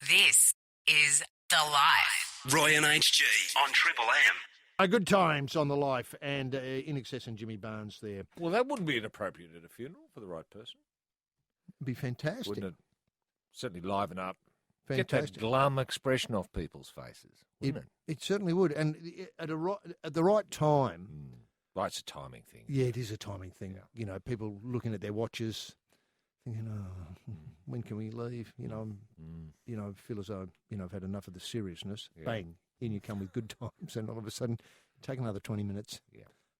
This is The Life. Roy and HG on Triple M. Good times on The Life and In Excess and Jimmy Barnes there. Well, that wouldn't be inappropriate at a funeral for the right person, Be fantastic. wouldn't it? Certainly liven up. Fantastic. Get that glum expression off people's faces, wouldn't it? It certainly would. And at the right time, Right, it's a timing thing. yeah, it is a timing thing. Yeah. You know, people looking at their watches, thinking, when can we leave? You know, feel as though, I've had enough of the seriousness. Yeah. Bang, in you come with good times. And all of a sudden, take another 20 minutes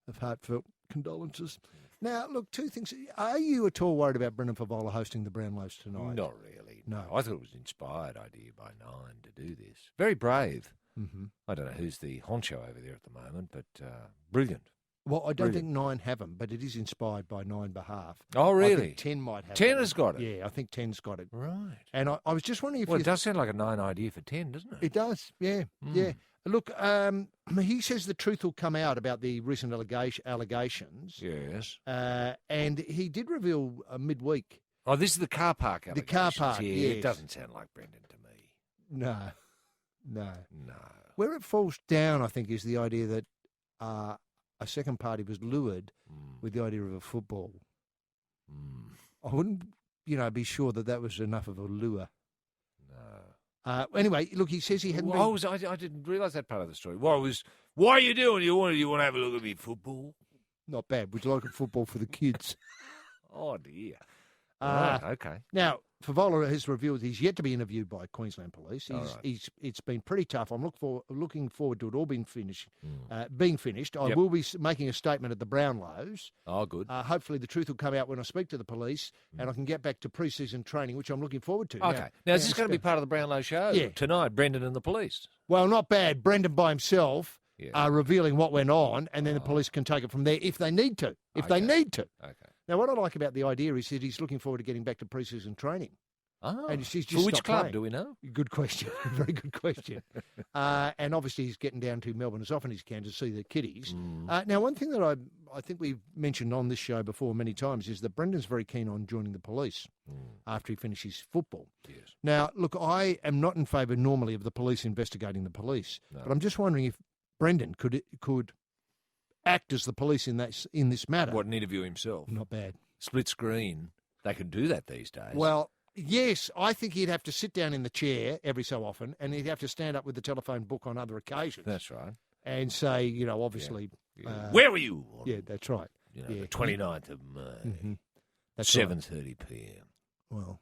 of heartfelt condolences. Now, look, two things. Are you at all worried about Brendan Favola hosting the Brownlows tonight? Not really. No. I thought it was an inspired idea by Nine to do this. Very brave. Mm-hmm. I don't know who's the honcho over there at the moment, but brilliant. Well, I don't Brilliant. think Nine have them, but it is inspired by Nine behalf. Oh, I really? think 10 might have 10 them. has got it? Yeah, I think 10's got it. Right. And I was just wondering if Well, you... it does sound like a Nine idea for 10, doesn't it? It does, yeah, yeah. Look, he says the truth will come out about the recent allegations. Yes. And he did reveal midweek. Oh, this is the car park The car allegations. park, Yeah, yes. it doesn't sound like Brendan to me. No. No. Where it falls down, I think, is the idea that a second party was lured with the idea of a football. I wouldn't, be sure that was enough of a lure. No. Anyway, look, he says he hadn't been... I didn't realise that part of the story. What are you doing? You want to have a look at me football? Not bad. Would you like a football for the kids? Oh, dear. Right, okay. Now, Favola has revealed he's yet to be interviewed by Queensland Police. All right. It's been pretty tough. I'm looking forward to it all being finished. Being finished, I Yep. will be making a statement at the Brownlows. Oh, good. Hopefully, the truth will come out when I speak to the police, and I can get back to pre-season training, which I'm looking forward to. Okay. Now, is this going to be part of the Brownlow show Yeah. tonight, Brendan and the police? Well, not bad. Brendan by himself Yeah. revealing what went on, and then the police can take it from there if they need to. They need to. Okay. Now, what I like about the idea is that he's looking forward to getting back to pre-season training. Oh. And she's just For which stopped club, playing. do we know? Good question. Very good question. And obviously he's getting down to Melbourne as often as he can to see the kiddies. Now, one thing that I think we've mentioned on this show before many times is that Brendan's very keen on joining the police after he finishes football. Yes. Now, look, I am not in favour normally of the police investigating the police, but I'm just wondering if Brendan could act as the police in this matter. What, an interview himself? Not bad. Split screen. They can do that these days. Well, yes, I think he'd have to sit down in the chair every so often, and he'd have to stand up with the telephone book on other occasions. That's right. And say, obviously... Yeah. Where were you? On, Yeah, that's right. the 29th of May, Mm-hmm. That's right. 7:30 p.m. Well,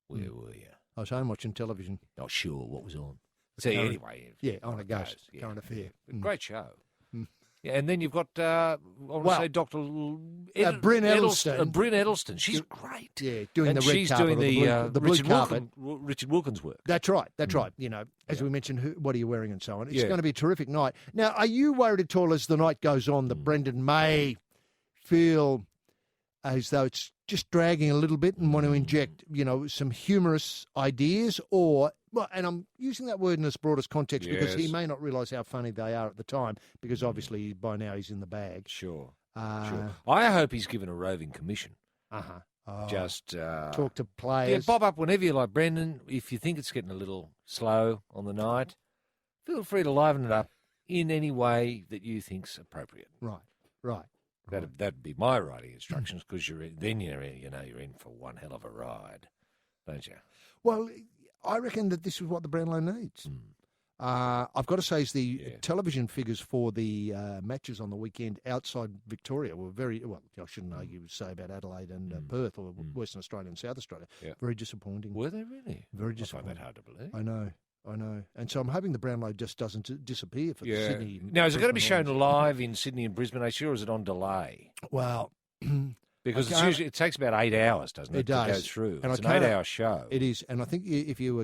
Where were you? I was home watching television. Not sure what was on. So Current- anyway. Yeah, on it goes. Yeah. Current affair. Great show. Mm. Yeah, and then you've got, I want to say Dr. Bryn Edelstein. Bryn Edelstein. She's great. Yeah, doing and the red she's carpet doing or the blue Richard carpet. Richard Wilkins work. That's right. That's right. As we mentioned, what are you wearing and so on. It's Yeah. going to be a terrific night. Now, are you worried at all as the night goes on that Brendan may feel as though it's just dragging a little bit and want to inject, some humorous ideas and I'm using that word in its broadest context because he Yes. may not realise how funny they are at the time because obviously by now he's in the bag. Sure. Sure. I hope he's given a roving commission. Uh-huh. Oh, Just talk to yeah, players. bob up whenever you like, Brendan. If you think it's getting a little slow on the night, feel free to liven it up in any way that you think's appropriate. Right. That'd be my riding instructions because you're in for one hell of a ride, don't you? Well, I reckon that this is what the Brownlow needs. I've got to say, is the television figures for the matches on the weekend outside Victoria were very well. I shouldn't argue say about Adelaide and Perth or Western Australia and South Australia. Yeah. Very disappointing. Were they really? Very I find disappointing. that hard to believe. I know. And so I'm hoping the Brownlow just doesn't disappear for the Sydney. Now, is it going to be shown Brisbane live in Sydney and Brisbane, or is it on delay? Well, Because it takes about 8 hours, doesn't it? It does. To go through. And it's I an can't- 8-hour show. it is. And I think if you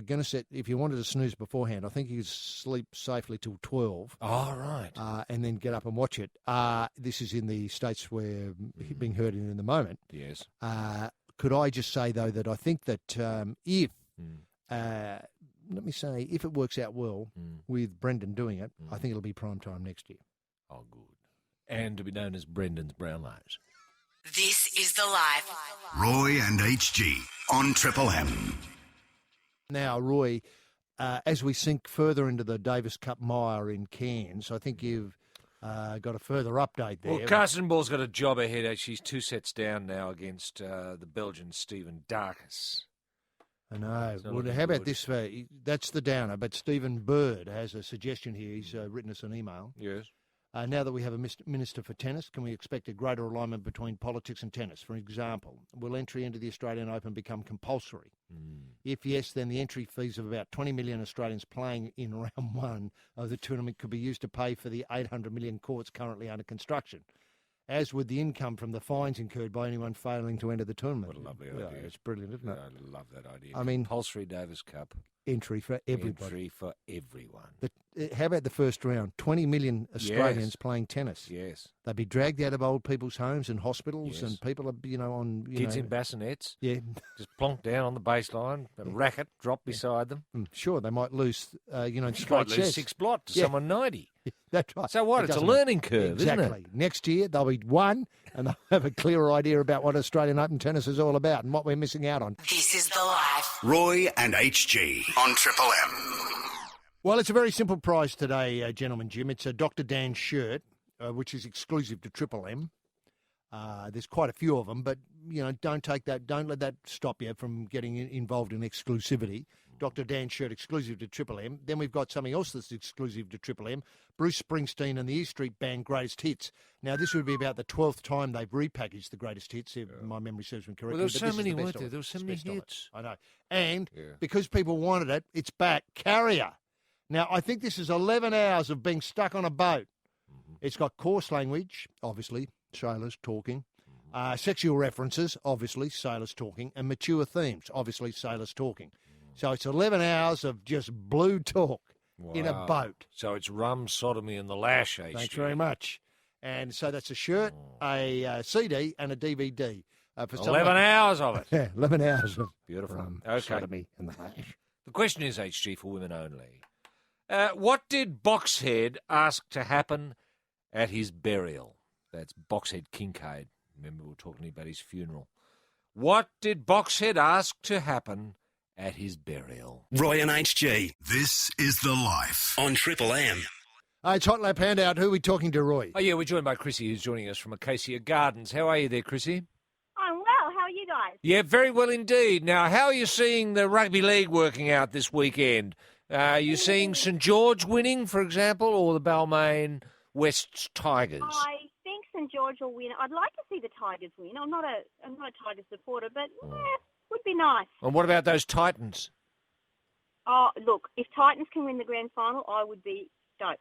wanted to snooze beforehand, I think you could sleep safely till 12. Oh, right. And then get up and watch it. This is in the states where being heard in the moment. Yes. Could I just say, though, that I think that if, let me say, if it works out well with Brendan doing it, I think it'll be prime time next year. Oh, good. And to be known as Brendan's Brownlows. This is The Life. Roy and HG on Triple M. Now, Roy, as we sink further into the Davis Cup mire in Cairns, I think you've got a further update there. Well, Carson Ball's got a job ahead. She's 2 sets down now against the Belgian Stephen Darkus. I know. It's not Well, looking how about good. this? That's the downer. But Stephen Bird has a suggestion here. He's written us an email. Yes. Now that we have a minister for tennis, can we expect a greater alignment between politics and tennis? For example, will entry into the Australian Open become compulsory? If yes, then the entry fees of about 20 million Australians playing in round one of the tournament could be used to pay for the 800 million courts currently under construction, as would the income from the fines incurred by anyone failing to enter the tournament. What a lovely Yeah, idea. it's brilliant, isn't it? I love that idea. I mean- compulsory Davis Cup Entry for everybody. entry for everyone. How about the first round? 20 million Australians Yes. playing tennis. Yes. They'd be dragged out of old people's homes and hospitals, Yes. and people are, on Kids in bassinets Yeah, just plonk down on the baseline, a racket drop beside them. sure, they might lose, in Might straight lose sets. 6 blot to Yeah. someone 90. That's right. So what? It It's a doesn't learning curve, Exactly. isn't it? Next year, they'll be one, and they'll have a clearer idea about what Australian Open tennis is all about and what we're missing out on. This is the life. Roy and HG on Triple M. Well, it's a very simple prize today, gentlemen, Jim. It's a Dr. Dan shirt, which is exclusive to Triple M. There's quite a few of them, but, don't let that stop you from getting involved in exclusivity. Dr. Dan shirt exclusive to Triple M. Then we've got something else that's exclusive to Triple M. Bruce Springsteen and the E Street Band Greatest Hits. Now, this would be about the 12th time they've repackaged the Greatest Hits, if my memory serves me correctly. Well, there were but so this is many, the best weren't of there? it. There were so It's the many best of it. hits. I know. And Yeah. because people wanted it, it's back. Carrier. Now, I think this is 11 hours of being stuck on a boat. It's got coarse language, obviously, sailors talking, sexual references, obviously, sailors talking, and mature themes, obviously, sailors talking. So it's 11 hours of just blue talk in a Wow. boat. So it's rum, sodomy, and the lash, HG. Thanks very much. And so that's a shirt, a CD, and a DVD. For 11 hours of it. Yeah, 11 hours of Beautiful. okay. Okay. and the lash. The question is, HG, for women only. What did Boxhead ask to happen at his burial? That's Boxhead Kincaid. Remember, we were talking about his funeral. What did Boxhead ask to happen at his burial? Roy and HG. This is The Life on Triple M. It's Hot Lap Handout. Who are we talking to, Roy? Oh, yeah, we're joined by Chrissy, who's joining us from Acacia Gardens. How are you there, Chrissy? I'm well. How are you guys? Yeah, very well indeed. Now, how are you seeing the rugby league working out this weekend? Are you seeing St George winning, for example, or the Balmain Wests Tigers? I think St George will win. I'd like to see the Tigers win. I'm not a Tigers supporter, but would be nice. And what about those Titans? Oh, look, if Titans can win the grand final, I would be stoked.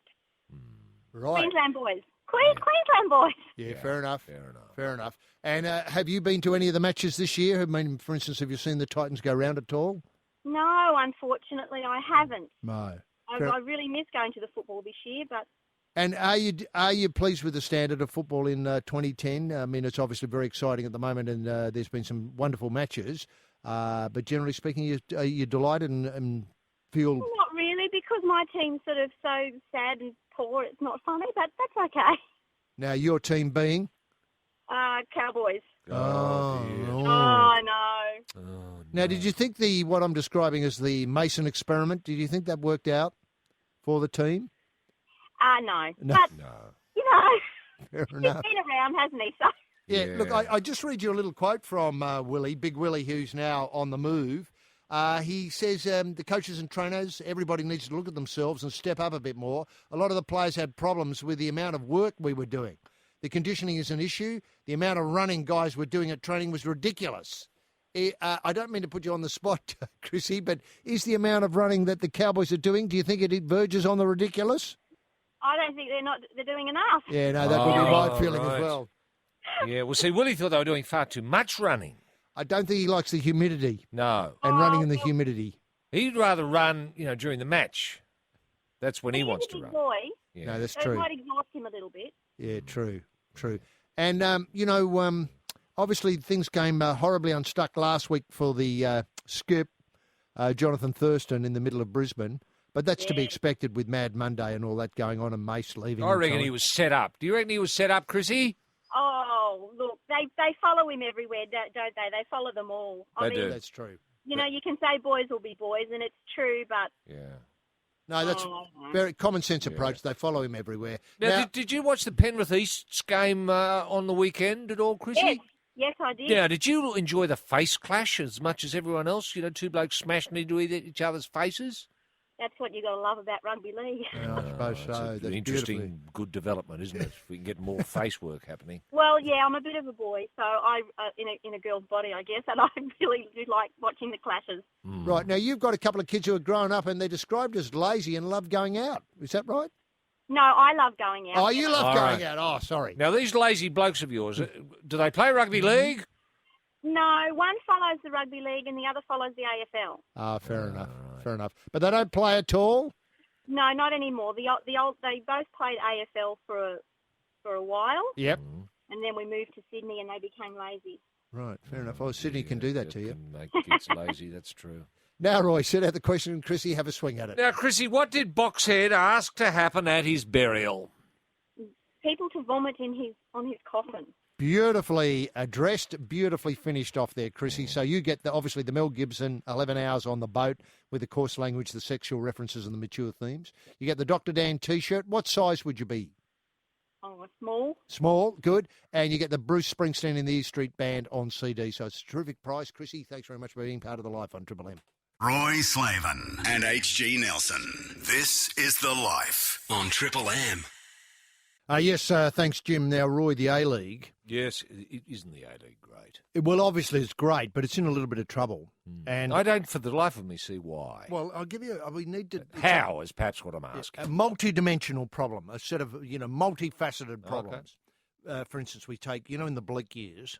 Right. Queensland boys. Queensland boys. Yeah, fair enough. Fair enough. Fair enough. And have you been to any of the matches this year? I mean, for instance, have you seen the Titans go round at all? No, unfortunately, I haven't. No. I really miss going to the football this year, but And are you pleased with the standard of football in 2010? I mean, it's obviously very exciting at the moment, and there's been some wonderful matches. But generally speaking, are you delighted and feel? not really because my team's sort of so sad and poor. It's not funny, but that's okay. Now, your team being? Cowboys. Oh, dear. oh. Oh, no. Oh, Now, no. did you think what I'm describing as the Mason experiment? Did you think that worked out for the team? No. No. But, No. you know, Fair he's enough. been around, hasn't he? So, Yeah, Yeah. look, I just read you a little quote from Willie, Big Willie, who's now on the move. He says the coaches and trainers, everybody needs to look at themselves and step up a bit more. A lot of the players had problems with the amount of work we were doing. The conditioning is an issue. The amount of running guys were doing at training was ridiculous. I don't mean to put you on the spot, Chrissy, but is the amount of running that the Cowboys are doing, do you think it verges on the ridiculous? I don't think they're doing enough. Yeah, no, that would be my Oh, feeling right. as well. Yeah, well, see, Willie thought they were doing far too much running. I don't think he likes the humidity No. and running in the well- humidity. He'd rather run, during the match. That's when he wants to He's a run. big boy, Yeah. No, that's so it true. might exhaust him a little bit. Yeah, true. And, obviously things came horribly unstuck last week for the skip, Jonathan Thurston, in the middle of Brisbane. But that's to be Yeah. expected with Mad Monday and all that going on and Mace leaving. I and reckon so he on. was set up. Do you reckon he was set up, Chrissy? Oh, look, they follow him everywhere, don't they? They follow them all. I They mean, do. That's true. You know, you can say boys will be boys, and it's true, but Yeah. No, that's Oh. very common sense approach. They follow him everywhere. Now, did you watch the Penrith East's game on the weekend at all, Chrissy? yes, I did. Now, did you enjoy the face clash as much as everyone else? You know, two blokes smashing into each other's faces? That's what you got to love about rugby league. Yeah, I suppose It's so. an That's interesting, beautifully. good development, isn't it? If we can get more face work happening. Well, yeah, I'm a bit of a boy, so I in a girl's body, I guess, and I really do like watching the clashes. Right, now you've got a couple of kids who are growing up and they're described as lazy and love going out. Is that right? No, I love going out. Oh, you love All going right. out. Oh, sorry. Now, these lazy blokes of yours, do they play rugby league? No, one follows the rugby league and the other follows the AFL. Ah, fair enough. Fair enough. But they don't play at all? No, not anymore. The old they both played AFL for a while, Yep. and then we moved to Sydney and they became lazy. Right, fair enough. Oh, Sydney can do that to you. Can make kids lazy, that's true. Now, Roy, set out the question and Chrissy, have a swing at it. Now, Chrissy, what did Boxhead ask to happen at his burial? People to vomit on his coffin. Beautifully addressed, beautifully finished off there, Chrissy. So you get obviously the Mel Gibson 11 hours on the boat with the coarse language, the sexual references and the mature themes. You get the Dr. Dan T-shirt. What size would you be? Oh, small. Small, good. And you get the Bruce Springsteen and the E Street Band on CD. So it's a terrific price, Chrissy. Thanks very much for being part of the Life on Triple M. Roy Slavin and HG Nelson. This is The Life on Triple M. Yes, thanks, Jim. Now, Roy, the A-League. Yes, it isn't the A-League great? Well, obviously it's great, but it's in a little bit of trouble. And I don't, for the life of me, see why. well, I'll give you. We need to. How is perhaps what I'm asking. A multi-dimensional problem, a set of multifaceted problems. For instance, we take in the bleak years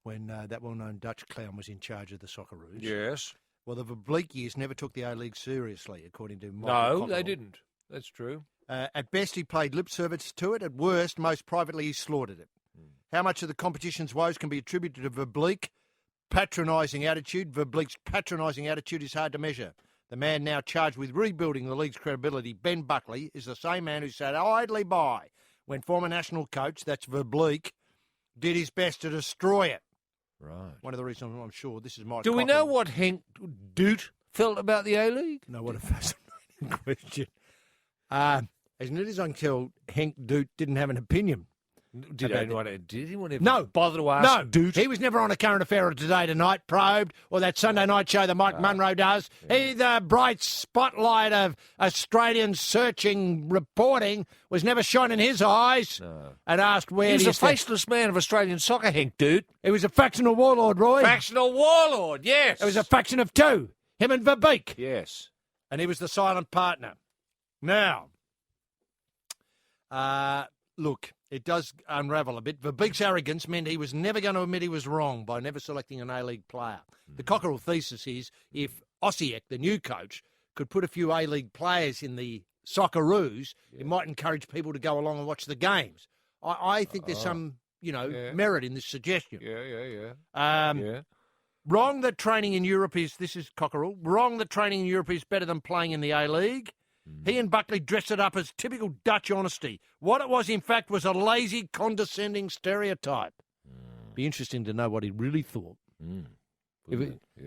when that well-known Dutch clown was in charge of the Socceroos. Yes. Well, the bleak years never took the A-League seriously, according to Michael No, Cockerell. they didn't. That's true. At best, he played lip service to it. At worst, most privately, he slaughtered it. How much of the competition's woes can be attributed to Verbeek? Patronising attitude. Verbeek's patronising attitude is hard to measure. The man now charged with rebuilding the league's credibility, Ben Buckley, is the same man who sat idly by when former national coach, that's Verbeek, did his best to destroy it. Right. One of the reasons I'm sure this is Mike Do we know Cockerell. what Henk Doot felt about the A-League? No, what a fascinating question. As neat as until Henk Doot didn't have an opinion. Did About anyone ever No. bother to ask No, Doot? he was never on a current affair of Today Tonight, Probed, or that Sunday night show that Mike Munro does. He, the bright spotlight of Australian searching reporting, was never shone in his eyes. No. And asked where He was do you a stand? faceless man of Australian soccer, Henk Doot. He was a factional warlord, Roy. Factional warlord, yes. It was a faction of two, him and Verbeek. Yes. And he was the silent partner. Now, look, it does unravel a bit. Verbeek's arrogance meant he was never going to admit he was wrong by never selecting an A-League player. The Cockerell thesis is if Osijek, the new coach, could put a few A-League players in the Socceroos, it might encourage people to go along and watch the games. I think there's some, merit in this suggestion. Yeah. Wrong that training in Europe this is Cockerell, wrong that training in Europe is better than playing in the A-League. He and Buckley dressed it up as typical Dutch honesty. What it was, in fact, was a lazy, condescending stereotype. Be interesting to know what he really thought.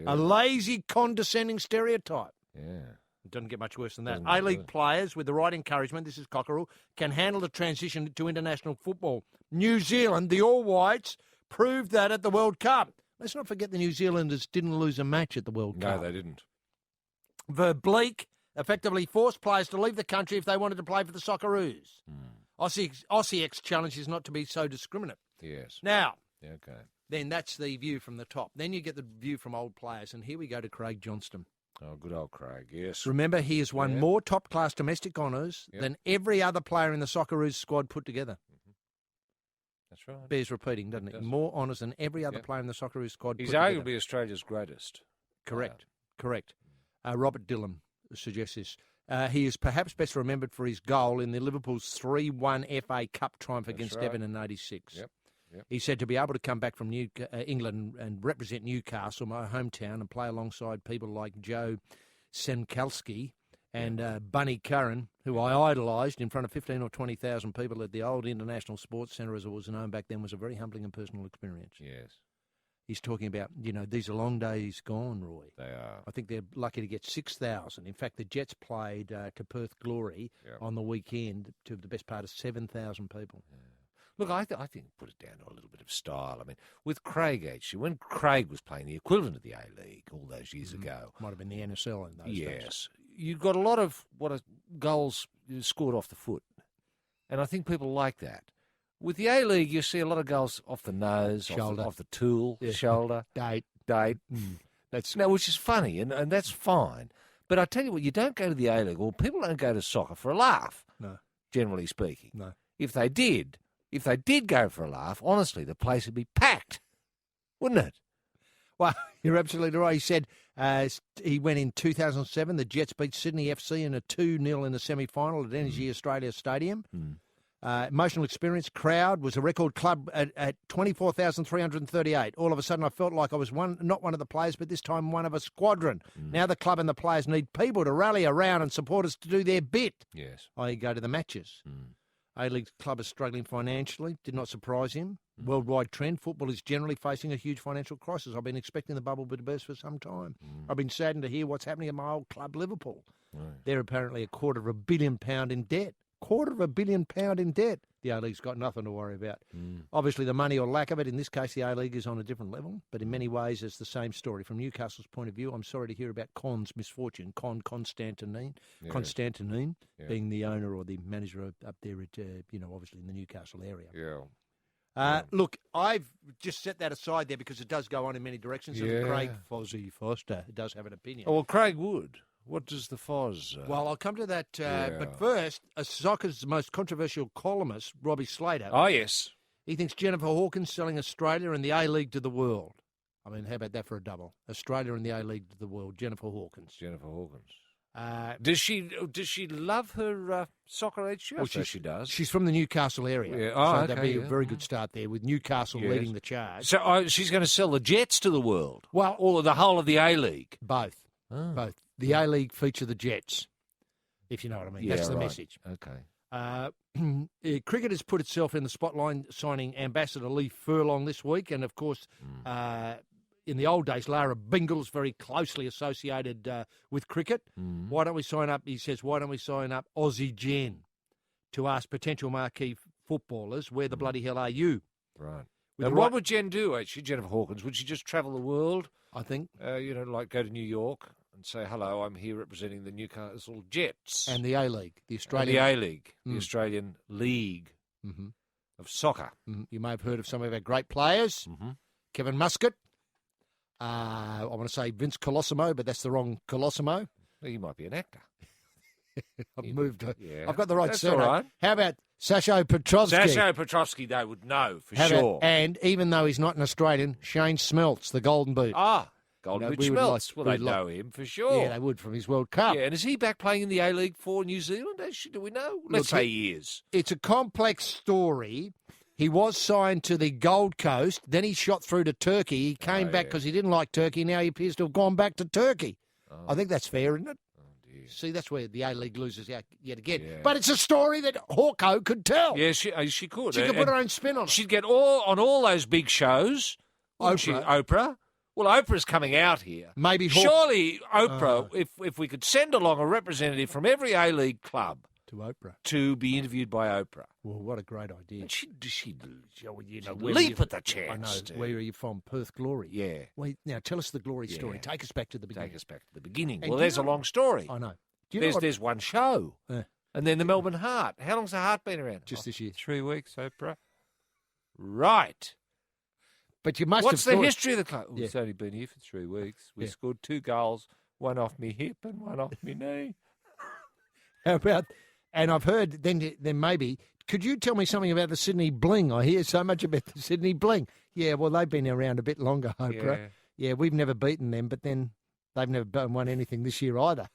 A lazy, condescending stereotype. Yeah. It doesn't get much worse than that. Doesn't get A-League worse. players, with the right encouragement, this is Cockerell, can handle the transition to international football. New Zealand, the All Whites, proved that at the World Cup. Let's not forget the New Zealanders didn't lose a match at the World Cup. No, they didn't. Verbeek effectively forced players to leave the country if they wanted to play for the Socceroos. Osijek's challenge is not to be so discriminate. Yes. Now, Okay. then that's the view from the top. Then you get the view from old players, and here we go to Craig Johnston. Oh, good old Craig, yes. Remember, he has won Yeah. more top-class domestic honours Yep. than every other player in the Socceroos squad put together. That's right. Bears repeating, doesn't it? It does. More honours than every other Yep. player in the Socceroos squad He's put together. arguably Australia's greatest. Correct. Robert Dillon suggests this. He is perhaps best remembered for his goal in the Liverpool's 3-1 FA Cup triumph against right. Devon in '86. Yep. He said to be able to come back from England and represent Newcastle, my hometown, and play alongside people like Joe Senkalski and Bunny Curran, who I idolised in front of 15 or 20,000 people at the old International Sports Centre, as it was known back then, was a very humbling and personal experience. Yes. He's talking about, these are long days gone, Roy. They are. I think they're lucky to get 6,000. In fact, the Jets played to Perth Glory on the weekend to the best part of 7,000 people. Yeah. Look, I think put it down to a little bit of style. I mean, with Craig, actually, when Craig was playing the equivalent of the A-League all those years ago. Might have been the NSL in those days. Yes. You got a lot of goals scored off the foot. And I think people like that. With the A-League, you see a lot of goals off the nose, Shoulder. off the tool, shoulder, Date. That's which is funny, and that's fine. But I tell you what, you don't go to the A-League, or people don't go to soccer for a laugh, No. generally speaking. No. If they did go for a laugh, honestly, the place would be packed, wouldn't it? Well, you're absolutely right. He said he went in 2007. The Jets beat Sydney FC in a 2-0 in the semi-final at Energy Australia Stadium. Emotional experience, crowd, was a record club at 24,338. All of a sudden, I felt like I was not one of the players, but this time one of a squadron. Now the club and the players need people to rally around and support us to do their bit. Yes. I go to the matches. A-League club is struggling financially. Did not surprise him. Worldwide trend. Football is generally facing a huge financial crisis. I've been expecting the bubble to burst for some time. I've been saddened to hear what's happening at my old club, Liverpool. Right. They're apparently £250 million in debt. £250 million in debt. The A-League's got nothing to worry about. Obviously, the money or lack of it, in this case, the A-League is on a different level. But in many ways, it's the same story. From Newcastle's point of view, I'm sorry to hear about Con's misfortune. Constantine being the owner or the manager up there at, obviously in the Newcastle area. Yeah. Look, I've just set that aside there because it does go on in many directions. And Yeah. Craig Fozzie Foster does have an opinion. Oh, well, Craig would. What does the Foz? Well, I'll come to that. But first, soccer's most controversial columnist, Robbie Slater, Oh, yes. he thinks Jennifer Hawkins selling Australia and the A-League to the world. I mean, how about that for a double? Australia and the A-League to the world. Jennifer Hawkins. Jennifer Hawkins. Does she love her soccer age? Well, She does. She's from the Newcastle area. Yeah. Oh, so that'd be okay, a very good start there with Newcastle Yes. leading the charge. So she's going to sell the Jets to the world? Well, Or the whole of the A-League? both. Oh. Both. The A-League feature the Jets, if you know what I mean. Yeah, That's the right. message. Okay. Cricket has put itself in the spotlight, signing Ambassador Lee Furlong this week. And, of course, in the old days, Lara Bingle's very closely associated with cricket. Why don't we sign up, he says, why don't we sign up Aussie Jen to ask potential marquee footballers, where the bloody hell are you? Right. With And the what right- would Jen do, actually, Jennifer Hawkins? Would she just travel the world, I think. like go to New York and say, hello, I'm here representing the Newcastle Jets. And the A-League, the And Australian... the A-League, the Australian League of Soccer. You may have heard of some of our great players. Kevin Muscat. I want to say Vince Colosimo, but that's the wrong Colosimo. Well, he might be an actor. I've moved. Yeah. I've got the right That's surname. all right. How about Sasho Petrovsky? Sasho Petrovsky, they would know for How about- sure. and even though he's not an Australian, Shane Smeltz, the Golden Boot. Golden Boot we would Schmelz. like- Well, we they would know him for sure. Yeah, they would from his World Cup. Yeah, and is he back playing in the A-League for New Zealand? Actually, do we know? Let's Look, say he is. It's a complex story. He was signed to the Gold Coast. Then he shot through to Turkey. He came back because he didn't like Turkey. Now he appears to have gone back to Turkey. I think that's fair, isn't it? See, that's where the A-League loses out yet again. Yeah. But it's a story that Hawko could tell. Yeah, she could. She could put her own spin on it. She'd get on all those big shows. wouldn't she? Oprah. Well, Oprah's coming out here. Maybe Surely Oprah, if we could send along a representative from every A-League club to Oprah to be interviewed by Oprah. Well, what a great idea. And she'd where leap are you- at the chance. I know. to- Where are you from? Perth Glory. Yeah. Wait, now tell us the glory story. Yeah. Take us back to the beginning. Take us back to the beginning. And Well, do you there's a know- long story. I know. Do you know what- There's one show. Yeah. And then the Melbourne Heart. How long's the Heart been around? Just this year. 3 weeks, Oprah. Right. But you must What's have the thought- history of the club? Yeah. It's only been here for 3 weeks. We Yeah. scored 2 goals, one off me hip and one off me knee. How about? And I've heard then maybe. Could you tell me something about the Sydney Bling? I hear so much about the Sydney Bling. Yeah, well, they've been around a bit longer, Oprah. Yeah, we've never beaten them, but then they've never won anything this year either.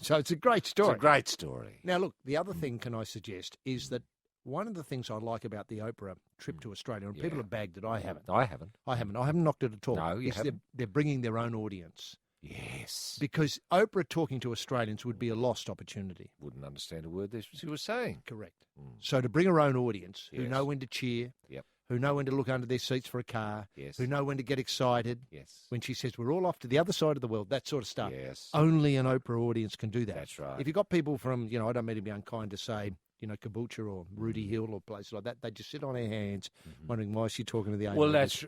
So it's a great story. It's a great story. Now, look, the other thing, can I suggest, is that one of the things I like about the Oprah trip to Australia, and people Yeah. have bagged it, I haven't. I haven't. I haven't knocked it at all. No, you is haven't. They're bringing their own audience. Yes. Because Oprah talking to Australians would be a lost opportunity. Wouldn't understand a word she was saying. Correct. So to bring her own audience who Yes. know when to cheer, Yep. who know when to look under their seats for a car, Yes. who know when to get excited. Yes. When she says, we're all off to the other side of the world, that sort of stuff. Yes. Only an Oprah audience can do that. That's right. If you've got people from, I don't mean to be unkind to say, Caboolture or Rudy Mm. Hill or places like that, they just sit on their hands wondering why is she talking to the Well, A-levels.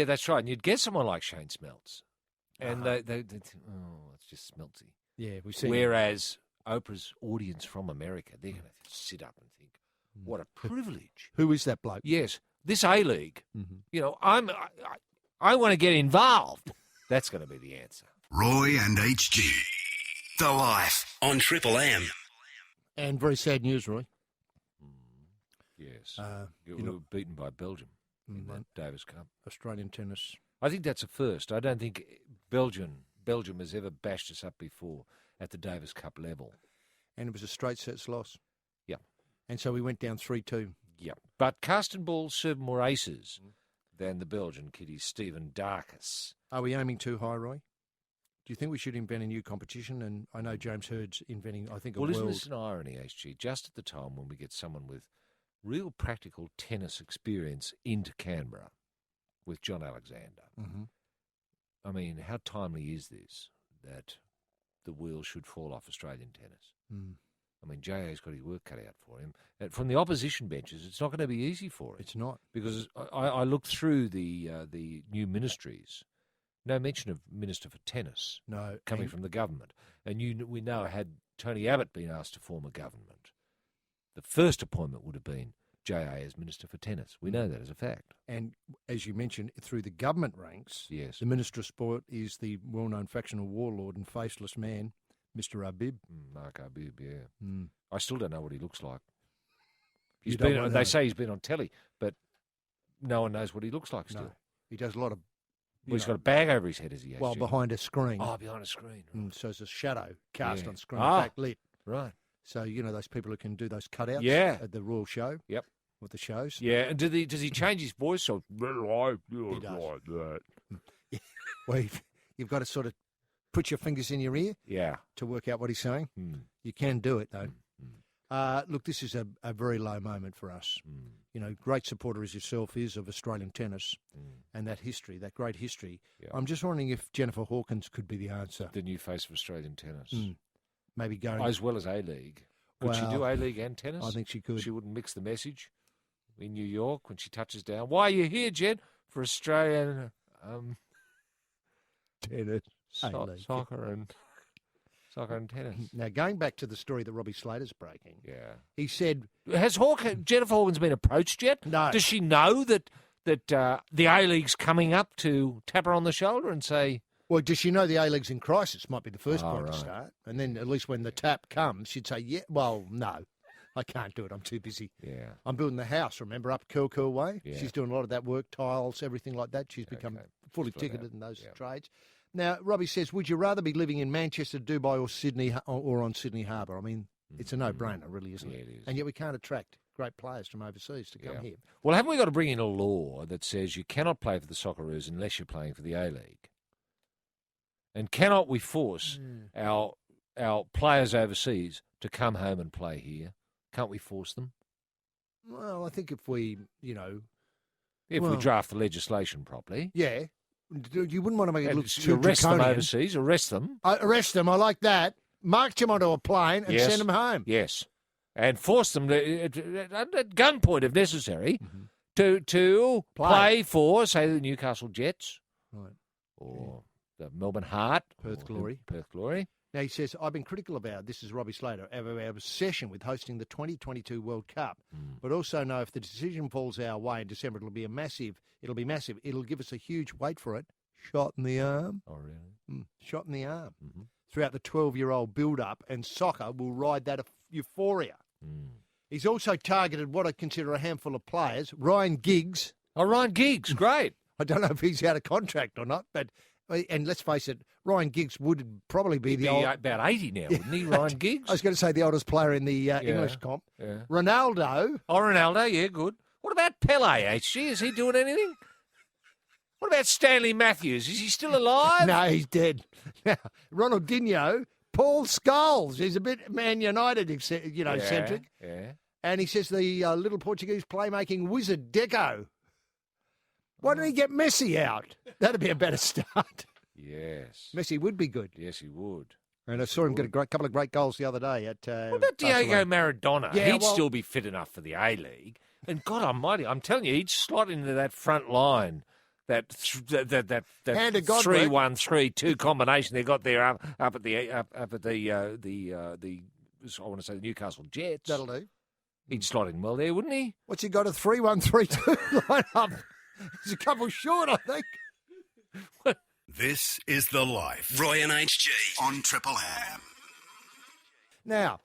that's right. And you'd get someone like Shane Smeltz, and they think, it's just Smeltzy. Yeah, we've seen Whereas Oprah's audience from America, they're going to sit up and think, what a privilege. Who is that bloke? Yes, this A-League, Mm-hmm. I want to get involved. That's going to be the answer. Roy and HG. The Life on Triple M. And very sad news, Roy. Yes. You we know- were beaten by Belgium in that Davis Cup. Australian tennis. I think that's a first. I don't think Belgium has ever bashed us up before at the Davis Cup level. And it was a straight sets loss. Yeah. And so we went down 3-2. Yeah. But Carsten Ball served more aces than the Belgian kiddies, Stephen Darkus. Are we aiming too high, Roy? Do you think we should invent a new competition? And I know James Hurd's inventing, I think, a Well, isn't world. this an irony, HG? Just at the time when we get someone with real practical tennis experience into Canberra with John Alexander. Mhm. I mean, how timely is this that the wheels should fall off Australian tennis? Mm. I mean, JA's got his work cut out for him. And from the opposition benches, it's not going to be easy for him. It's not. Because I looked through the new ministries. No mention of Minister for Tennis No. coming and- from the government. And we know, had Tony Abbott been asked to form a government, the first appointment would have been JA as Minister for Tennis. We know that as a fact. And as you mentioned, through the government ranks, Yes. the Minister of Sport is the well-known factional warlord and faceless man, Mr. Abib. Mark Arbib, yeah. Mm. I still don't know what he looks like. You don't wanna know. They say he's been on telly, but no one knows what he looks like still. No. He does a lot of, Well, he's got a bag over his head as he has. well, behind a screen. Oh, behind a screen. So it's a shadow cast Yeah. on screen, Ah. backlit. Right. So, those people who can do those cutouts Yeah. at the Royal Show. Yep. With the shows. Yeah, and does he change his voice? So He does. Well, you've got to sort of put your fingers in your ear Yeah. to work out what he's saying. Mm. You can do it, though. Mm. Look, this is a very low moment for us. Mm. Great supporter as yourself is of Australian tennis Mm. and that history, that great history. Yeah. I'm just wondering if Jennifer Hawkins could be the answer. The new face of Australian tennis. Mm. Maybe going. As well as A-League. Could she Well, do A-League and tennis? I think she could. She wouldn't mix the message in New York when she touches down. Why are you here, Jen? For Australian tennis. A-League. soccer and tennis. Now, going back to the story that Robbie Slater's breaking, Yeah. he said, Has Jennifer Hawkins been approached yet? No. Does she know that the A-League's coming up to tap her on the shoulder and say, well, does she know the A-League's in crisis? Might be the first Oh, point right. to start. And then at least when the tap comes, she'd say, yeah, well, no, I can't do it. I'm too busy. yeah. I'm building the house, remember, up Curl Way? Yeah. She's doing a lot of that work, tiles, everything like that. She's become Okay. fully Flat ticketed out. in those Yeah. trades. Now, Robbie says, would you rather be living in Manchester, Dubai, or Sydney, or on Sydney Harbour? I mean, it's a no-brainer, really, isn't Yeah, it? it is. And yet we can't attract great players from overseas to come Yeah. here. Well, haven't we got to bring in a law that says you cannot play for the Socceroos unless you're playing for the A-League? And cannot we force our players overseas to come home and play here? Can't we force them? Well, I think if we, If Well- we draft the legislation properly. yeah, you wouldn't want to make it And look you too arrest them draconian. overseas, arrest them. Arrest them, I like that. March them onto a plane and Yes. send them home. Yes. And force them to, at gunpoint if necessary, to play for, say, the Newcastle Jets Right. or the Melbourne Heart. Perth or Glory. Perth Glory. Now, he says, I've been critical about, this is Robbie Slater, of our obsession with hosting the 2022 World Cup, but also know if the decision falls our way in December, it'll be massive. It'll give us a huge, wait for it, shot in the arm. Oh, really? Shot in the arm. Mm-hmm. Throughout the 12-year-old build-up, and soccer will ride that euphoria. He's also targeted what I consider a handful of players. Ryan Giggs. Oh, Ryan Giggs, great. I don't know if he's out of contract or not, but and let's face it, Ryan Giggs would probably be He'd the be old. about 80 now, wouldn't he, Ryan Giggs? I was going to say the oldest player in the English comp. Yeah. Ronaldo. Oh, Ronaldo, yeah, good. What about Pele, HG? Is he doing anything? What about Stanley Matthews? Is he still alive? No, he's dead. Now, Ronaldinho. Paul Scholes. He's a bit Man United, centric. Yeah. And he says the little Portuguese playmaking wizard Deco. Why don't he get Messi out? That'd be a better start. Yes. Messi would be good. Yes, he would. And I saw him get a couple of great goals the other day at What about Diego Barcelona. Maradona? Yeah, He'd well- still be fit enough for the A-League. And God almighty, I'm telling you, he'd slot into that front line. That Hand of God, 3-1-3-2 combination they got there up at the I want to say the Newcastle Jets. That'll do. He'd slot in well there, wouldn't he? What's he got, a 3-1-3-2 line-up? He's a couple short, I think. This is The Life. Roy and HG on Triple M. Now,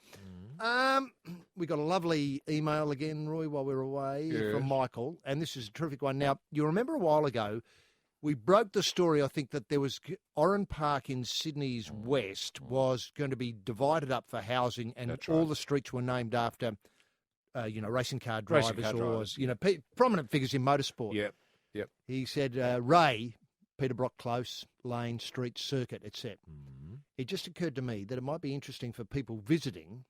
we got a lovely email again, Roy, while we were away from Michael, and this is a terrific one. Now, you remember a while ago, we broke the story, I think, that there was Oran Park in Sydney's west was going to be divided up for housing, and That's all right. the streets were named after, racing car Racing drivers car drivers. prominent figures in motorsport. Yep. He said Ray, Peter Brock Close, Lane, Street, Circuit, etc. It just occurred to me that it might be interesting for people visiting.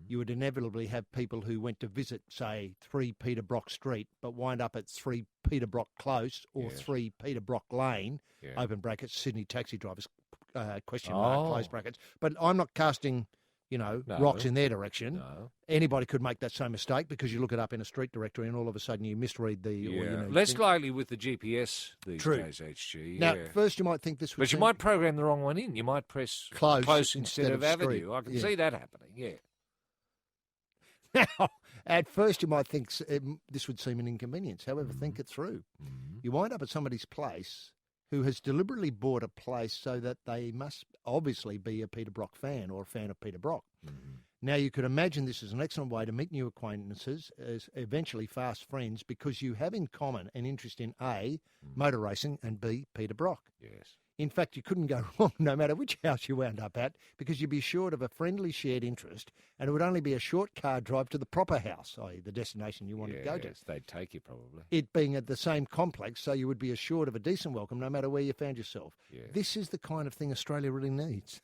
You would inevitably have people who went to visit, say, 3 Peter Brock Street, but wind up at 3 Peter Brock Close or Yes. 3 Peter Brock Lane, Yeah. open brackets, Sydney taxi drivers, question mark, Oh. close brackets. But I'm not casting, No. rocks in their direction. No. Anybody could make that same mistake because you look it up in a street directory and all of a sudden you misread the... Yeah. Or, Less think- likely with the GPS these True. days, HG. Now, yeah. first you might think this would But you seem- might program the wrong one in. You might press Close instead of street. avenue. I can Yeah. see that happening, yeah. Now, at first you might think this would seem an inconvenience. However, think it through. You wind up at somebody's place who has deliberately bought a place so that they must obviously be a Peter Brock fan or a fan of Peter Brock. Now, you could imagine this is an excellent way to meet new acquaintances, as eventually fast friends, because you have in common an interest in A, motor racing, and B, Peter Brock. Yes. In fact, you couldn't go wrong no matter which house you wound up at because you'd be assured of a friendly shared interest and it would only be a short car drive to the proper house, i.e. the destination you wanted to go to. Yes, they'd take you probably. It being at the same complex, so you would be assured of a decent welcome no matter where you found yourself. Yes. This is the kind of thing Australia really needs.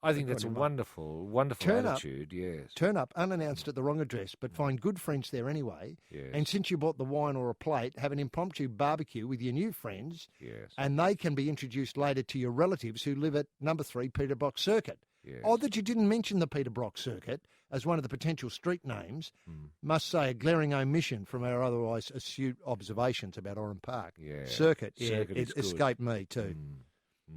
I think that's a Turn wonderful up. attitude, yes. Turn up unannounced at the wrong address, but find good friends there anyway. Yes. And since you bought the wine or a plate, have an impromptu barbecue with your new friends, Yes. and they can be introduced later to your relatives who live at number 3 Peter Brock Circuit. Yes. Odd that you didn't mention the Peter Brock Circuit as one of the potential street names. Must say a glaring omission from our otherwise astute observations about Oran Park. Yeah. Circuit, Circuit it is good. escaped me too.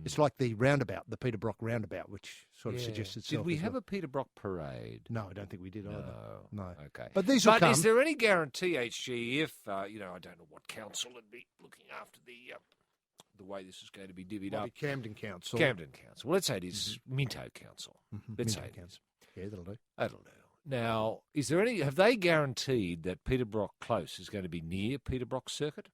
It's like the roundabout, the Peter Brock roundabout, which sort of Yeah. suggests itself. Did we as have well. a Peter Brock parade? No, I don't think we did either. No. Okay. But these will But come. is there any guarantee, HG, if, I don't know what council would be looking after the way this is going to be divvied Might up? be Camden Council. Camden Council. Well, let's say it is Minto Council. Let's say Minto it Council. is. Yeah, that'll do. That'll do. Now, have they guaranteed that Peter Brock Close is going to be near Peter Brock Circuit?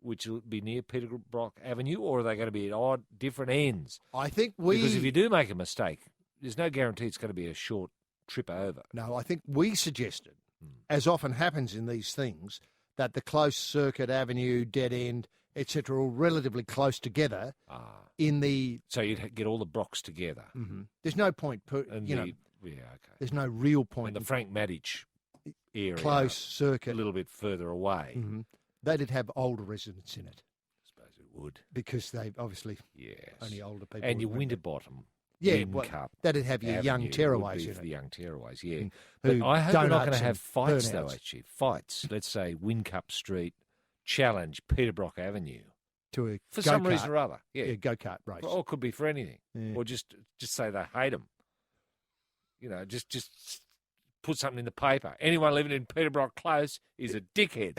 Which will be near Peter Brock Avenue, or are they going to be at odd, different ends? I think Because if you do make a mistake, there's no guarantee it's going to be a short trip over. No, I think we suggested, as often happens in these things, that the close Circuit Avenue, dead end, etc., are all relatively close together in the... So you'd get all the Brocks together. There's no point, And okay. There's no real point. And the Frank Maddich area. Close A Circuit. little bit further away. They'd have older residents in it I suppose it would. because they obviously Yes. only older people. And your would rent it. Winterbottom. Yeah, Win well, Cup that'd have your young Avenue tearaways would be in for it. the young tearaways, yeah. Mm. But Who I hope we're not donuts going to and have fights, though, burnouts. actually. Fights. Let's say Win Cup Street challenge Peter Brock Avenue. To a For some go-kart. reason or other. Yeah. go-kart race. Or it could be for anything. Yeah. Or just say they hate them. Just put something in the paper. Anyone living in Peter Brock Close is a dickhead.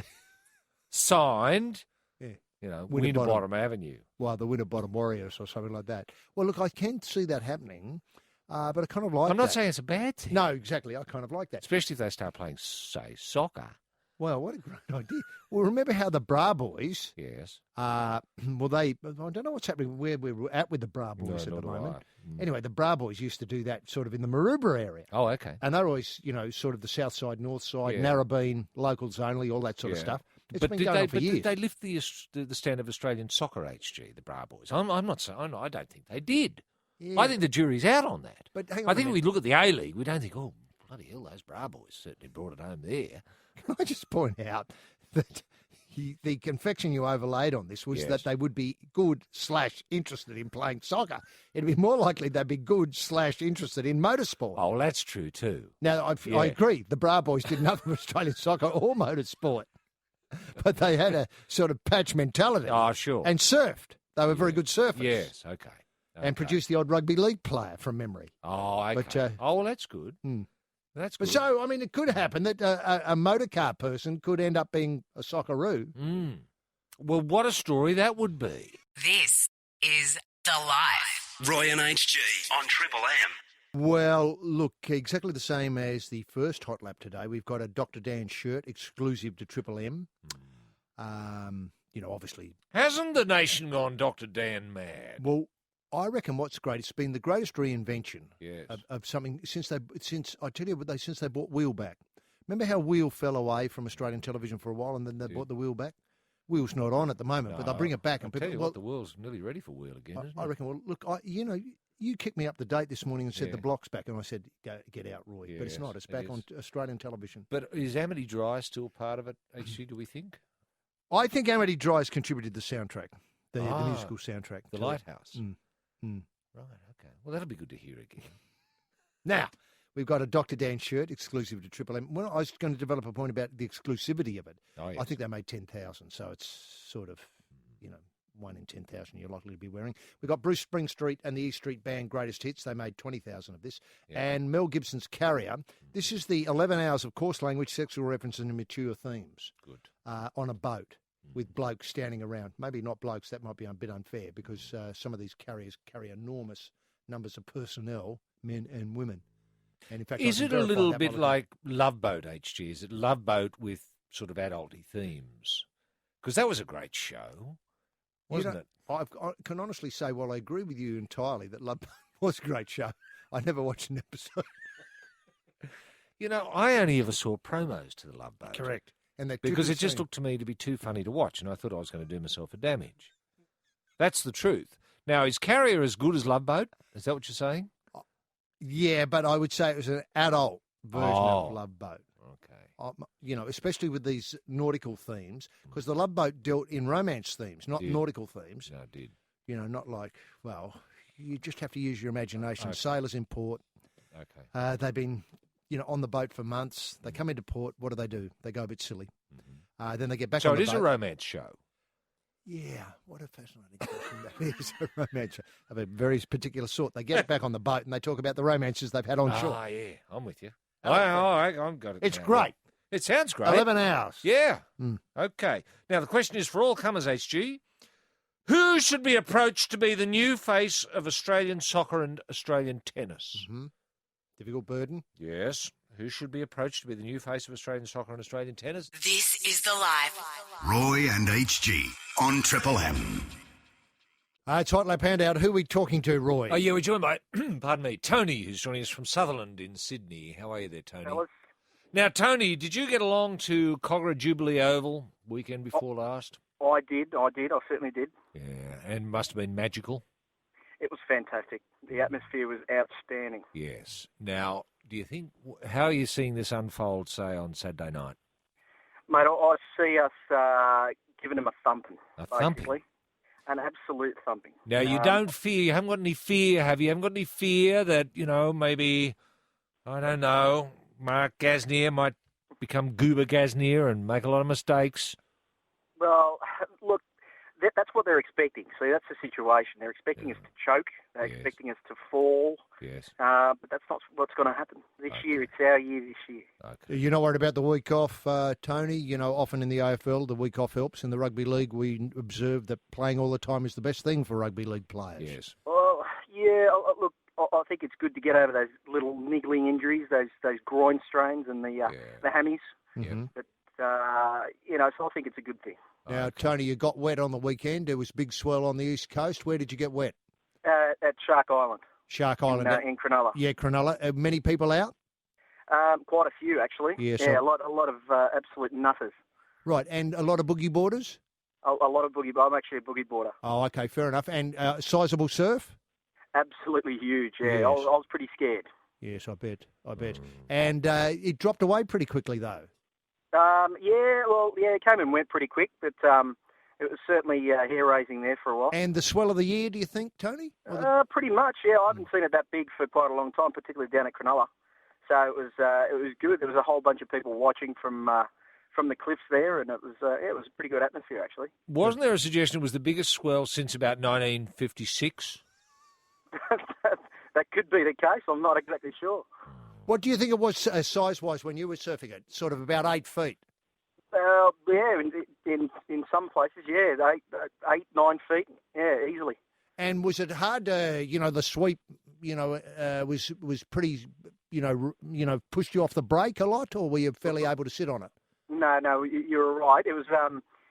Signed, Yeah. Winterbottom. Winterbottom Avenue. Well, the Winterbottom Warriors or something like that. Well, look, I can see that happening, but I kind of like I'm not that. saying it's a bad thing. No, exactly. I kind of like that. Especially if they start playing, say, soccer. Well, what a great idea. Well, remember how the Bra Boys, Yes. I don't know what's happening where we're at with the Bra Boys at nor the do moment. I. Anyway, the Bra Boys used to do that sort of in the Maroubra area. Oh, okay. And they're always, sort of the south side, north side, Yeah. Narrabeen, locals only, all that sort of Yeah. stuff. It's But been did going they? on for But years. did they lift the stand of Australian soccer, HG, the Bra Boys? I'm not saying. I don't think they did. Yeah. I think the jury's out on that. But hang on I a think if minute. we look at the A League, we don't think, oh bloody hell, those Bra Boys certainly brought it home there. Can I just point out that the confection you overlaid on this was Yes. that they would be good/interested in playing soccer. It'd be more likely they'd be good/interested in motorsport. Oh, well, that's true too. Now, I Yeah. agree. The Bra Boys did nothing with Australian soccer or motorsport, but they had a sort of patch mentality Oh, sure. and surfed. They were very good surfers. Yes, okay. And produced the odd rugby league player from memory. Oh, okay. But, oh, well, that's good. Hmm. That's But good. so, I mean, it could happen that a motor car person could end up being a Socceroo. Mm. Well, what a story that would be. This is The Life. Roy and HG on Triple M. Well, look, exactly the same as the first hot lap today. We've got a Dr. Dan shirt exclusive to Triple M. Obviously. Hasn't the nation gone Dr. Dan mad? Well, I reckon what's great, it's been the greatest reinvention Yes. of something since they bought Wheel back. Remember how Wheel fell away from Australian television for a while and then they bought the Wheel back? Wheel's not on at the moment, but they'll bring it back. I'll And tell people, you well, what, the world's nearly ready for Wheel again, isn't I it? reckon, well, look, you kicked me up the date this morning and said Yeah. the block's back, and I said, get out, Roy. But it's Yes, not. It's it back is. on Australian television. But is Amity Dry still part of it, HG, do we think? I think Amity Dry's contributed the soundtrack, the Ah, musical soundtrack. The to it. Lighthouse? Mm. Right, okay. Well, that'll be good to hear again. Now, we've got a Dr. Dan shirt exclusive to Triple M. Well, I was going to develop a point about the exclusivity of it. Oh, yes. I think they made 10,000, so it's sort of, 1 in 10,000 you're likely to be wearing. We've got Bruce Springstreet and the E Street Band Greatest Hits. They made 20,000 of this. Yeah. And Mel Gibson's Carrier. This is the 11 hours of coarse language, sexual references and mature themes Good. on a boat with blokes standing around. Maybe not blokes, that might be a bit unfair because some of these carriers carry enormous numbers of personnel, men and women. And in fact, Is I it can a verify little that bit by looking- like Love Boat, HG? Is it Love Boat with sort of adulty themes? Because that was a great show, wasn't it? I can honestly say, while I agree with you entirely that Love Boat was a great show, I never watched an episode. I only ever saw promos to the Love Boat. Correct. And Because it just looked to me to be too funny to watch, and I thought I was going to do myself a damage. That's the truth. Now, is Carrier as good as Love Boat? Is that what you're saying? Yeah, but I would say it was an adult version of Oh. Love Boat. Okay. Especially with these nautical themes, because the Love Boat dealt in romance themes, not Did. nautical themes. No, it did. Not like, well, you just have to use your imagination. Okay. Sailors in port, Okay. they've been, on the boat for months. They come into port. What do? They go a bit silly. Then they get back So on it the is boat. a romance show. Yeah, what a fascinating question that is. A romance show of a very particular sort. They get back on the boat and they talk about the romances they've had on shore. Ah, yeah. I'm with you. How about I've got it. It's down. great. It sounds great. 11 hours. Yeah. Mm. Okay. Now, the question is for all comers, HG. Who should be approached to be the new face of Australian soccer and Australian tennis? Mm-hmm. Difficult burden. Yes. Who should be approached to be the new face of Australian soccer and Australian tennis? This is The Life. Roy and HG on Triple M. It's Hot Lap Handout. Who are we talking to, Roy? Oh, yeah, we're joined by, pardon me, Tony, who's joining us from Sutherland in Sydney. How are you there, Tony? Fellas. Now, Tony, did you get along to Cogra Jubilee Oval weekend before last? I did. I certainly did. Yeah, and must have been magical. It was fantastic. The atmosphere was outstanding. Yes. Now, do you think, how are you seeing this unfold, say, on Saturday night? Mate, I see us giving them a thumping, A thumping? basically. An absolute thumping. Now, you don't fear, you haven't got any fear, have you? You haven't got any fear that, maybe, I don't know, Mark Gasnier might become Goober Gasnier and make a lot of mistakes? Well, look, that's what they're expecting. See, that's the situation. They're expecting us to choke. They're Yes. expecting us to fall. Yes. But that's not what's going to happen. This year, it's our year this year. Okay. You're not worried about the week off, Tony? Often in the AFL, the week off helps. In the rugby league, we observe that playing all the time is the best thing for rugby league players. Yes. Well, yeah, look, I think it's good to get over those little niggling injuries, those groin strains and the hammies. Mm-hmm. But, so I think it's a good thing. Now, Tony, you got wet on the weekend. There was big swell on the east coast. Where did you get wet? At Shark Island. Shark Island. In Cronulla. Yeah, Cronulla. Many people out? Quite a few, actually. Yeah, so- Yeah, a lot of absolute nutters. Right, and a lot of boogie boarders? A lot of boogie. I'm actually a boogie boarder. Oh, okay, fair enough. And sizable surf? Absolutely huge. Yeah, Yes. I was pretty scared. Yes, I bet. And it dropped away pretty quickly, though. It came and went pretty quick, but it was certainly hair-raising there for a while. And the swell of the year, do you think, Tony? Pretty much, yeah. I haven't seen it that big for quite a long time, particularly down at Cronulla. So it was good. There was a whole bunch of people watching from the cliffs there, and it was a pretty good atmosphere, actually. Wasn't there a suggestion it was the biggest swell since about 1956? That could be the case. I'm not exactly sure. What do you think it was size-wise when you were surfing it? Sort of about 8 feet? In some places, yeah, 8, 9 feet, yeah, easily. And was it hard to, the sweep, was pretty, pushed you off the brake a lot, or were you fairly able to sit on it? No, you were right. It was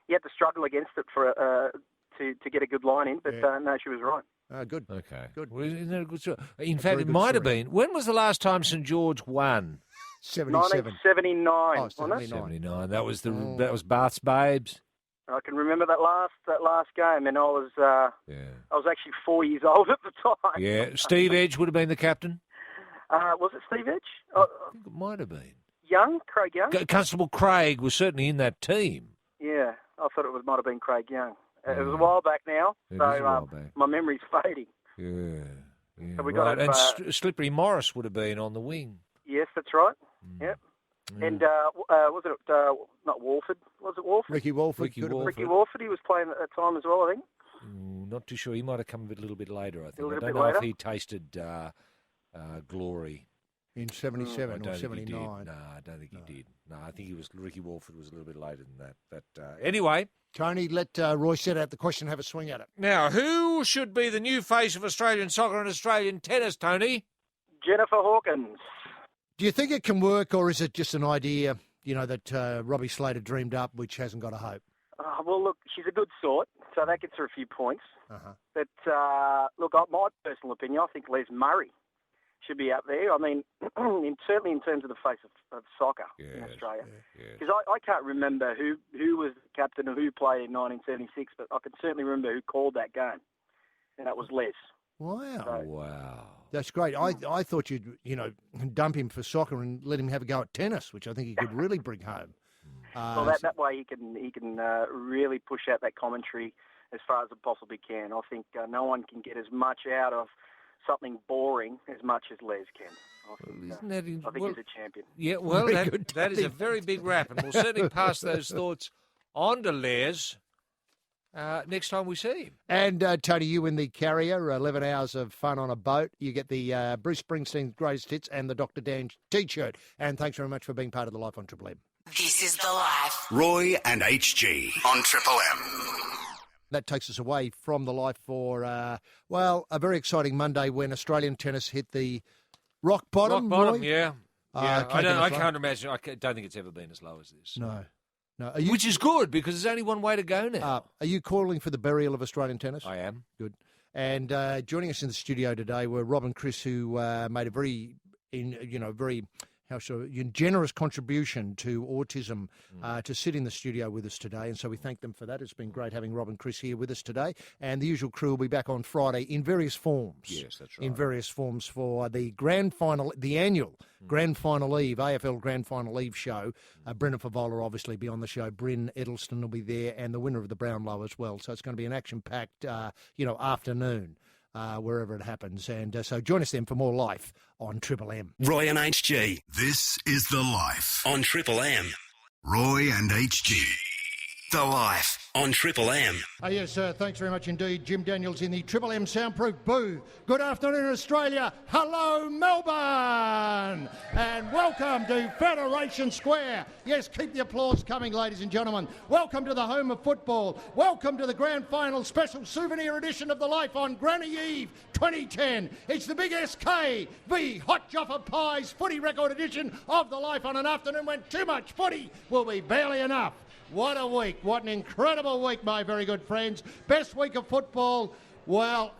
you had to struggle against it for to get a good line in, but no, she was right. Good. Okay. Good. Well, isn't that a good story? In fact, it might have been. When was the last time St George won? 77. 1979. Oh, wasn't it? 79. That was Bath's Babes. I can remember that last game, and I was actually 4 years old at the time. Yeah. Steve Edge would have been the captain. Was it Steve Edge? I think it might have been. Craig Young? Constable Craig was certainly in that team. Yeah, I thought might have been Craig Young. It was a while back now, my memory's fading. Yeah. So we got and Slippery Morris would have been on the wing. Yes, that's right. Yep. And was it not Walford? Was it Walford? Ricky Walford. Ricky Walford. He was playing at that time as well, I think. Not too sure. He might have come a little bit later, I think. A little I bit don't know later? if he tasted glory. In 77 or 79. No, I don't think he did. No, I think Ricky Walford was a little bit later than that. But anyway. Tony, let Roy set out the question and have a swing at it. Now, who should be the new face of Australian soccer and Australian tennis, Tony? Jennifer Hawkins. Do you think it can work, or is it just an idea, that Robbie Slater dreamed up, which hasn't got a hope? Well, look, she's a good sort, so that gets her a few points. Uh-huh. But, look, my personal opinion, I think Les Murray should be up there. I mean, certainly in terms of the face of soccer in Australia. Because I can't remember who was the captain or who played in 1976, but I can certainly remember who called that game, and that was Les. Wow. Wow. That's great. I thought you'd, dump him for soccer and let him have a go at tennis, which I think he could really bring home. Well, that way he can really push out that commentary as far as it possibly can. I think no one can get as much out of something boring as much as Les can. I think he's a champion. Yeah, well, that is a very big rap, and we'll certainly pass those thoughts on to Les next time we see him. And, Tony, you win the Carrier, 11 hours of fun on a boat. You get the Bruce Springsteen's Greatest Hits and the Dr. Dan T-shirt. And thanks very much for being part of the Life on Triple M. This is The Life. Roy and HG on Triple M. That takes us away from the Life for, a very exciting Monday when Australian tennis hit the rock bottom. Rock bottom, Roy. yeah. I can't imagine. I don't think it's ever been as low as this. No. Which is good, because there's only one way to go now. Are you calling for the burial of Australian tennis? I am. Good. And joining us in the studio today were Rob and Chris, who made a very generous contribution to autism to sit in the studio with us today. And so we thank them for that. It's been great having Rob and Chris here with us today. And the usual crew will be back on Friday in various forms. Yes, that's right. In various forms for the grand final, the annual Grand Final Eve, AFL Grand Final Eve show. Brendan Favola will obviously be on the show. Bryn Edelston will be there, and the winner of the Brownlow as well. So it's going to be an action-packed, afternoon. Wherever it happens. And so join us then for more Life on Triple M. Roy and HG. This is The Life on Triple M. Roy and HG. The Life on Triple M. Yes, thanks very much indeed. Jim Daniels in the Triple M soundproof booth. Good afternoon, Australia. Hello, Melbourne. And welcome to Federation Square. Yes, keep the applause coming, ladies and gentlemen. Welcome to the home of football. Welcome to the grand final special souvenir edition of The Life on Granny Eve 2010. It's the big SK v Hot Joffa Pies footy record edition of The Life on an afternoon when too much footy will be barely enough. What a week. What an incredible week, my very good friends. Best week of football,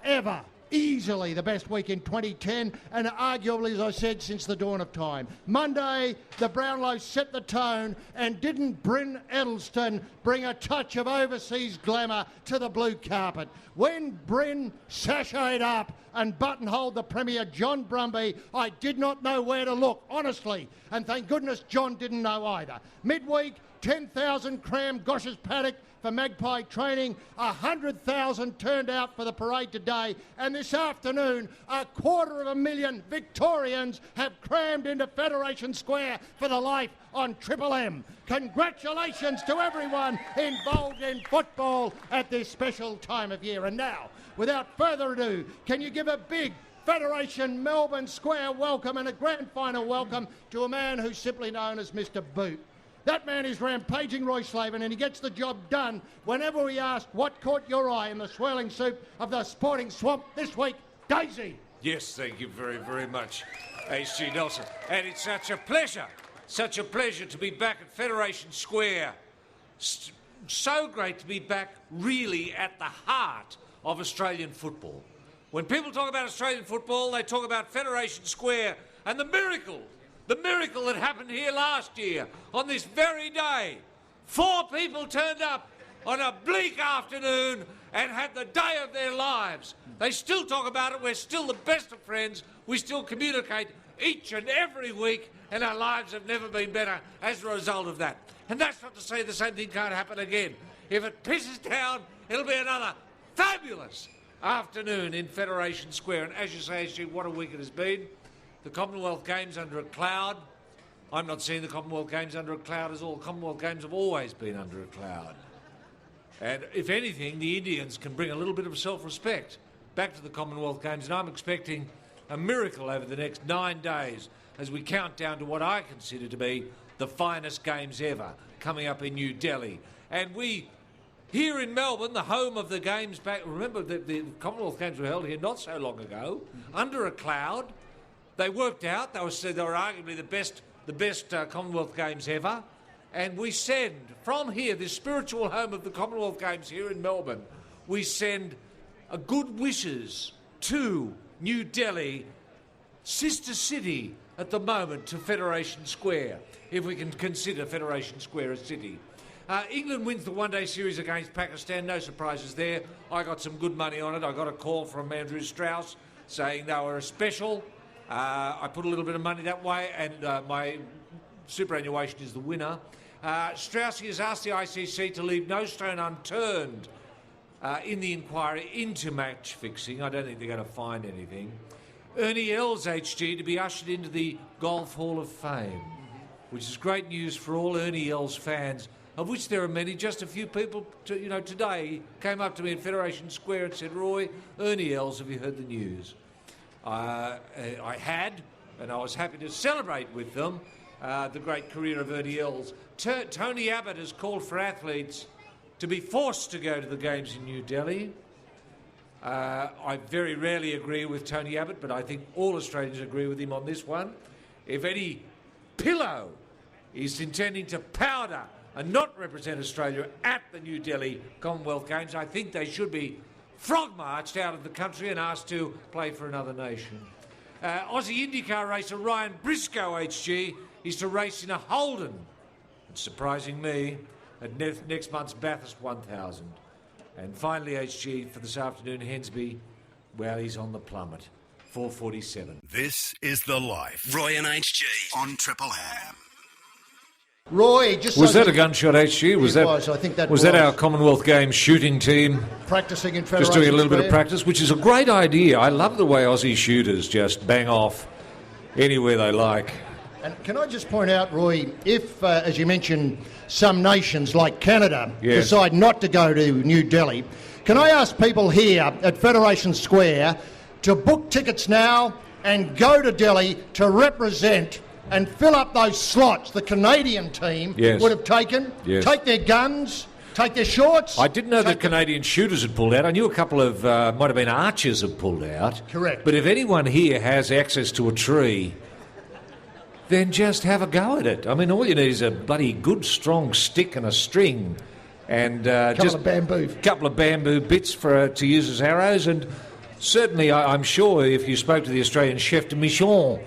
ever. easily the best week in 2010 and arguably, as I said, since the dawn of time. Monday, the Brownlows set the tone, and didn't Bryn Edelstone bring a touch of overseas glamour to the blue carpet? When Bryn sashayed up and buttonholed the Premier John Brumby, I did not know where to look, honestly, and thank goodness John didn't know either. Midweek, 10,000 crammed Gosh's paddock for Magpie training, 100,000 turned out for the parade today, and this afternoon 250,000 Victorians have crammed into Federation Square for the Life on Triple M. Congratulations to everyone involved in football at this special time of year. And now, without further ado, can you give a big Federation Melbourne Square welcome and a grand final welcome to a man who's simply known as Mr. Boot? That man is rampaging Roy Slavin, and he gets the job done whenever we ask what caught your eye in the swirling soup of the sporting swamp this week. Daisy. Yes, thank you very, very much, H.G. Nelson. And it's such a pleasure to be back at Federation Square. So great to be back really at the heart of Australian football. When people talk about Australian football, they talk about Federation Square and the miracle that happened here last year on this very day. 4 people turned up on a bleak afternoon and had the day of their lives. They still talk about it. We're still the best of friends. We still communicate each and every week, and our lives have never been better as a result of that. And that's not to say the same thing can't happen again. If it pisses down, it'll be another fabulous afternoon in Federation Square. And as you say, Stu, what a week it has been. The Commonwealth Games under a cloud. I'm not seeing the Commonwealth Games under a cloud at all. The Commonwealth Games have always been under a cloud. And if anything, the Indians can bring a little bit of self-respect back to the Commonwealth Games. And I'm expecting a miracle over the next 9 days as we count down to what I consider to be the finest games ever coming up in New Delhi. And we, here in Melbourne, the home of the games back, remember the Commonwealth Games were held here not so long ago, under a cloud. They worked out, they were arguably the best Commonwealth Games ever. And we send, from here, this spiritual home of the Commonwealth Games here in Melbourne, we send a good wishes to New Delhi, sister city at the moment to Federation Square, if we can consider Federation Square a city. England wins the one-day series against Pakistan, no surprises there. I got some good money on it. I got a call from Andrew Strauss saying they were a special. I put a little bit of money that way, and my superannuation is the winner. Strauss has asked the ICC to leave no stone unturned in the inquiry into match fixing. I don't think they're going to find anything. Ernie Els, HG, to be ushered into the Golf Hall of Fame, which is great news for all Ernie Els fans, of which there are many. Just a few people, today came up to me in Federation Square and said, Roy, Ernie Els, have you heard the news? I had, and I was happy to celebrate with them the great career of Ernie Els. Tony Abbott has called for athletes to be forced to go to the games in New Delhi. I very rarely agree with Tony Abbott, but I think all Australians agree with him on this one. If any pillow is intending to powder and not represent Australia at the New Delhi Commonwealth Games, I think they should be frog-marched out of the country and asked to play for another nation. Aussie IndyCar racer Ryan Briscoe, HG, is to race in a Holden, and surprising me, at next month's Bathurst 1000. And finally, HG, for this afternoon, Hensby, well, he's on the plummet, 4:47. This is The Life. Roy and HG on Triple M. Roy, just was that a gunshot, HG? Was I think that was that our Commonwealth Games shooting team practicing in Federation just doing a little Square? bit of practice, which is a great idea. I love the way Aussie shooters just bang off anywhere they like. And can I just point out, Roy, if, as you mentioned, some nations like Canada decide not to go to New Delhi, can I ask people here at Federation Square to book tickets now and go to Delhi to represent and fill up those slots the Canadian team would have taken? Yes. Take their guns, take their shorts. I didn't know that Canadian shooters had pulled out. I knew a couple of, might have been archers had pulled out. Correct. But if anyone here has access to a tree, then just have a go at it. I mean, all you need is a bloody good, strong stick and a string, and couple of bamboo bits to use as arrows, and certainly, I'm sure if you spoke to the Australian chef de mission,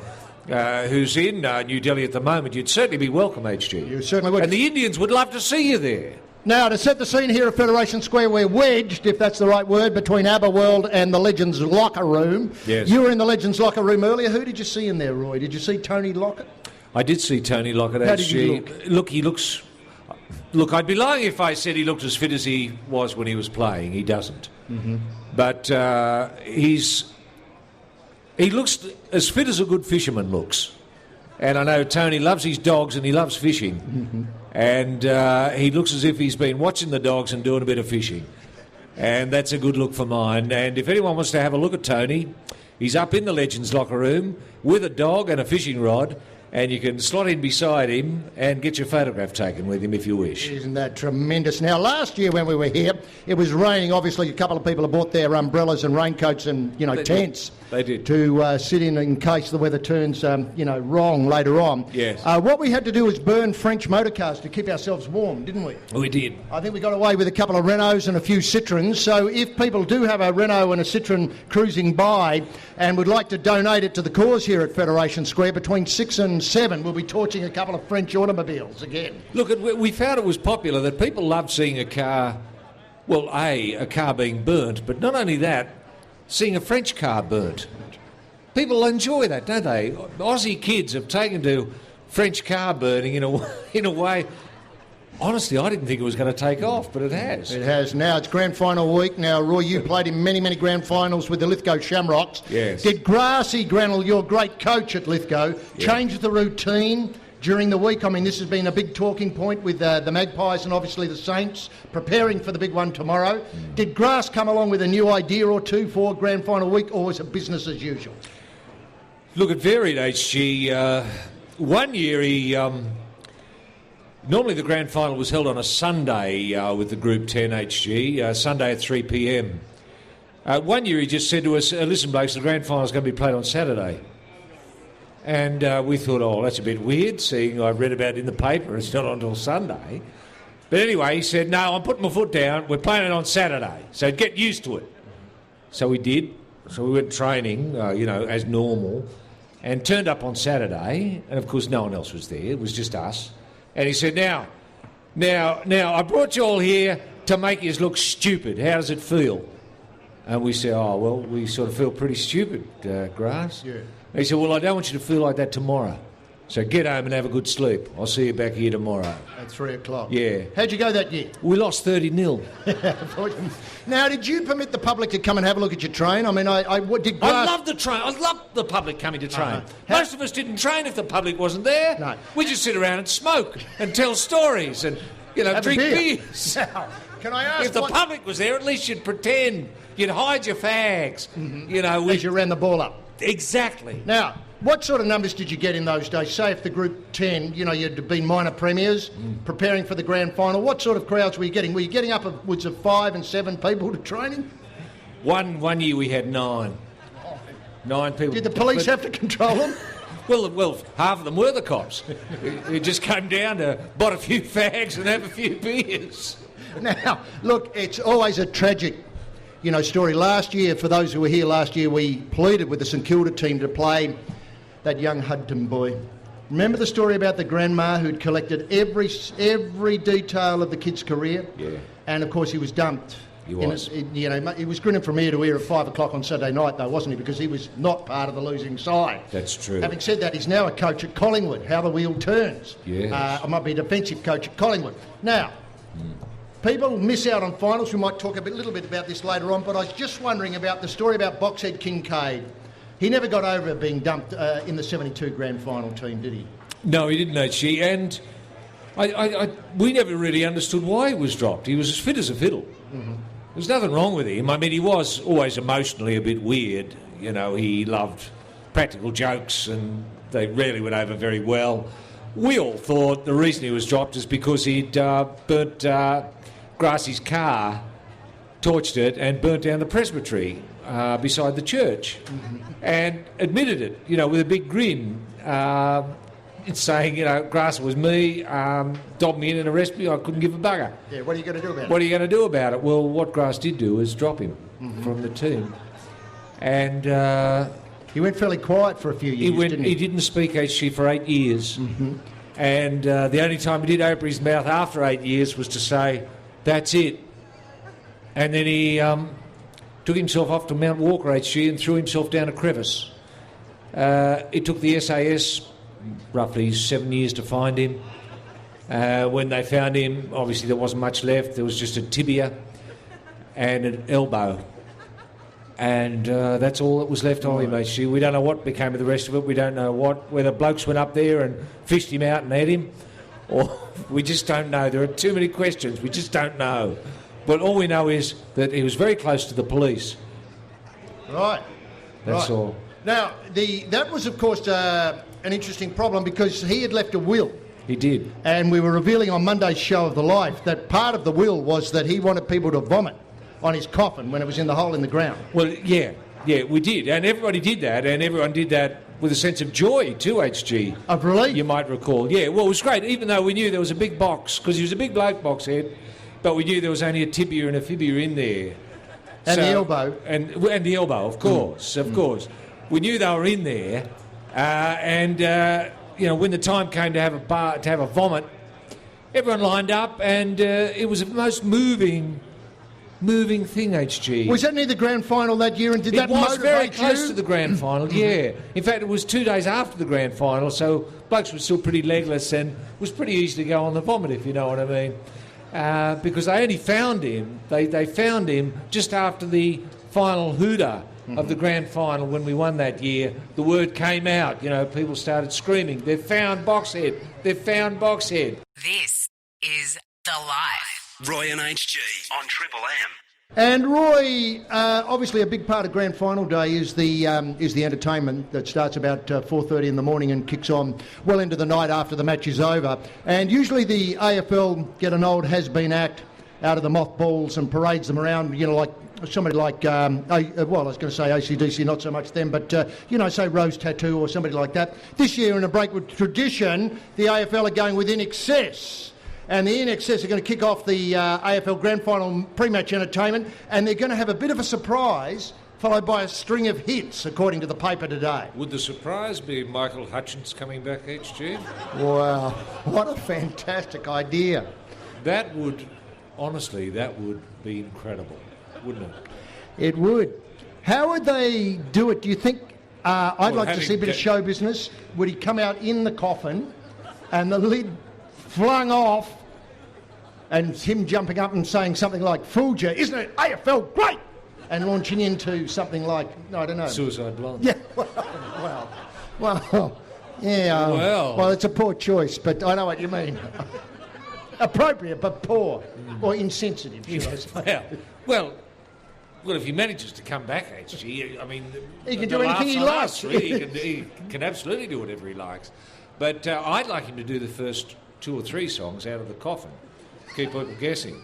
who's in New Delhi at the moment, you'd certainly be welcome, HG. You certainly would. And the Indians would love to see you there. Now, to set the scene here at Federation Square, we're wedged, if that's the right word, between ABBA and the Legends locker room. Yes. You were in the Legends locker room earlier. Who did you see in there, Roy? Did you see Tony Lockett? I did see Tony Lockett, How HG. did he look? Look, he looks... Look, I'd be lying if I said he looked as fit as he was when he was playing. He doesn't. Mm-hmm. But he looks as fit as a good fisherman looks. And I know Tony loves his dogs and he loves fishing. Mm-hmm. And he looks as if he's been watching the dogs and doing a bit of fishing. And that's a good look for mine. And if anyone wants to have a look at Tony, he's up in the Legends locker room with a dog and a fishing rod. And you can slot in beside him and get your photograph taken with him if you wish. Isn't that tremendous? Now, last year when we were here, it was raining. Obviously, a couple of people have bought their umbrellas and raincoats and, tents. They did. To sit in case the weather turns, wrong later on. Yes. What we had to do was burn French motor cars to keep ourselves warm, didn't we? We did. I think we got away with a couple of Renaults and a few Citroens. So if people do have a Renault and a Citroen cruising by and would like to donate it to the cause here at Federation Square, between 6 and 7, we'll be torching a couple of French automobiles again. Look, we found it was popular that people loved seeing a car, well, a car being burnt, but not only that, seeing a French car burnt. People enjoy that, don't they? Aussie kids have taken to French car burning in a way. Honestly, I didn't think it was going to take off, but it has. It has. Now it's grand final week. Now, Roy, you played in many, many grand finals with the Lithgow Shamrocks. Yes. Did Grassy Granell, your great coach at Lithgow, change the routine during the week? I mean, this has been a big talking point with the Magpies and obviously the Saints preparing for the big one tomorrow. Did Grass come along with a new idea or two for grand final week, or was it business as usual? Look, it varied, HG. One year he... Normally the grand final was held on a Sunday with the Group 10 HG, Sunday at 3 p.m. One year he just said to us, listen, blokes, the grand final is going to be played on Saturday. And we thought, oh, that's a bit weird, seeing I read about it in the paper, it's not until Sunday. But anyway, he said, no, I'm putting my foot down, we're playing it on Saturday, so get used to it. So we did. So we went training, as normal, and turned up on Saturday, and of course no one else was there, it was just us. And he said, now, I brought you all here to make you look stupid. How does it feel? And we said, oh, well, we sort of feel pretty stupid, Grass. Yeah. And he said, well, I don't want you to feel like that tomorrow. So get home and have a good sleep. I'll see you back here tomorrow. At 3 o'clock? Yeah. How'd you go that year? We lost 30-0. Now, did you permit the public to come and have a look at your train? I mean, did Grass... I love the train. I love the public coming to train. Most of us didn't train if the public wasn't there. No. We just sit around and smoke and tell stories and, drink beers. Can I ask if the public was there, at least you'd pretend. You'd hide your fags. Mm-hmm. As you ran the ball up. Exactly. Now, what sort of numbers did you get in those days? Say if the Group 10, you'd been minor premiers, preparing for the grand final, what sort of crowds were you getting? Were you getting upwards of 5 and 7 people to training? One year we had 9. 9 people. Did the police have to control them? Well, half of them were the cops. It just came down to bought a few fags and have a few beers. Now, look, it's always a tragic story. Last year, for those who were here last year, we pleaded with the St Kilda team to play that young Hudton boy. Remember the story about the grandma who'd collected every detail of the kid's career? Yeah. And, of course, he was dumped. He was. He was grinning from ear to ear at 5 o'clock on Saturday night, though, wasn't he? Because he was not part of the losing side. That's true. Having said that, he's now a coach at Collingwood. How the wheel turns. Yes. I might be a defensive coach at Collingwood. Now... People miss out on finals. We might talk a little bit about this later on, but I was just wondering about the story about Boxhead Kincaid. He never got over being dumped in the 72 grand final team, did he? No, he didn't, HG. And we never really understood why he was dropped. He was as fit as a fiddle. Mm-hmm. There's nothing wrong with him. I mean, he was always emotionally a bit weird. He loved practical jokes and they rarely went over very well. We all thought the reason he was dropped is because he'd burnt Grassy's car, torched it and burnt down the presbytery beside the church, and admitted it, with a big grin, saying, Grass was me, dobbed me in and arrested me, I couldn't give a bugger. Yeah, what are you going to do about it? What are you going to do about it? Well, what Grass did do is drop him from the team. And he went fairly quiet for a few years, didn't he? He didn't speak HG for 8 years. Mm-hmm. And the only time he did open his mouth after 8 years was to say, "That's it." And then he took himself off to Mount Walker HG and threw himself down a crevice. It took the SAS roughly 7 years to find him. When they found him, obviously there wasn't much left. There was just a tibia and an elbow. And that's all that was left of him, HG. We don't know what became of the rest of it. We don't know whether blokes went up there and fished him out and had him, or we just don't know. There are too many questions. We just don't know. But all we know is that he was very close to the police. Right. That's right. all. Now, that was, of course, an interesting problem because he had left a will. He did. And we were revealing on Monday's show of The Life that part of the will was that he wanted people to vomit on his coffin when it was in the hole in the ground. Well, yeah, we did. And everybody did that, and everyone did that with a sense of joy too, HG. Of relief? You might recall. Yeah, well, it was great, even though we knew there was a big box, because he was a big bloke, Boxhead, but we knew there was only a tibia and a fibia in there. And the elbow. And the elbow, of course, of course. We knew they were in there, and when the time came to have a vomit, everyone lined up, and it was the most moving thing, HG. Was that near the grand final that year, and did that motivate you? It was very close to the grand final, yeah. In fact, it was 2 days after the grand final, so blokes were still pretty legless, and it was pretty easy to go on the vomit, if you know what I mean. Because they only found him, they found him just after the final hooter of the grand final when we won that year. The word came out, people started screaming, "They've found Boxhead, they've found Boxhead." This is The Life. Roy and HG on Triple M. And Roy, obviously a big part of Grand Final Day is the entertainment that starts about 4:30 in the morning and kicks on well into the night after the match is over. And usually the AFL get an old has-been act out of the mothballs and parades them around, like somebody like, I was going to say AC/DC, not so much them, but, say Rose Tattoo or somebody like that. This year, in a break with tradition, the AFL are going with In Excess. And the In Excess are going to kick off the AFL Grand Final pre-match entertainment, and they're going to have a bit of a surprise, followed by a string of hits, according to the paper today. Would the surprise be Michael Hutchins coming back, HG? Wow, what a fantastic idea. That would be incredible, wouldn't it? It would. How would they do it, do you think? I'd like to see a bit of show business. Would he come out in the coffin and the lid flung off, and him jumping up and saying something like, "Fooled you, isn't it? AFL, great!" and launching into something like, I don't know. Suicide Blonde. Yeah, well, yeah. Well, it's a poor choice, but I know what you mean. Appropriate, but poor. Or insensitive, should I say. Well, if he manages to come back, HG, I mean... He can do anything he likes. He can absolutely do whatever he likes. But I'd like him to do the first 2 or 3 songs out of the coffin. Keep people guessing.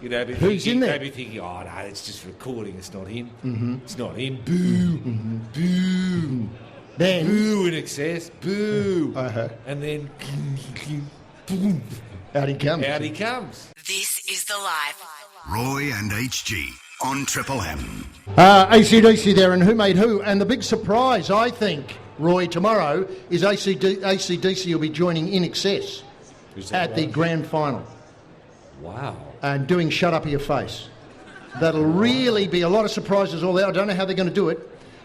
Who's in there? They'd be thinking, "Oh, no, it's just recording. It's not him. Mm-hmm. It's not him. Boo. Mm-hmm. Boo. Then... Boo In Excess. Boo. Uh-huh. And then... Boom. Out he comes. Out he comes. This is The Life. Roy and HG on Triple M. AC/DC there, and who made who? And the big surprise, I think, Roy, tomorrow is AC/DC will be joining In Excess at the grand final. Wow. And doing Shut Up Your Face. That'll really be a lot of surprises all there. I don't know how they're going to do it,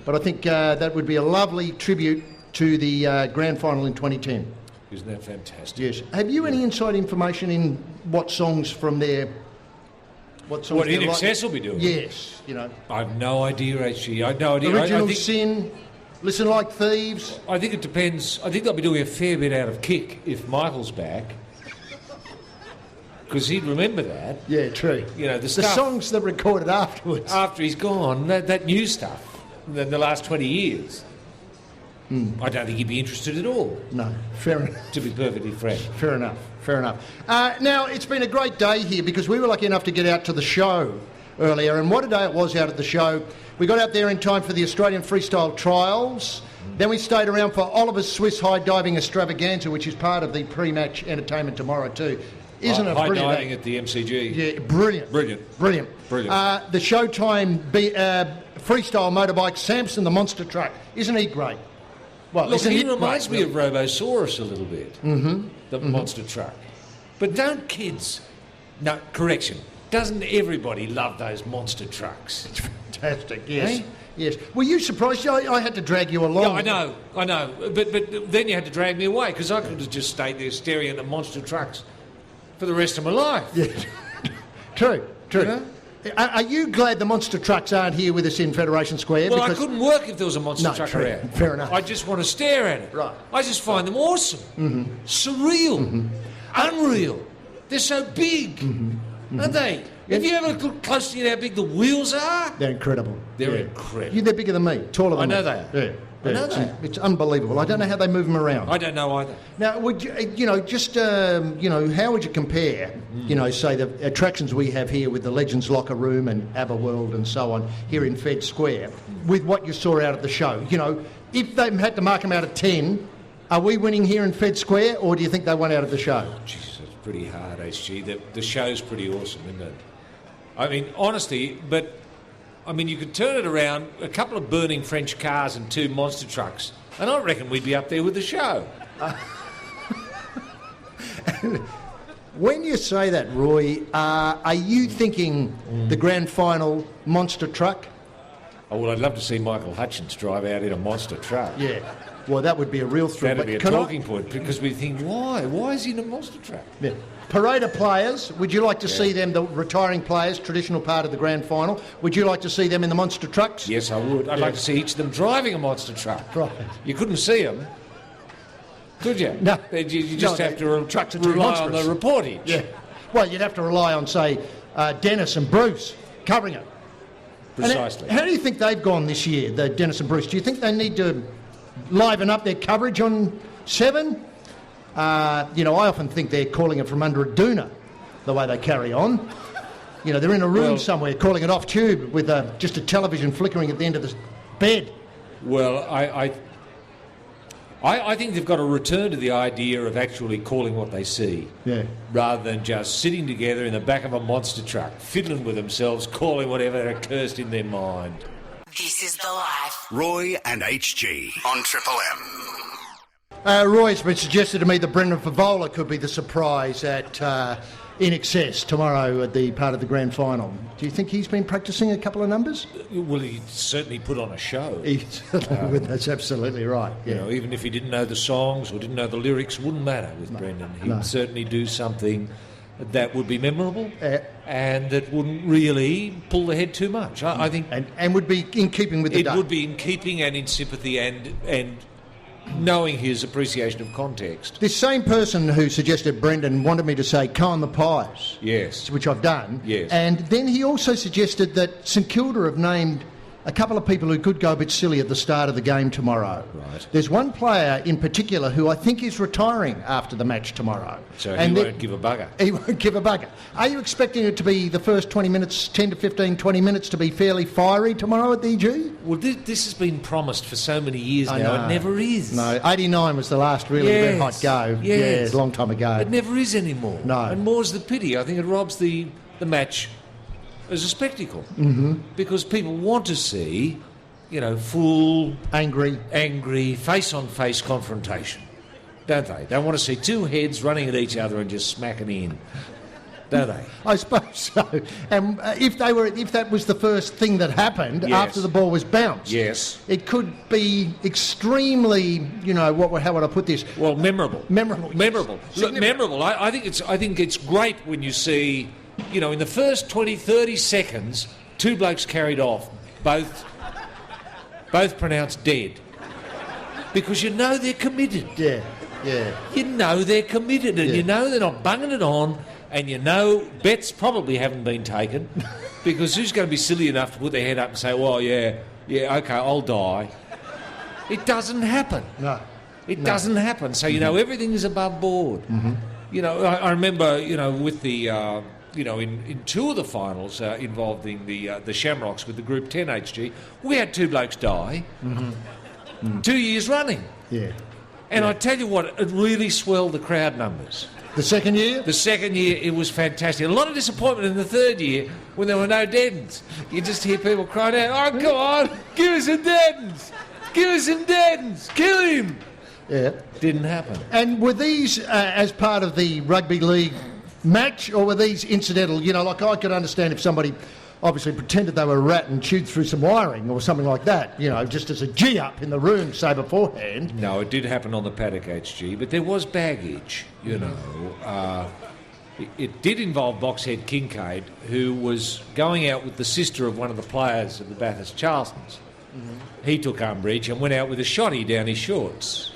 but I think that would be a lovely tribute to the grand final in 2010. Isn't that fantastic? Yes. Have you any inside information in what songs from there? What In Excess will be doing? Yes, I have no idea, HG. I have no idea. Original I think, Sin, Listen Like Thieves. I think it depends. I think they'll be doing a fair bit out of Kick if Michael's back. Because he'd remember that. Yeah, true. The songs that recorded afterwards. After he's gone, that new stuff, the last 20 years. I don't think he'd be interested at all. No, fair enough. To be perfectly frank. Fair enough. Now, it's been a great day here because we were lucky enough to get out to the show earlier, and what a day it was out at the show. We got out there in time for the Australian Freestyle Trials. Then we stayed around for Oliver's Swiss High Diving Extravaganza, which is part of the pre-match entertainment tomorrow too. Isn't it high brilliant? diving at the MCG. Yeah, brilliant. Brilliant. Brilliant. Brilliant. The Showtime freestyle motorbike, Samson the Monster Truck. Isn't he great? Well, Look, isn't he it reminds great, me of Robosaurus a little bit. Mm-hmm. The monster truck. But don't kids... No, correction. Doesn't everybody love those monster trucks? It's fantastic, yes. Eh? Yes. Were you surprised? I had to drag you along. Yeah, I know. But then you had to drag me away because I could have just stayed there staring at the monster trucks for the rest of my life. Yeah. True. You know? Are you glad the monster trucks aren't here with us in Federation Square? Well, I couldn't work if there was a monster No, truck true. around. Fair enough. I just want to stare at it. Right. I just find them awesome. Mm-hmm. Surreal. Unreal. They're so big, aren't they? Have you ever looked closely at how big the wheels are? They're incredible. They're incredible. They're bigger than me, taller than me. I know they are. Yeah. I know they are. It's unbelievable. I don't know how they move them around. I don't know either. Now, would you, how would you compare, say the attractions we have here with the Legends Locker Room and ABBA World and so on here in Fed Square with what you saw out at the show? You know, if they had to mark them out of 10, are we winning here in Fed Square, or do you think they won out of the show? Jesus, it's pretty hard, HG. The show's pretty awesome, isn't it? I mean, honestly, but... I mean, you could turn it around, a couple of burning French cars and 2 monster trucks, and I reckon we'd be up there with the show. When you say that, Roy, are you thinking the grand final monster truck? Oh, well, I'd love to see Michael Hutchins drive out in a monster truck. Yeah. Well, that would be a real thrill. That'd be a talking point, because we think, why? Why is he in a monster truck? Yeah. Parade of players, would you like to see them, the retiring players, traditional part of the grand final, would you like to see them in the monster trucks? Yes, I would. I'd like to see each of them driving a monster truck. Right. You couldn't see them, could you? No. You just have to trucks are too rely on monstrous. the reportage. Yeah. Well, you'd have to rely on, say, Dennis and Bruce covering it. Precisely. And how do you think they've gone this year, the Dennis and Bruce? Do you think they need to liven up their coverage on 7? I often think they're calling it from under a doona, the way they carry on. They're in a room somewhere calling it off tube with just a television flickering at the end of the bed. Well, I think they've got to return to the idea of actually calling what they see, rather than just sitting together in the back of a monster truck, fiddling with themselves, calling whatever occurs in their mind. This is The Life. Roy and HG on Triple M. Roy, it's been suggested to me that Brendan Favola could be the surprise at In Excess tomorrow at the part of the grand final. Do you think he's been practising a couple of numbers? Well, he certainly put on a show. That's absolutely right. Yeah. Even if he didn't know the songs or didn't know the lyrics, wouldn't matter with Brendan. He'd certainly do something that would be memorable and that wouldn't really pull the head too much. I think, and would be in keeping with the day. It would be in keeping and in sympathy and knowing his appreciation of context. This same person who suggested Brendan wanted me to say Coen the Pies. Yes. Which I've done. Yes. And then he also suggested that St Kilda have named a couple of people who could go a bit silly at the start of the game tomorrow. Right. There's one player in particular who I think is retiring after the match tomorrow. So he won't give a bugger. He won't give a bugger. Are you expecting it to be the first 20 minutes, 10 to 15, 20 minutes to be fairly fiery tomorrow at the EG? Well, this has been promised for so many years I now. know. It never is. No, 89 was the last really red hot go. Yes. Yeah, a long time ago. It never is anymore. No. And more's the pity. I think it robs the match as a spectacle. Mm-hmm. Because people want to see, full... Angry, face-on-face confrontation. Don't they? They want to see two heads running at each other and just smacking in. Don't they? I suppose so. And if that was the first thing that happened after the ball was bounced, it could be extremely, how would I put this? Well, memorable. Memorable. Look, memorable. I think it's great when you see, in the first 20, 30 seconds, 2 blokes carried off, both pronounced dead, because they're committed. Yeah. They're committed, and they're not bunging it on. And bets probably haven't been taken, because who's going to be silly enough to put their head up and say, well, okay, I'll die. It doesn't happen. No. It doesn't happen. So, everything is above board. Mm-hmm. I remember, with the, in 2 of the finals involving the Shamrocks with the Group 10 HG, we had 2 blokes die 2 years running. Yeah. And I tell you what, it really swelled the crowd numbers. The second year? The second year, it was fantastic. A lot of disappointment in the third year when there were no deadens. You just hear people crying out, "Oh, come on, give us some deadens! Give us some deadens! Kill him!" Yeah. Didn't happen. And were these as part of the rugby league match, or were these incidental? You know, like I could understand if somebody obviously pretended they were a rat and chewed through some wiring or something like that, you know, just as a G-up in the room, say, beforehand. No, it did happen on the paddock, HG, but there was baggage, you know. It did involve Boxhead Kincaid, who was going out with the sister of one of the players of the Bathurst Charltons. He took umbrage and went out with a shotty down his shorts.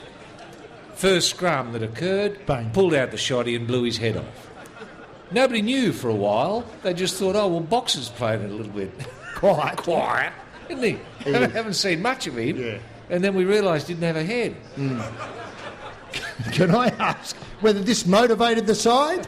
First scrum that occurred, Bang. pulled out the shotty and blew his head off. Nobody knew for a while. They just thought, oh, well, Boxer's playing it a little bit quiet, isn't he? Haven't seen much of him. Yeah. And then we realised he didn't have a head. Can I ask whether this motivated the side?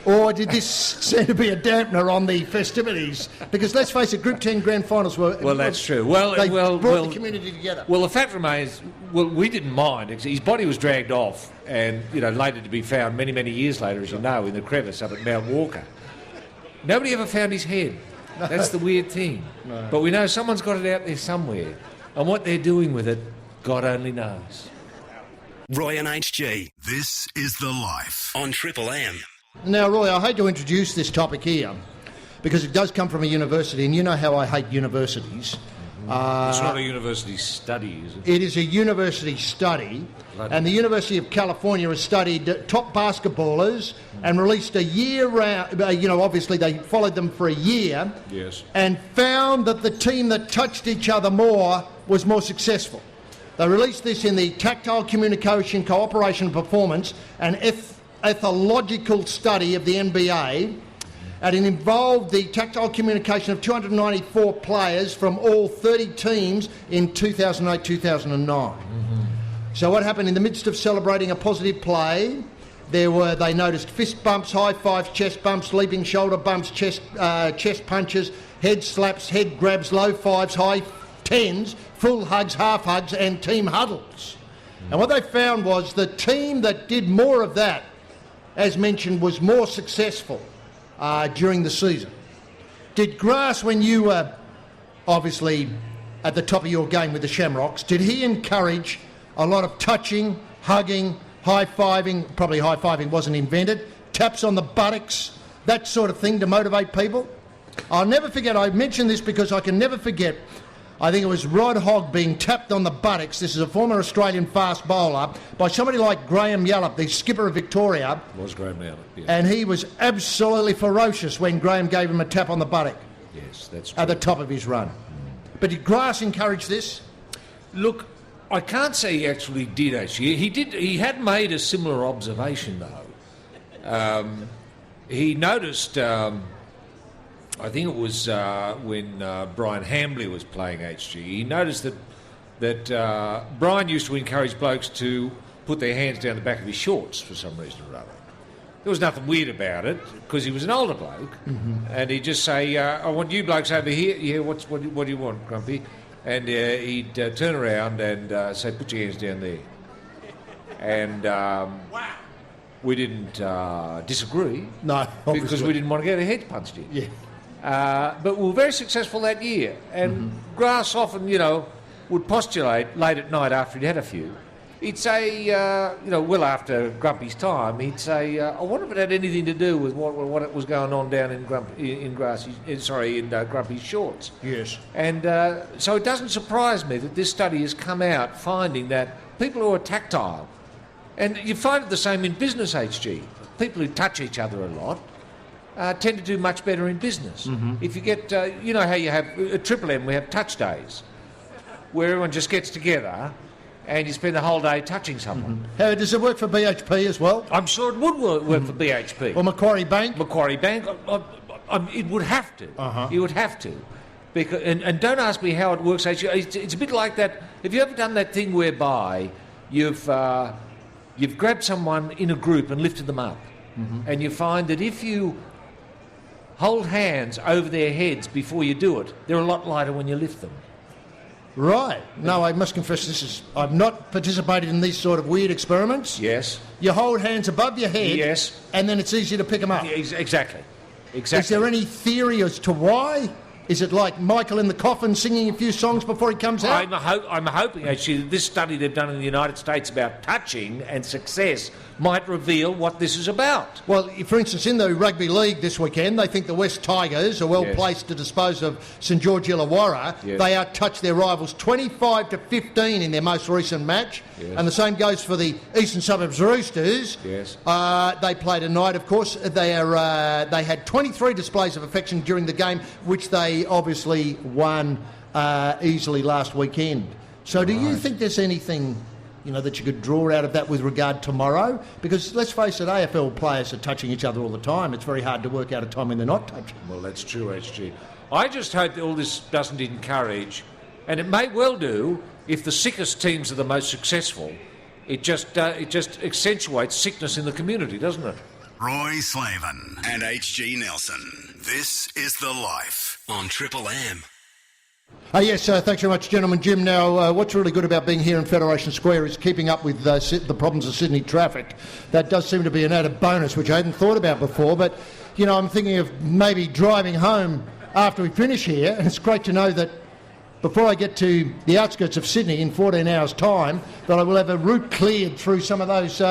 Or did this seem to be a dampener on the festivities? Because let's face it, Group 10 grand finals were... Well, that's true. They brought the community together. Well, the fact remains, well, we didn't mind. His body was dragged off and, you know, later to be found many, many years later, as you know, in the crevice up at Mount Walker. Nobody ever found his head. That's the weird thing. No. But we know someone's got it out there somewhere. And what they're doing with it, God only knows. Roy and HG. This is The Life on Triple M. Now, Roy, I hate to introduce this topic here because it does come from a university, and you know how I hate universities. It's not a university study, is it? It is a university study, and the University of California has studied top basketballers and released a year-round, obviously they followed them for a year, yes, and found that the team that touched each other more was more successful. They released this in the Tactile Communication, Cooperation, Performance and Ethological Study of the NBA, and it involved the tactile communication of 294 players from all 30 teams in 2008-2009. So what happened in the midst of celebrating a positive play, they noticed fist bumps, high fives, chest bumps, leaping shoulder bumps, chest punches, head slaps, head grabs, low fives, high tens, full hugs, half hugs, and team huddles. And what they found was the team that did more of that, as mentioned, was more successful during the season. Did Grass, when you were obviously at the top of your game with the Shamrocks, did he encourage a lot of touching, hugging, high-fiving, probably high-fiving wasn't invented, taps on the buttocks, that sort of thing to motivate people? I'll never forget, I mention this because I can never forget, I think it was Rod Hogg being tapped on the buttocks. This is a former Australian fast bowler by somebody like Graham Yallop, the skipper of Victoria. Was Graham Yallop, yes. And he was absolutely ferocious when Graham gave him a tap on the buttock. Yes, that's true. At the top of his run. But did Grass encourage this? Look, I can't say he actually did, actually. He had made a similar observation, though. He noticed... I think it was when Brian Hambley was playing HG. He noticed that Brian used to encourage blokes to put their hands down the back of his shorts for some reason or other. There was nothing weird about it because he was an older bloke, and he'd just say, "I want you blokes over here. Yeah, what do you want, Grumpy?" And he'd turn around and say, "Put your hands down there." And we didn't disagree. No, obviously. Because we didn't want to get our heads punched in. Yeah. But we were very successful that year. And Grass often, would postulate late at night after he'd had a few. He'd say, well after Grumpy's time, he'd say, I wonder if it had anything to do with what was going on down in Grumpy's shorts. Yes. And so it doesn't surprise me that this study has come out finding that people who are tactile, and you find it the same in business, HG, people who touch each other a lot, tend to do much better in business. If you get, you know how you have, at Triple M we have touch days, where everyone just gets together and you spend the whole day touching someone. How does it work for BHP as well? I'm sure it would work for BHP. Or Macquarie Bank? Macquarie Bank, it would have to. It would have to. Because, and don't ask me how it works. It's a bit like that. Have you ever done that thing whereby you've grabbed someone in a group and lifted them up, and you find that if you hold hands over their heads before you do it, they're a lot lighter when you lift them. Right. No, I must confess I've not participated in these sort of weird experiments. Yes. You hold hands above your head. Yes. And then it's easy to pick them up. Exactly. Is there any theory as to why? Is it like Michael in the coffin singing a few songs before he comes out? I'm hoping, actually, this study they've done in the United States about touching and success might reveal what this is about. Well, for instance, in the rugby league this weekend, they think the West Tigers are well placed to dispose of St George Illawarra. Yes. They outtouched their rivals 25-15 in their most recent match. Yes. And the same goes for the Eastern Suburbs Roosters. Yes. They played tonight, of course. They had 23 displays of affection during the game, which they obviously won easily last weekend. So do you think there's anything that you could draw out of that with regard tomorrow? Because let's face it, AFL players are touching each other all the time. It's very hard to work out a time when they're not touching. Well, that's true, HG. I just hope that all this doesn't encourage, and it may well do, if the sickest teams are the most successful, it just accentuates sickness in the community, doesn't it? Roy Slavin and HG Nelson. This is The Life on Triple M. Yes, thanks very much, gentlemen. Jim, now, what's really good about being here in Federation Square is keeping up with the problems of Sydney traffic. That does seem to be an added bonus, which I hadn't thought about before. But, I'm thinking of maybe driving home after we finish here, and it's great to know that before I get to the outskirts of Sydney in 14 hours' time, that I will have a route cleared through some of those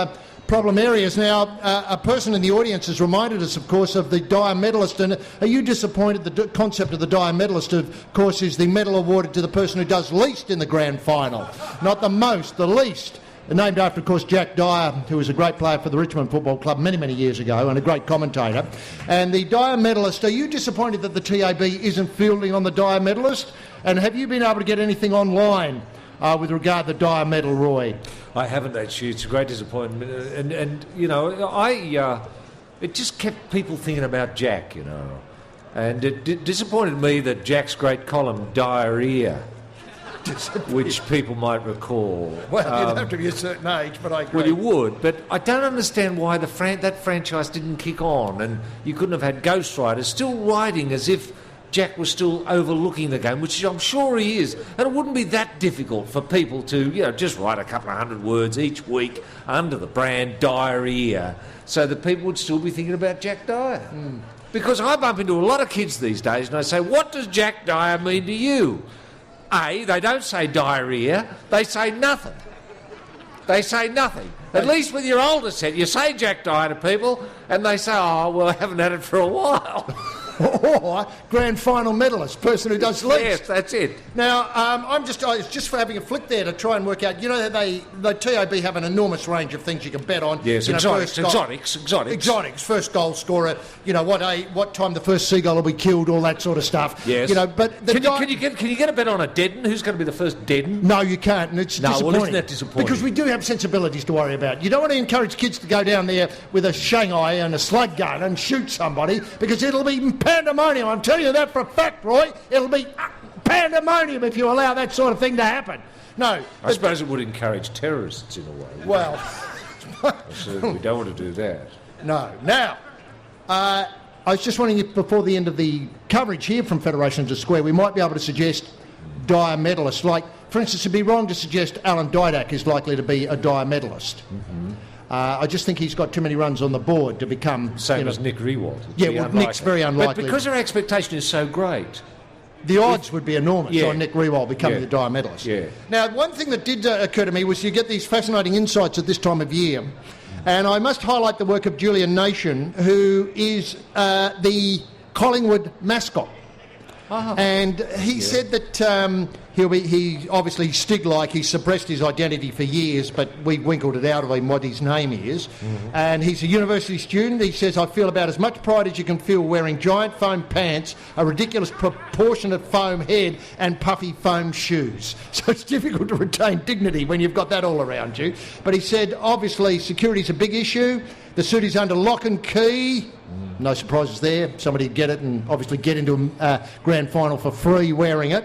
problem areas. Now, a person in the audience has reminded us, of course, of the Dyer Medalist. And are you disappointed? The concept of the Dyer Medalist, of course, is the medal awarded to the person who does least in the grand final. Not the most, the least. Named after, of course, Jack Dyer, who was a great player for the Richmond Football Club many, many years ago and a great commentator. And the Dyer Medalist, are you disappointed that the TAB isn't fielding on the Dyer Medalist? And have you been able to get anything online with regard to the Dyer Medal, Roy? I haven't, actually. It's a great disappointment. And it just kept people thinking about Jack, And it disappointed me that Jack's great column, Diarrhea, which people might recall. Well, you'd have to be a certain age, but I agree. Well, you would, but I don't understand why that franchise didn't kick on, and you couldn't have had ghostwriters still writing as if Jack was still overlooking the game, which I'm sure he is. And it wouldn't be that difficult for people to, just write a couple of hundred words each week under the brand Diarrhea, so that people would still be thinking about Jack Dyer. Because I bump into a lot of kids these days and I say, what does Jack Dyer mean to you? A, they don't say diarrhea, they say nothing. They say nothing. At least with your older set, you say Jack Dyer to people and they say, oh, well, I haven't had it for a while. Or grand final medalist, person who does least. Yes, that's it. Now, I was just for having a flick there to try and work out. The TAB have an enormous range of things you can bet on. Yes, exotics. Exotics, first goal scorer. What time the first seagull will be killed, all that sort of stuff. Yes. But can you get a bet on a deaden? Who's going to be the first deaden? No, you can't, and it's disappointing. Well, isn't that disappointing? Because we do have sensibilities to worry about. You don't want to encourage kids to go down there with a Shanghai and a slug gun and shoot somebody, because it'll be pandemonium. I'm telling you that for a fact, Roy. It'll be pandemonium if you allow that sort of thing to happen. No. I suppose it would encourage terrorists in a way. Well. So we don't want to do that. No. Now, I was just wondering if before the end of the coverage here from Federation Square, we might be able to suggest Dyer medalists. Like, for instance, it'd be wrong to suggest Alan Didak is likely to be a Dyer medalist. I just think he's got too many runs on the board to become... Same as Nick Riewoldt. Yeah, well, Nick's very unlikely. But because our expectation is so great... The odds would be enormous on Nick Riewoldt becoming the Dyer medalist. Yeah. Now, one thing that did occur to me was you get these fascinating insights at this time of year. And I must highlight the work of Julian Nation, who is the Collingwood mascot. And he said that he obviously Stig-like, he suppressed his identity for years, but we winkled it out of him what his name is. And he's a university student. He says, I feel about as much pride as you can feel wearing giant foam pants, a ridiculous proportionate foam head and puffy foam shoes. So it's difficult to retain dignity when you've got that all around you. But he said, obviously, security's a big issue. The suit is under lock and key. No surprises there. Somebody get it and obviously get into a grand final for free wearing it.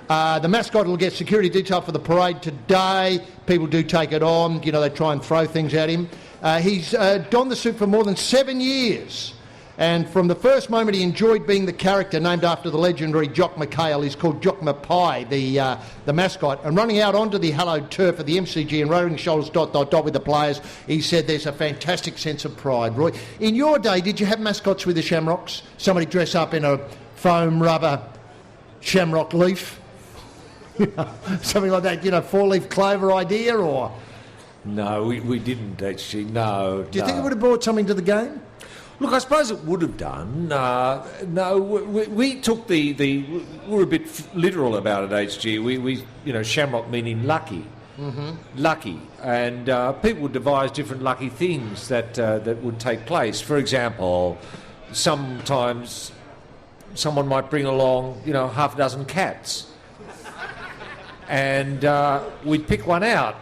The mascot will get security detail for the parade today. People do take it on. They try and throw things at him. He's donned the suit for more than 7 years. And from the first moment he enjoyed being the character named after the legendary Jock McHale. He's called Jock Mapai, the mascot. And running out onto the hallowed turf of the MCG and rubbing shoulders ... with the players, he said there's a fantastic sense of pride. Roy, in your day, did you have mascots with the Shamrocks? Somebody dress up in a foam rubber shamrock leaf? Something like that, four-leaf clover idea, or...? No, we didn't actually, no. Do you think it would have brought something to the game? Look, I suppose it would have done. No, we took we were a bit literal about it, HG. We shamrock meaning lucky. Mm-hmm. Lucky. And people would devise different lucky things that would take place. For example, sometimes someone might bring along, half a dozen cats. And we'd pick one out,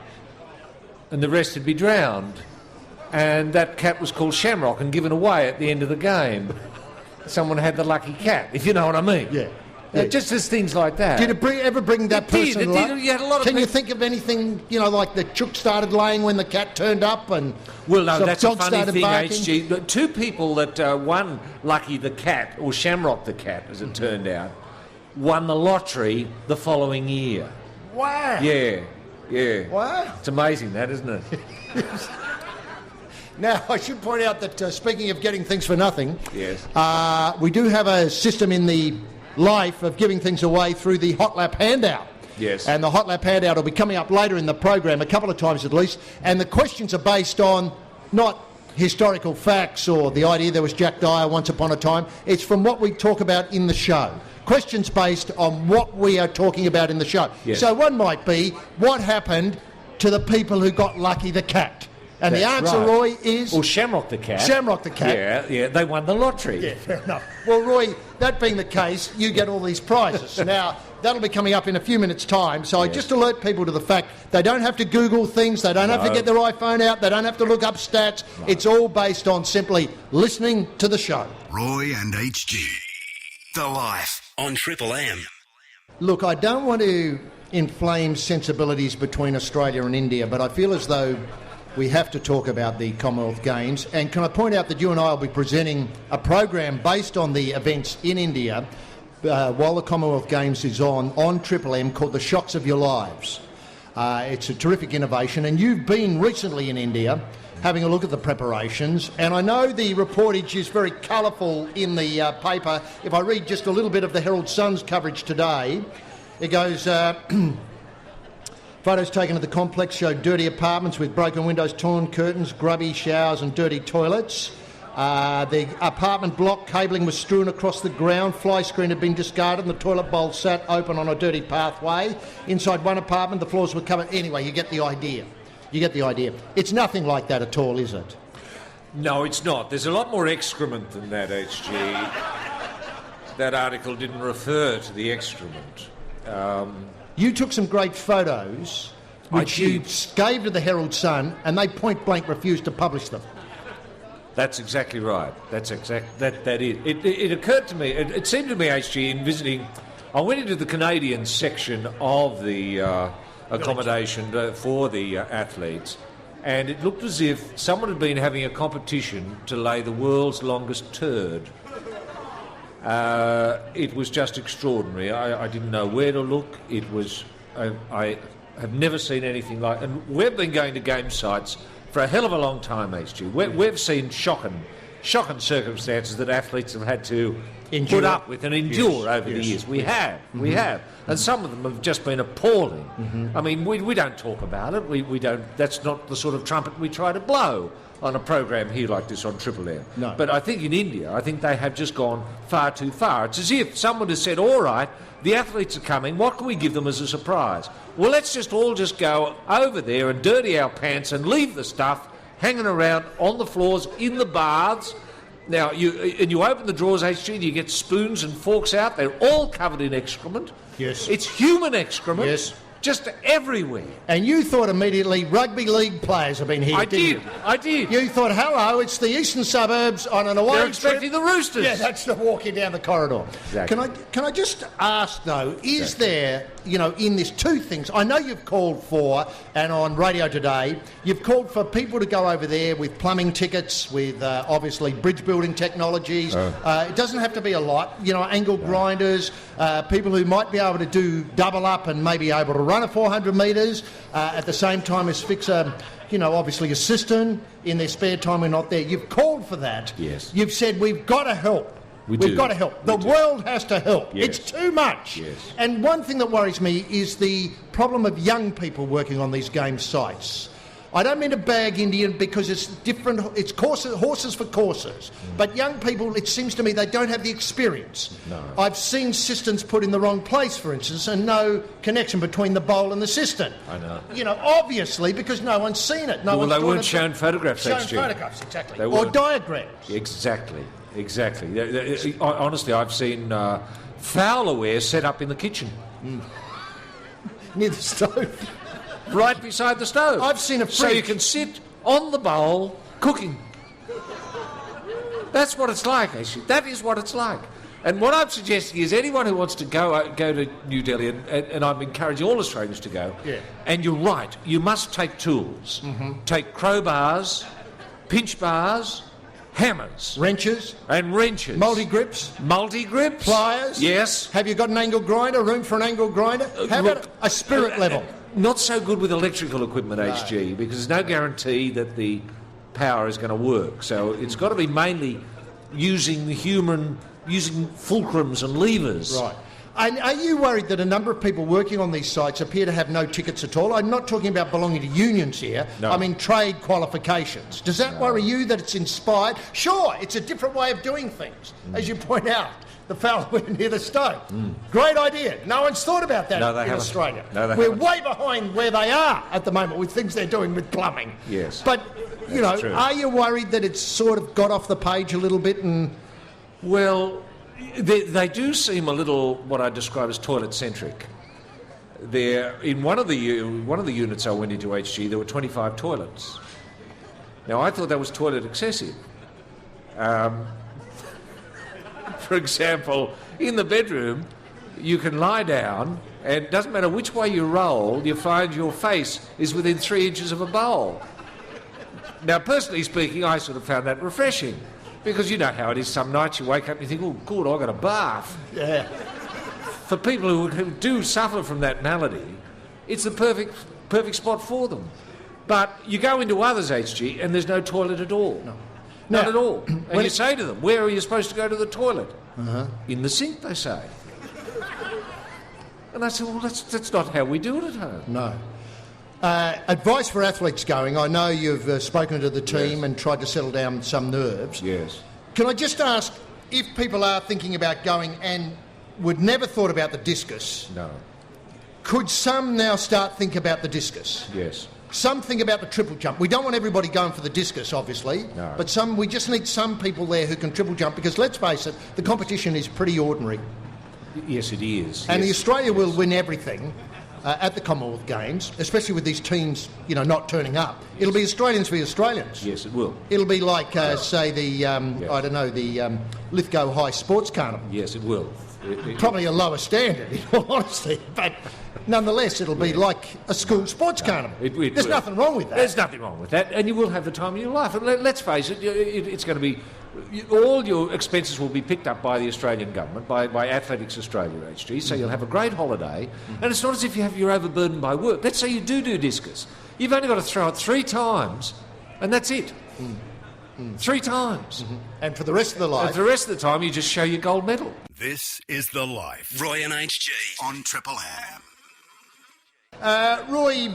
and the rest would be drowned. And that cat was called Shamrock and given away at the end of the game. Someone had the lucky cat, if you know what I mean. Yeah. Just as things like that. Did it ever bring that person luck? You had a lot of Can you think of anything, like the chook started laying when the cat turned up and well, no, that's a dog funny started thing, barking? HG. Two people that won Lucky the Cat, or Shamrock the Cat, as it turned out, won the lottery the following year. Wow. Yeah. Wow. It's amazing that, isn't it? Now, I should point out that speaking of getting things for nothing, yes, we do have a system in the life of giving things away through the Hot Lap handout. Yes. And the Hot Lap handout will be coming up later in the program, a couple of times at least, and the questions are based on not historical facts or the idea there was Jack Dyer once upon a time. It's from what we talk about in the show. Questions based on what we are talking about in the show. Yes. So one might be, what happened to the people who got Lucky the Cat? And That's the answer, right. Roy, is... Or Shamrock the Cat. Shamrock the Cat. Yeah, they won the lottery. Yeah, fair enough. Well, Roy, that being the case, you get all these prizes. Now, that'll be coming up in a few minutes' time, so I just alert people to the fact they don't have to Google things, they don't have to get their iPhone out, they don't have to look up stats. No. It's all based on simply listening to the show. Roy and HG. The Life on Triple M. Look, I don't want to inflame sensibilities between Australia and India, but I feel as though we have to talk about the Commonwealth Games. And can I point out that you and I will be presenting a program based on the events in India while the Commonwealth Games is on Triple M, called The Shocks of Your Lives. It's a terrific innovation, and you've been recently in India having a look at the preparations, and I know the reportage is very colourful in the paper. If I read just a little bit of the Herald Sun's coverage today, it goes... Photos taken at the complex show dirty apartments with broken windows, torn curtains, grubby showers and dirty toilets. The apartment block cabling was strewn across the ground, fly screen had been discarded and the toilet bowl sat open on a dirty pathway. Inside one apartment the floors were covered. Anyway, you get the idea. It's nothing like that at all, is it? No, it's not. There's a lot more excrement than that, HG. That article didn't refer to the excrement. You took some great photos, which you gave to the Herald Sun, and they point blank refused to publish them. That's exactly right. That is. It occurred to me. It seemed to me, HG, in visiting, I went into the Canadian section of the accommodation for the athletes, and it looked as if someone had been having a competition to lay the world's longest turd. It was just extraordinary. I didn't know where to look. It was... I have never seen anything like... And we've been going to game sites for a hell of a long time, HG. We've seen shocking circumstances that athletes have had to put up with and endure over the years. We have. And some of them have just been appalling. Mm-hmm. I mean, we don't talk about it. We don't... That's not the sort of trumpet we try to blow on a program here like this on Triple M. No. But I think in India, I think they have just gone far too far. It's as if someone has said, all right, the athletes are coming, what can we give them as a surprise? Well, let's just all go over there and dirty our pants and leave the stuff hanging around on the floors, in the baths. Now, you open the drawers, HG, and you get spoons and forks out. They're all covered in excrement. Yes. It's human excrement. Yes. Just everywhere. And you thought immediately rugby league players have been here, didn't you? I did. You thought, hello, it's the eastern suburbs on an away They're trip. expecting the Roosters. Yeah, that's the walking down the corridor. Exactly. Can I just ask, though, is there, in this two things, I know you've called for, and on Radio Today, you've called for people to go over there with plumbing tickets, with obviously bridge building technologies. It doesn't have to be a lot, angle grinders, people who might be able to do double up and maybe able to run a 400 metres at the same time as fix obviously a cistern in their spare time when not there. You've called for that. Yes. You've said we've got to help. We've got to help. The world has to help. Yes. It's too much. Yes. And one thing that worries me is the problem of young people working on these game sites. I don't mean to bag Indian because it's different. It's horses for courses. But young people, it seems to me, they don't have the experience. No. I've seen cisterns put in the wrong place, for instance, and no connection between the bowl and the cistern. I know. Obviously, because no one's seen it. Well, they weren't shown photographs, Shown actually. photographs, exactly. They Or weren't. diagrams. Exactly. Honestly, I've seen Fowlerware set up in the kitchen. Near the stove. Right beside the stove. I've seen a So you fridge. can sit on the bowl cooking. That's what it's like, actually. That is what it's like. And what I'm suggesting is anyone who wants to go to New Delhi, and I'm encouraging all Australians to go, and you're right, you must take tools. Take crowbars, pinch bars, hammers. Wrenches. And wrenches. Multi-grips. Multi-grips. Pliers. Yes. Have you got an angle grinder, room for an angle grinder? How about a spirit level? Not so good with electrical equipment, HG, because there's no guarantee that the power is going to work. So it's got to be mainly using fulcrums and levers. Right. And are you worried that a number of people working on these sites appear to have no tickets at all? I'm not talking about belonging to unions here. No. I mean trade qualifications. Does that worry you that it's inspired? Sure, it's a different way of doing things, as you point out. The foul went near the stove. Great idea. No one's thought about that in Australia. No, they We're haven't. way behind where they are at the moment with things they're doing with plumbing. Yes. But, true. are you worried that it's sort of got off the page a little bit and... Well, they do seem a little what I describe as toilet-centric. In one of the units I went into, HG, there were 25 toilets. Now, I thought that was toilet excessive. For example, in the bedroom, you can lie down, and it doesn't matter which way you roll, you find your face is within 3 inches of a bowl. Now, personally speaking, I sort of found that refreshing, because you know how it is. Some nights you wake up and you think, oh, good, I've got a bath. Yeah. For people who do suffer from that malady, it's the perfect spot for them. But you go into others, HG, and there's no toilet at all. No. Not at all. And you say to them, where are you supposed to go to the toilet? In the sink, they say. And I said, well, that's not how we do it at home. No. Advice for athletes going. I know you've spoken to the team and tried to settle down some nerves. Yes. Can I just ask, if people are thinking about going and would never thought about the discus, No. could some now start thinking about the discus? Yes. Some think about the triple jump. We don't want everybody going for the discus, obviously, No. but we just need some people there who can triple jump, because let's face it, the competition is pretty ordinary. Yes, it is. And yes. Australia will win everything at the Commonwealth Games, especially with these teams, not turning up. It'll be Australians v Australians. Yes, it will. It'll be like, say, the the Lithgow High Sports Carnival. Yes, it will. Probably a lower standard, in all honesty, but nonetheless, it'll be like a school sports carnival. There's nothing wrong with that. There's nothing wrong with that, and you will have the time of your life. And let's face it, it's going to be... All your expenses will be picked up by the Australian government, by Athletics Australia, HG, so you'll have a great holiday. And it's not as if you're overburdened by work. Let's say you do discus. You've only got to throw it 3 times, and that's it. 3 times. And for the rest of the life... And for the rest of the time, you just show your gold medal. This is The Life. Roy and HG on Triple M. Roy,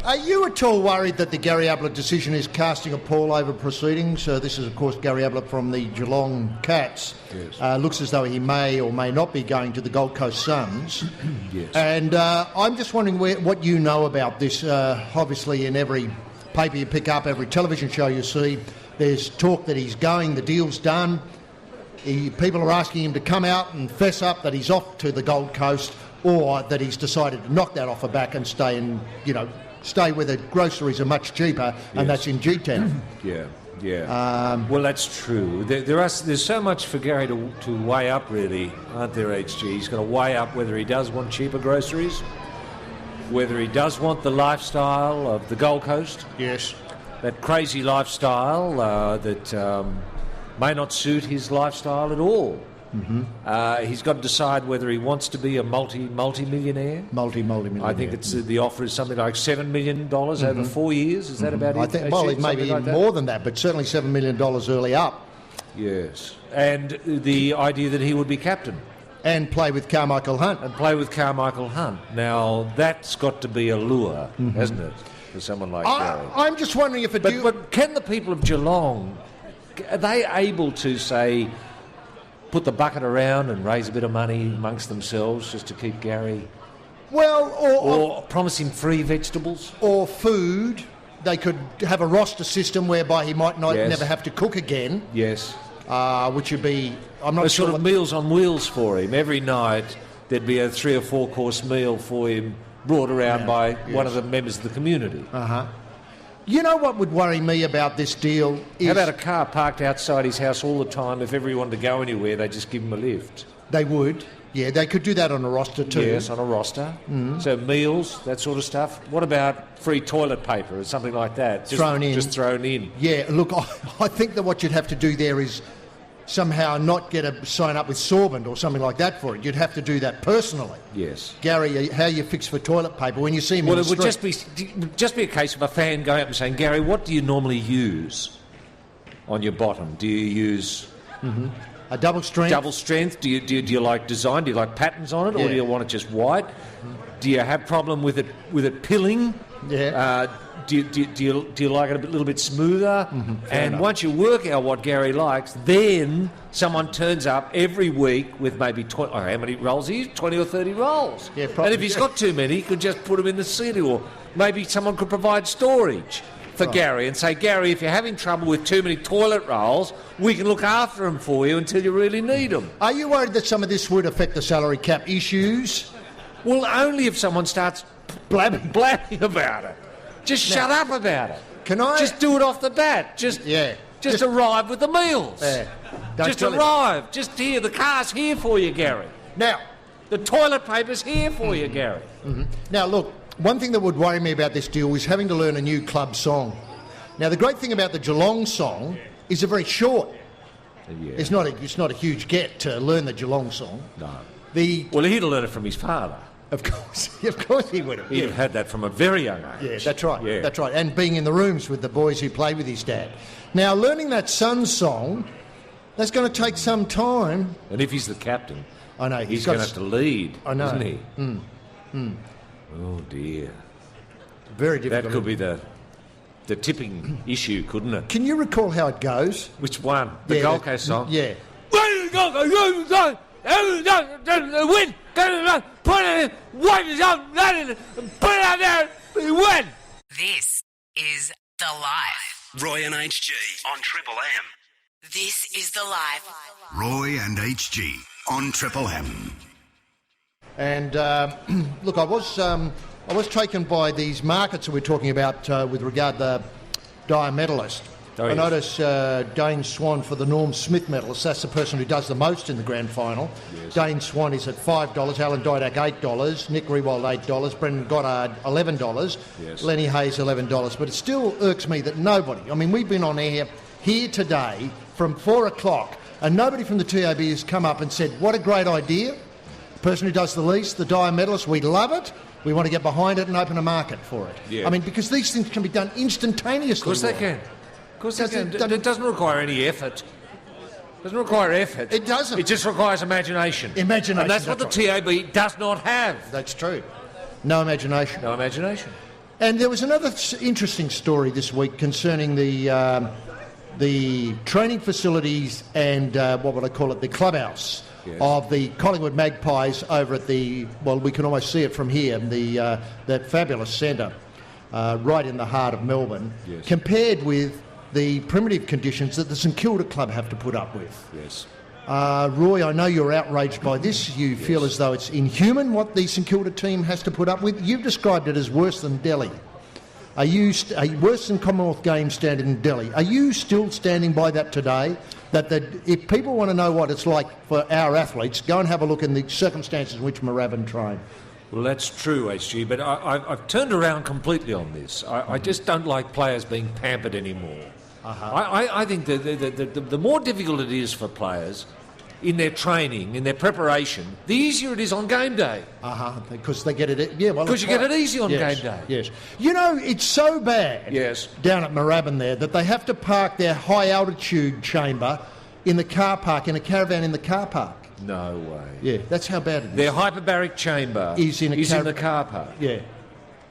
are you at all worried that the Gary Ablett decision is casting a pall over proceedings? This is, of course, Gary Ablett from the Geelong Cats. Yes. Looks as though he may or may not be going to the Gold Coast Suns. Yes. And I'm just wondering what you know about this. Obviously, in every paper you pick up, every television show you see, there's talk that he's going, the deal's done. People are asking him to come out and fess up that he's off to the Gold Coast. or that he's decided to knock that offer back and stay where the groceries are much cheaper, and that's in G-Town. Yeah. Well, that's true. There's so much for Gary to weigh up, really, aren't there, HG? He's got to weigh up whether he does want cheaper groceries, whether he does want the lifestyle of the Gold Coast. Yes. That crazy lifestyle that may not suit his lifestyle at all. Mm-hmm. He's got to decide whether he wants to be a multi-millionaire. Multi-millionaire. I think the offer is something like $7 million over 4 years. Is that about it? I think, well, it may be even more than that, but certainly $7 million early up. Yes. And the idea that he would be captain. And play with Carmichael Hunt. Now, that's got to be a lure, hasn't it, for someone like Gary? I'm just wondering if But can the people of Geelong, are they able to, say, put the bucket around and raise a bit of money amongst themselves just to keep Gary? Well, or promise him free vegetables? Or food. They could have a roster system whereby he might never have to cook again. Yes. Which would be, I'm not sure. Sort of Meals on Wheels for him. Every night there'd be a 3 or 4 course meal for him brought around by one of the members of the community. You know what would worry me about this deal is... How about a car parked outside his house all the time? If everyone wanted to go anywhere, they just give him a lift. They would. Yeah, they could do that on a roster too. Yes, on a roster. So meals, that sort of stuff. What about free toilet paper or something like that? Just thrown in. Yeah, look, I think that what you'd have to do there is somehow not get a sign up with Sorbent or something like that for it. You'd have to do that personally. Yes. Gary, how you fix for toilet paper when you see him in the street? Well, it would just be a case of a fan going up and saying, Gary, what do you normally use on your bottom? Do you use... A double strength? Double strength. Do you like design? Do you like patterns on it, or do you want it just white? Do you have problem with it pilling? Yeah. Do you like it a little bit smoother? And once you work out what Gary likes, then someone turns up every week with maybe 20. How many rolls? He's 20 or 30 rolls. Yeah, probably. And if he's got too many, he could just put them in the city, or maybe someone could provide storage for Gary and say, Gary, if you're having trouble with too many toilet rolls, we can look after them for you until you really need them. Are you worried that some of this would affect the salary cap issues? Well, only if someone starts blabbing about it. Just shut up about it. Can I? Just do it off the bat. Just arrive with the meals. Just arrive. Just here. The car's here for you, Gary. Now, the toilet paper's here for you, Gary. Now, look, one thing that would worry me about this deal is having to learn a new club song. Now, the great thing about the Geelong song is they're very short. Yeah. It's not a huge get to learn the Geelong song. No. Well, he'd have learned it from his father. Of course he would have. He'd have had that from a very young age. Yeah, that's right. Yeah. That's right. And being in the rooms with the boys who played with his dad. Now, learning that Suns song, that's going to take some time. And if he's the captain, I know he's going to have to lead, I know, isn't he? Oh dear. Very difficult. That could be the tipping issue, couldn't it? Can you recall how it goes? Which one? The Gold Coast song? Yeah. Win! Put it in! Wipe it up! Put it out there! Win! This is The Life. Roy and HG on Triple M. This is The Life. Roy and HG on Triple M. And look, I was taken by these markets that we're talking about with regard to the Dyer medalist. I notice Dane Swan for the Norm Smith medalist. That's the person who does the most in the grand final. Yes. Dane Swan is at $5. Alan Didak $8. Nick Rewald $8. Brendan Goddard $11. Yes. Lenny Hayes $11. But it still irks me that nobody. I mean, we've been on air here today from 4 o'clock, and nobody from the TAB has come up and said, "What a great idea! The person who does the least, the Dyer medalist, we love it. We want to get behind it and open a market for it." Yeah. I mean, because these things can be done instantaneously. Of course they can. Of course they can. It doesn't require any effort. It doesn't require effort. It doesn't. It just requires imagination. Imagination. And that's what the TAB does not have. That's true. No imagination. No imagination. And there was another interesting story this week concerning the training facilities and what would I call it, the clubhouse of the Collingwood Magpies over at the, well, we can almost see it from here, that fabulous centre right in the heart of Melbourne, compared with the primitive conditions that the St Kilda club have to put up with. Yes. Roy, I know you're outraged by this. You feel as though it's inhuman what the St Kilda team has to put up with. You've described it as worse than Delhi. Are you worse than Commonwealth Games standard in Delhi? Are you still standing by that today? That if people want to know what it's like for our athletes, go and have a look in the circumstances in which Moorabbin trained. Well, that's true, HG, but I've turned around completely on this. I just don't like players being pampered anymore. I think the more difficult it is for players in their training, in their preparation, the easier it is on game day. Because they get it... Yeah, well, because you get it easy on game day. Yes. You know, it's so bad down at Moorabbin there that they have to park their high-altitude chamber in the car park, in a caravan in the car park. No way. Yeah, that's how bad it is. Their hyperbaric chamber is in the car park. Yeah.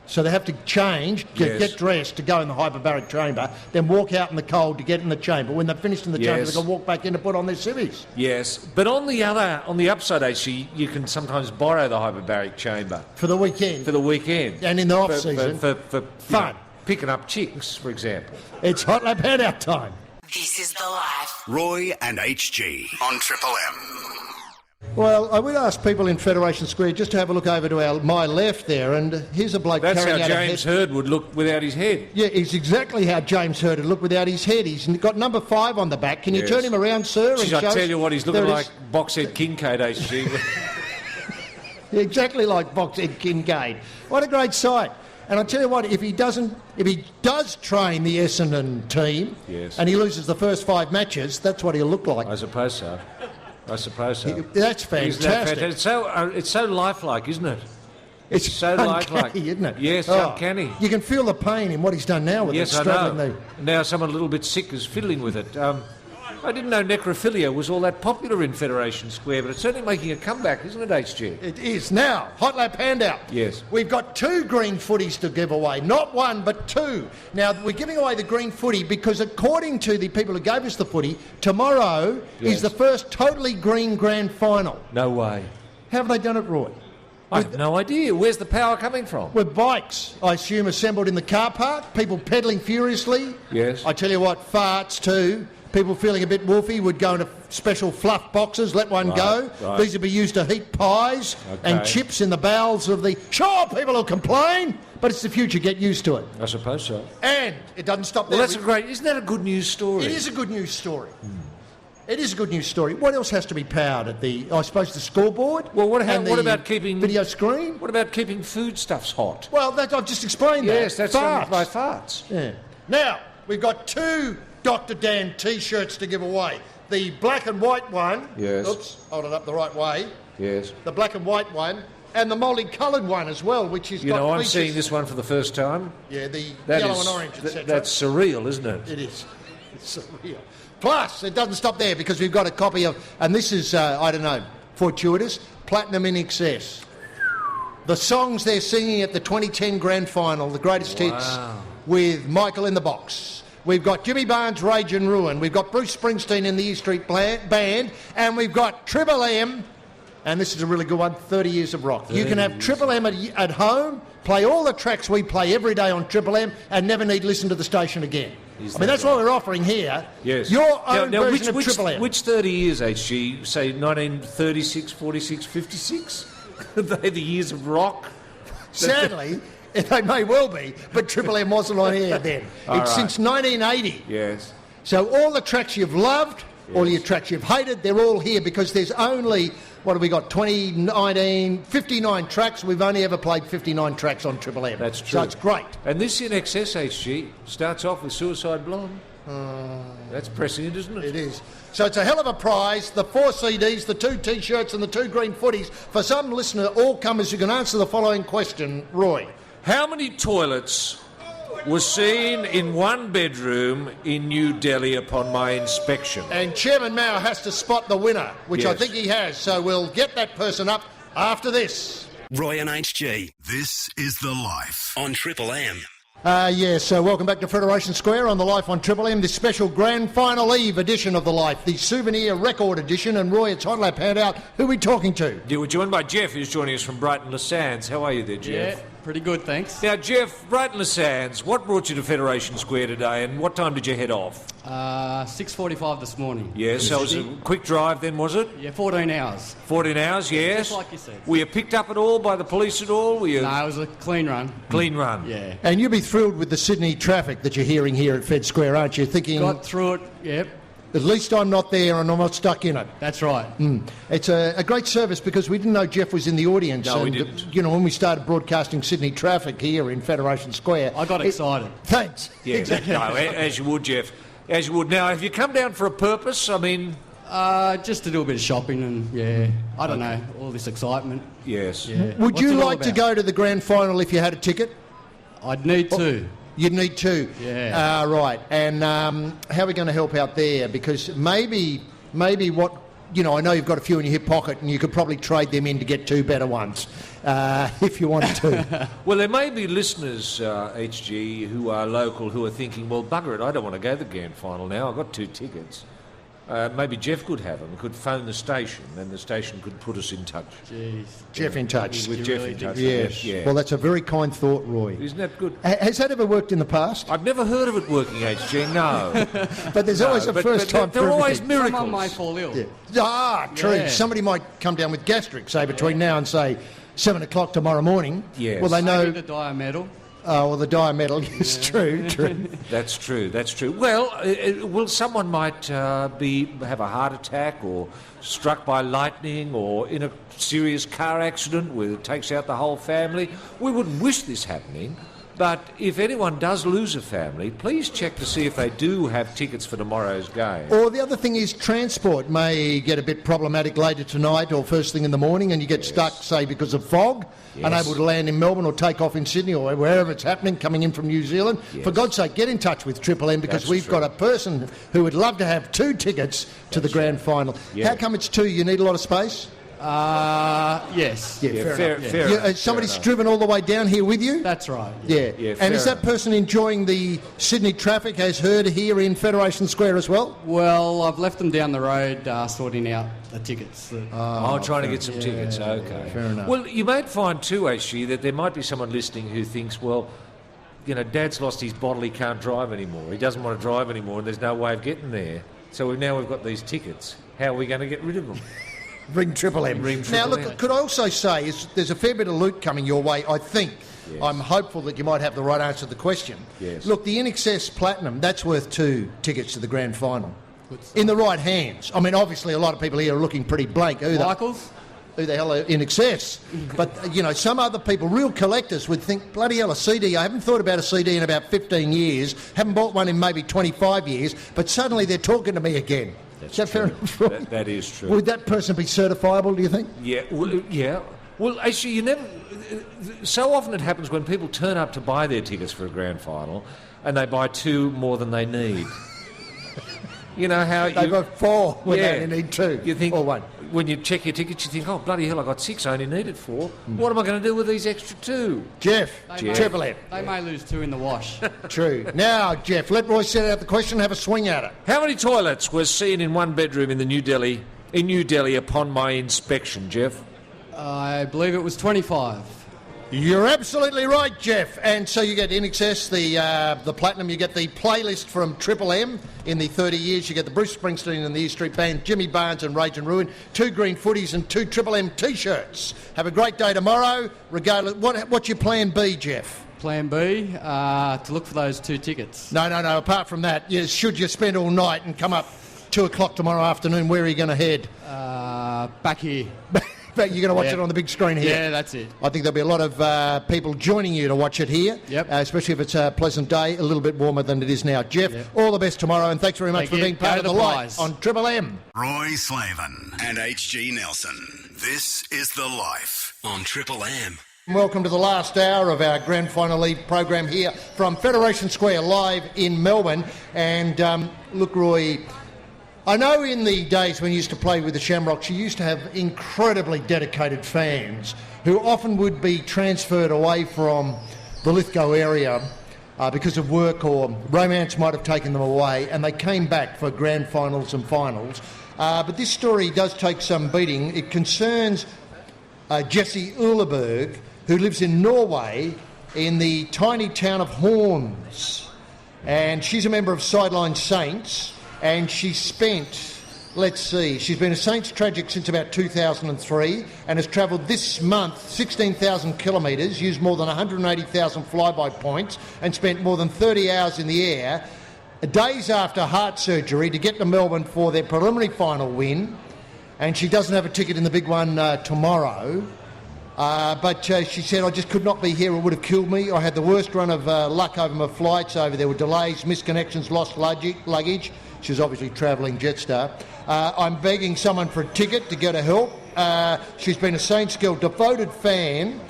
So they have to change, get dressed to go in the hyperbaric chamber, then walk out in the cold to get in the chamber. When they're finished in the chamber, they can walk back in to put on their civvies. Yes, but on the upside, actually, you can sometimes borrow the hyperbaric chamber for the weekend. And in the off season for fun, picking up chicks, for example. It's Hot Lap Handout time. This is The Life. Roy and HG on Triple M. Well, I would ask people in Federation Square just to have a look over to my left there, and here's a bloke That's carrying how out James Hird would look without his head. Yeah, it's exactly how James Hird would look without his head. He's got number 5 on the back. Can you turn him around, sir? Jeez, I tell you what, he's looking like Boxhead Kincaid, HG. Exactly like Boxhead Kincaid. What a great sight. And I tell you what, if he does train the Essendon team, and he loses the first 5 matches, that's what he'll look like. I suppose so. That's fantastic. It's so lifelike, isn't it? It's so uncanny, lifelike, isn't it? Yes, uncanny. You can feel the pain in what he's done now with it. Yes, I know. Now someone a little bit sick is fiddling with it. I didn't know necrophilia was all that popular in Federation Square, but it's certainly making a comeback, isn't it, HG? It is. Now, Hot Lap Handout. Yes. We've got 2 green footies to give away. Not 1, but 2. Now, we're giving away the green footy because according to the people who gave us the footy, tomorrow is the first totally green grand final. No way. How have they done it, Roy? I have no idea. Where's the power coming from? With bikes, I assume, assembled in the car park, people pedalling furiously. Yes. I tell you what, farts too. People feeling a bit woofy would go into special fluff boxes, let one go. Right. These would be used to heat pies and chips in the bowels of the... Sure, people will complain, but it's the future. Get used to it. I suppose so. And it doesn't stop there. Well, isn't that a good news story? It is a good news story. It is a good news story. What else has to be powered at I suppose, the scoreboard? Well, what about keeping... video screen? What about keeping foodstuffs hot? Well, I've just explained that. Yes, that's by farts. Yeah. Now, we've got 2... Dr. Dan T-shirts to give away. The black and white one. Yes. Oops, hold it up the right way. Yes. The black and white one. And the multi-coloured one as well, which is I'm seeing this one for the first time. Yeah, the yellow and orange, etc. That's surreal, isn't it? It is. It's surreal. Plus, it doesn't stop there because we've got a copy of, and this is, I don't know, fortuitous, Platinum in Excess. The songs they're singing at the 2010 Grand Final, the greatest hits, with Michael in the Box. We've got Jimmy Barnes' Rage and Ruin. We've got Bruce Springsteen in the E Street Band. And we've got Triple M. And this is a really good one, 30 Years of Rock. You can have Triple M at home, play all the tracks we play every day on Triple M, and never need to listen to the station again. That's what we're offering here. Yes. Your own version of Triple M. Which 30 years, HG? Say 1936, 46, 56? Are they the years of rock? Sadly... They may well be, but Triple M wasn't on air then. It's since 1980. Yes. So all the tracks you've loved, all your tracks you've hated, they're all here because there's only, what have we got, 59 tracks. We've only ever played 59 tracks on Triple M. That's true. So it's great. And this in excess, HG, starts off with Suicide Blonde. That's prescient, isn't it? It is. So it's a hell of a prize. The 4 CDs, the 2 T-shirts and the 2 green footies. For some listener, all comers, you can answer the following question, Roy. How many toilets were seen in one bedroom in New Delhi upon my inspection? And Chairman Mao has to spot the winner, which I think he has. So we'll get that person up after this. Roy and HG. This is The Life on Triple M. So welcome back to Federation Square on The Life on Triple M, this special Grand Final Eve edition of The Life, the souvenir record edition. And Roy, it's Hot Lap Handout. Who are we talking to? Yeah, we're joined by Jeff, who's joining us from Brighton Le Sands. How are you there, Jeff? Yeah, Pretty good, thanks. Now, Jeff, right in the sands, what brought you to Federation Square today and what time did you head off? 6:45 this morning. Yes, so it was a quick drive then, was it? Yeah, 14 hours. 14 hours, yes. Just like you said. Were you picked up at all by the police at all? Were you... No, it was a clean run. Clean run? Yeah. And you'll be thrilled with the Sydney traffic that you're hearing here at Fed Square, aren't you? Thinking, Got through it, yep. at least I'm not there and I'm not stuck in it. That's right. It's a great service because we didn't know Jeff was in the audience. No, we and, didn't. You know, when we started broadcasting Sydney traffic here in Federation Square... I got excited. Thanks. Yeah, no, as you would, Jeff. As you would. Now, have you come down for a purpose? I mean... Just to do a bit of shopping and, I don't know, all this excitement. Yes. Yeah. Would What's you it all like to about? go to the grand final if you had a ticket? I'd need to. You'd need to. Yeah. Right. And how are we going to help out there? Because maybe what, you know, I know you've got a few in your hip pocket and you could probably trade them in to get two better ones if you wanted to. Well, there may be listeners, HG, who are local who are thinking, well, bugger it, I don't want to go to the grand final now. I've got 2 tickets. Maybe Jeff could have them. Could phone the station and the station could put us in touch. Jeez. Jeff in touch. With Jeff in touch. Yes. Yeah. Well, that's a very kind thought, Roy. Isn't that good? Has that ever worked in the past? I've never heard of it working, HG, no. But there's always a first time there for are always everything. miracles. Someone may fall ill. Ah, true. Yeah. Somebody might come down with gastric, say, between now and, say, 7 o'clock tomorrow morning. Yes. Well, they know... Maybe the diametal. Oh, well, the diametal is true. That's true. That's true. Well, well, someone might have a heart attack or struck by lightning or in a serious car accident where it takes out the whole family. We wouldn't wish this happening, but if anyone does lose a family, please check to see if they do have tickets for tomorrow's game. Or the other thing is transport may get a bit problematic later tonight or first thing in the morning and you get stuck, say, because of fog, unable to land in Melbourne or take off in Sydney or wherever it's happening, coming in from New Zealand. Yes. For God's sake, get in touch with Triple M because That's we've true. got a person who would love to have 2 tickets to the grand final. Yeah. How come it's 2? You need a lot of space? Yes. Yeah, fair enough. Yeah, somebody's driven all the way down here with you? That's right. Yeah. Yeah, And is fair that person enjoying the Sydney traffic as heard here in Federation Square as well? Well, I've left them down the road sorting out the tickets. Trying to get some tickets. Okay. Fair enough. Well, you might find too, actually, that there might be someone listening who thinks, well, you know, Dad's lost his bottle, he can't drive anymore. He doesn't want to drive anymore and there's no way of getting there. So now we've got these tickets. How are we going to get rid of them? Ring Triple M. Ring Now, Triple look, M. could I also say there's a fair bit of loot coming your way, I think. Yes. I'm hopeful that you might have the right answer to the question. Yes. Look, the INXS Platinum, that's worth 2 tickets to the grand final. In the right hands. I mean, obviously, a lot of people here are looking pretty blank. Michaels? Who the hell are INXS? But, you know, some other people, real collectors, would think, bloody hell, a CD. I haven't thought about a CD in about 15 years, haven't bought one in maybe 25 years, but suddenly they're talking to me again. Is that fair enough? That is true. Would that person be certifiable, do you think? Yeah, yeah. Well, actually, you never... So often it happens when people turn up to buy their tickets for a grand final and they buy 2 more than they need. You know how They've got 4 when Yeah. they only need 2. You think, or 1. when you check your tickets, you think, oh, bloody hell, I got 6, I only needed 4. What am I going to do with these extra 2? Jeff, They Triple may, M. they may lose 2 in the wash. True. Now, Jeff, let Roy set out the question, have a swing at it. How many toilets were seen in one bedroom in New Delhi upon my inspection, Jeff? I believe it was 25. You're absolutely right, Jeff. And so you get INXS, the Platinum, you get the playlist from Triple M in the 30 years, you get the Bruce Springsteen and the E Street Band, Jimmy Barnes and Rage and Ruin, 2 green footies and 2 Triple M T-shirts. Have a great day tomorrow. Regardless, what's your plan B, Jeff? Plan B, to look for those 2 tickets. No. Apart from that, should you spend all night and come up 2 o'clock tomorrow afternoon, where are you going to head? Back here. But you're going to watch it on the big screen here. Yeah, that's it. I think there'll be a lot of people joining you to watch it here. Yep. Especially if it's a pleasant day, a little bit warmer than it is now. Jeff, Yep. all the best tomorrow, and thanks very much Thank for you. being part Go of the the light Pies. on Triple M. Roy Slavin and HG Nelson. This is The Life on Triple M. Welcome to the last hour of our Grand Final League program here from Federation Square live in Melbourne. And look, Roy, I know in the days when you used to play with the Shamrocks, you used to have incredibly dedicated fans who often would be transferred away from the Lithgow area because of work or romance might have taken them away, and they came back for grand finals and finals. But this story does take some beating. It concerns Jesse Uhleberg, who lives in Norway in the tiny town of Horns. And she's a member of Sideline Saints, and she spent, let's see, she's been a Saints tragic since about 2003 and has travelled this month 16,000 kilometres, used more than 180,000 flyby points and spent more than 30 hours in the air days after heart surgery to get to Melbourne for their preliminary final win. And she doesn't have a ticket in the big one tomorrow. But she said, I just could not be here. It would have killed me. I had the worst run of luck over my flights. There were delays, misconnections, lost luggage. She was obviously travelling Jetstar. I'm begging someone for a ticket to get her help. She's been a Saints girl, devoted fan.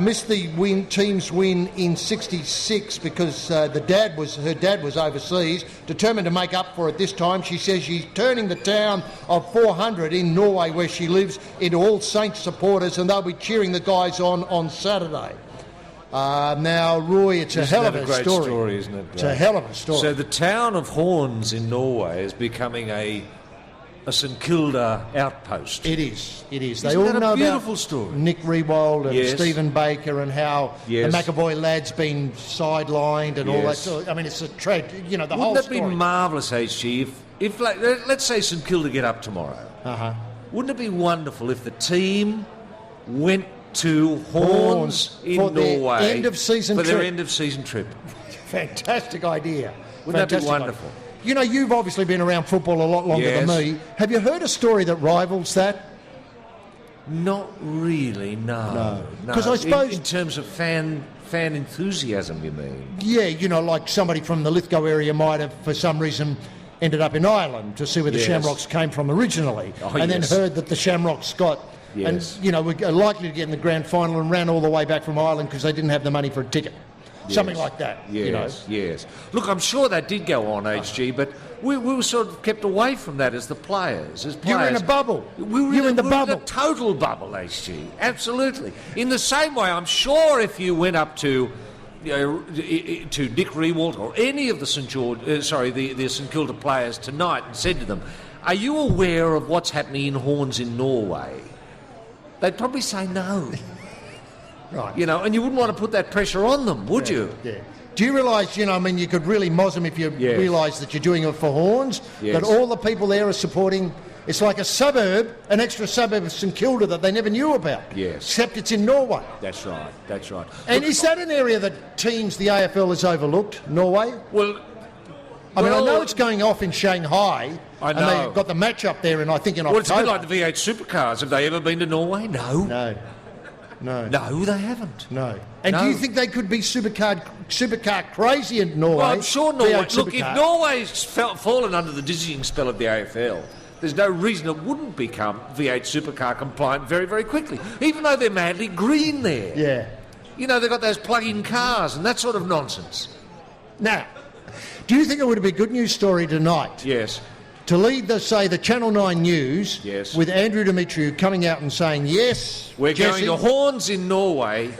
Missed the team's win in '66 because her dad was overseas. Determined to make up for it this time. She says she's turning the town of 400 in Norway, where she lives, into all Saints supporters, and they'll be cheering the guys on Saturday. Now, Roy, it's a hell of a story, isn't it? It's a hell of a story. So the town of Horns in Norway is becoming a St Kilda outpost. It is. They Isn't all that a know beautiful about story? Nick Riewoldt and Yes. Stephen Baker and how Yes. the McAvoy lad's been sidelined and all that Yes. sort of, I mean, it's a tragedy, the whole Wouldn't that story. be marvellous, HG, if like, let's say St Kilda get up tomorrow. Uh-huh. Wouldn't it be wonderful if the team went to Horns in for their Norway end-of-season for their trip. end-of-season trip? Fantastic idea. Wouldn't that be Fantastic wonderful? idea. You've obviously been around football a lot longer than Yes. me. Have you heard a story that rivals that? Not really, no. 'Cause I suppose- in terms of fan enthusiasm, you mean? Yeah, like somebody from the Lithgow area might have, for some reason, ended up in Ireland to see where the Yes. Shamrocks came from originally, Oh, and yes. then heard that the Shamrocks got, Yes. and were likely to get in the grand final and ran all the way back from Ireland because they didn't have the money for a ticket. Something like that. Yes. Look, I'm sure that did go on, HG, but we were sort of kept away from that as players. You were in a bubble. We were You were in the we bubble. in a total bubble, HG. Absolutely. In the same way, I'm sure if you went up to Nick Riewoldt or any of the the St Kilda players tonight and said to them, "Are you aware of what's happening in Horns in Norway?" They'd probably say no. Right. And you wouldn't want to put that pressure on them, would you? Yeah. Do you realise, you could really moz them if you Yes. realise that you're doing it for Horns, Yes. that all the people there are supporting. It's like an extra suburb of St Kilda that they never knew about. Yes. Except it's in Norway. That's right. And is that an area that teams the AFL has overlooked, Norway? Well, I know it's going off in Shanghai. I And know. they've got the match up there, and I think in Well, it's a October. bit like the V8 supercars. Have they ever been to Norway? No. No. No, they haven't. No. And No. do you think they could be supercar crazy in Norway? Well, I'm sure Norway. V8 Look, if supercar. Norway's fallen under the dizzying spell of the AFL, there's no reason it wouldn't become V8 supercar compliant very, very quickly, even though they're madly green there. Yeah. They've got those plug-in cars and that sort of nonsense. Now, do you think it would be a good news story tonight? Yes. To lead the Channel 9 News Yes. with Andrew Demetriou coming out and saying, yes, We're Jesse, going to Horns in Norway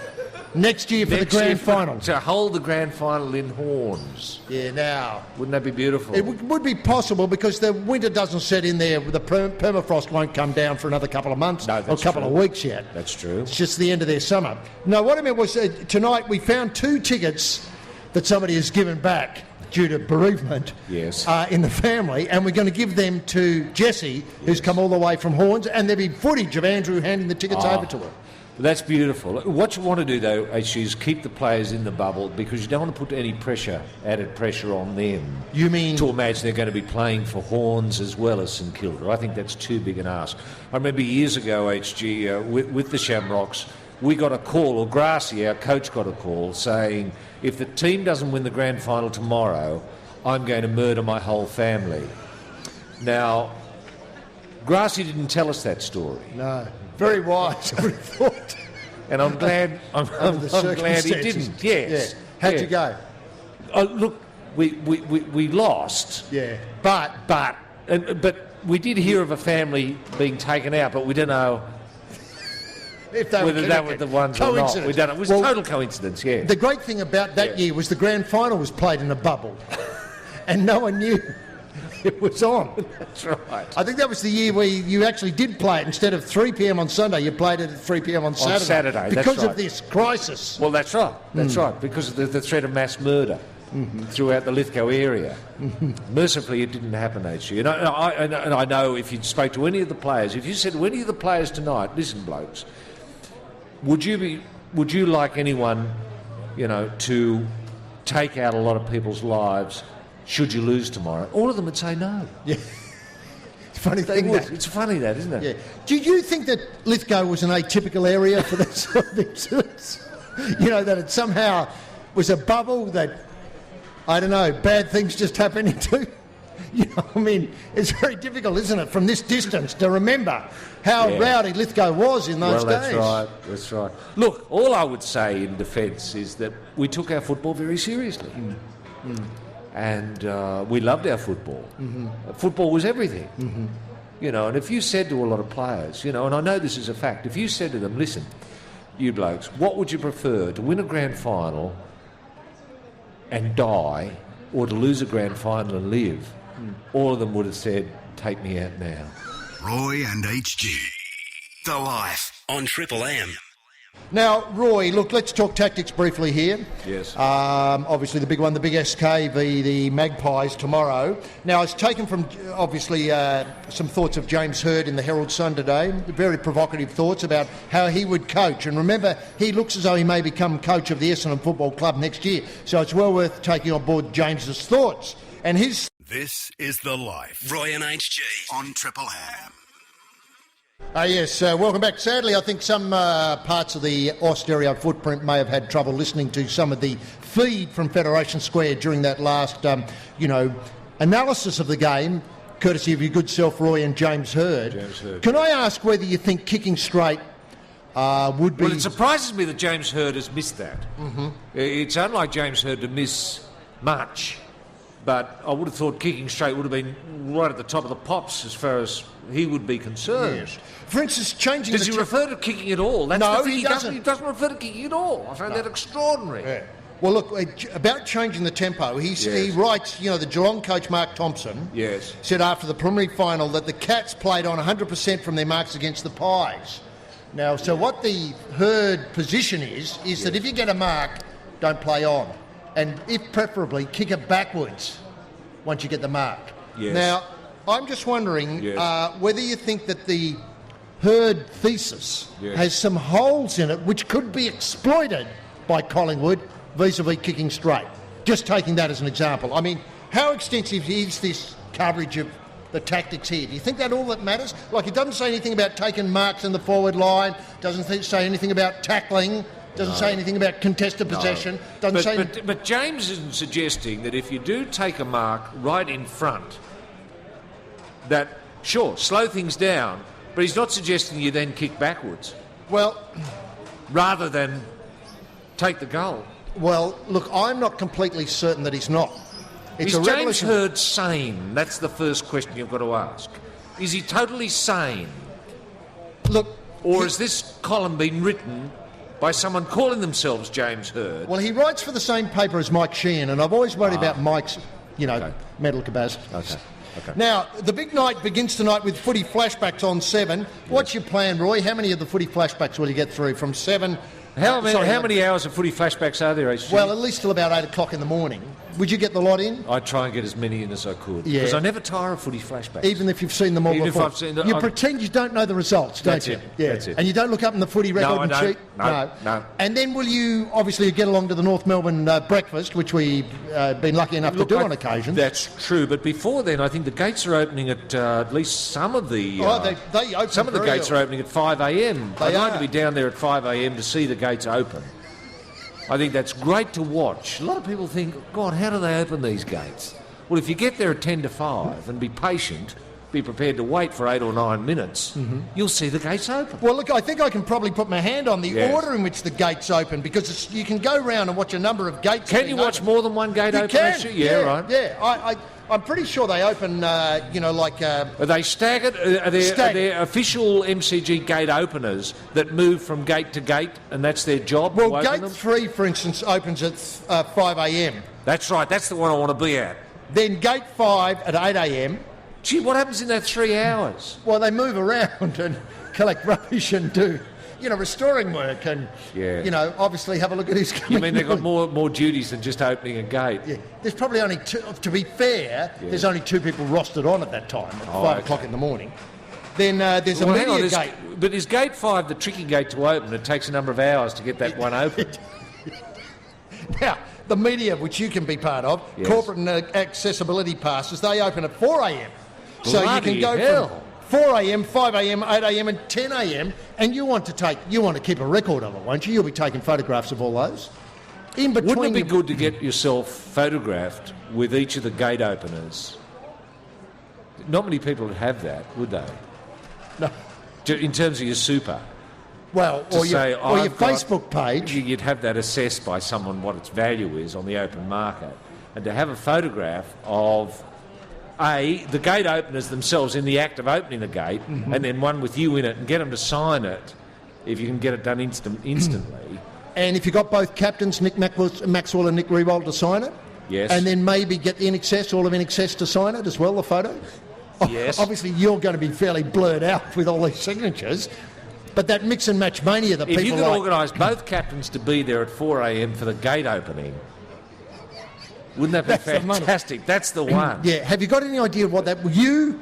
next year for the grand final. to hold the grand final in Horns. Yeah, now. Wouldn't that be beautiful? It would be possible because the winter doesn't set in there. The permafrost won't come down for another couple of months No, or a that's couple true. of weeks yet. That's true. It's just the end of their summer. No, what I meant was tonight we found 2 tickets that somebody has given back due to bereavement Yes. in the family, and we're going to give them to Jessie, who's come all the way from Horns, and there'll be footage of Andrew handing the tickets over to her. That's beautiful. What you want to do, though, HG, is keep the players in the bubble because you don't want to put any added pressure on them. You mean to imagine they're going to be playing for Horns as well as St Kilda? I think that's too big an ask. I remember years ago, HG, with the Shamrocks, we got a call, or Grassy, our coach, got a call saying, if the team doesn't win the grand final tomorrow, I'm going to murder my whole family. Now, Grassy didn't tell us that story. No. Very wise, I would have thought. And I'm glad, I'm Under the glad he circumstances. didn't. Yes. Yeah. How'd you go? Look, we lost. Yeah. But we did hear of a family being taken out, but we don't know If they whether were that were the ones or not. Coincidence. We don't know. It was Well, total coincidence, yeah. The great thing about that year was the grand final was played in a bubble. And no one knew it was on. That's right. I think that was the year where you actually did play it. Instead of 3 p.m. on Sunday, you played it at 3 p.m. on Saturday. Saturday, that's because right. of this crisis. Well, that's right. That's right. Because of the threat of mass murder throughout the Lithgow area. Mercifully, it didn't happen, HG. And I know if you spoke to any of the players, if you said to any of the players tonight, listen, blokes, would you like anyone, to take out a lot of people's lives should you lose tomorrow? All of them would say no. Yeah. It's a funny thing. It's funny that, isn't it? Yeah. Do you think that Lithgow was an atypical area for that sort of incidents? That it somehow was a bubble that, I don't know, bad things just happen into? It's very difficult, isn't it, from this distance to remember how rowdy Lithgow was in those days. That's right. Look, all I would say in defence is that we took our football very seriously. And we loved our football. Football was everything. And if you said to a lot of players, and I know this is a fact, if you said to them, listen, you blokes, what would you prefer, to win a grand final and die, or to lose a grand final and live? All of them would have said, take me out now. Roy and HG. The Life on Triple M. Now, Roy, look, let's talk tactics briefly here. Yes. Obviously, the big one, the big SK v the Magpies tomorrow. Now, it's taken from, obviously, some thoughts of James Hird in the Herald Sun today. Very provocative thoughts about how he would coach. And remember, he looks as though he may become coach of the Essendon Football Club next year. So it's well worth taking on board James's thoughts. And his... This is The Life. Roy and HG on Triple M. Yes, welcome back. Sadly, I think some parts of the Austereo footprint may have had trouble listening to some of the feed from Federation Square during that last, analysis of the game, courtesy of your good self, Roy and James Hird. Can I ask whether you think kicking straight would be... Well, it surprises me that James Hird has missed that. It's unlike James Hird to miss much, but I would have thought kicking straight would have been right at the top of the pops as far as he would be concerned. Yes. For instance, changing Does he refer to kicking at all? That's no, the thing. he doesn't. He doesn't refer to kicking at all. I find that extraordinary. Yeah. Well, look, about changing the tempo, he writes, the Geelong coach Mark Thompson said after the preliminary final that the Cats played on 100% from their marks against the Pies. Now, so what the Hird position is that if you get a mark, don't play on. And if preferably, kick it backwards once you get the mark. Yes. Now, I'm just wondering whether you think that the Hird thesis has some holes in it which could be exploited by Collingwood vis-a-vis kicking straight. Just taking that as an example. I mean, how extensive is this coverage of the tactics here? Do you think that all that matters? Like, it doesn't say anything about taking marks in the forward line, doesn't say anything about tackling, doesn't say anything about contested possession. But James isn't suggesting that if you do take a mark right in front, that, sure, slow things down, but he's not suggesting you then kick backwards. Well, rather than take the goal. Well, look, I'm not completely certain that he's not. Is James Hird sane? That's the first question you've got to ask. Is he totally sane? Look... Or has this column been written by someone calling themselves James Hird? Well, he writes for the same paper as Mike Sheehan, and I've always worried about Mike's, mental capacity. Okay. Now, the big night begins tonight with footy flashbacks on 7. What's your plan, Roy? How many of the footy flashbacks will you get through from 7? How many hours of footy flashbacks are there, HG? Well, at least till about 8 o'clock in the morning. Would you get the lot in? I'd try and get as many in as I could. Because I never tire of footy flashbacks. Even if you've seen them all before? You pretend you don't know the results, don't you? That's it. And you don't look up in the footy record and cheat? No. And then will you obviously get along to the North Melbourne breakfast, which we've been lucky enough to do on occasion? That's true, but before then, I think the gates are opening at least some of the... they open some of the gates are opening at 5 a.m. I'd like to be down there at 5 a.m. to see the gates open. I think that's great to watch. A lot of people think, God, how do they open these gates? Well, if you get there at 10 to 5 and be patient, be prepared to wait for 8 or 9 minutes, you'll see the gates open. Well, look, I think I can probably put my hand on the order in which the gates open, because you can go round and watch a number of gates. Can you watch more than one gate open? You can. Yeah, right. Yeah, I'm pretty sure they open, Are they staggered? Are there official MCG gate openers that move from gate to gate, and that's their job? Well, gate 3, for instance, opens at 5 a.m. That's right. That's the one I want to be at. Then gate 5 at 8 a.m. Gee, what happens in that 3 hours? Well, they move around and collect rubbish and do, restoring work and, obviously have a look at who's coming. You mean they've got more duties than just opening a gate? Yeah. There's probably only two, to be fair, there's only 2 people rostered on at that time, at 5 o'clock in the morning. Then there's a media gate. But is gate 5 the tricky gate to open? It takes a number of hours to get that one open. Now, the media, which you can be part of, corporate and accessibility passes, they open at 4 a.m. So you can go from 4 a.m., 5 a.m., 8 a.m. and 10 a.m. and you want to keep a record of it, won't you? You'll be taking photographs of all those. In between, wouldn't it be good to get yourself photographed with each of the gate openers? Not many people would have that, would they? No. In terms of your super. Well, or your Facebook page. You'd have that assessed by someone what its value is on the open market. And to have a photograph of, the gate openers themselves in the act of opening the gate, and then one with you in it, and get them to sign it, if you can get it done instantly. And if you've got both captains, Nick Maxwell and Nick Riewoldt, to sign it. Yes. And then maybe get all of INXS to sign it as well, the photo. Yes. Obviously, you're going to be fairly blurred out with all these signatures. But that mix and match mania that if people you could organise both captains to be there at 4 a.m. for the gate opening, wouldn't that be fantastic? That's the one. Yeah. Have you got any idea of what that... You,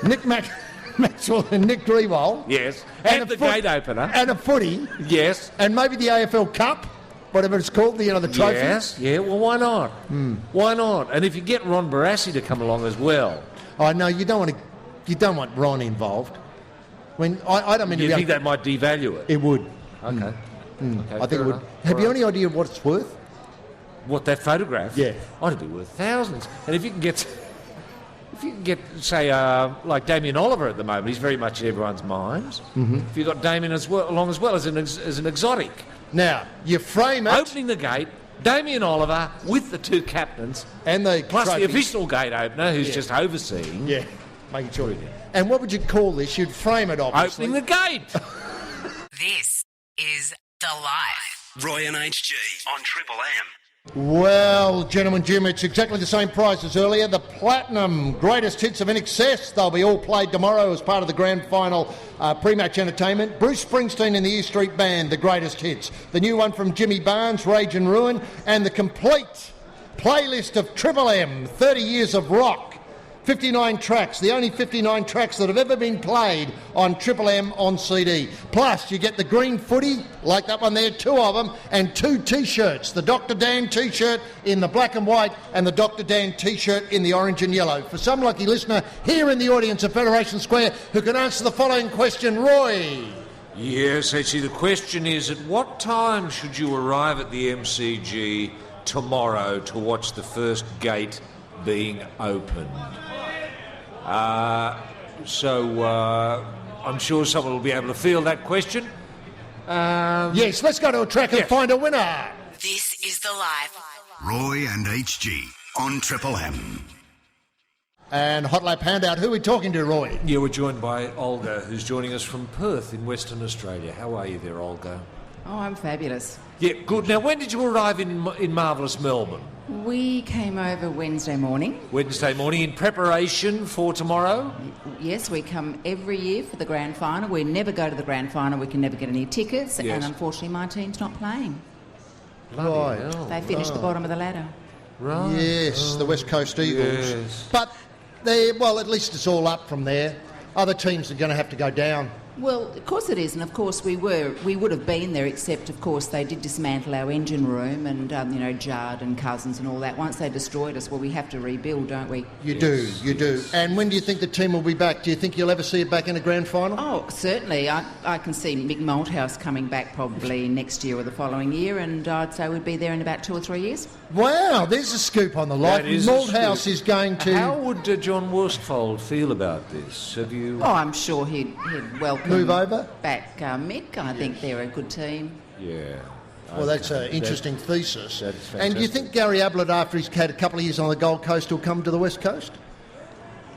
Nick Maxwell and Nick Riewoldt... Yes. And the gate opener. And a footy. Yes. And maybe the AFL Cup, whatever it's called, the trophy. Yes. Yeah, well, why not? Why not? And if you get Ron Barassi to come along as well... Oh, no, you don't want Ron involved. I don't mean. You think that might devalue it? It would. Okay. Okay, I think it would. Enough. Have you any idea of what it's worth? What, that photograph? Yeah. Oh, it'd be worth thousands. And if you can get, say, like Damien Oliver at the moment, he's very much in everyone's minds. If you've got Damien along as well as an exotic. Now, you frame it. Opening the gate, Damien Oliver with the 2 captains. And the plus trophy. the official gate opener who's just overseeing. Yeah, making sure. And what would you call this? You'd frame it, obviously. Opening the gate. This is The Life. Roy and HG on Triple M. Well, gentlemen, Jim, it's exactly the same price as earlier. The Platinum Greatest Hits of INXS. They'll be all played tomorrow as part of the grand final pre-match entertainment. Bruce Springsteen and the E Street Band, The Greatest Hits. The new one from Jimmy Barnes, Rage and Ruin. And the complete playlist of Triple M, 30 Years of Rock. 59 tracks, the only 59 tracks that have ever been played on Triple M on CD. Plus, you get the green footy, like that one there, 2 of them, and 2 T-shirts. The Dr. Dan T-shirt in the black and white and the Dr. Dan T-shirt in the orange and yellow. For some lucky listener here in the audience at Federation Square who can answer the following question, Roy. Yes, actually, the question is, at what time should you arrive at the MCG tomorrow to watch the first gate being opened? So I'm sure someone will be able to field that question. Yes, let's go to a track and find a winner. This is The Life. Roy and HG on Triple M. And Hot Lap Handout, who are we talking to, Roy? Yeah, we're joined by Olga, who's joining us from Perth in Western Australia. How are you there, Olga? Oh, I'm fabulous. Yeah, good. Now, when did you arrive in marvellous Melbourne? We came over Wednesday morning. Wednesday morning in preparation for tomorrow? Yes, we come every year for the grand final. We never go to the grand final. We can never get any tickets. Yes. And unfortunately, my team's not playing. Right. They finished the bottom of the ladder. Right. Yes, the West Coast Eagles. Yes. But, at least it's all up from there. Other teams are going to have to go down. Well, of course it is, and of course we would have been there, except of course they did dismantle our engine room and Jard and Cousins and all that. Once they destroyed us, well, we have to rebuild, don't we? You do. And when do you think the team will be back? Do you think you'll ever see it back in a grand final? Oh, certainly. I can see Mick Malthouse coming back probably next year or the following year, and I'd say we'd be there in about 2 or 3 years. Wow, there's a scoop on the life. Malthouse is going to... How would John Worsfold feel about this? Have you... Oh, I'm sure he'd welcome... Move over? Back Mick. I think they're a good team. Yeah. Well, that's an interesting thesis. That is fantastic. And do you think Gary Ablett, after he's had a couple of years on the Gold Coast, will come to the West Coast?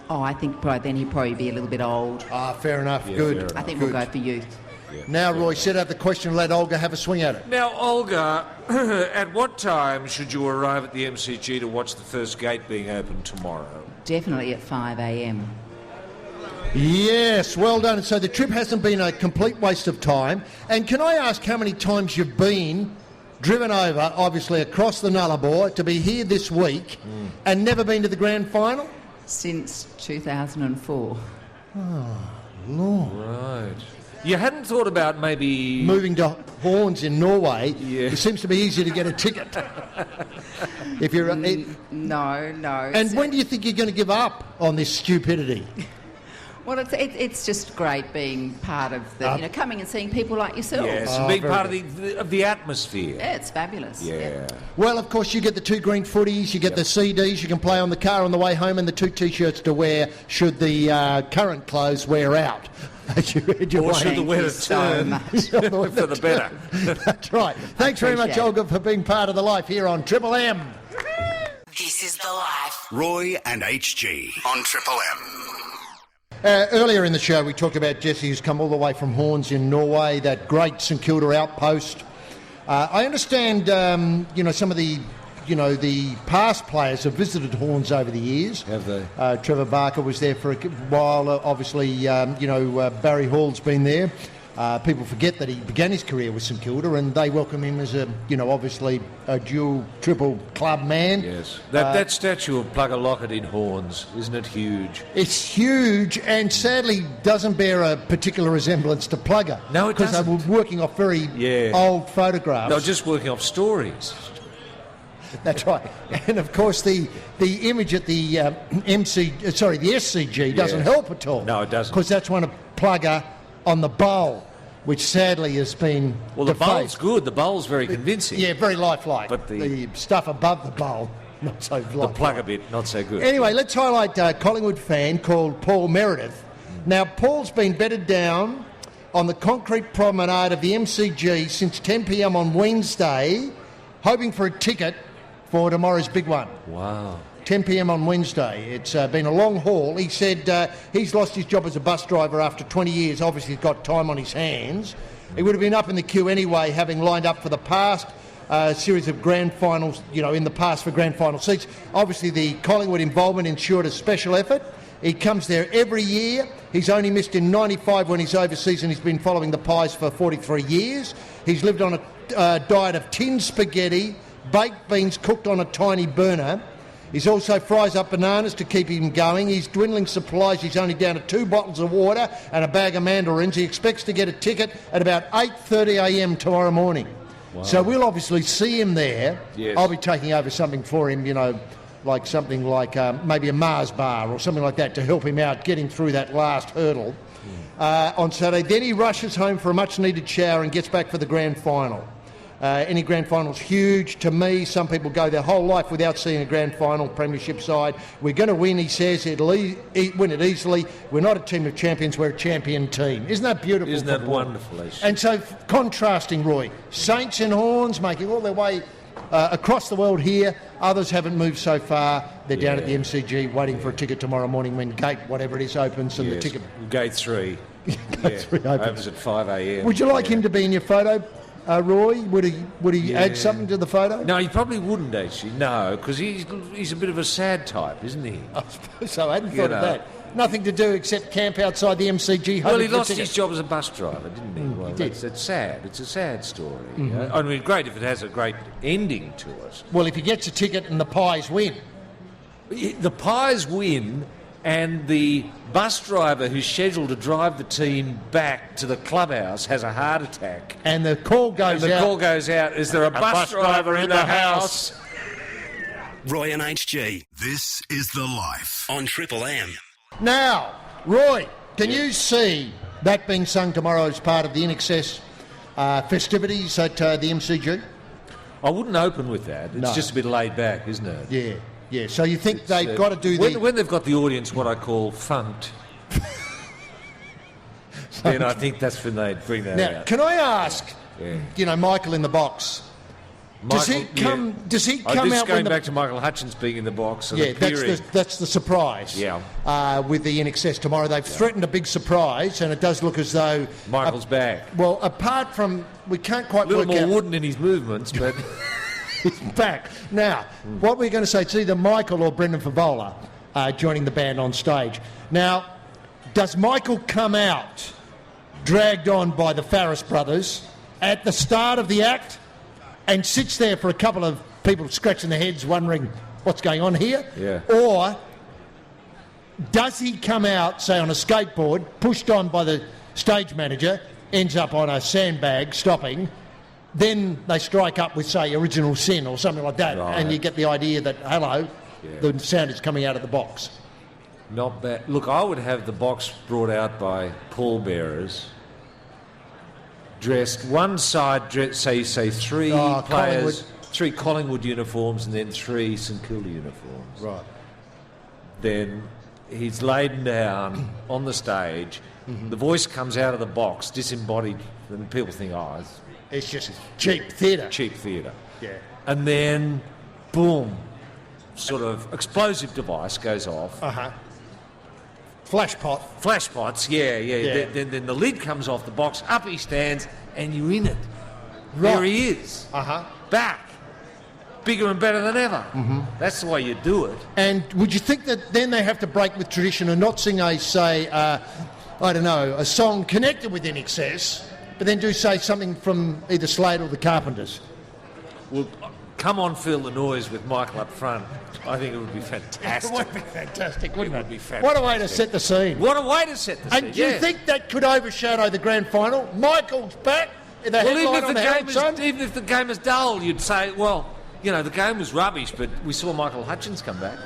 Oh, I think by then he'd probably be a little bit old. Ah, fair enough. Yeah, Good. fair enough. I think we'll go for youth. Now, Roy, set out the question and let Olga have a swing at it. Now, Olga, at what time should you arrive at the MCG to watch the first gate being opened tomorrow? Definitely at 5 a.m. Yes, well done. So the trip hasn't been a complete waste of time. And can I ask how many times you've been driven over, obviously, across the Nullarbor to be here this week and never been to the grand final? Since 2004. Oh, Lord. Right. You hadn't thought about maybe... Moving to Horns in Norway, Yeah. it seems to be easier to get a ticket. If you're... No. And when do you think you're going to give up on this stupidity? Well, it's just great being part of the, coming and seeing people like yourself. Yes, and being part of the atmosphere. Yeah, it's fabulous. Yeah. Well, of course, you get the 2 green footies, you get the CDs you can play on the car on the way home, and the 2 T-shirts to wear should the current clothes wear out. Or should the weather turn for the better. That's right. Thanks very much, Olga, for being part of the life here on Triple M. This is The Life. Roy and HG on Triple M. Earlier in the show, we talked about Jesse, who's come all the way from Horns in Norway, that great St Kilda outpost. I understand, some of the, the past players have visited Horns over the years. Have they? Trevor Barker was there for a while. Obviously, Barry Hall's been there. People forget that he began his career with St Kilda, and they welcome him as obviously a dual, triple club man. Yes. That statue of Plugger Lockett in Horns, isn't it huge? It's huge, and sadly doesn't bear a particular resemblance to Plugger. No, it doesn't. Because they were working off very old photographs. They were just working off stories. That's right. And of course, the image at the the SCG doesn't help at all. No, it doesn't. Because that's one of Plugger on the bowl, which sadly has been Well, the defaced. bowl's good. The bowl's very convincing. Yeah, very lifelike. But the stuff above the bowl, not so lifelike. The Plugger bit, not so good. Anyway, let's highlight a Collingwood fan called Paul Meredith. Now, Paul's been bedded down on the concrete promenade of the MCG since 10 p.m. on Wednesday, hoping for a ticket for tomorrow's big one. Wow. 10 p.m. on Wednesday. It's been a long haul. He said he's lost his job as a bus driver after 20 years. Obviously, he's got time on his hands. He would have been up in the queue anyway, having lined up for the past series of grand finals, in the past for grand final seats. Obviously, the Collingwood involvement ensured a special effort. He comes there every year. He's only missed in 95 when he's overseas, and he's been following the Pies for 43 years. He's lived on a diet of tinned spaghetti, baked beans cooked on a tiny burner. He's also fries up bananas to keep him going. He's dwindling supplies. He's only down to 2 bottles of water and a bag of mandarins. He expects to get a ticket at about 8:30 a.m. tomorrow morning. Wow. So we'll obviously see him there. Yes. I'll be taking over something for him, like something like maybe a Mars bar or something like that to help him out getting through that last hurdle on Saturday. Then he rushes home for a much-needed shower and gets back for the grand final. Any grand final's huge. To me, some people go their whole life without seeing a grand final premiership side. We're going to win, he says. It'll win it easily. We're not a team of champions, we're a champion team. Isn't that beautiful? Isn't that wonderful? And so, contrasting, Roy, Saints and Horns making all their way across the world here. Others haven't moved so far. They're down at the MCG waiting for a ticket tomorrow morning when gate, whatever it is, opens and the ticket... Gate 3. Gate 3 opens at 5 a.m. Would you like him to be in your photo, Roy? Would he add something to the photo? No, he probably wouldn't, actually. No, because he's a bit of a sad type, isn't he? I suppose so. I hadn't thought of that. Nothing to do except camp outside the MCG. Well, he lost his job as a bus driver, didn't he? Well, he did. It's sad. It's a sad story. I mean, great if it has a great ending to it. Well, if he gets a ticket and the Pies win. The Pies win, and the bus driver who's scheduled to drive the team back to the clubhouse has a heart attack. And the call goes out. Is there a bus driver in the house? Roy and HG. This is The Life on Triple M. Now, Roy, can you see that being sung tomorrow as part of the INXS festivities at the MCG? I wouldn't open with that. It's just a bit laid back, isn't it? Yeah. So you think they've got to do when they've got the audience what I call funked, then I think that's when they bring that out. Now, can I ask, Michael in the box, Does he come? Does he come this out going when back to Michael Hutchins being in the box? And Yeah, appearing. that's the surprise. Yeah. With the In Excess tomorrow, they've threatened a big surprise, and it does look as though Michael's back. Well, apart from we can't quite A little work more out. wooden in his movements, but He's back. Now, what we're going to say, it's either Michael or Brendan Favola joining the band on stage. Now, does Michael come out dragged on by the Farris brothers at the start of the act and sits there for a couple of people scratching their heads wondering what's going on here? Yeah. Or does he come out, say, on a skateboard, pushed on by the stage manager, ends up on a sandbag stopping, then they strike up with, say, Original Sin or something like that, Right. and you get the idea that, hello, Yeah. the sound is coming out of the box. not bad. Look, I would have the box brought out by pallbearers, dressed one side, say three Oh, players, Collingwood. 3 Collingwood uniforms, and then 3 St Kilda uniforms. Right. Then he's laid down on the stage. The voice comes out of the box, disembodied, and people think, oh, It's just cheap theatre. cheap theatre. Yeah. And then, boom, sort of explosive device goes off. Uh-huh. Flashpot. Flashpots, yeah. Yeah. Then the lid comes off the box, up he stands, and you're in it. Right. There he is, Uh-huh. back, bigger and better than ever. That's the way you do it. And would you think that then they have to break with tradition and not sing a, say, I don't know, a song connected with In Excess, but then do, say, something from either Slade or the Carpenters? Well, come on, feel the noise with Michael up front. I think it would be fantastic. It would be fantastic, wouldn't it? would be What a way to fantastic. set the scene. What a way to set the scene. And do you think that could overshadow the grand final? Michael's back in the Well, headline on the Herald Sun? even if the game is dull, you'd say, well, you know, the game was rubbish, but we saw Michael Hutchins come back.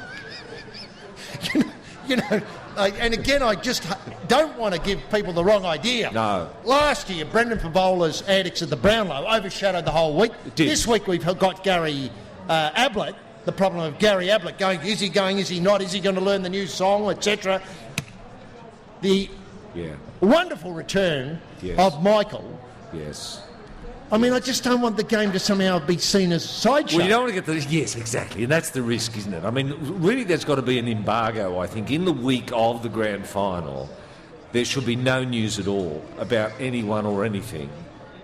You know, and again, I just don't want to give people the wrong idea. No. Last year, Brendan Favola's antics at the Brownlow overshadowed the whole week. did. This week, we've got Gary Ablett, the problem of Gary Ablett going, is he not, is he going to learn the new song, etc. The Yeah, wonderful return Yes. of Michael. yes. I mean, I just don't want the game to somehow be seen as sideshow. Well, you don't want to get the... Yes, exactly. And that's the risk, isn't it? I mean, really, there's got to be an embargo, I think. In the week of the grand final, there should be no news at all about anyone or anything.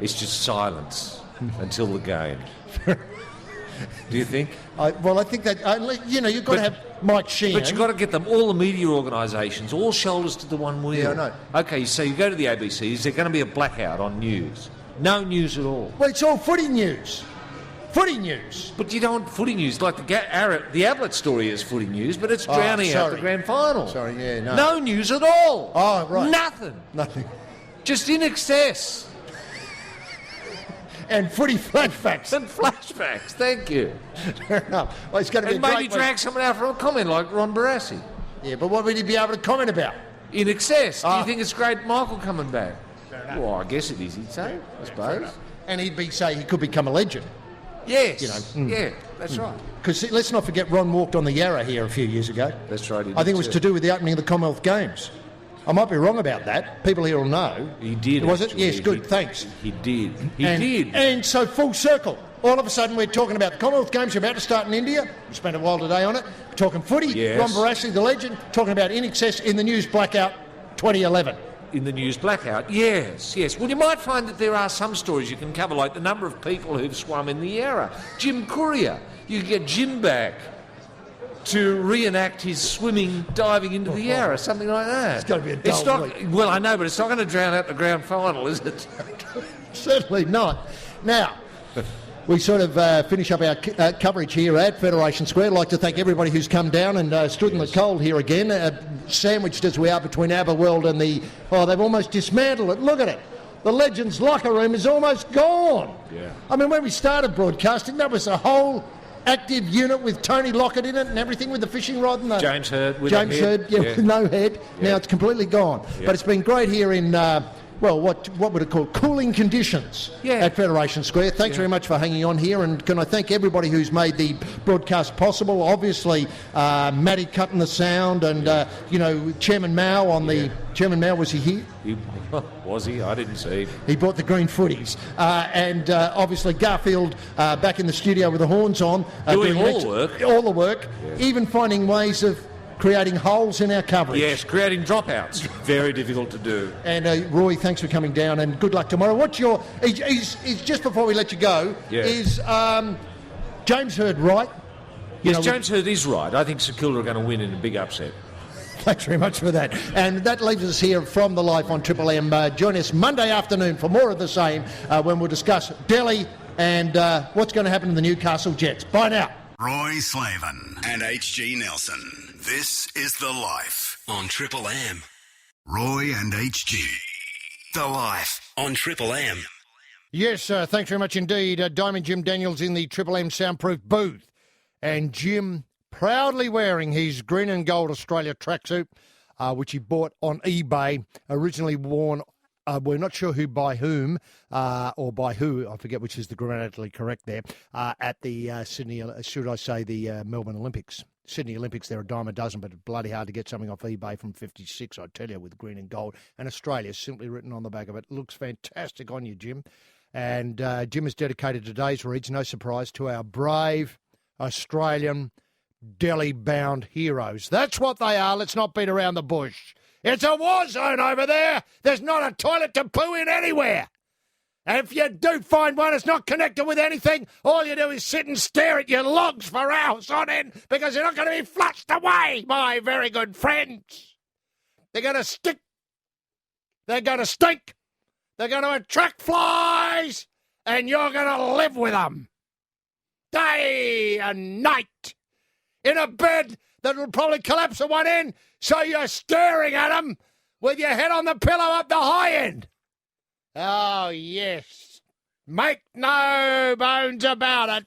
It's just silence until the game. Do you think? I think that, you've got to have Mike Sheehan. But you've got to get them, all the media organisations, all shoulders to the one wheel. Yeah, I know. OK, so you go to the ABC, is there going to be a blackout on news? No news at all. Well, it's all footy news. Footy news. But you don't want footy news. Like the Ablett story is footy news, but it's drowning out sorry. the grand final. Sorry, yeah, no. No news at all. Oh, right. Nothing. Nothing. Just In Excess. And footy flashbacks. And flashbacks. Thank you. Fair enough. Well, it's going to be And a maybe great drag someone out for a comment like Ron Barassi. week. Yeah, but what would he be able to comment about? In Excess. Do Ah. you think it's great Michael coming back? Well, I guess it is, he'd say, I suppose. And he'd say he could become a legend. Yes. mm. Yeah, that's right. Because let's not forget Ron walked on the Yarra here a few years ago. That's right. I think it was to do with the opening of the Commonwealth Games. I might be wrong about that. People here will know. He did. Was it? actually. Yes, good, thanks. He did. He did. And so full circle. All of a sudden we're talking about the Commonwealth Games are about to start in India. We spent a while today on it. We're talking footy. Yes. Ron Barassi, the legend, talking about In Excess in the News Blackout 2011. In the news blackout, yes. Well, you might find that there are some stories you can cover, like the number of people who've swum in the Yarra. Jim Courier, you can get Jim back to reenact his diving into the Yarra, something like that. It's gotta be a dull week. Well, I know, but it's not going to drown out the grand final, is it? Certainly not. Now, we sort of finish up our coverage here at Federation Square. I'd like to thank everybody who's come down and stood in the cold here again, sandwiched as we are between ABBA and the... Oh, they've almost dismantled it. Look at it. The Legends locker room is almost gone. Yeah. I mean, when we started broadcasting, that was a whole active unit with Tony Lockett in it and everything with the fishing rod and the... James Hird with James a head. Hird, with no head. Yeah. Now it's completely gone. Yeah. But it's been great here in well, what would it call, cooling conditions at Federation Square. Thanks very much for hanging on here, and can I thank everybody who's made the broadcast possible. Obviously, Matty cutting the sound, and Chairman Mao on the... Chairman Mao, was he here? Was he? I didn't see. He bought the green footies. And obviously Garfield back in the studio with the horns on. Doing all the work. All the work. Yeah. Even finding ways of creating holes in our coverage. Yes, creating dropouts. Very difficult to do. And Roy, thanks for coming down, and good luck tomorrow. What's your... Is just before we let you go, is James Hird right? Yes, James Hird is right. I think St Kilda are going to win in a big upset. Thanks very much for that. And that leaves us here from The Life on Triple M. Join us Monday afternoon for more of the same when we'll discuss Delhi and what's going to happen to the Newcastle Jets. Bye now. Roy Slavin and HG Nelson. This is The Life on Triple M. Roy and HG. The Life on Triple M. Yes, thanks very much indeed. Diamond Jim Daniels in the Triple M soundproof booth. And Jim proudly wearing his green and gold Australia tracksuit, which he bought on eBay, originally worn, we're not sure who by whom, or by who, I forget which is the grammatically correct there, at the Sydney, should I say the Melbourne Olympics. Sydney Olympics, they're a dime a dozen, but it's bloody hard to get something off eBay from 56, I tell you, with green and gold. And Australia simply written on the back of it. Looks fantastic on you, Jim. And Jim has dedicated today's reads, no surprise, to our brave Australian Delhi-bound heroes. That's what they are. Let's not beat around the bush. It's a war zone over there. There's not a toilet to poo in anywhere. And if you do find one that's not connected with anything, all you do is sit and stare at your logs for hours on end because they're not going to be flushed away, my very good friends. They're going to stick. They're going to stink. They're going to attract flies, and you're going to live with them. Day and night. In a bed that will probably collapse at one end, so you're staring at them with your head on the pillow up the high end. Oh, yes. Make no bones about it.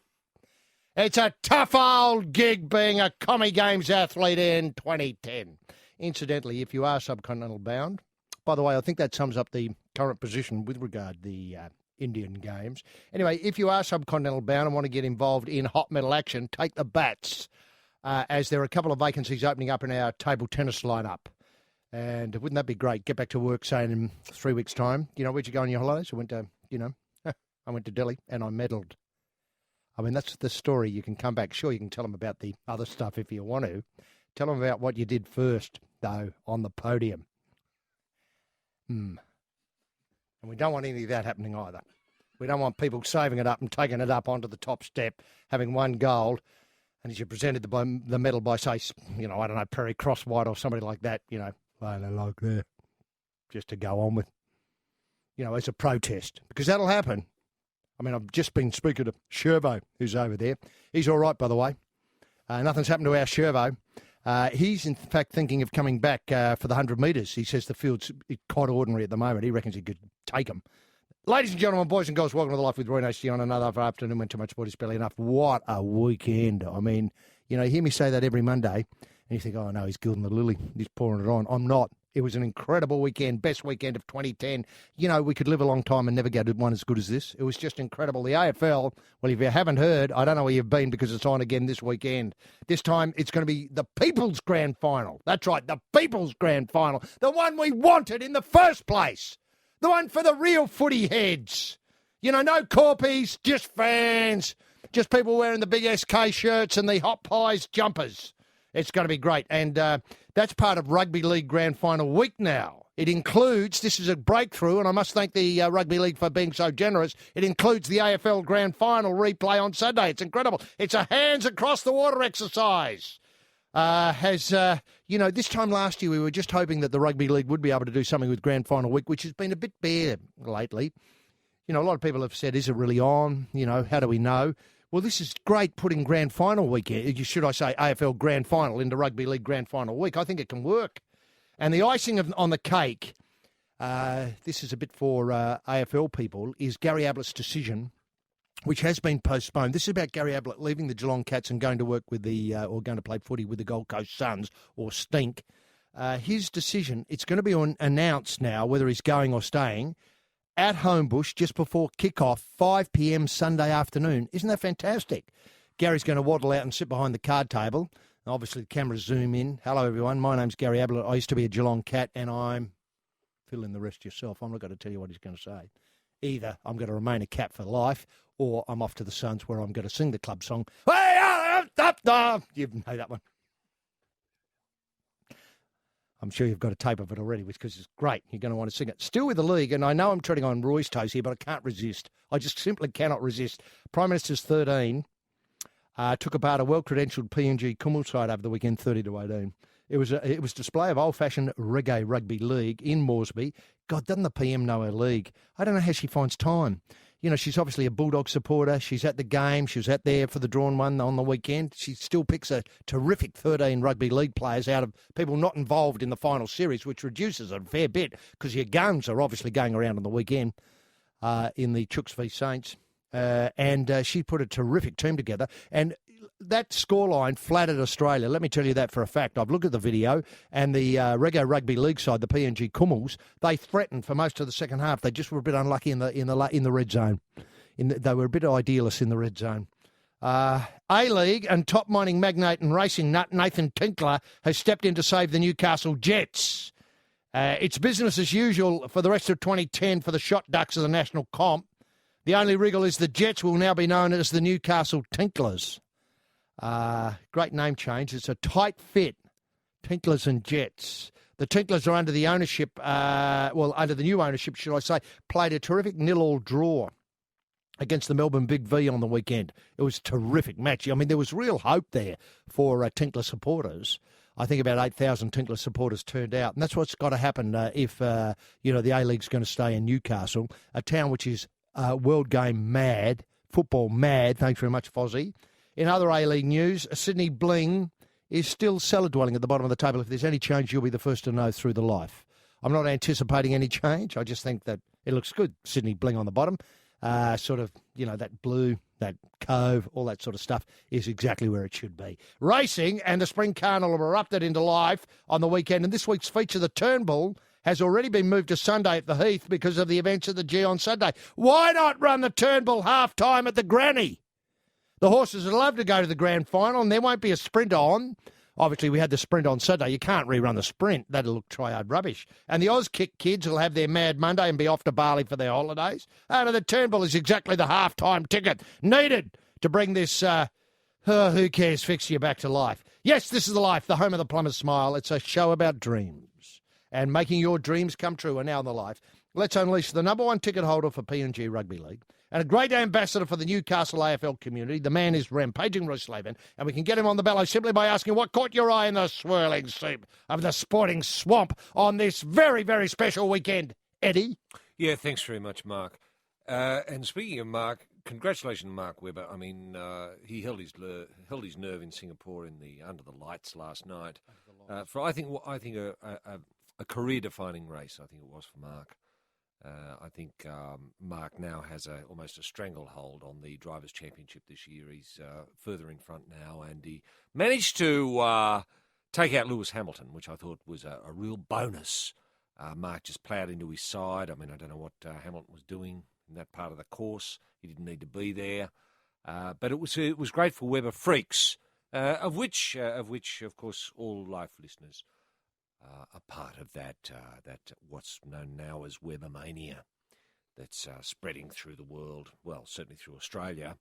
It's a tough old gig being a Commie Games athlete in 2010. Incidentally, if you are subcontinental bound, by the way, I think that sums up the current position with regard to the Indian Games. Anyway, if you are subcontinental bound and want to get involved in hot metal action, take the bats. As there are a couple of vacancies opening up in our table tennis lineup. And wouldn't that be great? Get back to work, say, in 3 weeks' time. Where'd you go on your holidays? I went to, I went to Delhi and I medalled. I mean, that's the story. You can come back. Sure, you can tell them about the other stuff if you want to. Tell them about what you did first, though, on the podium. And we don't want any of that happening either. We don't want people saving it up and taking it up onto the top step, having one gold. And as you presented the medal by, say, I don't know, Perry Crosswhite or somebody like that, like there, just to go on with, as a protest. Because that'll happen. I mean, I've just been speaking to Shervo, who's over there. He's all right, by the way. Nothing's happened to our Shervo. He's, in fact, thinking of coming back for the 100 metres. He says the field's quite ordinary at the moment. He reckons he could take them. Ladies and gentlemen, boys and girls, welcome to The Life with Roy and HG on another afternoon when too much sport is barely enough. What a weekend. I mean, you hear me say that every Monday, and you think, oh, no, he's gilding the lily. He's pouring it on. I'm not. It was an incredible weekend, best weekend of 2010. We could live a long time and never get one as good as this. It was just incredible. The AFL, well, if you haven't heard, I don't know where you've been because it's on again this weekend. This time it's going to be the People's Grand Final. That's right, the People's Grand Final. The one we wanted in the first place. The one for the real footy heads. No corpies, just fans. Just people wearing the big SK shirts and the Hot Pies jumpers. It's going to be great. And that's part of Rugby League Grand Final week now. It includes, this is a breakthrough, and I must thank the Rugby League for being so generous, it includes the AFL Grand Final replay on Sunday. It's incredible. It's a hands across the water exercise. This time last year we were just hoping that the Rugby League would be able to do something with Grand Final week, which has been a bit bare lately. A lot of people have said, is it really on? How do we know? Well, this is great putting Grand Final weekend, should I say AFL Grand Final into Rugby League Grand Final week. I think it can work. And the icing on the cake, this is a bit for AFL people, is Gary Ablett's decision, which has been postponed. This is about Gary Ablett leaving the Geelong Cats and going to work with or going to play footy with the Gold Coast Suns, or Stink. his decision, it's going to be announced now whether he's going or staying at Homebush just before kick-off, 5 p.m. Sunday afternoon. Isn't that fantastic? Gary's going to waddle out and sit behind the card table. Obviously, the cameras zoom in. Hello, everyone. My name's Gary Ablett. I used to be a Geelong Cat, and I'm... Fill in the rest yourself. I'm not going to tell you what he's going to say. Either I'm going to remain a Cat for life, or I'm off to the Suns where I'm going to sing the club song. You know that one. I'm sure you've got a tape of it already, because it's great. You're going to want to sing it. Still with the league, and I know I'm treading on Roy's toes here, but I can't resist. I just simply cannot resist. Prime Minister's 13 took apart a well-credentialed PNG Kumul side over the weekend, 30-18. It was display of old-fashioned reggae rugby league in Moresby. God, doesn't the PM know her league? I don't know how she finds time. You know, she's obviously a Bulldog supporter. She's at the game. She was out there for the drawn one on the weekend. She still picks a terrific 13 rugby league players out of people not involved in the final series, which reduces it a fair bit because your guns are obviously going around on the weekend in the Chooks v Saints. And she put a terrific team together. And that scoreline flattered Australia. Let me tell you that for a fact. I've looked at the video, and the Reggae Rugby League side, the PNG Kumuls, they threatened for most of the second half. They just were a bit unlucky in the red zone. They were a bit idealist in the red zone. A-League and top mining magnate and racing nut Nathan Tinkler has stepped in to save the Newcastle Jets. It's business as usual for the rest of 2010 for the Shot Ducks of the national comp. The only wriggle is the Jets will now be known as the Newcastle Tinklers. Great name change. It's a tight fit. Tinklers and Jets. The Tinklers are under the ownership, under the new ownership, should I say, played a terrific 0-0 draw against the Melbourne Big V on the weekend. It was a terrific match. I mean, there was real hope there for Tinkler supporters. I think about 8,000 Tinkler supporters turned out. And that's what's got to happen if, the A-League's going to stay in Newcastle, a town which is world game mad, football mad. Thanks very much, Fozzie. In other A-League news, Sydney Bling is still cellar dwelling at the bottom of the table. If there's any change, you'll be the first to know through the life. I'm not anticipating any change. I just think that it looks good. Sydney Bling on the bottom. That blue, that cove, all that sort of stuff is exactly where it should be. Racing and the Spring Carnival erupted into life on the weekend, and this week's feature, the Turnbull, has already been moved to Sunday at the Heath because of the events at the G on Sunday. Why not run the Turnbull half-time at the Granny? The horses would love to go to the grand final, and there won't be a sprint on. Obviously, we had the sprint on Saturday. You can't rerun the sprint. That'll look triad rubbish. And the Auskick kids will have their Mad Monday and be off to Bali for their holidays. And the Turnbull is exactly the half-time ticket needed to bring this, who cares, fixture back to life. Yes, this is The Life, the home of the plumber's smile. It's a show about dreams. And making your dreams come true are now in The Life. Let's unleash the number one ticket holder for PNG Rugby League and a great ambassador for the Newcastle AFL community. The man is rampaging Royce Laban, and we can get him on the bellows simply by asking what caught your eye in the swirling soup of the sporting swamp on this very, very special weekend. Eddie? Yeah, thanks very much, Mark. And speaking of Mark, congratulations, Mark Webber. I mean, he held his nerve in Singapore in the under the lights last night. For I think a career-defining race. I think it was for Mark. I think Mark now has almost a stranglehold on the Drivers' Championship this year. He's further in front now, and he managed to take out Lewis Hamilton, which I thought was a real bonus. Mark just ploughed into his side. I mean, I don't know what Hamilton was doing in that part of the course. He didn't need to be there. But it was great for Weber Freaks, of which, of course, all Life listeners a part of that what's known now as Webermania that's spreading through the world, well, certainly through Australia.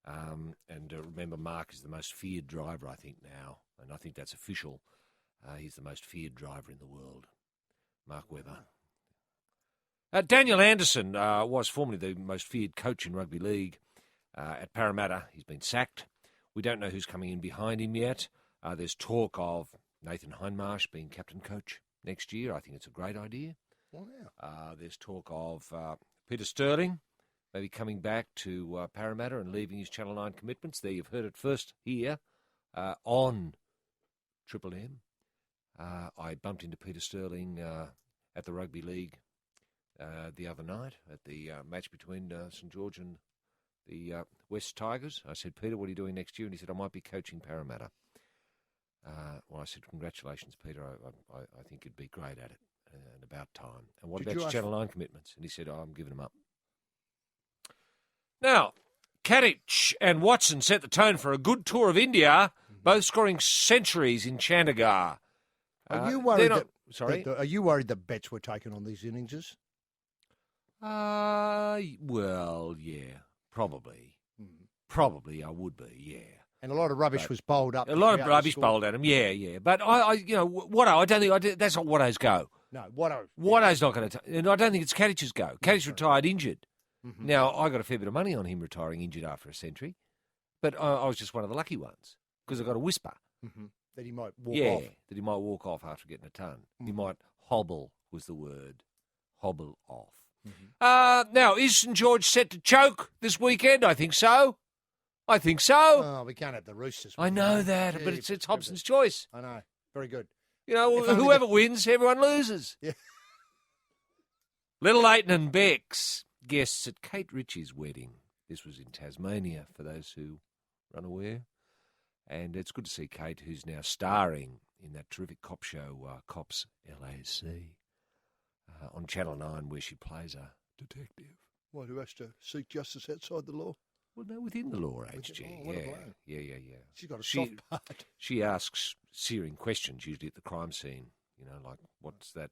And remember, Mark is the most feared driver, I think, now, and I think that's official. He's the most feared driver in the world, Mark Webber. Daniel Anderson was formerly the most feared coach in rugby league at Parramatta. He's been sacked. We don't know who's coming in behind him yet. There's talk of Nathan Hindmarsh being captain coach next year. I think it's a great idea. Wow. There's talk of Peter Sterling maybe coming back to Parramatta and leaving his Channel 9 commitments. There, you've heard it first here on Triple M. I bumped into Peter Sterling at the Rugby League the other night at the match between St George and the West Tigers. I said, Peter, what are you doing next year? And he said, I might be coaching Parramatta. Well, I said, congratulations, Peter. I think you'd be great at it and about time. And what Did about you your ask Channel 9 commitments? And he said, I'm giving them up. Now, Kadich and Watson set the tone for a good tour of India, both scoring centuries in Chandigarh. Are you worried Sorry? are you worried that bets were taken on these inningses? Well, yeah, probably. Probably I would be, yeah. And a lot of rubbish was bowled up. A lot of throughout the rubbish score. bowled at him, yeah. But Watto, I don't think that's not Watto's go. No, Watto. Watto's not going to, and I don't think it's Kadich's go. Kadich retired injured. Mm-hmm. Now I got a fair bit of money on him retiring injured after a century, but I was just one of the lucky ones because I got a whisper. Mm-hmm. That he might walk off. That he might walk off after getting a ton. He might hobble was the word, hobble off. Now is St George set to choke this weekend? I think so. Oh, we can't have the Roosters. I know that, but it's Hobson's choice. I know. Very good. You know, whoever wins, everyone loses. Yeah. Little Leighton and Bex, guests at Kate Ritchie's wedding. This was in Tasmania, for those who are unaware. And it's good to see Kate, who's now starring in that terrific cop show, Cops LAC, on Channel 9, where she plays a detective. What, who has to seek justice outside the law? Well, no, within the law, HG. Yeah. She's got a soft part. She asks searing questions, usually at the crime scene. You know, like, what's that...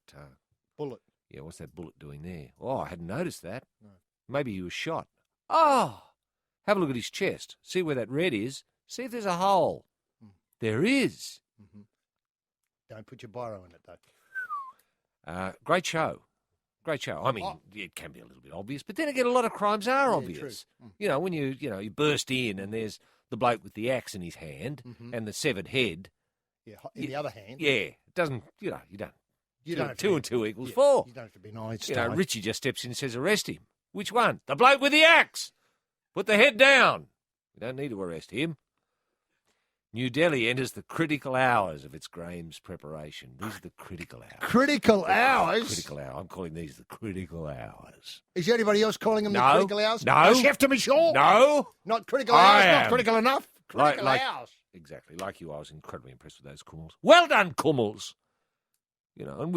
bullet. Yeah, what's that bullet doing there? Oh, I hadn't noticed that. No. Maybe he was shot. Oh! Have a look at his chest. See where that red is. See if there's a hole. There is. Mm-hmm. Don't put your biro in it, though. Great show. Great show. I mean, it can be a little bit obvious, but then again, a lot of crimes are obvious. True. You know, when you burst in and there's the bloke with the axe in his hand and the severed head. Yeah, in the other hand. Yeah, it doesn't, you don't. You don't have two to and two equals four. You don't have to be nice. You know, Richie just steps in and says, arrest him. Which one? The bloke with the axe. Put the head down. We don't need to arrest him. New Delhi enters the critical hours of its Graham's preparation. These are the critical hours. Critical hours? Critical hour. I'm calling these the critical hours. Is anybody else calling them the critical hours? No. Chef to be sure. No. Not critical hours, not critical enough. Critical like, hours. Exactly. Like you, I was incredibly impressed with those Kummels. Well done, Kummels. You know, and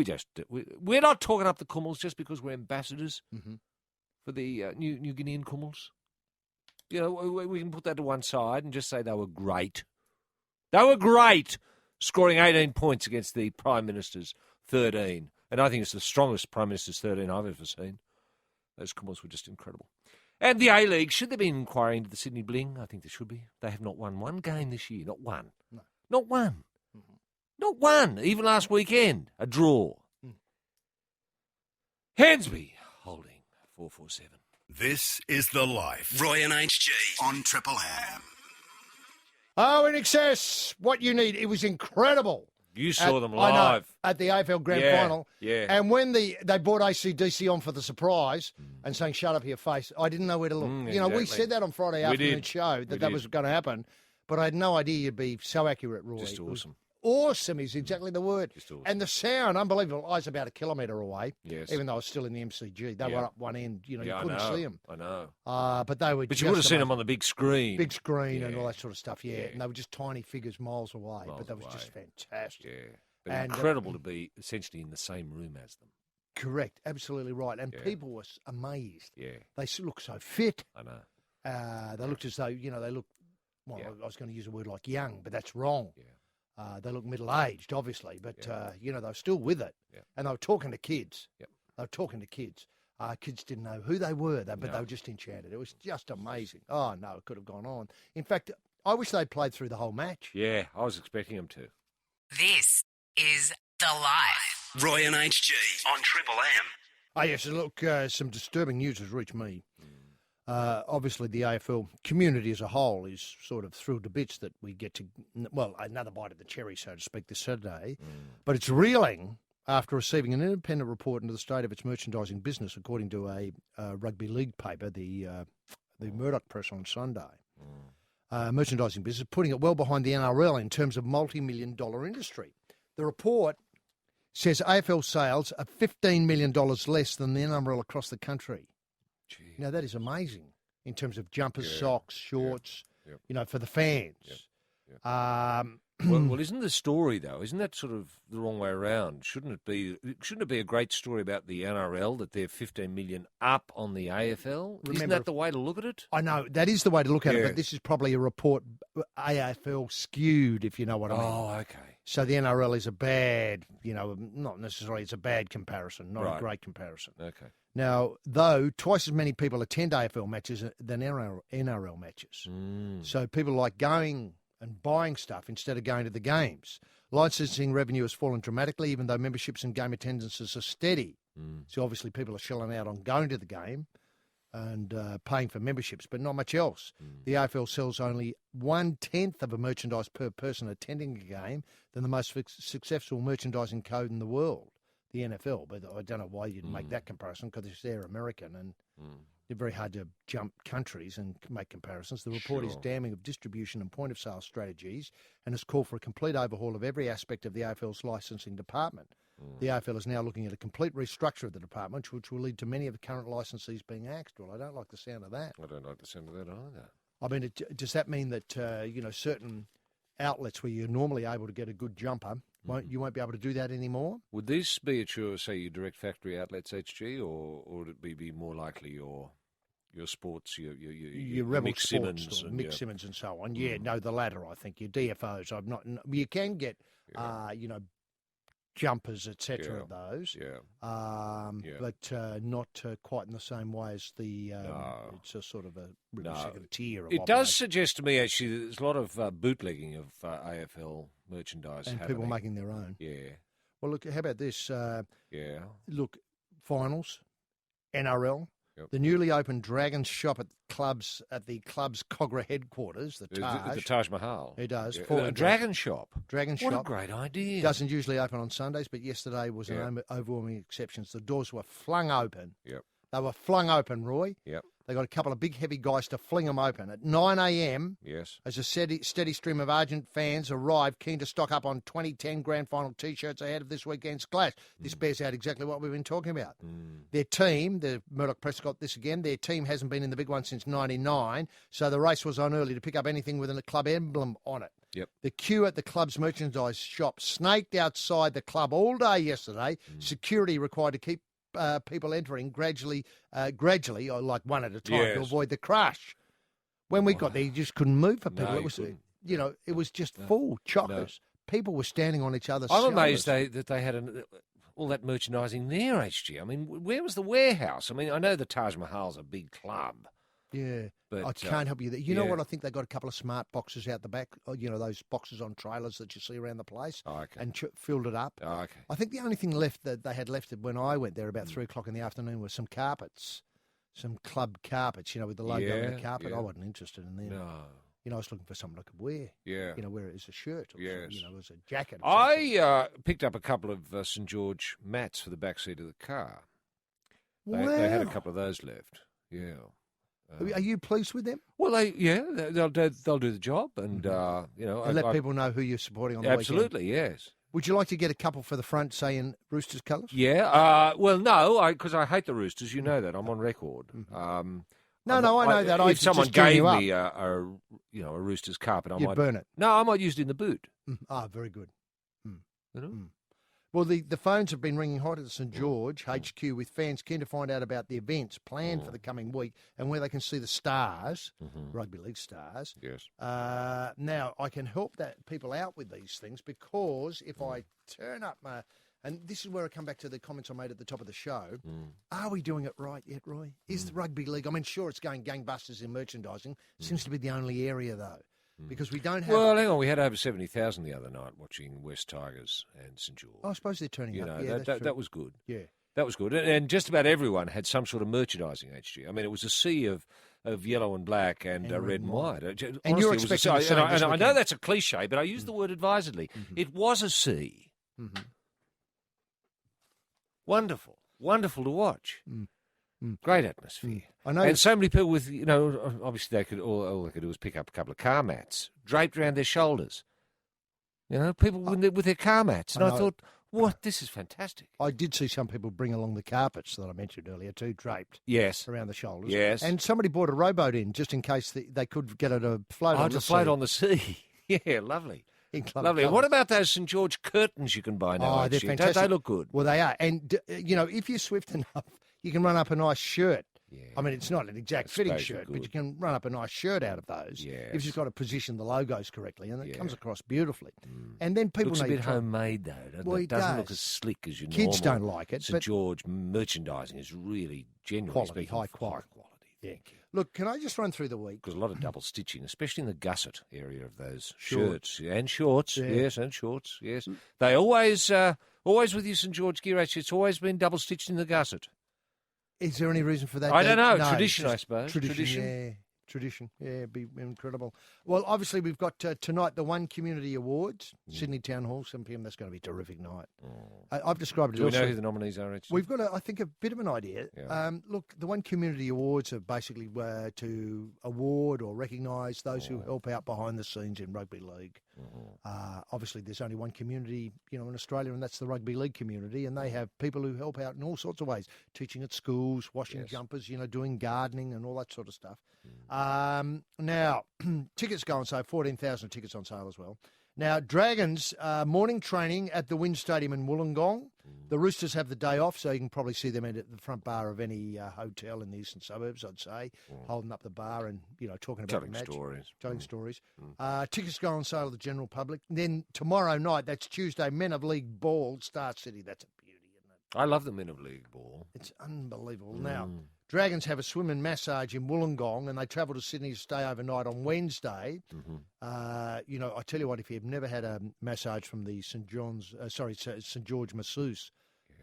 we're not talking up the Kummels just because we're ambassadors for the New Guinean Kummels. You know, we can put that to one side and just say they were great. They were great, scoring 18 points against the Prime Minister's 13. And I think it's the strongest Prime Minister's 13 I've ever seen. Those Kummels were just incredible. And the A-League, should there be an inquiry into the Sydney Bling? I think there should be. They have not won one game this year. Not one. No. Not one. Not one. Even last weekend, a draw. Hansby holding 4-4-7. This is The Life. Roy and HG on Triple M. Oh, in excess, what you need. It was incredible. You saw them I know, live. at the AFL Grand Final. Yeah. And when they brought ACDC on for the surprise and saying, shut up your face, I didn't know where to look. You know, we said that on Friday afternoon show that was going to happen, but I had no idea you'd be so accurate, Roy. Just awesome. Awesome is exactly the word. Just awesome. And the sound, unbelievable. I was about a kilometre away. Yes. Even though I was still in the MCG. They were up one end. You know, you couldn't see them. I know. But they were But you would have seen them on the big screen. Big screen and all that sort of stuff, yeah. And they were just tiny figures miles away. But that was just fantastic. Yeah. But incredible to be essentially in the same room as them. Correct. Absolutely right. And people were amazed. Yeah. They look so fit. I know. They looked as though, they look, well, I was going to use a word like young, but that's wrong. Yeah. They look middle-aged, obviously, but, they were still with it. Yeah. And they were talking to kids. Yep. They were talking to kids. Kids didn't know who they were, but they were just enchanted. It was just amazing. Oh, no, it could have gone on. In fact, I wish they'd played through the whole match. Yeah, I was expecting them to. This is The Life. Roy and HG on Triple M. Oh, yes, look, some disturbing news has reached me. Obviously, the AFL community as a whole is sort of thrilled to bits that we get to, another bite of the cherry, so to speak, this Saturday. But it's reeling after receiving an independent report into the state of its merchandising business, according to a rugby league paper, the Murdoch Press on Sunday. Merchandising business, putting it well behind the NRL in terms of multi-million-dollar industry. The report says AFL sales are $15 million less than the NRL across the country. Gee. Now, that is amazing in terms of jumpers, socks, shorts, for the fans. Well, isn't the story though? Isn't that sort of the wrong way around? Shouldn't it be a great story about the NRL that they're 15 million up on the AFL? Isn't that the way to look at it? I know that is the way to look at it, but this is probably a report AFL skewed, if you know what I mean. Oh, okay. So the NRL is a bad, not necessarily it's a bad comparison, not a great comparison. Okay. Now, though, twice as many people attend AFL matches than NRL matches. So people like going and buying stuff instead of going to the games. Licensing revenue has fallen dramatically, even though memberships and game attendances are steady. So obviously people are shelling out on going to the game and paying for memberships, but not much else. The AFL sells only 1/10 of a merchandise per person attending a game than the most successful merchandising code in the world, the NFL. But I don't know why you'd make that comparison, because they're American and they're very hard to jump countries and make comparisons. The report is damning of distribution and point-of-sale strategies and has called for a complete overhaul of every aspect of the AFL's licensing department. The AFL is now looking at a complete restructure of the department, which will lead to many of the current licensees being axed. Well, I don't like the sound of that. I don't like the sound of that either. I mean, does that mean that, certain outlets where you're normally able to get a good jumper, you won't be able to do that anymore? Would this be at your direct factory outlets, HG, or would it be more likely your sports, your Rebel Mick Sports Simmons, or Mick Simmons and so on? Yeah, no, the latter, I think. Your DFOs, you can get, jumpers, etc. of those. But not quite in the same way as the. It's a sort of a second tier. Of it does suggest to me actually that there's a lot of bootlegging of AFL merchandise and happening. people making their own. Yeah. Well, look. How about this? Look, finals, NRL. The newly opened Dragons shop at the club's Cogra headquarters, the Taj. The Taj Mahal. It does. A Dragon shop. Dragon shop. What a great idea. Doesn't usually open on Sundays, but yesterday was an overwhelming exception. The doors were flung open. Yep. They were flung open, Roy. Yep. They got a couple of big, heavy guys to fling them open. At 9 a.m., as a steady stream of Argent fans arrived, keen to stock up on 2010 Grand Final T-shirts ahead of this weekend's clash. This bears out exactly what we've been talking about. Their team, the Murdoch Press got this again, their team hasn't been in the big one since 99, so the race was on early to pick up anything with a club emblem on it. Yep. The queue at the club's merchandise shop snaked outside the club all day yesterday. Security required to keep people entering gradually, or like one at a time, to avoid the crush. When we got there, you just couldn't move for people. No, it was, it was just full chockers. People were standing on each other's I'm shoulders. amazed that they had all that merchandising there, HG. I mean, where was the warehouse? I mean, I know the Taj Mahal's a big club. Yeah, but I can't help you there. You know what? I think they got a couple of smart boxes out the back. Those boxes on trailers that you see around the place, and filled it up. Oh, okay. I think the only thing left that they had left when I went there about 3 o'clock in the afternoon was some carpets, some club carpets. With the logo on the carpet. I wasn't interested in them. No. I was looking for something I could wear. Yeah. Wear it as a shirt or as a jacket. I picked up a couple of St. George mats for the back seat of the car. Wow. They had a couple of those left. Yeah. Are you pleased with them? Well, they'll do the job, and and let people know who you're supporting on the weekend. Absolutely, yes. Would you like to get a couple for the front, say in Roosters colours? Yeah. Well, no, because I hate the Roosters. You know that. I'm on record. I know that. If someone gave me a Roosters carpet, You'd burn it. No, I might use it in the boot. Very good. Well, the phones have been ringing hot at St George HQ with fans keen to find out about the events planned for the coming week and where they can see the stars, rugby league stars. Yes. Now, I can help people out with these things because if I turn up and this is where I come back to the comments I made at the top of the show. Are we doing it right yet, Roy? Is the rugby league, I mean, sure, it's going gangbusters in merchandising. Seems to be the only area, though. Because we don't have... Well, hang on, we had over 70,000 the other night watching West Tigers and St George. I suppose they're turning up. That was good. Yeah. That was good. And just about everyone had some sort of merchandising, HG. I mean, it was a sea of yellow and black and red and white. And honestly, you're expecting the same this I know weekend. that's a cliche, but I use the word advisedly. It was a sea. Wonderful. Wonderful to watch. Great atmosphere. I know. And so many people with, obviously they could all they could do was pick up a couple of car mats draped around their shoulders. People with their car mats. And I thought, what? This is fantastic. I did see some people bring along the carpets that I mentioned earlier too, draped. Yes. Around the shoulders. Yes. And somebody brought a rowboat in just in case they could get it to float on the sea. To float on the sea. Yeah, lovely. in club Lovely. colours. What about those St George curtains you can buy now? Oh, they're HG? Don't fantastic. they look good? Well, they are. And, if you're swift enough, you can run up a nice shirt. Yeah. I mean, it's not an exact I fitting suppose you're shirt, but good. you can run up a nice shirt out of those. Yes. You've just got to position the logos correctly, and it Yeah. comes across beautifully. And then people Looks a know you bit try- homemade, though. Doesn't Well, it? it Doesn't look does. as slick as your Kids normal don't like it, St but George merchandising is really genuinely Quality, speaking, high quality. High quality. Yeah. Thank you. Look, can I just run through the week? Because a lot of double stitching, especially in the gusset area of those Shorts. shirts and shorts. Yeah. Yes, and shorts. Yes, they always with you, St George gear. Actually, it's always been double stitched in the gusset. Is there any reason for that? I don't know. No, Tradition, just I suppose. Tradition. Yeah. Tradition. Yeah, it'd be incredible. Well, obviously, we've got tonight the One Community Awards, Sydney Town Hall, 7 p.m. That's going to be a terrific night. I've described it Do we also. know who the nominees are? Actually? We've got, I think, a bit of an idea. Yeah. Look, the One Community Awards are basically to award or recognise those who help out behind the scenes in rugby league. Obviously, there's only one community, in Australia, and that's the rugby league community, and they have people who help out in all sorts of ways, teaching at schools, washing jumpers, doing gardening and all that sort of stuff. Now, tickets go on sale, 14,000 tickets on sale as well. Now, Dragons, morning training at the Wynn Stadium in Wollongong. The Roosters have the day off, so you can probably see them at the front bar of any hotel in the eastern suburbs, I'd say, holding up the bar and, talking about the match. Telling stories. Tickets go on sale to the general public. Then tomorrow night, that's Tuesday, Men of League Ball, Star City. That's a beauty, isn't it? I love the Men of League ball. It's unbelievable. Now, Dragons have a swim and massage in Wollongong, and they travel to Sydney to stay overnight on Wednesday. I tell you what, if you've never had a massage from the St George masseuse,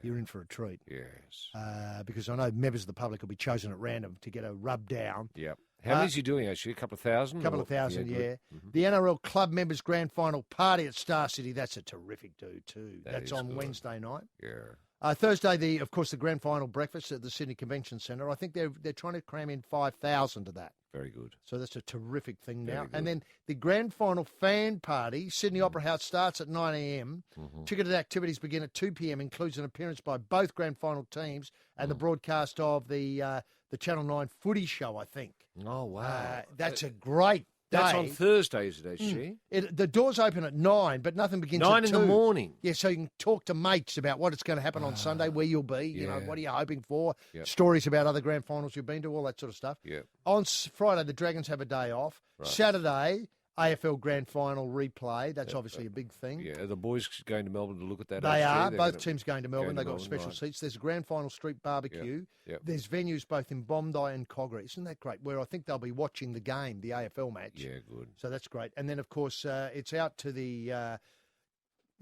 you're in for a treat. Yes. Because I know members of the public will be chosen at random to get a rub down. Yep. How many is you doing, actually? A couple of thousand? A couple of thousand, good. yeah. The NRL Club Members Grand Final Party at Star City, that's a terrific do too. That That's is on good. Wednesday night. Yeah. Thursday, the grand final breakfast at the Sydney Convention Centre. I think they're trying to cram in 5,000 to that. Very good. So that's a terrific thing Very now. good. And then the grand final fan party, Sydney Opera House, starts at 9 a.m. Ticketed activities begin at 2 p.m. Includes an appearance by both grand final teams and the broadcast of the Channel 9 footy show, I think. Oh, wow. That's a great day. That's on Thursday, is it, HG? The doors open at 9, but nothing begins at 9 in 2. the morning. Yeah, so you can talk to mates about what it's going to happen on Sunday, where you'll be, Yeah. what are you hoping for, Yep. stories about other grand finals you've been to, all that sort of stuff. Yeah. On Friday, the Dragons have a day off. Right. Saturday, AFL Grand Final replay. That's obviously a big thing. Yeah. Are the boys going to Melbourne to look at that? They HG? are. They're Both gonna- teams going to Melbourne. going to They've got Melbourne, special right. seats. There's a Grand Final Street barbecue. Yep. There's venues both in Bondi and Cogra. Isn't that great? Where I think they'll be watching the game, the AFL match. Yeah, good. So that's great. And then, of course, it's out to the,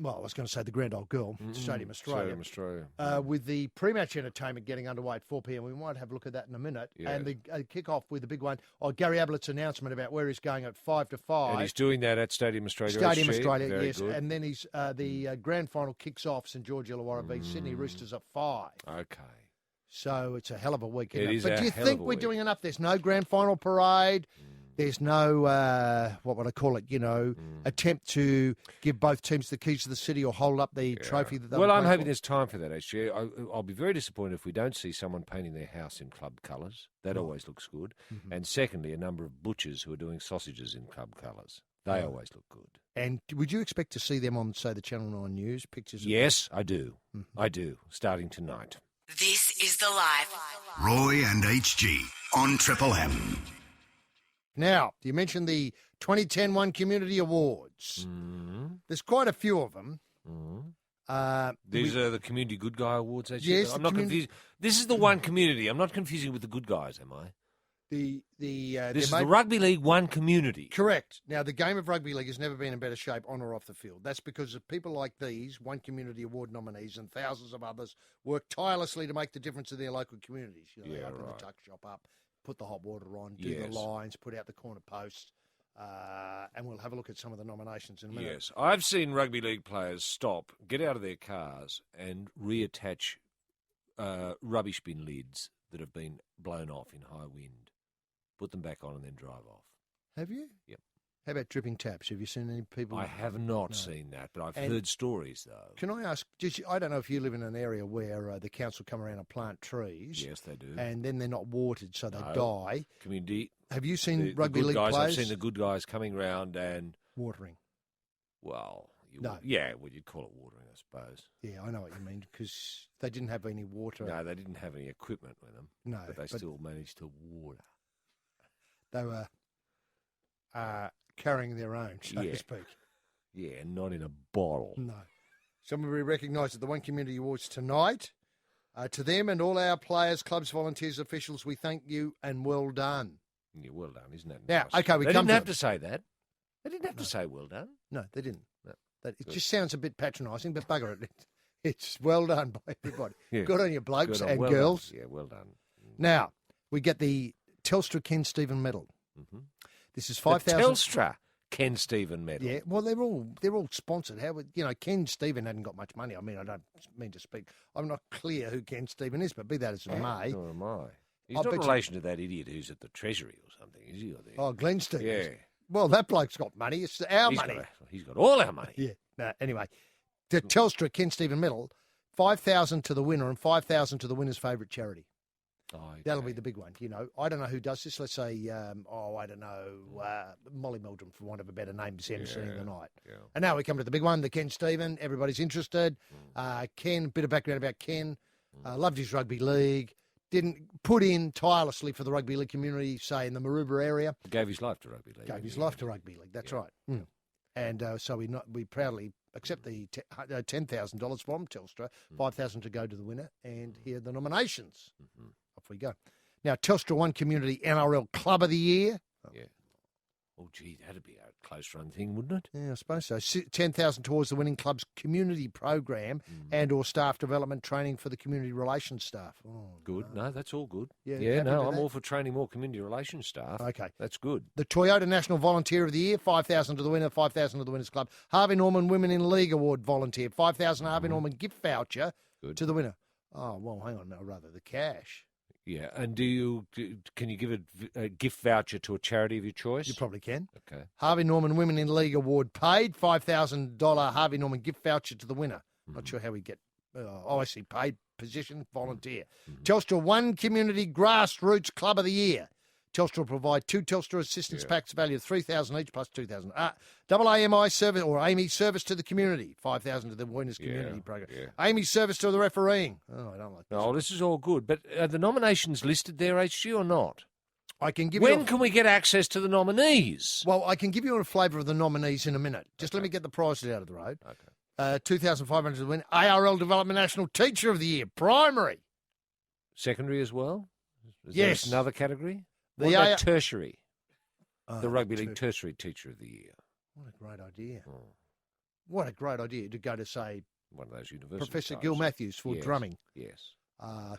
I was going to say the Grand Old Girl, Stadium Australia. Stadium Australia. With the pre-match entertainment getting underway at 4 p.m. We might have a look at that in a minute. Yeah. And the kick-off with the big one, Gary Ablett's announcement about where he's going at 5 to 5. And he's doing that at Stadium Australia. Stadium HG. Australia, Very yes. Good. And then he's the grand final kicks off St George Illawarra v Sydney Roosters at 5. Okay. So it's a hell of a week. It isn't is But a do you hell think of a we're week. doing enough? There's no grand final parade. There's no, what would I call it, attempt to give both teams the keys to the city or hold up the trophy that they Well, were I'm playing hoping for. there's time for that, actually. I'll be very disappointed if we don't see someone painting their house in club colours. That always looks good. And secondly, a number of butchers who are doing sausages in club colours. They always look good. And would you expect to see them on, say, the Channel 9 News pictures? of Yes, I do. I do, starting tonight. This is The Life. Roy and HG on Triple M. Now, you mentioned the 2010 One Community Awards. There's quite a few of them. These are the Community Good Guy Awards, actually. Yes, I'm the not community- confused. This is the one community. I'm not confusing with the good guys, am I? This is the Rugby League One Community. Correct. Now, the game of rugby league has never been in better shape on or off the field. That's because of people like these, One Community Award nominees, and thousands of others work tirelessly to make the difference in their local communities. They Yeah, open right. the tuck shop up, put the hot water on, do Yes. the lines, put out the corner posts, and we'll have a look at some of the nominations in a minute. Yes, I've seen rugby league players stop, get out of their cars, and reattach rubbish bin lids that have been blown off in high wind. Put them back on and then drive off. Have you? Yep. How about dripping taps? Have you seen any people? I have not No. seen that, but I've And- heard stories though. Can I ask, I don't know if you live in an area where the council come around and plant trees. Yes, they do. And then they're not watered, so they No. die. Community. Have you seen the rugby good league guys, players I've seen the good guys coming round and watering? Well, No. you'd call it watering, I suppose. Yeah, I know what you mean, because they didn't have any water. No, they didn't have any equipment with them. No, but they still managed to water. They were carrying their own, so to speak. Yeah, not in a bottle. No. Some will be recognised at the One Community Awards tonight. To them and all our players, clubs, volunteers, officials, we thank you and well done. Yeah, well done, isn't that Now, nice? okay, we they come didn't to have them. to say that. They didn't have to say well done. No, they didn't. No. It just sounds a bit patronising, but bugger it. It's well done by everybody. Yeah. Good on you, blokes Good on- and well girls. done. Yeah, well done. Now, we get the Telstra Ken Stephen Medal. Mm-hmm. This is The 5,000. Telstra Ken Stephen medal. Yeah, well, they're all sponsored. How would Ken Stephen hadn't got much money. I mean, I don't mean to speak. I'm not clear who Ken Stephen is, but be that as it may. Nor am I. He's I not in bet you- relation to that idiot who's at the Treasury or something, is he? I think? Oh, Glenn Stevens. Yeah. Well, that bloke's got money. It's our He's money. He's got all our money. Yeah. No, anyway, the Telstra Ken Stephen Medal, 5,000 to the winner and 5,000 to the winner's favourite charity. Oh, okay. That'll be the big one. I don't know who does this. Let's say, I don't know, Molly Meldrum, for want of a better name, is emceeing the night. Yeah. And now we come to the big one, the Ken Stephen. Everybody's interested. Ken, bit of background about Ken. Loved his rugby league. Didn't put in tirelessly for the rugby league community, say in the Maroubra area. Gave his life to rugby league. Gave his life to rugby league. That's right. Mm. And so we proudly accept the $10,000 from Telstra, 5,000 to go to the winner, and here are the nominations. Mm-hmm. Off we go. Now, Telstra One Community NRL Club of the Year. Yeah. Oh, gee, that'd be a close run thing, wouldn't it? Yeah, I suppose so. 10,000 towards the winning club's community program and or staff development training for the community relations staff. Oh, Good. No, that's all good. Yeah, Yeah, happy no, with I'm that. all for training more community relations staff. Okay. That's good. The Toyota National Volunteer of the Year, 5,000 to the winner, 5,000 to the Winners Club. Harvey Norman Women in League Award Volunteer, 5,000 Harvey Norman gift voucher Good. to the winner. Oh, well, hang on, no, rather, the cash. Yeah, and can you give a gift voucher to a charity of your choice? You probably can. Okay. Harvey Norman Women in League Award paid, $5,000 Harvey Norman gift voucher to the winner. Not sure how we get, I see, paid position, volunteer. Telstra One Community Grassroots Club of the Year. Telstra will provide 2 Telstra assistance packs valued at $3,000 each plus $2,000. AAMI service or AMI service to the community, $5,000 to the Winners Community Program. Yeah. AMI service to the refereeing. Oh, I don't like this. No, this is all good. But are the nominations listed there, HG, or not? I can give When you. can we get access to the nominees? Well, I can give you a flavour of the nominees in a minute. Just let me get the prizes out of the road. Okay. 2,500 to the win. ARL Development National Teacher of the Year, primary. Secondary as well? Is Yes. that another category? The What about A- tertiary? Oh, The Rugby League Tertiary Teacher of the Year. What a great idea. Oh, What a great idea to go to, say, one of those university Professor types. Gil Matthews for Yes, drumming. Yes.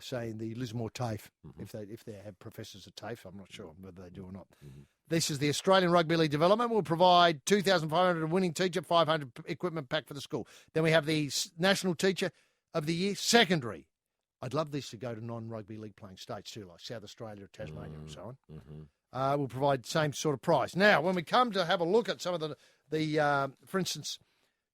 Say in the Lismore TAFE, Mm-hmm. if they have professors at TAFE, I'm not sure whether they do or not. This is the Australian Rugby League Development. Will provide 2,500 a winning teacher, 500 equipment pack for the school. Then we have the National Teacher of the Year, secondary. I'd love this to go to non-rugby league playing states too, like South Australia, Tasmania, and so on. Mm-hmm. Will provide same sort of price. Now, when we come to have a look at some of the for instance,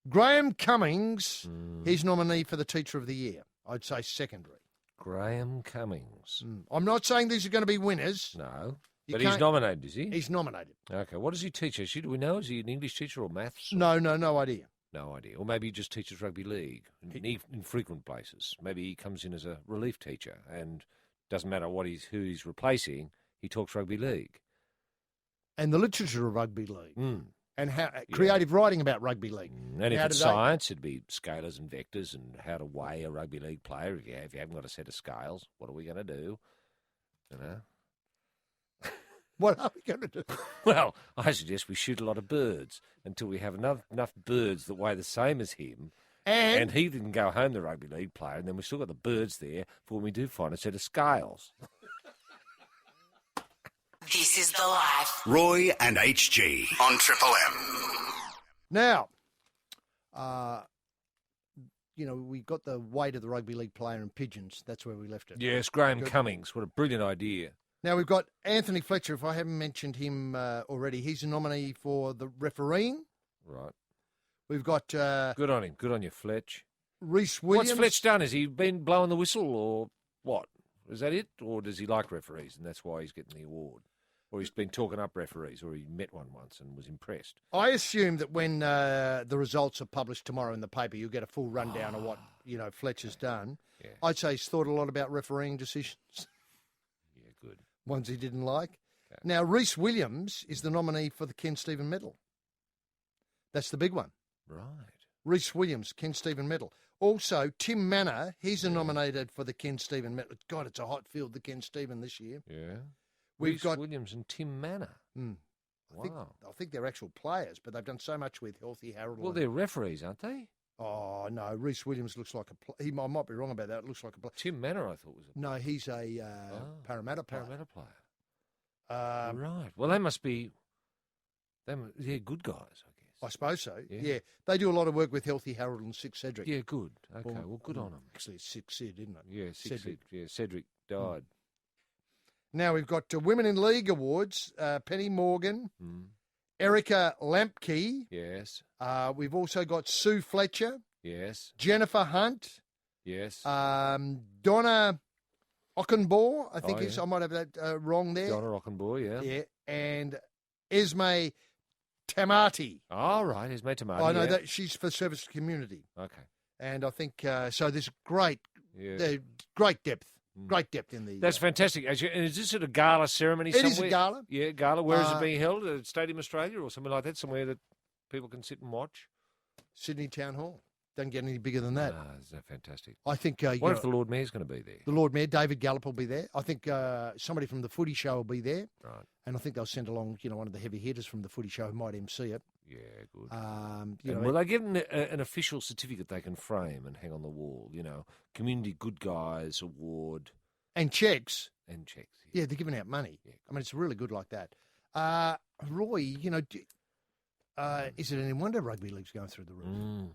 Graham Cummings, he's nominee for the Teacher of the Year. I'd say secondary. Graham Cummings. I'm not saying these are going to be winners. No. You But he's can't- nominated, is he? He's nominated. Okay. What does he teach us? Do we know? Is he an English teacher or maths? No idea. No idea. Or maybe he just teaches rugby league in infrequent places. Maybe he comes in as a relief teacher and doesn't matter who he's replacing, he talks rugby league. And the literature of rugby league. Mm. And how creative writing about rugby league. And if How it's do they- science, it'd be scalars and vectors and how to weigh a rugby league player. If you haven't got a set of scales, what are we going to do? You know? What are we going to do? Well, I suggest we shoot a lot of birds until we have enough birds that weigh the same as him. And he can go home, the rugby league player, and then we've still got the birds there for when we do find a set of scales. This is The Life. Roy and HG on Triple M. Now, we got the weight of the rugby league player in pigeons. That's where we left it. Yes, Graham Good. Cummings. What a brilliant idea. Now, we've got Anthony Fletcher. If I haven't mentioned him already, he's a nominee for the refereeing. Right. We've got Good on him. Good on you, Fletch. Reece Williams. What's Fletch done? Has he been blowing the whistle or what? Is that it? Or does he like referees and that's why he's getting the award? or he's been talking up referees, or he met one once and was impressed. I assume that when the results are published tomorrow in the paper, you'll get a full rundown of what Fletcher's done. Yeah. I'd say he's thought a lot about refereeing decisions. Yeah, good. Ones he didn't like. Okay. Now, Rhys Williams is the nominee for the Ken Stephen Medal. That's the big one. Right. Rhys Williams, Ken Stephen Medal. Also, Tim Manor, he's nominated for the Ken Stephen Medal. God, it's a hot field, the Ken Stephen this year. Yeah. We've Rhys got Williams and Tim Manor. I think they're actual players, but they've done so much with Healthy Harold. Well, they're referees, aren't they? Oh, no, Rhys Williams looks like I might be wrong about that. It looks like a player. Tim Manor, I thought was a No, he's a Parramatta player. Parramatta player. Right. Well, they must be. They're good guys, I guess. I suppose so. Yeah. Yeah. They do a lot of work with Healthy Harold and Six Cedric. Yeah, good. Okay, well, good on them. Actually, it's Six Sid, isn't it? Yeah, Cedric. Cedric died. Now we've got Women in League Awards. Penny Morgan, Erica Lampke. Yes. We've also got Sue Fletcher, Yes. Jennifer Hunt, Yes. Donna Ockenbaugh, I think I might have that wrong there. Donna Ockenbaugh, yeah. Yeah, and Esme Tamati. All right, Esme Tamati. I know that she's for Service to Community. Okay. And I think, so there's great depth. Great depth in the... That's fantastic. And is this at a gala ceremony It somewhere? is a gala. Yeah, gala. Where is it being held? At Stadium Australia or something like that? Somewhere that people can sit and watch? Sydney Town Hall. Doesn't get any bigger than that. Is that fantastic? I think... what if the Lord Mayor's going to be there? The Lord Mayor, David Gallop, will be there. I think somebody from the Footy Show will be there. Right. And I think they'll send along, one of the heavy hitters from the Footy Show who might MC it. Yeah, good. And will they get an official certificate they can frame and hang on the wall? Community Good Guys Award. And checks. And checks. Yeah, they're giving out money. Yeah. I mean, it's really good like that. Roy, is it any wonder rugby league's going through the roof?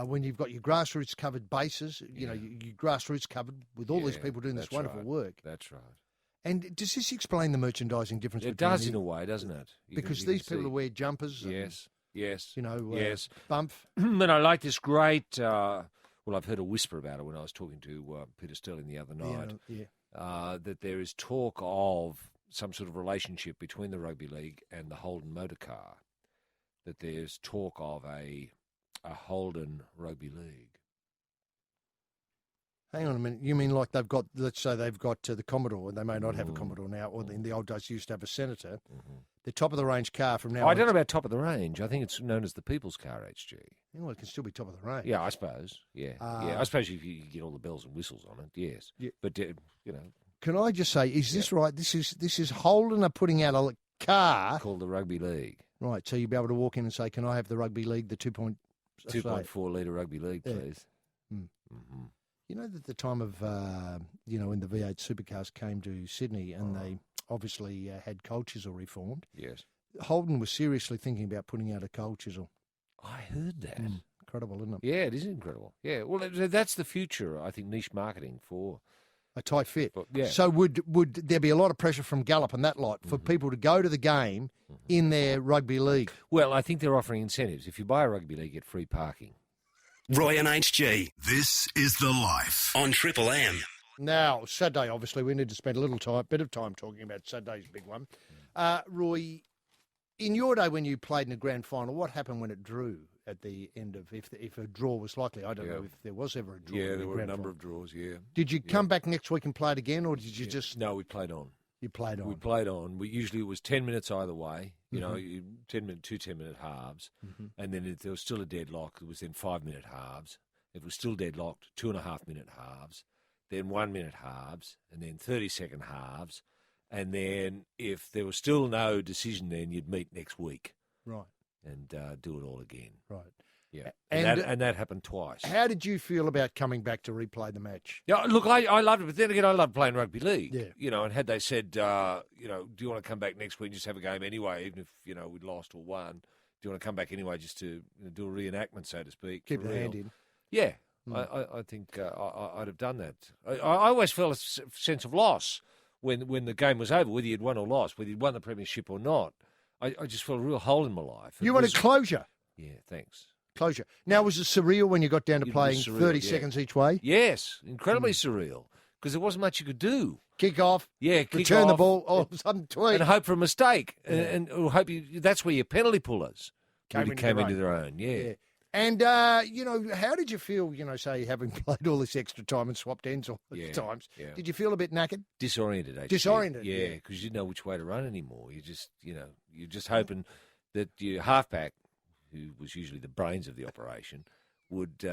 When you've got your grassroots covered bases, your grassroots covered with all these people doing this wonderful work. That's right. And does this explain the merchandising difference? It does in a way, doesn't it? Because these people who wear jumpers. Yes. Yes. Yes. Bump. And I like this great. I've heard a whisper about it when I was talking to Peter Sterling the other night. That there is talk of some sort of relationship between the rugby league and the Holden motor car. That there's talk of a Holden rugby league. Hang on a minute. You mean like they've got, let's say they've got the Commodore, and they may not have a Commodore now, or in the old days used to have a Senator. The top-of-the-range car from now on. I don't know about top of the range. I think it's known as the People's Car, HG. Well, it can still be top of the range. Yeah, I suppose. Yeah. I suppose if you get all the bells and whistles on it, yes. Yeah. But, Can I just say, is this right? This is Holden are putting out a car. Called the Rugby League. Right, so you'll be able to walk in and say, can I have the Rugby League, the 2.4 litre Rugby League, please. You know, at the time of, when the V8 supercars came to Sydney and they obviously had coal chisel reformed. Yes. Holden was seriously thinking about putting out a coal chisel. I heard that. Incredible, isn't it? Yeah, it is incredible. Yeah, well, that's the future, I think, niche marketing for... A tight fit. But, yeah. So would there be a lot of pressure from Gallop and that lot for people to go to the game in their rugby league? Well, I think they're offering incentives. If you buy a rugby league, you get free parking. Roy and HG. This is The Life on Triple M. Now, Saturday, obviously, we need to spend a bit of time talking about Saturday's big one. Roy, in your day when you played in the grand final, what happened when it drew at the end of, if a draw was likely? I don't know if there was ever a draw. Yeah, there were a number of draws, yeah. Did you come back next week and play it again, or did you just... No, we played on. You played on? We played on. Usually it was 10 minutes either way, 10-minute halves, and then if there was still a deadlock, it was then 5-minute halves. If it was still deadlocked, 2.5-minute halves, then 1-minute halves, and then 30-second halves, and then if there was still no decision, then you'd meet next week. Right. And do it all again. Right. Yeah. And that happened twice. How did you feel about coming back to replay the match? Yeah, look, I loved it, but then again, I loved playing rugby league. Yeah. And had they said, do you want to come back next week and just have a game anyway, even if, we'd lost or won, do you want to come back anyway just to do a reenactment, so to speak? Keep the hand in. Yeah. I think I'd have done that. I always felt a sense of loss when the game was over, whether you'd won or lost, whether you'd won the premiership or not. I just felt a real hole in my life. You wanted closure? Yeah, thanks. Closure. Now, was it surreal when you got down to playing 30 seconds each way? Yes, incredibly surreal. because there wasn't much you could do. Kick off. Yeah, kick return the off, ball. All of a sudden, tweet. and hope for a mistake, and hope that's where your penalty pullers Came into their own. Yeah. And, how did you feel, say, having played all this extra time and swapped ends all the times? Yeah. Did you feel a bit knackered? Disoriented, actually. Disoriented, Yeah, because you didn't know which way to run anymore. You just, you're just hoping that your halfback, who was usually the brains of the operation, would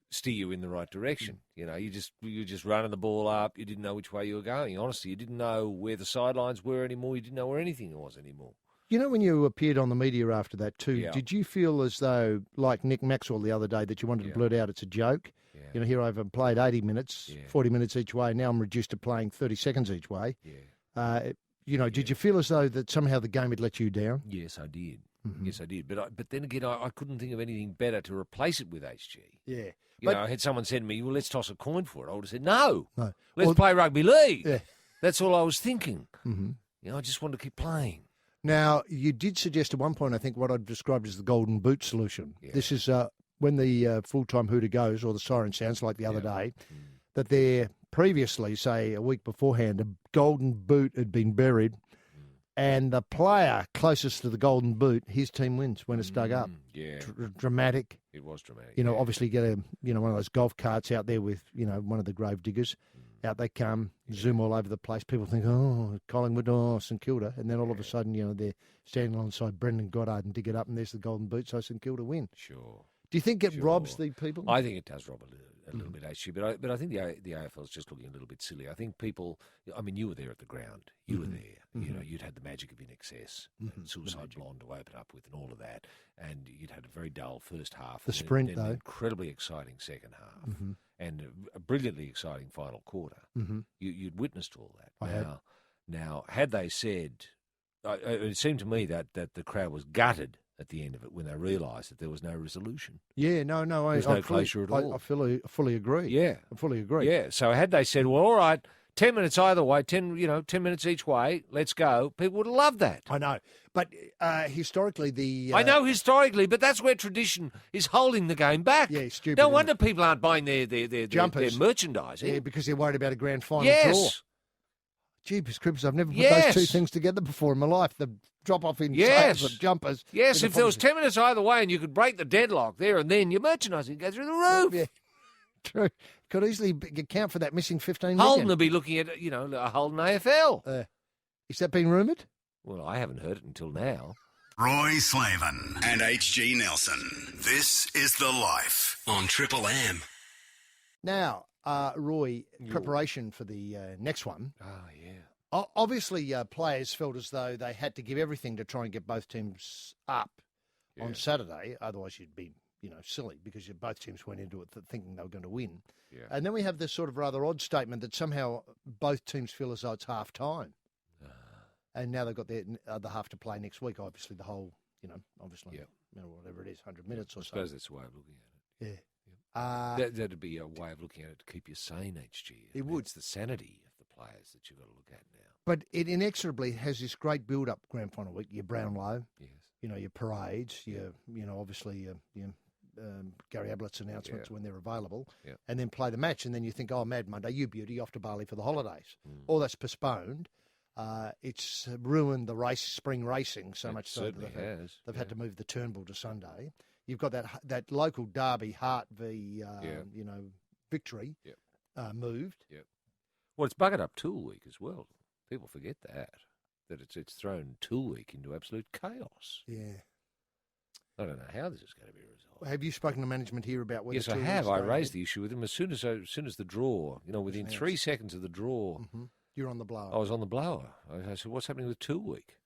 steer you in the right direction. You were just running the ball up. You didn't know which way you were going. Honestly, you didn't know where the sidelines were anymore. You didn't know where anything was anymore. When you appeared on the media after that too, did you feel as though, like Nick Maxwell the other day, that you wanted to blurt out it's a joke? Yeah. Here I've played 80 minutes, 40 minutes each way. Now I'm reduced to playing 30 seconds each way. Yeah. Did you feel as though that somehow the game had let you down? Yes, I did. Mm-hmm. Yes, I did. But then again, I couldn't think of anything better to replace it with HG. Yeah. I had someone said to me, well, let's toss a coin for it. I would have said, no. Let's play rugby league. Yeah. That's all I was thinking. Mm-hmm. I just wanted to keep playing. Now, you did suggest at one point, I think, what I've described as the golden boot solution. Yeah. This is when the full-time hooter goes, or the siren sounds like the other day, that there previously, say a week beforehand, a golden boot had been buried, and the player closest to the golden boot, his team wins when it's dug up. Yeah. Dramatic. It was dramatic. Obviously get one of those golf carts out there with, one of the grave diggers. Out they come, zoom all over the place. People think, oh, Collingwood, oh, St Kilda. And then all of a sudden, they're standing alongside Brendan Goddard and dig it up, and there's the golden boot, so St Kilda win. Sure. Do you think it robs the people? I think it does rob a little bit, actually. But I think the AFL is just looking a little bit silly. I think people, you were there at the ground. You were there. You'd had the magic of In Excess, and Suicide Blonde to open up with and all of that. And you'd had a very dull first half. The sprint, then though. An incredibly exciting second half. And a brilliantly exciting final quarter. You'd witnessed all that. Now, had they said, it seemed to me that the crowd was gutted at the end of it when they realised that there was no resolution. Yeah, no. There's no closure at all. I fully agree. Yeah. I fully agree. Yeah, so had they said, well, all right, 10 minutes either way, 10 minutes each way, let's go, people would have loved that. I know. But historically, I know historically, but that's where tradition is holding the game back. Yeah, stupid. No wonder people aren't buying their jumpers, their merchandising. Yeah, because they're worried about a grand final draw. Jeepers Crippers, I've never put those two things together before in my life. The drop-off in sales of jumpers. Yes, if there was 10 minutes either way and you could break the deadlock there and then, your merchandising would go through the roof. Yeah, true. Could easily account for that missing 15 million. Holden would be looking at, a Holden AFL. Is that being rumoured? Well, I haven't heard it until now. Roy Slavin and HG Nelson. This is The Life on Triple M. Now, Roy, preparation for the next one. Oh, yeah. Obviously, players felt as though they had to give everything to try and get both teams up on Saturday. Otherwise, you'd be, silly because both teams went into it thinking they were going to win. Yeah. And then we have this sort of rather odd statement that somehow both teams feel as though it's half time. And now they've got the other half to play next week. Obviously, the whole, whatever it is, 100 minutes or so. I suppose that's a way of looking at it. Yeah. That'd be a way of looking at it to keep you sane, HG. It would. It's the sanity of the players that you've got to look at now. But it inexorably has this great build-up grand final week. Your Brownlow, yes. Your parades, obviously your Gary Ablett's announcements when they're available, and then play the match. And then you think, oh, Mad Monday, you beauty, off to Bali for the holidays. All that's postponed. It's ruined the spring racing so much so that they've had to move the Turnbull to Sunday. You've got that local derby, Hart v Victory, moved. Yep. Well, it's buggered up Tool Week as well. People forget that it's thrown Tool Week into absolute chaos. Yeah. I don't know how this is going to be resolved. Have you spoken to management here about whether? Yes, I have. I raised the issue with them as soon as the draw. Within 3 seconds of the draw, you're on the blower. I was on the blower. I said, "What's happening with Tool Week?"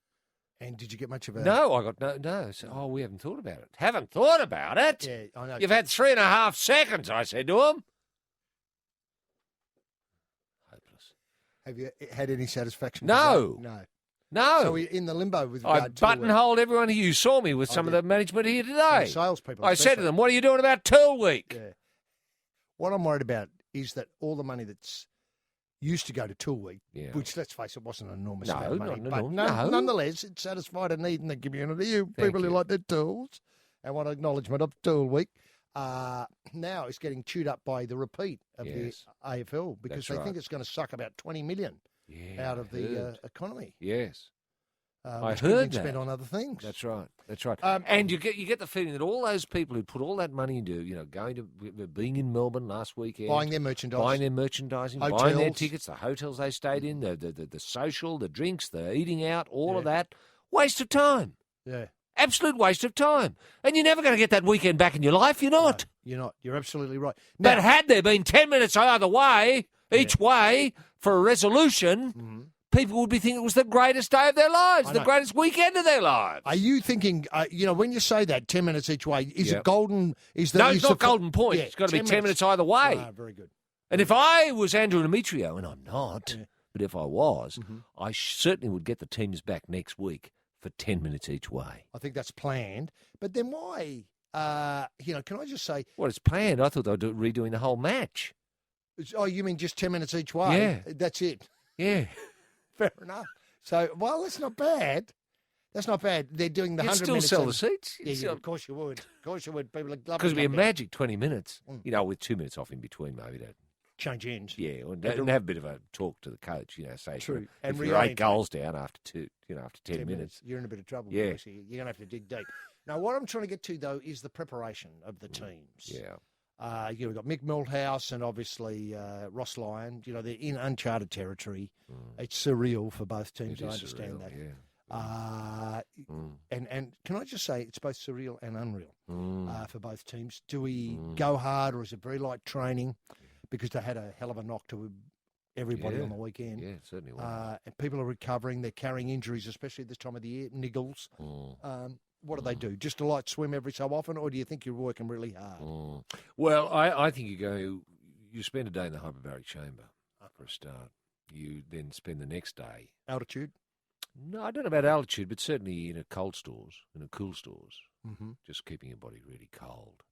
And did you get much of a... No, I got no. I said, we haven't thought about it. Haven't thought about it? Yeah, I know. You've had 3.5 seconds, I said to him. Hopeless. Have you had any satisfaction? No. No. So we're in the limbo with I regard to... buttonholed everyone here. You saw me with some of the management here today. Salespeople. I said to them, what are you doing about Tool Week? Yeah. What I'm worried about is that all the money that's used to go to Tool Week, which, let's face it, wasn't an enormous amount of money. But nonetheless, it satisfied a need in the community. People who like their tools and want acknowledgement of Tool Week. now is getting chewed up by the repeat of Yes. the AFL because That's they right. think it's going to suck about 20 million Yeah, out of I the heard. economy. Yes. I Which could have heard been spent that. on other things. That's right. That's right. Um, And you get the feeling that all those people who put all that money into, going to being in Melbourne last weekend, Buying their merchandise. buying their merchandising, buying their Hotels. tickets, the hotels they stayed in, the social, the drinks, the eating out, all Yeah. of that, waste of time. Yeah. Absolute waste of time. And you're never going to get that weekend back in your life. You're not. You're not. You're absolutely right. But had there been 10 minutes either way, each way, for a resolution, people would be thinking it was the greatest day of their lives, I the know. greatest weekend of their lives. Are you thinking, when you say that, 10 minutes each way, is Yep. it golden? Is the, No, is it's the not golden point. Yeah, It's got to be 10 10 minutes either way. Ah, very good. And if I was Andrew Demetrio, and I'm not, Yeah. but if I was, Mm-hmm. I certainly would get the teams back next week for 10 minutes each way. I think that's planned. But then why, can I just say, Well, it's planned. I thought they were redoing the whole match. oh, you mean just 10 minutes each way? Yeah. That's it. Yeah. Fair enough. So, well, that's not bad. That's not bad. They're doing the You'd 100 still minutes. sell and- the seats. Yeah, yeah, of course you would. Of course you would. People would love Because to it'd be a come down. magic 20 minutes, Mm. with 2 minutes off in between, maybe. To, Change ends. yeah, and And have a bit of a talk to the coach, say, True. If And you're 8 reorientate. goals down after 10 minutes. You're in a bit of trouble. Yeah. Boys. You're going to have to dig deep. Now, what I'm trying to get to, though, is the preparation of the teams. Yeah. We've got Mick Malthouse and obviously Ross Lyon. They're in uncharted territory. It's surreal for both teams. It I is understand surreal, that. yeah. And can I just say it's both surreal and unreal for both teams. Do we Mm. go hard or is it very light training? Because they had a hell of a knock to everybody Yeah. on the weekend. Yeah, it certainly was. And people are recovering. They're carrying injuries, especially at this time of the year, niggles. What do they do? Just a light swim every so often, or do you think you're working really hard? Well, I think you spend a day in the hyperbaric chamber for a start. You then spend the next day. Altitude? No, I don't know about altitude, but certainly in a cool stores, Mm-hmm. just keeping your body really cold,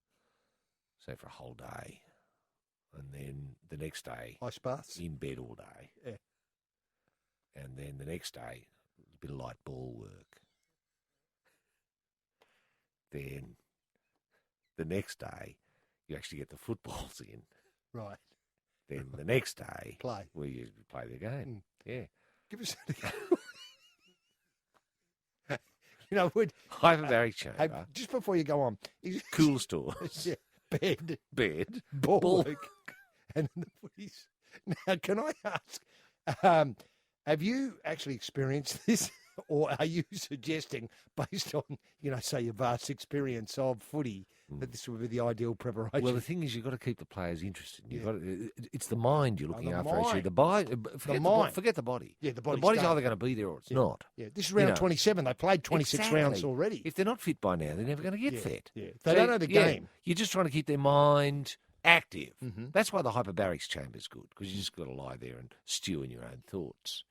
say for a whole day. And then the next day, Ice baths? in bed all day. Yeah. And then the next day, a bit of light ball work. Then the next day, you actually get the footballs in. Right. Then the next day, Play. where you play the game. Yeah. Give us would Hyperbaric chamber, just before you go on, cool stores, yeah, bed, bed, ball work, and then the footies. Now, can I ask, have you actually experienced this, or are you suggesting, based on say your vast experience of footy, that this would be the ideal preparation? Well, the thing is, you've got to keep the players interested. It's the mind you're looking the after. Actually, mind. forget the body. Yeah, the body's body's done. either going to be there or it's not. Yeah, this is round 27. They played 26 rounds Exactly. already. If they're not fit by now, they're never going to get Yeah, fit. yeah. They don't know the game. You're just trying to keep their mind active. Mm-hmm. That's why the hyperbarics chamber is good, because you just got to lie there and stew in your own thoughts.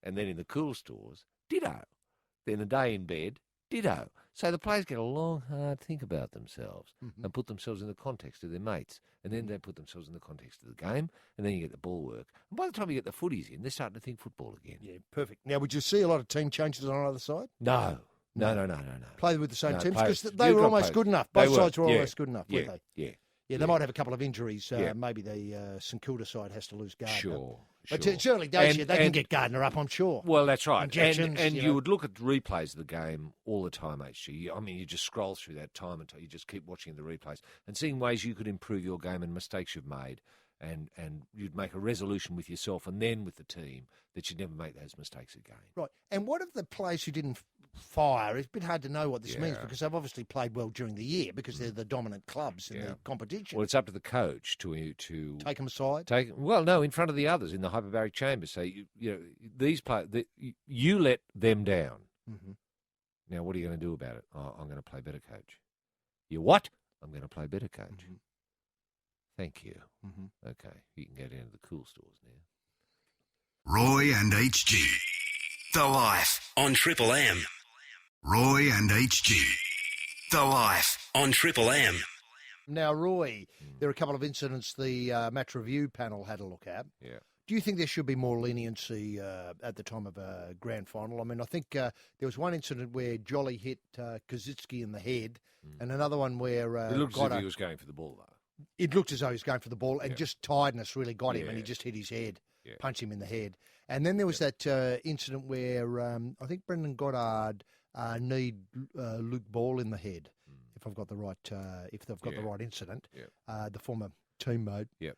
And then in the cool stores, ditto. Then a day in bed, ditto. So the players get a long, hard think about themselves and put themselves in the context of their mates. And then they put themselves in the context of the game. And then you get the ball work. And by the time you get the footies in, they're starting to think football again. Yeah, perfect. Now, would you see a lot of team changes on either side? No. No. Play with the same No, teams? players- Because they you've were got almost players. good enough. They Both sides were almost good enough, weren't they? Yeah. Yeah, they might have a couple of injuries. Yeah. Maybe the St Kilda side has to lose Gardner. Sure. But it's early days And- yet. They can and- get Gardner up, I'm sure. Well, that's right. Injections, and you you know. would look at replays of the game all the time, HG. You just scroll through that time until you just keep watching the replays and seeing ways you could improve your game and mistakes you've made. And you'd make a resolution with yourself and then with the team that you'd never make those mistakes again. Right. And what of the players who didn't fire? It's a bit hard to know what this means Yeah. because they've obviously played well during the year because they're the dominant clubs in Yeah. the competition. Well, it's up to the coach to Take them aside. in front of the others in the hyperbaric chamber. Say, these players, you let them down. Mm-hmm. Now, what are you going to do about it? Oh, I'm going to play better, coach. You what? I'm going to play better, coach. Mm-hmm. Thank you. Okay, you can go down to the cool stores now. Roy and HG. The Life on Triple M. Roy and HG. The Life on Triple M. Now, Roy, there are a couple of incidents the match review panel had a look at. Yeah. Do you think there should be more leniency at the time of a grand final? I mean, I think there was one incident where Jolly hit Kaczynski in the head, and another one where it looked as if he was going for the ball, though. It looked as though he was going for the ball, and just tiredness really got him, and he just hit his head, punched him in the head. And then there was that incident where I think Brendan Goddard kneed Luke Ball in the head, if I've got the right, if they've got the right incident, the former teammate. Yep.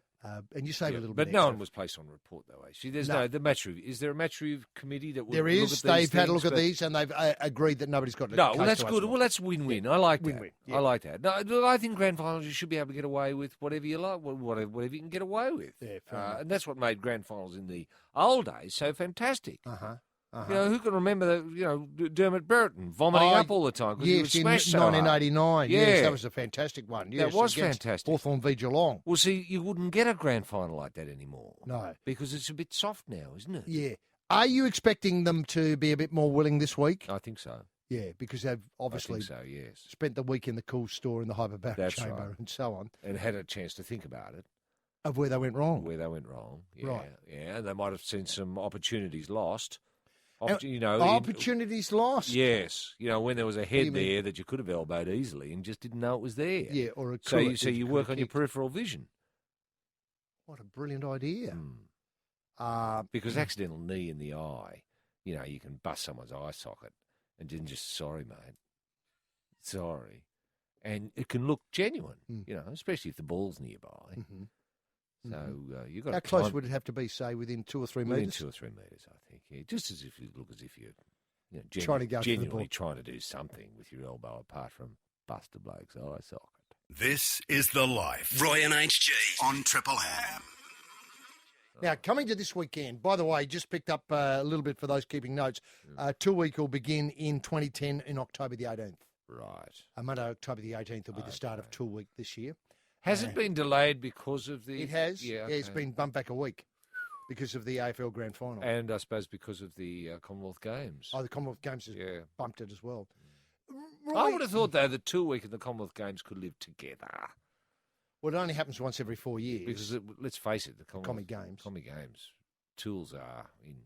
And you save a little but bit. But no extra. one was placed on report, though. Actually, there's no the match review. Is there a match review committee that would There is. Look at these They've had a look things, at these, and they've agreed that nobody's got. No, well, that's good. Well, that's win-win. I like that. Win-win. Yeah. I like that. No, look, I think grand finals you should be able to get away with whatever you like, whatever you can get away with. Yeah, fair enough. And that's what made grand finals in the old days so fantastic. You know, who can remember Dermot Brereton vomiting up all the time because he was smashed so hard. 1989. Yeah. Yes, that was a fantastic one. Yes, that was fantastic. Hawthorn v Geelong. Well, see, you wouldn't get a grand final like that anymore. No. Because it's a bit soft now, isn't it? Yeah. Are you expecting them to be a bit more willing this week? I think so. Yeah, because they've obviously yes. spent the week in the cool store in the hyperbaric chamber and so on. And had a chance to think about it. Of where they went wrong. Yeah, right. Yeah, and they might have seen some opportunities lost. Opportunities lost. Yes, when there was a head there that you could have elbowed easily and just didn't know it was there. Yeah, or a so you work on your peripheral vision. What a brilliant idea! Because accidental knee in the eye, you can bust someone's eye socket and then just sorry, mate, sorry, and it can look genuine. Especially if the ball's nearby. Mm-hmm. So you got. How close would it have to be? Say within 2 or 3 metres. Within 2 or 3 metres, I think. Yeah, just as if you look as if you're trying to go genuinely trying to do something with your elbow, apart from bust a bloke's eye socket. This is The Life. Roy and HG on Triple M. Now, coming to this weekend, by the way, just picked up a little bit for those keeping notes. Tour week will begin in 2010 in October the 18th. Right. Monday, October the 18th will be the start of tour week this year. Has it been delayed because of the... It has. Yeah, it's been bumped back a week because of the AFL Grand Final. And I suppose because of the Commonwealth Games. Oh, the Commonwealth Games has bumped it as well. I would have thought, though, the tour week and the Commonwealth Games could live together. Well, it only happens once every 4 years. Because, let's face it, the Commie Games. Tools are in...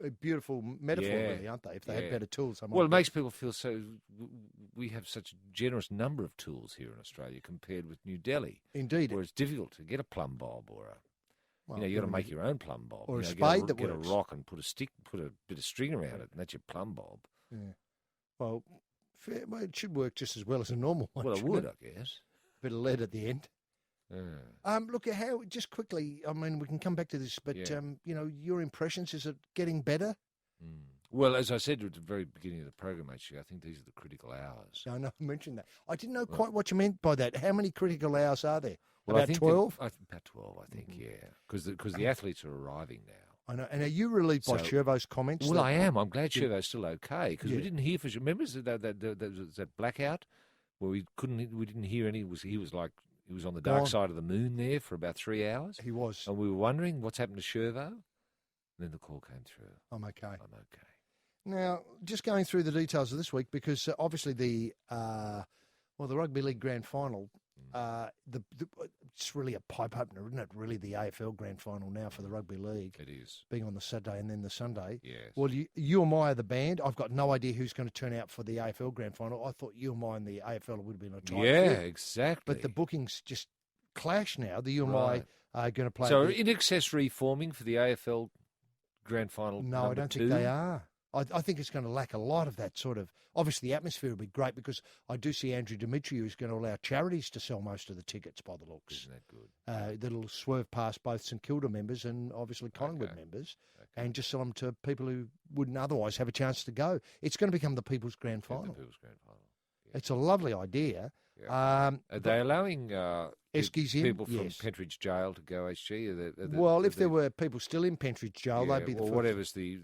A beautiful metaphor, really, aren't they? If they had better tools. Well, it makes people feel so... We have such a generous number of tools here in Australia compared with New Delhi. Indeed. Where it's difficult to get a plumb bob or a... you got to make your own plumb bob. Or a spade that get works. Get a rock and put a bit of string around it, and that's your plumb bob. Yeah. Well, it should work just as well as a normal one. Well, it would, I guess. A bit of lead at the end. Yeah. Look, how just quickly, I mean, we can come back to this, but, your impressions, is it getting better? Well, as I said at the very beginning of the program, actually, I think these are the critical hours. I know, I mentioned that. I didn't know quite what you meant by that. How many critical hours are there? Well, about 12? About 12, I think, because the athletes are arriving now. I know. And are you relieved by Shervo's comments? Well, I am. I'm glad Shervo's still okay, because we didn't hear remember that blackout where we didn't hear any. He was on the dark side of the moon there for about 3 hours. He was. And we were wondering what's happened to Shervo. And then the call came through. I'm okay. Now, just going through the details of this week, because obviously the Rugby League Grand Final, it's really a pipe opener, isn't it? Really, the AFL Grand Final now for the Rugby League. It is. Being on the Saturday and then the Sunday. Yes. Well, you and I are the band. I've got no idea who's going to turn out for the AFL Grand Final. I thought you and I and the AFL would have been a tight fit. Exactly. But the bookings just clash now. The you and I are going to play. So, in excess reforming for the AFL Grand Final? No, I don't think they are. I think it's going to lack a lot of that sort of... Obviously, the atmosphere will be great because I do see Andrew Demetriou is going to allow charities to sell most of the tickets by the looks. Isn't that good? That'll swerve past both St Kilda members and obviously Collingwood members and just sell them to people who wouldn't otherwise have a chance to go. It's going to become the People's Grand Final. The People's Grand Final. Yeah. It's a lovely idea. Yeah. Are they allowing people from yes. Pentridge Jail to go, HG? If there were people still in Pentridge Jail, they'd be the first. Whatever's the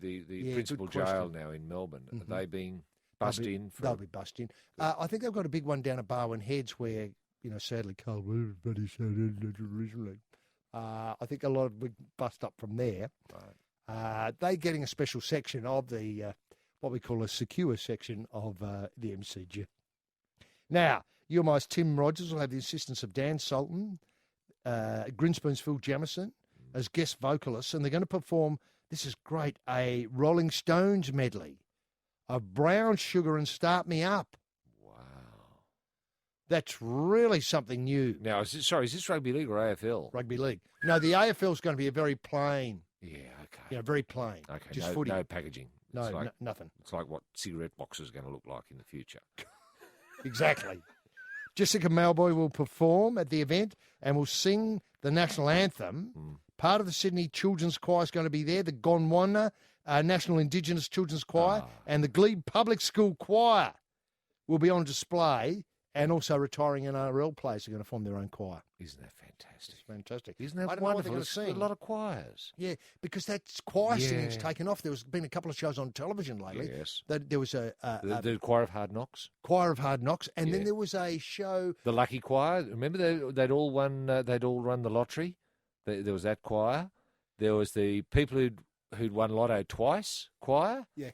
principal jail now in Melbourne, are they being bussed in? They'll be bussed in. I think they've got a big one down at Barwon Heads where, sadly, Carl Williams originally. I think a lot of big bust up from there. Right. They're getting a special section of the, what we call a secure section of the MCG. Now, UMI's Tim Rogers will have the assistance of Dan Sultan, Grinspoon's Phil Jamison, as guest vocalists, and they're going to perform, this is great, a Rolling Stones medley of Brown Sugar and Start Me Up. Wow. That's really something new. Now, is this rugby league or AFL? Rugby league. No, the AFL is going to be a very plain. Yeah, okay. Yeah, very plain. Okay, Just footy. no packaging. No, It's like, nothing. It's like what cigarette boxes are going to look like in the future. Exactly. Jessica Malboy will perform at the event and will sing the national anthem. Part of the Sydney Children's Choir is going to be there, the Gondwana National Indigenous Children's Choir, and the Glebe Public School Choir will be on display, and also retiring NRL players are going to form their own choir. Isn't that fantastic? It's fantastic. Isn't that I don't know what wonderful? they're going It's to sing. a lot of choirs. Yeah, because that choir singing's Yeah. taken off. There's been a couple of shows on television lately. Yes. There was a The Choir of Hard Knocks. Choir of Hard Knocks, and then Yeah. there was a show. The Lucky Choir. Remember they'd all won. They'd all run the lottery. There was that choir. There was the people who'd won Lotto twice choir. Yeah.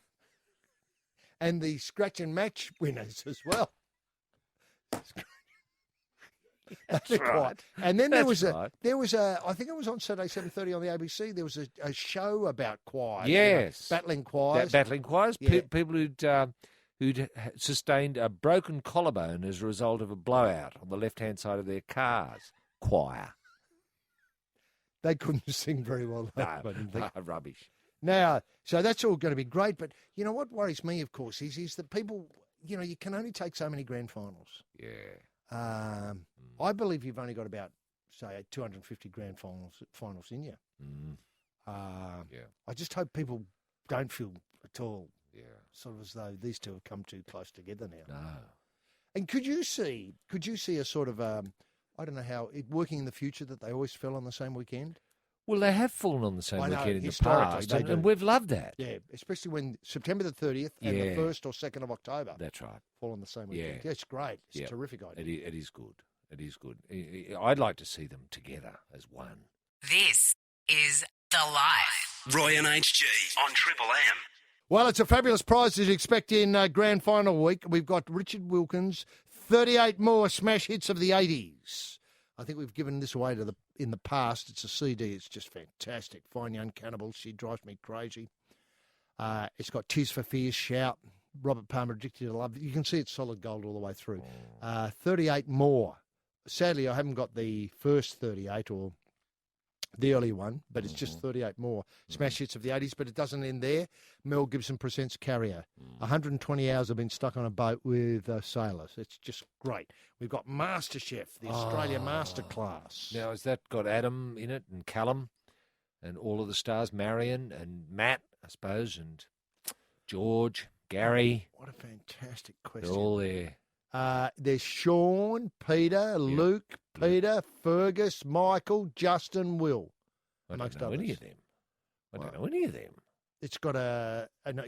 And the scratch and match winners as well. That's The choir. right. And then That's there right. was a I think it was on Saturday 7:30 on the ABC. There was a show about choirs. Yes. Battling choirs. Battling choirs. Yeah. People who'd sustained a broken collarbone as a result of a blowout on the left-hand side of their cars. Choir. They couldn't sing very well. Though, No, I didn't think. rubbish. Now, so that's all going to be great. But you know what worries me, of course, is that people, you can only take so many grand finals. Yeah. I believe you've only got about, say, 250 grand finals in you. Yeah. I just hope people don't feel at all Yeah. sort of as though these two have come too close together now. No. And could you see a sort of, I don't know how, working in the future that they always fell on the same weekend? Well, they have fallen on the same I know, weekend in the historically, past, they and do. we've loved that. Yeah, especially when September the 30th and the Yeah. 1st or 2nd of October That's right. fall on the same weekend. Yeah. Yeah, it's great. It's Yeah. a terrific idea. It is good. It is good. I'd like to see them together as one. This is The Life. Roy and HG on Triple M. Well, it's a fabulous prize to expect in Grand Final week. We've got Richard Wilkins, 38 more smash hits of the 80s. I think we've given this away in the past. It's a CD. It's just fantastic. Fine Young Cannibal, She Drives Me Crazy. It's got Tears for Fears, Shout, Robert Palmer, Addicted to Love. You can see it's solid gold all the way through. 38 more. Sadly, I haven't got the first 38 or the early one, but it's just 38 more smash hits of the 80s, but it doesn't end there. Mel Gibson presents Carrier. 120 hours have been stuck on a boat with sailors. It's just great. We've got MasterChef, the Australia Masterclass. Now, has that got Adam in it and Callum and all of the stars, Marion and Matt, I suppose, and George, Gary? What a fantastic They're question. all there. There's Sean, Peter, Luke, Peter, Fergus, Michael, Justin, Will. I amongst don't know any others. of them. I don't know any of them. It's got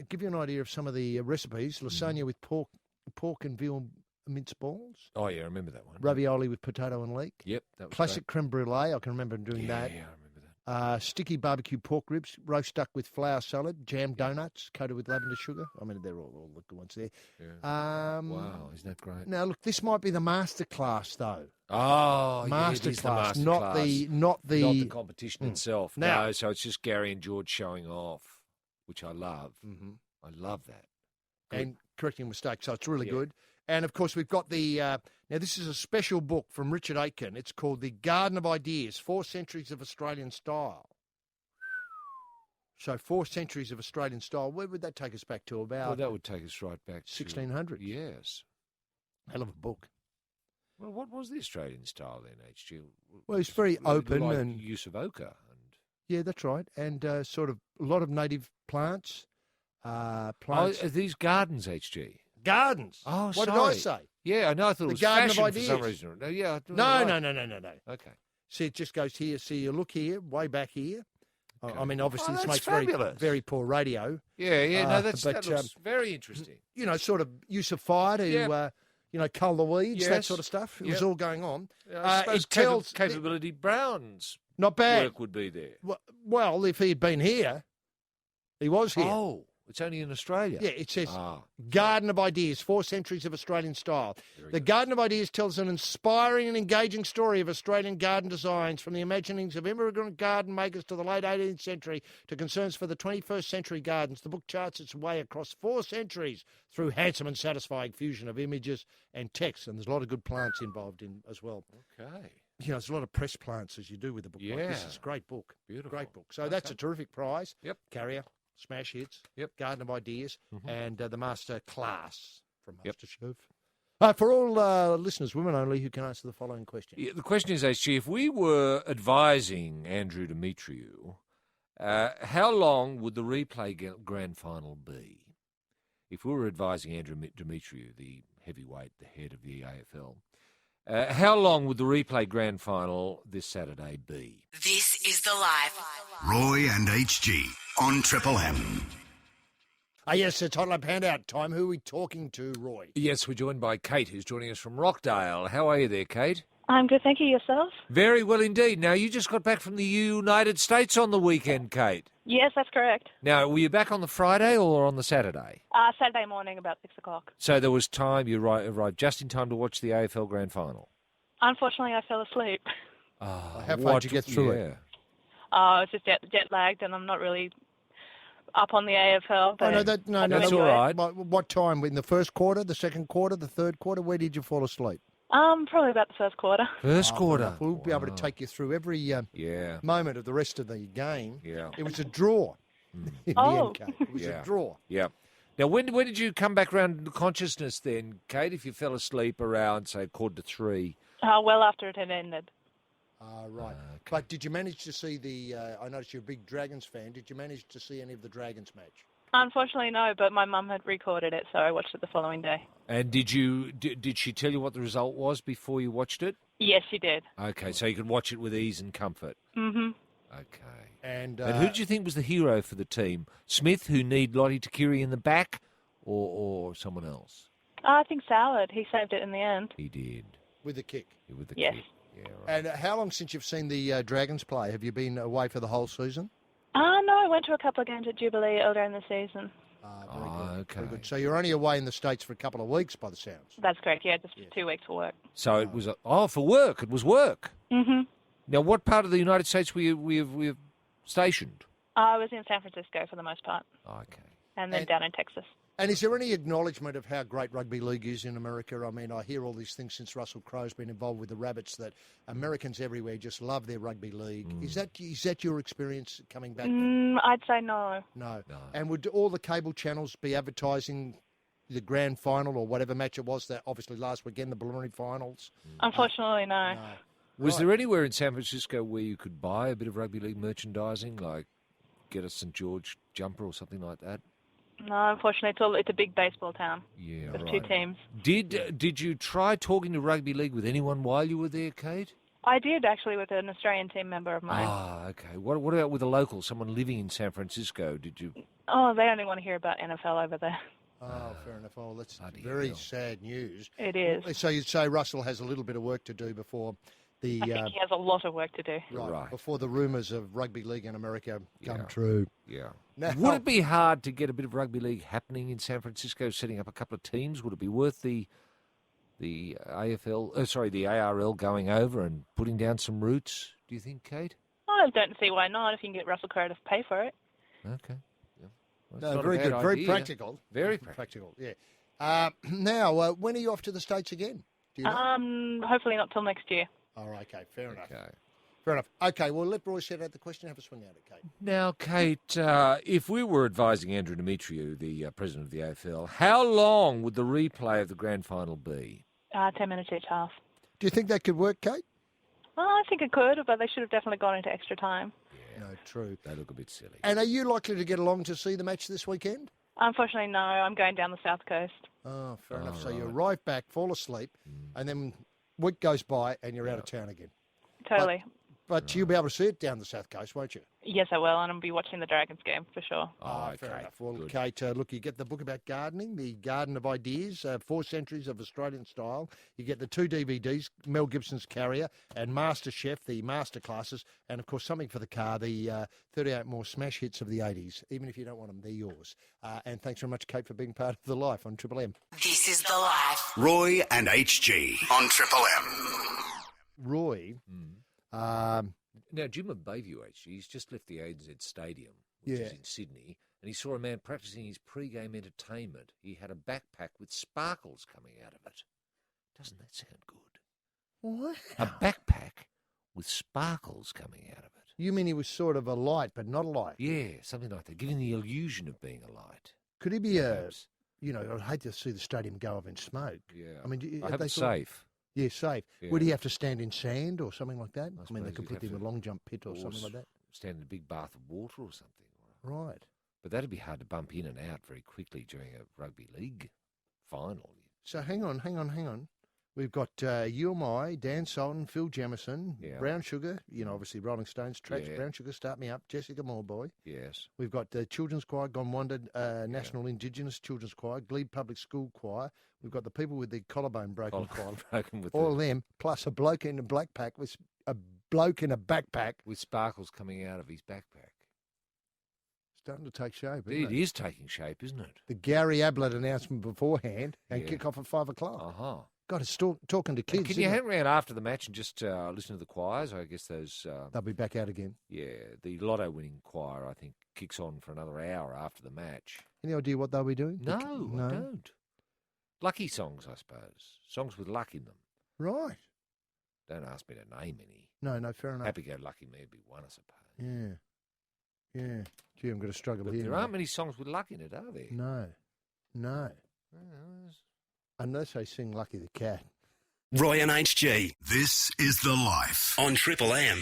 give you an idea of some of the recipes. Lasagna with pork and veal mince balls. Oh, yeah, I remember that one. Ravioli with potato and leek. Yep, that was Classic creme brulee. I can remember doing great. that. Yeah, I remember that. Sticky barbecue pork ribs, roast duck with flour salad, jam donuts coated with lavender sugar. I mean, they're all the good ones there. Yeah. Wow, isn't that great? Now, look, this might be the masterclass, though. Oh, yeah, it is the Masterclass, masterclass. not the competition itself. Now- No, so it's just Gary and George showing off, which I love. Mhm. I love that. Good. and correcting mistakes. So it's really Yeah. good. And of course, we've got the now. This is a special book from Richard Aitken. It's called The Garden of Ideas: 4 Centuries of Australian Style. So 4 centuries of Australian style. Where would that take us back to? Well, About that would take us right back to 1600. Yes. Hell of a book. Well, what was the Australian style then, HG? Well, it's very open like and use of ochre. And yeah, that's right. And sort of a lot of native plants. are Plants. these gardens, HG? Gardens. Oh, what did I sorry. say? Yeah, I know. I thought The it was Garden of fashion for some Ideas. reason. No, yeah. No. Okay. See, it just goes here. See, you look here, way back here. Okay. I mean, obviously, Oh, this that's makes fabulous. very poor radio. Yeah. No, that but, looks very interesting. You know, sort of use of fire to, Yeah. cull the weeds, that Yes. sort of stuff. It was Yep. all going on. I suppose it tells capability Brown's not bad. work would be there. Well, if he had been here, he was here. Oh, It's only in Australia. Yeah, it says Garden of Ideas, 4 centuries of Australian style. The Garden of Ideas tells an inspiring and engaging story of Australian garden designs, from the imaginings of immigrant garden makers to the late 18th century to concerns for the 21st century gardens. The book charts its way across 4 centuries through handsome and satisfying fusion of images and text, and there's a lot of good plants involved in as well. Okay. You know, there's a lot of press plants as you do with a book like this. It's a great book. Beautiful. Great book. So that's a terrific prize. Yep. Carrier. Smash Hits, Yep. Garden of Ideas, and the Master Class from Yep. MasterChef. For all listeners, women only, who can answer the following question. Yeah, the question is, HG, if we were advising Andrew Demetriou, how long would the replay grand final be? If we were advising Andrew Demetriou, the heavyweight, the head of the AFL, how long would the replay grand final this Saturday be? This is The Life. Roy and HG on Triple M. Yes, it's Hotline Handout time. Who are we talking to, Roy? Yes, we're joined by Kate, who's joining us from Rockdale. How are you there, Kate? I'm good, thank you. Yourself? Very well indeed. Now, you just got back from the United States on the weekend, Kate. Yes, that's correct. Now, were you back on the Friday or on the Saturday? Saturday morning, about 6 o'clock. So there was time, you arrived just in time to watch the AFL Grand Final? Unfortunately, I fell asleep. How far did you get through it? I was just jet lagged, and I'm not really up on the AFL. But that's all right. What time? In the first quarter, the second quarter, the third quarter? Where did you fall asleep? Probably about the first quarter. First quarter. We'll be able to take you through every moment of the rest of the game. Yeah. It was a draw. In the end, Kate. It was a draw. Yeah. Now, when did you come back around to consciousness then, Kate, if you fell asleep around, say, 2:45? Well after it had ended. Right. But did you manage to see I noticed you're a big Dragons fan. Did you manage to see any of the Dragons match? Unfortunately, no, but my mum had recorded it, so I watched it the following day. And did she tell you what the result was before you watched it? Yes, she did. Okay, so you could watch it with ease and comfort. Mm-hmm. Okay. And who did you think was the hero for the team? Smith, who need Lottie Takiri in the back, or someone else? I think Soward. He saved it in the end. He did. With the kick? With the yes. kick. Yeah, right. And how long since you've seen the Dragons play? Have you been away for the whole season? No, I went to a couple of games at Jubilee earlier in the season. Very good. Okay. Very good. So you're only away in the States for a couple of weeks by the sounds. That's correct, yeah, just 2 weeks for work. So it was, for work. It was work. Mm-hmm. Now, what part of the United States were you stationed? I was in San Francisco for the most part. Okay. And then down in Texas. And is there any acknowledgement of how great rugby league is in America? I mean, I hear all these things since Russell Crowe's been involved with the Rabbits that Americans everywhere just love their rugby league. Is that your experience coming back? I'd say no. No. And would all the cable channels be advertising the grand final or whatever match it was that obviously last weekend, the preliminary finals? Unfortunately, no. Was there anywhere in San Francisco where you could buy a bit of rugby league merchandising, like get a St. George jumper or something like that? No, unfortunately, it's a big baseball town. Yeah, with right. 2 teams. Did you try talking to rugby league with anyone while you were there, Kate? I did, actually, with an Australian team member of mine. Okay. What about with a local, someone living in San Francisco? Did you? Oh, they only want to hear about NFL over there. Oh, fair enough. Oh, that's very sad news. It is. So you'd say Russell has a little bit of work to do before the... I think he has a lot of work to do. Right. Before the rumours of rugby league in America come true. Yeah. Now, would it be hard to get a bit of rugby league happening in San Francisco, setting up a couple of teams? Would it be worth the ARL going over and putting down some roots, do you think, Kate? I don't see why not, if you can get Russell Crowe to pay for it. Okay. Yeah. No, very good. Idea. Very practical. Very practical. Yeah. Now, when are you off to the States again? Do you know? Hopefully not till next year. Oh, okay. Fair enough. Fair enough. Okay, well, let Roy set out the question. Have a swing at it, Kate. Now, Kate, if we were advising Andrew Demetriou, the president of the AFL, how long would the replay of the grand final be? 10 minutes each half. Do you think that could work, Kate? I think it could, but they should have definitely gone into extra time. Yeah. No, true. They look a bit silly. And are you likely to get along to see the match this weekend? Unfortunately, no. I'm going down the south coast. Oh, fair enough. So you arrive back, fall asleep, and then week goes by and you're out of town again. Totally. But you'll be able to see it down the south coast, won't you? Yes, I will, and I'll be watching the Dragons game for sure. Fair enough. Well, Kate, look, you get the book about gardening, The Garden of Ideas, 4 Centuries of Australian Style. You get the 2 DVDs, Mel Gibson's Carrier and Master Chef, the masterclasses, and, of course, something for the car, the 38 more smash hits of the 80s. Even if you don't want them, they're yours. And thanks very much, Kate, for being part of The Life on Triple M. This is The Life. Roy and HG on Triple M. Roy... Now, Jim Bayview, actually, he's just left the ANZ Stadium, which is in Sydney, and he saw a man practising his pre-game entertainment. He had a backpack with sparkles coming out of it. Doesn't that sound good? What? A backpack with sparkles coming out of it. You mean he was sort of a light, but not a light? Yeah, something like that, giving the illusion of being a light. Could he be Perhaps. I'd hate to see the stadium go up in smoke. Yeah. I mean, I hope it's safe. Yeah, safe. Yeah. Would he have to stand in sand or something like that? I mean, they suppose could he'd put him have in a to- long jump pit or something like that. Stand in a big bath of water or something. Right. But that'd be hard to bump in and out very quickly during a rugby league final. So hang on. We've got you and I, Dan Sultan, Phil Jamison, Brown Sugar, obviously Rolling Stones, Tracks, Brown Sugar, Start Me Up, Jessica Moorboy. Yes. We've got the Children's Choir, Gone Wandered, National Indigenous Children's Choir, Glebe Public School Choir. We've got the people with the collarbone broken choir. With all of them, plus a bloke in a backpack with with sparkles coming out of his backpack. Starting to take shape, isn't It is taking shape, isn't it? The Gary Ablett announcement beforehand and kick off at 5 o'clock. Uh-huh. God, it's talking to kids. Can you hang around after the match and just listen to the choirs? I guess those... They'll be back out again. Yeah, the lotto-winning choir, I think, kicks on for another hour after the match. Any idea what they'll be doing? No, I don't. Lucky songs, I suppose. Songs with luck in them. Right. Don't ask me to name any. No, fair enough. Happy-go-lucky me would be one, I suppose. Yeah. Gee, I'm going to struggle But here. there aren't many songs with luck in it, are there? No. Unless they sing Lucky the Cat. Roy and HG. This is The Life on Triple M.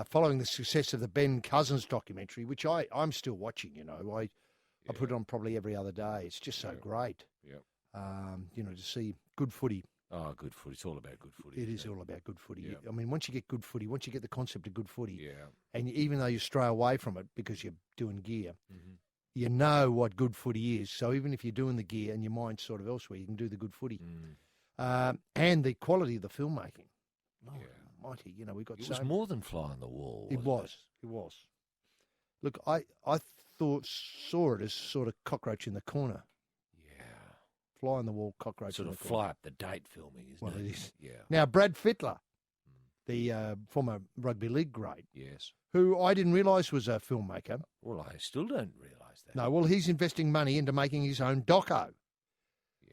Following the success of the Ben Cousins documentary, which I'm still watching, I put it on probably every other day. It's just so great. Yeah. To see good footy. Oh, good footy. It's all about good footy. It is all about good footy. Yeah. I mean, once you get good footy, once you get the concept of good footy, Yeah. and even though you stray away from it because you're doing gear, Mm-hmm. you know what good footy is. So even if you're doing the gear and your mind's sort of elsewhere, you can do the good footy. And the quality of the filmmaking. Oh, mighty. We've got It was more than fly on the wall. It was. Look, I saw it as sort of cockroach in the corner. Fly on the wall, cockroach Sort in of the corner. fly up the date filming, isn't it? Well, it is. Yeah. Now, Brad Fittler, the former rugby league great, Yes. who I didn't realise was a filmmaker. Well, I still don't realise that. No, well, he's investing money into making his own doco.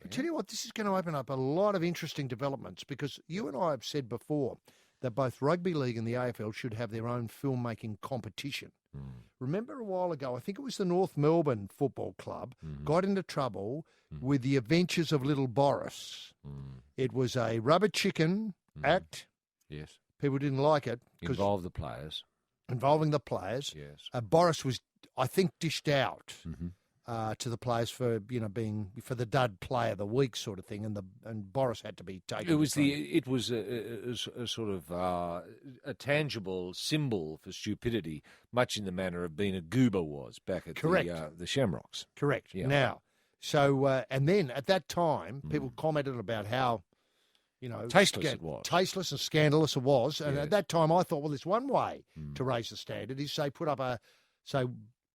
I tell you what, this is going to open up a lot of interesting developments because you and I have said before that both rugby league and the AFL should have their own filmmaking competition. Remember a while ago, I think it was the North Melbourne Football Club got into trouble with the Adventures of Little Boris. It was a rubber chicken act. Yes. People didn't like it. Involving the players. Yes. Boris was, I think, dished out to the players for being for the dud player of the week sort of thing, and Boris had to be taken. It was a sort of a tangible symbol for stupidity, much in the manner of being a goober was back at the Shamrocks. Correct. Yeah. Now, so and then at that time, people commented about how tasteless it was, tasteless and scandalous it was, and at that time I thought, well, there's one way to raise the standard is say put up a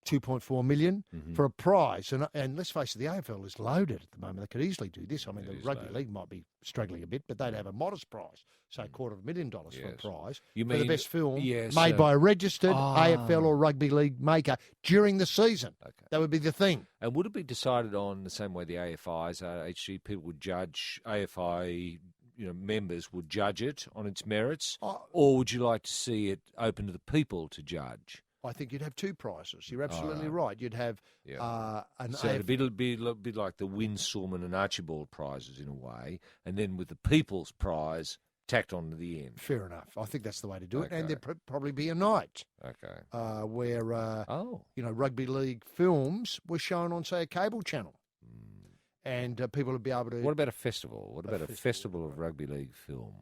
2.4 million for a prize. And let's face it, the AFL is loaded at the moment. They could easily do this. I mean, the rugby league might be struggling a bit, but they'd have a modest prize, say $250,000 for a prize for the best film made by a registered AFL or rugby league maker during the season. Okay. That would be the thing. And would it be decided on the same way the AFIs, HG people would judge, AFI members would judge it on its merits, or would you like to see it open to the people to judge? I think you'd have two prizes. You're absolutely right. You'd have an so it'd be a bit like the Win, Sulman and Archibald prizes in a way, and then with the People's Prize tacked on to the end. Fair enough. I think that's the way to do it. And there'd probably be a night where rugby league films were shown on, say, a cable channel. And people would be able to... What about a festival? What about a festival of rugby league film?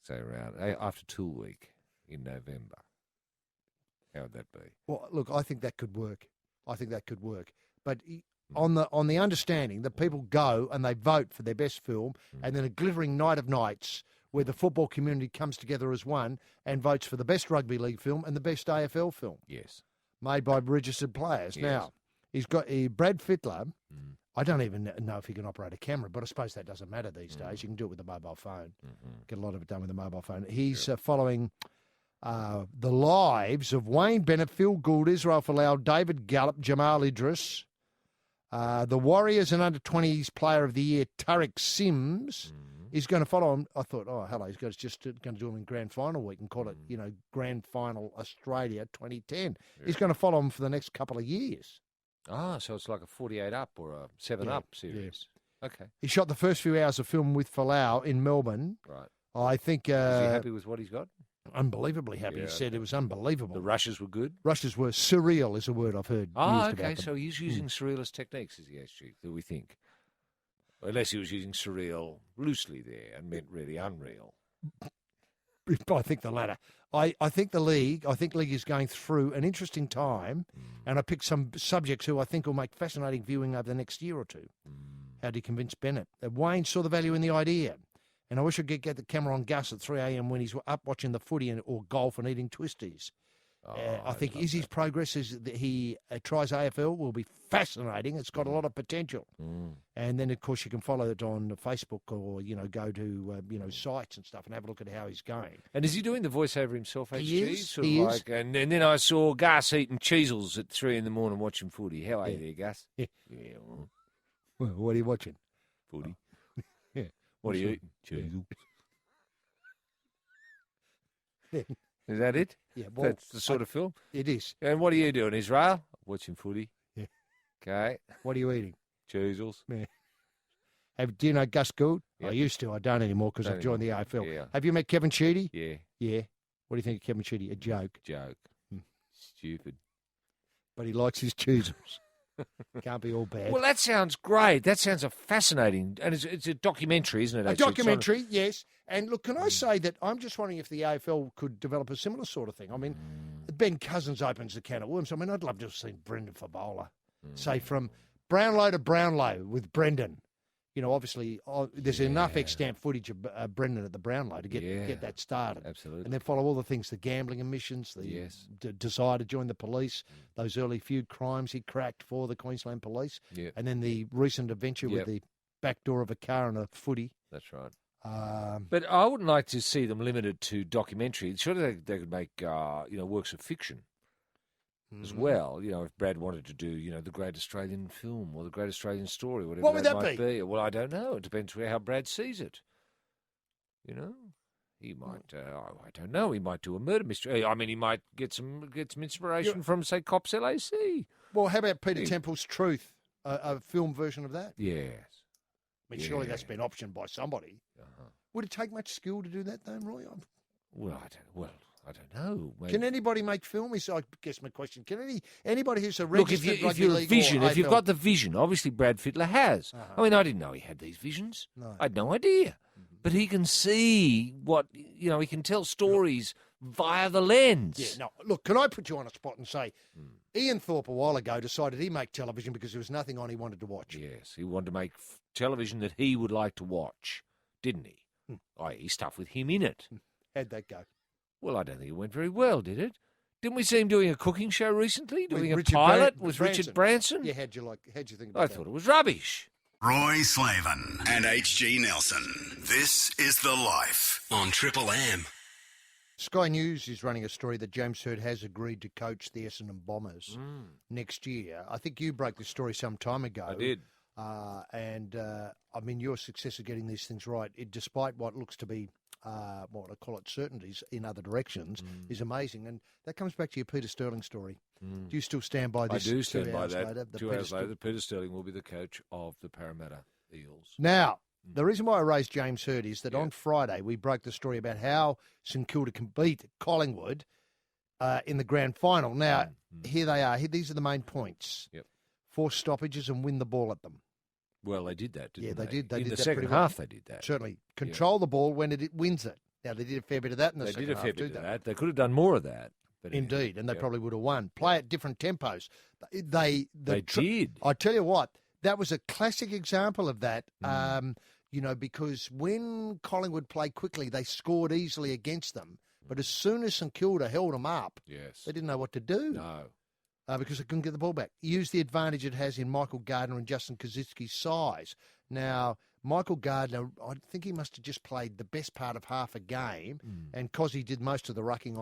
Say around after Tool Week in November. How would that be? Well, look, I think that could work. But on the understanding that people go and they vote for their best film, and then a glittering night of nights where the football community comes together as one and votes for the best rugby league film and the best AFL film. Yes. Made by registered players. Yes. Now, he's got Brad Fittler. I don't even know if he can operate a camera, but I suppose that doesn't matter these days. You can do it with a mobile phone. Get a lot of it done with a mobile phone. He's following the lives of Wayne Bennett, Phil Gould, Israel Folau, David Gallup, Jamal Idris, the Warriors and Under-20s Player of the Year, Tariq Sims. He's going to follow him. I thought, oh, hello, he's just going to do him in Grand Final week and call it, Grand Final Australia 2010. Yeah. He's going to follow him for the next couple of years. Ah, so it's like a 48 Up or a 7 Up series. Yeah. Okay. He shot the first few hours of film with Folau in Melbourne. Right. I think... Is he happy with what he's got? Unbelievably happy. He said it was unbelievable. The rushes were good? Rushes were surreal, is a word I've heard. Oh, used okay. About them. So he's using surrealist techniques, is he, SG, that we think? Unless he was using surreal loosely there and meant really unreal. I think the latter. I think league is going through an interesting time, and I picked some subjects who I think will make fascinating viewing over the next year or two. How do you convince Bennett? Wayne saw the value in the idea, and I wish I could get the camera on Gus at 3 a.m. when he's up watching the footy or golf and eating twisties. I think Izzy's progress is that he tries AFL will be fascinating. It's got a lot of potential. And then, of course, you can follow it on Facebook or, go to, sites and stuff and have a look at how he's going. And is he doing the voiceover himself, HG? He is. Sort of like, and then I saw Gus eating cheesels at 3 a.m. watching footy. How are you there, Gus? Yeah. Well, what are you watching? Footy. Yeah. What are you eating? Cheesels. Is that it? Yeah, well, that's the sort of film? It is. And what are you doing, Israel? Watching footy. Yeah. Okay. What are you eating? Cheezels. Yeah. Do you know Gus Gould? Yep. I used to. I don't anymore because I've joined the AFL. Yeah. Have you met Kevin Sheedy? Yeah. Yeah. What do you think of Kevin Sheedy? A joke. Stupid. But he likes his cheezels. Can't be all bad. Well, that sounds great. That sounds fascinating. And it's a documentary, isn't it? A documentary, yes. And look, can I say that I'm just wondering if the AFL could develop a similar sort of thing. I mean, Ben Cousins opens the can of worms. I mean, I'd love to have seen Brendan Favola, say, from Brownlow to Brownlow with Brendan. Obviously, there's enough extant footage of Brendan at the Brownlow to get that started. Absolutely. And then follow all the things, the gambling emissions, the desire to join the police, those early few crimes he cracked for the Queensland Police, and then the recent adventure with the back door of a car and a footy. That's right. But I wouldn't like to see them limited to documentary. Surely they could make, works of fiction as well. If Brad wanted to do, the Great Australian Film or the Great Australian Story, whatever what would that might be. Well, I don't know. It depends how Brad sees it. He might. I don't know. He might do a murder mystery. I mean, he might get some inspiration from, say, Cops LAC. Well, how about Peter Temple's Truth, a film version of that? Yes. I mean, surely that's been optioned by somebody. Would it take much skill to do that, though, Roy? I don't know. Maybe. Can anybody make film? I guess my question. Can anybody who's a registered if you've got the vision, obviously Brad Fittler has. I mean, I didn't know he had these visions. No. I had no idea. But he can see what, he can tell stories via the lens. Yeah, no. Look, can I put you on a spot and say, Ian Thorpe a while ago decided he'd make television because there was nothing on he wanted to watch. Yes, he wanted to make television that he would like to watch, didn't he? I.e. stuff with him in it. How'd that go? Well, I don't think it went very well, did it? Didn't we see him doing a cooking show recently? Doing a Richard pilot with Richard Branson? Yeah, how'd you think about that? I thought it was rubbish. Roy Slaven and HG Nelson. This is The Life on Triple M. Sky News is running a story that James Hird has agreed to coach the Essendon Bombers next year. I think you broke the story some time ago. I did. I mean, your success of getting these things right, despite what looks to be, what I call it, certainties in other directions, is amazing. And that comes back to your Peter Sterling story. Do you still stand by this? I do stand by that. Later, 2 hours later, Peter Sterling will be the coach of the Parramatta Eels. Now, the reason why I raised James Hird is that on Friday we broke the story about how St Kilda can beat Collingwood in the grand final. Now, here they are. These are the main points. Yep. 4 stoppages and win the ball at them. Well, they did that, didn't they? They did. They in did the that second half, they did that. Certainly. Control the ball when it wins it. Now, they did a fair bit of that in the second half. They did a fair bit of that. They could have done more of that. Indeed, and they probably would have won. Play at different tempos. They did. I tell you what, that was a classic example of that. Because when Collingwood played quickly, they scored easily against them. But as soon as St Kilda held them up, they didn't know what to do. No. Because they couldn't get the ball back. Use the advantage it has in Michael Gardner and Justin Kosicki's size. Now, Michael Gardner, I think he must have just played the best part of half a game, and Cozzy did most of the rucking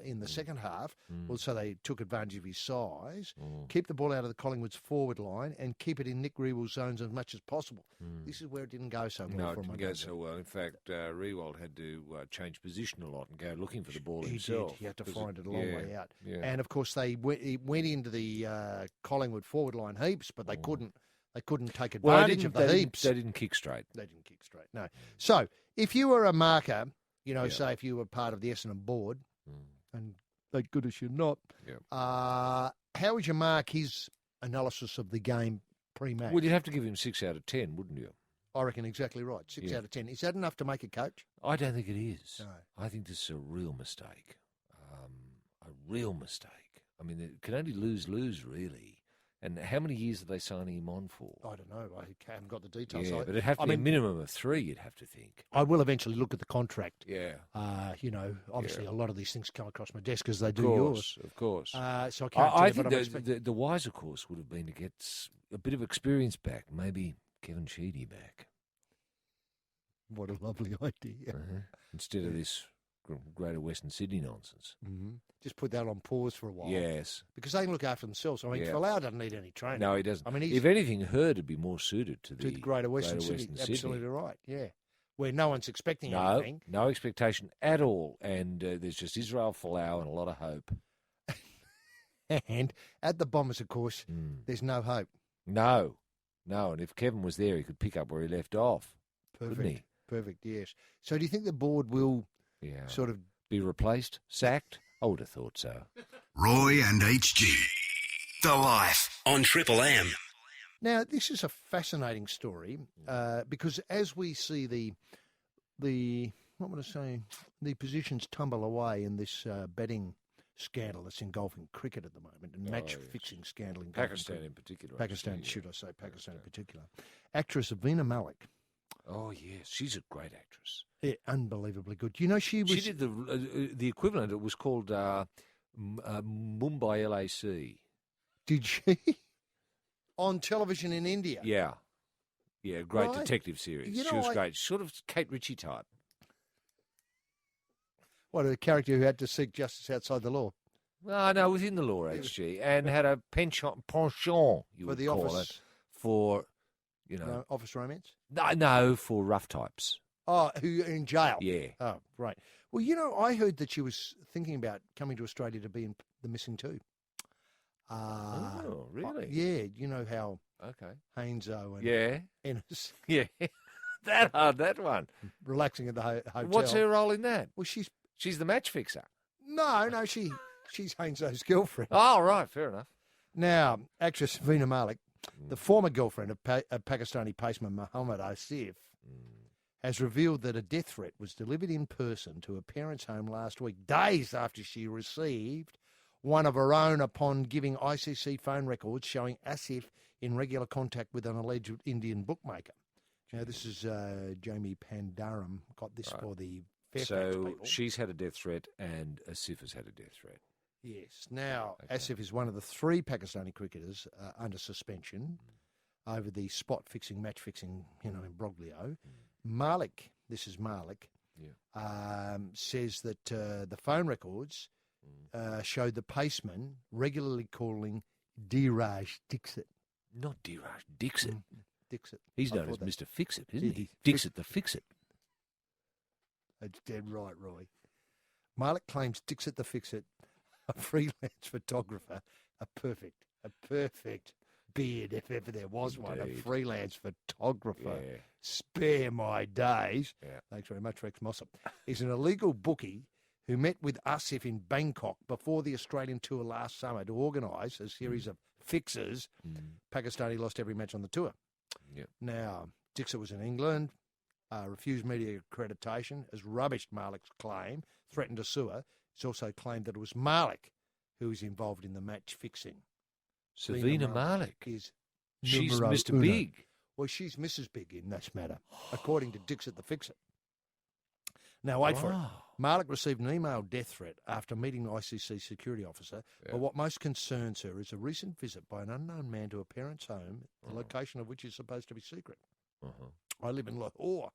in the second half. Well, so they took advantage of his size, keep the ball out of the Collingwood's forward line, and keep it in Nick Riewoldt zones as much as possible. This is where it didn't go so well. No, for it him. didn't go so well. In fact, Riewoldt had to change position a lot and go looking for the ball himself. He had to find it a long way out. Yeah. And of course, he went into the Collingwood forward line heaps, but they couldn't. They couldn't take advantage of the heaps. They didn't kick straight. They didn't kick straight, no. So, if you were a marker, say if you were part of the Essendon board, and thank goodness you're not, how would you mark his analysis of the game pre-match? Well, you'd have to give him 6 out of 10, wouldn't you? I reckon exactly right. 6 out of 10. Is that enough to make a coach? I don't think it is. No. I think this is a real mistake. A real mistake. I mean, it can only lose, really. And how many years are they signing him on for? I don't know. I haven't got the details. Yeah, but it'd have to be a minimum of 3, you'd have to think. I will eventually look at the contract. Yeah. Obviously a lot of these things come across my desk as they do yours. Of course. So I can't I think the wiser course would have been to get a bit of experience back, maybe Kevin Sheedy back. What a lovely idea. Instead of this Greater Western Sydney nonsense. Just put that on pause for a while. Yes. Because they can look after themselves. I mean, Folau doesn't need any training. No, he doesn't. I mean, if anything, Hurd would be more suited to the Greater Western Sydney. Absolutely right, yeah. Where no one's expecting anything. No expectation at all. And there's just Israel Folau and a lot of hope. And at the Bombers, of course, there's no hope. No. And if Kevin was there, he could pick up where he left off. Perfect. Couldn't he? Perfect, yes. So do you think the board will sort of be replaced, sacked? I would have thought so. Roy and HG. The Life on Triple M. Now, this is a fascinating story because as we see the positions tumble away in this betting scandal that's engulfing cricket at the moment, and match-fixing scandal in Pakistan in particular. Pakistan in particular. Actress Veena Malik. Oh, yes. She's a great actress. Yeah, unbelievably good. You know, she did the equivalent. It was called Mumbai LAC. Did she? On television in India? Yeah. Yeah, great detective series. She was great. Sort of Kate Ritchie type. What, a character who had to seek justice outside the law? No, within the law, HG. And had a penchant, you would call it, for... office romance? No, for rough types. Oh, who are in jail? Yeah. Oh, right. Well, I heard that she was thinking about coming to Australia to be in The Missing 2. Oh, really? Yeah. You know how Hainslow and Ennis. Yeah. that one. Relaxing at the hotel. What's her role in that? Well, she's the match fixer. No, she's Hainslow's girlfriend. Oh, right. Fair enough. Now, actress Veena Malik, the former girlfriend of Pakistani paceman Mohammad Asif, has revealed that a death threat was delivered in person to her parents' home last week, days after she received one of her own upon giving ICC phone records showing Asif in regular contact with an alleged Indian bookmaker. Now, this is Jamie Pandaram, got this for the Fairfax people. She's had a death threat and Asif has had a death threat. Yes. Now, Asif is one of the 3 Pakistani cricketers under suspension over the spot-fixing, match-fixing, imbroglio. Malik, this is Malik, says that the phone records showed the paceman regularly calling Dheeraj Dixit. Not Dheeraj, Dixit. Dixit. He's known as Mr. Fix-It, isn't he? Dixit the Fix-It. That's dead right, Roy. Malik claims Dixit the Fix-It, a freelance photographer, a perfect beard, if ever there was one, a freelance photographer. Yeah. Spare my days. Yeah. Thanks very much, Rex Mossop. He's an illegal bookie who met with Asif in Bangkok before the Australian tour last summer to organise a series of fixes. Pakistani lost every match on the tour. Yep. Now, Dixit was in England, refused media accreditation, has rubbished Malik's claim, threatened to sue her. It's also claimed that it was Malik who was involved in the match fixing. Savina Malik. Is She's numero Mr. uno. Big. Well, she's Mrs. Big in this matter, according to Dixit the Fix-It. Now, wait for it. Malik received an email death threat after meeting the ICC security officer, but what most concerns her is a recent visit by an unknown man to a parent's home, the location of which is supposed to be secret. I live in Lahore.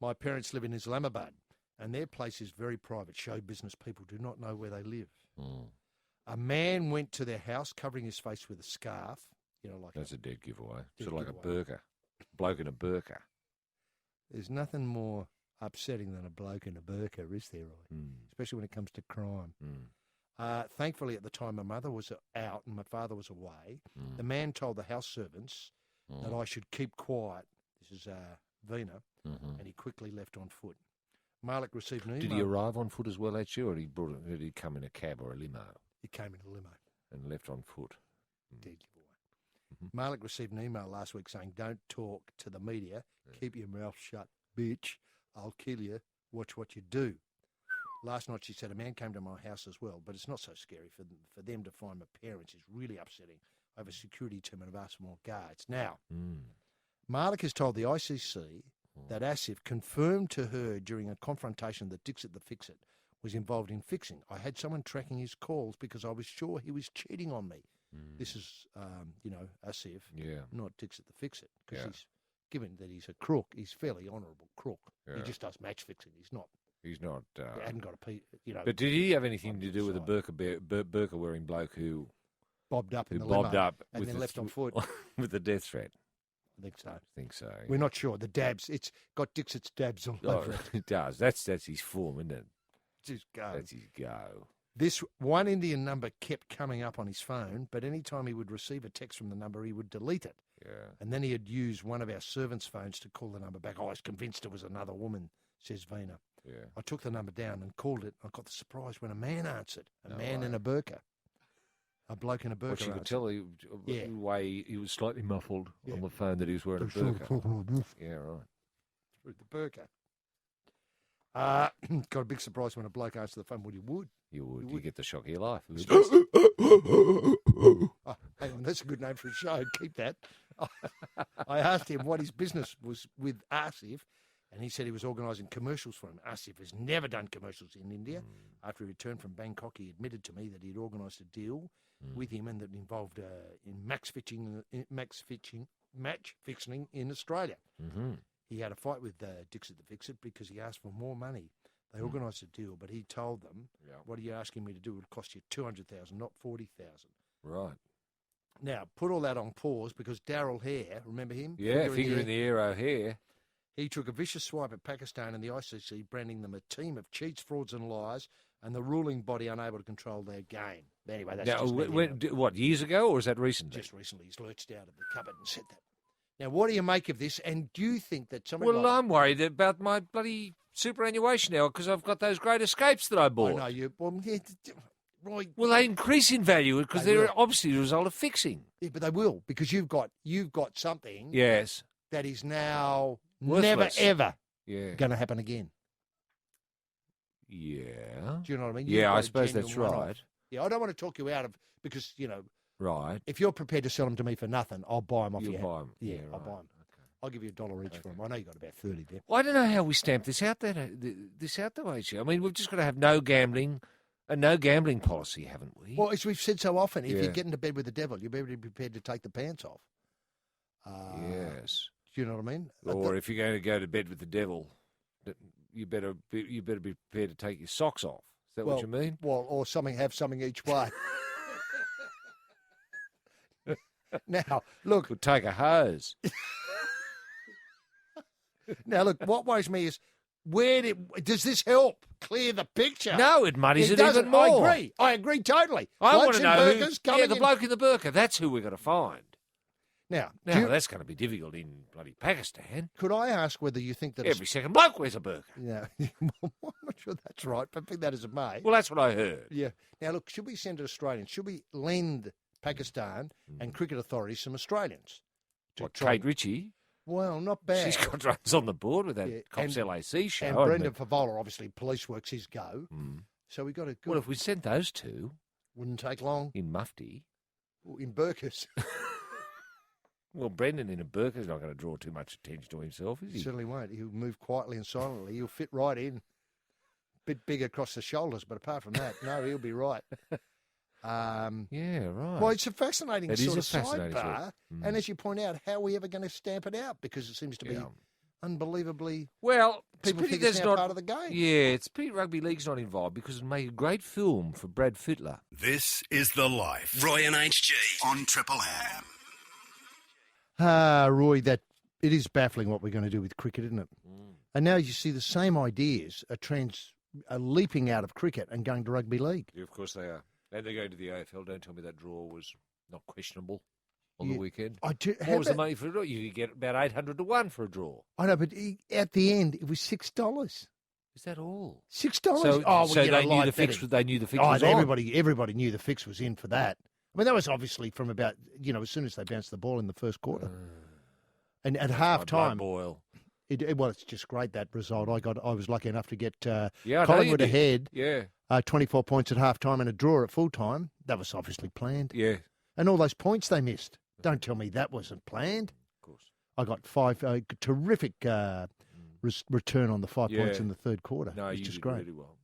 My parents live in Islamabad, and their place is very private. Show business people do not know where they live. A man went to their house covering his face with a scarf. You know, like That's a dead giveaway. Dead Sort of like giveaway. a burqa. Bloke in a burqa. There's nothing more upsetting than a bloke in a burqa, is there, Roy? Especially when it comes to crime. Thankfully, at the time, my mother was out and my father was away. The man told the house servants that I should keep quiet. This is Vina, and he quickly left on foot. Malik received an email. Did he arrive on foot as well, actually, or did he come in a cab or a limo? He came in a limo. And left on foot. Dead giveaway. Malik received an email last week saying, "Don't talk to the media. Keep your mouth shut, bitch. I'll kill you. Watch what you do." Last night, she said, a man came to my house as well, but it's not so scary for them to find my parents is really upsetting. I have a security team and I've asked for more guards. Now, Malik has told the ICC that Asif confirmed to her during a confrontation that Dixit the Fix-It was involved in fixing. I had someone tracking his calls because I was sure he was cheating on me. This is, Asif, not Dixit the Fix-It, because he's, given that he's a crook, he's fairly honourable crook. He just does match fixing. He's not. He's not. He hadn't got a But did he have anything to do with a burqa wearing bloke who bobbed up in who the bobbed limo up and with then the left on foot? with the death threat? I think so. We're not sure. The dabs. It's got Dixit's dabs all over it. It does. That's his form, isn't it? Just go. That's his go. This one Indian number kept coming up on his phone, but any time he would receive a text from the number, he would delete it. Yeah. And then he'd use one of our servants' phones to call the number back. I was convinced it was another woman, says Vina. Yeah. I took the number down and called it. I got the surprise when a man answered. A man in a burqa. A bloke in a burqa. Well, she could answered. tell the way he was slightly muffled on the phone that he was wearing a burqa. Yeah, right. Through the burqa. Got a big surprise when a bloke answered the phone. Well, you would. You would. You get the shock of your life. Hang on, that's a good name for a show. Keep that. I asked him what his business was with Asif, and he said he was organising commercials for him. Asif has never done commercials in India. After he returned from Bangkok, he admitted to me that he'd organised a deal with him and that it involved in match fixing in Australia. He had a fight with Dixit the Fix-It because he asked for more money. They organised a deal, but he told them, what are you asking me to do? It would cost you $200,000, not $40,000. Right. Now, put all that on pause because Daryl Hare, remember him? Yeah, Figure in the Air O'Hare. He took a vicious swipe at Pakistan and the ICC, branding them a team of cheats, frauds and lies, and the ruling body unable to control their game. Anyway, that's now, just what, years ago, or is that recently? Just recently. He's lurched out of the cupboard and said that. Now, what do you make of this? And do you think that somebody Well, like... I'm worried about my bloody superannuation now because I've got those great escapes that I bought. I know you... Well, yeah, Roy, well, they increase in value because They they're will. obviously the result of fixing. Yeah, but they will because you've got something Yes. that is now Worthless. never, ever Yeah. going to happen again. Yeah. Do you know what I mean? Yeah, You've got I a suppose that's genuine one-off. right. Yeah, I don't want to talk you out of... Because, Right. if you're prepared to sell them to me for nothing, I'll buy them off You'll you. buy 'em. Yeah, Yeah, I'll right. buy them. I'll give you $1 each for them. I know you got about 30 there. Well, I don't know how we stamp this out though, HG. I mean, we've just got to have no gambling policy, haven't we? Well, as we've said so often, if Yeah. you get into bed with the devil, you better be prepared to take the pants off. Yes. Do you know what I mean? Or if you're going to go to bed with the devil, you better be prepared to take your socks off. Is that what you mean? Well, or have something each way. Now, look. Could take a hose. Now, look, what worries me is does this help clear the picture? No, it muddies it doesn't. even more. I agree totally. I want to know who. the bloke in the burqa. That's who we've got to find. Now, that's going to be difficult in bloody Pakistan. Could I ask whether you think that Every second bloke wears a burqa. Yeah, I'm not sure that's right, but think that as it may. Well, that's what I heard. Yeah. Now, look, should we send it Australians? Should we lend Pakistan and cricket authorities some Australians? What, Kate Ritchie? Well, not bad. She's got runs on the board with that Cops and- LAC show. And Brendan Favola, obviously, police work's his go. So we got a good. Well, if we sent those two Wouldn't take long. in mufti, In burkas. well, Brendan in a burqa is not going to draw too much attention to himself, is he? Certainly won't. He'll move quietly and silently. He'll fit right in. Bit big across the shoulders, but apart from that, no, he'll be right. Yeah, right. Well, it's a fascinating It sort is of a fascinating sidebar. sort. And as you point out, how are we ever going to stamp it out? Because it seems to be Yeah. unbelievably Well, it's people pity think it's there's now not part of the game. Yeah, it's pity rugby league's not involved because it'd make a great film for Brad Fittler. This is The Life. Roy and HG on Triple M. Roy, that it is baffling what we're going to do with cricket, isn't it? And now you see the same ideas are leaping out of cricket and going to rugby league. Yeah, of course they are. And they're going to the AFL. Don't tell me that draw was not questionable on Yeah. the weekend. I do, What was the money for a draw? You could get about 800 to 1 for a draw. I know, but at the end, it was $6. Is that all? $6. So, well, so you know, they knew live the fix. betting. They knew the fix Oh, was on. everybody knew the fix was in for that. I mean, that was obviously from about, as soon as they bounced the ball in the first quarter. And at half time, boil. well, it's just great, that result. I was lucky enough to get Yeah, I know you Collingwood did. ahead, Yeah, 24 points at half time and a draw at full time. That was obviously planned. yeah. And all those points they missed. Don't tell me that wasn't planned. Of course. I got five, terrific return on the 5 Yeah. points in the third quarter. No, it's you just did great. really well.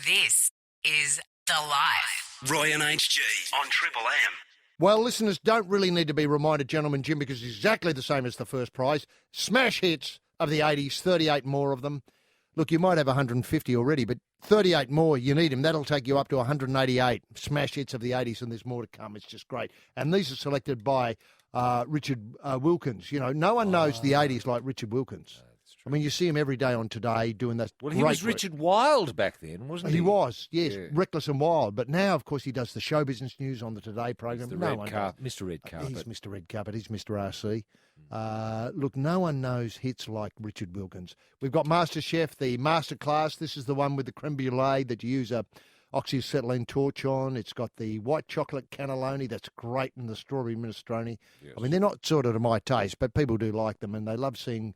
This is The Life. Roy and HG on Triple M. Well, listeners don't really need to be reminded, Gentleman Jim, because it's exactly the same as the first prize. Smash hits of the 80s, 38 more of them. Look, you might have 150 already, but 38 more, you need them. That'll take you up to 188 smash hits of the 80s, and there's more to come. It's just great. And these are selected by Richard Wilkins. No one knows the 80s like Richard Wilkins. I mean, you see him every day on Today doing that. Well, he great was work. Richard Wilde back then, wasn't he? He was, yes, Yeah. reckless and wild. But now, of course, he does the show business news on the Today program. The No red one carpet, Mr. Red Carpet. He's Mr. Red Carpet. He's Mr. RC. Look, no one knows hits like Richard Wilkins. We've got MasterChef, the Masterclass. This is the one with the creme brulee that you use a oxyacetylene torch on. It's got the white chocolate cannelloni. That's great, and the strawberry minestrone. Yes. I mean, they're not sort of to my taste, but people do like them, and they love seeing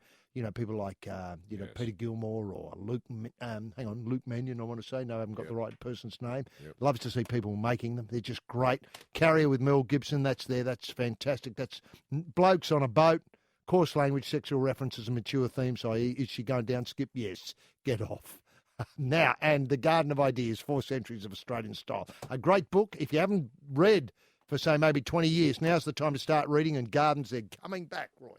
people like, Yes. Peter Gilmore or Luke Mannion, I want to say. No, I haven't got Yep. the right person's name. Yep. Loves to see people making them. They're just great. Carrier with Mel Gibson, that's there. That's fantastic. That's blokes on a boat, coarse language, sexual references and mature themes, i.e. is she going down, Skip? Yes. Get off. Now, and The Garden of Ideas, 4 Centuries of Australian Style. A great book. If you haven't read for, say, maybe 20 years, now's the time to start reading, and Gardens are coming back, Roy.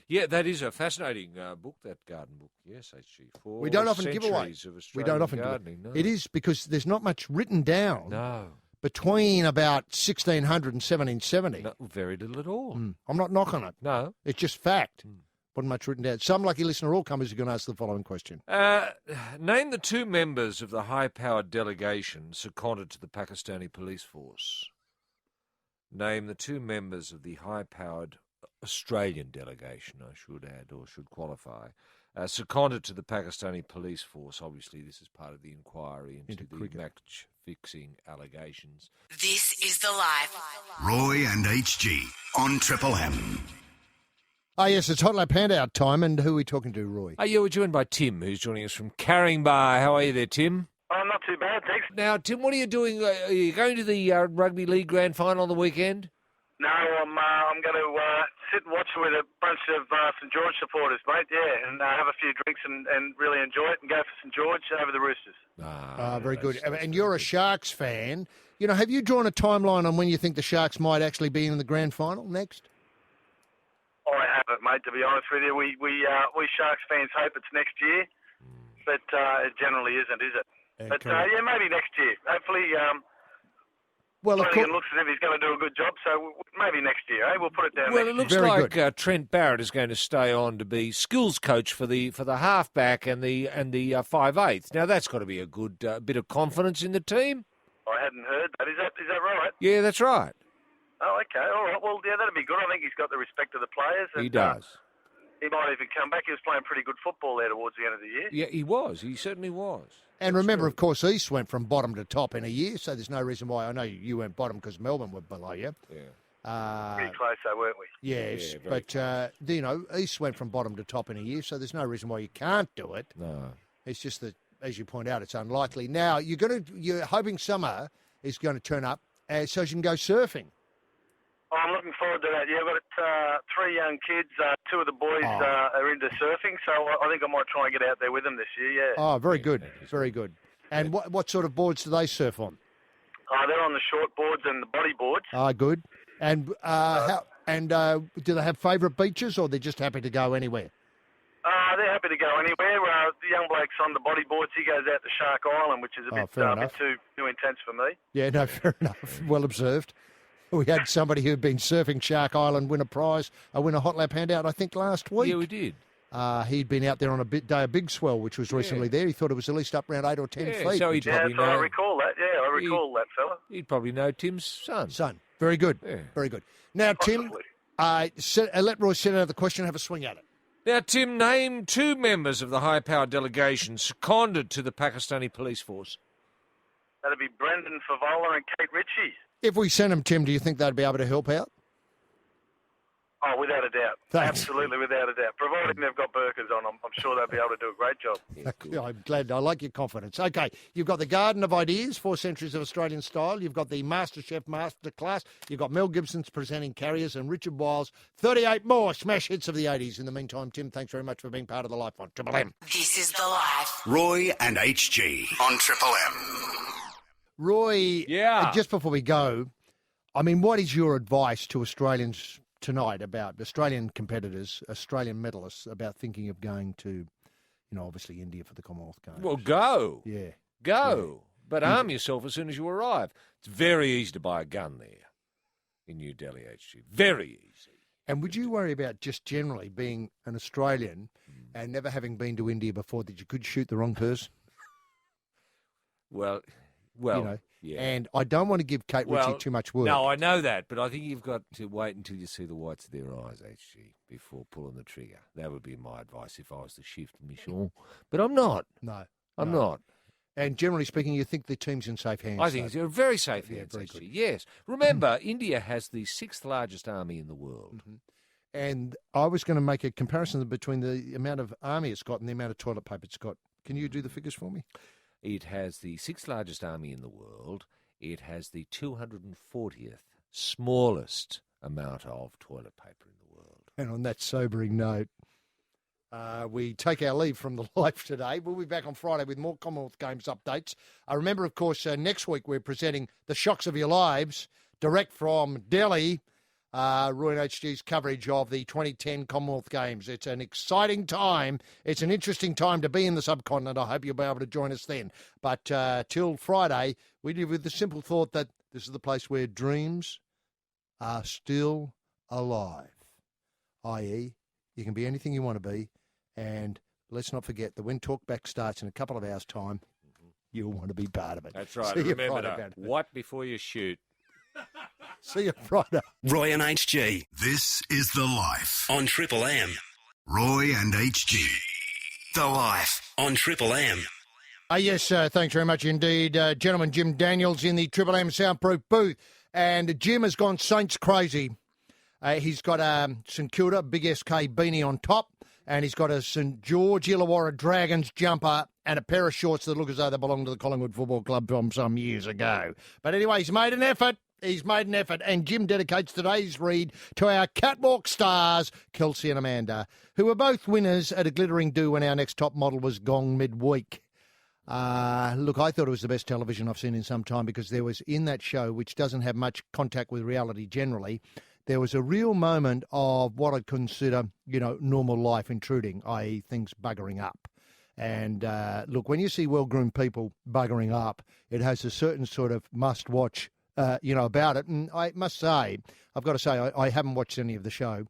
Yeah, that is a fascinating book, that garden book. Yes, HG. We don't often give away. We don't often give gardening, away. no. It is because there's not much written down No. between about 1600 and 1770. No, very little at all. I'm not knocking it. No. It's just fact. Wasn't much written down. Some lucky listener, all comers, are going to ask the following question. Name the 2 members of the high-powered delegation seconded to the Pakistani police force. Name the 2 members of the high-powered Australian delegation, I should add, or should qualify, seconded to the Pakistani police force. Obviously, this is part of the inquiry into the cricket. match-fixing allegations. This is The Life. Roy and HG on Triple M. Oh, yes, it's Hot Lap Handout time, and who are we talking to, Roy? Yeah, we're joined by Tim, who's joining us from Caringbah. How are you there, Tim? Oh, not too bad, thanks. Now, Tim, what are you doing? Are you going to the Rugby League Grand Final on the weekend? No, I'm going to sit and watch with a bunch of St George supporters, mate, yeah, and have a few drinks and really enjoy it and go for St George over the Roosters. Very good. And you're a Sharks fan. Have you drawn a timeline on when you think the Sharks might actually be in the grand final next? I haven't, mate, to be honest with you. We Sharks fans hope it's next year, but it generally isn't, is it? But, correct. yeah, maybe next year. Hopefully, Well, of Flanagan course, looks as if he's going to do a good job, so maybe next year, eh? We'll put it down Well, next it looks Very like Trent Barrett is going to stay on to be skills coach for the halfback and the 5/8. Now that's got to be a good bit of confidence in the team. I hadn't heard that. Is that right? Yeah, that's right. Oh, okay. All right. Well, yeah, that'd be good. I think he's got the respect of the players. And, He does. He might even come back. He was playing pretty good football there towards the end of the year. Yeah, he was. He certainly was. and remember, of course, East went from bottom to top in a year, so there's no reason why. I know you went bottom because Melbourne were below you. Yeah. Pretty close, though, weren't we? Yes, Yeah, very but East went from bottom to top in a year, so there's no reason why you can't do it. No. It's just that as you point out, it's unlikely. Now, you're hoping summer is going to turn up so you can go surfing. Oh, I'm looking forward to that. Yeah, I've got 3 young kids. 2 of the boys are into surfing, so I think I might try and get out there with them this year, yeah. Oh, very good. Very good. And what sort of boards do they surf on? They're on the short boards and the body boards. Good. And do they have favourite beaches, or they're just happy to go anywhere? They're happy to go anywhere. The young bloke's on the body boards. He goes out to Shark Island, which is a bit too intense for me. Yeah, no, fair enough. Well observed. We had somebody who'd been surfing Shark Island win a hot lap handout, I think, last week. Yeah, we did. He'd been out there on a day of Big Swell, which was recently there. He thought it was at least up around 8 or 10 feet. So he'd probably know. I recall that. Yeah, I recall that fella. He'd probably know Tim's son. Very good. Yeah. Very good. Now, Tim, let Roy set out the question and have a swing at it. Now, Tim, name 2 members of the high-powered delegation seconded to the Pakistani police force. That'd be Brendan Favola and Kate Ritchie. If we sent them, Tim, do you think they'd be able to help out? Oh, without a doubt. Thanks. Absolutely, without a doubt. Providing they've got burkas on, I'm sure they'll be able to do a great job. I'm glad. I like your confidence. Okay, you've got the Garden of Ideas, 4 centuries of Australian style. You've got the MasterChef Masterclass. You've got Mel Gibson's presenting Carriers and Richard Wiles, 38 more smash hits of the 80s. In the meantime, Tim, thanks very much for being part of the Life on Triple M. This is The Life. Roy and HG on Triple M. Roy, just before we go, I mean, what is your advice to Australians tonight about Australian competitors, Australian medalists, about thinking of going to, obviously India for the Commonwealth Games? Well, go. Yeah. Go. But arm yourself as soon as you arrive. It's very easy to buy a gun there in New Delhi, HG. Very easy. And would you worry about just generally being an Australian and never having been to India before that you could shoot the wrong person? Well, yeah. And I don't want to give Kate Ritchie too much work. No, I know that, but I think you've got to wait until you see the whites of their eyes, HG, before pulling the trigger. That would be my advice if I was to shift mission. But I'm not. No. I'm not. And generally speaking, you think the team's in safe hands? I think it's very safe hands, very HG. good. Yes. Remember, India has the 6th largest army in the world. Mm-hmm. And I was going to make a comparison between the amount of army it's got and the amount of toilet paper it's got. Can you do the figures for me? It has the 6th largest army in the world. It has the 240th smallest amount of toilet paper in the world. And on that sobering note, we take our leave from the Life today. We'll be back on Friday with more Commonwealth Games updates. Remember, of course, next week we're presenting The Shocks of Your Lives, direct from Delhi. Roy and HG's coverage of the 2010 Commonwealth Games. It's an exciting time. It's an interesting time to be in the subcontinent. I hope you'll be able to join us then. But till Friday, we live with the simple thought that this is the place where dreams are still alive, i.e., you can be anything you want to be. And let's not forget that when Talkback starts in a couple of hours' time, you'll want to be part of it. That's right. See you Remember Friday, that. What before you shoot? See you Friday. Roy and HG. This is The Life on Triple M. Roy and HG. The Life on Triple M. Yes, thanks very much indeed. Gentleman Jim Daniels in the Triple M soundproof booth. And Jim has gone Saints crazy. He's got a St Kilda Big SK beanie on top, and he's got a St George Illawarra Dragons jumper and a pair of shorts that look as though they belong to the Collingwood Football Club from some years ago. But anyway, he's made an effort. And Jim dedicates today's read to our catwalk stars, Kelsey and Amanda, who were both winners at a glittering do when our next top model was gong midweek. Look, I thought it was the best television I've seen in some time because there was, in that show, which doesn't have much contact with reality generally, there was a real moment of what I'd consider, normal life intruding, i.e. things buggering up. And look, when you see well-groomed people buggering up, it has a certain sort of must-watch about it. And I must say, I've got to say, I haven't watched any of the show.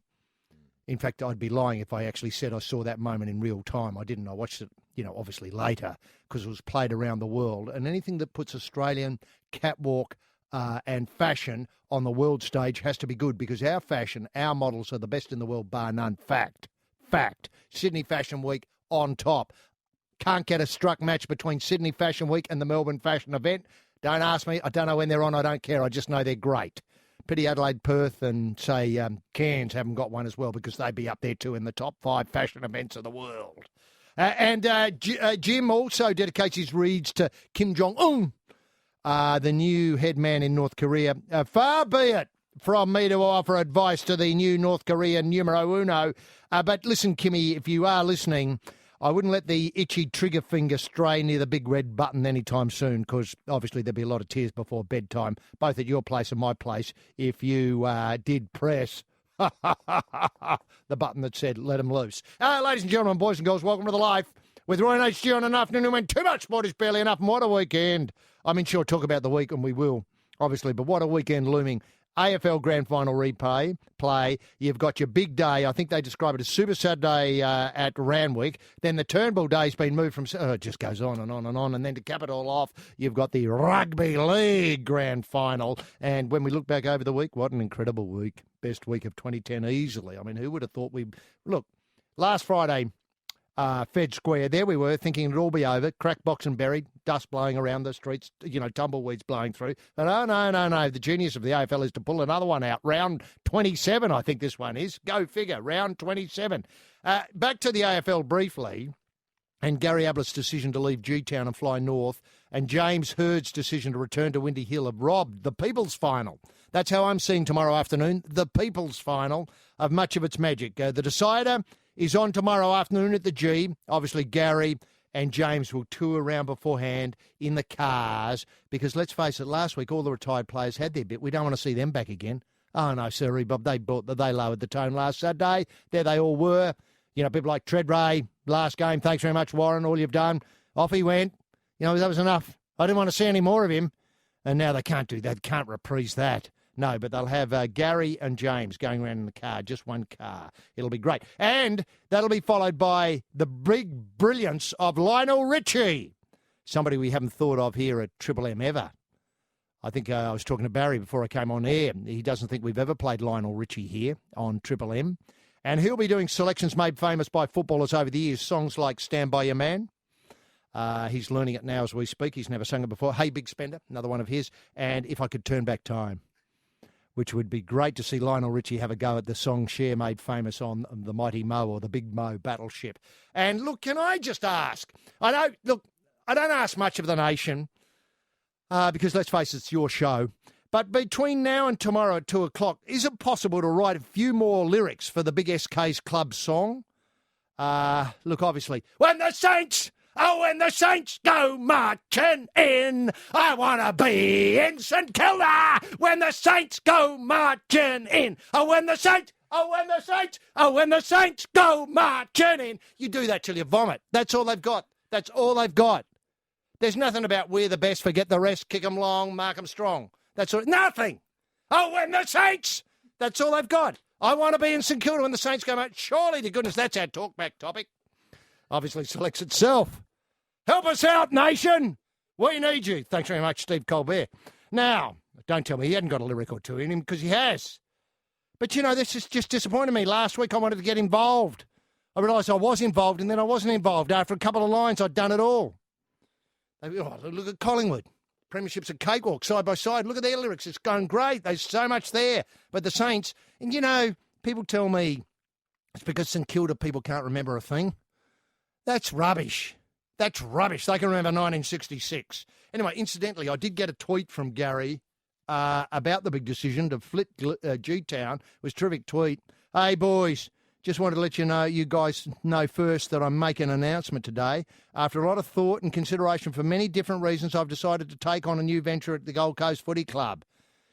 In fact, I'd be lying if I actually said I saw that moment in real time. I didn't. I watched it, obviously later because it was played around the world. And anything that puts Australian catwalk and fashion on the world stage has to be good because our fashion, our models are the best in the world, bar none. Fact. Sydney Fashion Week on top. Can't get a struck match between Sydney Fashion Week and the Melbourne Fashion Event. Don't ask me. I don't know when they're on. I don't care. I just know they're great. Pity Adelaide, Perth and, say, Cairns haven't got one as well because they'd be up there too in the top 5 fashion events of the world. Jim also dedicates his reads to Kim Jong-un, the new head man in North Korea. Far be it from me to offer advice to the new North Korean numero uno. But listen, Kimmy, if you are listening, I wouldn't let the itchy trigger finger stray near the big red button anytime soon, because obviously there'd be a lot of tears before bedtime, both at your place and my place, if you did press the button that said let them loose. Ladies and gentlemen, boys and girls, welcome to The Life with Roy and HG on an afternoon when too much sport is barely enough. And what a weekend. I mean, sure, talk about the week, and we will, obviously, but what a weekend looming. AFL Grand Final play. You've got your big day. I think they describe it as Super Saturday at Randwick. Then the Turnbull Day's been moved from... it just goes on and on and on. And then to cap it all off, you've got the Rugby League Grand Final. And when we look back over the week, what an incredible week. Best week of 2010 easily. I mean, who would have thought we... Look, last Friday... Fed Square, there we were, thinking it'd all be over, cracked box and buried, dust blowing around the streets, tumbleweeds blowing through. But no, the genius of the AFL is to pull another one out. Round 27, I think this one is. Go figure, round 27. Back to the AFL briefly, and Gary Ablett's decision to leave G-Town and fly north, and James Hurd's decision to return to Windy Hill have robbed the People's Final. That's how I'm seeing tomorrow afternoon, the People's Final, of much of its magic. The decider is on tomorrow afternoon at the G. Obviously, Gary and James will tour around beforehand in the cars because, let's face it, last week all the retired players had their bit. We don't want to see them back again. Oh, no, sorry, Bob. They lowered the tone last Saturday. There they all were. People like Treadray, last game, thanks very much, Warren, all you've done. Off he went. That was enough. I didn't want to see any more of him. And now they can't do that, can't reprise that. No, but they'll have Gary and James going around in the car, just one car. It'll be great. And that'll be followed by the big brilliance of Lionel Richie, somebody we haven't thought of here at Triple M ever. I think I was talking to Barry before I came on air. He doesn't think we've ever played Lionel Richie here on Triple M. And he'll be doing selections made famous by footballers over the years, songs like Stand By Your Man. He's learning it now as we speak. He's never sung it before. Hey Big Spender, another one of his. And If I Could Turn Back Time, which would be great to see Lionel Richie have a go at the song Cher made famous on the Mighty Mo or the Big Mo battleship. And look, can I just ask? I don't ask much of the nation because, let's face it, it's your show. But between now and tomorrow at 2 o'clock, is it possible to write a few more lyrics for the Big SK's Club song? Look, obviously, when the Saints go marching in, I want to be in St Kilda when the Saints go marching in. When the Saints go marching in. You do that till you vomit. That's all they've got. That's all they've got. There's nothing about we're the best, forget the rest, kick 'em long, mark 'em strong. That's all. Nothing. When the Saints. That's all they've got. I want to be in St Kilda when the Saints go marching. Surely to goodness that's our talkback topic. Obviously selects itself. Help us out, nation. We need you. Thanks very much, Steve Colbert. Now, don't tell me he hadn't got a lyric or two in him, because he has. But, this is just disappointed me. Last week I wanted to get involved. I realised I was involved and then I wasn't involved. After a couple of lines, I'd done it all. Look at Collingwood. Premiership's a cakewalk, side by side. Look at their lyrics. It's going great. There's so much there. But the Saints, and, people tell me it's because St Kilda people can't remember a thing. That's rubbish. That's rubbish. They can remember 1966. Anyway, incidentally, I did get a tweet from Gary about the big decision to flip G-Town. It was a terrific tweet. Hey, boys, just wanted to let you guys know first that I'm making an announcement today. After a lot of thought and consideration for many different reasons, I've decided to take on a new venture at the Gold Coast Footy Club.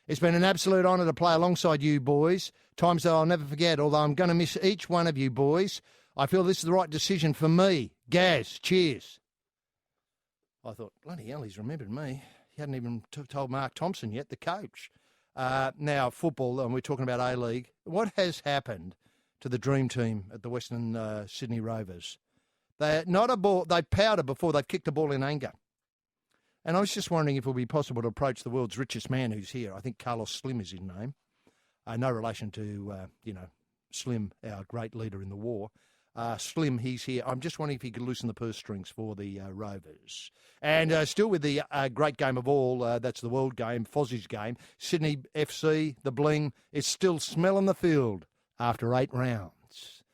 It's been an absolute honour to play alongside you boys, times that I'll never forget, although I'm going to miss each one of you boys. I feel this is the right decision for me. Gaz, cheers. I thought, bloody hell, he's remembered me. He hadn't even told Mark Thompson yet, the coach. Now, football, and we're talking about A-League. What has happened to the dream team at the Western Sydney Rovers? They powder before they've kicked the ball in anger. And I was just wondering if it would be possible to approach the world's richest man who's here. I think Carlos Slim is his name. No relation to, Slim, our great leader in the war. Slim, he's here. I'm just wondering if he could loosen the purse strings for the Rovers. And still with the great game of all, that's the world game, Fozzie's game, Sydney FC, the bling, is still smelling the field after 8 rounds.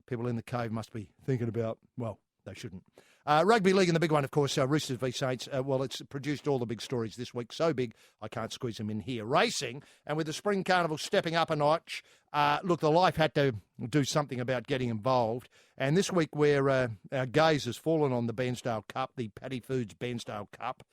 People in the cave must be thinking about, well, they shouldn't. Rugby league and the big one, of course, Roosters v Saints. Well, it's produced all the big stories this week. So big, I can't squeeze them in here. Racing, and with the Spring Carnival stepping up a notch, look, the Life had to do something about getting involved. And this week, where our gaze has fallen on the Bairnsdale Cup, the Paddy Foods Bairnsdale Cup,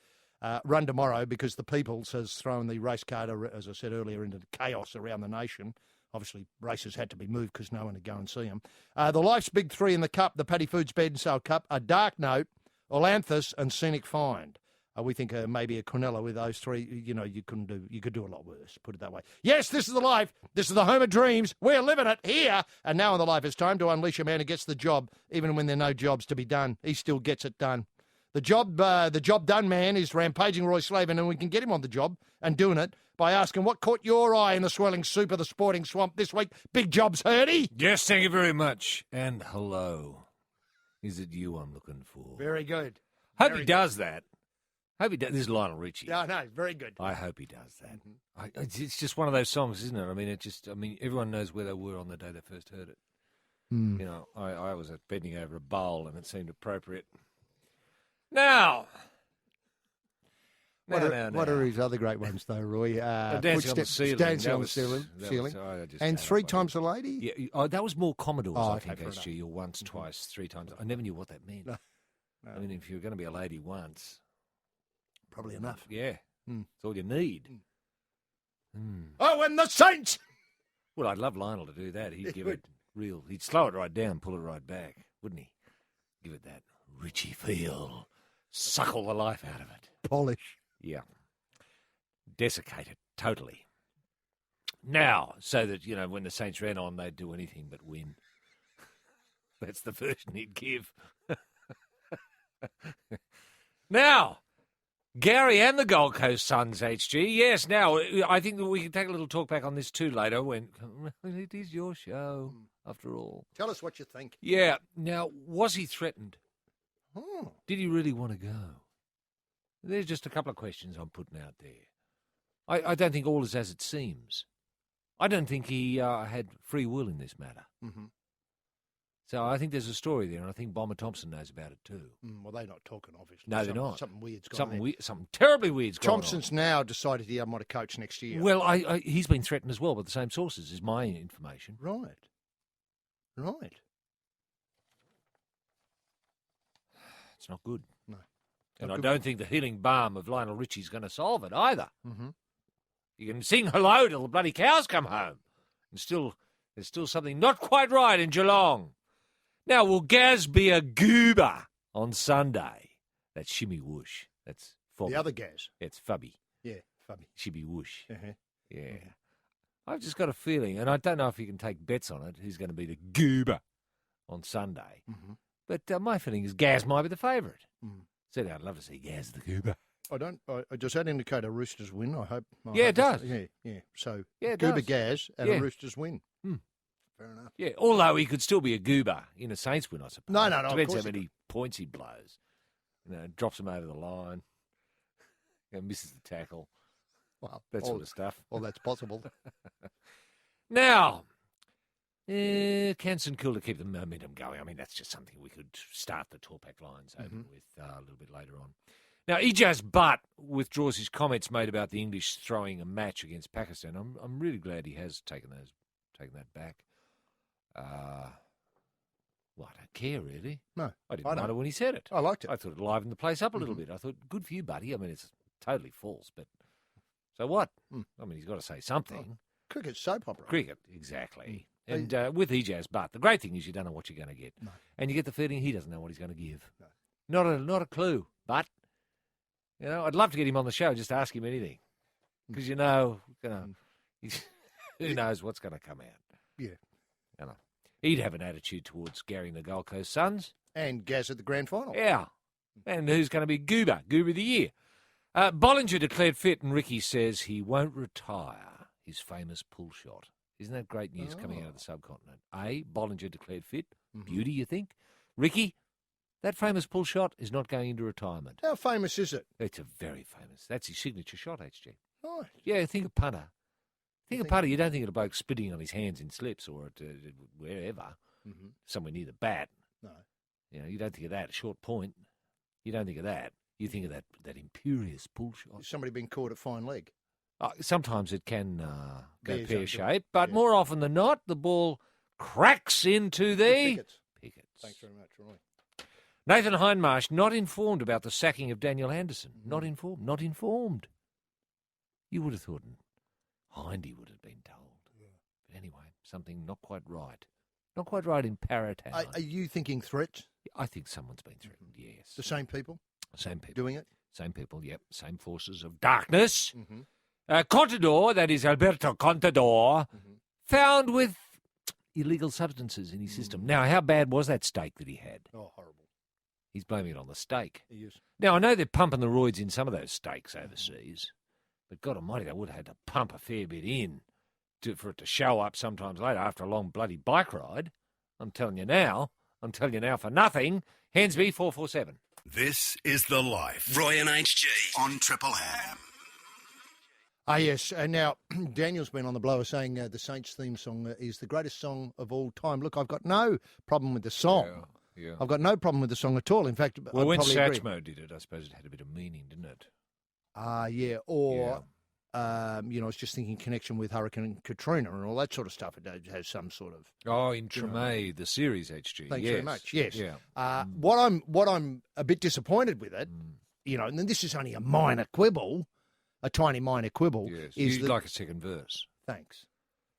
run tomorrow because the Peoples has thrown the race card, as I said earlier, into chaos around the nation. Obviously, races had to be moved because no one would go and see them. The Life's big three in the Cup, the Paddy Foods Bairnsdale Cup, a Dark Note, Olanthus and Scenic Find. We think maybe a Quinella with those three, you could do a lot worse, put it that way. Yes, this is the Life. This is the home of dreams. We're living it here. And now in the Life, it's time to unleash a man who gets the job, even when there are no jobs to be done. He still gets it done. The job done man is rampaging Roy Slavin, and we can get him on the job and doing it by asking what caught your eye in the swelling soup of the sporting swamp this week. Big jobs, Hurdy. Yes, thank you very much. And hello. Is it you I'm looking for? Very good. Hope he does that. Hope he does. This is Lionel Richie. No, very good. I hope he does that. Mm-hmm. It's just one of those songs, isn't it? I mean, everyone knows where they were on the day they first heard it. Mm. I was bending over a bowl and it seemed appropriate. Now, what are his other great ones, though, Roy? Dancing on the Ceiling. Dancing on the Ceiling. And Three Times a Lady? Yeah, that was more Commodores, I think, HG. Or once, twice, three times. I never knew what that meant. No. I mean, if you're going to be a lady once... Probably enough. Yeah. That's all you need. Oh, and the Saints! Well, I'd love Lionel to do that. He'd give it real... He'd slow it right down, pull it right back, wouldn't he? Give it that Richie feel. Suck all the life out of it. Polish. Yeah. Desiccate it, totally. Now, so that, when the Saints ran on, they'd do anything but win. That's the version he'd give. Now, Gary and the Gold Coast Suns, HG. Yes, now, I think that we can take a little talk back on this too later when it is your show, after all. Tell us what you think. Yeah. Now, was he threatened? Oh. Did he really want to go? There's just a couple of questions I'm putting out there. I don't think all is as it seems. I don't think he had free will in this matter. Mm-hmm. So I think there's a story there, and I think Bomber Thompson knows about it too. Well, they're not talking, obviously. No, they're not. Something weird's gone on. Something terribly weird's gone on. Thompson's now decided he doesn't want to coach next year. Well, he's been threatened as well by the same sources, is my information. Right. It's not good. No. And I don't think the healing balm of Lionel Richie's going to solve it either. Mm-hmm. You can sing hello till the bloody cows come home. And there's still something not quite right in Geelong. Now, will Gaz be a goober on Sunday? That's Shimmy Whoosh. That's Fubby. The other Gaz. It's Fubby. Yeah, Fubby. Shimmy Whoosh. Uh-huh. Yeah. Mm-hmm. I've just got a feeling, and I don't know if you can take bets on it, who's going to be the goober on Sunday. Mm-hmm. But my feeling is Gaz might be the favourite. Mm. Said I'd love to see Gaz the goober. Does that indicate a Roosters win? I hope. It does. Yeah. So, it Goober does. Gaz and a Roosters win. Fair enough. Yeah, although he could still be a goober in a Saints win, I suppose. No, Depends of course how many points he blows. Drops him over the line. Misses the tackle. Well, that sort of stuff. Well, that's possible. Now, can St Kilda keep the momentum going? I mean, that's just something we could start the talkback lines over with a little bit later on. Now, Ijaz Butt withdraws his comments made about the English throwing a match against Pakistan. I'm really glad he has taken that back. Well, I don't care, really. No, I didn't mind it when he said it. I liked it. I thought it livened the place up a little bit. I thought, good for you, buddy. I mean, it's totally false, but so what? I mean, he's got to say something. Oh, cricket's soap opera. Cricket, exactly. And with Ijaz Butt, the great thing is you don't know what you're going to get. No. And you get the feeling he doesn't know what he's going to give. No. Not a clue. But, I'd love to get him on the show, just ask him anything. Because, who knows what's going to come out. Yeah. He'd have an attitude towards Gary and the Gold Coast Suns. And Gaz at the grand final. Yeah. And who's going to be Goober of the Year? Bollinger declared fit, and Ricky says he won't retire his famous pull shot. Isn't that great news coming out of the subcontinent? Bollinger declared fit. Beauty, you think? Ricky, that famous pull shot is not going into retirement. How famous is it? It's a very famous. That's his signature shot, HG. Right. Yeah, think of punter. Think of punter. You don't think of a bloke spitting on his hands in slips or at wherever, somewhere near the bat. No. You don't think of that short point. You don't think of that. You think of that imperious pull shot. Somebody been caught at fine leg. Sometimes it can go Bears pear-shaped, but more often than not, the ball cracks into the pickets. Thanks very much, Roy. Nathan Hindmarsh not informed about the sacking of Daniel Anderson. Not informed. You would have thought Hindy would have been told. Yeah. But anyway, something not quite right. Not quite right in Paratown. Are you thinking threats? I think someone's been threatened, yes. The same people? Same people. Doing it? Same people, yep. Same forces of darkness. Mm-hmm. Contador, that is Alberto Contador, found with illegal substances in his system. Now, how bad was that steak that he had? Oh, horrible. He's blaming it on the steak. He is. Now, I know they're pumping the roids in some of those steaks overseas, but God almighty, they would have had to pump a fair bit in for it to show up sometimes later after a long bloody bike ride. I'm telling you now for nothing. Hensby 447. This is The Life. Roy and HG on Triple M. Yes. Now, Daniel's been on the blower saying the Saints theme song is the greatest song of all time. Look, I've got no problem with the song. Yeah. I've got no problem with the song at all. In fact, well, when probably Satchmo did it, I suppose it had a bit of meaning, didn't it? Yeah. Or, I was just thinking connection with Hurricane Katrina and all that sort of stuff. It has some sort of... Oh, in Treme, the series, HG. Thanks very much. Yes. Yeah. What I'm a bit disappointed with it, and this is only a minor quibble, a tiny minor quibble. Yes. Is You'd like a second verse. Thanks.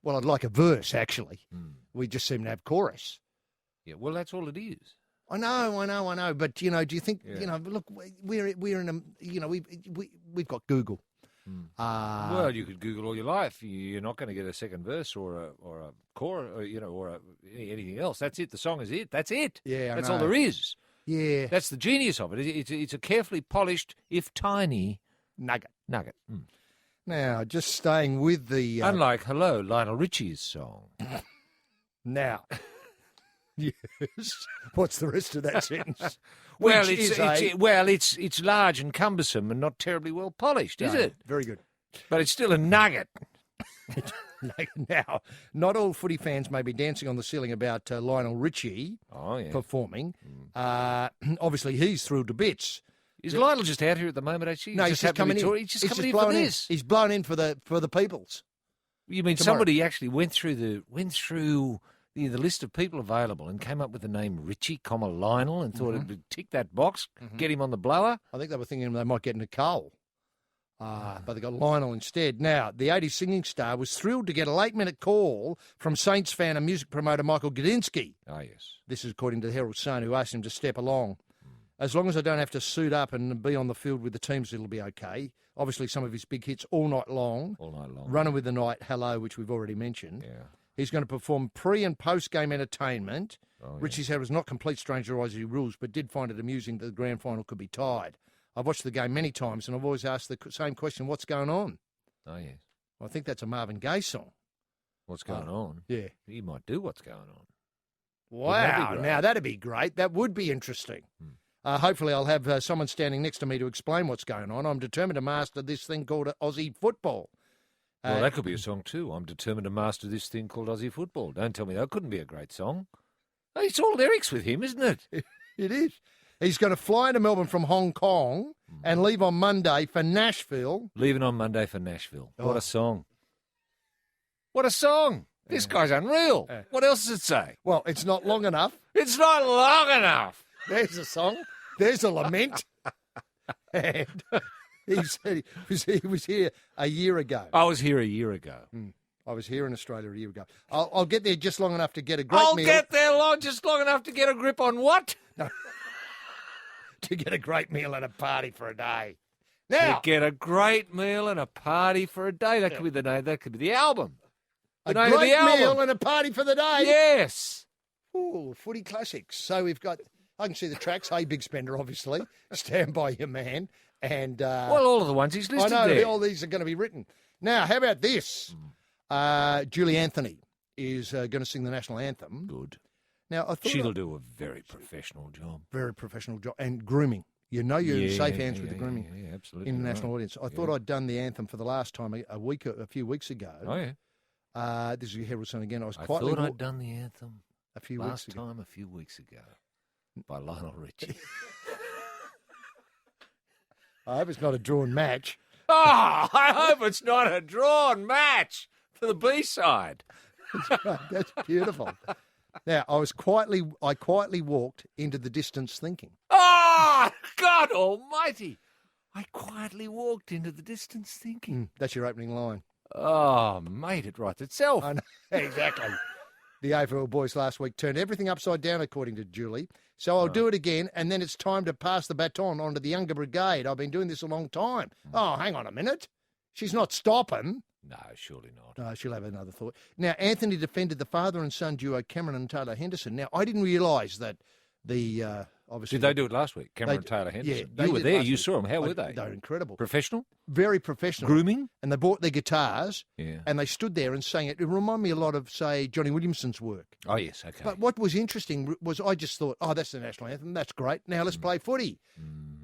Well, I'd like a verse, actually. We just seem to have chorus. Yeah, well, that's all it is. I know. But, do you think, look, we're in a, we've got Google. Well, you could Google all your life. You're not going to get a second verse or a chorus, or anything else. That's it. The song is it. That's it. Yeah, that's all there is. Yeah. That's the genius of it. It's a carefully polished, if tiny, nugget. Now, just staying with the... Unlike Hello, Lionel Richie's song. Now... Yes. What's the rest of that sentence? Well, it's large and cumbersome and not terribly well polished, is it? Very good. But it's still a nugget. Now, not all footy fans may be dancing on the ceiling about Lionel Richie performing. Obviously, he's thrilled to bits. Is Lionel just out here at the moment, actually? No, he's just coming in. He's just coming in for this. He's blown in for the peoples. You mean tomorrow. Somebody actually went through the list of people available and came up with the name Richie, Lionel, and thought it would tick that box, get him on the blower? I think they were thinking they might get Nicole. But they got Lionel instead. Now, the 80s singing star was thrilled to get a late-minute call from Saints fan and music promoter Michael Gudinski. Oh, yes. This is according to the Herald Sun, who asked him to step along. As long as I don't have to suit up and be on the field with the teams, it'll be okay. Obviously, some of his big hits, All Night Long. Runner with the Night, Hello, which we've already mentioned. Yeah. He's going to perform pre- and post-game entertainment. Richie said it was not complete stranger as he rules, but did find it amusing that the grand final could be tied. I've watched the game many times, and I've always asked the same question, what's going on? Oh, yes. I think that's a Marvin Gaye song. What's going on? Yeah. He might do What's Going On. Wow. Now, that'd be great. That would be interesting. Hopefully I'll have someone standing next to me to explain what's going on. I'm determined to master this thing called Aussie football. Well, that could be a song too. I'm determined to master this thing called Aussie football. Don't tell me that couldn't be a great song. It's all lyrics with him, isn't it? It is. He's going to fly into Melbourne from Hong Kong and leave on Monday for Nashville. Leaving on Monday for Nashville. What a song. What a song. This guy's unreal. What else does it say? Well, it's not long enough. It's not long enough. There's a song. There's a lament. And he said he was here a year ago. I was here a year ago. I was here in Australia a year ago. I'll get there just long enough to get a great meal. I'll get there just long enough to get a grip on what? No. To get a great meal and a party for a day. Now, to get a great meal and a party for a day. That could be the name. That could be the album. A great meal and a party for the day. Yes. Ooh, footy classics. So we've got. I can see the tracks. Hey, Big Spender, obviously. Stand by your man. And well, all of the ones he's listed I know there. All these are going to be written. Now, how about this? Julie Anthony is going to sing the national anthem. Good. Now, I thought she'll do a very professional job. Very professional job. And grooming. You know you're in safe hands with the grooming. Yeah, absolutely. In the national audience. I thought I'd done the anthem for the last time a few weeks ago. Oh, yeah. This is Herald Sun again. I thought I'd done the anthem a few weeks ago. Last time a few weeks ago. by Lionel Richie. I hope it's not a drawn match. Oh, I hope it's not a drawn match for the B-side. That's beautiful. Now, I quietly walked into the distance thinking. Oh, God almighty. I quietly walked into the distance thinking. That's your opening line. Oh, mate, it writes itself. I know, exactly. The AFL boys last week turned everything upside down, according to Julie. So I'll do it again, and then it's time to pass the baton on to the younger brigade. I've been doing this a long time. Oh, hang on a minute. She's not stopping. No, surely not. No, she'll have another thought. Now, Anthony defended the father and son duo Cameron and Taylor Henderson. Now, I didn't realise that the obviously... Did they do it last week? Cameron and Taylor Henderson? Yeah, you were there. You saw them. How were they? They were incredible. Professional? Very professional. Grooming? And they bought their guitars, Yeah. and they stood there and sang it. It reminded me a lot of, say, Johnny Williamson's work. Oh, yes, okay. But what was interesting was I just thought, oh, that's the national anthem. That's great. Now let's play footy.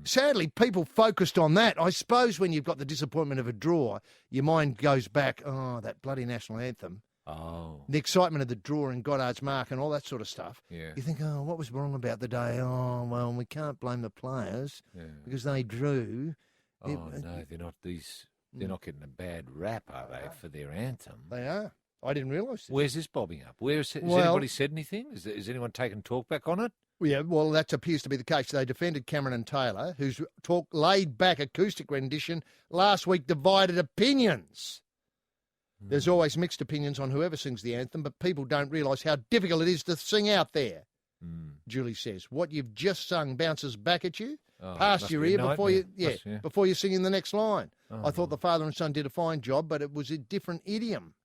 Sadly, people focused on that. I suppose when you've got the disappointment of a draw, your mind goes back, oh, that bloody national anthem. Oh. The excitement of the draw and Goddard's mark and all that sort of stuff. Yeah. You think, oh, what was wrong about the day? Oh, well, we can't blame the players because they drew. Oh, no, they're not these... They're not getting a bad rap, are they, for their anthem? They are. I didn't realise this. Where's this bobbing up? Has anybody said anything? Has anyone taken talk back on it? Yeah, well, that appears to be the case. They defended Cameron and Taylor, whose laid-back acoustic rendition last week divided opinions. There's always mixed opinions on whoever sings the anthem, but people don't realise how difficult it is to sing out there. Julie says, what you've just sung bounces back at you, past your ear before you sing in the next line. I thought the father and son did a fine job, but it was a different idiom.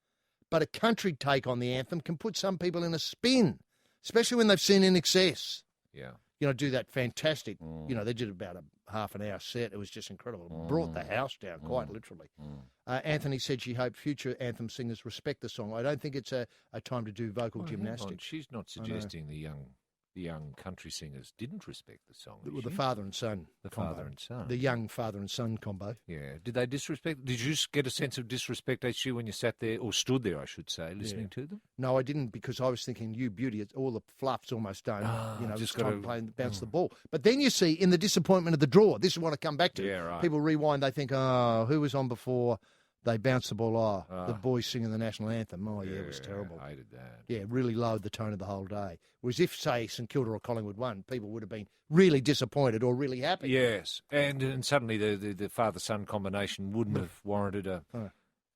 But a country take on the anthem can put some people in a spin, especially when they've seen In Excess. Yeah. You know, do that fantastic, you know, they did about a half an hour set. It was just incredible. Brought the house down, quite literally. Anthony said she hoped future anthem singers respect the song. I don't think it's a time to do vocal gymnastics. She's not suggesting the young country singers didn't respect the song. The father and son. The combo. father and son. The young father and son combo. Yeah. Did they disrespect? Did you get a sense of disrespect, HG, when you sat there, or stood there, I should say, listening to them? No, I didn't, because I was thinking, you beauty, all the fluff's almost done. You know, just it's time to play and bounce Mm. the ball. But then you see, in the disappointment of the draw, this is what I come back to. Yeah, right. People rewind, they think, oh, who was on before? They bounced the ball. The boys singing the national anthem. Oh, yeah, it was terrible. I hated that. Yeah, really lowered the tone of the whole day. Whereas if, say, St Kilda or Collingwood won, people would have been really disappointed or really happy. Yes, and suddenly the father-son combination wouldn't have warranted and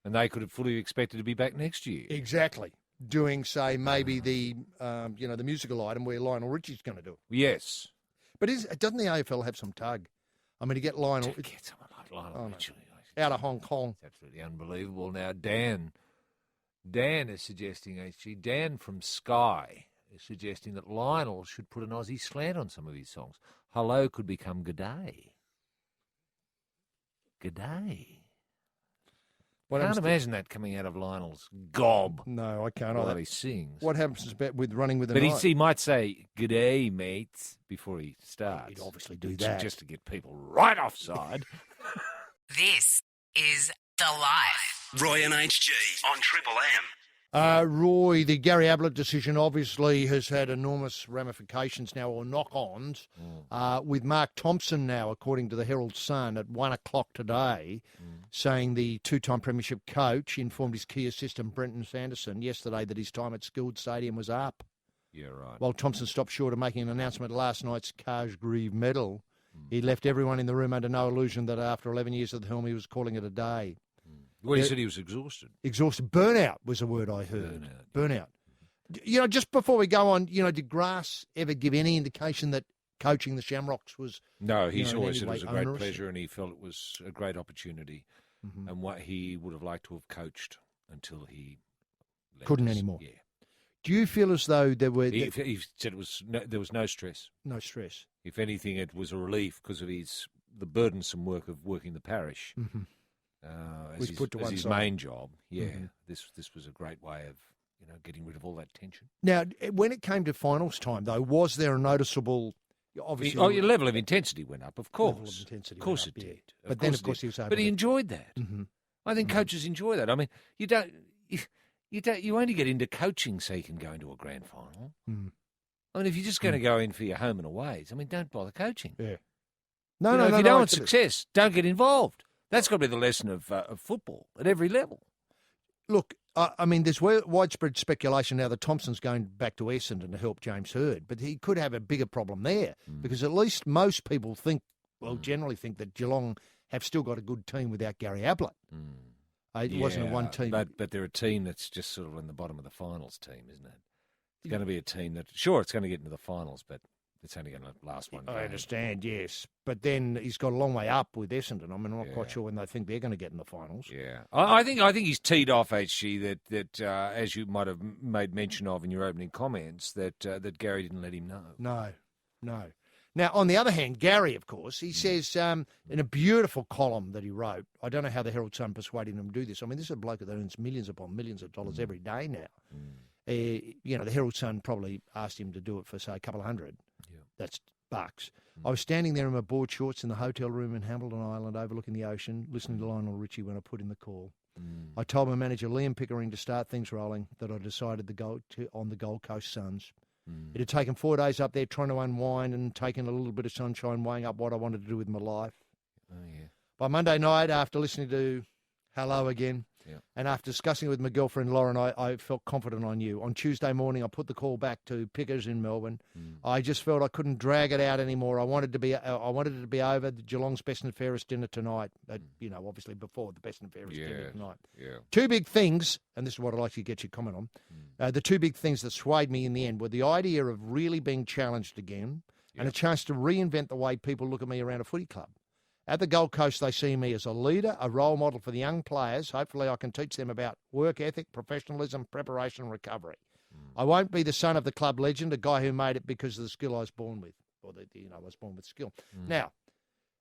they could have fully expected to be back next year. Exactly. Doing, say, maybe the the musical item where Lionel Richie's going to do it. Yes. But doesn't the AFL have some tug? I mean, to get Lionel... To get someone like Lionel Richie. Out of Hong Kong. It's absolutely unbelievable. Now, Dan is suggesting, HG, Dan from Sky is suggesting that Lionel should put an Aussie slant on some of his songs. Hello could become G'day. G'day. I can't imagine that coming out of Lionel's gob. No, I can't. While he sings. What happens with Running with the But Night? he might say, G'day, mates, before he starts. He'd obviously do that. Just to get people right offside. This is The Life. Roy and HG on Triple M. Roy, the Gary Ablett decision obviously has had enormous ramifications now, or knock-ons, with Mark Thompson now, according to the Herald Sun, at 1 o'clock today, saying the two-time premiership coach informed his key assistant, Brenton Sanderson, yesterday that his time at Skilled Stadium was up. Yeah, right. While Thompson stopped short of making an announcement at last night's Kaj Grieve medal, he left everyone in the room under no illusion that after 11 years at the helm, he was calling it a day. Well, he said he was exhausted. Exhausted. Burnout was a word I heard. Burnout. You know, just before we go on, did Grass ever give any indication that coaching the Shamrocks was... No, he's always said it was a great onerous? pleasure and he felt it was a great opportunity and what he would have liked to have coached until he left couldn't us. anymore. Yeah. Do you feel as though there were... He said there was no stress. No stress. If anything, it was a relief because of the burdensome work of working the parish. Was put to one his side. main job. Yeah, this was a great way of getting rid of all that tension. Now, when it came to finals time, though, was there a noticeable... Obviously, your level of intensity went up, of course. Level of intensity of course went it up, yeah. did. But then, of course, he was able But he to- enjoyed that. I think coaches enjoy that. I mean, you only get into coaching so you can go into a grand final. I mean, if you're just going to go in for your home and aways, I mean, don't bother coaching. Yeah. If you don't want success, don't get involved. That's got to be the lesson of football at every level. Look, I mean, there's widespread speculation now that Thompson's going back to Essendon to help James Hird, but he could have a bigger problem there because at least most people generally think that Geelong have still got a good team without Gary Ablett. It wasn't a one team. But they're a team that's just sort of in the bottom of the finals team, isn't it? It's going to be a team that, sure, it's going to get into the finals, but it's only going to last one game. I understand, yes. But then he's got a long way up with Essendon. I mean, I'm not quite sure when they think they're going to get in the finals. Yeah. I think he's teed off, HG, that as you might have made mention of in your opening comments, that Gary didn't let him know. No. Now, on the other hand, Gary, of course, he says in a beautiful column that he wrote, I don't know how the Herald Sun persuaded him to do this. I mean, this is a bloke that earns millions upon millions of dollars every day now. The Herald Sun probably asked him to do it for, say, a couple of $100. Yeah. That's bucks. I was standing there in my board shorts in the hotel room in Hamilton Island overlooking the ocean, listening to Lionel Richie when I put in the call. I told my manager, Liam Pickering, to start things rolling, that I decided to go on the Gold Coast Suns. It had taken 4 days up there trying to unwind and taking a little bit of sunshine, weighing up what I wanted to do with my life. Oh, yeah. By Monday night, after listening to Hello Again, and after discussing it with my girlfriend Lauren, I felt confident I knew. On Tuesday morning, I put the call back to Pickers in Melbourne. I just felt I couldn't drag it out anymore. I wanted it to be over. The Geelong's Best and Fairest dinner tonight. Obviously before the Best and Fairest dinner tonight. Yeah. Two big things, and this is what I'd like to get your comment on. The two big things that swayed me in the end were the idea of really being challenged again and a chance to reinvent the way people look at me around a footy club. At the Gold Coast, they see me as a leader, a role model for the young players. Hopefully I can teach them about work ethic, professionalism, preparation and recovery. I won't be the son of the club legend, a guy who made it because of the skill I was born with, or I was born with skill. Now,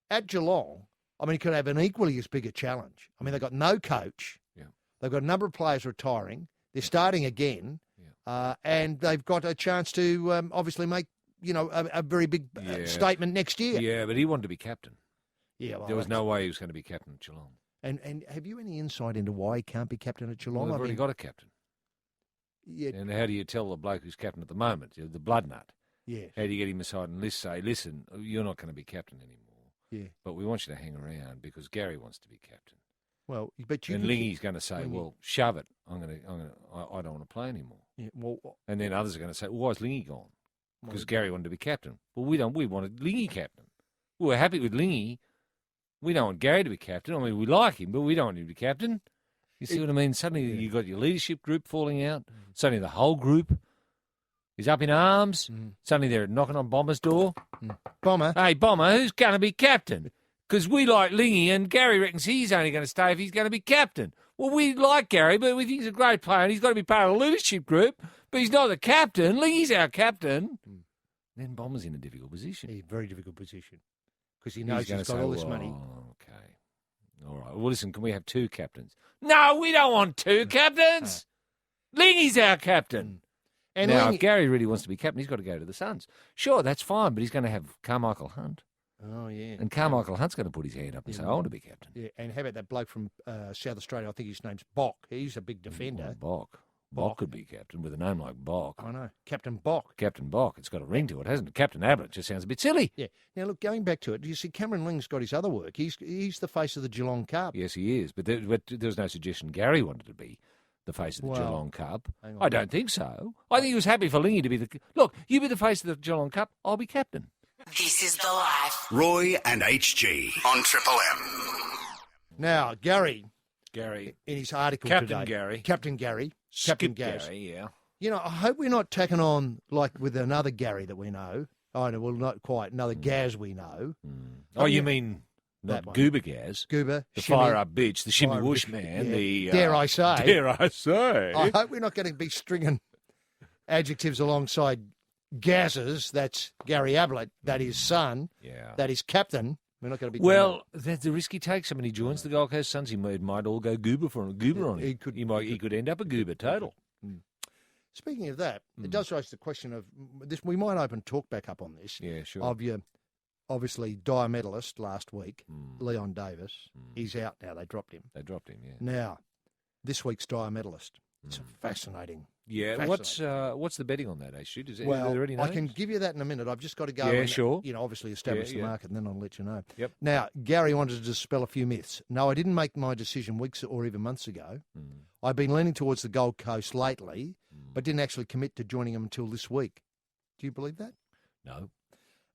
at Geelong, I mean, it could have an equally as big a challenge. I mean, they've got no coach. Yeah. They've got a number of players retiring. They're starting again. And they've got a chance to obviously make, a very big statement next year. Yeah, but he wanted to be captain. Yeah, well, there was no way he was going to be captain at Geelong. And have you any insight into why he can't be captain at Geelong? Well, they've already got a captain. Yeah. And how do you tell the bloke who's captain at the moment, the blood nut? Yeah. How do you get him aside and say, listen, you're not going to be captain anymore. Yeah. But we want you to hang around because Gary wants to be captain. Well, but you. And Lingy's going to say, well, shove it. I don't want to play anymore. Yeah. Well. And then others are going to say, well, why's Lingy gone? Because Gary wanted to be captain. Well, we wanted Lingy captain. We were happy with Lingy. We don't want Gary to be captain. I mean, we like him, but we don't want him to be captain. You see what I mean? Suddenly you've got your leadership group falling out. Suddenly the whole group is up in arms. Suddenly they're knocking on Bomber's door. Bomber. Hey, Bomber, who's going to be captain? Because we like Lingy and Gary reckons he's only going to stay if he's going to be captain. Well, we like Gary, but we think he's a great player and he's got to be part of the leadership group, but he's not the captain. Lingy's our captain. Then Bomber's in a difficult position. Yeah, very difficult position. Because he knows he's got all this money. Okay. All right. Well, listen, can we have two captains? No, we don't want two captains. Lingy's our captain. And now, if Gary really wants to be captain, he's got to go to the Suns. Sure, that's fine, but he's going to have Carmichael Hunt. Oh, yeah. And Carmichael Hunt's going to put his hand up and say, I want to be captain. Yeah, and how about that bloke from South Australia? I think his name's Bock. He's a big defender. Bock could be captain with a name like Bock. I know. Captain Bock. Captain Bock. It's got a ring to it, hasn't it? Captain Ablett just sounds a bit silly. Yeah. Now, look, going back to it, you see Cameron Ling's got his other work. He's the face of the Geelong Cup. Yes, he is. But there was no suggestion Gary wanted to be the face of the Geelong Cup. I don't think so. I think he was happy for Lingy to be the... Look, you be the face of the Geelong Cup, I'll be captain. This is The Life. Roy and HG on Triple M. Now, Gary, in his article Captain today... Gary. Captain Gary. Captain Gary, yeah. You know, I hope we're not taking on, like, with another Gary that we know. Oh, no, well, not quite. Another Gaz we know. Oh, you mean not Goober Gaz? Goober. The fire-up bitch, the shimmy whoosh man. Yeah. The Dare I say. Dare I say. I hope we're not going to be stringing adjectives alongside Gaz's. That's Gary Ablett. That is son. Yeah. That is captain. We're not going to be. Well, that's a risky take. Somebody joins the Gold Coast Suns. He might all go Goober for a Goober on him. He could end up a Goober total. Speaking of that, it does raise the question of this. We might open talk back up on this. Yeah, sure. Of your obviously Dyer medalist last week, Leon Davis. He's out now. They dropped him. Yeah. Now, this week's Dyer medalist. It's a fascinating Yeah, what's the betting on that, HG? Is Well, there any I names? can give you that in a minute. I've just got to go Yeah, and, sure. obviously establish the market, and then I'll let you know. Yep. Now, Gary wanted to dispel a few myths. No, I didn't make my decision weeks or even months ago. I've been leaning towards the Gold Coast lately, but didn't actually commit to joining them until this week. Do you believe that? No.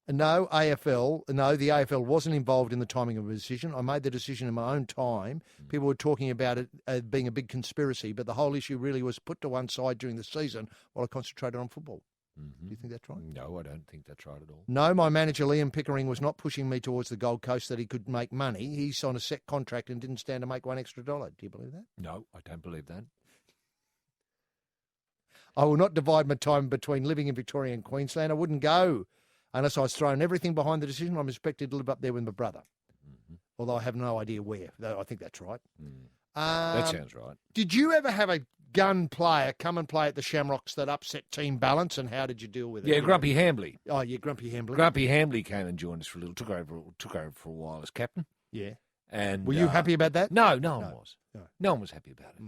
No, the AFL wasn't involved in the timing of a decision. I made the decision in my own time. People were talking about it being a big conspiracy, but the whole issue really was put to one side during the season while I concentrated on football. Do you think that's right? No, I don't think that's right at all. No, my manager, Liam Pickering, was not pushing me towards the Gold Coast that he could make money. He signed a set contract and didn't stand to make $1 extra. Do you believe that? No, I don't believe that. I will not divide my time between living in Victoria and Queensland. I wouldn't go unless I was throwing everything behind the decision. I'm expected to live up there with my brother, although I have no idea where. Though I think that's right. That sounds right. Did you ever have a gun player come and play at the Shamrocks that upset team balance, and how did you deal with it? Yeah, Grumpy Hambley. Oh, yeah, Grumpy Hambley. Grumpy Hambley came and joined us for a little. Took over for a while as captain. Yeah. And were you happy about that? No, no one was. No. No one was happy about it.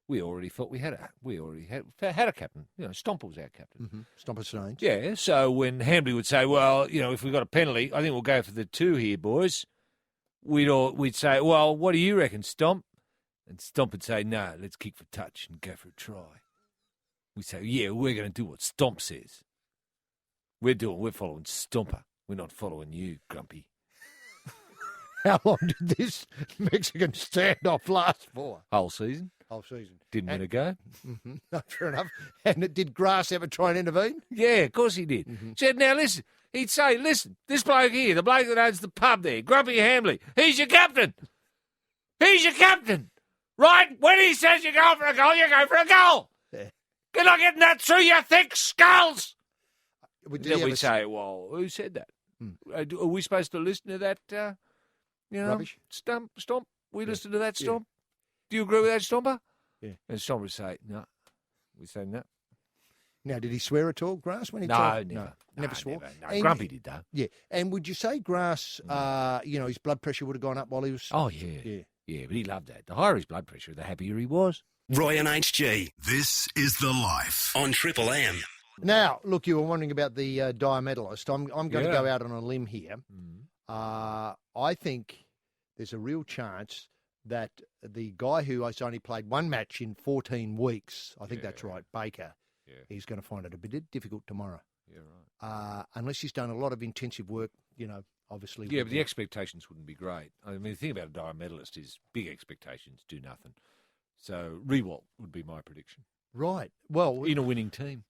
We already thought we had a captain. You know, Stomper was our captain. Stomper Strange. Yeah, so when Hambley would say, well, if we got a penalty, I think we'll go for the 2 here, boys. We'd say, well, what do you reckon, Stomp? And Stomp would say, no, let's kick for touch and go for a try. We'd say, yeah, we're going to do what Stomp says. We're following Stomper. We're not following you, Grumpy. How long did this Mexican standoff last for? Whole season. Whole season. Didn't win a go. No, fair enough. And did Grass ever try and intervene? Yeah, of course he did. Said, now listen, he'd say, listen, this bloke here, the bloke that owns the pub there, Grumpy Hambley, he's your captain. He's your captain. Right? When he says you go for a goal, you go for a goal. Yeah. You're not getting that through your thick skulls. Then we say, well, who said that? Are we supposed to listen to that, rubbish? Stomp? We listen to that, Stomp? Do you agree with that, Stomper? Yeah. And Stomper would say, no. We say, no. Now, did he swear at all, Grass, when he No, talked? never. Never swore? No, And- Grumpy did, though. Yeah. And would you say Grass, his blood pressure would have gone up while he was... Oh, yeah. Yeah, but he loved that. The higher his blood pressure, the happier he was. Roy and HG. This is The Life on Triple M. Now, look, you were wondering about the diamedalist. I'm going to go out on a limb here. I think there's a real chance that the guy who has only played one match in 14 weeks, I think that's right, Baker, he's going to find it a bit difficult tomorrow. Yeah, right. Unless he's done a lot of intensive work, obviously. Yeah, but the expectations wouldn't be great. I mean, the thing about a diamedalist is big expectations do nothing. So Rewalt would be my prediction. Right. Well, in a winning team.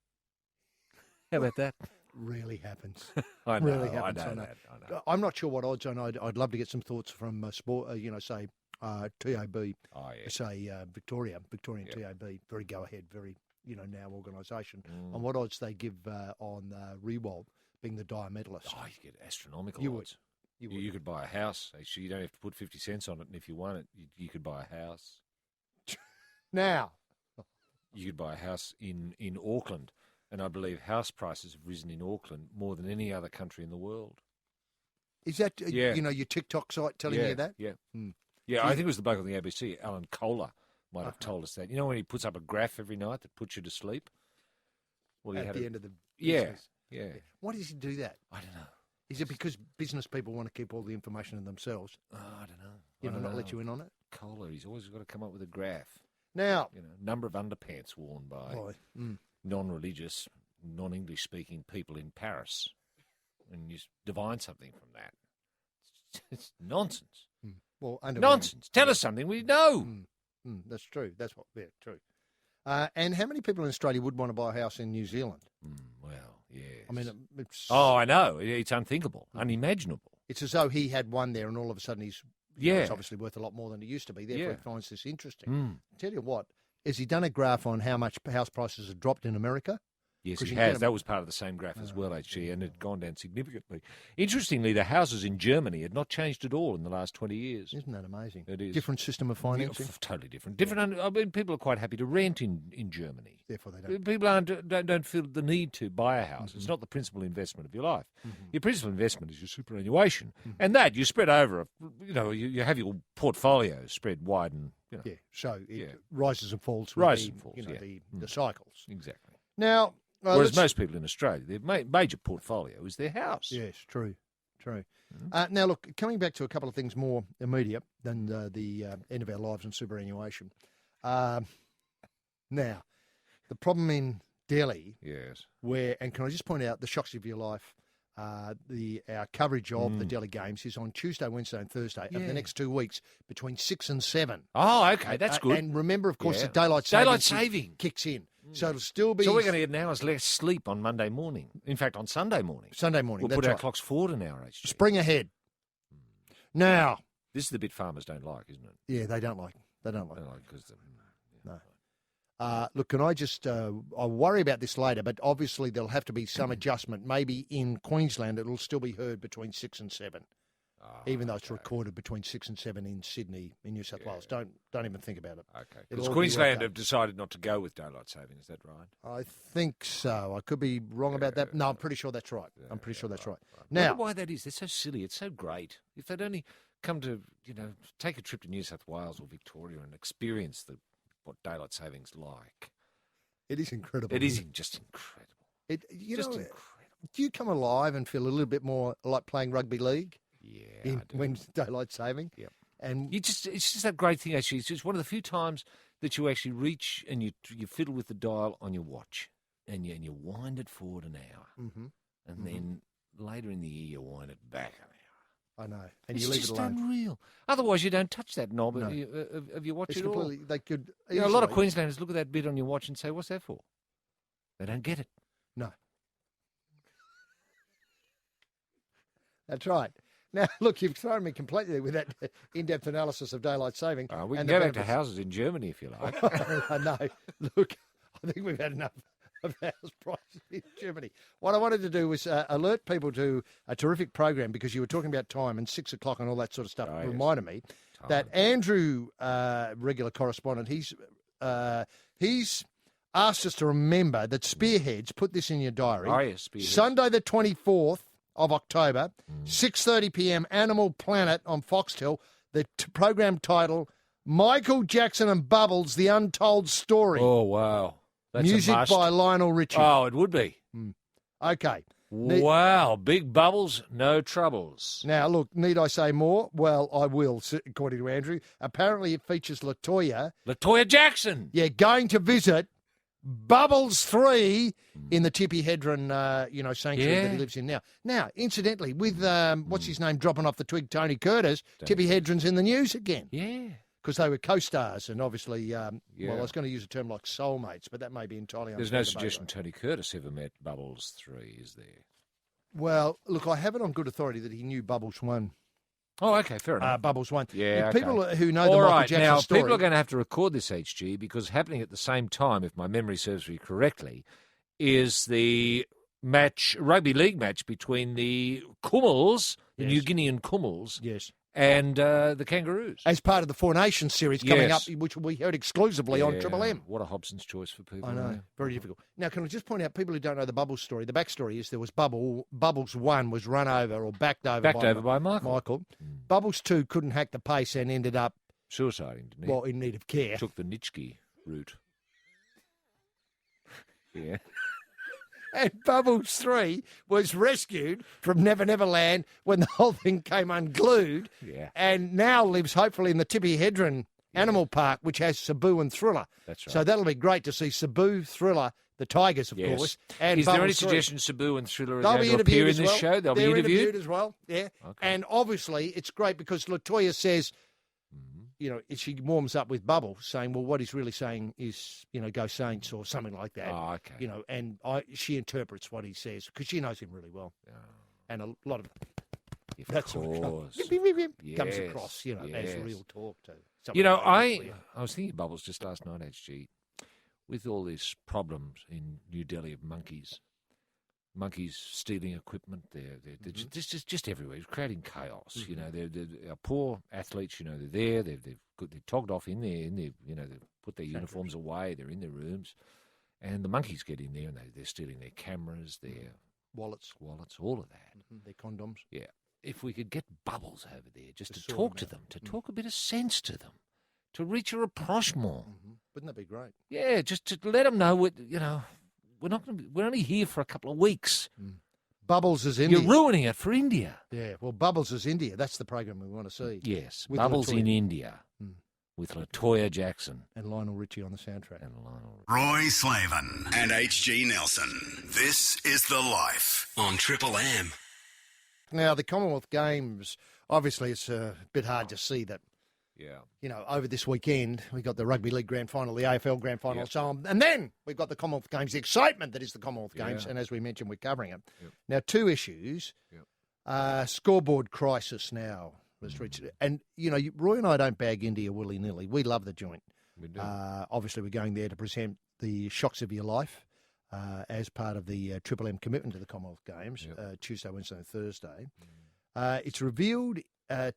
How about that? Really happens. I know. Really happens. I know. I'm not sure what odds on. I'd love to get some thoughts from sport. Say TAB. Oh, yeah. Say Victorian TAB. Very go ahead. Very now organisation. On what odds they give on Rewalt being the diamedalist. Oh, you get astronomical You odds. would. You could buy a house. Actually, you don't have to put 50 cents on it, and if you want it, you could buy a house. Now, you could buy a house in Auckland, and I believe house prices have risen in Auckland more than any other country in the world. Is that your TikTok site telling you that? Yeah, yeah. I think it was the bloke on the ABC, Alan Kohler, might have told us that. You know when he puts up a graph every night that puts you to sleep. Well, at the end of the business. Yeah. Why does he do that? I don't know. Is it because business people want to keep all the information to themselves? Oh, I don't know. You know, not let you in on it? Kohler, he's always got to come up with a graph. Now, number of underpants worn by non-religious, non-English speaking people in Paris, and you divine something from that. It's nonsense. Well, nonsense. Tell us something we know. That's true. That's true. And how many people in Australia would want to buy a house in New Zealand? Well, yes. I mean, it's... Oh, I know. It's unthinkable, unimaginable. It's as though he had one there and all of a sudden he's it's obviously worth a lot more than it used to be. Therefore, he finds this interesting. Tell you what, has he done a graph on how much house prices have dropped in America? Yes, 'Cause it you get has. 'em- That was part of the same graph as well, HG, and it had gone down significantly. Interestingly, the houses in Germany had not changed at all in the last 20 years. Isn't that amazing? It is. Different system of financing. Totally different. Different. I mean, people are quite happy to rent in Germany. Therefore, they don't. People don't feel the need to buy a house. It's not the principal investment of your life. Your principal investment is your superannuation, and that you spread over. You have your portfolio spread wide and Yeah, so it rises and falls. With Rises the, and falls, You know, yeah. the cycles. Exactly. Now, Whereas most people in Australia, their major portfolio is their house. Yes, true. Now, look, coming back to a couple of things more immediate than the end of our lives and superannuation. Now, the problem in Delhi, yes, and can I just point out the shocks of your life? Our coverage of the Delhi Games is on Tuesday, Wednesday, and Thursday of the next 2 weeks between 6 and 7. Oh, okay, that's good. And remember, of course, Yeah. the daylight saving kicks in. So it'll still be. So we're going to get an hour's less sleep on Monday morning. In fact, on Sunday morning. We'll We'll put our clocks forward an hour, HG. Spring ahead. Now. This is the bit farmers don't like, isn't it? Yeah, they don't like it. They don't like it. No. Look, can I just, I'll worry about this later, but obviously there'll have to be some adjustment. Maybe in Queensland it'll still be heard between 6 and 7, even though it's recorded between 6 and 7 in Sydney, in New South Wales. Don't even think about it. Okay. It'll Because all be Queensland worked have out. decided not to go with daylight saving, is that right? I think so. I could be wrong about that. No, I'm pretty sure that's right. I'm pretty sure that's right. I Now, wonder why that is. They're so silly. It's so great. If they'd only come to, take a trip to New South Wales or Victoria and experience what daylight saving's like. it is incredible. It is isn't just incredible. it? Just Know, incredible. do you come alive and feel a little bit more like playing rugby league? Yeah, I do. When daylight saving? Yep. And it's just that great thing, actually. It's just one of the few times that you actually reach and you fiddle with the dial on your watch and you wind it forward an hour. And then later in the year you wind it back an hour. I know. And It's you leave just it alone. unreal. Otherwise, you don't touch that knob No. of your watch It's at all. completely, they could A lot of easily- Queenslanders look at that bit on your watch and say, what's that for? They don't get it. No. That's right. Now, look, you've thrown me completely with that in-depth analysis of daylight saving. We can and the go back to benefits. houses in Germany if you like. I know. Look, I think we've had enough of house prices in Germany. What I wanted to do was alert people to a terrific program, because you were talking about time and 6 o'clock and all that sort of stuff. Reminded me that Andrew, regular correspondent, he's asked us to remember that Spearheads, put this in your diary. Oh, yes, Spearheads. Sunday the 24th of October, 6:30 p.m, Animal Planet on Foxtel. The program title, Michael Jackson and Bubbles, The Untold Story. Oh, wow. That's Music a must. by Lionel Richie. Oh, it would be. Okay. Wow. Big bubbles, no troubles. Now, look, need I say more? Well, I will, according to Andrew. Apparently it features LaToya. LaToya Jackson. Yeah, going to visit Bubbles 3 in the Tippi Hedren, sanctuary that he lives in now. Now, incidentally, with, what's his name, dropping off the twig, Tony Curtis, Tippi Hedren's in the news again. Yeah. Because they were co-stars and obviously, well, I was going to use a term like soulmates, but that may be entirely There's no unfair to suggestion both. Tony Curtis ever met Bubbles 3, is there? Well, look, I have it on good authority that he knew Bubbles 1. Oh, okay, fair enough. Bubbles 1. Yeah, People okay. who know All the Michael right, Jackson now, story... people are going to have to record this, HG, because happening at the same time, if my memory serves me correctly, is the rugby league match between the Kumuls, the New Guinean Kumuls, and the Kangaroos. As part of the Four Nations series coming up, which we heard exclusively on Triple M. What a Hobson's choice for people. I know, eh? very difficult. Now, can I just point out, people who don't know the Bubbles story, the backstory is there was Bubbles 1 was run over or backed over by Michael. Bubbles 2 couldn't hack the pace and ended up... Suiciding, didn't he? Well, in need of care. Took the Nitschke route. Yeah. And Bubbles 3 was rescued from Never Never Land when the whole thing came unglued. Yeah. And now lives hopefully in the Tippi Hedren Animal Park, which has Sabu and Thriller. That's right. So that'll be great to see Sabu, Thriller, the Tigers, of course. And is there any Bubbles 3. suggestion Sabu and Thriller are They'll going be to interviewed appear in as this well. show? They'll They're be interviewed as well, yeah. Okay. And obviously it's great because LaToya says, she warms up with Bubble, saying, well, what he's really saying is, go Saints or something like that. Oh, okay. And she interprets what he says because she knows him really well. Yeah. And a lot of that sort of comes across, as real talk to someone. I was thinking of Bubbles just last night, HG. with all these problems in New Delhi of monkeys stealing equipment, they're just everywhere. It's creating chaos. You know, they're poor athletes. You know, they're there. They're togged off in there. You know, they've put their uniforms away. They're in their rooms, and the monkeys get in there and they're stealing their cameras, their wallets, all of that. Their condoms. Yeah. If we could get Bubbles over there just to talk to them, to talk a bit of sense to them, to reach a rapprochement. Wouldn't that be great? Yeah, just to let them know we're only here for a couple of weeks. Bubbles is India. You're ruining it for India. Yeah, well, Bubbles is India. That's the program we want to see. Yes, With Bubbles Latoya. in India with Latoya Jackson. And Lionel Richie on the soundtrack. Roy Slavin and HG Nelson. This is The Life on Triple M. Now, the Commonwealth Games, obviously it's a bit hard to see that. Yeah. You know, over this weekend, we got the Rugby League Grand Final, the AFL Grand Final, and so on. And then we've got the Commonwealth Games, the excitement that is the Commonwealth Games. And as we mentioned, we're covering it. Now, two issues. Scoreboard crisis now, Mr. Richard. And, you know, Roy and I don't bag India willy-nilly. We love the joint. We do. Obviously, we're going there to present the shocks of your life as part of the Triple M commitment to the Commonwealth Games, Tuesday, Wednesday and Thursday. It's revealed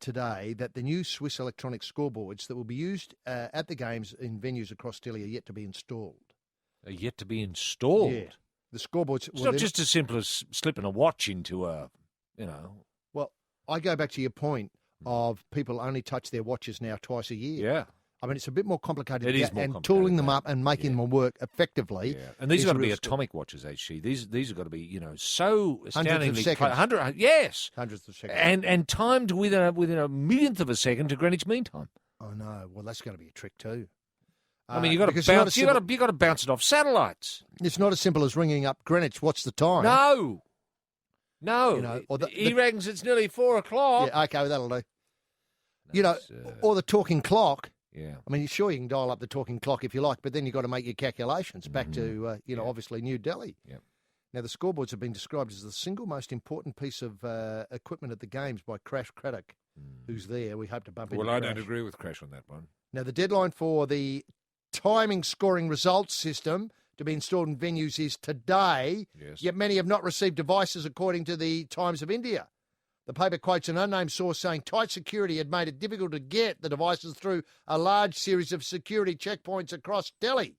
today that the new Swiss electronic scoreboards that will be used at the Games in venues across Delhi are yet to be installed. Are yet to be installed? Yeah. The scoreboards... It's not just as simple as slipping a watch into a, you know... Well, I go back to your point of people only touch their watches now twice a year. Yeah. I mean, it's a bit more complicated. It is more and complicated tooling them up and making them work effectively. Yeah. And these have got to be real atomic watches, HG. These have got to be, you know, so Hundredths of astoundingly seconds. yes. Hundredths of seconds. And timed within a millionth of a second to Greenwich Mean Time. Oh no! Well, that's going to be a trick too. I mean, you got because to it's not bounce. a You simple- got to bounce it off satellites. It's not as simple as ringing up Greenwich. What's the time? No. You know, or He reckons it's nearly 4 o'clock. Yeah, okay, that'll do. You know, or the talking clock. Yeah. I mean, sure, you can dial up the talking clock if you like, but then you've got to make your calculations back to, obviously New Delhi. Yep. Now, the scoreboards have been described as the single most important piece of equipment at the Games by Crash Craddock, who's there. We hope to bump into Well, I Crash. don't agree with Crash on that one. Now, the deadline for the timing scoring results system to be installed in venues is today, yet many have not received devices according to the Times of India. The paper quotes an unnamed source saying tight security had made it difficult to get the devices through a large series of security checkpoints across Delhi,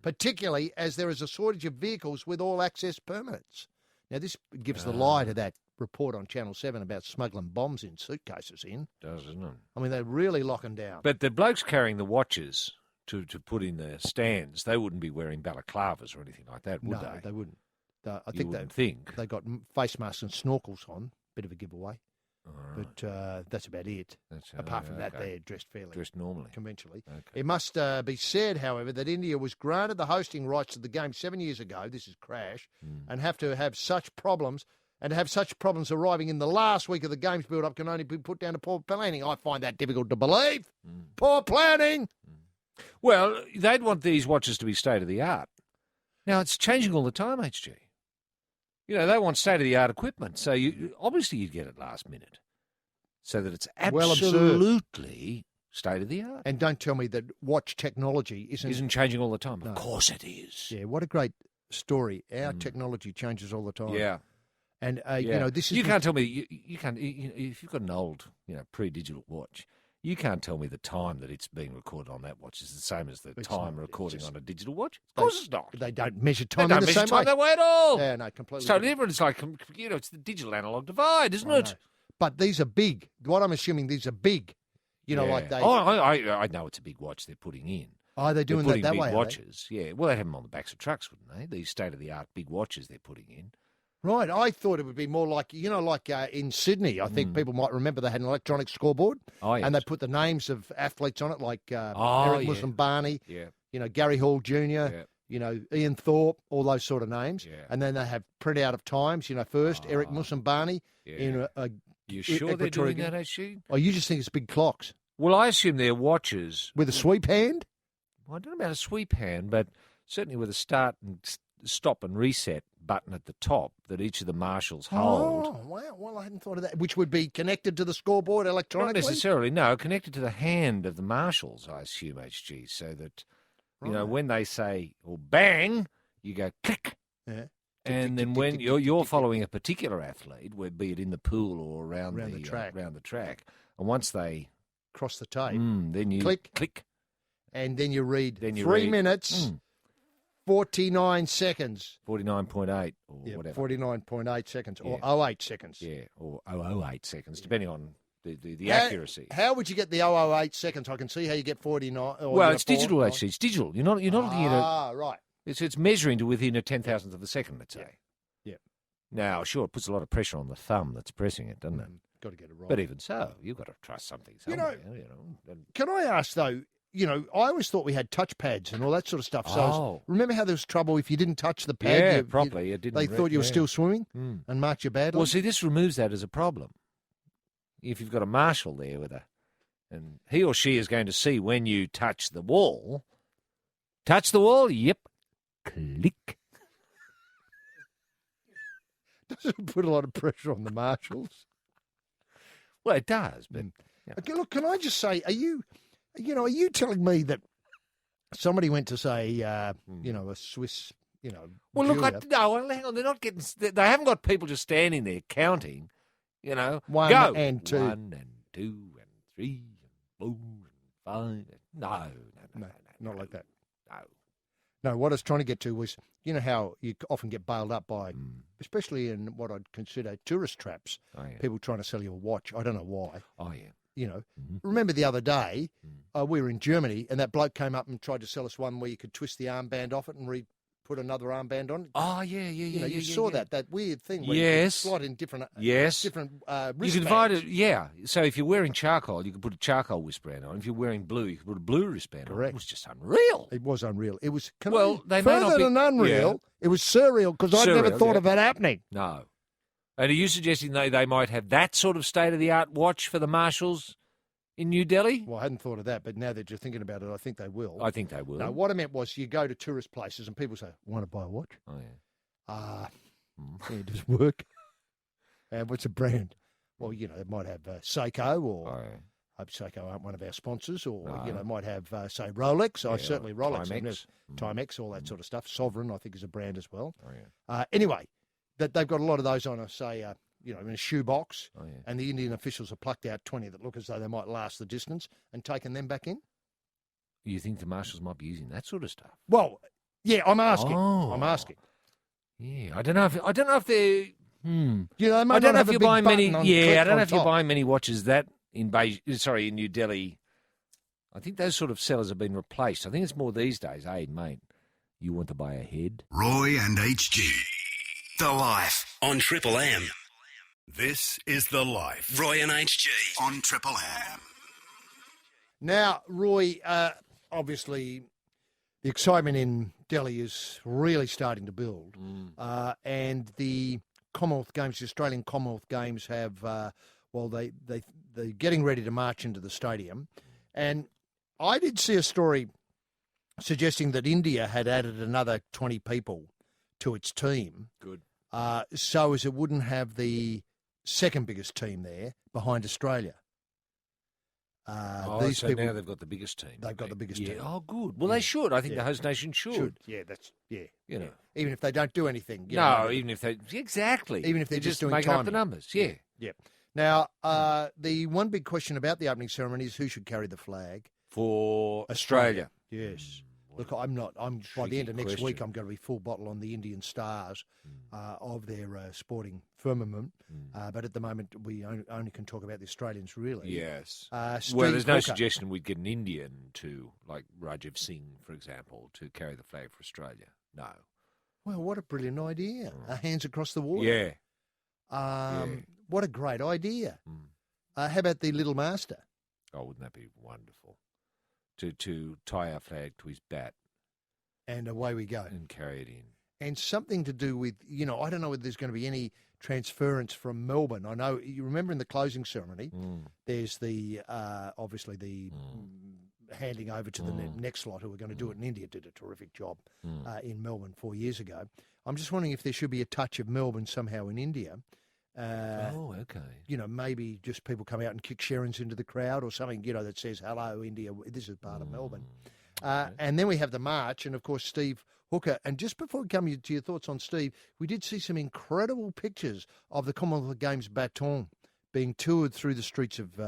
particularly as there is a shortage of vehicles with all-access permits. Now, this gives the lie to that report on Channel 7 about smuggling bombs in suitcases in. Does, doesn't it? I mean, they're really locking down. But the blokes carrying the watches to put in the stands, they wouldn't be wearing balaclavas or anything like that, would no, they? they wouldn't. I You think wouldn't think. they got face masks and snorkels on. Bit of a giveaway. But that's about it. Apart from that, they're dressed fairly. Dressed normally. Conventionally. Okay. It must be said, however, that India was granted the hosting rights to the game 7 years ago. This is Crash. And have to have such problems. And to have such problems arriving in the last week of the games build-up can only be put down to poor planning. I find that difficult to believe. Poor planning. Well, they'd want these watches to be state-of-the-art. Now, it's changing all the time, HG. You know, they want state-of-the-art equipment, so obviously you'd get it last minute, so that it's Well observed. absolutely state-of-the-art. And don't tell me that watch technology Isn't changing all the time. No. Of course it is. Yeah, what a great story. Our technology changes all the time. Yeah. And, Yeah. you know, this is... You can't tell me, you can't, if you've got an old, pre-digital watch, you can't tell me the time that it's being recorded on that watch is the same as the It's time not. recording It's just- on a digital watch. Of course it's not. They don't measure They time don't in the measure same time way. that way at all. Yeah, no, completely It's totally different. different. It's like, it's the digital analog divide, isn't I it? know. But these are big. What I'm assuming, these are big. You know, like they... Oh, I know it's a big watch they're putting in. Are they doing They're that putting big way? are they? watches. Yeah. Well, they'd have them on the backs of trucks, wouldn't they? These state-of-the-art big watches they're putting in. Right. I thought it would be more like, in Sydney. I think people might remember they had an electronic scoreboard. Oh, yes. And they put the names of athletes on it, like Oh, Eric yeah. Muslim Barney, Yeah. Gary Hall Jr., Yeah. Ian Thorpe, all those sort of names. Yeah. And then they have printout of times, first Eric Muslim Barney in a You sure they're Equatorial doing that, Guinea. actually? Oh, you just think it's big clocks. Well, I assume they're watches. With a sweep hand? Well, I don't know about a sweep hand, but certainly with a start and stop and reset button at the top that each of the marshals hold. Oh, wow. Well, I hadn't thought of that. Which would be connected to the scoreboard electronically? Not necessarily, no. Connected to the hand of the marshals, I assume, HG, so that You know, when they say, or bang, you go click. Yeah. And then when you're following a particular athlete, be it in the pool or around the track, and once they cross the tape, then you click, and then you read 3 minutes, 49 seconds. 49.8 or whatever. 49.8 seconds or 08 seconds. Yeah, or 008 seconds, depending on the accuracy. How would you get the 008 seconds? I can see how you get 49. Well, it's digital, actually. It's digital. You're not looking at it. Ah, right. It's measuring to within a 10,000th of a second, let's say. Yeah. Now, sure, it puts a lot of pressure on the thumb that's pressing it, doesn't it? Got to get it right. But even so, you've got to trust something somewhere. Can I ask, though, I always thought we had touch pads and all that sort of stuff. So remember how there was trouble if you didn't touch the pad? Properly. It didn't. They thought you were still swimming and marked you badly? Well, see, this removes that as a problem. If you've got a marshal there and he or she is going to see when you touch the wall. Touch the wall? Yep. Click. Doesn't put a lot of pressure on the marshals. Well, it does, but okay, look, can I just say, are you telling me that somebody went to say, a Swiss, Well, Julia, look, hang on, they're not getting. They haven't got people just standing there counting. One go. and two. 1 and 2 and 3 and 4 and 5. No, not like that. No. No, what I was trying to get to was, how you often get bailed up by, especially in what I'd consider tourist traps, people trying to sell you a watch. I don't know why. Oh, yeah. Remember the other day, we were in Germany, and that bloke came up and tried to sell us one where you could twist the armband off it and put another armband on. Oh, yeah. You saw that weird thing where you could slot in different wristbands. You could divide it, So if you're wearing charcoal, you could put a charcoal wristband on. If you're wearing blue, you could put a blue wristband on. Correct. It was just unreal. It was unreal. It was they may further not be, than unreal. It was surreal because I'd never thought of that happening. No. And are you suggesting they might have that sort of state-of-the-art watch for the marshals in New Delhi? Well, I hadn't thought of that, but now that you're thinking about it, I think they will. I think they will. No, what I meant was you go to tourist places and people say, want to buy a watch? Oh, yeah. Yeah, does it work? And what's a brand? Well, they might have Seiko or I hope Seiko aren't one of our sponsors or, might have, say, Rolex. Certainly Rolex. Timex, all that sort of stuff. Sovereign, I think, is a brand as well. Oh, yeah. Anyway, that they've got a lot of those on, in a shoebox, and the Indian officials have plucked out 20 that look as though they might last the distance and taken them back in. You think the marshals might be using that sort of stuff? Well, yeah, I'm asking. Yeah, I don't know if they're. I don't know if you're buying many. Yeah, I don't know if you're buying many watches that in New Delhi. I think those sort of sellers have been replaced. I think it's more these days. Hey, mate, you want to buy a head? Roy and HG, The Life on Triple M. This is The Life. Roy and HG on Triple M. Now, Roy, obviously, the excitement in Delhi is really starting to build. And the Commonwealth Games, the Australian Commonwealth Games have, they're getting ready to march into the stadium. And I did see a story suggesting that India had added another 20 people to its team. Good. So as it wouldn't have the second biggest team there behind Australia. Now they've got the biggest team. They've got the biggest team. Oh, good. Well, they should. I think the host nation should. Yeah, You know. Even if they don't do anything. Even if they... Exactly. Even if they're just doing making timing. up the numbers, yeah. Yeah. Now, the one big question about the opening ceremony is who should carry the flag? For Australia. Yes. Look, by the end of next week, I'm going to be full bottle on the Indian Stars of their sporting firmament. But at the moment, we only can talk about the Australians, really. Yes. Well, there's no suggestion we'd get an Indian to, like Rajiv Singh, for example, to carry the flag for Australia. No. Well, what a brilliant idea. Hands across the water. Yeah. What a great idea. How about the little master? Oh, wouldn't that be wonderful? To tie our flag to his bat. And away we go. And carry it in. And something to do with, I don't know whether there's going to be any transference from Melbourne. I know, you remember in the closing ceremony, there's the, obviously the handing over to the next lot who are going to do it in India, did a terrific job in Melbourne 4 years ago. I'm just wondering if there should be a touch of Melbourne somehow in India. Okay. Maybe just people come out and kick Sherrins into the crowd or something, that says, hello, India, this is part of Melbourne. And then we have the march, and of course Steve Hooker. And just before we come to your thoughts on Steve, we did see some incredible pictures of the Commonwealth Games baton being toured through the streets of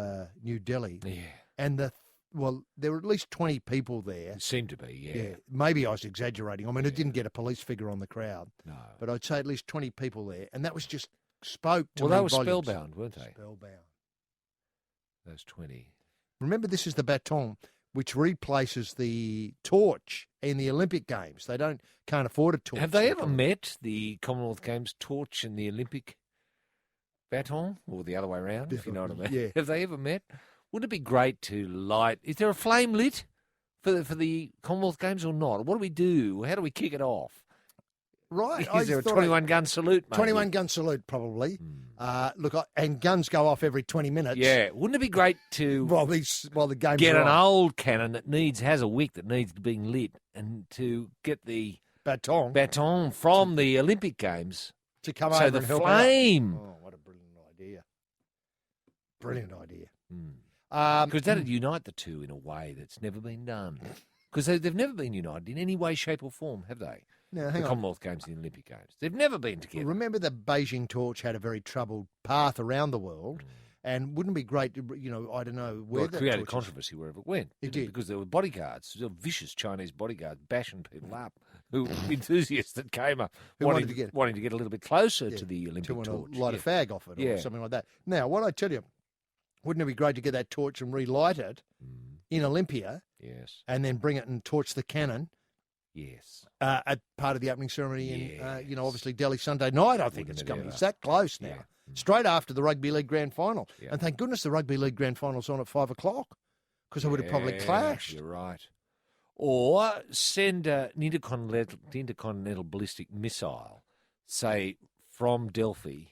New Delhi. Yeah. And there were at least 20 people there. It seemed to be, yeah. Maybe I was exaggerating. I mean, it didn't get a police figure on the crowd. No. But I'd say at least 20 people there. And that was just spoke to me. Well, they were volumes. spellbound, weren't they? Spellbound. Those 20. Remember, this is the baton which replaces the torch in the Olympic Games. They can't afford a torch. Have they ever met, the Commonwealth Games torch and the Olympic baton? Or the other way around, if you know what I mean? Yeah. Have they ever met? Wouldn't it be great to light... Is there a flame lit for the Commonwealth Games or not? What do we do? How do we kick it off? Right. Is there a 21-gun salute, mate? 21-gun salute, probably. And guns go off every 20 minutes. Yeah. Wouldn't it be great to while the game's get an on. old cannon that has a wick that needs being lit, and to get the baton from the Olympic Games to come so over the and help flame. Oh, what a brilliant idea. Brilliant idea. Because that would unite the two in a way that's never been done. Because they've never been united in any way, shape or form, have they? Now, the hang on. Commonwealth Games and the Olympic Games. They've never been together. Remember the Beijing torch had a very troubled path around the world, and wouldn't it be great to, I don't know, where Well, it that created torch is. controversy wherever it went. It did. Because there were bodyguards, vicious Chinese bodyguards bashing people up, enthusiasts that came up Who wanting wanted to get a little bit closer to the Olympic to want torch. to light a fag off it or something like that. Now, what I tell you, wouldn't it be great to get that torch and relight it in Olympia? Yes. And then bring it and torch the cannon. Yes. At part of the opening ceremony in, obviously Delhi Sunday night, I think it's coming. It's that close now. Straight after the Rugby League Grand Final. And thank goodness the Rugby League Grand Final's on at 5 o'clock, because they would have probably clashed. You're right. Or send an intercontinental ballistic missile, say, from Delphi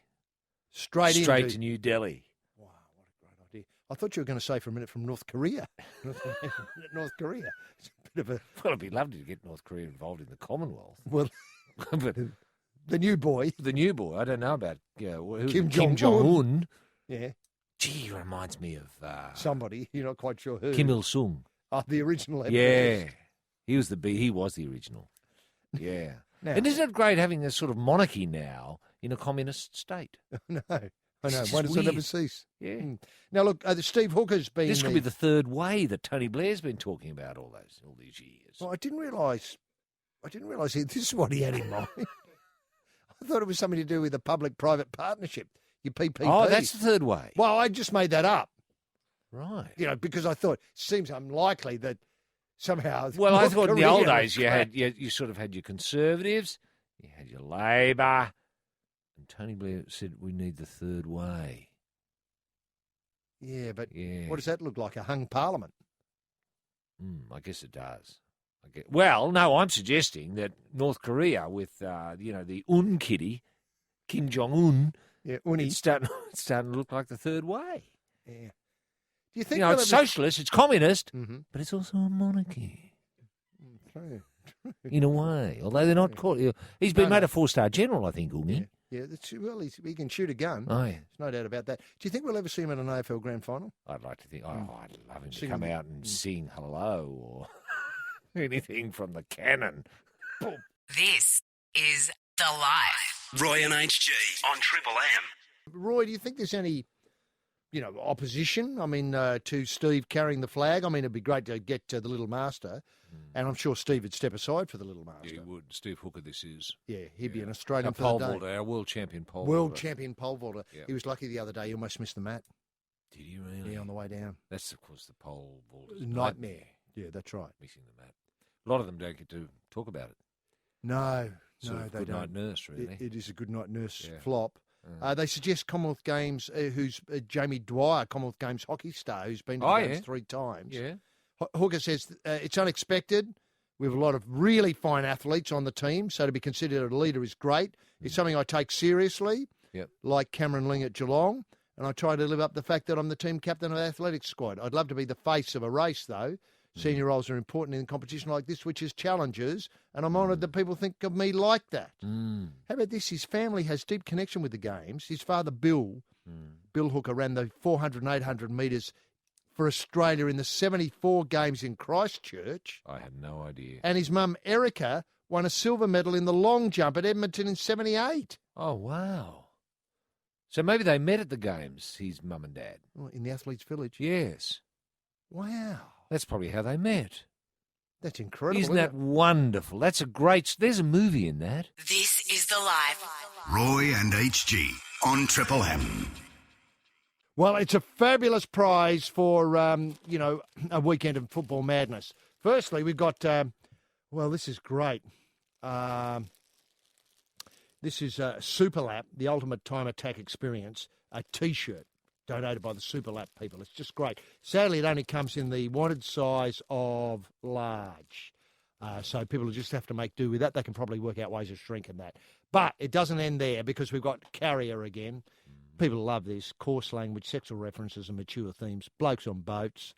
straight to New Delhi. Wow, what a great idea. I thought you were going to say for a minute from North Korea. North Korea. It's a bit of a... Well, it'd be lovely to get North Korea involved in the Commonwealth. Well, but the new boy. The new boy. I don't know about Kim Jong-un. Yeah. Gee, he reminds me of... somebody. You're not quite sure who. Kim Il-sung. Oh, the original. Yeah. He was the original. Yeah. Now, and isn't it great having a sort of monarchy now in a communist state? No. I know. It's Why just does it never weird. cease? Yeah. Now, look, Steve Hooker's been... This could be the third way that Tony Blair's been talking about all these years. Well, I didn't realise this is what he had in mind. I thought it was something to do with the public-private partnership, your PPP. Oh, that's the third way. Well, I just made that up. Right. Because I thought it seems unlikely that somehow... Well, I North thought in the Korea old would days crack. you sort of had your Conservatives, you had your Labor, and Tony Blair said we need the third way. Yeah, but what does that look like, a hung parliament? I guess it does. Well, no, I'm suggesting that North Korea with, the kitty, Kim Jong-un, it's starting to look like the third way. Yeah. Do you think it's socialist, it's communist, but it's also a monarchy. True. In a way, although they're not called. He's been made a 4-star general, I think, Ungi. Yeah, he can shoot a gun. Oh, yeah. There's no doubt about that. Do you think we'll ever see him at an AFL Grand Final? I'd like to think. I'd love him to come out and sing hello or anything from the cannon. This is The Life. Roy and HG on Triple M. Roy, do you think there's any, opposition? I mean, to Steve carrying the flag? I mean, it'd be great to get the Little Master, and I'm sure Steve would step aside for the Little Master. Yeah, he would. Steve Hooker, this is. Yeah, he'd be an Australian Our for pole the day. vaulter, our world champion pole World vaulter. champion pole vaulter. Yeah. He was lucky the other day. He almost missed the mat. Did he really? Yeah, on the way down. That's, of course, the pole vaulter's Nightmare. Yeah, that's right. Missing the mat. A lot of them don't get to talk about it. No, Sort of they good don't. night nurse, really. It is a good night nurse flop. They suggest Commonwealth Games, who's Jamie Dwyer, Commonwealth Games hockey star, who's been to the Games 3 times. Yeah. Hooker says it's unexpected. We have a lot of really fine athletes on the team, so to be considered a leader is great. It's something I take seriously, like Cameron Ling at Geelong, and I try to live up the fact that I'm the team captain of the athletics squad. I'd love to be the face of a race, though. Senior roles are important in a competition like this, which is challenges, and I'm honoured that people think of me like that. How about this? His family has deep connection with the Games. His father, Bill Hooker, ran the 400 and 800 metres for Australia in the 74 games in Christchurch. I had no idea. And his mum, Erica, won a silver medal in the long jump at Edmonton in 78. Oh, wow. So maybe they met at the games, his mum and dad. Well, in the Athletes' Village. Yes. Wow. That's probably how they met. That's incredible. Isn't that wonderful? That's a great... There's a movie in that. This is The Life. Roy and HG on Triple M. Well, it's a fabulous prize for, a weekend of football madness. Firstly, we've got, this is great. This is Superlap, the ultimate time attack experience, a T-shirt donated by the Superlap people. It's just great. Sadly, it only comes in the wanted size of large. So people just have to make do with that. They can probably work out ways of shrinking that. But it doesn't end there because we've got Carrier again. People love this. Coarse language, sexual references and mature themes. Blokes on boats.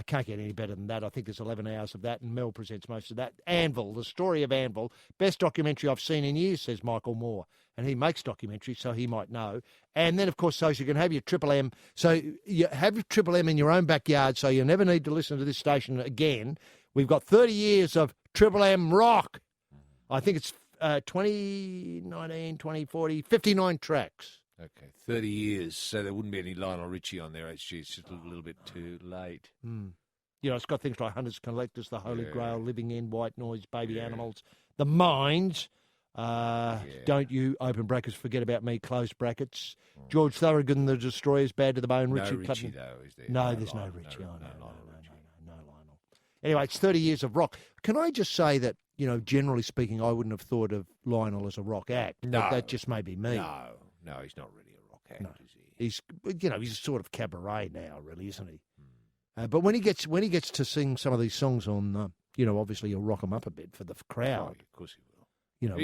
Can't get any better than that. I think there's 11 hours of that, and Mel presents most of that. Anvil, the story of Anvil. Best documentary I've seen in years, says Michael Moore. And he makes documentaries, so he might know. And then, of course, so you can have your Triple M. So you have your Triple M in your own backyard, so you never need to listen to this station again. We've got 30 years of Triple M rock. I think it's 2019, 2040, 59 tracks. Okay, 30 years, so there wouldn't be any Lionel Richie on there, HG. It's just a little bit too late. Mm. You know, it's got things like Hunters, Collectors, The Holy Grail, Living In, White Noise, Baby Animals, The Minds, Don't You, open brackets, Forget About Me, close brackets, George Thorogood and the Destroyers, Bad to the Bone, Richie Richie, Clapton. though, is there? No, there's no Richie. No Lionel. Anyway, it's 30 years of rock. Can I just say that, you know, generally speaking, I wouldn't have thought of Lionel as a rock act. No. But that just may be me. No, he's not really a rock act, is he? He's sort of cabaret now, really, isn't he? But when he gets to sing some of these songs on, obviously he'll rock them up a bit for the crowd. Oh, of course he will. You know,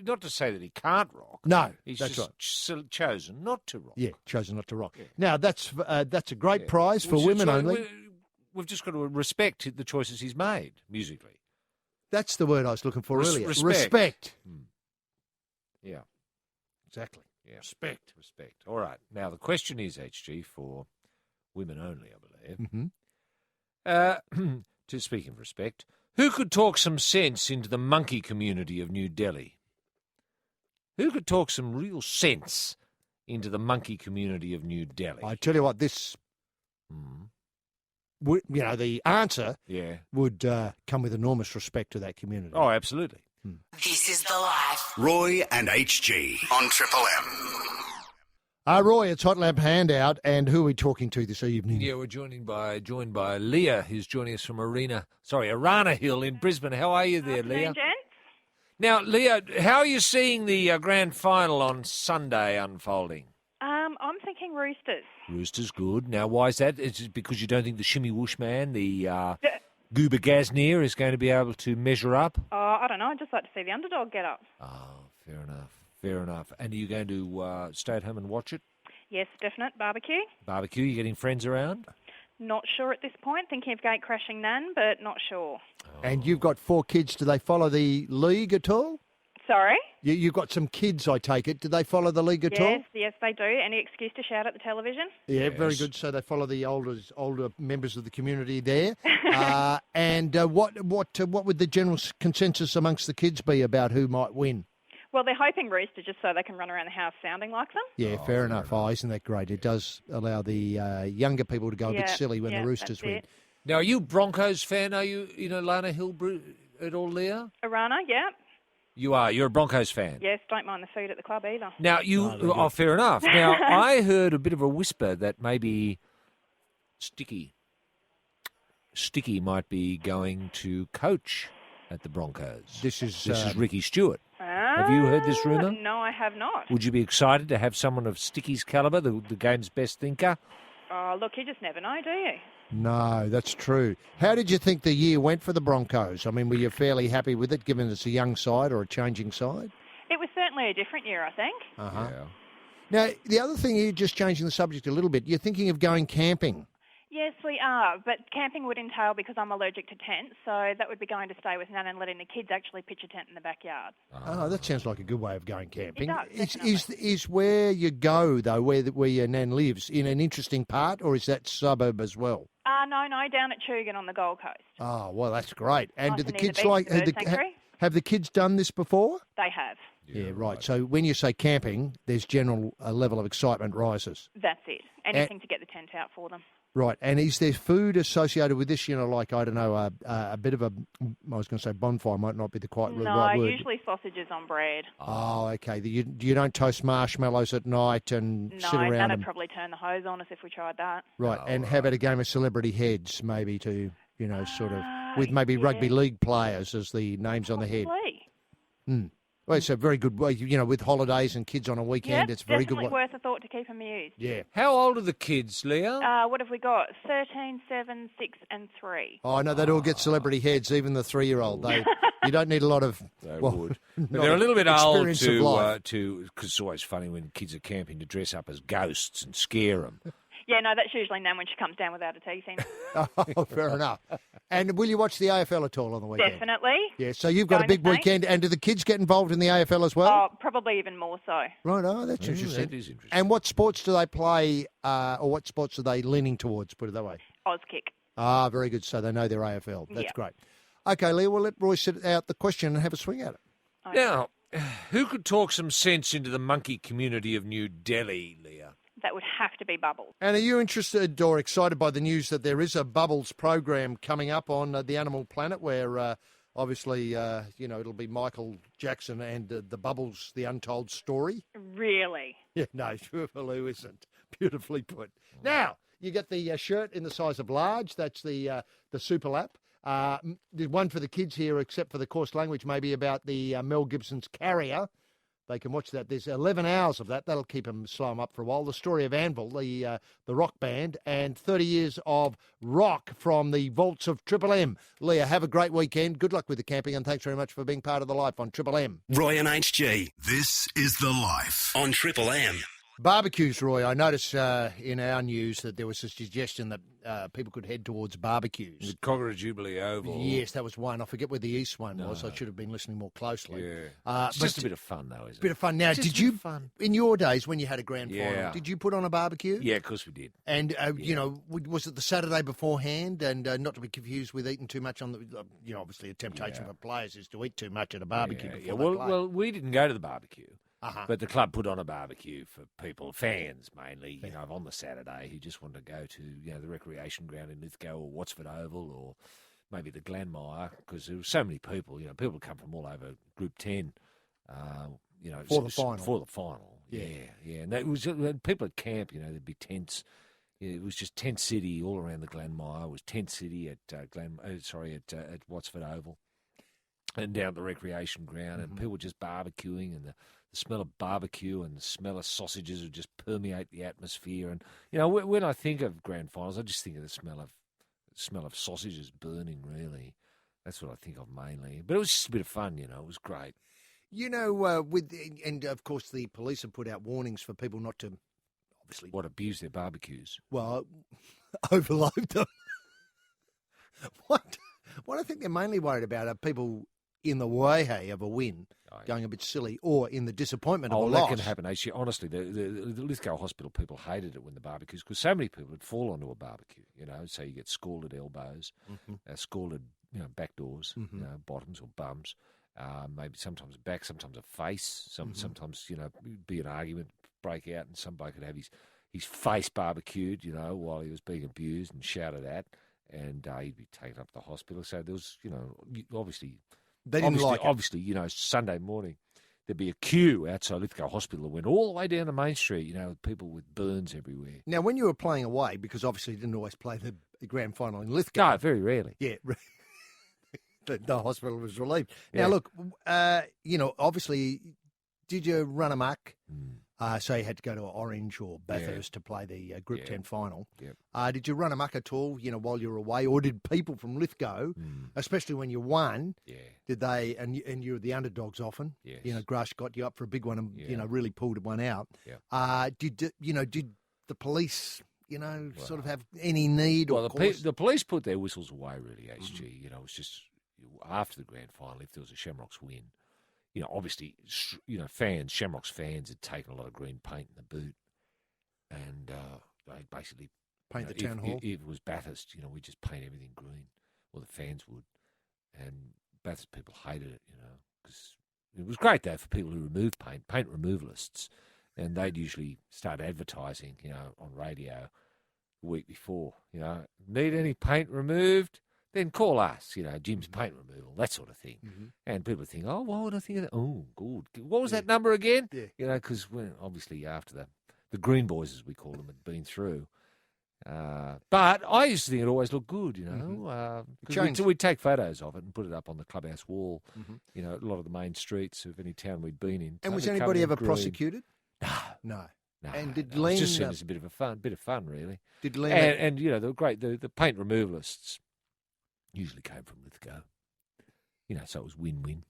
not to say that he can't rock. No, he's that's just chosen not to rock. Yeah, chosen not to rock. Yeah. Now that's a great prize for women only. We've just got to respect the choices he's made musically. That's the word I was looking for earlier. Respect. Yeah. Exactly. Yeah. Respect. All right. Now, the question is, HG, for women only, I believe. Mm-hmm. To speak of respect, who could talk some sense into the monkey community of New Delhi? Who could talk some real sense into the monkey community of New Delhi? I tell you what, this, the answer would come with enormous respect to that community. Oh, absolutely. This is The Life. Roy and HG on Triple M. Roy, it's Hot Lap Handout, and who are we talking to this evening? Yeah, we're joined by Leah, who's joining us from Arana Hill in Brisbane. How are you there, Leah? Gents. Now, Leah, how are you seeing the grand final on Sunday unfolding? I'm thinking Roosters. Roosters, good. Now, why is that? Is it because you don't think the Shimmy Whoosh man, the Goober Gaznier, is going to be able to measure up? I don't know. I'd just like to see the underdog get up. Oh, fair enough. And are you going to stay at home and watch it? Yes, definite. Barbecue. Barbecue, you getting friends around? Not sure at this point. Thinking of gate crashing Nan, but not sure. And you've got 4 kids. Do they follow the league at all? Sorry? You've got some kids, I take it. Do they follow the league at all? Yes, they do. Any excuse to shout at the television? Yeah, very good. So they follow the older members of the community there. And what would the general consensus amongst the kids be about who might win? Well, they're hoping Rooster just so they can run around the house sounding like them. Yeah, fair enough. Oh, isn't that great? It does allow the younger people to go a bit silly when the Roosters win. Now, are you a Broncos fan? Are you, Lana Hill at all, Leah? Arana, yeah. You are. You're a Broncos fan. Yes, don't mind the food at the club either. Now, fair enough. Now, I heard a bit of a whisper that maybe Sticky might be going to coach at the Broncos. This is Ricky Stewart. Have you heard this rumour? No, I have not. Would you be excited to have someone of Sticky's calibre, the game's best thinker? Oh, look, you just never know, do you? No, that's true. How did you think the year went for the Broncos? I mean, were you fairly happy with it, given it's a young side or a changing side? It was certainly a different year, I think. Uh-huh. Yeah. Now, the other thing, you're just changing the subject a little bit, you're thinking of going camping. Yes, we are, but camping would entail, because I'm allergic to tents, so that would be going to stay with Nan and letting the kids actually pitch a tent in the backyard. Oh, that sounds like a good way of going camping. It does, Is where you go, though, where your Nan lives, in an interesting part, or is that suburb as well? No, down at Chugan on the Gold Coast. Oh, well, that's great. And do Nice the and near kids the beach, like... the bird sanctuary. Have the kids done this before? They have. Yeah, right. So when you say camping, there's general level of excitement rises. That's it. Anything to get the tent out for them. Right. And is there food associated with this? You know, like, I don't know, a bit of a, I was going to say bonfire might not be the right word. No, usually sausages on bread. Oh, okay. You don't toast marshmallows at night and sit around that'd them. probably turn the hose on us if we tried that. Right. And how about a game of celebrity heads, maybe to, sort of, with maybe rugby league players as the names on the head? Possibly. Well, it's a very good way, with holidays and kids on a weekend. It's a very good definitely way. worth a thought to keep them amused. Yeah. How old are the kids, Leah? What have we got? 13, 7, 6 and 3. Oh, no, they'd all get celebrity heads, even the 3-year-old. You don't need a lot of... They well, would. But not they're a little bit old experience of life. because it's always funny when kids are camping to dress up as ghosts and scare them. Yeah, no, that's usually Nan when she comes down without a teeth in. Oh, fair enough. And will you watch the AFL at all on the weekend? Definitely. Yeah, so you've got a Going big with me. weekend. And do the kids get involved in the AFL as well? Oh, probably even more so. Right, that's interesting. That is interesting. And what sports do they play, or what sports are they leaning towards, put it that way? Auskick. Ah, very good. So they know their AFL. That's Yep. great. Okay, Leah, we'll let Roy sit out the question and have a swing at it. Now, who could talk some sense into the monkey community of New Delhi, Leah? That would have to be Bubbles. And are you interested or excited by the news that there is a Bubbles program coming up on the Animal Planet where obviously, it'll be Michael Jackson and the Bubbles, the Untold Story? Really? Yeah, no, who isn't? Beautifully put. Now, you get the shirt in the size of large. That's the Super Lap. There's one for the kids here, except for the coarse language, maybe about the Mel Gibson's Carrier. They can watch that. There's 11 hours of that. That'll keep them slow 'em up for a while. The story of Anvil, the rock band, and 30 years of rock from the vaults of Triple M. Leah, have a great weekend. Good luck with the camping, and thanks very much for being part of the Life on Triple M. Roy and HG. This is The Life on Triple M. Barbecues, Roy. I noticed in our news that there was a suggestion that people could head towards barbecues. The Cogra Jubilee Oval. Yes, that was one. I forget where the east one was. I should have been listening more closely. Yeah. It's just a bit of fun, though, isn't it? Bit of fun. Now, did you, in your days when you had a grand final, Yeah. did you put on a barbecue? Yeah, of course we did. And, was it the Saturday beforehand? And not to be confused with eating too much on the, obviously a temptation for players is to eat too much at a barbecue before they play. Well, we didn't go to the barbecue. Uh-huh. But the club put on a barbecue for people, fans mainly, on the Saturday who just wanted to go to, the recreation ground in Lithgow or Wattsford Oval or maybe the Glenmire, because there were so many people. People come from all over Group 10, For the final. For the final, yeah. And that was people at camp. There'd be tents. It was just tent city all around the Glenmire. It was tent city at at Wattsford Oval, and down at the recreation ground, and people were just barbecuing, and the smell of barbecue and the smell of sausages would just permeate the atmosphere. And when I think of grand finals, I just think of the smell of sausages burning. Really, that's what I think of mainly. But it was just a bit of fun. It was great. And of course the police have put out warnings for people not to, obviously, abuse their barbecues. Well, overload them. What I think they're mainly worried about are people in the way of a win going a bit silly, or in the disappointment of a loss. That can happen. Actually, honestly, the Lithgow Hospital people hated it when the barbecues, because so many people would fall onto a barbecue. So you get scalded elbows, scalded back doors, bottoms or bums. Maybe sometimes back, sometimes a face. Sometimes be an argument break out, and some bloke could have his face barbecued, while he was being abused and shouted at, and he'd be taken up to the hospital. So there was, obviously, they didn't like it. Obviously, Sunday morning there'd be a queue outside Lithgow Hospital that went all the way down to Main Street, with people with burns everywhere. Now, when you were playing away, because obviously you didn't always play the grand final in Lithgow. No, very rarely. Yeah. The hospital was relieved. Now, look, obviously, did you run amok? So you had to go to Orange or Bathurst to play the Group 10 final. Yep. Did you run amok at all, while you were away? Or did people from Lithgow, especially when you won, did they, and you were the underdogs often, yes. Grush got you up for a big one and, Yeah. really pulled one out. Yeah. Did the police, sort of have any need or cause? The police put their whistles away, really, HG. It's just after the grand final, if there was a Shamrocks win, obviously, Shamrocks fans had taken a lot of green paint in the boot, and they basically paint the town hall. If it was Bathurst, we just paint everything green, or the fans would, and Bathurst people hated it, because it was great though for people who remove paint removalists, and they'd usually start advertising, on radio the week before, need any paint removed? Then call us, Jim's Paint Removal, that sort of thing. Mm-hmm. And people would think, oh, why would I think of that? Oh, good. What was that number again? Yeah. Because obviously after the Green Boys, as we call them, had been through. But I used to think it always looked good, because we'd take photos of it and put it up on the clubhouse wall, a lot of the main streets of any town we'd been in. And was totally anybody covered in ever green. prosecuted? No. And did It Len... just seen as a bit of fun, really. Did Len... And they were great. The paint removalists usually came from Lithgow. So it was win-win.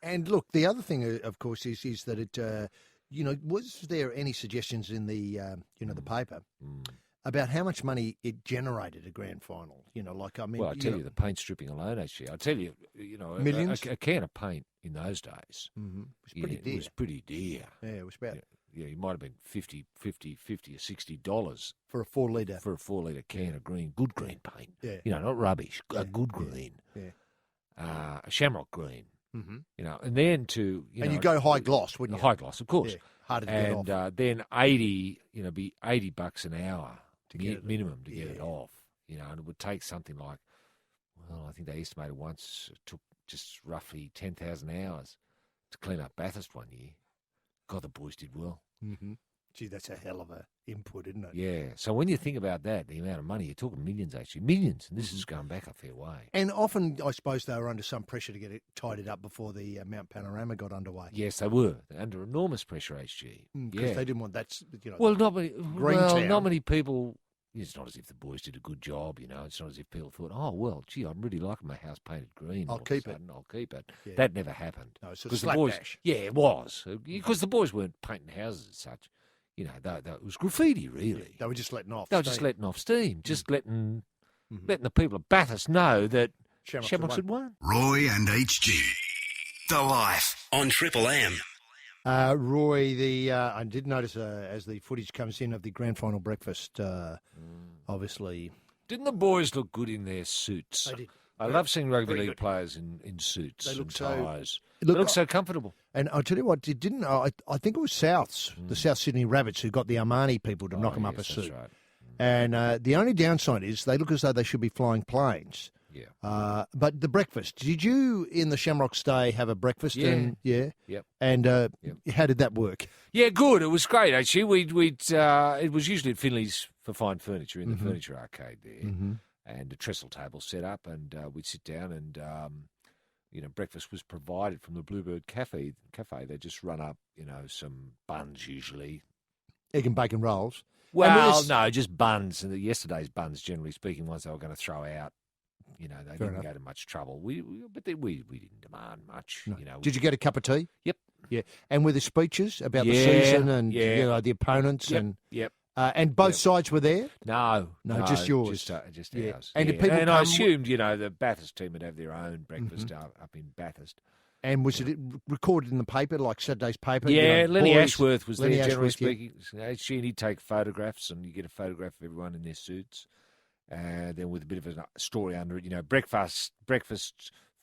And look, the other thing, of course, is that it, was there any suggestions in the, the paper about how much money it generated a grand final? Well, I tell you, the paint stripping alone, actually, I tell you, millions? A can of paint in those days. Mm-hmm. It was pretty dear. Yeah, it was about... Yeah, it might have been $50 or $60 for a 4 litre. For a 4 litre can of good green paint. Yeah. Not rubbish, a good green. Yeah. A shamrock green. Mm-hmm. And then to you go high gloss, wouldn't you? High gloss, of course. Yeah. Harder to get off. And then be $80 an hour to get minimum to get it off. And it would take something like, I think they estimated once it took just roughly 10,000 hours to clean up Bathurst one year. God, the boys did well. Mm-hmm. Gee, that's a hell of a input, isn't it? Yeah. So when you think about that, the amount of money, you're talking millions, actually. Millions. And this is going back a fair way. And often, I suppose, they were under some pressure to get it tidied up before the Mount Panorama got underway. Yes, they were. They're under enormous pressure, HG. Because they didn't want that, Well, Greentown. not many people... It's not as if the boys did a good job, It's not as if people thought, oh, well, gee, I'm really liking my house painted green. I'll keep it. Yeah. That never happened. No, it's a 'cause the slapdash. boys, yeah, it was. Because the boys weren't painting houses as such. It was graffiti, really. They were just letting off They were steam. just letting off steam, just letting the people of Bathurst know that Shamrocks had won. Roy and HG. The Life on Triple M. Roy, I did notice as the footage comes in of the grand final breakfast, obviously... Didn't the boys look good in their suits? They did. I love seeing rugby league players in suits They look and so- ties. It They looked- look so comfortable. And I'll tell you what, I think it was Souths, the South Sydney Rabbits, who got the Armani people to knock them up a yes, suit. that's right. And the only downside is they look as though they should be flying planes. Yeah. But the breakfast, did you in the Shamrock Stay have a breakfast? Yeah. And, yeah. Yep. And how did that work? Yeah, good. It was great, actually. It was usually at Finley's for fine furniture in the furniture arcade there. Mm-hmm. And a trestle table set up, and we'd sit down and, breakfast was provided from the Bluebird Cafe. They just run up, some buns usually. Egg and bacon rolls. Well, no, just buns. And yesterday's buns, generally speaking, ones they were going to throw out. They didn't go to much trouble. We didn't demand much. No. Did you get a cup of tea? Yep. Yeah. And with the speeches about the season and the opponents and both sides were there? No, just yours. Just Yeah. ours. And yeah. did people and I come- assumed, the Bathurst team would have their own breakfast up in Bathurst. And was it recorded in the paper, like Saturday's paper? Yeah, Lenny boys- Ashworth was Lenny there, generally Ashworth, yeah. speaking. He'd take photographs, and you get a photograph of everyone in their suits. Then with a bit of a story under it, breakfast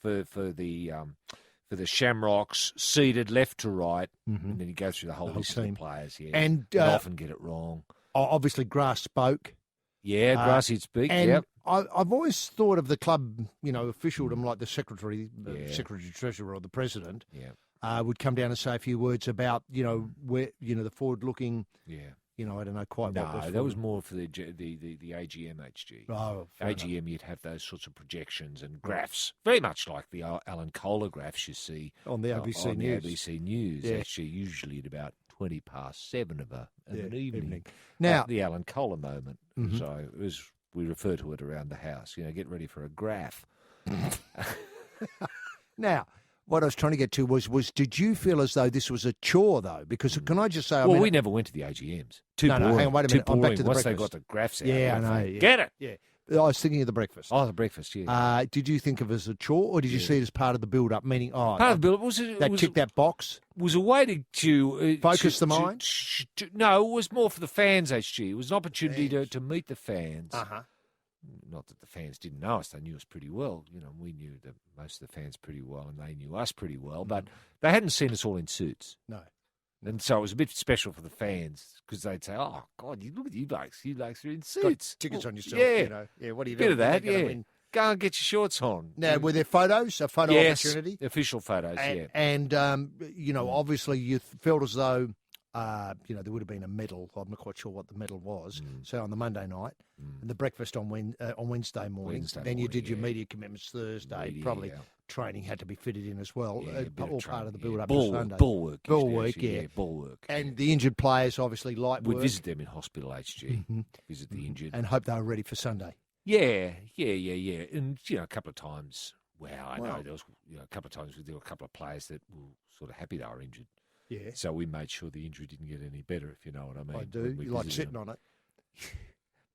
for the Shamrocks, seated left to right, and then you go through the whole list of the team. players. Yeah, And, often get it wrong. Obviously, Grass spoke. Yeah, Grassy'd speak. And Yep. I've always thought of the club, officialdom, like the secretary, treasurer, or the president. Yeah. Would come down and say a few words about, where, the forward-looking. Yeah. I don't know quite what No, that was more for the AGM, HG. Oh, fair enough. AGM, you'd have those sorts of projections and graphs, very much like the Alan Kohler graphs you see On the ABC on News. The ABC News, Yeah. actually, usually at about 7:20 of an evening. Now, the Alan Kohler moment. Mhm. So we refer to it around the house. Get ready for a graph. now, what I was trying to get to was did you feel as though this was a chore, though? Because can I just say... we never went to the AGMs. Too boring. No, hang on, wait a minute. Too I'm boring. back to the Once breakfast. they got the graphs out. Yeah, I know. Yeah. Get it? Yeah. I was thinking of the breakfast. Oh, the breakfast, yeah. Did you think of it as a chore, or did you see it as part of the build-up, meaning, part of the build-up tick that box? Was a way to focus the mind? No, it was more for the fans, HG. It was an opportunity to meet the fans. Uh-huh. Not that the fans didn't know us. They knew us pretty well. You know, we knew most of the fans pretty well, and they knew us pretty well. But they hadn't seen us all in suits. No. And so it was a bit special for the fans because they'd say, "Oh God, look at you blokes! You blokes are in suits. Got tickets on yourself. Yeah, you know. Yeah. What are you bit doing? of that. You're gonna Yeah. win. Go and get your shorts on. Now, were there photos? A photo opportunity? Official photos. And obviously you felt as though, there would have been a medal. I'm not quite sure what the medal was. So on the Monday night, and the breakfast on Wednesday morning. Then you did your media commitments Thursday. Probably training had to be fitted in as well. All part of the build-up to Sunday. Ball work. Ball work. And the injured players, obviously, light work. We'd visit them in hospital, HG. Visit the injured. And hope they were ready for Sunday. Yeah. And, a couple of times, I know there was a couple of times there were a couple of players that were sort of happy they were injured. Yeah. So we made sure the injury didn't get any better, if you know what I mean. I do. You like sitting on it?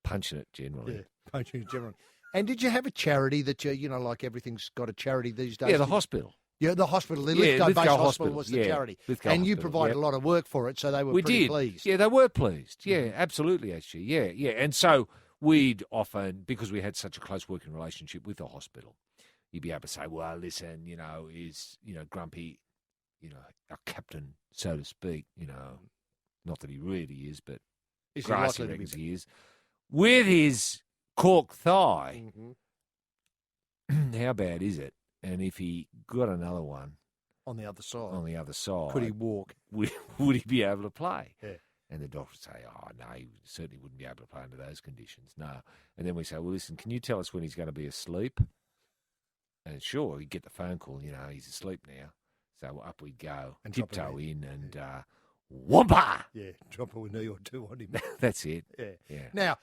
Punching it generally. Yeah, punching it generally. And did you have a charity that like everything's got a charity these days? Yeah, the hospital. Yeah, the hospital. The Lithgow-based hospital was the charity. Lithgow and you Hospital, provided a lot of work for it, so they were pretty pleased. Yeah, they were pleased. Yeah, absolutely, actually. Yeah. And so we'd often, because we had such a close working relationship with the hospital, you'd be able to say, well, listen, is Grumpy, our captain, so to speak, not that he really is, but Gracie reckons he is, with his cork thigh, how bad is it? And if he got another one on the other side, could he walk? Would he be able to play? Yeah. And the doctor would say, oh, no, he certainly wouldn't be able to play under those conditions. No. And then we say, well, listen, can you tell us when he's going to be asleep? And sure, he'd get the phone call, he's asleep now. So up we'd go, and tiptoe in and whompa! Yeah, drop a knee or two on him. That's it. Yeah. Now,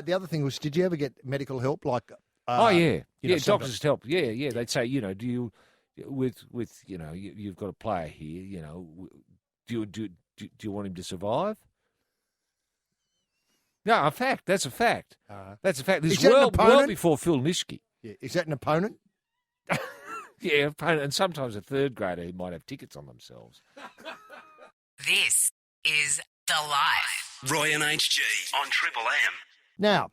the other thing was, did you ever get medical help? Like, doctors' help. Yeah. They'd say, do you, you've got a player here, do you want him to survive? No, that's a fact. That's a fact. This is well before Phil Nishke. Yeah. Is that an opponent? Yeah, opponent, and sometimes a third grader who might have tickets on themselves. This is The Life. Roy and HG on Triple M. Now,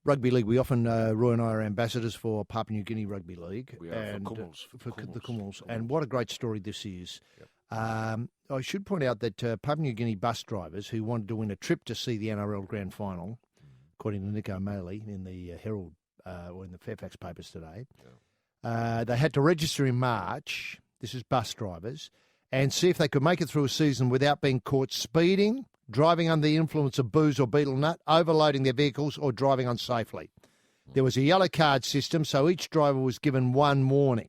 Rugby League, we often, Roy and I are ambassadors for Papua New Guinea Rugby League. We are for the Kumals. And what a great story this is. Yep. I should point out that Papua New Guinea bus drivers who wanted to win a trip to see the NRL Grand Final, according to Nick O'Malley in the Herald or in the Fairfax papers today, they had to register in March, this is bus drivers, and see if they could make it through a season without being caught speeding, driving under the influence of booze or betel nut, overloading their vehicles or driving unsafely. There was a yellow card system, so each driver was given one warning.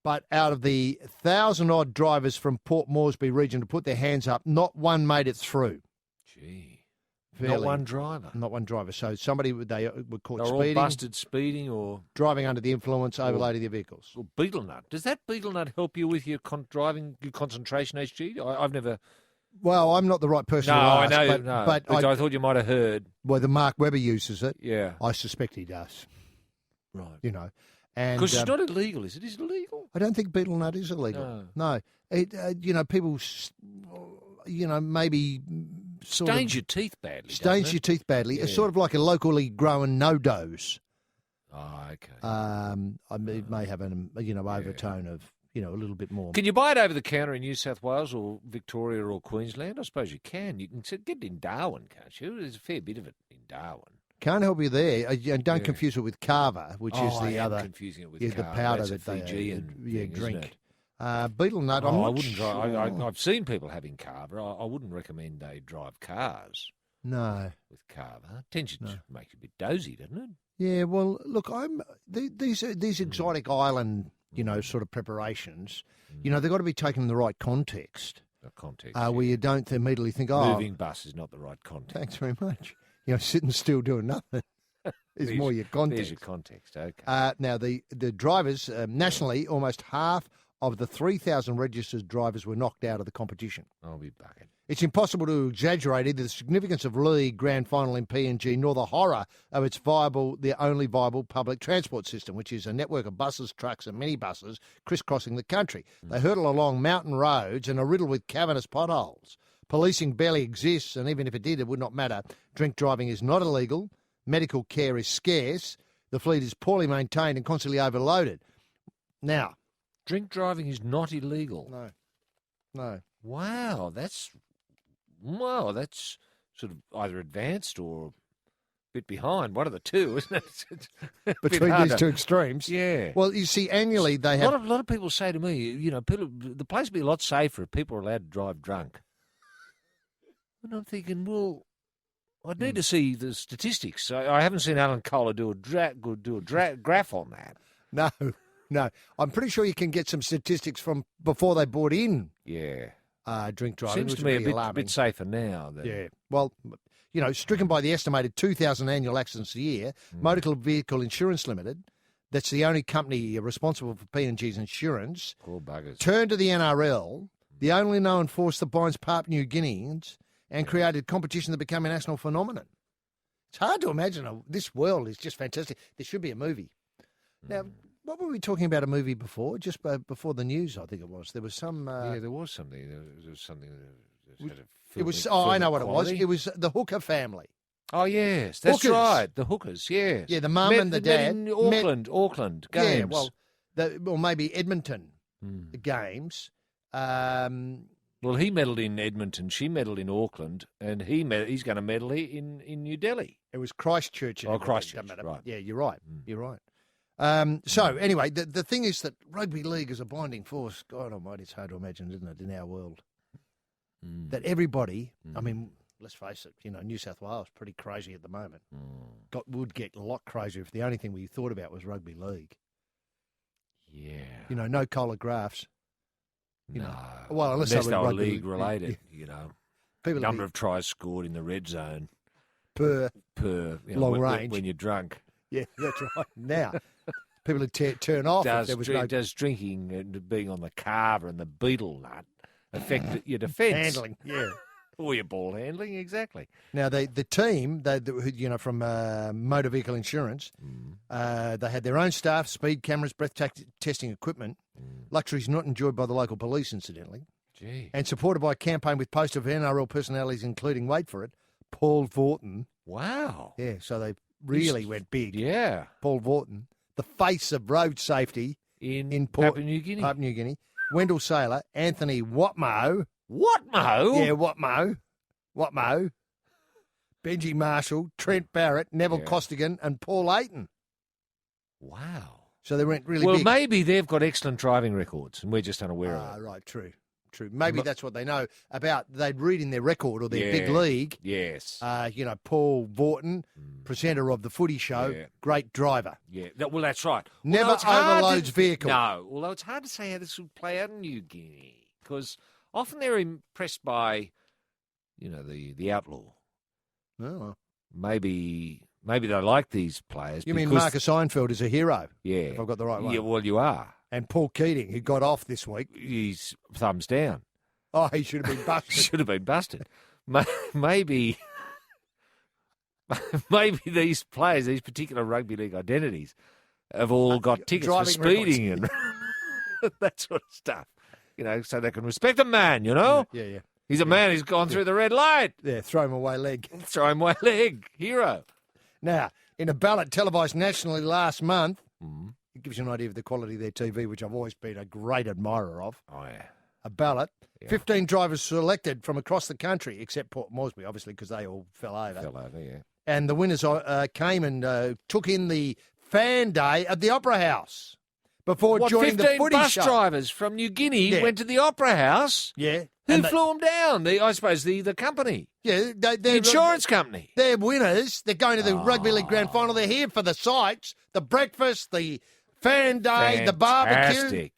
But out of the 1,000-odd drivers from Port Moresby region to put their hands up, not one made it through. Gee. Fairly. Not one driver. Not one driver. So they were caught They're speeding. all busted speeding or... driving under the influence, overloading their vehicles. Or betel nut. Does that betel nut help you with your driving, your concentration, HG? I've never... Well, I'm not the right person to ask. I know, but I thought you might have heard. Whether Mark Webber uses it. Yeah. I suspect he does. Right. Because it's not illegal, is it? Is it illegal? I don't think betel nut is illegal. No. People, maybe sort stains of... your teeth badly, Stains your teeth badly. Yeah. It's sort of like a locally grown no-dose. Oh, okay. It may have an, overtone of, a little bit more. Can you buy it over the counter in New South Wales or Victoria or Queensland? I suppose you can. You can get it in Darwin, can't you? There's a fair bit of it in Darwin. Can't help you there. And don't confuse it with Carver, which is the other. Confusing it with the powder That's that they drink. Isn't Betel nut. I wouldn't drive. I've seen people having Carver. I wouldn't recommend they drive cars. No. With Carver, it tends to make you a bit dozy, doesn't it? Yeah. Well, look, these exotic island, sort of preparations. They've got to be taken in the right context. The context. Where you don't immediately think, oh, moving bus is not the right context. Thanks very much. Sitting still doing nothing. is more your context. There's your context, okay. Now, the drivers, nationally, almost half of the 3,000 registered drivers were knocked out of the competition. I'll be bucking. It's impossible to exaggerate either the significance of League Grand Final in PNG nor the horror of its the only viable public transport system, which is a network of buses, trucks and minibuses crisscrossing the country. They hurtle along mountain roads and are riddled with cavernous potholes. Policing barely exists, and even if it did, it would not matter. Drink driving is not illegal. Medical care is scarce. The fleet is poorly maintained and constantly overloaded. Now, drink driving is not illegal. No. Wow, that's sort of either advanced or a bit behind. One of the two, isn't it? Between these two extremes. Yeah. Well, you see, annually they have... A lot of people say to me, the place would be a lot safer if people were allowed to drive drunk. And I'm thinking, well, I'd need to see the statistics. I haven't seen Alan Kohler do a graph on that. No. I'm pretty sure you can get some statistics from before they brought in drink driving. Seems to me a bit safer now. Yeah. Well, stricken by the estimated 2,000 annual accidents a year, Motor Vehicle Insurance Limited, that's the only company responsible for PNG's insurance, poor buggers, turned to the NRL, the only known force that binds Papua New Guineans, and created competition that became a national phenomenon. It's hard to imagine. This world is just fantastic. There should be a movie. Now, what were we talking about a movie before? Just before the news, I think it was. There was some... there was something. There was something that had a it was. I know what it was. It was the Hooker family. Oh, yes. That's Hookers. Right. The Hookers, yes. Yeah, the mum and the dad. In Auckland games. Yeah, or maybe Edmonton games. Well, he medalled in Edmonton, she medalled in Auckland, and he's going to medal in New Delhi. It was Christchurch. Christchurch, right. Yeah, you're right. You're right. So, anyway, the thing is that rugby league is a binding force. God almighty, it's hard to imagine, isn't it, in our world? That everybody, I mean, let's face it, New South Wales pretty crazy at the moment. Would get a lot crazier if the only thing we thought about was rugby league. Yeah. No Kohler graphs. Well, unless they were league related, People number of tries scored in the red zone per long range when you're drunk. Yeah, that's right. Now, people would turn off if there was does drinking and being on the carver and the beetle nut affect your defence? Handling, yeah. Or your ball handling, exactly. Now, the team, from Motor Vehicle Insurance, they had their own staff, speed cameras, breath testing equipment, luxuries not enjoyed by the local police, incidentally. Gee. And supported by a campaign with poster of NRL personalities, including, wait for it, Paul Vaughton. Wow. Yeah, so they really went big. Yeah. Paul Vaughton, the face of road safety in Papua New Guinea. Wendell Saylor, Anthony Watmo. Watmo? Yeah, Watmo. Benji Marshall, Trent Barrett, Neville Costigan, and Paul Ayton. Wow. So they went really big. Well, maybe they've got excellent driving records, and we're just unaware of it. Right, true. Maybe that's what they know about. They'd read in their record or their big league. Yes. Paul Vaughton, presenter of the Footy Show, great driver. Yeah. Well, that's right. Never overloads vehicle. No. Although it's hard to say how this would play out in New Guinea because often they're impressed by, the outlaw. Oh. Maybe they like these players. You mean Marcus Einfeld is a hero? Yeah. If I've got the right one. Yeah, well, you are. And Paul Keating, who got off this week. He's thumbs down. Oh, he should have been busted. Maybe these players, these particular rugby league identities, have all got tickets for speeding and that sort of stuff. So they can respect a man, Yeah. He's a man who's gone through the red light. Yeah, throw him away leg. Hero. Now, in a ballot televised nationally last month, it gives you an idea of the quality of their TV, which I've always been a great admirer of. Oh, yeah. A ballot. Yeah. 15 drivers selected from across the country, except Port Moresby, obviously, because they all fell over. Yeah. And the winners came and took in the fan day at the Opera House before joining the footy 15 bus show. drivers from New Guinea went to the Opera House? Yeah. Who flew them down? I suppose the company. Yeah, the insurance company. They're winners. They're going to the Rugby League Grand Final. They're here for the sights, the breakfast, the fan day, the barbecue.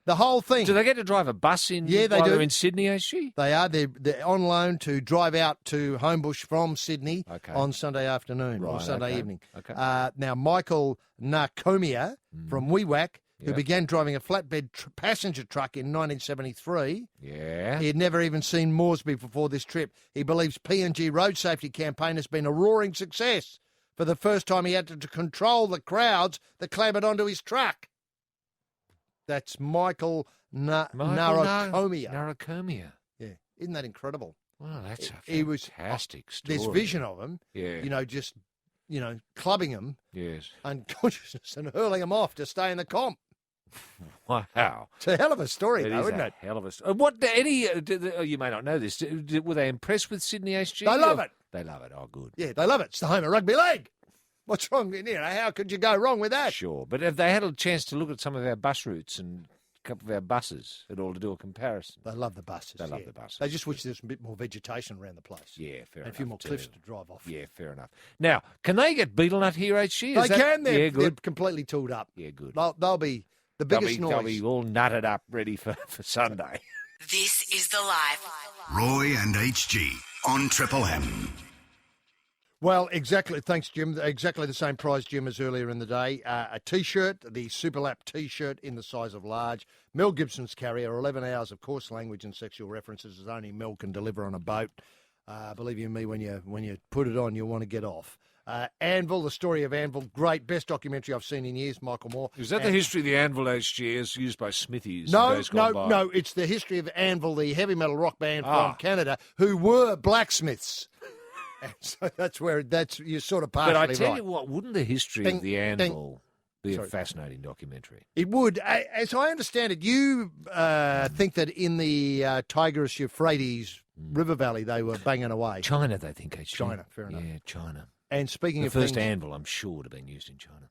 The whole thing. Do they get to drive a bus in? Yeah, they while do. They're in Sydney, HG? They are. They're on loan to drive out to Homebush from Sydney on Sunday afternoon or Sunday evening. Okay. Now, Michael Narcomia from Wewak, who began driving a flatbed passenger truck in 1973. Yeah. He had never even seen Moresby before this trip. He believes PNG road safety campaign has been a roaring success. For the first time, he had to control the crowds that clambered onto his truck. That's Michael Narcomia. Narcomia. Yeah. Isn't that incredible? Well, that's a fantastic story. There's vision of him, just, clubbing him unconsciousness and hurling him off to stay in the comp. Wow. It's a hell of a story, though, isn't it? Hell of a story. What, Eddie, you may not know this, were they impressed with Sydney HG? They love it. They love it. Oh, good. Yeah, they love it. It's the home of rugby league. What's wrong? How could you go wrong with that? Sure. But have they had a chance to look at some of our bus routes and a couple of our buses at all to do a comparison? They love the buses. They love the buses. They just wish there was a bit more vegetation around the place. Yeah, fair enough. And a few more cliffs to drive off. Yeah, fair enough. Now, can they get beetle nut here, HG? They can. They're good. completely tooled up. Yeah, good. They'll be the biggest noise. They'll be all nutted up, ready for Sunday. This is The Life. Roy and HG on Triple M. Well, exactly. Thanks, Jim. Exactly the same prize, Jim, as earlier in the day. A T-shirt, the Superlap T-shirt in the size of large. Mel Gibson's Carrier, 11 hours of coarse language and sexual references as only Mel can deliver on a boat. Believe you me, when you put it on, you'll want to get off. Anvil, the story of Anvil, great, best documentary I've seen in years, Michael Moore. Is that the history of the Anvil HG as used by Smithies? No, it's the history of Anvil, the heavy metal rock band from Canada, who were blacksmiths. And so you're sort of partially right. But I tell you what, wouldn't the history of the Anvil be a fascinating documentary? It would. As I understand it, you think that in the Tigris Euphrates River Valley they were banging away. China, they think, HG. China, fair enough. Yeah, China. And speaking of the first things, anvil, I'm sure, would have been used in China.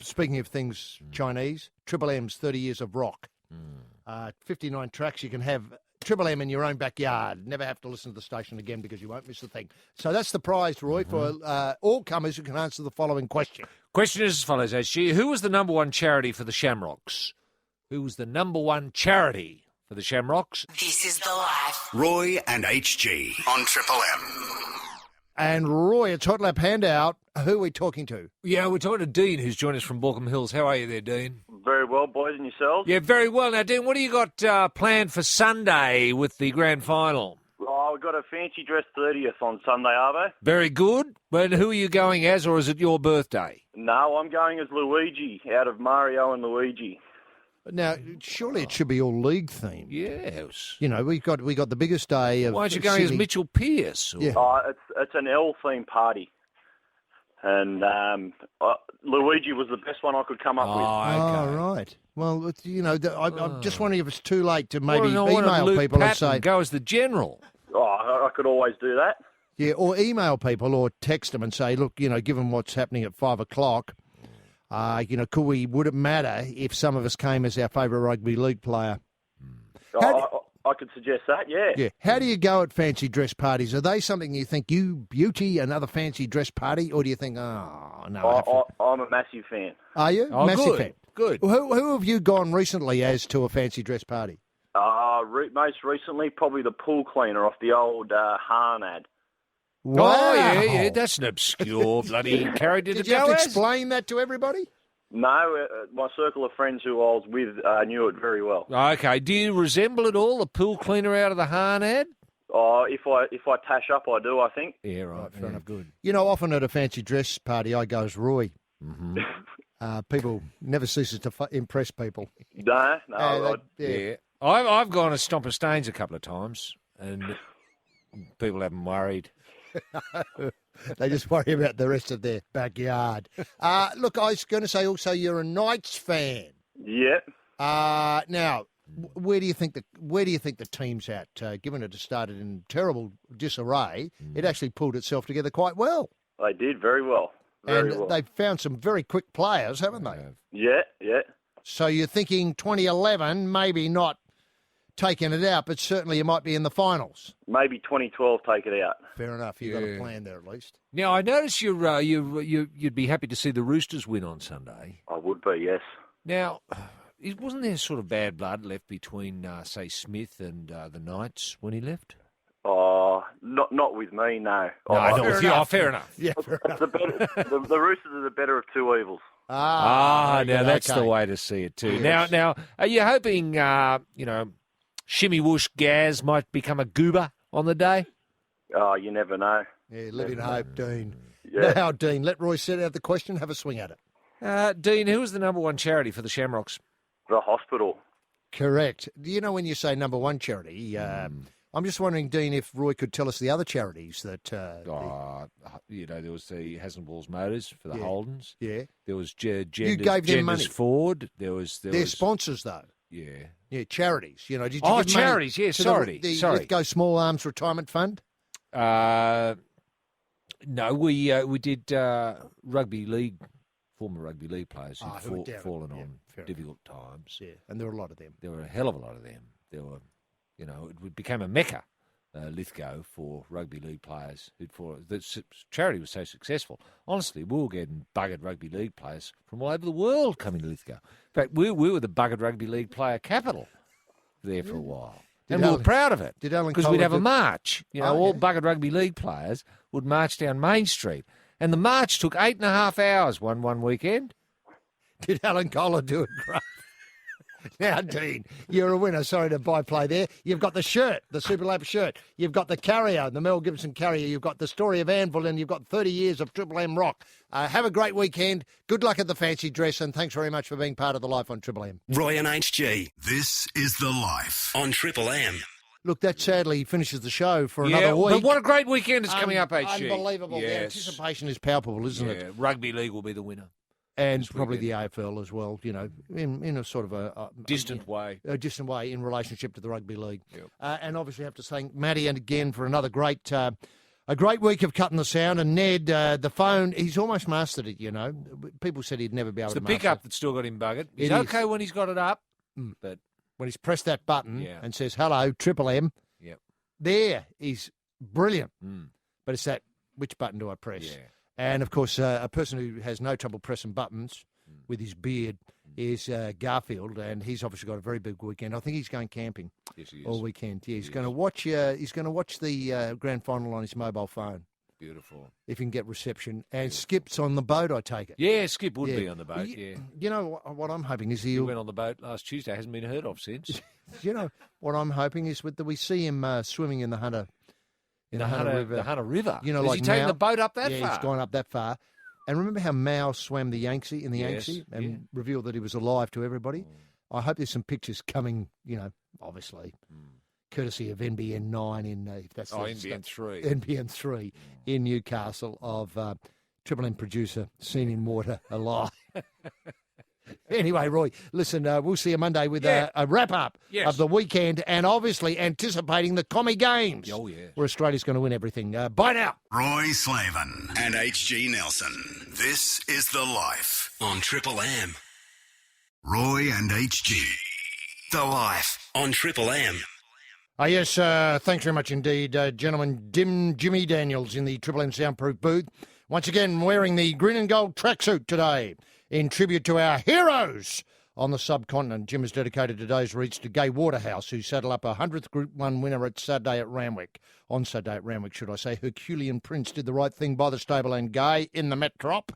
Speaking of things Chinese, Triple M's 30 Years of Rock. 59 tracks you can have. Triple M in your own backyard. Never have to listen to the station again because you won't miss a thing. So that's the prize, Roy, for all comers who can answer the following question. Question is as follows, HG. Who was the number one charity for the Shamrocks? Who was the number one charity for the Shamrocks? This is The Life. Roy and HG on Triple M. And Roy, it's Hot Lap Handout. Who are we talking to? Yeah, we're talking to Dean, who's joined us from Baulkham Hills. How are you there, Dean? Very well, boys, and yourselves? Yeah, very well. Now, Dean, what do you got planned for Sunday with the grand final? Oh, we've got a fancy dress 30th on Sunday, Arvo. Very good. But who are you going as, or is it your birthday? No, I'm going as Luigi, out of Mario and Luigi. Now, surely it should be all league themed. Yes. You know, we got the biggest day of. Why aren't you going as Mitchell Pearce? Yeah. It's an L themed party, and Luigi was the best one I could come up with. Oh, right. Well, I'm just wondering if it's too late to maybe email people and say go as the general. Oh, I could always do that. Yeah, or email people or text them and say, look, given what's happening at 5 o'clock. Would it matter if some of us came as our favourite rugby league player? I could suggest that, yeah. Yeah. How do you go at fancy dress parties? Are they something you think, you beauty, another fancy dress party? Or do you think, oh, no. I'm a massive fan. Are you? Oh, massive fan. Good. Who have you gone recently as to a fancy dress party? Most recently, probably the pool cleaner off the old Hahn ad. Wow. Oh, yeah, that's an obscure bloody character. Did you have to explain that to everybody? No, my circle of friends who I was with knew it very well. Okay, do you resemble at all the pool cleaner out of the Hahn ad? Oh, if I tash up, I do, I think. Yeah, right, fair enough, good. Often at a fancy dress party, I go as Roy. Mm-hmm. People never ceases to impress people. No, yeah. I've gone as Stomper Staines a couple of times, and people haven't worried. They just worry about the rest of their backyard. Look, I was going to say also you're a Knights fan. Yeah. Now, where do you think the team's at? Given it started in terrible disarray, it actually pulled itself together quite well. They did very well. They've found some very quick players, haven't they? Yeah. So you're thinking 2011, maybe not taking it out, but certainly you might be in the finals. Maybe 2012 take it out. Fair enough. You've got a plan there at least. Now, I notice you'd be happy to see the Roosters win on Sunday. I would be, yes. Now, wasn't there sort of bad blood left between, say, Smith and the Knights when he left? Oh, not with me, no. No, not with you. Oh, fair enough. Yeah, fair enough. The Roosters are the better of two evils. Now that's okay. the way to see it too. Now, are you hoping, Shimmy Whoosh Gaz might become a goober on the day? Oh, you never know. Yeah, live in hope, Dean. Yeah. Now, Dean, let Roy set out the question. Have a swing at it. Dean, who was the number one charity for the Shamrocks? The hospital. Correct. Do you know when you say number one charity? I'm just wondering, Dean, if Roy could tell us the other charities that. There was the Hasn't Motors for the Holdens. Yeah. There was You gave them Genders money. Ford. There They're was sponsors, though. Yeah. Yeah, charities. You know, did you Oh, give money charities, yeah, to sorry. The Sorry. Lithgow Small Arms Retirement Fund? No, we did rugby league, former rugby league players who who'd were down. fallen Yeah, on fair difficult times. Yeah, and there were a lot of them. There were a hell of a lot of them. There were, it became a mecca, Lithgow, for rugby league players who'd fallen. The charity was so successful. Honestly, we were getting buggered rugby league players from all over the world coming to Lithgow. In fact, we were the buggered rugby league player capital there for a while. Did And we Alan- were proud of it. did Alan Because we'd Kohler have a do- march. All buggered rugby league players would march down Main Street. And the march took 8.5 hours one weekend. Did Alan Kohler do it great? Now, Dean, you're a winner. Sorry to byplay there. You've got the shirt, the Super Lap shirt. You've got the carrier, the Mel Gibson carrier. You've got the story of Anvil, and you've got 30 years of Triple M rock. Have a great weekend. Good luck at the fancy dress, and thanks very much for being part of the Life on Triple M. Roy and HG. This is The Life on Triple M. Look, that sadly finishes the show for another week. But what a great weekend is coming up, HG. Unbelievable. The Yes. anticipation is palpable, isn't it? Rugby league will be the winner. And probably the AFL as well, in a sort of a Distant way. A distant way in relationship to the rugby league. Yep. And obviously have to thank Matty and again for another great week of cutting the sound. And Ned, the phone, he's almost mastered it, People said he'd never be able It's to the master pickup it. that's still got him buggered. He's It is. okay when he's got it up, but When he's pressed that button Yeah. and says, hello, Triple M, Yep. there, he's brilliant. Mm. But it's that, which button do I press? Yeah. And, of course, a person who has no trouble pressing buttons with his beard is Garfield, and he's obviously got a very big weekend. I think he's going camping Yes, he is. all weekend. Yeah, he's going to watch. He's going to watch the grand final on his mobile phone Beautiful. if he can get reception. And Skip's on the boat, I take it. Yeah, Skip would Yeah. be on the boat, yeah. You know what I'm hoping is He he'll. went on the boat last Tuesday, hasn't been heard of since. You know what I'm hoping is that we see him swimming in the Hunter. In the Hunter River. The Hunter River. You know, Is like he taking Mao- the boat up that yeah, far? he's gone up that far. And remember how Mao swam the Yangtze in the Yes, Yangtze and yeah. revealed that he was alive to everybody? I hope there's some pictures coming, obviously, courtesy of NBN 9 in if that's the NBN 3. NBN 3 in Newcastle of Triple M producer seen in water alive. Anyway, Roy, listen, we'll see you Monday with a wrap-up Yes. of the weekend and obviously anticipating the Commie Games. Oh, yeah. Where Australia's going to win everything. Bye now. Roy Slavin and HG Nelson. This is The Life on Triple M. Roy and HG. The Life on Triple M. Yes, thanks very much indeed, gentlemen. Jimmy Daniels in the Triple M soundproof booth. Once again, wearing the green and gold tracksuit today in tribute to our heroes on the subcontinent. Jim has dedicated today's reach to Gay Waterhouse, who saddled up a 100th Group 1 winner at Saturday at Randwick. On Saturday at Randwick, should I say. Herculean Prince did the right thing by the stable and Gay in the Metrop.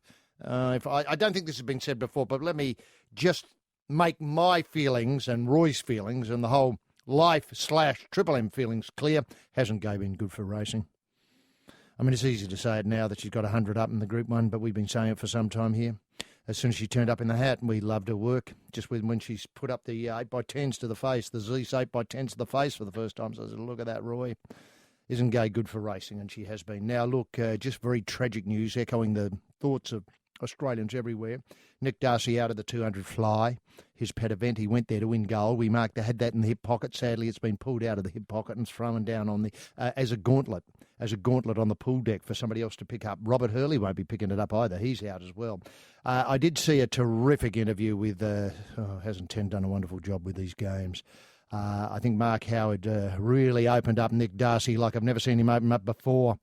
I don't think this has been said before, but let me just make my feelings and Roy's feelings and the whole Life/Triple M feelings clear. Hasn't Gay been good for racing? I mean, it's easy to say it now that she's got 100 up in the Group 1, but we've been saying it for some time here. As soon as she turned up in the hat, we loved her work. Just when she's put up the 8x10s to the face, the Zeiss 8x10s to the face for the first time. So I said, look at that, Roy. Isn't Gay good for racing? And she has been. Now, look, just very tragic news, echoing the thoughts of Australians everywhere. Nick Darcy out of the 200 fly, his pet event. He went there to win gold. We had that in the hip pocket. Sadly, it's been pulled out of the hip pocket and thrown down on the as a gauntlet on the pool deck for somebody else to pick up. Robert Hurley won't be picking it up either. He's out as well. I did see a terrific interview with, hasn't Ten done a wonderful job with these games? I think Mark Howard really opened up Nick Darcy like I've never seen him open up before.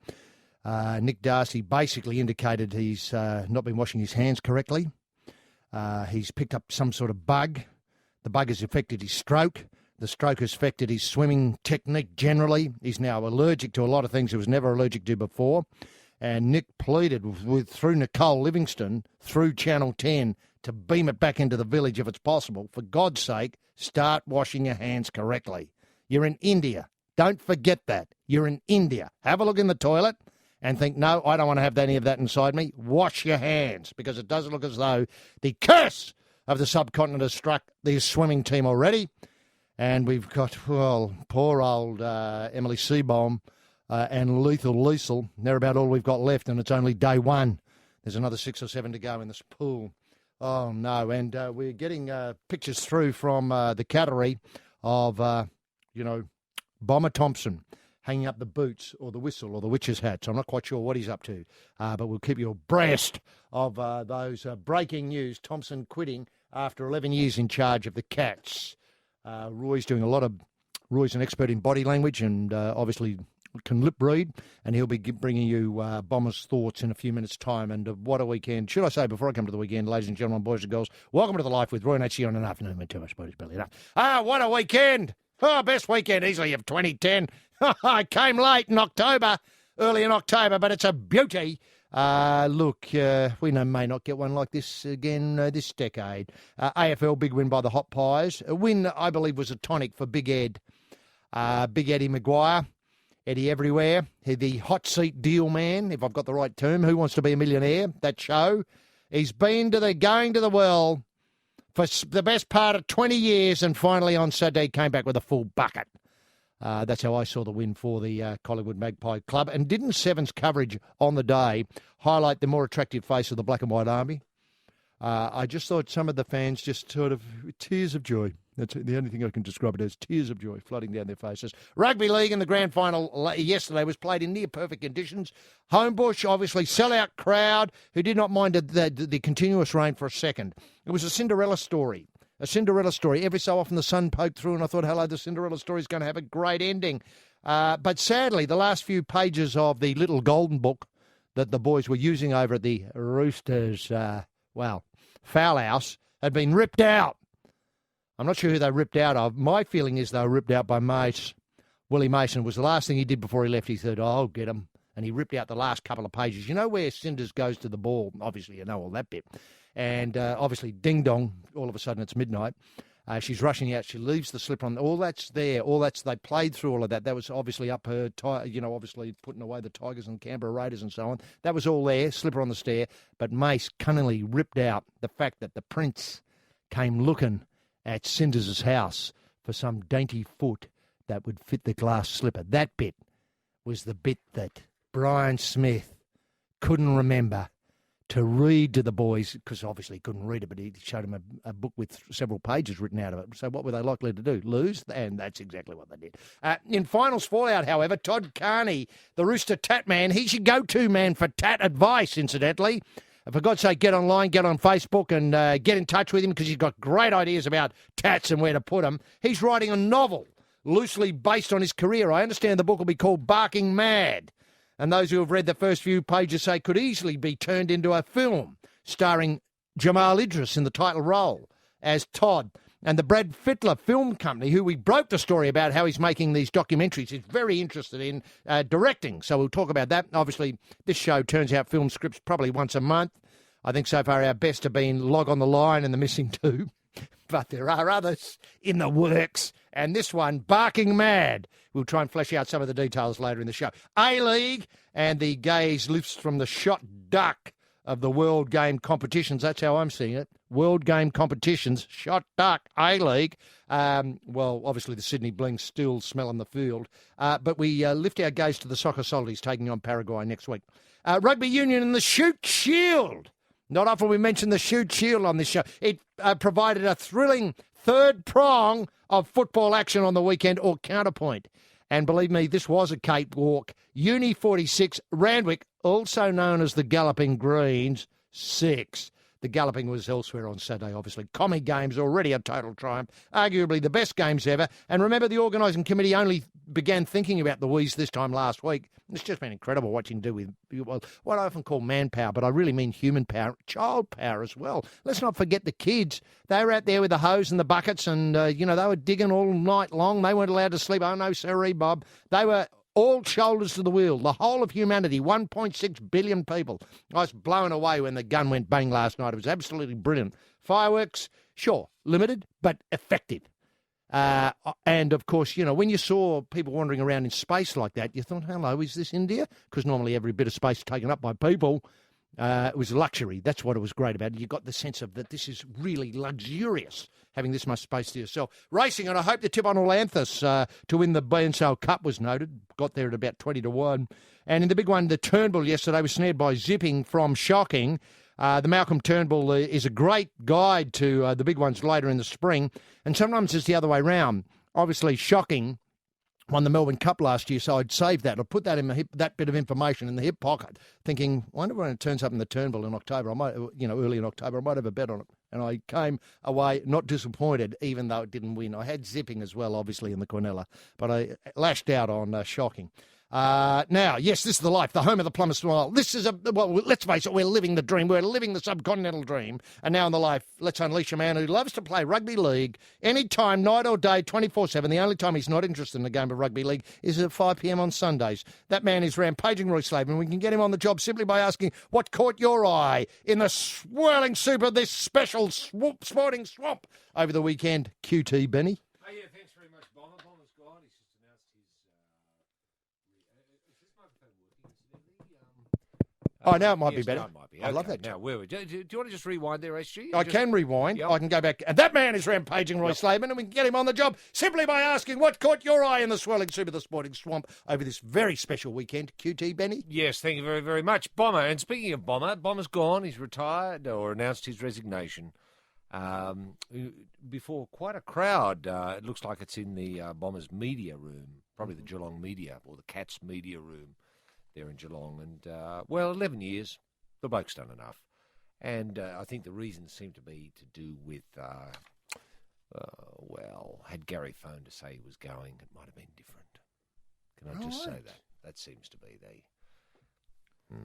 Nick Darcy basically indicated he's not been washing his hands correctly. He's picked up some sort of bug The bugger's affected his stroke. The stroke has affected his swimming technique generally. He's now allergic to a lot of things he was never allergic to before. And Nick pleaded through Nicole Livingston, through Channel 10, to beam it back into the village if it's possible. For God's sake, start washing your hands correctly. You're in India. Don't forget that. You're in India. Have a look in the toilet and think, no, I don't want to have any of that inside me. Wash your hands, because it does look as though the curse of the subcontinent has struck the swimming team already. And we've got, well, poor old Emily Seebohm and Lethal Liesel. They're about all we've got left, and it's only day one. There's another 6 or 7 to go in this pool. Oh, no. And we're getting pictures through from the cattery of, Bomber Thompson hanging up the boots or the whistle or the witch's hat. So I'm not quite sure what he's up to, but we'll keep you abreast of those breaking news. Thompson quitting after 11 years in charge of the Cats. Roy's an expert in body language and obviously can lip read, and he'll be bringing you Bomber's thoughts in a few minutes' time. And what a weekend. Should I say, before I come to the weekend, ladies and gentlemen, boys and girls, welcome to The Life with Roy and HG on an afternoon with too much booty's belly enough. What a weekend. Best weekend easily of 2010. I came late in October, early in October, but it's a beauty. We may not get one like this again this decade. AFL big win by the Hot Pies. A win, I believe, was a tonic for Big Ed. Big Eddie Maguire. Eddie Everywhere. The hot seat deal man, if I've got the right term. Who Wants to Be a Millionaire? That show. He's been going to the well for the best part of 20 years, and finally on Saturday came back with a full bucket. That's how I saw the win for the Collingwood Magpie Club. And didn't Seven's coverage on the day highlight the more attractive face of the Black and White Army? I just thought some of the fans just sort of tears of joy. That's the only thing I can describe it as, tears of joy flooding down their faces. Rugby League in the grand final yesterday was played in near-perfect conditions. Homebush, obviously, sell-out crowd who did not mind the continuous rain for a second. It was a Cinderella story. A Cinderella story. Every so often the sun poked through and I thought, hello, the Cinderella story is going to have a great ending. But sadly, the last few pages of the little golden book that the boys were using over at the Roosters, foul house, had been ripped out. I'm not sure who they ripped out of. My feeling is they were ripped out by Mace. Willie Mason was the last thing he did before he left. He said, I'll get him. And he ripped out the last couple of pages. You know where Cinders goes to the ball? Obviously, you know all that bit. And obviously, ding dong, all of a sudden it's midnight. She's rushing out. She leaves the slipper on. All that's there. They played through all of that. That was obviously up her, obviously putting away the Tigers and Canberra Raiders and so on. That was all there, slipper on the stair. But Mace cunningly ripped out the fact that the Prince came looking at Cinders' house for some dainty foot that would fit the glass slipper. That bit was the bit that Brian Smith couldn't remember to read to the boys, because obviously he couldn't read it, but he showed them a book with several pages written out of it. So what were they likely to do? Lose? And that's exactly what they did. In finals fallout, however, Todd Carney, the Rooster Tat man, he's your go-to man for tat advice, incidentally. For God's sake, get online, get on Facebook and get in touch with him, because he's got great ideas about tats and where to put them. He's writing a novel loosely based on his career. I understand the book will be called Barking Mad. And those who have read the first few pages say could easily be turned into a film starring Jamal Idris in the title role as Todd. And the Brad Fittler Film Company, who we broke the story about how he's making these documentaries, is very interested in directing. So we'll talk about that. Obviously, this show turns out film scripts probably once a month. I think so far our best have been Log on the Line and The Missing Two. But there are others in the works. And this one, Barking Mad. We'll try and flesh out some of the details later in the show. A-League and the gaze lifts from the shot duck of the World Game Competitions. That's how I'm seeing it. World Game Competitions, shot duck, A-League. Obviously the Sydney Bling still smelling the field. But we lift our gaze to the Soccer Soldiers taking on Paraguay next week. Rugby Union and the Shoot Shield. Not often we mention the Shoot Shield on this show. It provided a thrilling third prong of football action on the weekend, or counterpoint. And believe me, this was a cakewalk. Uni 46, Randwick, also known as the Galloping Greens, 6. The Galloping was elsewhere on Saturday, obviously. Commie Games, already a total triumph. Arguably the best games ever. And remember, the organising committee only began thinking about the Wheeze this time last week. It's just been incredible watching do with what I often call manpower, but I really mean human power, child power as well. Let's not forget the kids. They were out there with the hose and the buckets and, they were digging all night long. They weren't allowed to sleep. Oh, no, sorry, Bob. They were all shoulders to the wheel. The whole of humanity, 1.6 billion people. I was blown away when the gun went bang last night. It was absolutely brilliant. Fireworks, sure, limited, but effective. And, of course, when you saw people wandering around in space like that, you thought, hello, is this India? Because normally every bit of space is taken up by people. It was luxury. That's what it was great about it. You got the sense of that this is really luxurious, having this much space to yourself. Racing, and I hope the tip on Orlanthus to win the BNSL Cup was noted. Got there at about 20-1. And in the big one, the Turnbull yesterday was snared by Zipping from Shocking. The Malcolm Turnbull is a great guide to the big ones later in the spring. And sometimes it's the other way round. Obviously, Shocking won the Melbourne Cup last year, so I'd save that. I'd put that in that bit of information in the hip pocket, thinking, I wonder when it turns up in the Turnbull in October. I might, early in October, I might have a bet on it. And I came away not disappointed, even though it didn't win. I had Zipping as well, obviously, in the Quinella, but I lashed out on Shocking. Now, yes, this is the life, the home of the plumber smile. This is let's face it, we're living the dream. We're living the subcontinental dream. And now in the life, let's unleash a man who loves to play rugby league anytime, night or day, 24/7. The only time he's not interested in a game of rugby league is at 5 p.m. on Sundays. That man is rampaging Roy Slaven. We can get him on the job simply by asking what caught your eye in the swirling soup of this special sporting swamp over the weekend. QT, Benny. Oh, yeah, thanks very much, Bomber. Bomber's gone. He's just announced his... is this microphone working? Oh, now it might be better. Now it might be. I love that. Now, where we do you want to just rewind there, SG? I can rewind. Yep. I can go back. And that man is rampaging Roy Slaven, and we can get him on the job simply by asking what caught your eye in the swirling soup of the sporting swamp over this very special weekend. QT, Benny? Yes, thank you very, very much. Bomber, and speaking of Bomber, Bomber's gone. He's retired or announced his resignation. Before quite a crowd. It looks like it's in the Bombers media room, probably the Geelong media or the Cats media room there in Geelong. And, 11 years, the bloke's done enough. And I think the reasons seem to be to do with, had Gary phoned to say he was going, it might have been different. Can I just say that? That seems to be the...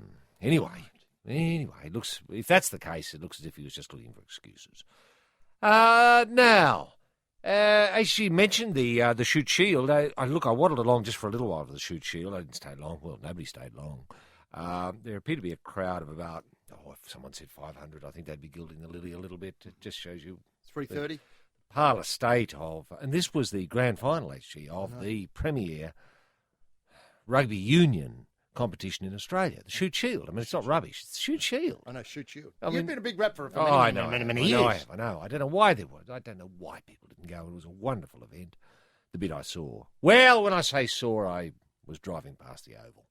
Anyway, it looks, if that's the case, it looks as if he was just looking for excuses. Now, as she mentioned the Shute Shield, I waddled along just for a little while to the Shute Shield. I didn't stay long. Well, nobody stayed long. There appeared to be a crowd of about, if someone said 500, I think they'd be gilding the lily a little bit. It just shows you 3:30. Parlour state of, and this was the grand final, actually, of the premier rugby union competition in Australia, the Shute Shield. I mean, it's not rubbish. It's the Shute Shield. I know, Shute Shield. You've been a big rep for it for many years. I know. I don't know why there was. I don't know why people didn't go. It was a wonderful event, the bit I saw. Well, when I say saw, I was driving past the Oval.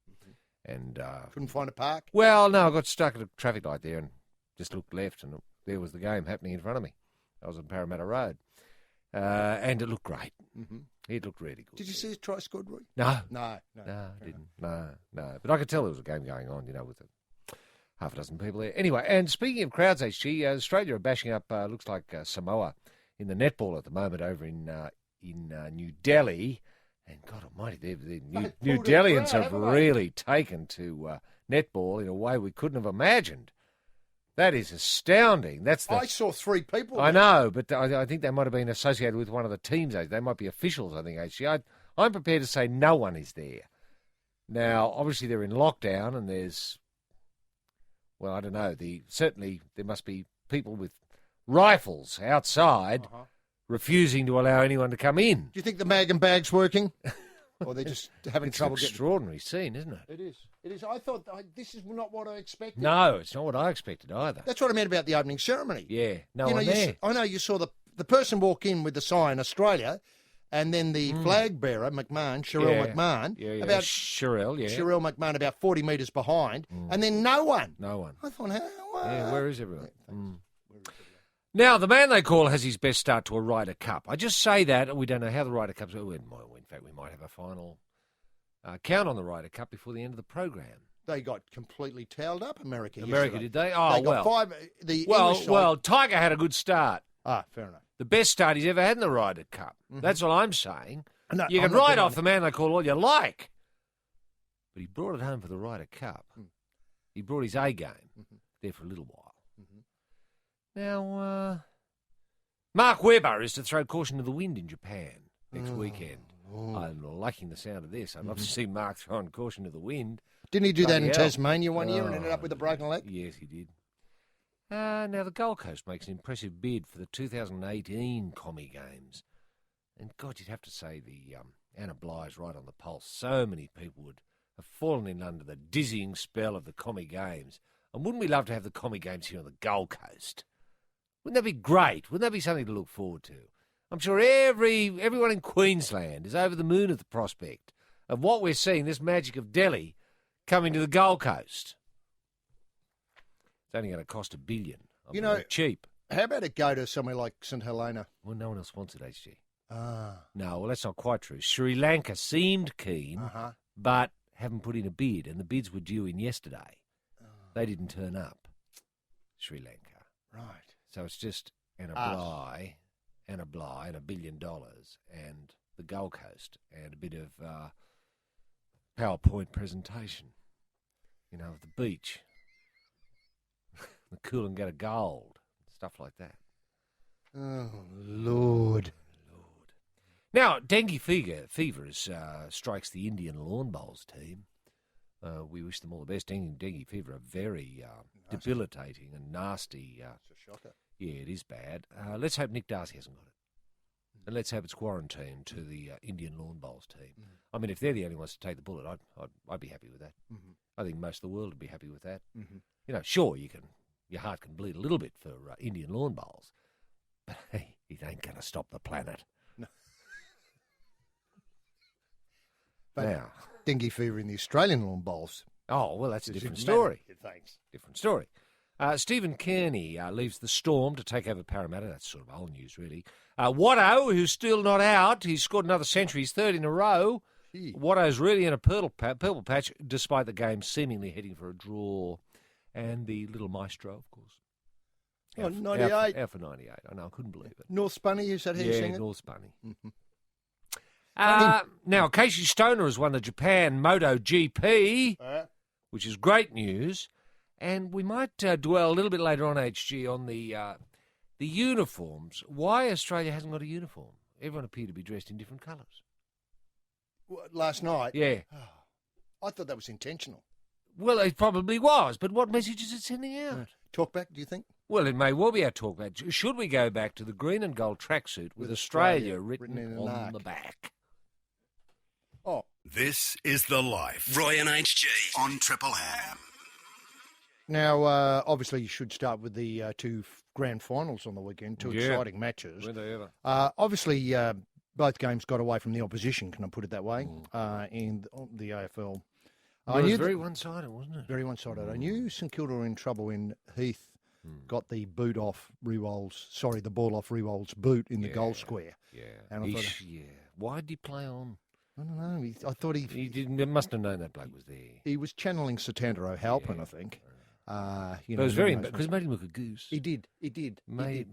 And couldn't find a park? Well, no, I got stuck at a traffic light there and just looked left, and there was the game happening in front of me. I was on Parramatta Road. And it looked great. Mm-hmm. It looked really good. Did you see his try scored, Roy? No. No, I didn't. No. But I could tell there was a game going on, with half a dozen people there. Anyway, and speaking of crowds, HG, Australia are bashing up, looks like Samoa in the netball at the moment over in New Delhi. And God almighty, the New Delhians have really taken to netball in a way we couldn't have imagined. That is astounding. I saw 3 people. I know, but I think they might have been associated with one of the teams. They might be officials, I think, actually. I'm prepared to say no one is there. Now, obviously, they're in lockdown, and there's, I don't know, certainly there must be people with rifles outside refusing to allow anyone to come in. Do you think the mag and bag's working? Or they're just having trouble getting... It's an extraordinary scene, isn't it? It is. I thought this is not what I expected. No, it's not what I expected either. That's what I meant about the opening ceremony. Yeah, there. I know you saw the person walk in with the sign Australia, and then the flag bearer, McMahon, Sherelle McMahon. Yeah. About Sherelle McMahon about 40 metres behind, and then no one. No one. I thought, where is everyone? Now, the man they call has his best start to a Ryder Cup. I just say that, and we don't know how the Ryder Cup's... In fact, we might have a final count on the Ryder Cup before the end of the program. They got completely towelled up, America yesterday. Did they? Oh, they got 5... English side... Tiger had a good start. Ah, fair enough. The best start he's ever had in the Ryder Cup. Mm-hmm. That's what I'm saying. No, You I'm can not write betting off the man they call all you like. But he brought it home for the Ryder Cup. He brought his A game there for a little while. Now, Mark Webber is to throw caution to the wind in Japan next weekend. I'm liking the sound of this. I'd love to see Mark throwing caution to the wind. Didn't he do that in Bloody hell. Tasmania one year and ended up with a broken leg? Yes, he did. Now, the Gold Coast makes an impressive bid for the 2018 Commie Games. And, God, you'd have to say the Anna Bly's right on the pulse. So many people would have fallen in under the dizzying spell of the Commie Games. And wouldn't we love to have the Commie Games here on the Gold Coast? Wouldn't that be great? Wouldn't that be something to look forward to? I'm sure everyone in Queensland is over the moon at the prospect of what we're seeing, this magic of Delhi, coming to the Gold Coast. It's only going to cost $1 billion. You know, cheap. How about it go to somewhere like St Helena? Well, no one else wants it, HG. Ah. No, well, that's not quite true. Sri Lanka seemed keen, but haven't put in a bid, and the bids were due in yesterday. They didn't turn up, Sri Lanka. Right. So it's just Anna Bligh and $1 billion and the Gold Coast and a bit of PowerPoint presentation, of the beach, the Coolangatta Gold, stuff like that. Oh, Lord. Now, dengue fever strikes the Indian Lawn Bowls team. We wish them all the best. Dengue fever are very debilitating and nasty. It's a shocker. Yeah, it is bad. Let's hope Nick Darcy hasn't got it. And let's hope it's quarantined to the Indian Lawn Bowls team. I mean, if they're the only ones to take the bullet, I'd be happy with that. I think most of the world would be happy with that. Sure, your heart can bleed a little bit for Indian Lawn Bowls, but hey, it ain't going to stop the planet. No. But now, dengue fever in the Australian Lawn Bowls. Oh, well, that's a different story. Thanks. Different story. Stephen Kearney leaves the Storm to take over Parramatta. That's sort of old news, really. Watto, who's still not out, he's scored another century. He's third in a row. Watto's really in a purple patch, despite the game seemingly heading for a draw. And the little maestro, of course. Oh, 98. Out for 98. I know, I couldn't believe it. North Bunny, is that how you sing it? Yeah, North Bunny. Now, Casey Stoner has won the Japan MotoGP, which is great news. And we might dwell a little bit later on, HG, on the uniforms. Why Australia hasn't got a uniform? Everyone appeared to be dressed in different colours. Last night? Yeah. I thought that was intentional. Well, it probably was, but what message is it sending out? Talkback, do you think? Well, it may well be our talkback. Should we go back to the green and gold tracksuit with Australia written on the back? Oh. This is The Life. Roy and HG on Triple M. Now, obviously, you should start with the two grand finals on the weekend, two exciting matches. When they ever. Obviously, both games got away from the opposition, can I put it that way, in the AFL. It was very one-sided, wasn't it? Very one-sided. I knew St Kilda were in trouble when Heath got the ball off Riewolds' boot in the goal square. Yeah. And I thought, Why did he play on? I don't know. I thought he didn't. Must have known that bloke was there. He was channeling Satanta O'Halpin, I think. But it was very because it made him look a goose. He did. Made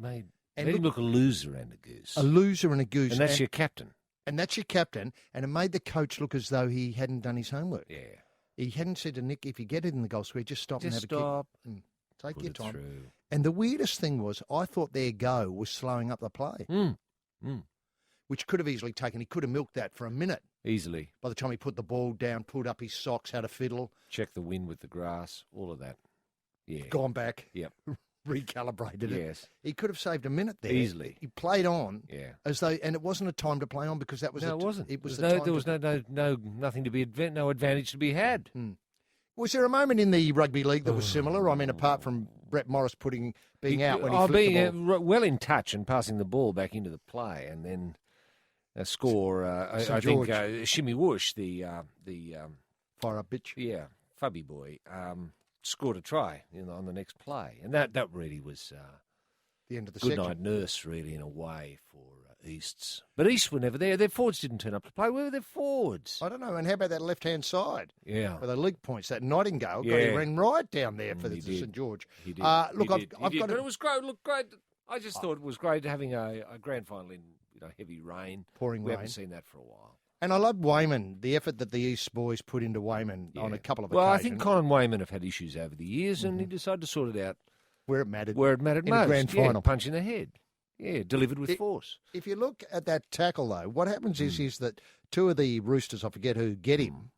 him look a loser and a goose. A loser and a goose. And that's your captain. And that's your captain. And it made the coach look as though he hadn't done his homework. Yeah. He hadn't said to Nick, if you get it in the goal square, just stop and have a kick. And take your time. Through. And the weirdest thing was, I thought their go was slowing up the play. Which could have easily taken. He could have milked that for a minute. Easily. By the time he put the ball down, pulled up his socks, had a fiddle. Check the wind with the grass, all of that. Yeah. Gone back. Yep. Recalibrated it. Yes. He could have saved a minute there. Easily. He played on. Yeah. As though, and it wasn't a time to play on because that was it wasn't. It was there was nothing to be no advantage to be had. Was there a moment in the rugby league that was similar? I mean, apart from Brett Morris being out when he flipped the ball. Well in touch and passing the ball back into the play, and then a score. I think Shimmy Woosh, the fire up bitch, Fubby boy, scored a try on the next play, and that really was the end of the good section. Night nurse, really, in a way for Easts. But East were never there. Their forwards didn't turn up to play. Where were their forwards? I don't know. And how about that left-hand side? Yeah. Where the league points, that Nightingale ran right down there for the St George. He did. Look, I've got But it was great. Look, great. I just thought it was great having a grand final heavy rain. Pouring we rain. haven't seen that for a while. And I love Wayman, the effort that the East boys put into Wayman on a couple of Well, I occasions. think Colin Wayman have had issues over the years, and he decided to sort it out where it mattered. where it mattered in most. a grand Yeah, final. punch in the head. Yeah, delivered with force. If you look at that tackle, though, what happens is that two of the Roosters, I forget who, get him,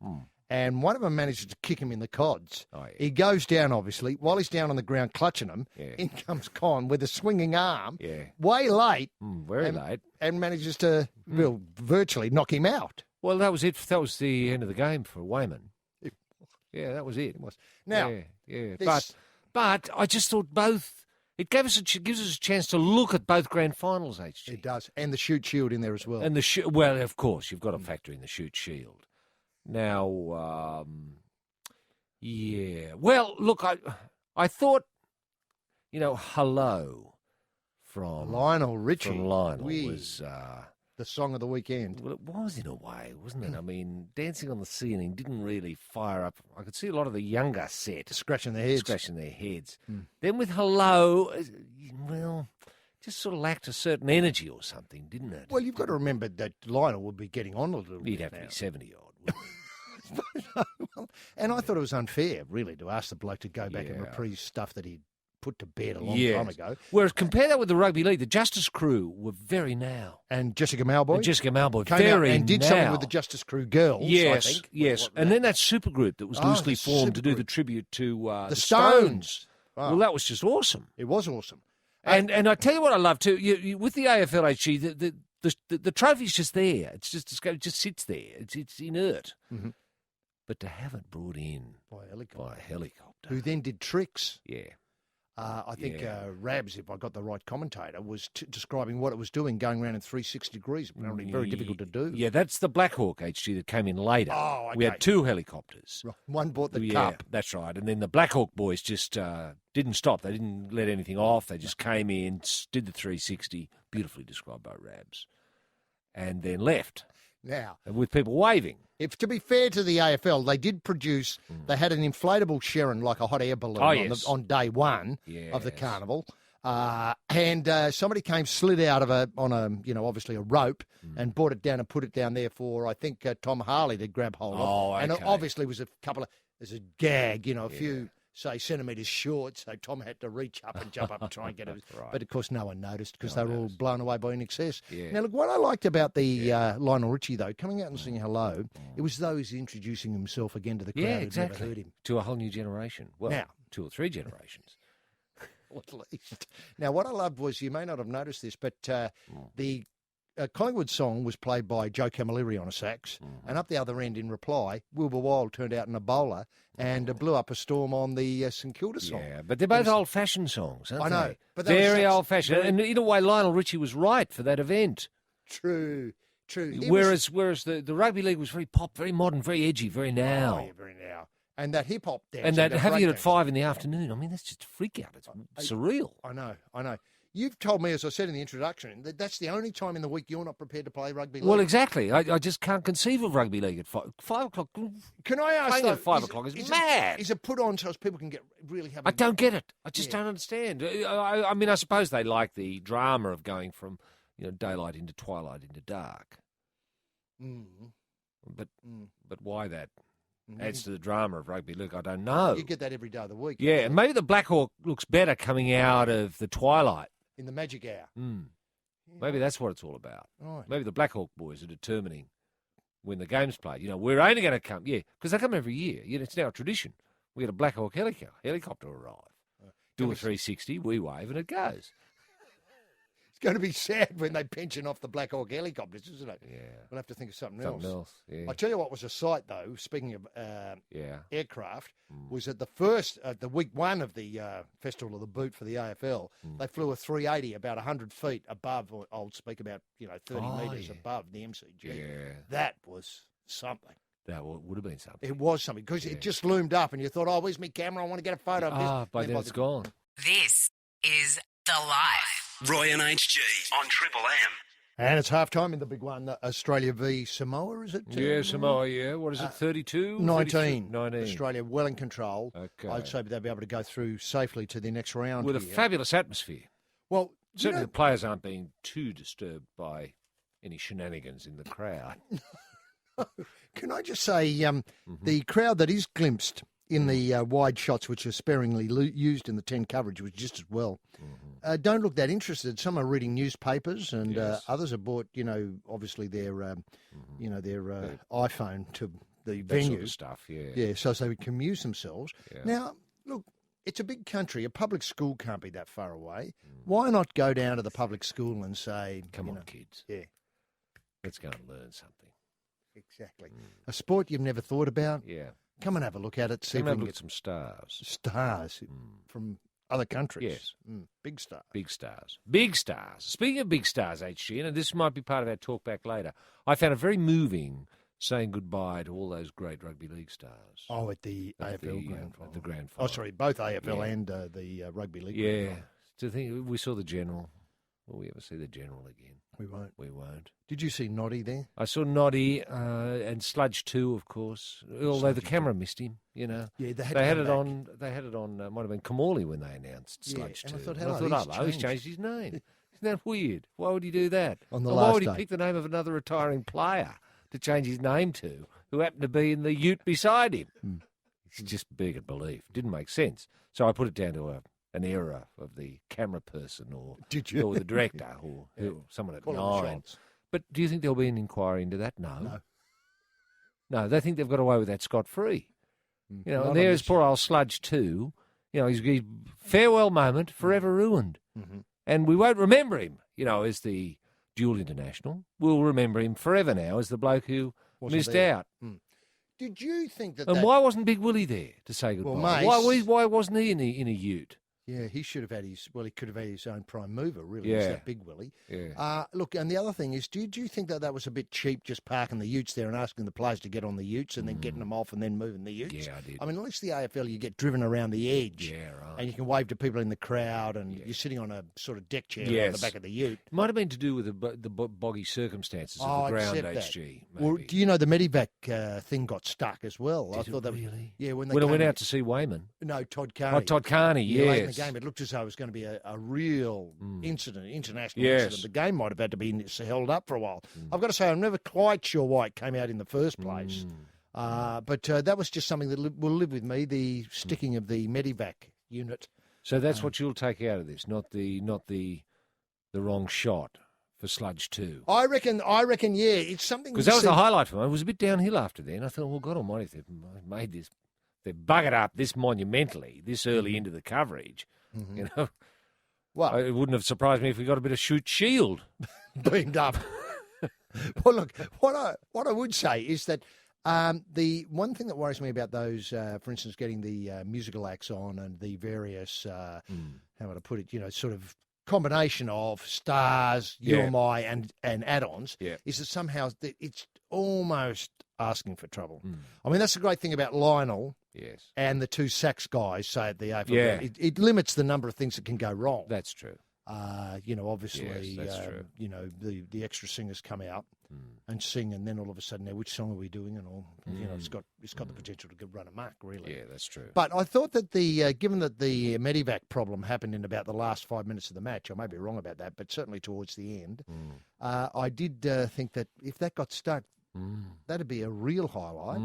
and one of them manages to kick him in the cods. Oh, yeah. He goes down, obviously. While he's down on the ground clutching him, Yeah. in comes Con with a swinging arm, Yeah. way late, Very late. and manages to, well, virtually knock him out. Well, that was it. That was the end of the game for Wayman. Yeah, that was it. Now, yeah. this- But I just thought both. It gives us a chance to look at both grand finals, HG. It does, and the shoot shield in there as well. And well, of course, you've got to factor in the shoot shield. Now, yeah. Well, look, I thought, hello from Lionel Richie. From Lionel was the song of the weekend. Well, it was in a way, wasn't it? I mean, Dancing on the Ceiling didn't really fire up. I could see a lot of the younger set scratching their heads. Then with Hello, well, just sort of lacked a certain energy or something, didn't it? Well, you've got to remember that Lionel would be getting on a little bit. He'd have to now. be 70-odd. And I thought it was unfair, really, to ask the bloke to go back and reprise stuff that he'd put to bed a long time ago. Whereas compare that with the rugby league, the Justice Crew were very now. And Jessica Malboy? And Jessica Malboy, came very out and did now. something with the Justice Crew girls, Yes, I think. yes. And then that supergroup that was loosely the formed to do supergroup. the tribute to The Stones. Stones. Wow. Well, that was just awesome. It was awesome. And I tell you what I love too, with the AFLHG, the trophy's just there. It just sits there. It's inert. Mm-hmm. But to have it brought in by a helicopter, who then did tricks. Yeah. I think Rabs, if I got the right commentator, was describing what it was doing, going around in 360 degrees. Apparently very difficult to do. Yeah, that's the Black Hawk HG that came in later. Oh, okay. We had two helicopters. Right. One bought the Yeah, cup. that's right. And then the Black Hawk boys just didn't stop. They didn't let anything off. They just came in, did the 360, beautifully described by Rabs, and then left. Now, with people waving. If to be fair to the AFL, they did produce. They had an inflatable Sharon, like a hot air balloon, on day one of the carnival, and somebody came slid out of obviously a rope and brought it down and put it down there for I think Tom Harley to grab hold of. Oh, okay. And it obviously was a couple of there's a gag, a few. Say centimetres short, so Tom had to reach up and jump up and try and get it. Right. But of course, no one noticed because they were all blown away by INXS. Yeah. Now, look, what I liked about the Lionel Richie though, coming out and singing hello, it was those introducing himself again to the crowd who'd exactly. never heard him. To a whole new generation. Well, Now, 2 or 3 generations. At least. Now, what I loved was you may not have noticed this, but the Collingwood song was played by Joe Camilleri on a sax, and up the other end in reply, Wilbur Wilde turned out in a bowler and blew up a storm on the St Kilda song. Yeah, but they're both old-fashioned songs, aren't I know, they? but they were very such old-fashioned. very- And in a way, Lionel Richie was right for that event. True. He Whereas the rugby league was very pop, very modern, very edgy, very now. Oh, yeah, very now. And that hip hop dance. And that having it at breakdance. 5 in the afternoon, I mean, that's just a freak out. It's surreal. I know. You've told me, as I said in the introduction, that that's the only time in the week you're not prepared to play rugby league. Well, exactly. I just can't conceive of rugby league at 5 o'clock. Can I ask, Playing though, at 5 o'clock is mad. Is it put on so as people can really have I don't get it. I just don't understand. I mean, I suppose they like the drama of going from daylight into twilight into dark. But why that adds to the drama of rugby league, I don't know. You get that every day of the week. Yeah, and maybe the Black Hawk looks better coming out of the twilight. In the magic hour. Maybe that's what it's all about. Right. Maybe the Black Hawk boys are determining when the game's played. We're only going to come, because they come every year. It's now a tradition. We get a Black Hawk helicopter arrive. Do a 360, we wave, and it goes. It's going to be sad when they pension off the Black Hawk helicopters, isn't it? Yeah. We'll have to think of something else. Yeah. I tell you what was a sight, though, speaking of aircraft, was at the first, the week one of the Festival of the Boot for the AFL, they flew a 380 about 100 feet above, or I'll speak about, 30 metres above the MCG. Yeah. That was something. That would have been something. It was something, because it just loomed up and you thought, oh, where's my camera? I want to get a photo of this. By then it's gone. This is The Life. Roy and HG on Triple M. And it's half-time in the big one, Australia v Samoa, is it? Yeah, Samoa, yeah. What is it, 32? 19. 19. Australia well in control. Okay. I'd say they'll be able to go through safely to the next round. With a here. fabulous atmosphere. Well, Certainly the players aren't being too disturbed by any shenanigans in the crowd. Can I just say, the crowd that is glimpsed in the wide shots, which are sparingly used in the 10 coverage, was just as well. Don't look that interested. Some are reading newspapers, and others have bought, obviously their, their iPhone to the That venue. sort of stuff, yeah. Yeah, so they can amuse themselves. Yeah. Now, look, it's a big country. A public school can't be that far away. Why not go down to the public school and say, Come on, kids. Yeah. Let's go and learn something. Exactly. A sport you've never thought about? Yeah. Come and have a look at it. See Come if we and can look at some stars. Stars from other countries. Yes. Big stars. Big stars. Big stars. Speaking of big stars, HG, and this might be part of our talk back later, I found it very moving saying goodbye to all those great rugby league stars. Oh, at the AFL Grand Final. At the Grand Final. Oh, sorry, both AFL and the Rugby League. Grand Yeah. Final. To think we saw the General. Will we ever see the General again? We won't. We won't. Did you see Noddy there? I saw Noddy and Sludge too, of course. Although the camera missed him, Yeah, they They had had to it come on. They had it on. Might have been Kamali when they announced Yeah, Sludge and too. I thought, And hello, he's changed his name. Isn't that weird? Why would he do that? On the And why last would he day. pick the name of another retiring player to change his name to, who happened to be in the ute beside him? It's just beyond belief. Didn't make sense. So I put it down to an error of the camera person, or Did you? or the director, or someone at Call it the Nine. shots. But do you think there'll be an inquiry into that? No. No, they think they've got away with that scot-free. Not on And there's this poor old Sludge too. His farewell moment forever ruined. And we won't remember him, as the dual international. We'll remember him forever now as the bloke who Wasn't missed there. out. Did you think that? And why wasn't Big Willie there to say goodbye? Mace- Why wasn't he in a ute? Yeah, he should have had his. Well, he could have had his own prime mover. Really, is Yeah. that Big Willie? Yeah. Look, and the other thing is, do you think that was a bit cheap, just parking the utes there and asking the players to get on the utes and then getting them off and then moving the utes? Yeah, I did. I mean, at least the AFL, you get driven around the edge. Yeah, right. And you can wave to people in the crowd, and you're sitting on a sort of deck chair on the Yes. back of the ute. It might have been to do with the boggy circumstances of the ground, except that. HG. Well, maybe. do you know the Medivac thing got stuck as well? Did I it thought that really? Yeah, when When I went came- out to see Wayman. No, Todd Carney. Oh, Todd Carney, Yeah, late in the yes. game, it looked as though it was going to be a real incident, international Yes. incident. The game might have had to be held up for a while. I've got to say, I'm never quite sure why it came out in the first place. But that was just something that will live with me, the sticking of the Medivac unit. So that's what you'll take out of this, not the wrong shot for Sludge 2. I reckon, yeah, it's something... Because that was the highlight for me. It was a bit downhill after then. I thought, well, God almighty, if they've made this, they've buggered up this monumentally, this early into the coverage, Well, it wouldn't have surprised me if we got a bit of shoot shield. beamed up. Well, look, what I would say is that the one thing that worries me about those, for instance, getting the musical acts on and the various, how would I put it, sort of combination of stars, UMI, and add-ons, is that somehow it's almost asking for trouble. I mean, that's the great thing about Lionel. Yes. And the two sax guys say at the AFL. Yeah. It limits the number of things that can go wrong. That's true. Obviously, Yes, that's true. The extra singers come out and sing, and then all of a sudden, now which song are we doing? And all, it's got the potential to run amok, really. Yeah, that's true. But I thought that given that the Medivac problem happened in about the last 5 minutes of the match, I may be wrong about that, but certainly towards the end, I did think that if that got stuck, that'd be a real highlight.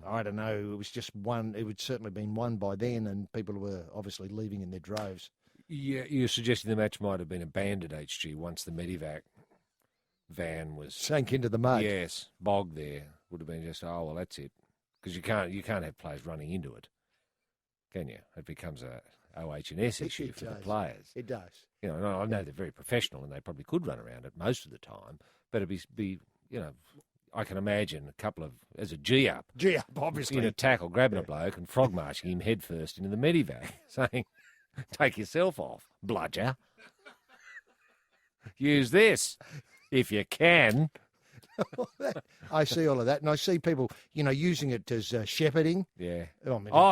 I don't know. It was just one. It would certainly been won by then, and people were obviously leaving in their droves. Yeah, you're suggesting the match might have been abandoned, HG, once the Medivac van was sank into the mud. Yes, bogged there. Would have been just, oh well, that's it, because you can't have players running into it, can you? It becomes a OH&S issue for the players. It does. I know they're very professional and they probably could run around it most of the time, but it'd be I can imagine a couple of, as a G-up, obviously, in a tackle, grabbing a bloke and frog marching him headfirst into the Medivac, saying, take yourself off, bludger. Use this, if you can. I see all of that, and I see people, using it as shepherding. Yeah.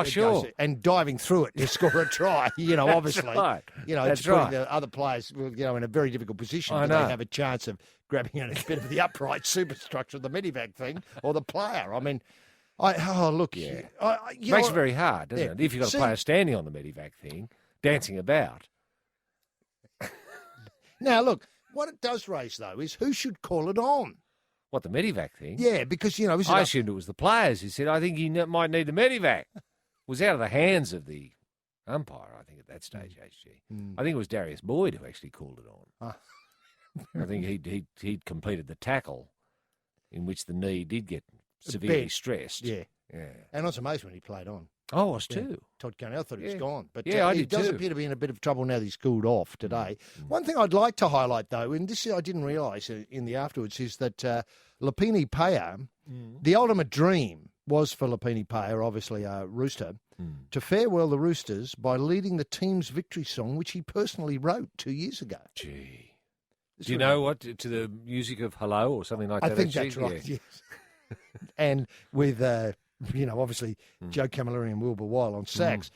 Sure. And diving through it to score a try, obviously. Right. It's putting the other players, in a very difficult position. I They know. have a chance of grabbing a bit of the upright superstructure of the Medivac thing or the player. I mean, look. Yeah. Makes it very hard, doesn't it? If you've got a player standing on the Medivac thing, dancing about. Now, look, What it does raise, though, is who should call it on? What, the Medivac thing? Yeah, because, you know... I assumed it was the players. He said, I think he might need the Medivac. It was out of the hands of the umpire, I think, at that stage, HG. I think it was Darius Boyd who actually called it on. I think he'd completed the tackle in which the knee did get severely stressed. Yeah. Yeah. And I was amazed when he played on. Oh, I was too. Todd Carnell thought he was gone. But I he did does too. appear to be in a bit of trouble now that he's cooled off today. One thing I'd like to highlight, though, and this I didn't realise in the afterwards, is that Lapini Paya, the ultimate dream was for Lapini Paya, obviously a Rooster, to farewell the Roosters by leading the team's victory song, which he personally wrote 2 years ago. Gee. Do you know what? To the music of Hello or something like that? I think that's right, yes. And with... obviously Joe Camilleri and Wilbur Weil on sax.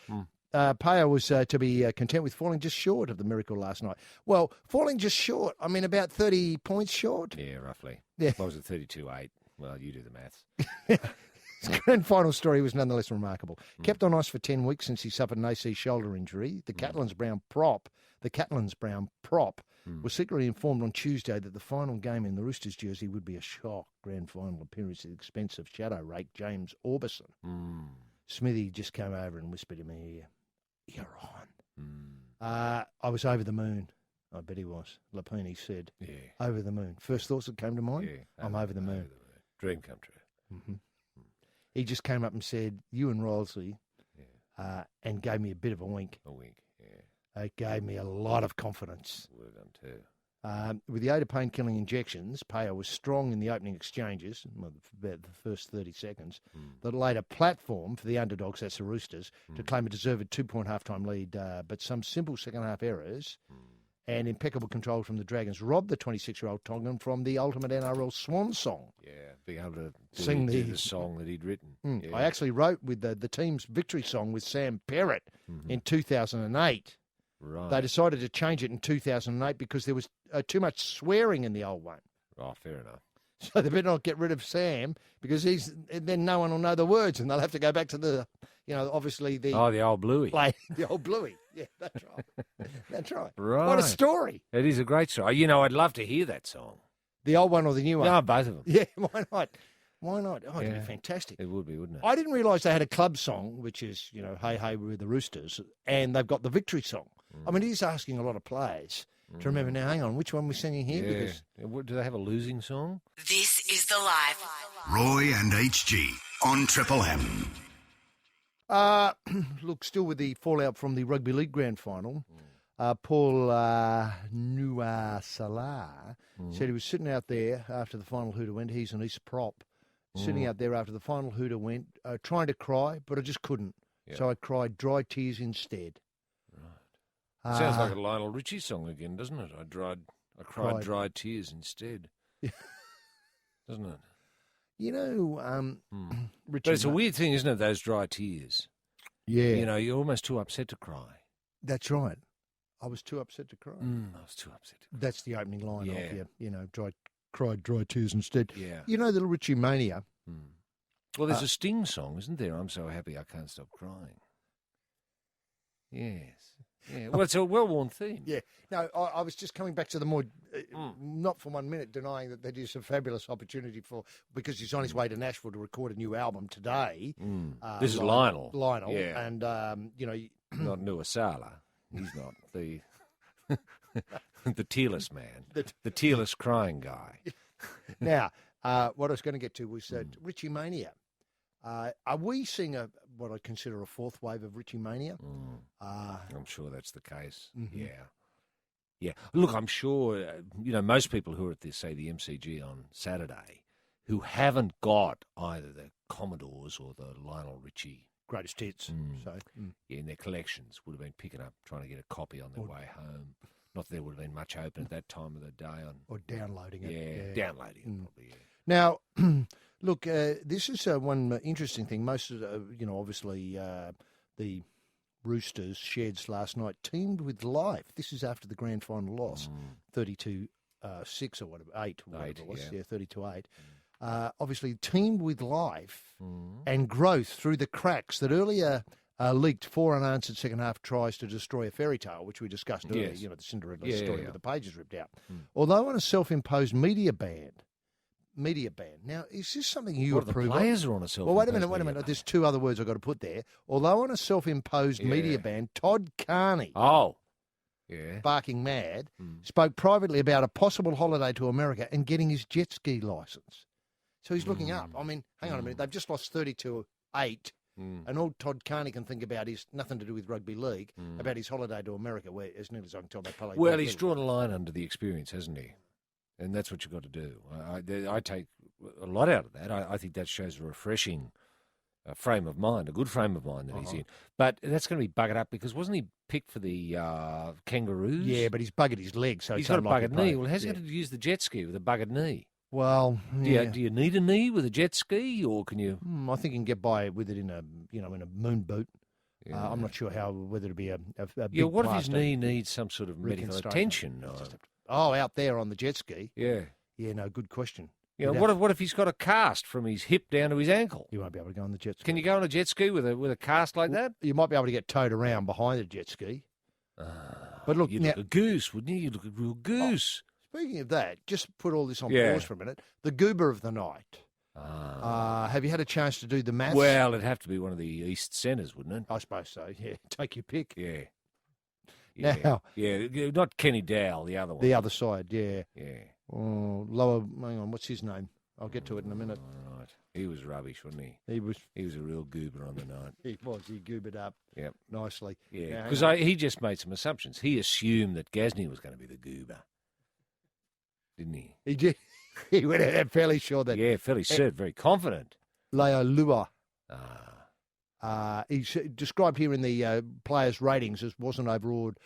Paya was to be content with falling just short of the miracle last night. Well, falling just short, I mean, about 30 points short. Yeah, roughly. Yeah. What was it, 32-8? Well, you do the maths. His grand final story was nonetheless remarkable. Kept on ice for 10 weeks since he suffered an AC shoulder injury. The Catlins Brown prop was secretly informed on Tuesday that the final game in the Roosters jersey would be a shock grand final appearance at the expense of shadow rake James Orbison. Smithy just came over and whispered in my ear, "You're on." I was over the moon. I bet he was. Lapini said, over the moon. First thoughts that came to mind? Yeah, I'm over the moon. Dream come true. Mm-hmm. He just came up and said, "You and Rolsey," and gave me a bit of a wink. A wink, yeah. It gave me a lot of confidence. Would have done too. With the aid of painkilling injections, Paya was strong in the opening exchanges, about the first 30 seconds, that laid a platform for the underdogs, that's the Roosters, to claim a deserved 2-point halftime lead. But some simple second-half errors and impeccable control from the Dragons robbed the 26-year-old Tongan from the ultimate NRL swan song. Yeah, being able to Sing do the song that he'd written. Yeah. I actually wrote with the team's victory song with Sam Perrott in 2008. Right. They decided to change it in 2008 because there was too much swearing in the old one. Oh, fair enough. So they better not get rid of Sam because then no one will know the words and they'll have to go back to the, obviously the... Oh, the old Bluey. The old Bluey. Yeah, that's right. That's right. Right. What a story. It is a great story. I'd love to hear that song. The old one or the new one? No, both of them. Yeah, why not? Why not? Oh, it'd be fantastic. It would be, wouldn't it? I didn't realise they had a club song, which is, Hey, Hey, We're the Roosters, and they've got the victory song. I mean, he's asking a lot of players to remember. Now, hang on, which one we're singing here? Yeah. Do they have a losing song? This is The Life. Roy and HG on Triple M. Look, still with the fallout from the Rugby League Grand Final, Paul Nuasalah said he was sitting out there after the final hooter went. He's an East prop. Sitting out there after the final hooter went, trying to cry, but I just couldn't. Yeah. So I cried dry tears instead. Right. Sounds like a Lionel Richie song again, doesn't it? I cried dry tears instead. Doesn't it? Richie, but it's a weird thing, isn't it, those dry tears? Yeah. You're almost too upset to cry. That's right. I was too upset to cry. I was too upset to cry. That's the opening line of you. Cried dry tears instead. Yeah. You know the Richie Mania? Well, there's a Sting song, isn't there? I'm so happy I can't stop crying. Yes. Yeah. Well, it's a well-worn theme. Yeah. No, I was just coming back to the more, not for 1 minute, denying that is a fabulous opportunity because he's on his way to Nashville to record a new album today. This is Lionel. Lionel. Yeah. And, Not Nuasalah. He's not the the tearless man. The tearless crying guy. Now, what I was going to get to was Richie Mania. Are we seeing what I consider a fourth wave of Richie Mania? I'm sure that's the case. Mm-hmm. Yeah. Look, I'm sure, most people who are at the MCG on Saturday who haven't got either the Commodores or the Lionel Richie greatest hits, in their collections would have been picking up, trying to get a copy on their way home. Not that there would have been much open at that time of the day. Or downloading it. Yeah, downloading it probably, Now, look, this is one interesting thing. Most of obviously the Roosters sheds last night teamed with Life. This is after the grand final loss, 32-6 or whatever, 8 or whatever it was. Yeah, 32-8. Obviously teamed with Life and growth through the cracks that earlier leaked 4 unanswered second-half tries to destroy a fairy tale, which we discussed earlier, Yes. the Cinderella Yeah, story yeah. with the pages ripped out. Mm. Although on a self-imposed media ban. Now, is this something you What, the approve players of? are on a Well, wait a self-imposed minute. media ban? There's 2 other words I've got to put there. Although on a self-imposed media ban, Todd Carney, barking mad, spoke privately about a possible holiday to America and getting his jet ski licence. So he's looking up. I mean, hang on a minute. They've just lost 32-8. And all Todd Carney can think about is nothing to do with rugby league, about his holiday to America, where, as near as I can tell, they play. Well, he's drawn a line under the experience, hasn't he? And that's what you've got to do. I take a lot out of that. I think that shows a refreshing frame of mind, a good frame of mind that he's in. But that's going to be buggered up because wasn't he picked for the Kangaroos? Yeah, but he's buggered his leg, so he's it's got a unlikely buggered to play. knee. Well, how's he going to use the jet ski with a buggered knee? Well, Do you need a knee with a jet ski, or can you? I think you can get by with it in a moon boot. I'm not sure whether it'd be a big What if his plaster knee needs some sort of medical reconstruction. attention? Out there on the jet ski. Yeah. Yeah, no, good question. What if he's got a cast from his hip down to his ankle? You won't be able to go on the jet ski. Can you go on a jet ski with a cast like that? You might be able to get towed around behind the jet ski. But look, you'd look a goose, wouldn't you? You'd look a real goose. Speaking of that, just put all this on pause for a minute. The goober of the night. Have you had a chance to do the maths? Well, it'd have to be one of the East Centres, wouldn't it? I suppose so, yeah. Take your pick. Yeah. Now, not Kenny Dowell, the other one. The other side, yeah. Yeah. Lower, hang on, what's his name? I'll get to it in a minute. All right. He was rubbish, wasn't he? He was a real goober on the night. He was. He goobered up nicely. Yeah, because he just made some assumptions. He assumed that Gasnier was going to be the goober. Didn't he? He did. He went out fairly sure that. Yeah, fairly certain, very confident. Leo Lua. He's described here in the players' ratings as wasn't overawed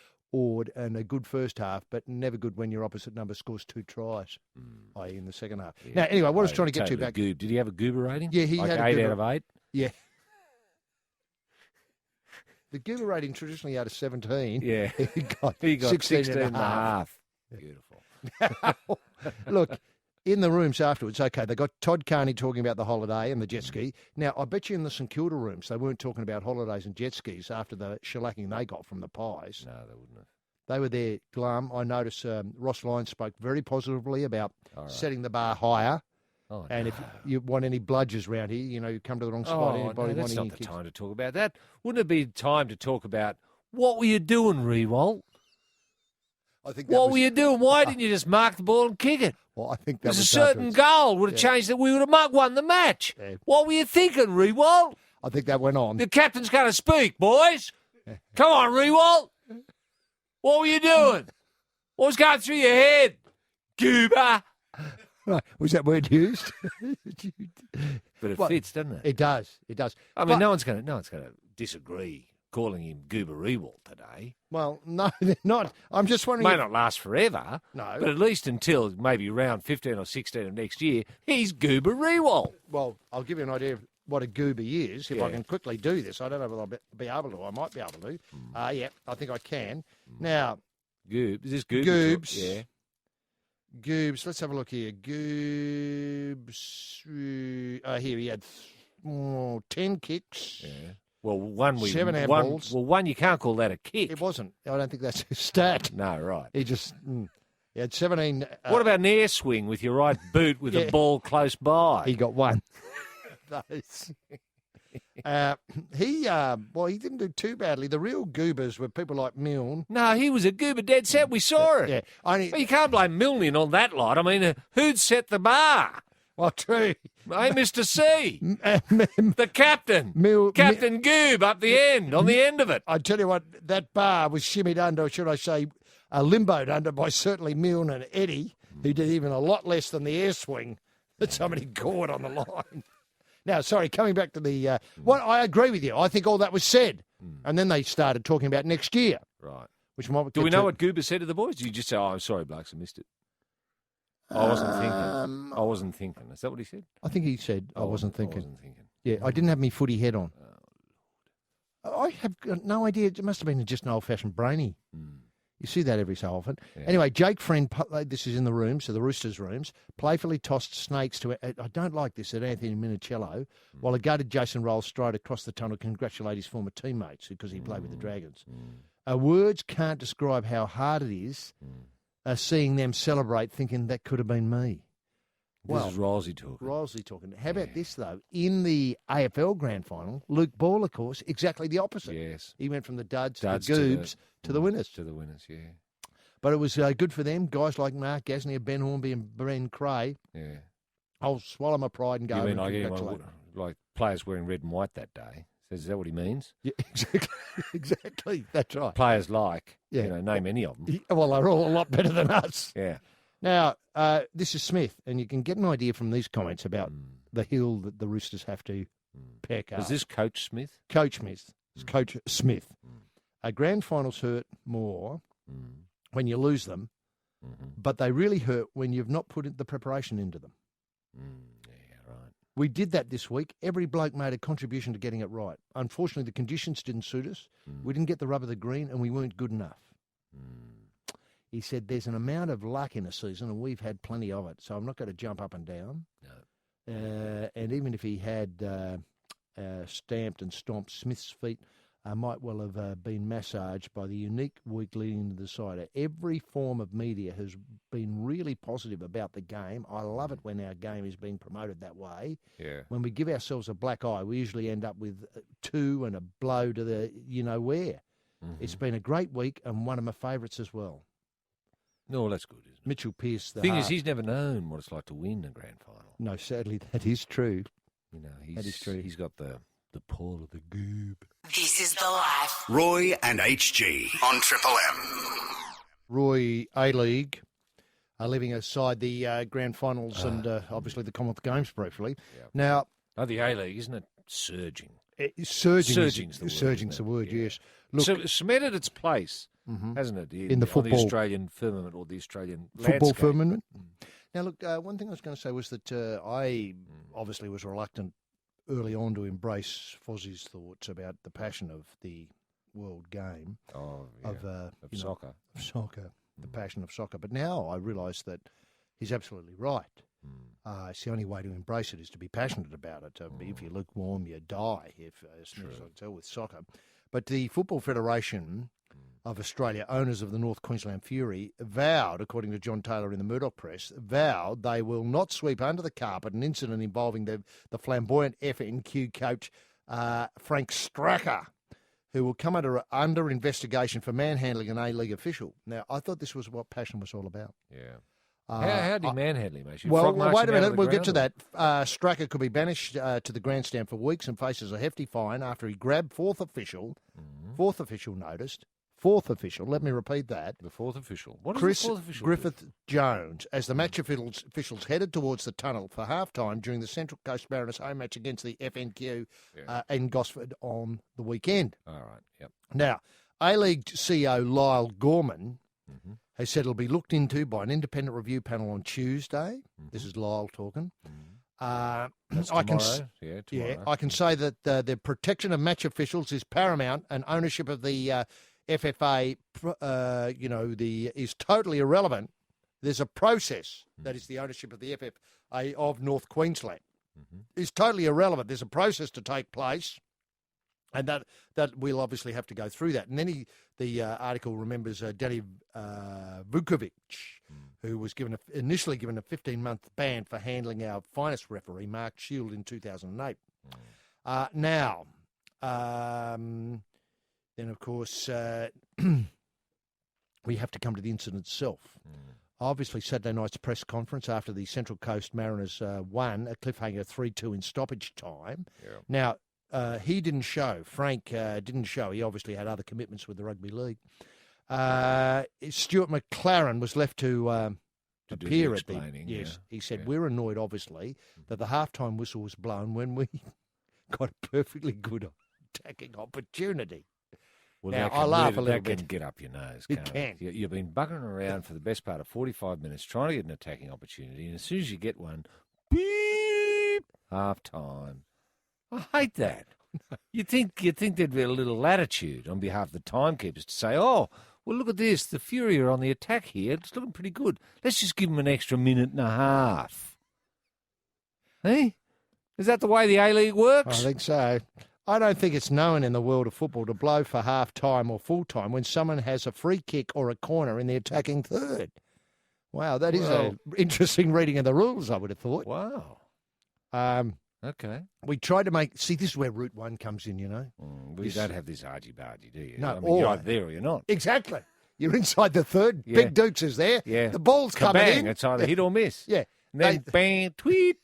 and a good first half, but never good when your opposite number scores 2 tries, i.e. in the second half. Yeah. Now, anyway, what I was trying to get to back... Did he have a goober rating? Yeah, he like had a 8 goober. out of 8? Yeah. The goober rating traditionally out of 17. Yeah. He got 16 and a half. Beautiful. Look, in the rooms afterwards, okay, they got Todd Carney talking about the holiday and the jet ski. Now, I bet you in the St Kilda rooms, they weren't talking about holidays and jet skis after the shellacking they got from the Pies. No, they wouldn't have. They were there, glum. I noticed Ross Lyons spoke very positively about setting the bar higher. Oh, and if you want any bludgers around here, you come to the wrong spot. Anybody that's wanting not the time to talk about that. Wouldn't it be time to talk about what were you doing, Rewalt? I think what were you doing? Why didn't you just mark the ball and kick it? Well, I think that was a was certain goal would have changed it. We would have won the match. Yeah. What were you thinking, Rewalt? I think that went on. The captain's going to speak, boys. Come on, Rewalt. What were you doing? What was going through your head, goober? Right. Was that word used? But it fits, doesn't it? It does. It does. I mean, no one's going to disagree calling him Goober Rewalt today. Well, no, they're not. I'm just wondering. May not last forever. No. But at least until maybe round 15 or 16 of next year, he's Goober Rewalt. Well, I'll give you an idea of what a goober is. If I can quickly do this, I don't know whether I'll be able to. I might be able to. Yeah, I think I can. Now, Goobs. Is this Goobs? Goobs. Yeah. Goobs. Let's have a look here. Goobs. Here he had 10 kicks. Yeah. Well, 7 handballs. One you can't call that a kick. It wasn't. I don't think that's a stat. No, right. He just. He had 17. What about an air swing with your right boot with the ball close by? He got 1. He didn't do too badly. The real goobers were people like Milne. No, he was a goober dead set. We saw it. Yeah, well, you can't blame Milne on that lot. I mean, who'd set the bar? Well, true. Hey, Mr. C. The captain. Captain Goob up the end, on the end of it. I tell you what, that bar was shimmied under, should I say, limboed under by certainly Milne and Eddie, who did even a lot less than the air swing that somebody caught on the line. Now, sorry, coming back to the... I agree with you. I think all that was said. And then they started talking about next year. Right. Which might Do we know what Goober said to the boys? Did you just say, I'm sorry, blokes, I missed it? I wasn't thinking. Is that what he said? I think he said, I wasn't thinking. I wasn't thinking. Yeah, I didn't have my footy head on. I have got no idea. It must have been just an old-fashioned brainy. You see that every so often. Yeah. Anyway, Jake Friend, this is in the room, so the Roosters' rooms, playfully tossed snakes to, I don't like this, at Anthony Minicello, while a gutted Jason Rolls strode across the tunnel to congratulate his former teammates because he played with the Dragons. Words can't describe how hard it is seeing them celebrate thinking that could have been me. This is Rolsey talking. Rolsey talking. How about this, though? In the AFL Grand Final, Luke Ball, of course, exactly the opposite. Yes. He went from the duds to the goobs to the winners. To the winners, yeah. But it was good for them. Guys like Mark Gasnier, Ben Hornby and Ben Cray. Yeah. I'll swallow my pride and go You mean and like, congratulate them. like players wearing red and white that day? Is that what he means? Yeah, exactly. Exactly. That's right. Players like, Yeah. name any of them. Well, they're all a lot better than us. Yeah. Now, this is Smith, and you can get an idea from these comments about the hill that the Roosters have to peck up. Was this Coach Smith? Coach Smith. It's Coach Smith. Grand finals hurt more when you lose them, but they really hurt when you've not put the preparation into them. Yeah, right. We did that this week. Every bloke made a contribution to getting it right. Unfortunately, the conditions didn't suit us. We didn't get the rub of the green, and we weren't good enough. He said there's an amount of luck in a season, and we've had plenty of it, so I'm not going to jump up and down. No. And even if he had stamped and stomped, Smith's feet might well have been massaged by the unique week leading into the cider. Every form of media has been really positive about the game. I love it when our game is being promoted that way. Yeah. When we give ourselves a black eye, we usually end up with 2 and a blow to the you-know-where. It's been a great week and one of my favourites as well. No, that's good, isn't it? Mitchell Pearce. The thing is, he's never known what it's like to win a grand final. No, sadly, that is true. That is true. He's got the pull of the goob. This is The Life. Roy and HG on Triple M. Roy A-League are living aside the grand finals and obviously the Commonwealth Games briefly. Yeah. Now, the A-League, isn't it? Surging. Surging's the word. Yes. Look, so cemented its place, hasn't it? In the football. On the Australian firmament or the Australian football landscape. firmament. Now, look, one thing I was going to say was that I obviously was reluctant early on to embrace Fozzie's thoughts about the passion of the world game of soccer. The passion of soccer. But now I realise that he's absolutely right. It's the only way to embrace it is to be passionate about it. If you're lukewarm, you die, as I can tell with soccer. But the Football Federation of Australia, owners of the North Queensland Fury, vowed, according to John Taylor in the Murdoch Press, vowed they will not sweep under the carpet an incident involving the flamboyant FNQ coach Frank Stracker, who will come under investigation for manhandling an A-League official. Now, I thought this was what passion was all about. Yeah. How did he manhandle him, actually? Well, wait a minute. We'll get to that. Stracker could be banished to the grandstand for weeks and faces a hefty fine after he grabbed fourth official noticed. Fourth official, let me repeat that. The fourth official. What Chris is the fourth official? Griffith Jones, as the match officials headed towards the tunnel for halftime during the Central Coast Mariners home match against the FNQ in Gosford on the weekend. All right, yep. Now, A-League CEO Lyle Gorman has said it'll be looked into by an independent review panel on Tuesday. This is Lyle talking. That's I can tomorrow. I can say that the protection of match officials is paramount, and ownership of the FFA, is totally irrelevant. There's a process that is the ownership of the FFA of North Queensland. It's totally irrelevant. There's a process to take place, and that we'll obviously have to go through that. And then the article remembers Danny Vukovic, who was initially given a 15-month ban for handling our finest referee, Mark Shield, in 2008. Then, of course, we have to come to the incident itself. Obviously, Saturday night's press conference after the Central Coast Mariners won a cliffhanger 3-2 in stoppage time. Yeah. Now, he didn't show. Frank didn't show. He obviously had other commitments with the rugby league. Stuart McLaren was left to appear at the... Yes, he said, we're annoyed, obviously, that the halftime whistle was blown when we got a perfectly good attacking opportunity. Well, now, I laugh a little bit. That can get up your nose, It can. You've been buggering around for the best part of 45 minutes trying to get an attacking opportunity, and as soon as you get one, beep, half-time. I hate that. You'd think there'd be a little latitude on behalf of the timekeepers to say, well, look at this. The Fury are on the attack here. It's looking pretty good. Let's just give them an extra minute and a half. Hey? Is that the way the A-League works? I think so. I don't think it's known in the world of football to blow for half-time or full-time when someone has a free kick or a corner in the attacking third. Wow, that is an interesting reading of the rules, I would have thought. Wow. Okay. We tried to make... See, this is where Route 1 comes in, you know. We don't have this argy-bargy, do you? No, I mean, you're either there or you're not. Exactly. You're inside the third. Yeah. Big Dukes is there. Yeah. The ball's coming in. It's either hit or miss. Yeah. And then, bang, tweet,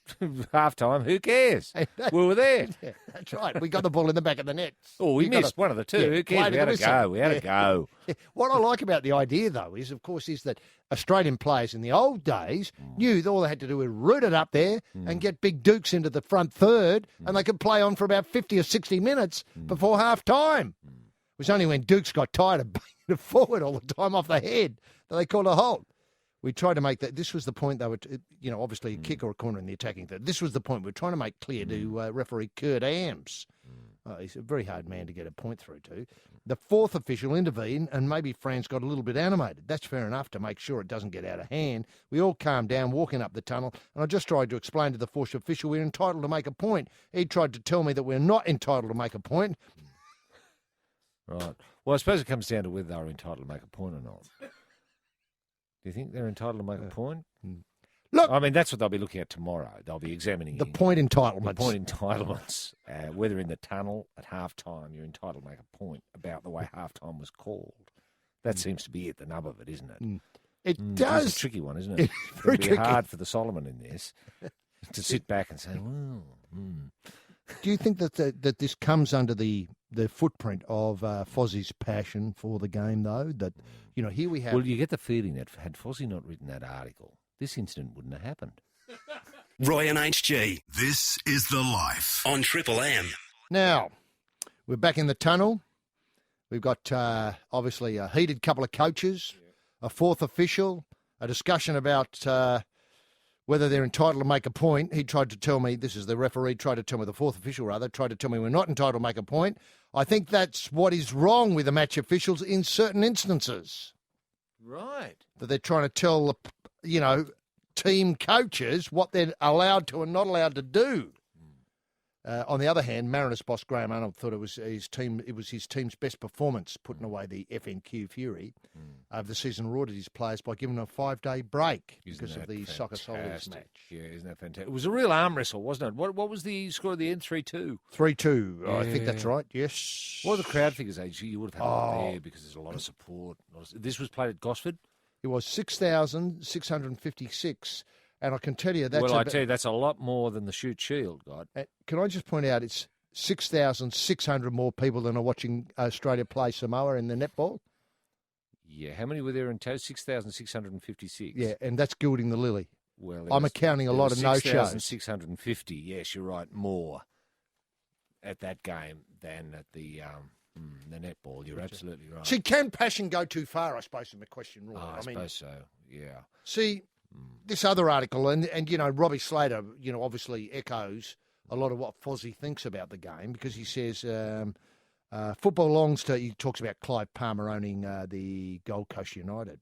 half-time, who cares? We were there. Yeah, that's right. We got the ball in the back of the net. Oh, we missed one of the two. Yeah, Who cares? We had to go. We had to go. Yeah. What I like about the idea, though, is, of course, is that Australian players in the old days knew that all they had to do was root it up there and get Big Dukes into the front third, and they could play on for about 50 or 60 minutes before half-time. It was only when Dukes got tired of banging it forward all the time off the head that they called a halt. We tried to make that. This was the point they were, obviously a kick or a corner in the attacking third. This was the point we were trying to make clear to referee Kurt Amps. He's a very hard man to get a point through to. The fourth official intervened, and maybe Fran's got a little bit animated. That's fair enough to make sure it doesn't get out of hand. We all calmed down, walking up the tunnel, and I just tried to explain to the fourth official we're entitled to make a point. He tried to tell me that we're not entitled to make a point. Right. Well, I suppose it comes down to whether they're entitled to make a point or not. Do you think they're entitled to make a point? Look, I mean, that's what they'll be looking at tomorrow. They'll be examining the point entitlements. The point entitlements. Whether in the tunnel at half-time you're entitled to make a point about the way half-time was called. That seems to be it, the nub of it, isn't it? It does. It's a tricky one, isn't it? It's very It'll be tricky. hard for the Solomon in this to sit back and say, well... Do you think that this comes under the footprint of Fozzie's passion for the game, though? That, here we have... Well, you get the feeling that had Fozzie not written that article, this incident wouldn't have happened. Roy and HG. This is The Life on Triple M. Now, we're back in the tunnel. We've got, obviously, a heated couple of coaches, a fourth official, a discussion about whether they're entitled to make a point. He tried to tell me, this is the referee, tried to tell me, the fourth official rather, tried to tell me we're not entitled to make a point. I think that's what is wrong with the match officials in certain instances. Right. That they're trying to tell, team coaches what they're allowed to and not allowed to do. On the other hand, Mariners boss Graham Arnold thought it was his team's best performance, putting away the FNQ Fury over the season, rewarded his players by giving them a 5-day break because of the Soccer Solids match. Yeah, isn't that fantastic? It was a real arm wrestle, wasn't it? What was the score at the end? 3-2? 3-2. Yeah. I think that's right, yes. What were the crowd figures, AG? You would have had a lot there because there's a lot of support. This was played at Gosford? It was 6,656. And I can tell you that's... Well, I tell you, that's a lot more than the Shoot Shield, God. Can I just point out it's 6,600 more people than are watching Australia play Samoa in the netball? Yeah, how many were there in total? 6,656. Yeah, and that's gilding the lily. Well, I'm accounting a lot of no-shows. 6,650, yes, you're right, more at that game than at the netball. You're absolutely right. See, can passion go too far, I suppose, is my question, Roy. I suppose so, yeah. See, this other article, and Robbie Slater, obviously echoes a lot of what Fozzie thinks about the game because he says football belongs to, he talks about Clive Palmer owning the Gold Coast United.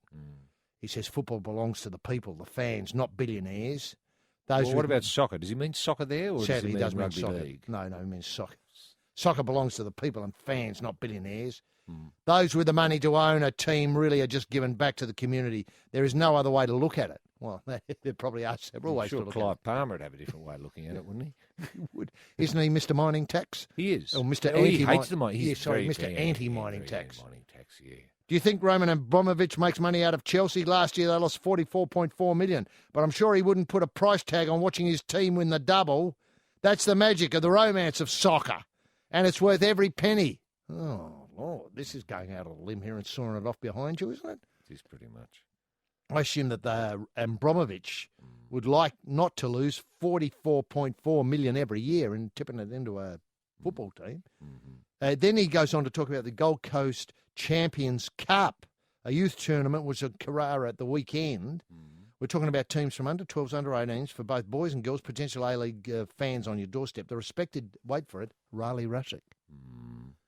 He says football belongs to the people, the fans, not billionaires. What about soccer? Does he mean soccer there or sadly, does he mean he does rugby mean soccer. league? No, he means soccer. Soccer belongs to the people and fans, not billionaires. Those with the money to own a team really are just given back to the community. There is no other way to look at it. Well, there probably are several ways to look at it. Clive Palmer would have a different way of looking at it, wouldn't he? He would. Isn't he Mr. Mining Tax? He is. Or Mr. He hates the mining. Yeah, sorry, Mr. Anti-Mining Tax. Mining tax, yeah. Do you think Roman Abramovich makes money out of Chelsea? Last year they lost $44.4 million, but I'm sure he wouldn't put a price tag on watching his team win the double. That's the magic of the romance of soccer, and it's worth every penny. Oh, Lord, this is going out on a limb here and sawing it off behind you, isn't it? It is pretty much. I assume that Abramovich would like not to lose $44.4 million every year and tipping it into a football team. Then he goes on to talk about the Gold Coast Champions Cup, a youth tournament, which was at Carrara at the weekend. We're talking about teams from under 12s, under 18s for both boys and girls, potential A-League fans on your doorstep. The respected, wait for it, Riley Russick.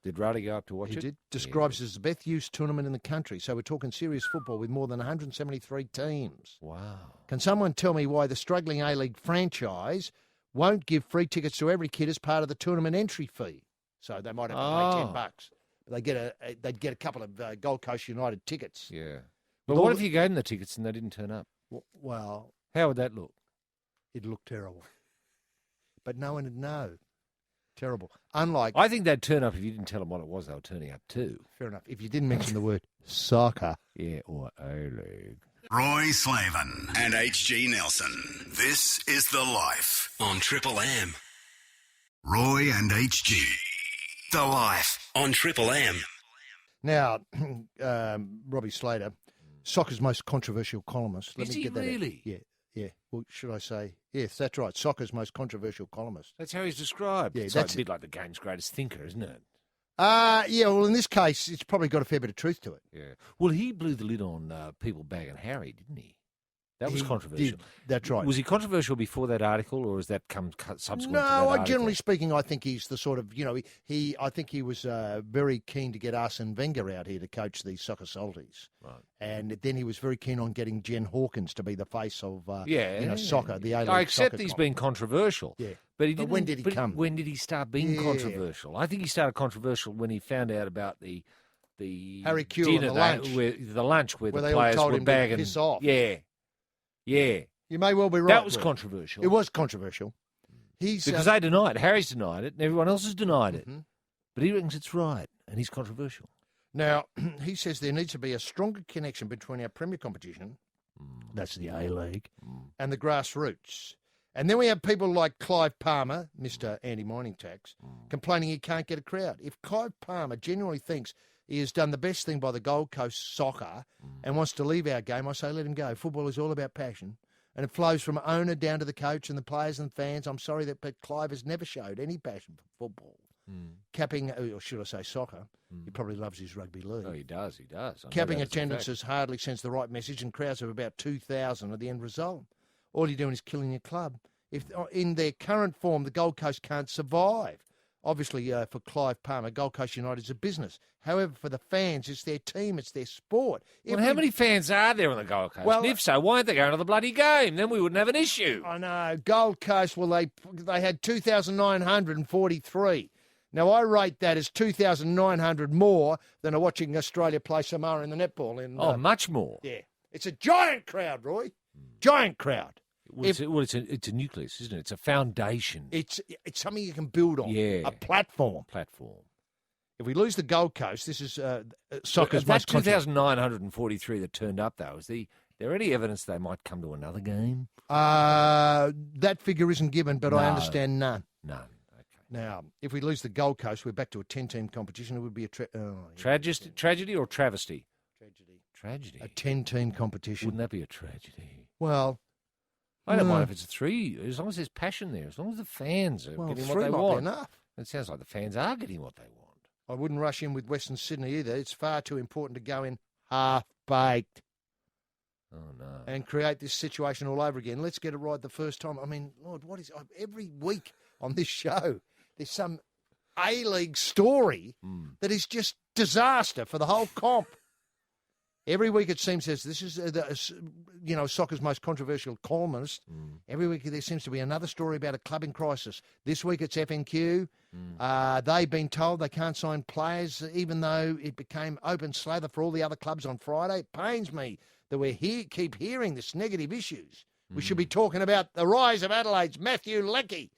Did Ruddy go up to watch He it? did. Describes it as the best used tournament in the country. So we're talking serious football with more than 173 teams. Wow. Can someone tell me why the struggling A-League franchise won't give free tickets to every kid as part of the tournament entry fee? So they might have to pay $10. They'd get a couple of Gold Coast United tickets. Yeah. But what if you gave them the tickets and they didn't turn up? Well, how would that look? It'd look terrible. But no one would know. Terrible. Unlike... I think they'd turn up if you didn't tell them what it was they were turning up to. Fair enough. If you didn't mention the word soccer. Yeah, or A-League. Roy Slaven and HG Nelson. This is The Life on Triple M. Roy and HG. The Life on Triple M. Now, Robbie Slater, soccer's most controversial columnist. Is he really? Yeah. Well, should I say? Yes, that's right. Soccer's most controversial columnist. That's how he's described. Yeah, it's that's a bit like the game's greatest thinker, isn't it? Yeah, well, in this case, it's probably got a fair bit of truth to it. Yeah. Well, he blew the lid on people bagging Harry, didn't he? That was controversial. Did. That's right. Was he controversial before that article, or has that come subsequent No, to that article? generally speaking, I think he's the sort of, I think he was very keen to get Arsene Wenger out here to coach the Soccer Salties. Right. And then he was very keen on getting Jen Hawkins to be the face of, soccer, the A-League I accept soccer he's comp. been controversial. Yeah. But when did he come? When did he start being Yeah. controversial? I think he started controversial when he found out about the Harry Kewell dinner and the lunch. the lunch where the they all players told were him bagging. to piss off. Yeah. You may well be right. That was Roy. controversial. It was controversial. Because they denied it. Harry's denied it, and everyone else has denied it. Mhm. But he reckons it's right, and he's controversial. Now, he says there needs to be a stronger connection between our Premier competition, that's the A-League, and the grassroots. And then we have people like Clive Palmer, Mr. Anti-Mining Tax, complaining he can't get a crowd. If Clive Palmer genuinely thinks he has done the best thing by the Gold Coast soccer and wants to leave our game, I say let him go. Football is all about passion. And it flows from owner down to the coach and the players and fans. I'm sorry but Clive has never showed any passion for football. Capping, or should I say soccer, he probably loves his rugby league. Oh, he does. I know Capping that as a attendance fact. has hardly sends the right message, and crowds of about 2,000 are the end result. All you're doing is killing your club. If in their current form, the Gold Coast can't survive. Obviously, for Clive Palmer, Gold Coast United is a business. However, for the fans, it's their team, it's their sport. Well, how many fans are there on the Gold Coast? Well, and if so, why aren't they going to the bloody game? Then we wouldn't have an issue. I know. Gold Coast, well, they had 2,943. Now, I rate that as 2,900 more than watching Australia play Samoa in the netball. Much more. Yeah. It's a giant crowd, Roy. Giant crowd. Well, it's a nucleus, isn't it? It's a foundation. It's something you can build on. Yeah. A platform. If we lose the Gold Coast, this is soccer's that most 2,943 that turned up, though, is there any evidence they might come to another game? That figure isn't given, but I No. understand none. None. Now, if we lose the Gold Coast, we're back to a 10-team competition. It would be a Tragedy or travesty? Tragedy. A 10-team competition. Wouldn't that be a tragedy? Well, I don't no. mind if it's a 3, as long as there's passion there, as long as the fans are getting what 3 they might be want. enough. It sounds like the fans are getting what they want. I wouldn't rush in with Western Sydney either. It's far too important to go in half-baked Oh, no. and create this situation all over again. Let's get it right the first time. I mean, Lord, every week on this show, there's some A-League story that is just disaster for the whole comp. Every week it seems as this is, soccer's most controversial columnist. Every week there seems to be another story about a club in crisis. This week it's FNQ. They've been told they can't sign players, even though it became open slather for all the other clubs on Friday. It pains me that we keep hearing this negative issues. We should be talking about the rise of Adelaide's Matthew Leckie.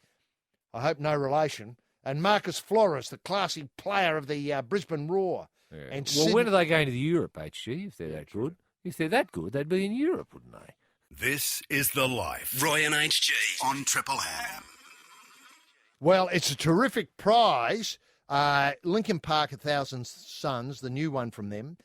I hope no relation. And Marcus Flores, the classy player of the Brisbane Roar. Yeah. And Well, when are they going to the Europe, HG, if they're that good? If they're that good, they'd be in Europe, wouldn't they? This is The Life. Roy and HG on Triple M. Well, it's a terrific prize. Lincoln Park, 1,000 Suns, the new one from them,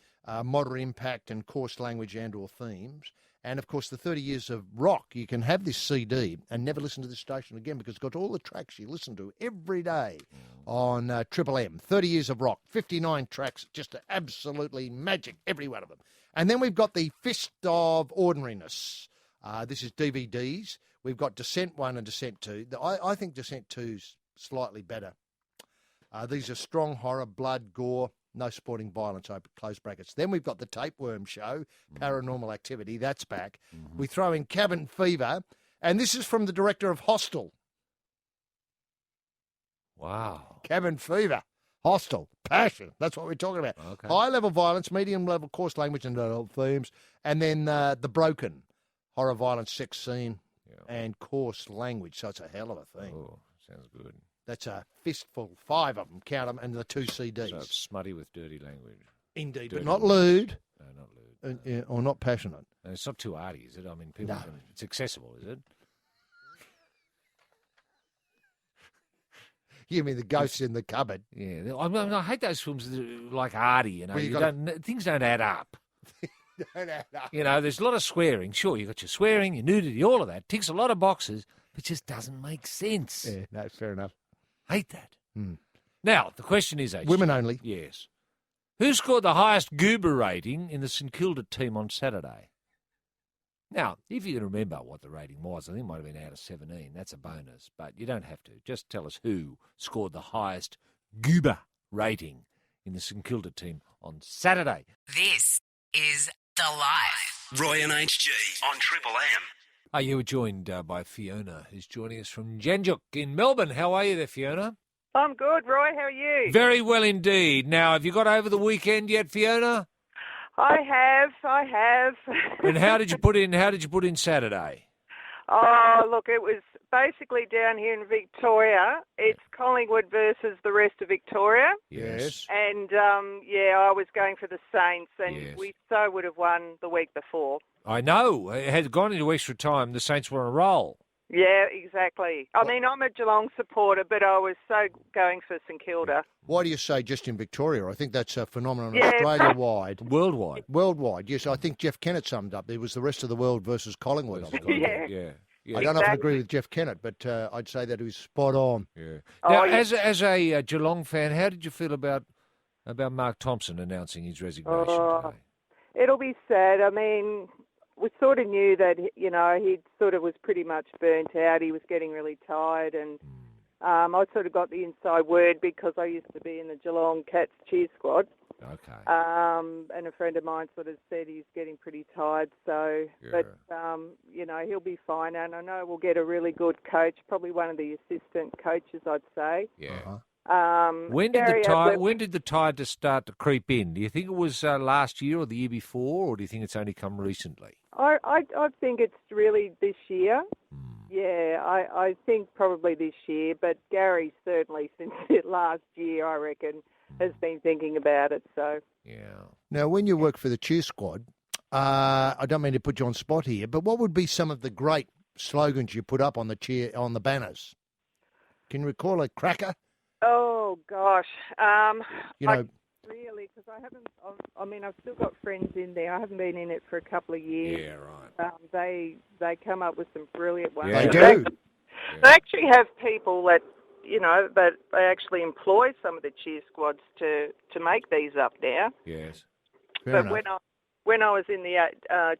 moderate impact and coarse language and/or themes. And, of course, the 30 Years of Rock. You can have this CD and never listen to this station again because it's got all the tracks you listen to every day on Triple M. 30 Years of Rock, 59 tracks, just absolutely magic, every one of them. And then we've got the Fist of Ordinariness. This is DVDs. We've got Descent 1 and Descent 2. I think Descent 2's slightly better. These are strong horror, blood, gore, no sporting violence, open close brackets. Then we've got the Tapeworm Show, Paranormal Activity, that's back. We throw in Cabin Fever, and this is from the director of Hostel. Wow. Cabin Fever, Hostel, passion. That's what we're talking about. Okay. High-level violence, medium-level coarse language and adult themes, and then The Broken, horror, violence, sex scene, and coarse language. So it's a hell of a thing. Oh, sounds good. That's a fistful, 5 of them, count them, and the 2 CDs. So it's smutty with dirty language. Indeed, Dirty but not language. lewd. No, not lewd. Or not passionate. And it's not too arty, is it? I mean, people No. it's accessible, is it? You mean the ghosts in the cupboard? Yeah. I hate those films that are like arty, you know. Well, you You gotta- don't, things don't add up. Don't add up. You know, there's a lot of swearing. Sure, you got your swearing, your nudity, all of that. Ticks a lot of boxes, but just doesn't make sense. Yeah, no, fair enough. Hate that. Hmm. Now, the question is, HG, Women only. Yes. Who scored the highest goober rating in the St Kilda team on Saturday? Now, if you can remember what the rating was, I think it might have been out of 17. That's a bonus, but you don't have to. Just tell us who scored the highest goober rating in the St Kilda team on Saturday. This is The Life. Roy and HG on Triple M. Oh, you were joined by Fiona, who's joining us from Janjuk in Melbourne. How are you there, Fiona? I'm good, Roy. How are you? Very well indeed. Now, have you got over the weekend yet, Fiona? I have. And how did you put in Saturday? Oh, look, it was basically down here in Victoria. It's Collingwood versus the rest of Victoria. Yes. And, I was going for the Saints, and Yes. we so would have won the week before. I know. It had gone into extra time. The Saints were on a roll. Yeah, exactly. I mean, I'm a Geelong supporter, but I was so going for St Kilda. Why do you say just in Victoria? I think that's a phenomenon Yeah. Australia-wide. Worldwide. Worldwide, yes. I think Jeff Kennett summed up. It was the rest of the world versus Collingwood. I believe. Yeah. Yeah. I don't often Exactly. agree with Jeff Kennett, but I'd say that he was spot on. Yeah. Oh, Now, yeah. as a Geelong fan, how did you feel about Mark Thompson announcing his resignation today? It'll be sad. I mean, we sort of knew that, he sort of was pretty much burnt out. He was getting really tired, and I sort of got the inside word because I used to be in the Geelong Cats cheer squad. Okay. And a friend of mine sort of said he's getting pretty tired. So, Yeah. but he'll be fine, and I know we'll get a really good coach, probably one of the assistant coaches, I'd say. Yeah. Um, When did Gary the tide? Ablett- When did the tide just start to creep in? Do you think it was last year or the year before, or do you think it's only come recently? I think it's really this year. Yeah, I think probably this year, but Gary certainly since last year, I reckon, has been thinking about it. So Yeah. Now, when you work for the cheer squad, I don't mean to put you on spot here, but what would be some of the great slogans you put up on the banners? Can you recall a cracker? oh gosh, You know, really, because I haven't. I mean, I've still got friends in there. I haven't been in it for a couple of years. Yeah, right. They come up with some brilliant ones. Yeah. they do. They actually have people that that they actually employ some of the cheer squads to make these up now. Yes. Fair But enough. when I was in the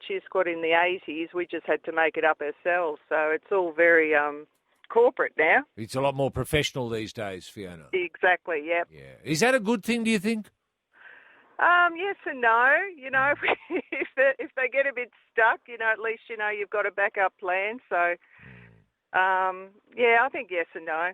cheer squad in the 80s, we just had to make it up ourselves. So it's all very corporate now. It's a lot more professional these days, Fiona. Exactly. Yep. Yeah. Is that a good thing, do you think? Yes and no. If they get a bit stuck, at least you've got a backup plan. So, I think yes and no.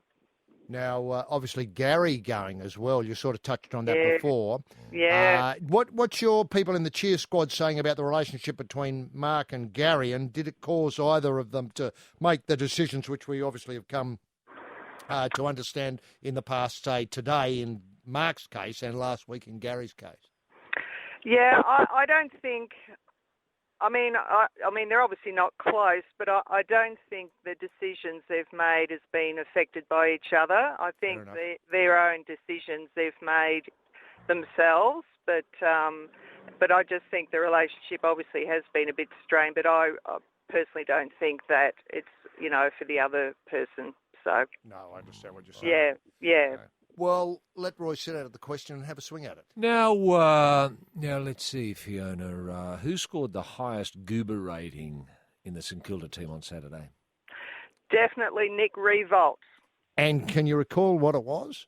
Now, obviously, Gary going as well. You sort of touched on that Yeah. before. Yeah. What's your people in the cheer squad saying about the relationship between Mark and Gary, and did it cause either of them to make the decisions which we obviously have come to understand in the past, say today in Mark's case and last week in Gary's case? Yeah, I don't think. I mean, they're obviously not close, but I don't think the decisions they've made has been affected by each other. I think their own decisions they've made themselves, but I just think the relationship obviously has been a bit strained. But I personally don't think that it's for the other person. So No, I understand what you're saying. yeah. Well, let Roy sit out of the question and have a swing at it. Now let's see, Fiona. Who scored the highest goober rating in the St Kilda team on Saturday? Definitely Nick Revolt. And can you recall what it was?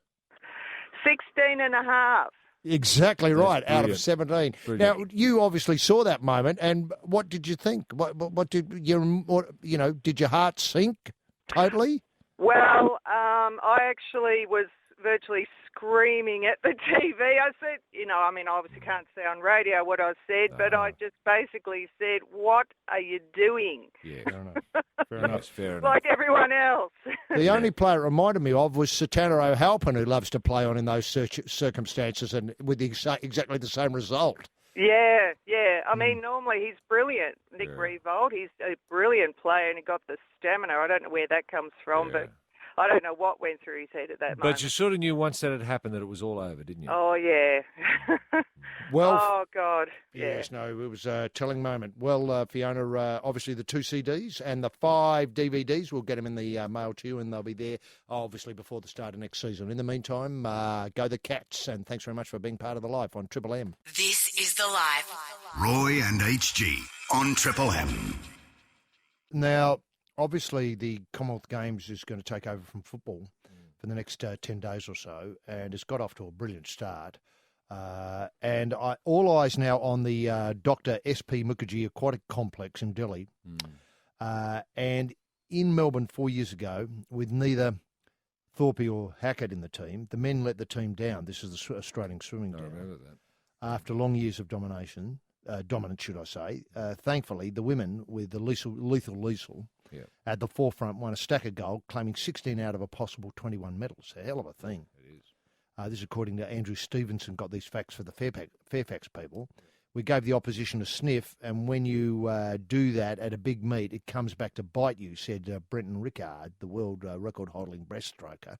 16 and a half. Exactly right, out of 17. Brilliant. Now, you obviously saw that moment, and what did you think? What did did your heart sink totally? Well, I actually was virtually screaming at the TV. I said, I obviously can't say on radio what I said, but I just basically said, what are you doing? Yeah, fair enough. Like everyone else. The only player it reminded me of was Satana O'Halpin, who loves to play on in those circumstances and with exactly the same result. Yeah. Normally he's brilliant. Nick Riewoldt, he's a brilliant player and he got the stamina. I don't know where that comes from, but I don't know what went through his head at that moment. But you sort of knew once that had happened that it was all over, didn't you? Oh, yeah. Well, oh, God. Yes, no, it was a telling moment. Well, Fiona, obviously the 2 CDs and the 5 DVDs, we'll get them in the mail to you and they'll be there, obviously, before the start of next season. In the meantime, go the Cats, and thanks very much for being part of the Life on Triple M. This is The Life. Roy and HG on Triple M. Now, obviously, the Commonwealth Games is going to take over from football for the next 10 days or so, and it's got off to a brilliant start. And all eyes now on the Dr. S.P. Mukherjee Aquatic Complex in Delhi. And in Melbourne 4 years ago, with neither Thorpe or Hackett in the team, the men let the team down. This is the Australian swimming team. I remember that. After long years of dominance, should I say. Thankfully, the women, with the Lethal Liesel, at the forefront, won a stack of gold, claiming 16 out of a possible 21 medals. A hell of a thing. It is. This is according to Andrew Stevenson, got these facts for the Fairfax people. We gave the opposition a sniff, and when you do that at a big meet, it comes back to bite you, said Brenton Rickard, the world record-holding breaststroker.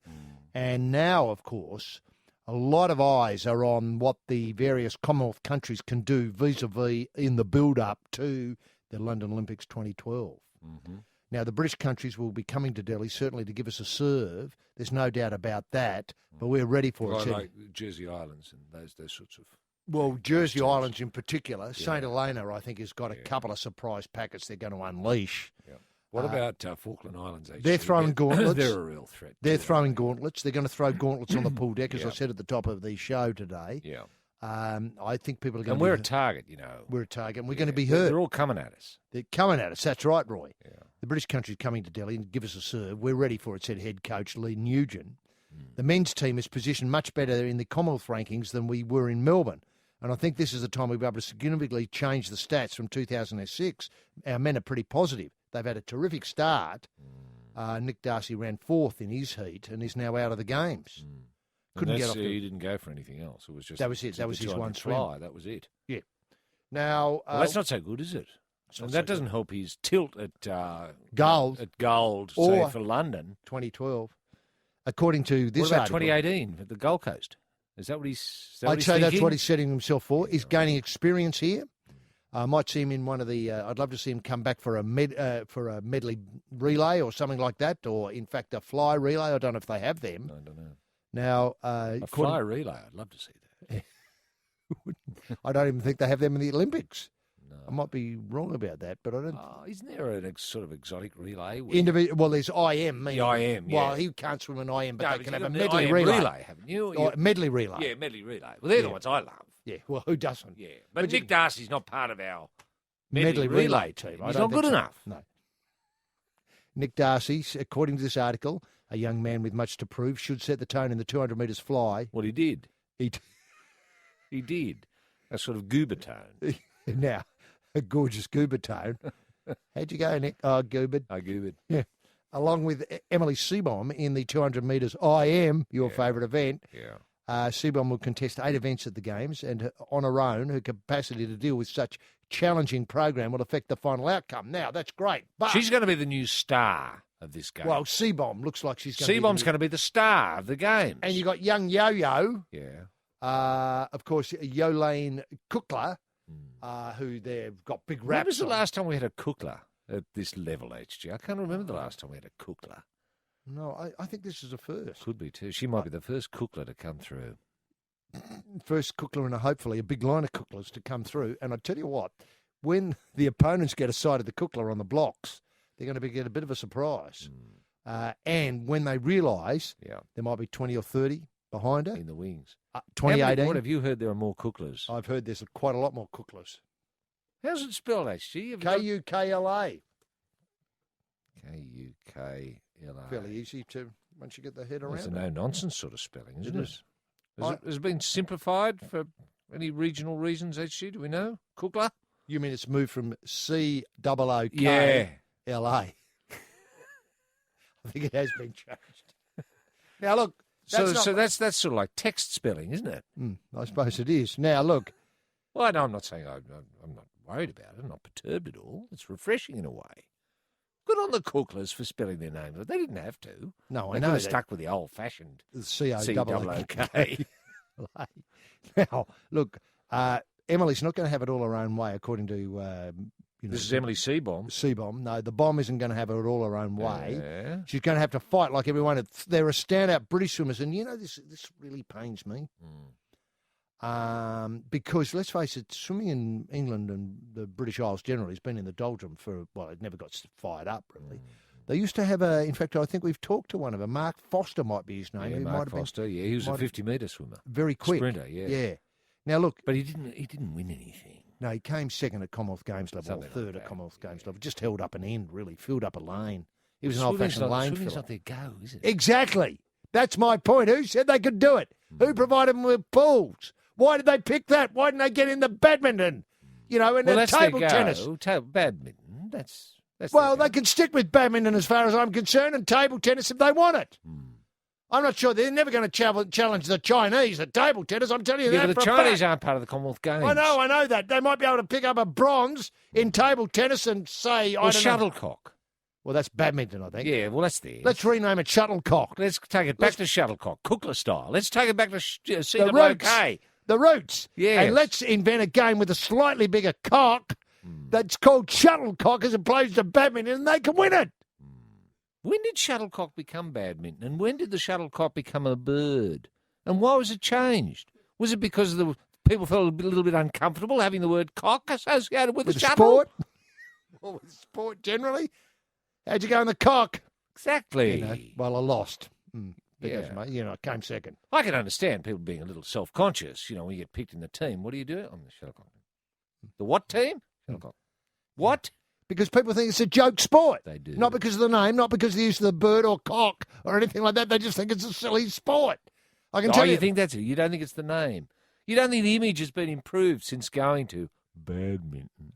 And now, of course, a lot of eyes are on what the various Commonwealth countries can do vis-a-vis in the build-up to the London Olympics 2012. Now, the British countries will be coming to Delhi, certainly to give us a serve. There's no doubt about that, but we're ready for it. Like Jersey Islands and those sorts of... Well, Jersey Islands in particular. St Helena, I think, has got a couple of surprise packets they're going to unleash. What about Falkland Islands? Actually? They're throwing gauntlets. They're a real threat. They're throwing gauntlets. They're going to throw gauntlets on the pool deck, as I said at the top of the show today. Yeah. I think people are going and to we're a target, We're a target, and we're going to be hurt. They're all coming at us. They're coming at us. That's right, Roy. Yeah. The British country's coming to Delhi and give us a serve. We're ready for it, said head coach Lee Nugent. The men's team is positioned much better in the Commonwealth rankings than we were in Melbourne. And I think this is the time we'll be able to significantly change the stats from 2006. Our men are pretty positive. They've had a terrific start. Nick Darcy ran 4th in his heat and is now out of the games. Couldn't get off. He didn't go for anything else. It was just that was it. That was his one swim. That was it. Yeah. Now that's not so good, is it? And that doesn't help his tilt at gold. At gold, say for London 2012. According to this what about article, 2018 at the Gold Coast? Is that what he's? I'd say that's what he's setting himself for. He's gaining experience here. I might see him in one of the. I'd love to see him come back for a medley relay or something like that, or in fact a fly relay. I don't know if they have them. I don't know. Now a fly relay. I'd love to see that. I don't even think they have them in the Olympics. No. I might be wrong about that, but I don't. Isn't there a sort of exotic relay? Well, there's IM. The IM, yeah. Well, he can't swim an IM, but they can have a medley relay. Haven't you? Medley relay. Yeah, medley relay. Well, they're the ones I love. Yeah, well, who doesn't? Yeah, but Nick Darcy's not part of our medley relay team. He's not good enough. No. Nick Darcy, according to this article, a young man with much to prove, should set the tone in the 200 metres fly. Well, he did. He did. A sort of goober tone. Now, a gorgeous goober tone. How'd you go, Nick? Oh, goobered. I goobered. Yeah. Along with Emily Seebohm in the 200 metres IM, your favourite event. Yeah. Seebohm will contest 8 events at the Games, and on her own, her capacity to deal with such challenging program will affect the final outcome. Now, that's great. But she's going to be the new star of this game. Well, Seebohm looks like she's going to be. Seabomb's going to be the star of the Games. And you got young Yo-Yo. Yeah. Of course, Yolaine Kukla, who they've got big raps. When was the last time we had a Kukla at this level, HG? I can't remember the last time we had a Kukla. No, I think this is a first. Could be too. She might be the first Kukla to come through. First Kukla and hopefully a big line of Kuklas to come through. And I tell you what, when the opponents get a sight of the Kukla on the blocks, they're going to get a bit of a surprise. And when they realise there might be 20 or 30 behind her. In the wings. 2018. What have you heard? There are more Kuklas. I've heard there's quite a lot more Kuklas. How's it spelled, HG? K-U-K-L-A. K-U-K-L-A. Fairly easy to, once you get the head around It's a it. no-nonsense sort of spelling, isn't It it? is. Has it been simplified for any regional reasons, HG? Do we know? Kukla? You mean it's moved from C-O-O-K-L-A? I think it has been changed. Now, look. That's sort of like text spelling, isn't it? I suppose it is. Now, look. Well, no, I'm not saying I'm not worried about it. I'm not perturbed at all. It's refreshing in a way. Good on the Kuklas for spelling their names, but they didn't have to. No, they I know. Could have stuck with the old-fashioned C-O-O-K. Now, look, Emily's not going to have it all her own way, according to... this is Emily Seabomb. Seabomb. No, the bomb isn't going to have it all her own way. Yeah. She's going to have to fight like everyone. They're a standout British swimmers, and this really pains me. Because let's face it, swimming in England and the British Isles generally has been in the doldrum for, well, it never got fired up really. They used to have in fact, I think we've talked to one of them. Mark Foster might be his name. Yeah, Mark Foster. Yeah, he was a 50-metre swimmer. Very quick. Sprinter, yeah. Yeah. Now look, but he didn't win anything. No, he came second at Commonwealth Games level, or third at Commonwealth Games level. Just held up an end, really, filled up a lane. He was an old-fashioned lane filler. Swimming's not their go, is it? Exactly. That's my point. Who said they could do it? Who provided them with pools? Why did they pick that? Why didn't they get in the badminton? And the table tennis. Badminton, that's well, they can stick with badminton as far as I'm concerned, and table tennis if they want it. I'm not sure they're never going to challenge the Chinese at table tennis. I'm telling you that. Yeah, but the Chinese aren't part of the Commonwealth Games. I know that. They might be able to pick up a bronze in table tennis and say, or shuttlecock. Well, that's badminton, I think. Yeah, well, that's there. Let's rename it shuttlecock. Let's take it back to shuttlecock, Kukla style. Let's take it back to CWK. The roots. Yeah. And let's invent a game with a slightly bigger cock that's called shuttlecock as opposed to badminton, and they can win it. When did shuttlecock become badminton? And when did the shuttlecock become a bird? And why was it shanged? Was it because the people felt a little bit uncomfortable having the word cock associated with the shuttle? Sport? Or with sport generally? How'd you go in the cock? Exactly. Well, I lost. Yeah. I came second. I can understand people being a little self-conscious. When you get picked in the team, what do you do? I'm the shuttlecock. The what team? Shuttlecock. What? Because people think it's a joke sport. They do. Not because of the name, not because of the use of the bird or cock or anything like that. They just think it's a silly sport. I can tell you. You think that's it? You don't think it's the name? You don't think the image has been improved since going to badminton?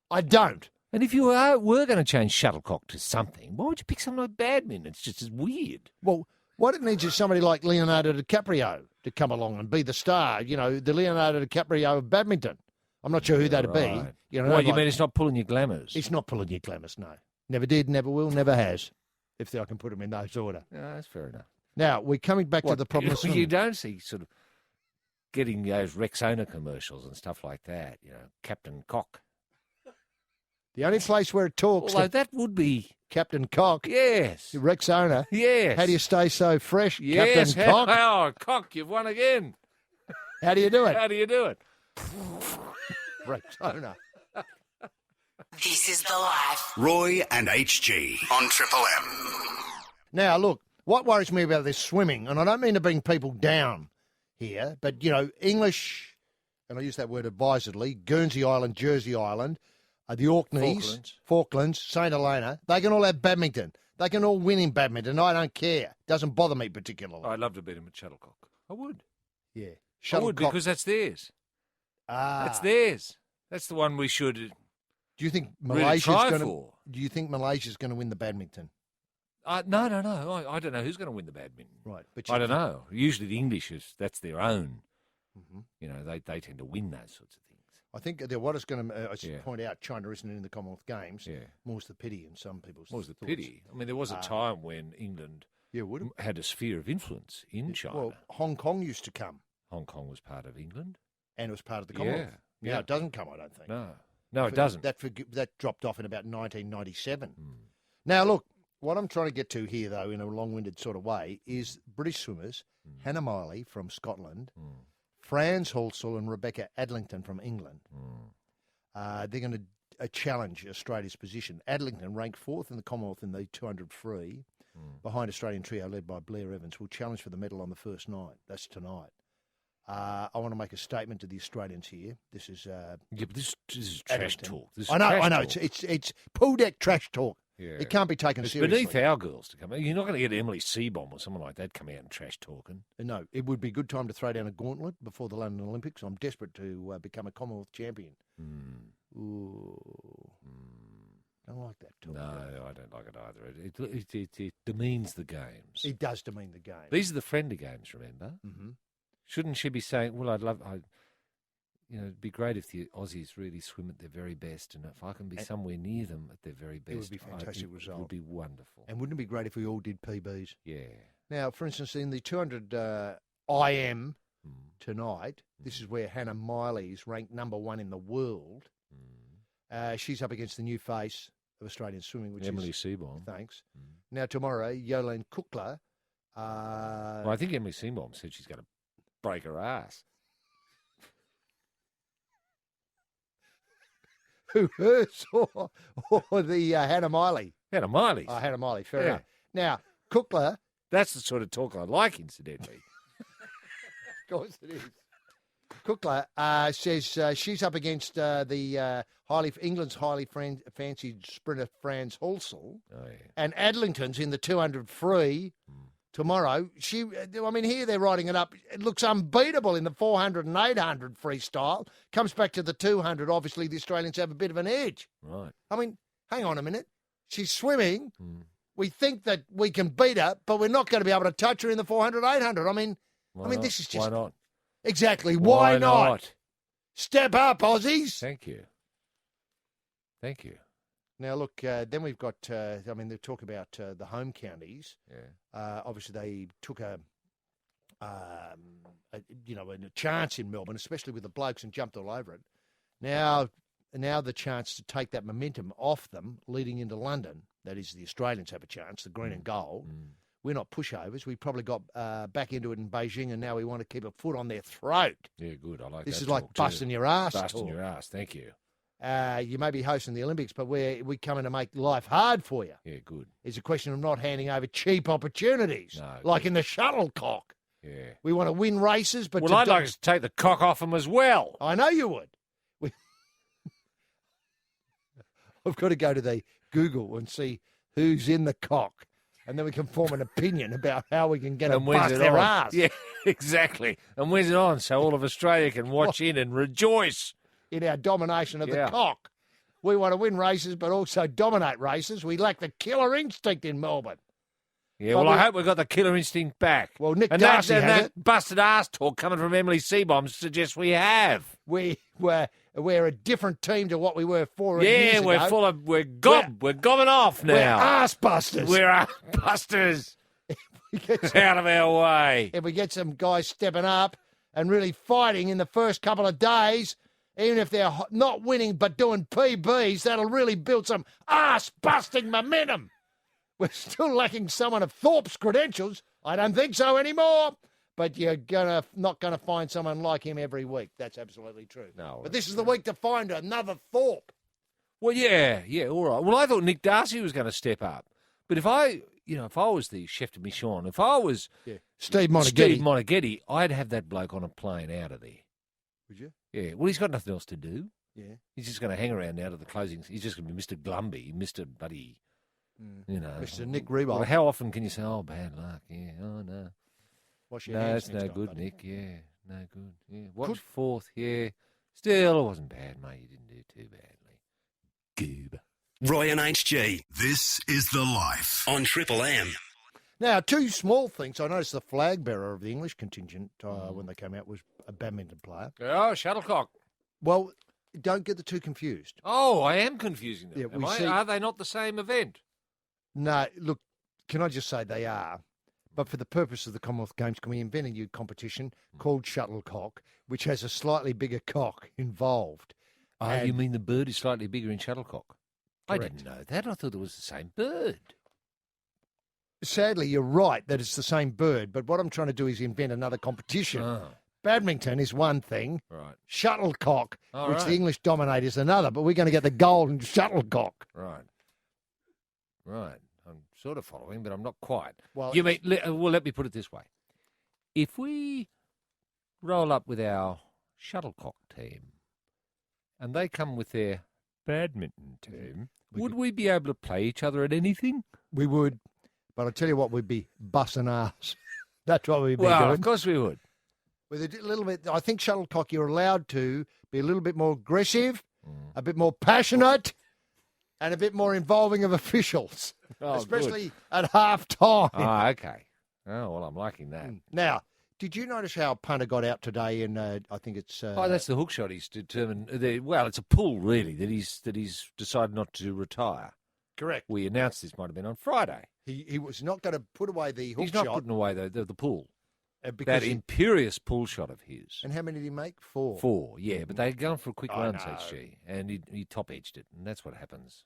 I don't. And if you were going to change shuttlecock to something, why would you pick something like badminton? It's just as weird. Well, what it needs is somebody like Leonardo DiCaprio to come along and be the star, the Leonardo DiCaprio of badminton. I'm not sure who that'd be. You mean it's not pulling your glamours? It's not pulling your glamours, no. Never did, never will, never has, if I can put them in those order. No, that's fair enough. Now, we're coming back to the problem. You don't see sort of getting those Rexona commercials and stuff like that, Captain Cock. The only place where it talks... Although that would be... Captain Cock. Yes. Rexona. Yes. How do you stay so fresh, yes. Captain Cock? Oh, Cock, you've won again. How do you do it? How do you do it? Rexona. This is The Life. Roy and HG on Triple M. Now, look, what worries me about this swimming, and I don't mean to bring people down here, but, English, and I use that word advisedly, Guernsey Island, Jersey Island, the Orkneys, Falklands, St. Helena, they can all have badminton. They can all win in badminton. I don't care. Doesn't bother me particularly. I'd love to beat them at shuttlecock. I would. Yeah. I would, because that's theirs. That's theirs. That's the one we should. Do you think Malaysia's going to? Do you think Malaysia's going to win the badminton? No. I don't know who's going to win the badminton. Right, but I don't know. Usually the English that's their own. Mm-hmm. They tend to win those sorts of things. I think what is going to, I should point out, China isn't in the Commonwealth Games. Yeah. More's the pity in some people's More's the pity. I mean, there was a time when England had a sphere of influence in China. Well, Hong Kong used to come. Hong Kong was part of England. And it was part of the Commonwealth. Yeah. Now it doesn't come, I don't think. No, it doesn't. That dropped off in about 1997. Now, look, what I'm trying to get to here, though, in a long-winded sort of way, is British swimmers, Hannah Miley from Scotland, Franz Halsall and Rebecca Adlington from England. They're going to challenge Australia's position. Adlington ranked 4th in the Commonwealth in the 200 free. behind Australian trio led by Blair Evans, will challenge for the medal on the first night. That's tonight. I want to make a statement to the Australians here. This is but this is trash talk. This is I know. trash talk. It's pool deck trash talk. Yeah. It can't be taken It's seriously. beneath our girls to come. You're not going to get Emily Seabomb or someone like that coming out and trash talking. No, it would be a good time to throw down a gauntlet before the London Olympics. I'm desperate to become a Commonwealth champion. Ooh. Don't like that talk. No, I don't like it either. It demeans the games. It does demean the game. These are the friendly games, remember? Mm-hmm. Shouldn't she be saying, well, it'd be great if the Aussies really swim at their very best, and if I can be somewhere near them at their very best, It would be a fantastic result. It would be wonderful. And wouldn't it be great if we all did PBs? Yeah. Now, for instance, in the 200 IM tonight, this is where Hannah Miley is ranked number 1 in the world. She's up against the new face of Australian swimming, which Emily is Seabomb. Thanks. Now, tomorrow, Yolene Kukla. Well, I think Emily Seabomb said she's going to break her ass. Who hers or the Hannah Miley? Hannah Miley. Oh, Hannah Miley, fair enough. Now, Kukla. That's the sort of talk I like, incidentally. Of course it is. Kukla says she's up against England's highly fancied sprinter Franz Halsall. Oh, yeah. And Adlington's in the 200 free tomorrow. Here they're writing it up. It looks unbeatable in the 400 and 800 freestyle. Comes back to the 200. Obviously, the Australians have a bit of an edge. Right. Hang on a minute. She's swimming. We think that we can beat her, but we're not going to be able to touch her in the 400, 800. This is just... Why not? Exactly. Why not? Step up, Aussies. Thank you. Thank you. Now, look, then we've got, they talk about the home counties. Yeah. Obviously, they took a chance in Melbourne, especially with the blokes, and jumped all over it. Now the chance to take that momentum off them leading into London. That is, the Australians have a chance, the green and gold. We're not pushovers. We probably got back into it in Beijing, and now we want to keep a foot on their throat. Yeah, good. I like this that is like talk too. busting your ass. Busting your ass. Thank you. You may be hosting the Olympics, but we come in to make life hard for you. Yeah, good. It's a question of not handing over cheap opportunities, like in the shuttlecock. Yeah. We want to win races, but... Well, I'd like to take the cock off them as well. I know you would. I've got to go to the Google and see who's in the cock, and then we can form an opinion about how we can get them bust their ass. Yeah, exactly. And when's it on so all of Australia can watch in and rejoice? In our domination of the cock. We want to win races, but also dominate races. We lack the killer instinct in Melbourne. Yeah, well, I hope we've got the killer instinct back. Well, Nick and Darcy has that it. busted ass talk coming from Emily Seabomb suggests we have. We're a different team to what we were 4 years ago. Yeah, we're gobbing off now. We're ass busters. We're ass busters. Out of our way. If we get some guys stepping up and really fighting in the first couple of days, even if they're not winning but doing PBs, that'll really build some ass-busting momentum. We're still lacking someone of Thorpe's credentials. I don't think so anymore. But you're not going to find someone like him every week. That's absolutely true. No, but this is the week to find another Thorpe. Well, yeah, all right. Well, I thought Nick Darcy was going to step up. But if I was the chef de mission, if I was Steve Monaghetti, I'd have that bloke on a plane out of there. Would you? Yeah. Well, he's got nothing else to do. Yeah. He's just going to hang around now to the closings. He's just going to be Mr. Glumby, Mr. Buddy, Mr. Nick Rebo. Well, how often can you say, oh, bad luck? Yeah, oh, no. Wash your No, hands it's no next time, good, buddy. Nick. Yeah, no good. Yeah. Watch fourth, yeah. Still, it wasn't bad, mate. You didn't do too badly. Goob. Roy and HG. This is The Life on Triple M. Now, two small things. I noticed the flag bearer of the English contingent when they came out was a badminton player. Oh, shuttlecock. Well, don't get the two confused. Oh, I am confusing them. Yeah, Are they not the same event? No, look, can I just say they are? But for the purpose of the Commonwealth Games, can we invent a new competition called shuttlecock, which has a slightly bigger cock involved? Oh, you mean the bird is slightly bigger in shuttlecock? Correct. I didn't know that. I thought it was the same bird. Sadly, you're right that it's the same bird, but what I'm trying to do is invent another competition. Oh. Badminton is one thing. Right. Shuttlecock, All which right. the English dominate, is another, but we're going to get the golden shuttlecock. Right. Right. I'm sort of following, but I'm not quite. Well, You mean, let me put it this way. If we roll up with our shuttlecock team and they come with their badminton team, would we be able to play each other at anything? We would, but I tell you what, we'd be bussing arse. That's what we'd be Well, doing. of course we would. With a little bit, I think shuttlecock, you're allowed to be a little bit more aggressive, a bit more passionate, and a bit more involving of officials, especially at half time. Ah, okay. Oh, well, I'm liking that. Now, did you notice how punter got out today? And I think it's that's the hook shot. He's determined. Well, it's a pull really that he's decided not to retire. correct. We announced this might have been on Friday. He was not going to put away the hook He's shot. not putting away the pull. Because That imperious pull shot of his. and how many did he make? 4. 4, yeah, but they're going for a quick I run, know. HG, and he top edged it, and that's what happens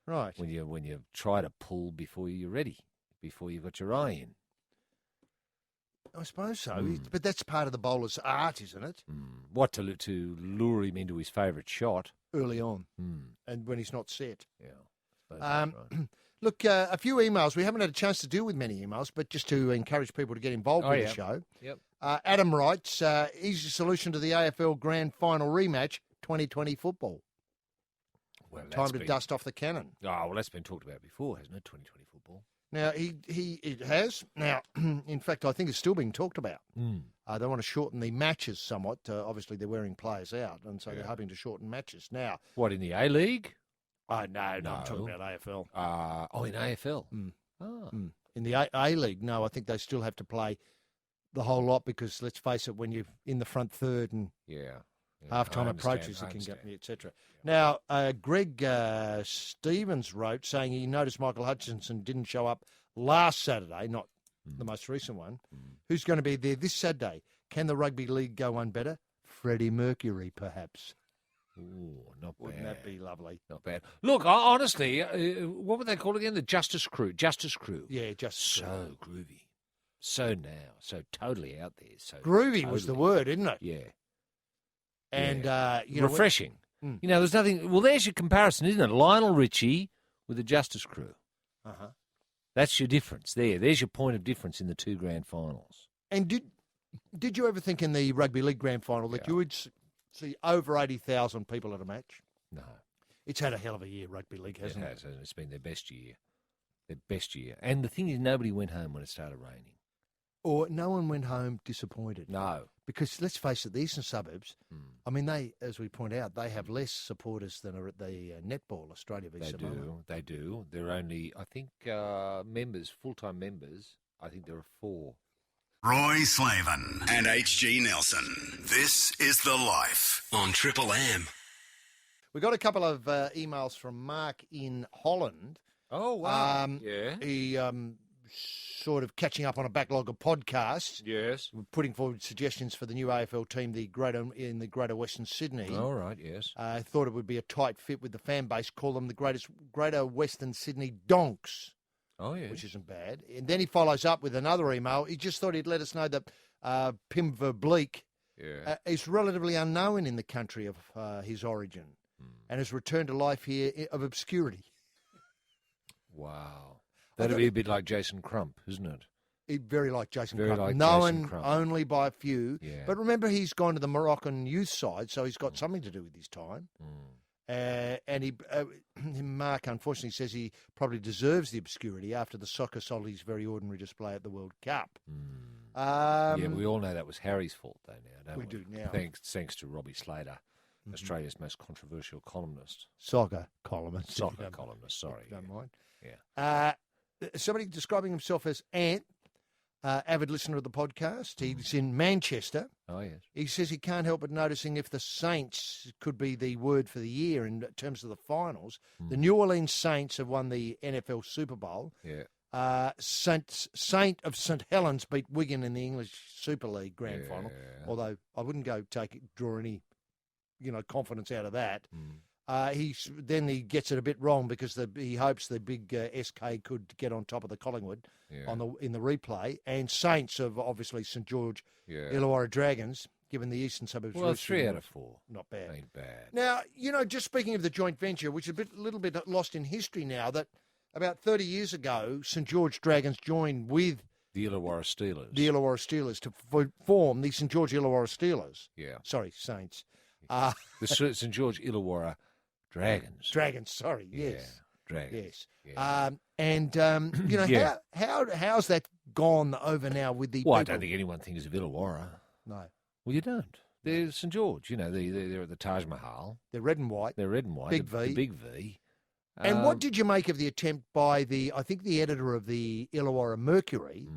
Right. when you try to pull before you're ready, before you've got your eye in. I suppose so. But that's part of the bowler's art, isn't it? What to lure him into his favourite shot Early on, and when he's not set. Yeah. suppose that's right. Look, a few emails. We haven't had a chance to deal with many emails, but just to encourage people to get involved with the show. Yep. Adam writes, easy solution to the AFL Grand Final rematch, 2020 football. Well, Time to dust off the cannon. Oh, well, that's been talked about before, hasn't it? 2020 football. Now, it has. Now, in fact, I think it's still being talked about. They want to shorten the matches somewhat. Obviously, they're wearing players out, and so they're hoping to shorten matches. Now, What, in the A-League? no, I'm talking about AFL. In AFL. In the A-League, no, I think they still have to play the whole lot because, let's face it, when you're in the front third and half-time I approaches, understand, it can get I me, etc. Now, Greg Stevens wrote saying he noticed Michael Hutchinson didn't show up last Saturday, not the most recent one. Who's going to be there this Saturday? Can the rugby league go one better? Freddie Mercury, perhaps. Ooh, not bad. Wouldn't that be lovely? Not bad. Look, honestly, what would they call it again? The Justice Crew. Justice Crew. Yeah, just So groovy. So now. So totally out there. So groovy was the totally. word, isn't it? Yeah. And you know, refreshing. You know, there's nothing. Well, there's your comparison, isn't it? Lionel Richie with the Justice Crew. That's your difference there. There's your point of difference in the 2 grand finals. And did you ever think in the rugby league grand final that you would see over 80,000 people at a match? No. It's had a hell of a year, rugby league, hasn't it? It has. And it's been their best year. Their best year. And the thing is, nobody went home when it started raining. Or no one went home disappointed. No. Because let's face it, the eastern suburbs, I mean, they, as we point out, they have less supporters than are at the netball Australia v Samoa. They do. There are only, I think, members, full-time members, I think there are 4. Roy Slavin and HG Nelson. This is The Life on Triple M. We got a couple of emails from Mark in Holland. Oh, wow. Yeah. He sort of catching up on a backlog of podcasts. Yes. Putting forward suggestions for the new AFL team, in the Greater Western Sydney. All right, yes. I thought it would be a tight fit with the fan base. Call them the Greater Western Sydney Donks. Oh, yeah. Which isn't bad. And then he follows up with another email. He just thought he'd let us know that Pim Verbeek is relatively unknown in the country of his origin and has returned to life here of obscurity. Wow. That'd be a bit like Jason Crump, isn't it? Very like Jason Very Crump. like Known Jason Crump. only by a few. Yeah. But remember, he's gone to the Moroccan youth side, so he's got something to do with his time. And Mark, unfortunately, says he probably deserves the obscurity after the soccer sold his very ordinary display at the World Cup. Yeah, we all know that was Harry's fault, though, now, don't we? We do now. Thanks to Robbie Slater, Australia's most controversial columnist. Soccer columnist. Soccer columnist, sorry. Don't mind. Yeah. Somebody describing himself as Ant, avid listener of the podcast. He's in Manchester. Oh, yes. He says he can't help but noticing if the Saints could be the word for the year in terms of the finals. The New Orleans Saints have won the NFL Super Bowl. Yeah. Saint of St. Helens beat Wigan in the English Super League grand final. Although I wouldn't draw any, confidence out of that. Then he gets it a bit wrong because he hopes the big SK could get on top of the Collingwood in the replay. And Saints of obviously St George Illawarra Dragons, given the eastern suburbs. Well, 3 out of 4. Not bad. Ain't bad. Now, just speaking of the joint venture, which is a little bit lost in history now, that about 30 years ago, St George Dragons joined with The Illawarra Steelers. the Illawarra Steelers to form the St George Illawarra Steelers. Yeah. Sorry, Saints. The St George Illawarra Dragons. Dragons, sorry, yes. Yeah, Dragons. Yes. Yeah. You know, Yeah. how's that gone over now with the Well, I people? don't think anyone thinks of Illawarra. No. Well, you don't. They're St George. You know, they're at the Taj Mahal. They're red and white. They're red and white. Big the V. big V. And what did you make of the attempt by I think the editor of the Illawarra Mercury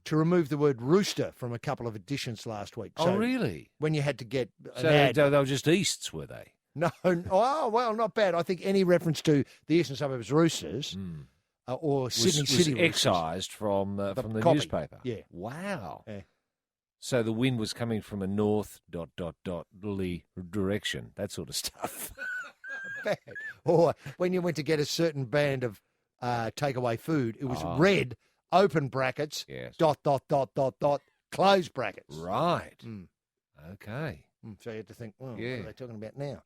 to remove the word rooster from a couple of editions last week? Oh, really? When you had to get an So ad. they were just Easts, were they? No, oh, well, not bad. I think any reference to the Eastern Suburbs Roosters or Sydney City was Roosters. excised from the copy. newspaper. Yeah. Wow. Yeah. So the wind was coming from a north ... direction, that sort of stuff. Bad. Or when you went to get a certain band of takeaway food, it was red, open brackets, Yes. ... close brackets. Right. Mm. Okay. So you had to think, well, Yeah. what are they talking about now?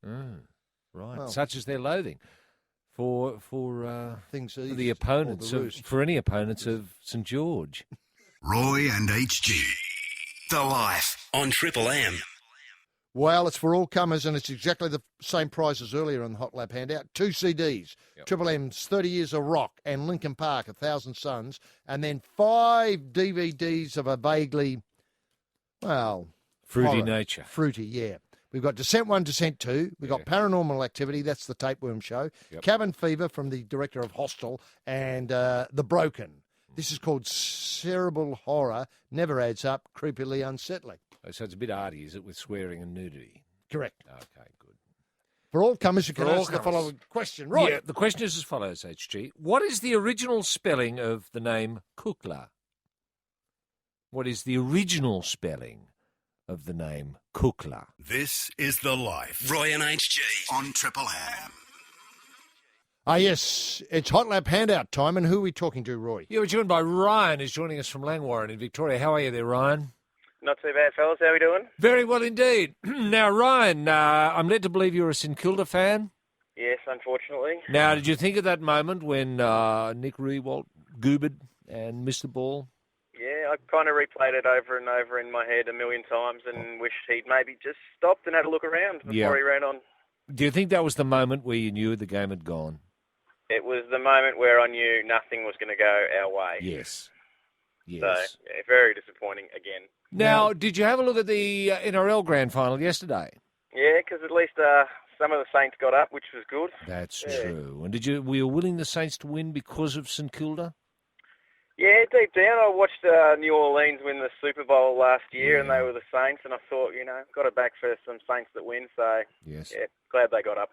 Right. Well- Such as their loathing for Things for East the or opponents the of Roost. for any opponents of St George. Roy and HG. The Life on Triple M. Well, it's for all comers, and it's exactly the same price as earlier on the Hot Lap handout. 2 CDs, Triple M's 30 Years of Rock and Linkin Park, 1,000 Suns, and then 5 DVDs of a vaguely, well... Fruity horror. nature. Fruity, yeah. We've got Descent 1, Descent 2. We've got Paranormal Activity, that's the Tapeworm Show. Yep. Cabin Fever from the director of Hostel, and The Broken. This is called Cerebral Horror, never adds up, creepily unsettling. So it's a bit arty, is it, with swearing and nudity? Correct. Okay, good. For all comers, you can For all answer the comers. following question. Right. Yeah, the question is as follows, HG. What is the original spelling of the name Kukla? What is the original spelling of the name Kukla? This is The Life. Roy and HG on Triple M. Yes, it's Hot Lap handout time, and who are we talking to, Roy? You're joined by Ryan, who's joining us from Langwarrin in Victoria. How are you there, Ryan? Not too bad, fellas. How are we doing? Very well indeed. Now, Ryan, I'm led to believe you're a St Kilda fan. Yes, unfortunately. Now, did you think of that moment when Nick Rewalt goobered and missed the ball? Yeah, I kind of replayed it over and over in my head a million times and wished he'd maybe just stopped and had a look around before he ran on. Do you think that was the moment where you knew the game had gone? It was the moment where I knew nothing was going to go our way. Yes. Yes. So, yeah, very disappointing again. Now, did you have a look at the NRL Grand Final yesterday? Yeah, because at least some of the Saints got up, which was good. That's Yeah. true. And were you willing the Saints to win because of St Kilda? Yeah, deep down, I watched New Orleans win the Super Bowl last year, and they were the Saints, and I thought, got it back for some Saints that win. So, yes. Yeah, glad they got up.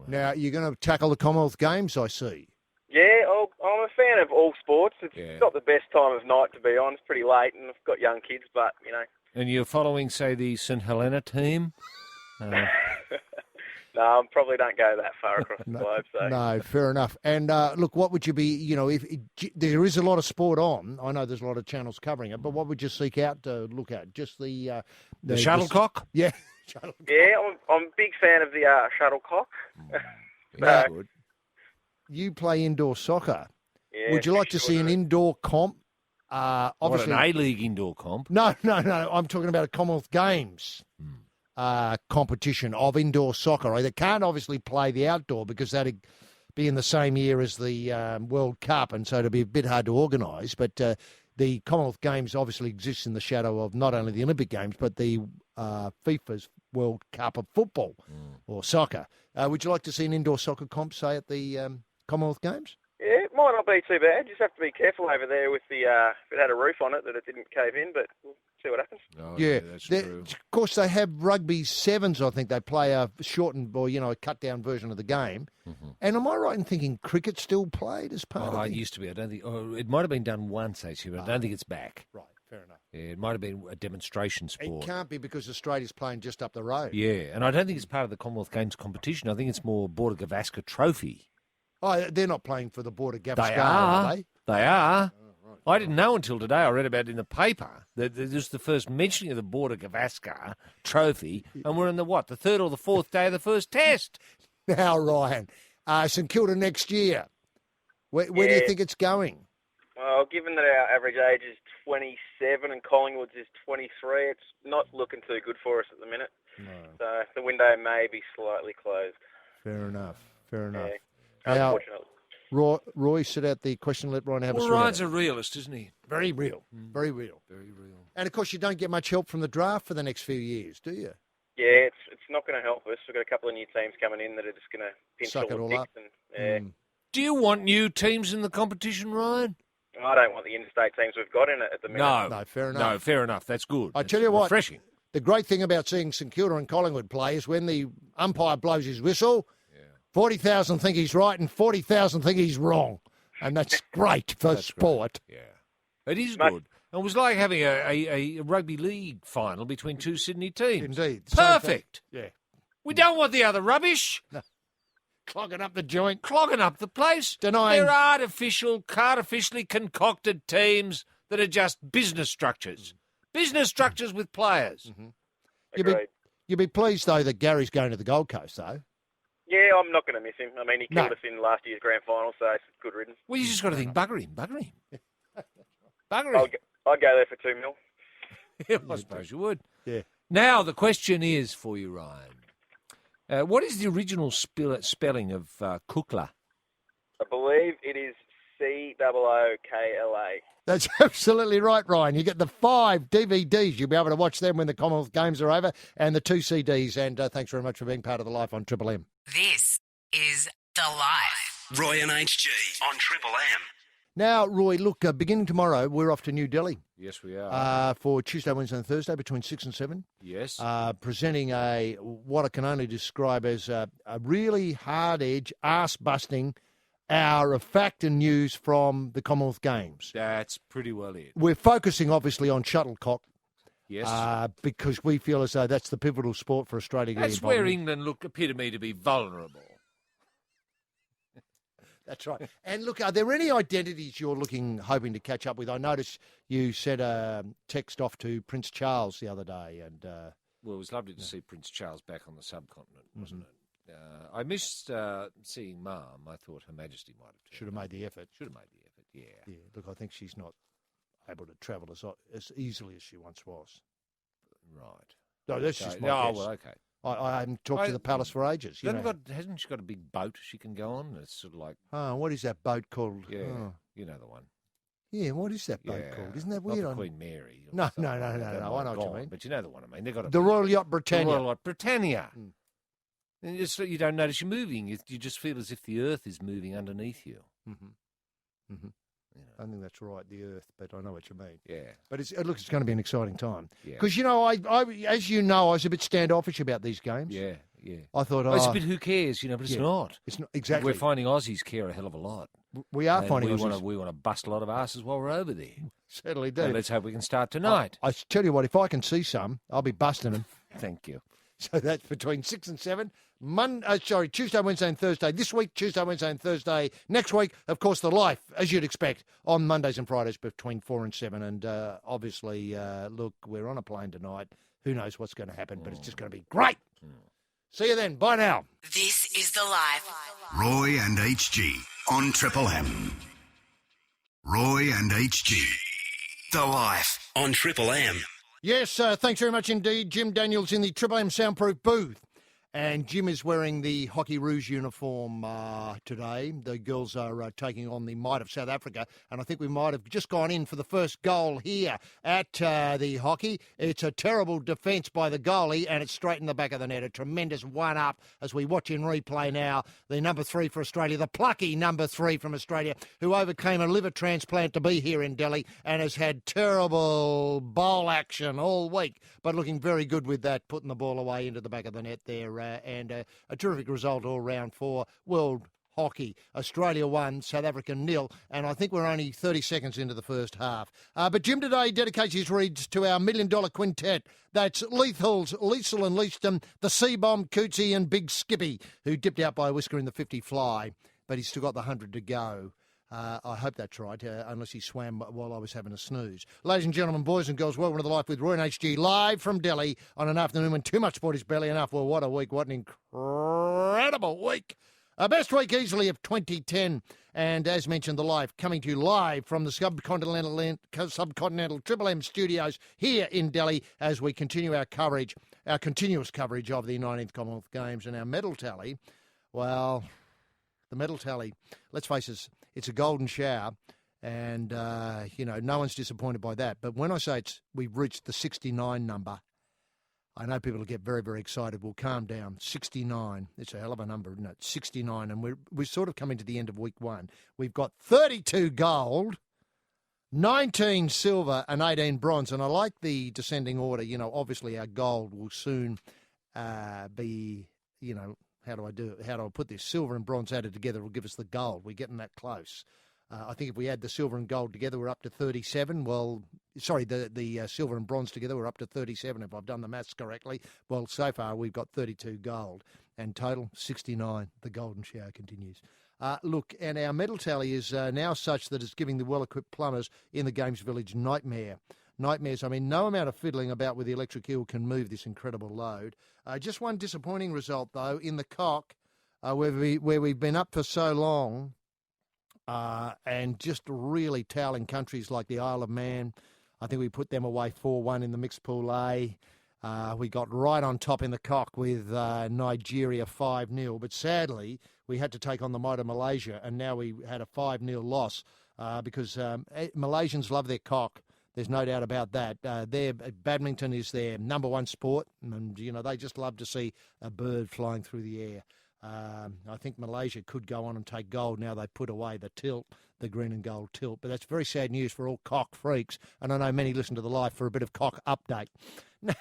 Now, you're going to tackle the Commonwealth Games, I see. Yeah, I'm a fan of all sports. It's not the best time of night, to be honest. Pretty late, and I've got young kids, but, And you're following, say, the St Helena team? No, I probably don't go that far across the globe. So. No, fair enough. And look, what would you be, if there is a lot of sport on, I know there's a lot of channels covering it, but what would you seek out to look at? Just the shuttlecock? Yeah. Yeah, I'm a big fan of the shuttlecock. Very good. You play indoor soccer. Yeah, would you like to see an indoor comp? Obviously, an A-League indoor comp? No. I'm talking about a Commonwealth Games competition of indoor soccer. They can't obviously play the outdoor because that'd be in the same year as the World Cup, and so it'd be a bit hard to organise. But the Commonwealth Games obviously exists in the shadow of not only the Olympic Games, but the FIFA's World Cup of football or soccer. Would you like to see an indoor soccer comp, say, at the Commonwealth Games? Yeah, it might not be too bad. Just have to be careful over there with the if it had a roof on it that it didn't cave in, but we'll see what happens. Yeah, that's true. Of course, they have rugby sevens. I think they play a shortened or a cut down version of the game. And am I right in thinking cricket still played as part of it it? used to be. I don't think. Oh, it might have been done once actually, but I don't think it's back. Right, fair enough. Yeah, it might have been a demonstration sport. It can't be because Australia's playing just up the road. Yeah, and I don't think it's part of the Commonwealth Games competition. I think it's more Border Gavaskar Trophy. Oh, they're not playing for the Border Gavaskar, They are. are they? They are. I didn't know until today. I read about it in the paper that this is the first mentioning of the Border Gavaskar Trophy, and we're in the third or the fourth day of the first test. Now, Ryan, St Kilda next year. Where do you think it's going? Well, given that our average age is 27 and Collingwood's is 23, it's not looking too good for us at the minute. No. So the window may be slightly closed. Fair enough. Yeah, Now, unfortunately. Roy, set out the question. Let Ryan have a Well, swing at Ryan's it. a realist, isn't he? Very real. Very real. Very real. And, of course, you don't get much help from the draft for the next few years, do you? Yeah, it's not going to help us. We've got a couple of new teams coming in that are just going to pinch Suck it all all the up. dicks. And, Do you want new teams in the competition, Ryan? I don't want the interstate teams we've got in it at the minute. No, fair enough. No, fair enough. That's good. I tell you what, refreshing. the great thing about seeing St Kilda and Collingwood play is when the umpire blows his whistle, 40,000 think he's right and 40,000 think he's wrong. And that's great for sport. Yeah. It is good. It was like having a rugby league final between two Sydney teams. Indeed. Perfect. Yeah. We don't want the other rubbish. No. Clogging up the joint. Clogging up the place. Denying. They're artificially concocted teams that are just business structures. Business structures with players. Agreed. You'd be pleased, though, that Gary's going to the Gold Coast, though. Yeah, I'm not going to miss him. I mean, he killed us in last year's grand final, so it's good riddance. Well, you just got to think, bugger him. Bugger him. I'd go there for $2 million. Yeah, I suppose you would. Yeah. Now, the question is for you, Ryan. What is the original spelling of Kukla? I believe it is Cookla. That's absolutely right, Ryan. You get the 5 DVDs. You'll be able to watch them when the Commonwealth Games are over, and the 2 CDs. And thanks very much for being part of the Life on Triple M. This is The Life. Roy and HG on Triple M. Now, Roy, look, beginning tomorrow, we're off to New Delhi. Yes, we are. For Tuesday, Wednesday and Thursday between 6 and 7. Yes. Presenting what I can only describe as a really hard-edge, arse-busting hour of fact and news from the Commonwealth Games. That's pretty well it. We're focusing, obviously, on shuttlecock. Yes. Because we feel as though that's the pivotal sport for Australia. That's where England appear to me to be vulnerable. That's right. And look, are there any identities you're hoping to catch up with? I noticed you sent a text off to Prince Charles the other day. And well, it was lovely to see Prince Charles back on the subcontinent, wasn't it? I missed seeing Mum. I thought Her Majesty might have. Should have made the effort. Yeah. Yeah. Look, I think she's not able to travel as easily as she once was. Right. No, that's just my guess. Well, okay. I haven't talked to the palace for ages. Hasn't she got a big boat she can go on? It's sort of like... Oh, what is that boat called? Yeah, oh. you know the one. Yeah, what is that boat called? Isn't that weird? Not the Queen Mary. No. I know what you mean. But you know the one I mean. They've got the Royal Yacht Britannia. The Royal Yacht Britannia. And you don't notice you're moving. You just feel as if the earth is moving underneath you. I think that's right, the earth, but I know what you mean. Yeah. But it's going to be an exciting time. Yeah. Because, I as you know, I was a bit standoffish about these games. Yeah. I thought, it's a bit who cares, but it's not. It's not, exactly. We're finding Aussies care a hell of a lot. We are finding Aussies. We want to bust a lot of asses while we're over there. Certainly do. So let's hope we can start tonight. I tell you what, if I can see some, I'll be busting them. Thank you. So that's between 6 and 7. Tuesday, Wednesday and Thursday. This week, Tuesday, Wednesday and Thursday. Next week, of course, the Life, as you'd expect, on Mondays and Fridays between 4 and 7. And obviously, look, we're on a plane tonight. Who knows what's going to happen, but it's just going to be great. See you then. Bye now. This is The Life. Roy and HG on Triple M. Roy and HG. The Life on Triple M. Yes, thanks very much indeed. Jim Daniels in the Triple M soundproof booth. And Jim is wearing the Hockey Rouge uniform today. The girls are taking on the Might of South Africa, and I think we might have just gone in for the first goal here at the hockey. It's a terrible defence by the goalie, and it's straight in the back of the net. A tremendous one-up as we watch in replay now. The number 3 for Australia, the plucky number 3 from Australia, who overcame a liver transplant to be here in Delhi and has had terrible bowl action all week, but looking very good with that, putting the ball away into the back of the net there. And a terrific result all round for world hockey. Australia 1, South Africa 0, and I think we're only 30 seconds into the first half. But Jim today dedicates his reads to our $1 million quintet. That's Lethals, Liesel and Leaston, the C-Bomb, Cootsy and Big Skippy, who dipped out by a whisker in the 50 fly, but he's still got the 100 to go. I hope that's right, unless he swam while I was having a snooze. Ladies and gentlemen, boys and girls, welcome to The Life with Roy and HG, live from Delhi on an afternoon when too much sport is barely enough. Well, what a week, what an incredible week. Best week easily of 2010. And as mentioned, the live coming to you live from the subcontinental Triple M studios here in Delhi as we continue our coverage, our continuous coverage of the 19th Commonwealth Games and our medal tally. Well, the medal tally, let's face it, it's a golden shower. And, no one's disappointed by that. But when I say we've reached the 69 number, I know people will get very, very excited. We'll calm down. 69. It's a hell of a number, isn't it? 69. And we're sort of coming to the end of week one. We've got 32 gold, 19 silver and 18 bronze. And I like the descending order. Obviously our gold will soon be, how do I do it? How do I put this? Silver and bronze added together will give us the gold. We're getting that close. I think if we add the silver and gold together, we're up to 37. Well, sorry, the silver and bronze together, we're up to 37, if I've done the maths correctly. Well, so far, we've got 32 gold. And total, 69. The golden shower continues. Look, and our medal tally is now such that it's giving the well-equipped plumbers in the Games Village nightmares. I mean, no amount of fiddling about with the electric eel can move this incredible load. Just one disappointing result, though, in the cock, where we've been up for so long, and just really toweling countries like the Isle of Man. I think we put them away 4-1 in the mixed pool A. We got right on top in the cock with Nigeria 5-0, but sadly we had to take on the might of Malaysia, and now we had a 5-0 loss because Malaysians love their cock. There's no doubt about that. Badminton is their number one sport, and they just love to see a bird flying through the air. I think Malaysia could go on and take gold now they put away the tilt, the green and gold tilt. But that's very sad news for all cock freaks. And I know many listen to the live for a bit of cock update. Now,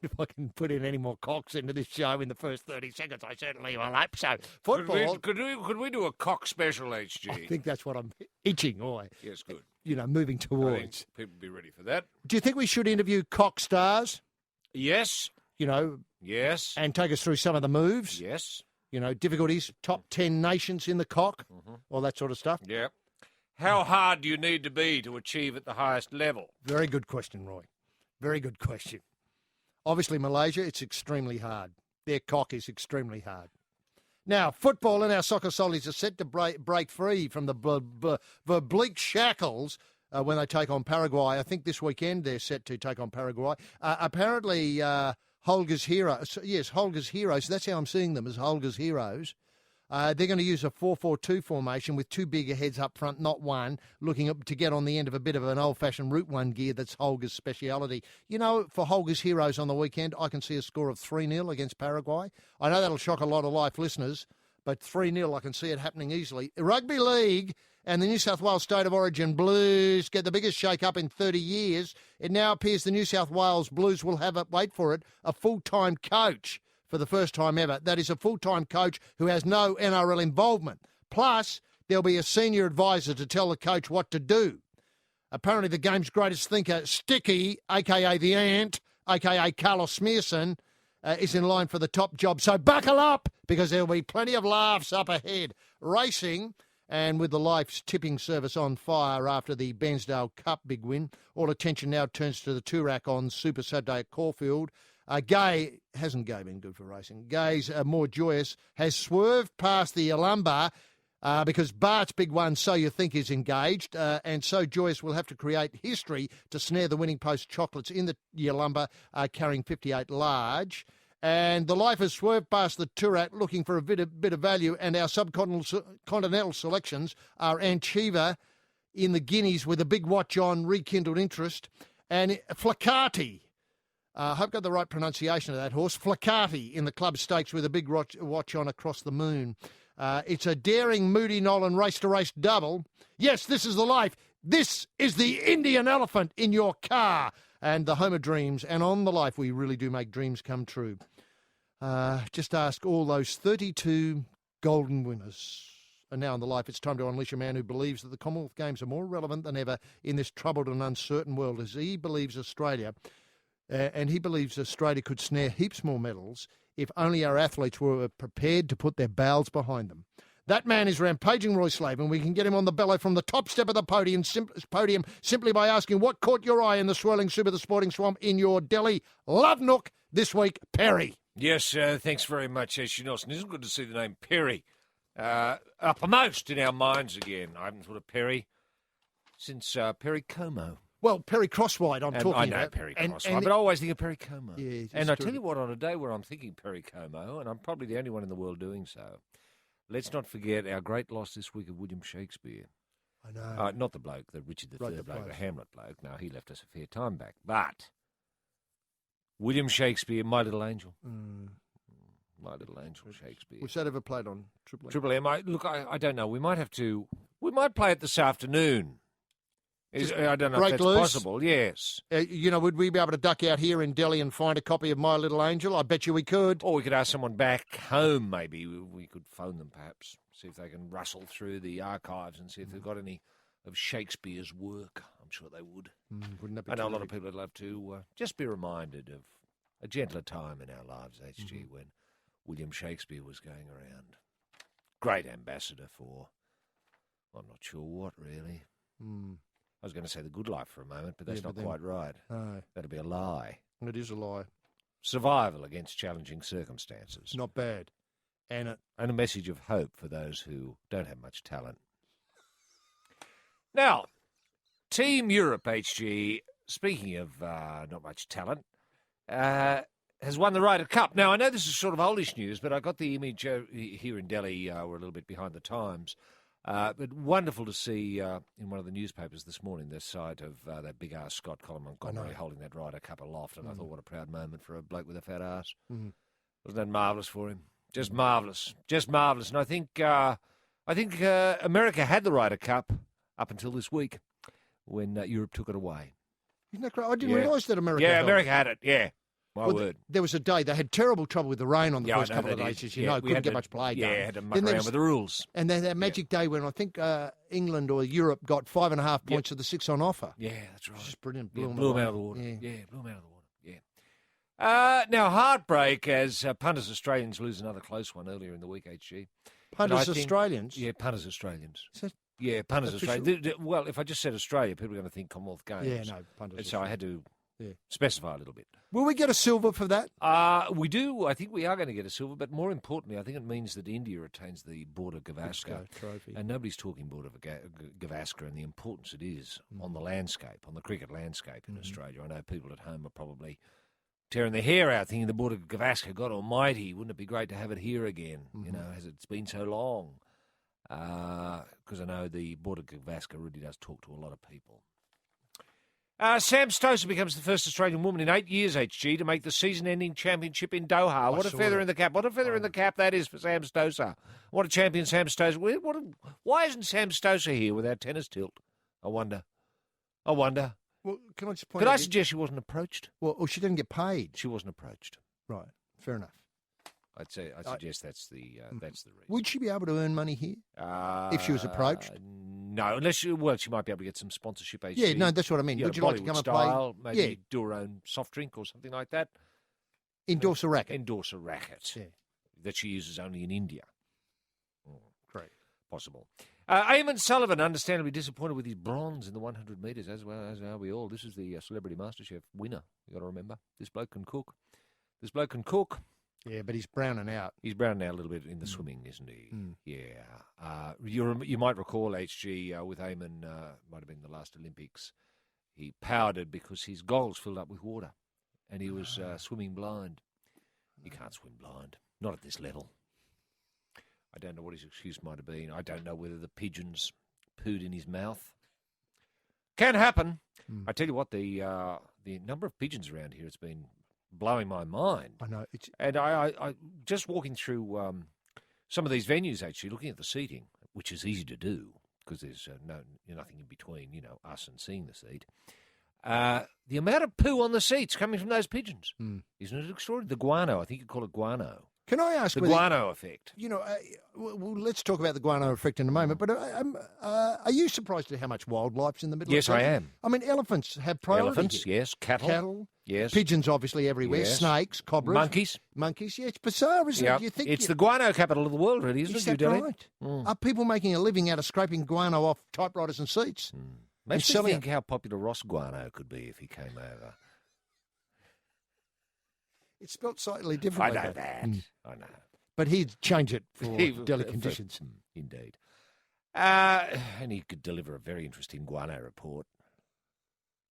if I can put in any more cocks into this show in the first 30 seconds, I certainly will hope so. Football. Could we do a cock special, HG? I think that's what I'm itching, Yes, good. Moving towards. I think people be ready for that. Do you think we should interview cock stars? Yes. Yes. And take us through some of the moves? Yes. Difficulties, top 10 nations in the cock, all that sort of stuff. Yeah. How hard do you need to be to achieve at the highest level? Very good question, Roy. Very good question. Obviously, Malaysia, it's extremely hard. Their cock is extremely hard. Now, football and our soccer soldies are set to break free from the bleak shackles when they take on Paraguay. I think this weekend they're set to take on Paraguay. Apparently... Holger's Heroes. Yes, Holger's Heroes. That's how I'm seeing them, as Holger's Heroes. They're going to use a 4-4-2 formation with two bigger heads up front, not one, looking up to get on the end of a bit of an old-fashioned Route 1 gear that's Holger's speciality. For Holger's Heroes on the weekend, I can see a score of 3-0 against Paraguay. I know that'll shock a lot of life listeners, but 3-0, I can see it happening easily. Rugby League and the New South Wales State of Origin Blues get the biggest shake-up in 30 years. It now appears the New South Wales Blues will have, wait for it, a full-time coach for the first time ever. That is a full-time coach who has no NRL involvement. Plus, there'll be a senior advisor to tell the coach what to do. Apparently, the game's greatest thinker, Sticky, a.k.a. the Ant, a.k.a. Carlos Smearson, is in line for the top job. So buckle up, because there'll be plenty of laughs up ahead. Racing... And with the Life's tipping service on fire after the Bairnsdale Cup big win, all attention now turns to the Toorak on Super Saturday at Caulfield. Hasn't Gay been good for racing? Gay's more joyous, has swerved past the Yalumba because Bart's big one, So You Think, is engaged. And So Joyous will have to create history to snare the winning post chocolates in the Yalumba, carrying 58 large. And the Life has swerved past the Toorak looking for a bit of value, and our subcontinental selections are Anchiva in the Guineas with a big watch on, rekindled interest, and Flacati. I hope I got the right pronunciation of that horse. Flacati in the Club Stakes with a big watch on across the moon. It's a daring Moody Nolan race-to-race double. Yes, this is the Life. This is the Indian elephant in your car. And the home of dreams, and on the Life, we really do make dreams come true. Just ask all those 32 golden winners. And now on the Life, it's time to unleash a man who believes that the Commonwealth Games are more relevant than ever in this troubled and uncertain world, as he believes Australia, and he believes Australia could snare heaps more medals if only our athletes were prepared to put their bowels behind them. That man is rampaging Roy Slaven. We can get him on the bellow from the top step of the podium simply by asking what caught your eye in the swirling soup of the sporting swamp in your Delhi love nook this week, Perry. Yes, thanks very much, H.G. Nelson. Isn't it good to see the name Perry uppermost in our minds again. I haven't thought of Perry since Perry Como. Well, Perry Crosswhite, I'm talking about. I know Perry Crosswhite, but I always think of Perry Como. Yeah, and I tell you what, on a day where I'm thinking Perry Como, and I'm probably the only one in the world doing so, let's not forget our great loss this week of William Shakespeare. I know. Not the bloke, the Richard III bloke, the Hamlet bloke. No, he left us a fair time back. But William Shakespeare, My Little Angel. My Little Angel Shakespeare. Was that ever played on Triple M? Triple M. I don't know. We might play it this afternoon. I don't know if that's possible. Yes. Would we be able to duck out here in Delhi and find a copy of My Little Angel? I bet you we could. Or we could ask someone back home, maybe. We could phone them, perhaps, see if they can rustle through the archives and see if they've got any of Shakespeare's work. I'm sure they would. Wouldn't that be I know a lot terrific? of people would love to just be reminded of a gentler time in our lives, HG, when William Shakespeare was going around. Great ambassador for, I'm not sure what, really. I was going to say the good life for a moment, but that's not quite right. No. That'd be a lie. It is a lie. Survival against challenging circumstances. Not bad. And a message of hope for those who don't have much talent. Now, Team Europe, HG, speaking of not much talent, has won the Ryder Cup. Now, I know this is sort of oldish news, but I got the image here in Delhi. We're a little bit behind the times. But wonderful to see in one of the newspapers this morning the sight of that big-ass Scott Colin Montgomery holding that Ryder Cup aloft, and I thought, what a proud moment for a bloke with a fat ass. Wasn't that marvellous for him? Just marvellous. Just marvellous. And I think America had the Ryder Cup up until this week when Europe took it away. Isn't that great? I didn't realise that America Yeah, held America it. had it, yeah. My word. There was a day, they had terrible trouble with the rain on the first I know couple of they days, did. as you know, couldn't get much play done. Yeah, had to muck around with the rules. And then that magic day when I think England or Europe got 5.5 points of the 6 on offer. Yeah, that's right. It's just brilliant. Blew them away. out of the water. Yeah, blew them out of the water. Yeah. Now, heartbreak as punters Australians lose another close one earlier in the week, HG. Punters Australians? Yeah, punters Australians. Is Yeah, punters official? Australians. Well, if I just said Australia, people are going to think Commonwealth Games. Yeah, no, punters And so I had to specify a little bit. Will we get a silver for that? We do. I think we are going to get a silver, but more importantly, I think it means that India retains the Border Gavaskar trophy. And nobody's talking Border Gavaskar and the importance it is on the landscape, on the cricket landscape in Australia. I know people at home are probably tearing their hair out thinking the Border Gavaskar, God almighty, wouldn't it be great to have it here again? You know, as it's been so long. Because I know the Border Gavaskar really does talk to a lot of people. Sam Stosur becomes the first Australian woman in 8 years, HG, to make the season-ending championship in Doha. What a feather in the cap. What a feather in the cap that is for Sam Stosur. What a champion Sam Stosur. Why isn't Sam Stosur here with our tennis tilt? I wonder. Well, can I just point Could out... I suggest she wasn't approached? Well, she didn't get paid. She wasn't approached. Right. Fair enough. I'd suggest that's the reason. Would she be able to earn money here if she was approached? No, unless she might be able to get some sponsorship. HG. Yeah, no, that's what I mean. Would you like to come and style, play? Maybe do her own soft drink or something like that. Endorse a racket. Endorse a racket that she uses only in India. Great. Possible. Eamon Sullivan, understandably disappointed with his bronze in the 100 metres, as are we all. This is the Celebrity MasterChef winner. You got to remember, this bloke can cook. Yeah, but he's browning out. He's browning out a little bit in the swimming, isn't he? Yeah. You might recall, HG, with Eamon, might have been the last Olympics, he powdered because his goggles filled up with water and he was swimming blind. You can't swim blind, not at this level. I don't know what his excuse might have been. I don't know whether the pigeons pooed in his mouth. Can happen. I tell you what, the number of pigeons around here has been blowing my mind. I know. And I just walking through some of these venues, actually, looking at the seating, which is easy to do because there's nothing in between, us and seeing the seat. The amount of poo on the seats coming from those pigeons, isn't it extraordinary? The guano, I think you call it guano. Can I ask the guano effect? Well, let's talk about the guano effect in a moment. But are you surprised at how much wildlife's in the middle? Yes, of the I am. I mean, elephants have priority. Elephants, here. yes. Cattle, yes. Pigeons, obviously everywhere. Yes. Snakes, cobras, monkeys. Yeah, it's bizarre, isn't it? You think it's the guano capital of the world, really, isn't it? Is that right? Are people making a living out of scraping guano off typewriters and seats? Makes me think how popular Ross Guano could be if he came over. It's spelt slightly differently. I know that. I know. But he'd change it for Delhi conditions. Indeed. And he could deliver a very interesting guano report.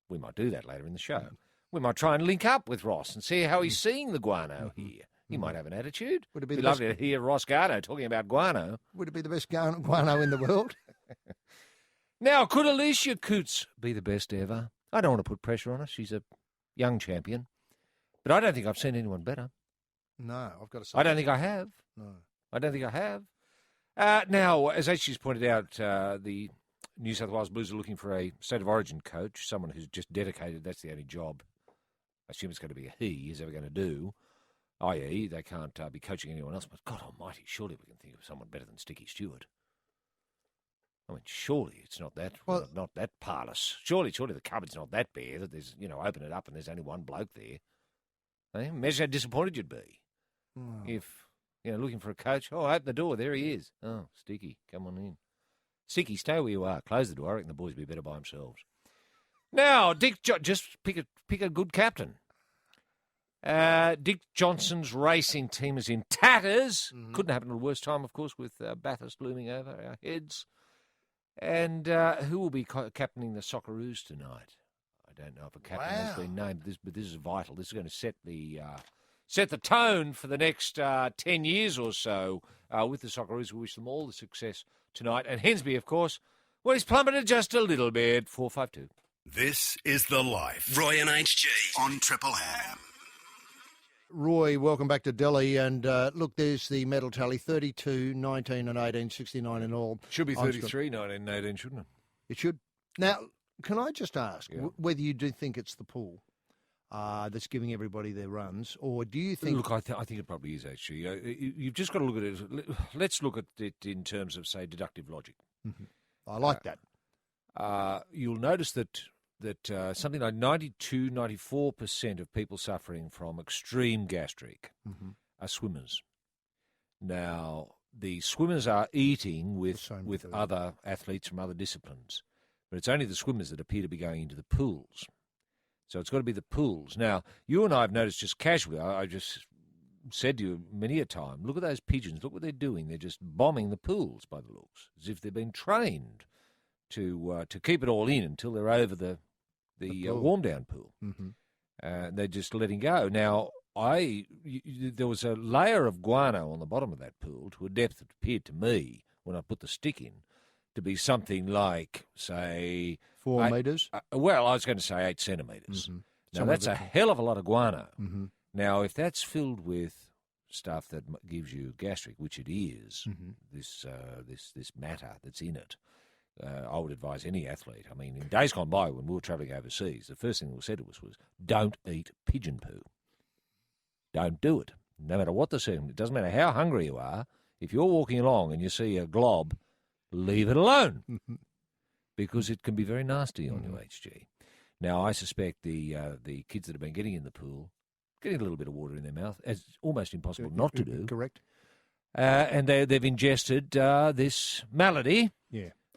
We might do that later in the show. We might try and link up with Ross and see how he's seeing the guano here. He might have an attitude. Would it be We'd the love best... to hear Ross Garno talking about guano. Would it be the best guano in the world? Now, could Alicia Coots be the best ever? I don't want to put pressure on her. She's a young champion. But I don't think I've seen anyone better. No, I've got to say. I don't think I have. No. I don't think I have. Now, as HG's pointed out, the New South Wales Blues are looking for a state of origin coach, someone who's just dedicated. That's the only job I assume it's going to be a he is ever going to do, i.e. they can't be coaching anyone else. But God almighty, surely we can think of someone better than Sticky Stewart. I mean, surely it's not that not that parlous. Surely the cupboard's not that bare that there's, open it up and there's only one bloke there. Imagine how disappointed you'd be if, looking for a coach. Oh, open the door, there he is. Oh, Sticky, come on in. Sticky, stay where you are. Close the door. I reckon the boys will be better by themselves. Now, Dick, just pick a good captain. Dick Johnson's racing team is in tatters. Couldn't happen at a worse time, of course, with Bathurst looming over our heads. And who will be captaining the Socceroos tonight? I don't know if a captain has been named, but this is vital. This is going to set the tone for the next 10 years or so with the Socceroos. We wish them all the success tonight. And Hensby, of course, well, he's plummeted just a little bit. 452. This is The Life. Roy and HG on Triple M. Roy, welcome back to Delhi. And look, there's the medal tally, 32, 19 and 18, 69 in all. Should be 33, 19 and 18, shouldn't it? It should. Now, can I just ask whether you do think it's the pool that's giving everybody their runs, or do you think... Look, I think it probably is, actually. You've just got to look at it. Let's look at it in terms of, say, deductive logic. Mm-hmm. I like that. You'll notice that something like 92, 94% of people suffering from extreme gastric are swimmers. Now, the swimmers are eating with other athletes from other disciplines, but it's only the swimmers that appear to be going into the pools. So it's got to be the pools. Now, you and I have noticed just casually, I just said to you many a time, look at those pigeons, look what they're doing. They're just bombing the pools by the looks, as if they've been trained to keep it all in until they're over the warm-down pool. They're just letting go. Now, there was a layer of guano on the bottom of that pool to a depth that appeared to me, when I put the stick in, to be something like, say... 4 metres? Well, I was going to say 8 centimetres. Now, that's a hell of a lot of guano. Now, if that's filled with stuff that gives you gastric, which it is, this matter that's in it, I would advise any athlete. I mean, in days gone by when we were travelling overseas, the first thing that was said to us was, don't eat pigeon poo. Don't do it. No matter what the circumstance, it doesn't matter how hungry you are, if you're walking along and you see a glob, leave it alone. Because it can be very nasty on your HG. Now, I suspect the kids that have been getting in the pool, getting a little bit of water in their mouth, it's almost impossible not to do. Correct. And they've ingested this malady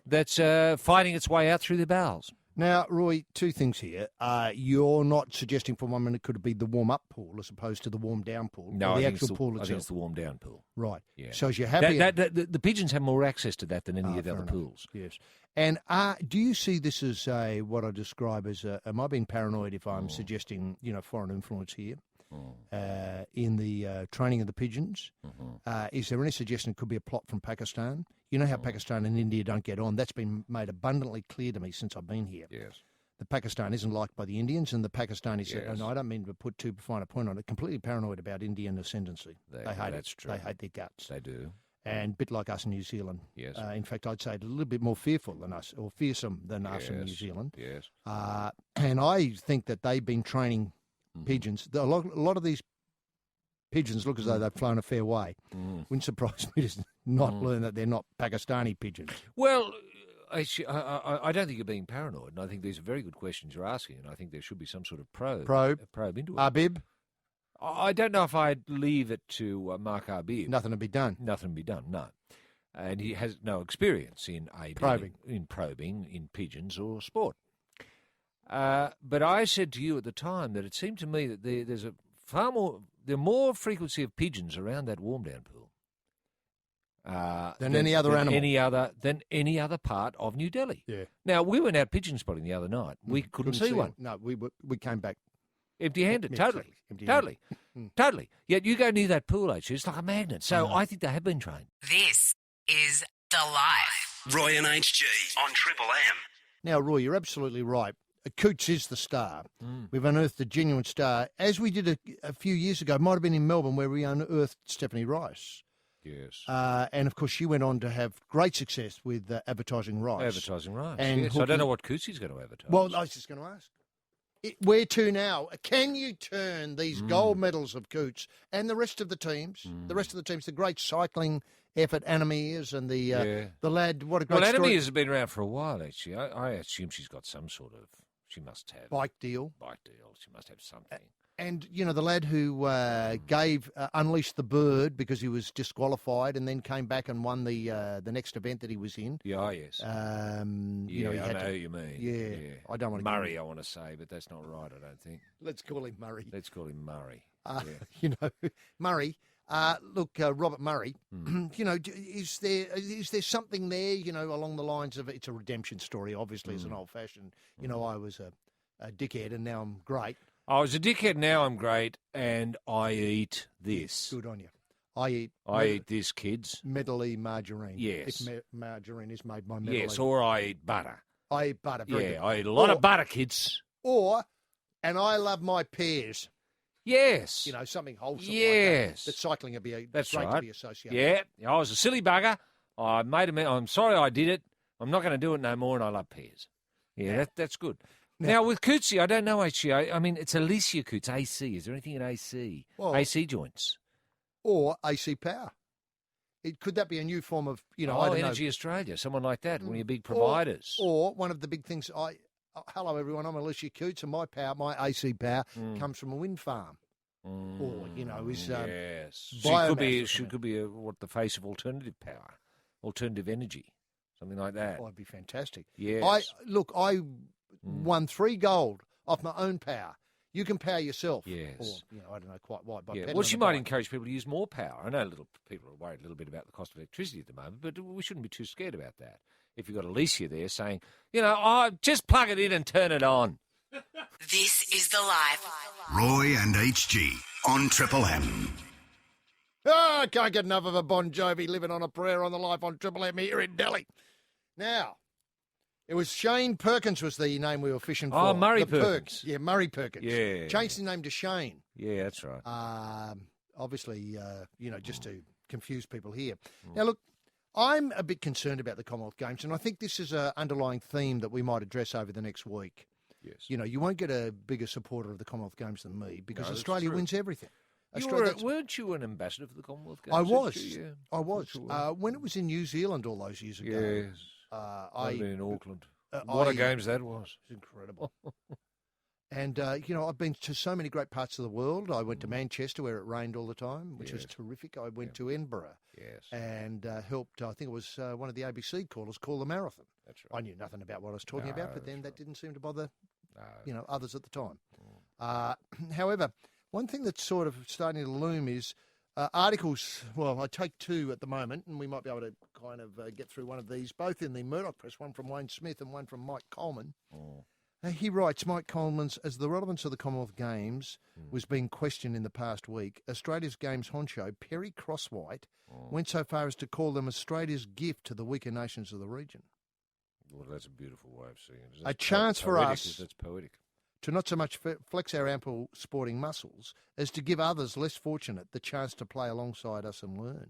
that's fighting its way out through their bowels. Now, Roy, 2 things here. You're not suggesting for one minute it could be the warm-up pool as opposed to the warm-down pool. No, the I actual pool itself. I think it's the warm-down pool. Right. Yeah. So as you're happy... The pigeons have more access to that than any of the other pools. Yes. And do you see this as what I describe as... am I being paranoid if I'm suggesting, foreign influence here in the training of the pigeons? Is there any suggestion it could be a plot from Pakistan? You know how Pakistan and India don't get on? That's been made abundantly clear to me since I've been here. Yes. The Pakistan isn't liked by the Indians, and the Pakistanis, and I don't mean to put too fine a point on it, completely paranoid about Indian ascendancy. They hate that's it. True. They hate their guts. They do. And a bit like us in New Zealand. Yes. In fact, I'd say a little bit more fearful than us, or fearsome than us in New Zealand. Yes. And I think that they've been training pigeons. A lot of these pigeons look as though they've flown a fair way. Wouldn't surprise me to not learn that they're not Pakistani pigeons. Well, I don't think you're being paranoid, and I think these are very good questions you're asking, and I think there should be some sort of probe into it. Arbib? I don't know if I'd leave it to Mark Arbib. Nothing to be done. Nothing to be done, no. And he has no experience in probing in pigeons or sport. But I said to you at the time that it seemed to me that there are more frequency of pigeons around that warm down pool Than any other animal. Than any other part of New Delhi. Yeah. Now, we went out pigeon spotting the other night. We couldn't see one. No, we came back empty-handed, totally. Empty-handed. Totally. Yet you go near that pool, actually, it's like a magnet. So I think they have been trained. This is The Life. Roy and HG on Triple M. Now, Roy, you're absolutely right. Coots is the star. We've unearthed a genuine star, as we did a few years ago. It might have been in Melbourne, where we unearthed Stephanie Rice. Yes. And, of course, she went on to have great success with Advertising Rice. Advertising Rice, and yes. I don't know what Cootsy's going to advertise. Well, I was just going to ask. Where to now? Can you turn these gold medals of Coots and the rest of the teams, the great cycling effort, Anamias and the lad, what a great story. Anamias has been around for a while, actually. I assume she's got some sort of, she must have. Bike deal. She must have something. And, you know, the lad who unleashed the bird because he was disqualified and then came back and won the next event that he was in. Yeah, yes. I know who you mean. Yeah. I don't want to... Murray, I want to say, but that's not right, I don't think. Let's call him Murray. You know, Murray. Look, Robert Murray, you know, is there something there, you know, along the lines of it's a redemption story, obviously, as an old-fashioned, you know, I was a dickhead and now I'm great. I was a dickhead, now I'm great, and I eat this. Good on you. I eat this, kids. Medley margarine. Yes. If margarine is made by Medley. Yes, or I eat butter. I eat butter. Very good. I eat a lot of butter, kids. And I love my pears. Yes. You know, something wholesome yes. like that. That cycling would be That's great right. to be associated. Yeah, I was a silly bugger. I'm sorry I did it. I'm not going to do it no more, and I love pears. Yeah, that's good. Now, with Cootsy, I don't know, actually. I mean, it's Alicia Coots, AC. Is there anything in AC? Well, AC joints. Or AC Power. Could that be a new form of, you know, I don't Energy know. Australia, someone like that, one of your big providers. Or one of the big things, hello, everyone, I'm Alicia Coots, and my AC Power comes from a wind farm. Or, you know, is yes. biomass. She could be the face of alternative power, alternative energy, something like that. Oh, it'd be fantastic. Yes. I won 3 gold off my own power. You can power yourself. Yes. Or, you know, I don't know quite why. Well, she might encourage people to use more power. I know people are worried a little bit about the cost of electricity at the moment, but we shouldn't be too scared about that. If you've got Alicia there saying, you know, just plug it in and turn it on. This is The Life. Roy and HG on Triple M. I can't get enough of a Bon Jovi living on a prayer on the Life on Triple M here in Delhi. Now, it was Shane Perkins was the name we were fishing for. Oh, Murray Perkins. Yeah, Murray Perkins. Yeah. Changed his name to Shane. Yeah, that's right. Obviously, you know, just to confuse people here. Now, look, I'm a bit concerned about the Commonwealth Games, and I think this is an underlying theme that we might address over the next week. Yes. You know, you won't get a bigger supporter of the Commonwealth Games than me because Australia wins everything. Weren't you an ambassador for the Commonwealth Games? I was. Yeah. I was. When it was in New Zealand all those years ago. Yes. I've been in Auckland. What a games that was. It's incredible. And, you know, I've been to so many great parts of the world. I went to Manchester where it rained all the time, which was terrific. I went to Edinburgh and helped, I think it was one of the ABC callers call the marathon. That's right. I knew nothing about what I was talking about, but then that didn't seem to bother, you know, others at the time. However, one thing that's sort of starting to loom is articles. Well, I take 2 at the moment, and we might be able to kind of get through one of these, both in the Murdoch Press, one from Wayne Smith and one from Mike Coleman. He writes, Mike Coleman's, as the relevance of the Commonwealth Games was being questioned in the past week, Australia's Games honcho, Perry Crosswhite, went so far as to call them Australia's gift to the weaker nations of the region. Well, that's a beautiful way of seeing it. A chance for us That's poetic. to not so much flex our ample sporting muscles as to give others less fortunate the chance to play alongside us and learn.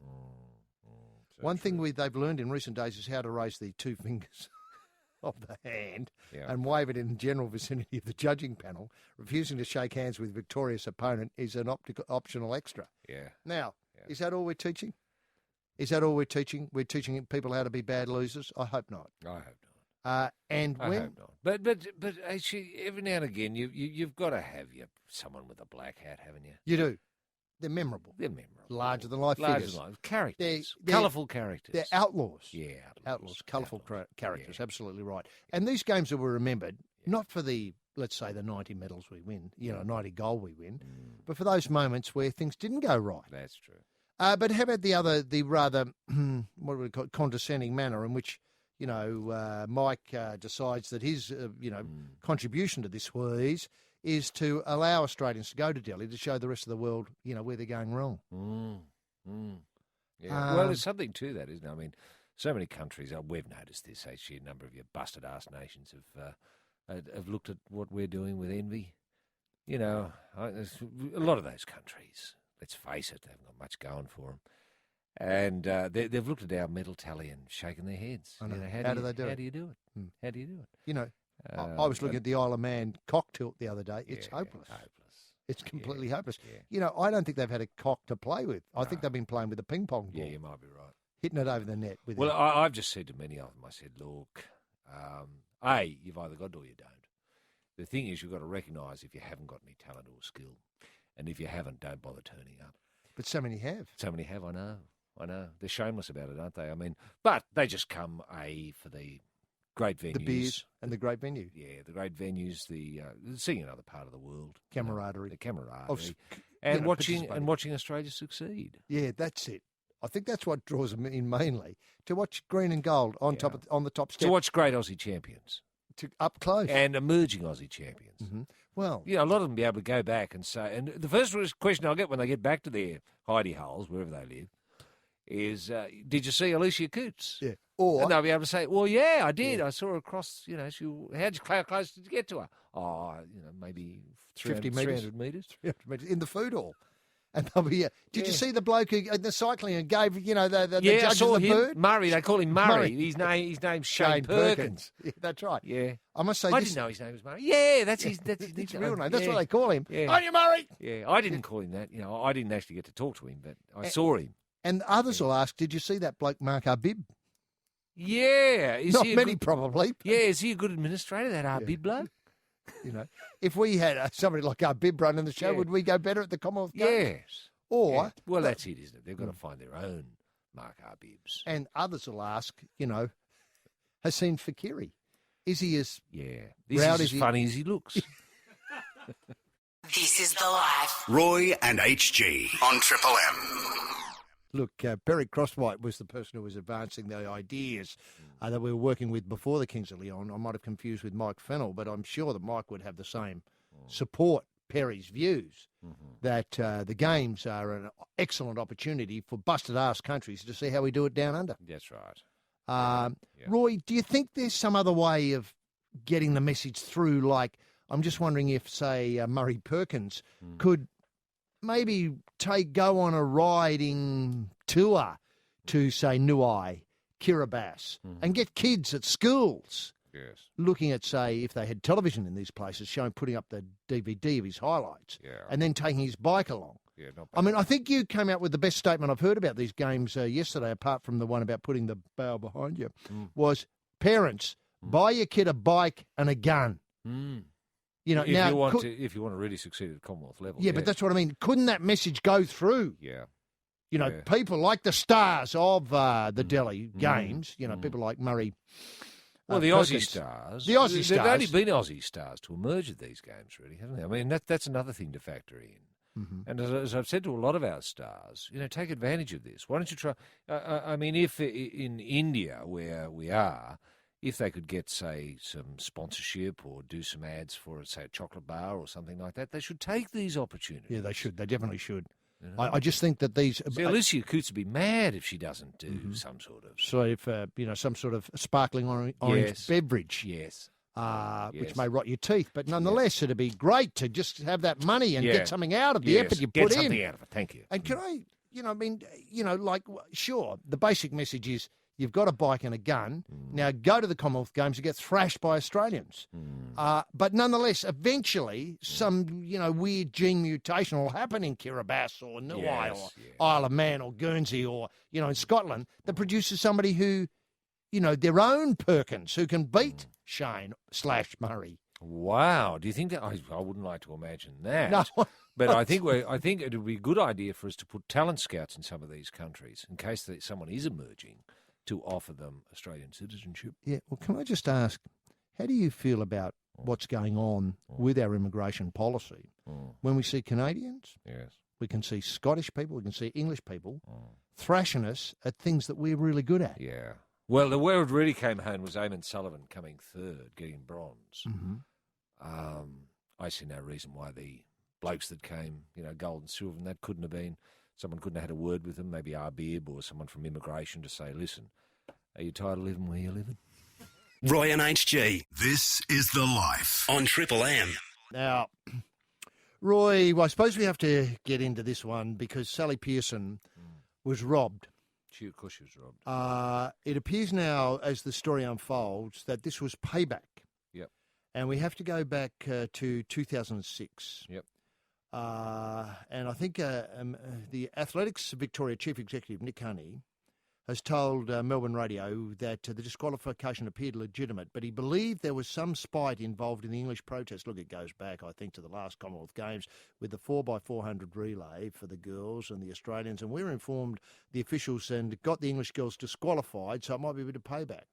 One thing they've learned in recent days is how to raise the 2 fingers of the hand and wave it in the general vicinity of the judging panel. Refusing to shake hands with victorious opponent is an optional extra. Yeah. Now, is that all we're teaching? Is that all we're teaching? We're teaching people how to be bad losers? I hope not. I hope not. I hope not. But actually, every now and again, you've got to have someone with a black hat, haven't you? You do. They're memorable. They're memorable. Larger than life figures. Larger than life. Characters. Colourful characters. They're outlaws. Yeah, outlaws. Colourful characters. Yeah. Absolutely right. And these games that were remembered, not for the, let's say, the 90 medals we win, 90 gold we win, but for those moments where things didn't go right. That's true. But how about the rather, what do we call it, condescending manner in which, Mike decides that his, contribution to this squeeze is to allow Australians to go to Delhi to show the rest of the world, where they're going wrong. Yeah. Well, there's something to that, isn't there? I mean, so many countries, we've noticed this, actually, a number of your busted-ass nations have looked at what we're doing with envy. A lot of those countries, let's face it, they haven't got much going for them. And they've looked at our medal tally and shaken their heads. I know. How do they do it? How do you do it? How do you do it? I was looking at the Isle of Man cock tilt the other day. It's hopeless. It's completely hopeless. Yeah. I don't think they've had a cock to play with. I think they've been playing with a ping pong ball. Yeah, you might be right. Hitting it over the net. Well, I've just said to many of them, I said, look, you've either got it or you don't. The thing is, you've got to recognise if you haven't got any talent or skill. And if you haven't, don't bother turning up. But so many have. So many have, I know. They're shameless about it, aren't they? I mean, but they just come, for the great venues. The beers and the great venue. Yeah, the great venues, seeing another part of the world. Camaraderie. The camaraderie. And watching Australia succeed. Yeah, that's it. I think that's what draws them in mainly, to watch green and gold on the top step. To watch great Aussie champions. Up close. And emerging Aussie champions. Mm-hmm. Well, a lot of them be able to go back and say, and the first question I'll get when they get back to their hidey holes, wherever they live, is, did you see Alicia Coots? Yeah. And they'll be able to say, well, yeah, I did. Yeah. I saw her across, how close did you get to her? Oh, maybe 300 metres. 300 metres in the food hall. And they'll be, did you see the bloke in the cycling and gave, the judges I saw the him. Bird? Murray, they call him Murray. His name's Shane Perkins. Yeah, that's right. Yeah. I must say I didn't know his name was Murray. Yeah, that's his real name. That's what they call him. Yeah. On you, Murray! Yeah, I didn't call him that. I didn't actually get to talk to him, but I saw him. And others will ask, did you see that bloke Mark Arbib? Yeah. Not many, probably. Yeah, is he a good administrator, that Arbib bloke? If we had somebody like Arbib running the show, would we go better at the Commonwealth Games? Yes. Or... Well, that's it, isn't it? They've got to find their own Mark Arbibs. And others will ask, Hossein Fakiri. Is he as... Yeah. Is as funny as he looks. This is The Life. Roy and HG on Triple M. Look, Perry Crosswhite was the person who was advancing the ideas that we were working with before the Kings of Leon. I might have confused with Mike Fennell, but I'm sure that Mike would have the same support Perry's views that the games are an excellent opportunity for busted-ass countries to see how we do it down under. That's right. Roy, do you think there's some other way of getting the message through? Like, I'm just wondering if, say, Murray Perkins could maybe go on a riding tour to, say, Nuai, Kiribati, and get kids at schools looking at, say, if they had television in these places, putting up the DVD of his highlights and then taking his bike along. Yeah, not bad. I mean, I think you came out with the best statement I've heard about these games yesterday, apart from the one about putting the barrel behind you, was parents, buy your kid a bike and a gun. If you want to really succeed at the Commonwealth level. Yeah, but that's what I mean. Couldn't that message go through? Yeah. People like the stars of the Delhi Games, people like Murray. Well, the Perkins. Aussie stars. The Aussie stars. They've only been Aussie stars to emerge at these games, really, haven't they? I mean, that's another thing to factor in. And as I've said to a lot of our stars, take advantage of this. Why don't you try? I mean, if in India, where we are, if they could get, say, some sponsorship or do some ads for, say, a chocolate bar or something like that, they should take these opportunities. Yeah, they should. They definitely should. I just think that these... See, Alicia Coots would be mad if she doesn't do some sort of... So if, some sort of sparkling orange beverage. Yes. Which may rot your teeth. But nonetheless, it'd be great to just have that money and get something out of the effort you put in. Get something out of it. Thank you. And can I, sure, the basic message is you've got a bike and a gun. Now go to the Commonwealth Games and get thrashed by Australians. But nonetheless, eventually, some, weird gene mutation will happen in Kiribati or Nuai or Isle of Man or Guernsey or, in Scotland that produces somebody who, their own Perkins who can beat Shane/Murray. Wow. Do you think that? I wouldn't like to imagine that. No. But I think it would be a good idea for us to put talent scouts in some of these countries in case someone is emerging, to offer them Australian citizenship. Yeah, well, can I just ask, how do you feel about what's going on with our immigration policy when we see Canadians, we can see Scottish people, we can see English people thrashing us at things that we're really good at. Yeah. Well, where it really came home was Eamon Sullivan coming third, getting bronze. I see no reason why the blokes that came, gold and silver, and that couldn't have been, someone couldn't have had a word with them, maybe Arbib or someone from immigration to say, listen, are you tired of living where you're living? Roy and HG. This is The Life on Triple M. Now, Roy, I suppose we have to get into this one because Sally Pearson was robbed. Of course she was robbed. It appears now, as the story unfolds, that this was payback. Yep. And we have to go back to 2006. Yep. And I think the Athletics Victoria Chief Executive, Nick Honey, has told Melbourne Radio that the disqualification appeared legitimate, but he believed there was some spite involved in the English protest. Look, it goes back, I think, to the last Commonwealth Games with the 4x400 relay for the girls and the Australians, and we were informed the officials and got the English girls disqualified, so it might be a bit of payback.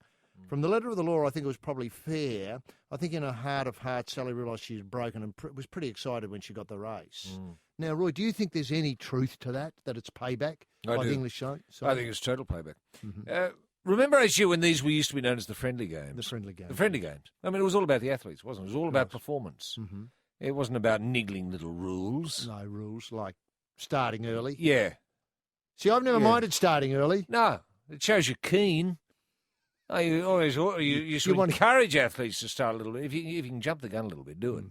From the letter of the law, I think it was probably fair. I think in her heart of hearts, Sally realised she was broken and was pretty excited when she got the race. Now, Roy, do you think there's any truth to that it's payback by the English side? I think it's total payback. Remember, HG, when these used to be known as the friendly games? The friendly games. The friendly games. I mean, it was all about the athletes, wasn't it? It was all about performance. It wasn't about niggling little rules. No rules, like starting early. Yeah. See, I've never minded starting early. No, it shows you're keen. Oh, you should encourage athletes to start a little bit. If you can jump the gun a little bit, do it.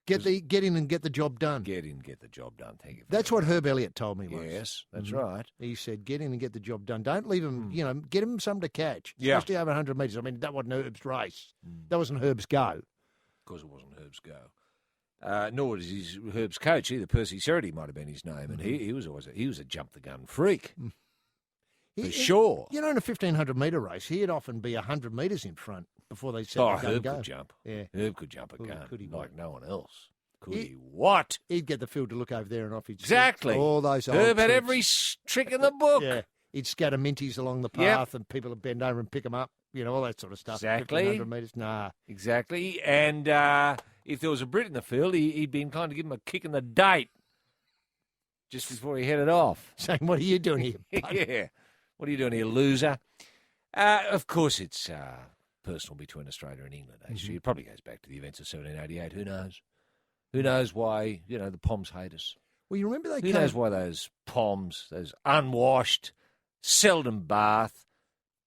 Get in and get the job done. Get in, get the job done. Thank you. That's what Herb Elliott told me once. Yes, that's right. He said, get in and get the job done. Don't leave him, get him something to catch, Yeah. especially over 100 metres. I mean, that wasn't Herb's race. That wasn't Herb's go. Of course it wasn't Herb's go. Nor was Herb's coach either. Percy Serity might have been his name, and he was a jump-the-gun freak. For sure. In a 1,500-metre race, he'd often be 100 metres in front before they set the gun Herb go. could jump. Yeah. Herb could jump a gun could he like no one else. Could he? What? He'd get the field to look over there and off he'd Exactly. all those old Herb had tricks. every trick in the book. Yeah. He'd scatter minties along the path and people would bend over and pick them up, all that sort of stuff. Exactly. 1,500 metres, nah. Exactly. And if there was a Brit in the field, he'd be inclined to give him a kick in the date just before he headed off. Saying, what are you doing here, bud? Yeah. What are you doing here, loser? Of course, it's personal between Australia and England. Actually, it probably goes back to the events of 1788. Who knows? Who knows why the Poms hate us? Well, you remember Who knows why those Poms, those unwashed, seldom bath,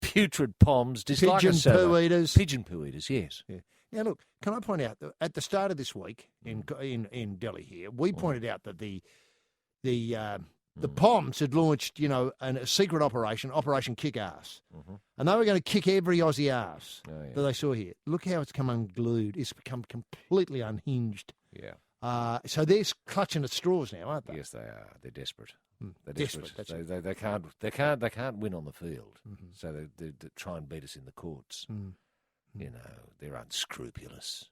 putrid Poms, dislike us so much? Pigeon poo eaters. Pigeon poo eaters, yes. Yeah. Now, look, can I point out that at the start of this week in Delhi here, we pointed out that the Poms had launched, a secret operation, Operation Kick Ass. And they were going to kick every Aussie ass that they saw here. Look how it's come unglued. It's become completely unhinged. Yeah. So they're clutching at straws now, aren't they? Yes, they are. They're desperate. They're Desperate, desperate. that's They can't win on the field. So they try and beat us in the courts. They're unscrupulous.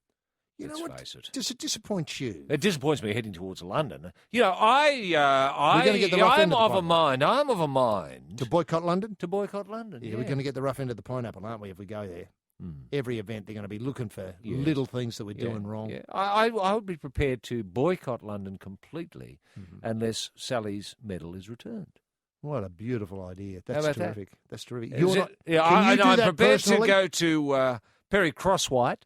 Let's face it. Does it disappoint you? It disappoints me heading towards London. I'm of a mind. To boycott London? To boycott London, Yeah, we're going to get the rough end of the pineapple, aren't we, if we go there? Every event, they're going to be looking for little things that we're doing wrong. Yeah. I would be prepared to boycott London completely unless Sally's medal is returned. What a beautiful idea. How That's about terrific. That's terrific. I'm prepared personally? to go to Perry Crosswhite.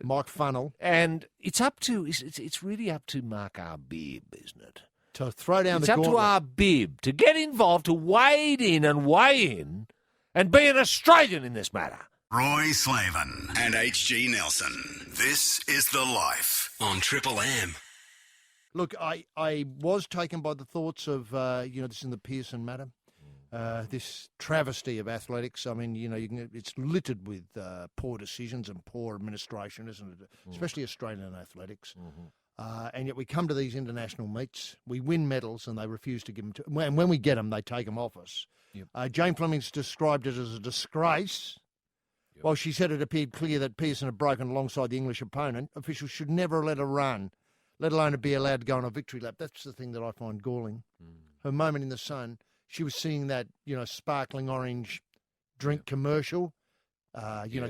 Mike Funnell. And it's really up to Mark Arbib, isn't it? To throw down it's the up gauntlet. to Arbib to get involved, to wade in and weigh in and be an Australian in this matter. Roy Slavin and HG Nelson. This is The Life on Triple M. Look, I was taken by the thoughts of, this in the Pearson matter, this travesty of athletics. I mean, it's littered with poor decisions and poor administration, isn't it? Especially Australian athletics. And yet we come to these international meets, we win medals, and they refuse to give them to. And when we get them, they take them off us. Jane Fleming's described it as a disgrace. While she said it appeared clear that Pearson had broken alongside the English opponent, officials should never let her run, let alone be allowed to go on a victory lap. That's the thing that I find galling. Her moment in the sun, she was seeing that, sparkling orange drink commercial,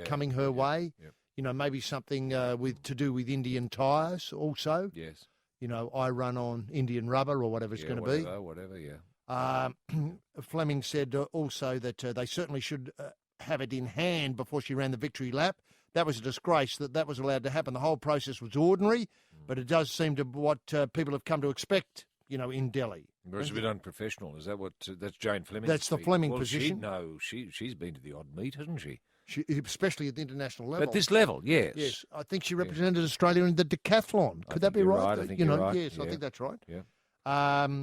coming her way. Maybe something to do with Indian tyres also. Yes. I run on Indian rubber or whatever it's going to be. Whatever, yeah. Fleming said also that they certainly should have it in hand before she ran the victory lap. That was a disgrace that was allowed to happen. The whole process was ordinary, but it does seem to what people have come to expect, in Delhi. But it's a bit unprofessional. Is that what? That's Jane Fleming. That's the Fleming position. She's been to the odd meet, hasn't she? Especially at the international level. At this level, yes. Yes, I think she represented Australia in the decathlon. Could that be right? I think you're right. Yes, yeah. I think that's right. Yeah.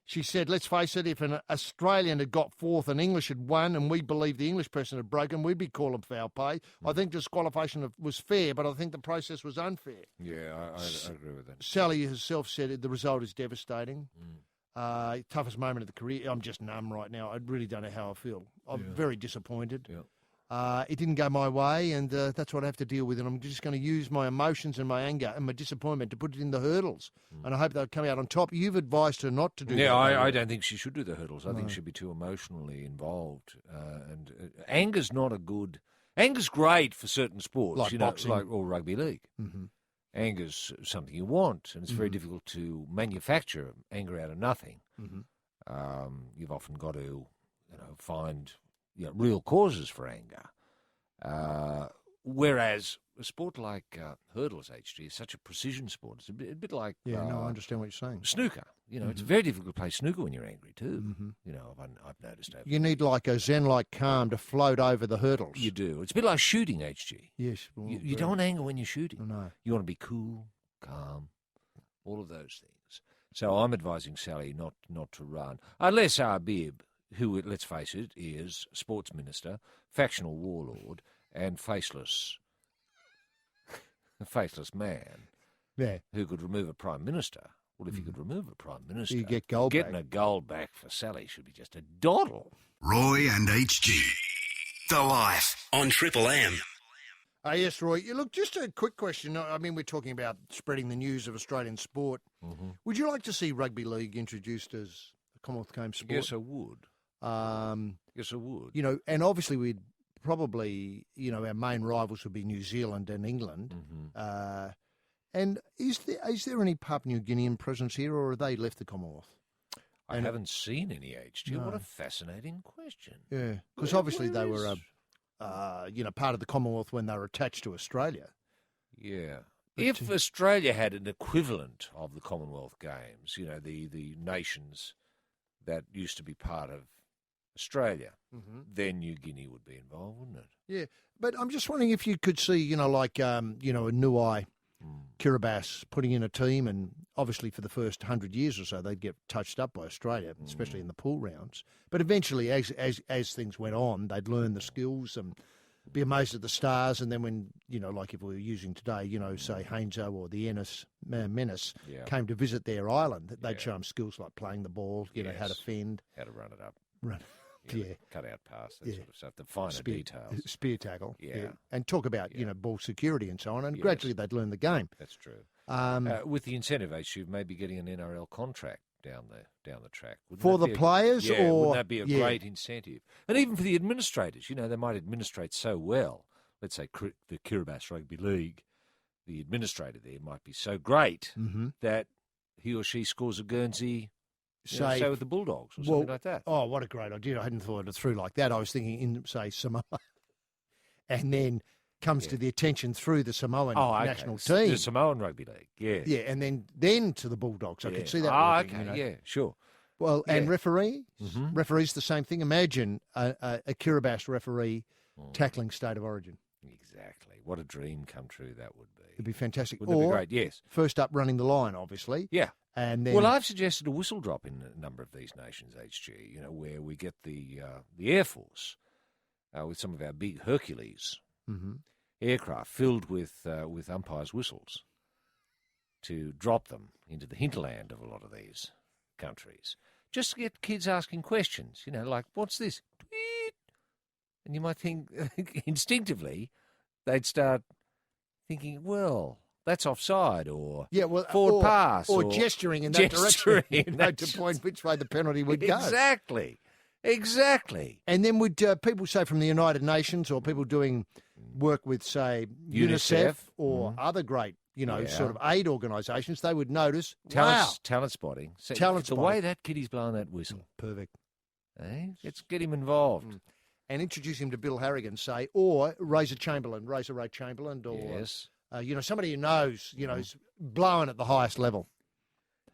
She said, let's face it, if an Australian had got fourth and English had won and we believed the English person had broken, we'd be calling foul play. I think disqualification was fair, but I think the process was unfair. Yeah, I agree with that. Sally herself said the result is devastating. Toughest moment of the career. I'm just numb right now. I really don't know how I feel. I'm very disappointed. Yeah. It didn't go my way, and that's what I have to deal with. And I'm just going to use my emotions and my anger and my disappointment to put it in the hurdles. And I hope they'll come out on top. You've advised her not to do that. Yeah, I don't think she should do the hurdles. I think she'd be too emotionally involved. And anger's not a good... Anger's great for certain sports. Like boxing. Or rugby league. Mm-hmm. Anger's something you want, and it's very difficult to manufacture anger out of nothing. Mm-hmm. You've often got to, find real causes for anger. Whereas a sport like hurdles, HG, is such a precision sport. It's a bit like... I understand what you're saying. Snooker. It's very difficult to play snooker when you're angry too. I've noticed over. You need like a Zen-like calm to float over the hurdles. You do. It's a bit like shooting, HG. Yes. Well, you don't want anger when you're shooting. No. You want to be cool, calm, all of those things. So I'm advising Sally not to run. Unless Arbib, who, let's face it, is sports minister, factional warlord, and faceless man who could remove a prime minister. Well, if you could remove a prime minister, you get gold getting back. a gold back for Sally should be just a doddle. Roy and HG. The Life on Triple M. Yes, Roy. Look, just a quick question. I mean, we're talking about spreading the news of Australian sport. Mm-hmm. Would you like to see rugby league introduced as a Commonwealth Games sport? Yes, I would. Yes, I would. And obviously we'd probably, our main rivals would be New Zealand and England. Mm-hmm. And is there any Papua New Guinean presence here, or are they left the Commonwealth? I haven't seen any HG. No. What a fascinating question. Yeah, because obviously they were, part of the Commonwealth when they were attached to Australia. Yeah. If Australia had an equivalent of the Commonwealth Games, the nations that used to be part of Australia, then New Guinea would be involved, wouldn't it? Yeah, but I'm just wondering if you could see, a Nuai, Kiribati putting in a team, and obviously for the first 100 years or so, they'd get touched up by Australia, especially in the pool rounds. But eventually, as things went on, they'd learn the skills and be amazed at the stars. And then when, like if we were using today, say Hainslow or the Ennis Menace came to visit their island, they'd show them skills like playing the ball, how to fend. How to run it up. Cut out pass, that sort of stuff, the finer details. Spear tackle. Yeah. And talk about, ball security and so on. And gradually they'd learn the game. That's true. With the incentive, HG, maybe getting an NRL contract down the track. For the players? Wouldn't that be a great incentive? And even for the administrators, they might administrate so well. Let's say the Kiribati Rugby League, the administrator there might be so great that he or she scores a Guernsey... Say with the Bulldogs or something like that. Oh, what a great idea. I hadn't thought it through like that. I was thinking in, say, Samoa. And then comes to the attention through the Samoan national team. The Samoan Rugby League, yeah. Yeah, and then to the Bulldogs. I could see that working, yeah, sure. Well, and referees the same thing. Imagine a Kiribati referee tackling State of Origin. Exactly. What a dream come true that would be. It'd be fantastic. Wouldn't it be great? Yes. First up running the line, obviously. Yeah. And then, well, I've suggested a whistle drop in a number of these nations, HG, where we get the Air Force with some of our big Hercules aircraft filled with umpires' whistles to drop them into the hinterland of a lot of these countries. Just to get kids asking questions, like, what's this? Tweet. And you might think, instinctively, they'd start thinking, well... that's offside, or forward pass, or gesturing in that direction, to point which way the penalty would go. Exactly. And then would people say from the United Nations, or people doing work with, say, UNICEF or other great sort of aid organisations, they would notice, Talent spotting. So Talent the spotting. way that kid is blowing that whistle. Perfect. Eh? Let's get him involved. And introduce him to Bill Harrigan, say, or Razor Ray Chamberlain, or Yes. Somebody who knows, is blowing at the highest level.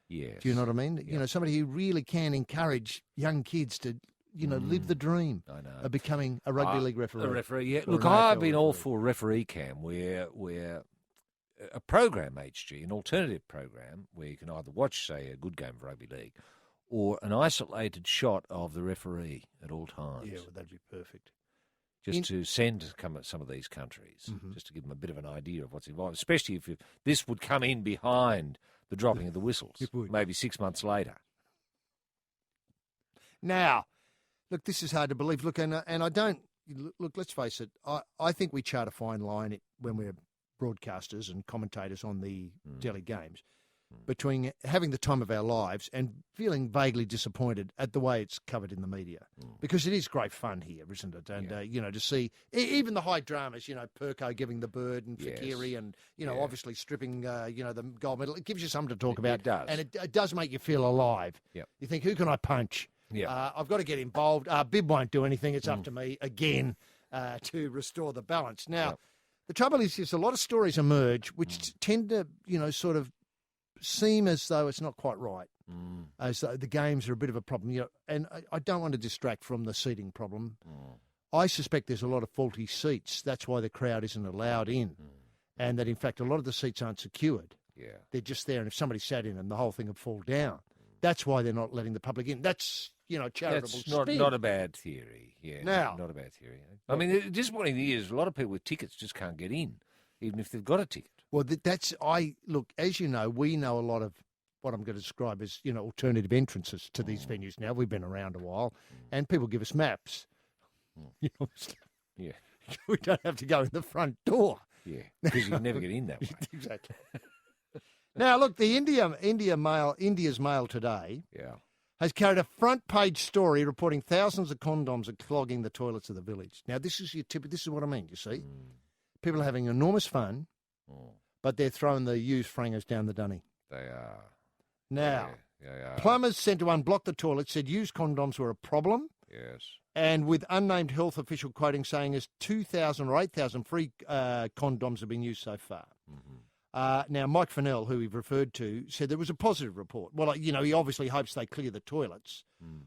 Yes. Do you know what I mean? Somebody who really can encourage young kids to, live the dream of becoming a rugby league referee. A referee, yeah. Or Look, an I've AFL been all referee. for referee cam, where a program, HG, an alternative program, where you can either watch, say, a good game of rugby league, or an isolated shot of the referee at all times. Yeah, well, that'd be perfect. Just to send to some of these countries, just to give them a bit of an idea of what's involved, especially if this would come in behind the dropping of the whistles, maybe 6 months later. Now, look, this is hard to believe. Look, and I don't look. Let's face it. I think we chart a fine line when we're broadcasters and commentators on the Delhi games between having the time of our lives and feeling vaguely disappointed at the way it's covered in the media, because it is great fun here, isn't it? And to see even the high dramas, Perko giving the bird and Fakiri, and obviously stripping the gold medal. It gives you something to talk about. It does, and it does make you feel alive. Yep. You think, who can I punch? Yeah. I've got to get involved. Bib won't do anything. It's up to me again to restore the balance. Now, the trouble is, a lot of stories emerge which tend to, sort of seem as though it's not quite right, as though the games are a bit of a problem. And I don't want to distract from the seating problem. I suspect there's a lot of faulty seats. That's why the crowd isn't allowed in, and that, in fact, a lot of the seats aren't secured. Yeah. They're just there, and if somebody sat in them, the whole thing would fall down. That's why they're not letting the public in. That's, charitable That's not a bad theory. Yeah, Now, not a bad theory. I mean, the disappointing thing is a lot of people with tickets just can't get in, even if they've got a ticket. Well, look, as you know, we know a lot of what I'm going to describe as, alternative entrances to these venues now. We've been around a while, and people give us maps. Yeah. We don't have to go in the front door. Yeah, because you never get in that way. Exactly. Now, look, the India's Mail today has carried a front-page story reporting thousands of condoms are clogging the toilets of the village. Now, this is what I mean, you see. People are having enormous fun, but they're throwing the used frangers down the dunny. They are. Now, Yeah. plumbers sent to unblock the toilet said used condoms were a problem. Yes. And with unnamed health official quoting saying as 2,000 or 8,000 free condoms have been used so far. Now, Mike Fennell, who we've referred to, said there was a positive report. Well, he obviously hopes they clear the toilets.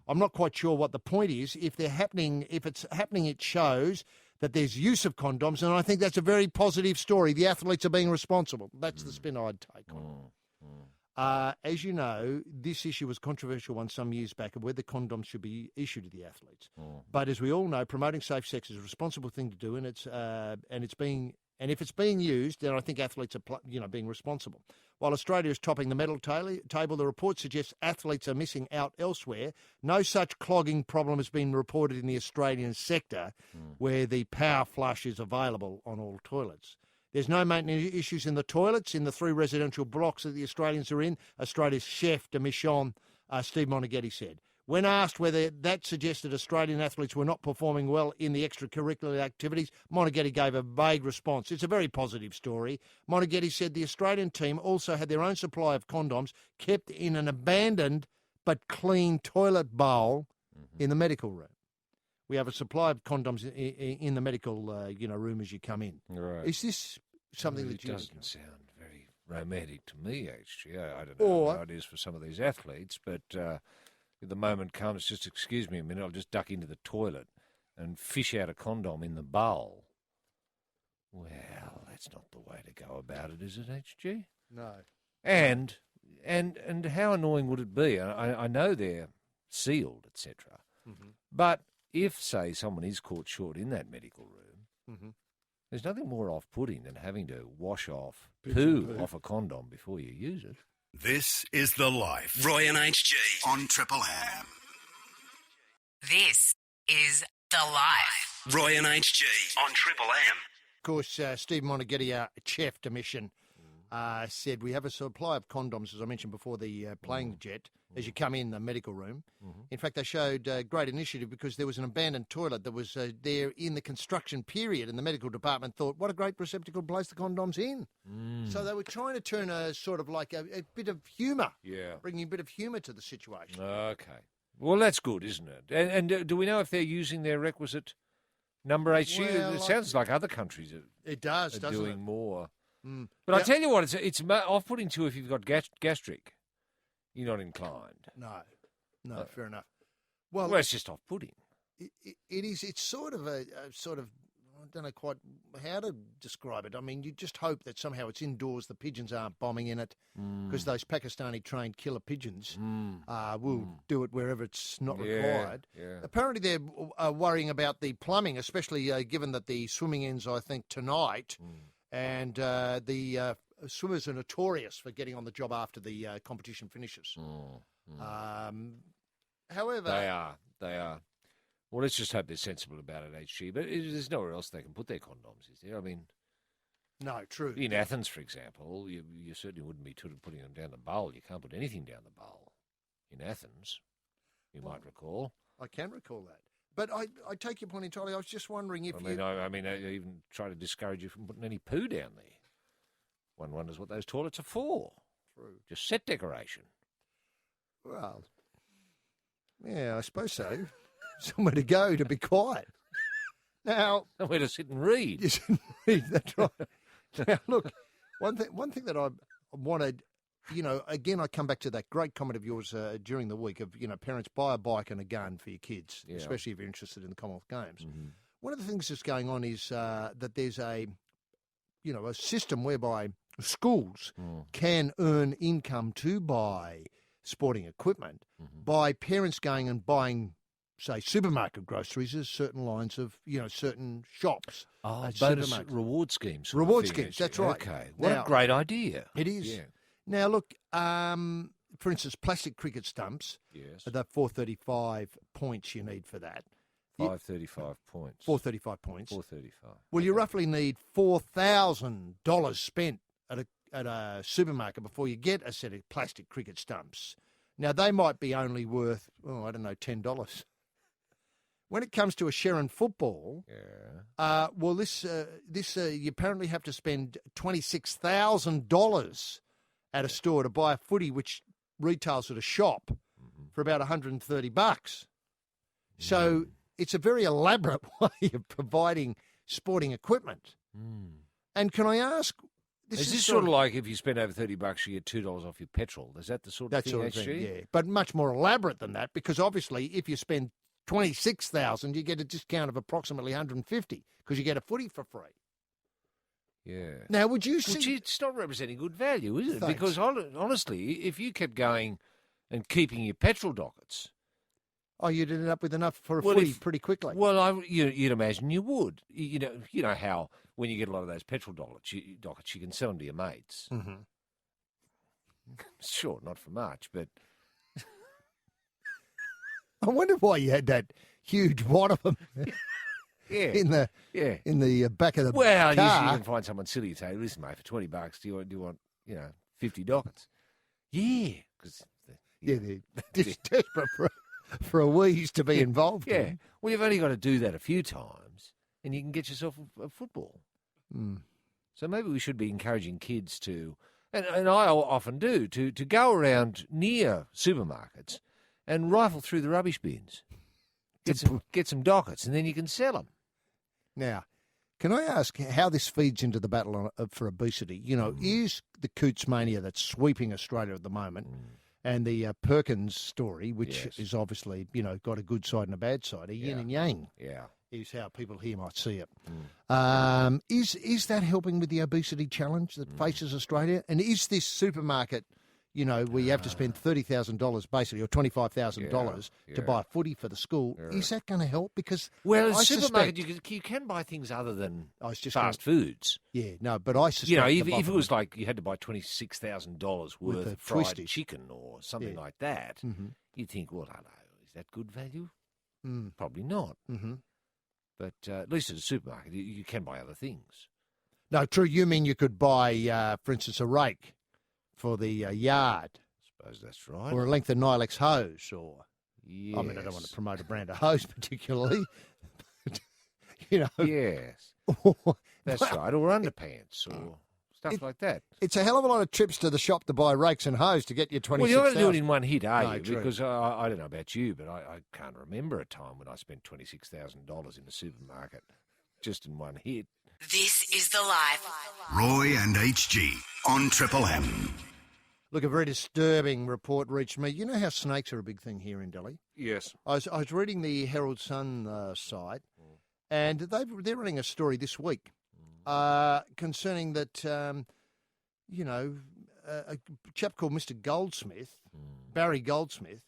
I'm not quite sure what the point is. If it's happening, it shows that there's use of condoms, and I think that's a very positive story. The athletes are being responsible. That's the spin I'd take on it. As you know, this issue was controversial one some years back of whether condoms should be issued to the athletes. But as we all know, promoting safe sex is a responsible thing to do, and if it's being used, then I think athletes are being responsible. While Australia is topping the medal table, the report suggests athletes are missing out elsewhere. No such clogging problem has been reported in the Australian sector, where the power flush is available on all toilets. There's no maintenance issues in the toilets in the 3 residential blocks that the Australians are in, Australia's chef de mission, Steve Monaghetti, said. When asked whether that suggested Australian athletes were not performing well in the extracurricular activities, Monaghetti gave a vague response. It's a very positive story. Monaghetti said the Australian team also had their own supply of condoms kept in an abandoned but clean toilet bowl in the medical room. We have a supply of condoms in the medical room as you come in. Right. Is this something that you... It doesn't sound very romantic to me, HG. I don't know how it is for some of these athletes, but... if the moment comes, just excuse me a minute, I'll just duck into the toilet and fish out a condom in the bowl. Well, that's not the way to go about it, is it, HG? No. And how annoying would it be? I know they're sealed, etc. But if, say, someone is caught short in that medical room, there's nothing more off-putting than having to wash off poo off a condom before you use it. This is The Life. Roy and HG on Triple M. This is The Life. Roy and HG on Triple M. Of course, Steve Monaghetti, chef de mission, said we have a supply of condoms, as I mentioned before, the playing jet, as you come in the medical room. In fact, they showed great initiative because there was an abandoned toilet that was there in the construction period, and the medical department thought, what a great receptacle to place the condoms in. So they were trying to turn a sort of like a bit of humour, bringing a bit of humour to the situation. Okay. Well, that's good, isn't it? And do we know if they're using their requisite number HG? Well, it sounds like other countries it does, are doesn't doing it? more. But Now- I tell you what, it's off-putting too if you've got gastric. You're not inclined. No, fair enough. Well, Well, it's just off-putting. it is. It's sort of a sort of. I don't know quite how to describe it. I mean, you just hope that somehow it's indoors. The pigeons aren't bombing in it, because those Pakistani trained killer pigeons will do it wherever it's not required. Yeah. Apparently, they're worrying about the plumbing, especially given that the swimming ends, I think, tonight, and the swimmers are notorious for getting on the job after the competition finishes. However, They are. Well, let's just hope they're sensible about it, HG. But there's nowhere else they can put their condoms, is there? I mean, no, true. in Athens, for example, you certainly wouldn't be putting them down the bowl. You can't put anything down the bowl in Athens, you might recall. I can recall that. But I take your point entirely. I was just wondering if I mean, they even try to discourage you from putting any poo down there. One wonders what those toilets are for. True. Just set decoration. Well, yeah, I suppose so. Somewhere to go to be quiet. Now, somewhere to sit and read. You sit and read. That's right. Now, look, one thing that I wanted, again, I come back to that great comment of yours during the week of, parents buy a bike and a gun for your kids, especially if you're interested in the Commonwealth Games. One of the things that's going on is that there's a system whereby schools can earn income to buy sporting equipment by parents going and buying, say, supermarket groceries as certain lines of, certain shops. Bonus reward schemes. Reward schemes, that's right. Okay, what a great idea. It is. Yeah. Now, look, for instance, plastic cricket stumps, that 435 points you need for that. 535 points. 435 points. 435. Well, you roughly need $4,000 spent at a supermarket before you get a set of plastic cricket stumps. Now, they might be only worth, $10. When it comes to a Sherrin football, this you apparently have to spend $26,000 at a store to buy a footy, which retails at a shop for about $130. So it's a very elaborate way of providing sporting equipment. And can I ask? Is this sort of like if you spend over $30, you get $2 off your petrol? Is that the sort of thing, HG? Yeah, but much more elaborate than that, because obviously if you spend $26,000, you get a discount of approximately $150 because you get a footy for free. Yeah. Now, would you see? It's not representing good value, is it? Thanks. Because honestly, if you kept going and keeping your petrol dockets, you'd end up with enough for a footy pretty quickly. Well, you'd imagine you would. You know how when you get a lot of those petrol dockets, you can sell them to your mates. Sure, not for much, but I wonder why you had that huge wad of them. in the back of the car. car. You can find someone silly to say, "Listen, mate, for $20, do you want 50 dockets?" Yeah, because they're just desperate for a wheeze to be involved. Yeah. in. Well, you've only got to do that a few times, and you can get yourself a football. So maybe we should be encouraging kids to, and I often do, to go around near supermarkets and rifle through the rubbish bins, get some dockets, and then you can sell them. Now, can I ask how this feeds into the battle for obesity? Is the Coots mania that's sweeping Australia at the moment, and the Perkins story, which is obviously, got a good side and a bad side, a yin and yang, is how people here might see it. Is that helping with the obesity challenge that faces Australia? And is this supermarket, where you have to spend $30,000 basically, or $25,000 to buy a footy for the school, is that going to help? Because in a supermarket you can buy things other than fast foods. Yeah, no, but I suspect if it was like you had to buy $26,000 worth of fried twisties. chicken or something like that, you'd think, well, I don't know, is that good value? Probably not. But at least at a supermarket, you can buy other things. No, true. You mean you could buy, for instance, a rake for the yard? I suppose that's right. Or a length of Nilex hose, or... Yes. I mean, I don't want to promote a brand of hose particularly. But, you know. Yes. That's right. Or underpants or stuff like that. It's a hell of a lot of trips to the shop to buy rakes and hose to get your 26,000. Well, you're not going to do it in one hit, are No, you? true. Because I don't know about you, but I can't remember a time when I spent $26,000 in a supermarket just in one hit. This is The Life. Roy and HG on Triple M. Look, a very disturbing report reached me. You know how snakes are a big thing here in Delhi? Yes. I was reading the Herald Sun site, and they're running a story this week concerning that, a chap called Mr. Goldsmith, Barry Goldsmith,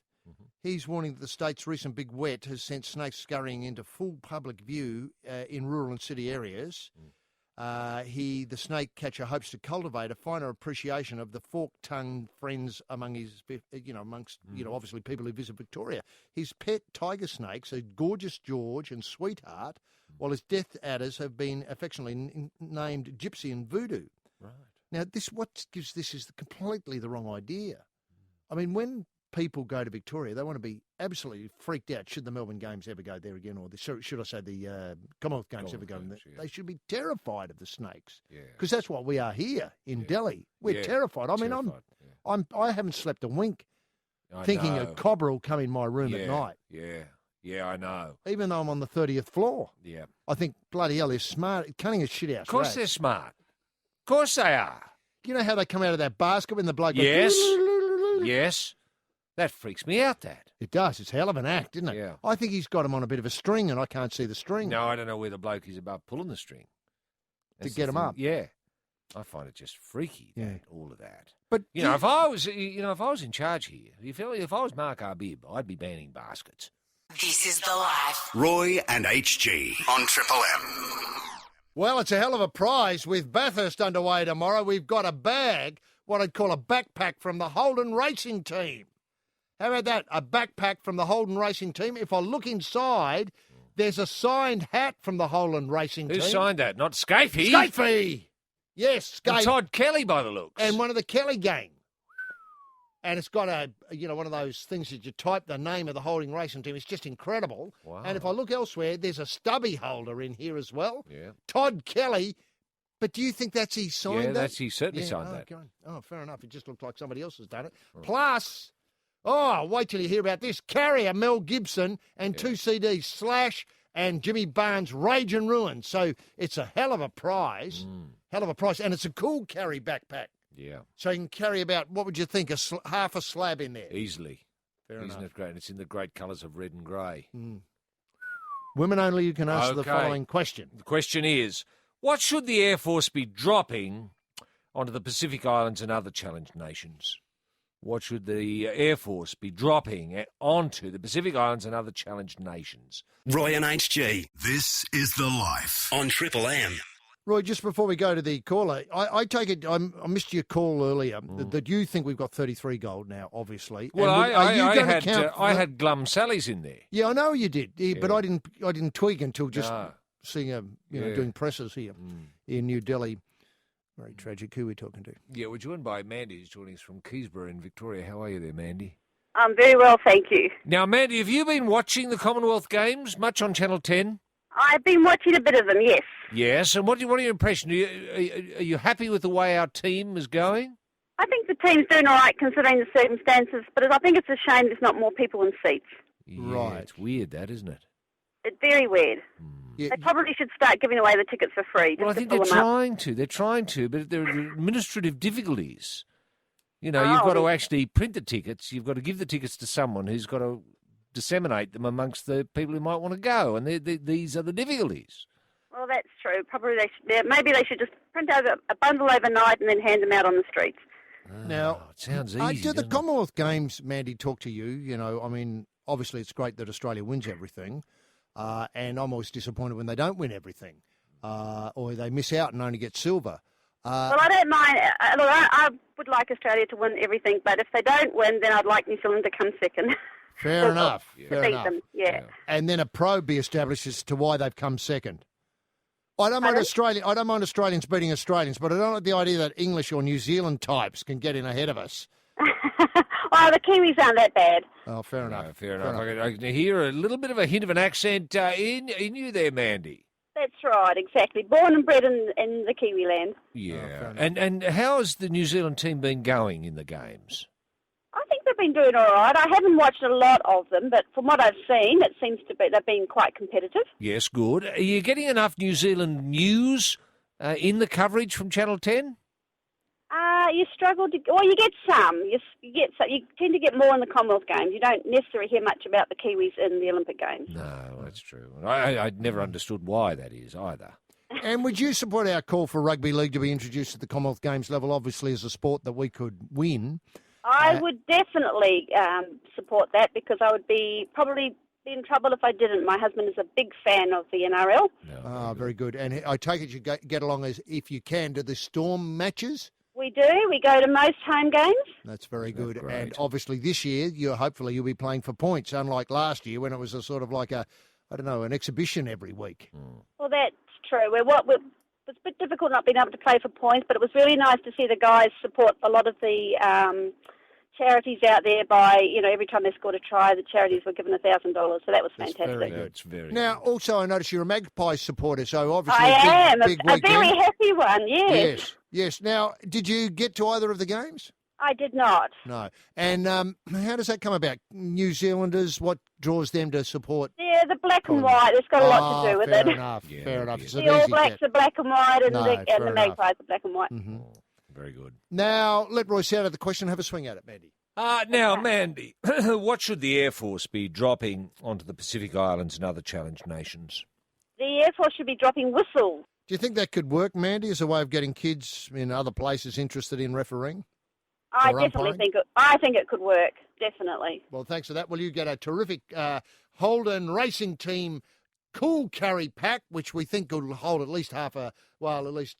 he's warning that the state's recent big wet has sent snakes scurrying into full public view in rural and city areas. The snake catcher hopes to cultivate a finer appreciation of the fork-tongued friends amongst obviously people who visit Victoria. His pet tiger snakes are Gorgeous George and Sweetheart, while his death adders have been affectionately named Gypsy and Voodoo. Right. Now, what gives this is completely the wrong idea. I mean, when people go to Victoria, they want to be absolutely freaked out should the Melbourne Games ever go there again, or should I say the Commonwealth Games ever go there. Yeah. They should be terrified of the snakes, because that's what we are here in Delhi. We're terrified. I mean, I haven't slept a wink thinking a cobra will come in my room at night. Yeah, I know. Even though I'm on the 30th floor. Yeah. I think, bloody hell, they're smart, cunning as shit out. Of course they're smart. Of course they are. You know how they come out of that basket when the bloke goes... Yes. Yes. That freaks me out, that. It does. It's a hell of an act, isn't it? Yeah. I think he's got him on a bit of a string, and I can't see the string. No, I don't know where the bloke is about pulling the string. To get him up. Yeah. I find it just freaky, all of that. But if I was in charge here, if I was Mark Arbib, I'd be banning baskets. This is The Life. Roy and HG on Triple M. Well, it's a hell of a prize. With Bathurst underway tomorrow, we've got a bag, what I'd call a backpack from the Holden Racing Team. How about that? A backpack from the Holden Racing Team. If I look inside, there's a signed hat from the Holden Racing Team. Who signed that? Not Scafey? Scafey! Yes, Scafey. And Todd Kelly, by the looks. And one of the Kelly gang. And it's got one of those things that you type the name of the Holden Racing Team. It's just incredible. Wow. And if I look elsewhere, there's a stubby holder in here as well. Yeah. Todd Kelly. But do you think that's he signed that? He certainly signed that. Oh, fair enough. It just looked like somebody else has done it. Right. Plus, wait till you hear about this. Carrier, Mel Gibson, and 2 CDs, Slash and Jimmy Barnes, Rage and Ruin. So it's a hell of a prize. Hell of a prize. And it's a cool carry backpack. Yeah. So you can carry about, what would you think, half a slab in there? Easily. Fair Isn't enough. it great? And it's in the great colours of red and grey. Women only, you can answer the following question. The question is, what should the Air Force be dropping onto the Pacific Islands and other challenged nations? What should the Air Force be dropping onto the Pacific Islands and other challenged nations? Roy and HG. This is The Life on Triple M. Roy, just before we go to the caller, I take it, I missed your call earlier, that you think we've got 33 gold now, obviously. Well, I had Glum Sally's in there. Yeah, I know you did, but I didn't twig until just seeing doing presses here in New Delhi. Very tragic. Who are we talking to? Yeah, we're joined by Mandy, who's joining us from Keysborough in Victoria. How are you there, Mandy? I'm very well, thank you. Now, Mandy, have you been watching the Commonwealth Games much on Channel 10? I've been watching a bit of them, yes. Yes, and what are your impressions? Are you happy with the way our team is going? I think the team's doing all right considering the circumstances, but I think it's a shame there's not more people in seats. Yeah, right. It's weird, that, isn't it? It's very weird. Yeah. They probably should start giving away the tickets for free. Well, I think they're trying to. They're trying to, but there are administrative difficulties. You've got to actually print the tickets. You've got to give the tickets to someone who's got to disseminate them amongst the people who might want to go, and these are the difficulties. Well, that's true. Probably maybe they should just print out a bundle overnight and then hand them out on the streets. Now, it sounds easy. Do the Commonwealth Games, Mandy, talk to you? I mean, obviously it's great that Australia wins everything, and I'm always disappointed when they don't win everything, or they miss out and only get silver. Well, I don't mind. Look, I would like Australia to win everything, but if they don't win, then I'd like New Zealand to come second. Fair enough. Fair enough. Them, yeah. And then a probe be established as to why they've come second. I don't mind Pardon? I don't mind Australians beating Australians, but I don't like the idea that English or New Zealand types can get in ahead of us. Oh, the Kiwis aren't that bad. Oh, fair enough. Fair enough. I can hear a little bit of a hint of an accent in you there, Mandy. That's right, exactly. Born and bred in the Kiwi land. Yeah. And how has the New Zealand team been going in the games? I think they've been doing all right. I haven't watched a lot of them, but from what I've seen, it seems to be they've been quite competitive. Yes, good. Are you getting enough New Zealand news in the coverage from Channel 10? You struggle to, or you get some. You tend to get more in the Commonwealth Games. You don't necessarily hear much about the Kiwis in the Olympic Games. No, that's true. I never understood why that is either. And would you support our call for rugby league to be introduced at the Commonwealth Games level, obviously as a sport that we could win? I would definitely support that because I would probably be in trouble if I didn't. My husband is a big fan of the NRL. Very good. And I take it you get along as, if you can, to the Storm matches? We do. We go to most home games. That's very good. And obviously this year, hopefully you'll be playing for points, unlike last year when it was a sort of like an exhibition every week. Well, that's true. It was a bit difficult not being able to play for points, but it was really nice to see the guys support a lot of the charities out there by, every time they scored a try, the charities were given $1,000. So that was fantastic. Very good. Now, also, I notice you're a Magpies supporter, so obviously I am. big A very happy one, yes. Yes. Now, did you get to either of the games? I did not. No. And how does that come about? New Zealanders, what draws them to support? Yeah, the black and white. It's got a lot to do with fair it. Enough. Fair enough. It's The All Blacks are black and white, and the Magpies are black and white. Mm-hmm. Very good. Now, let Royce out of the question. Have a swing at it, Mandy. Now, Mandy, what should the Air Force be dropping onto the Pacific Islands and other challenged nations? The Air Force should be dropping whistles. Do you think that could work, Mandy, as a way of getting kids in other places interested in refereeing? I definitely think it could work. Definitely. Well, thanks for that. Well, you get a terrific Holden Racing Team cool carry pack, which we think will hold at least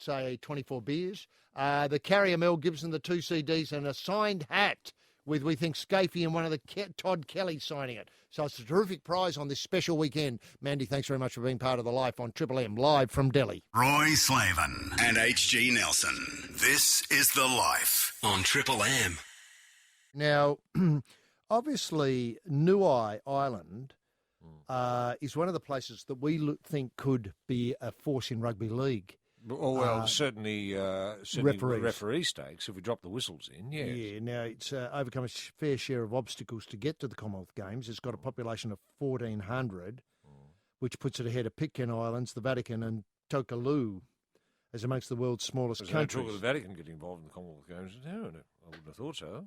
say 24 beers. The Carrier Mel Gibson, the 2 CDs, and a signed hat with, we think, Scafie and one of the Todd Kelly signing it. So it's a terrific prize on this special weekend. Mandy, thanks very much for being part of the Life on Triple M, live from Delhi. Roy Slavin and H.G. Nelson. This is The Life on Triple M. Now, obviously, Niue Island is one of the places that we think could be a force in rugby league. Well, certainly referee stakes if we drop the whistles in, yes. Yeah, now it's overcome a fair share of obstacles to get to the Commonwealth Games. It's got a population of 1,400, which puts it ahead of Pitcairn Islands, the Vatican and Tokelau as amongst the world's smallest There's countries. no talk of the Vatican getting involved in the Commonwealth Games. No, I wouldn't have thought so.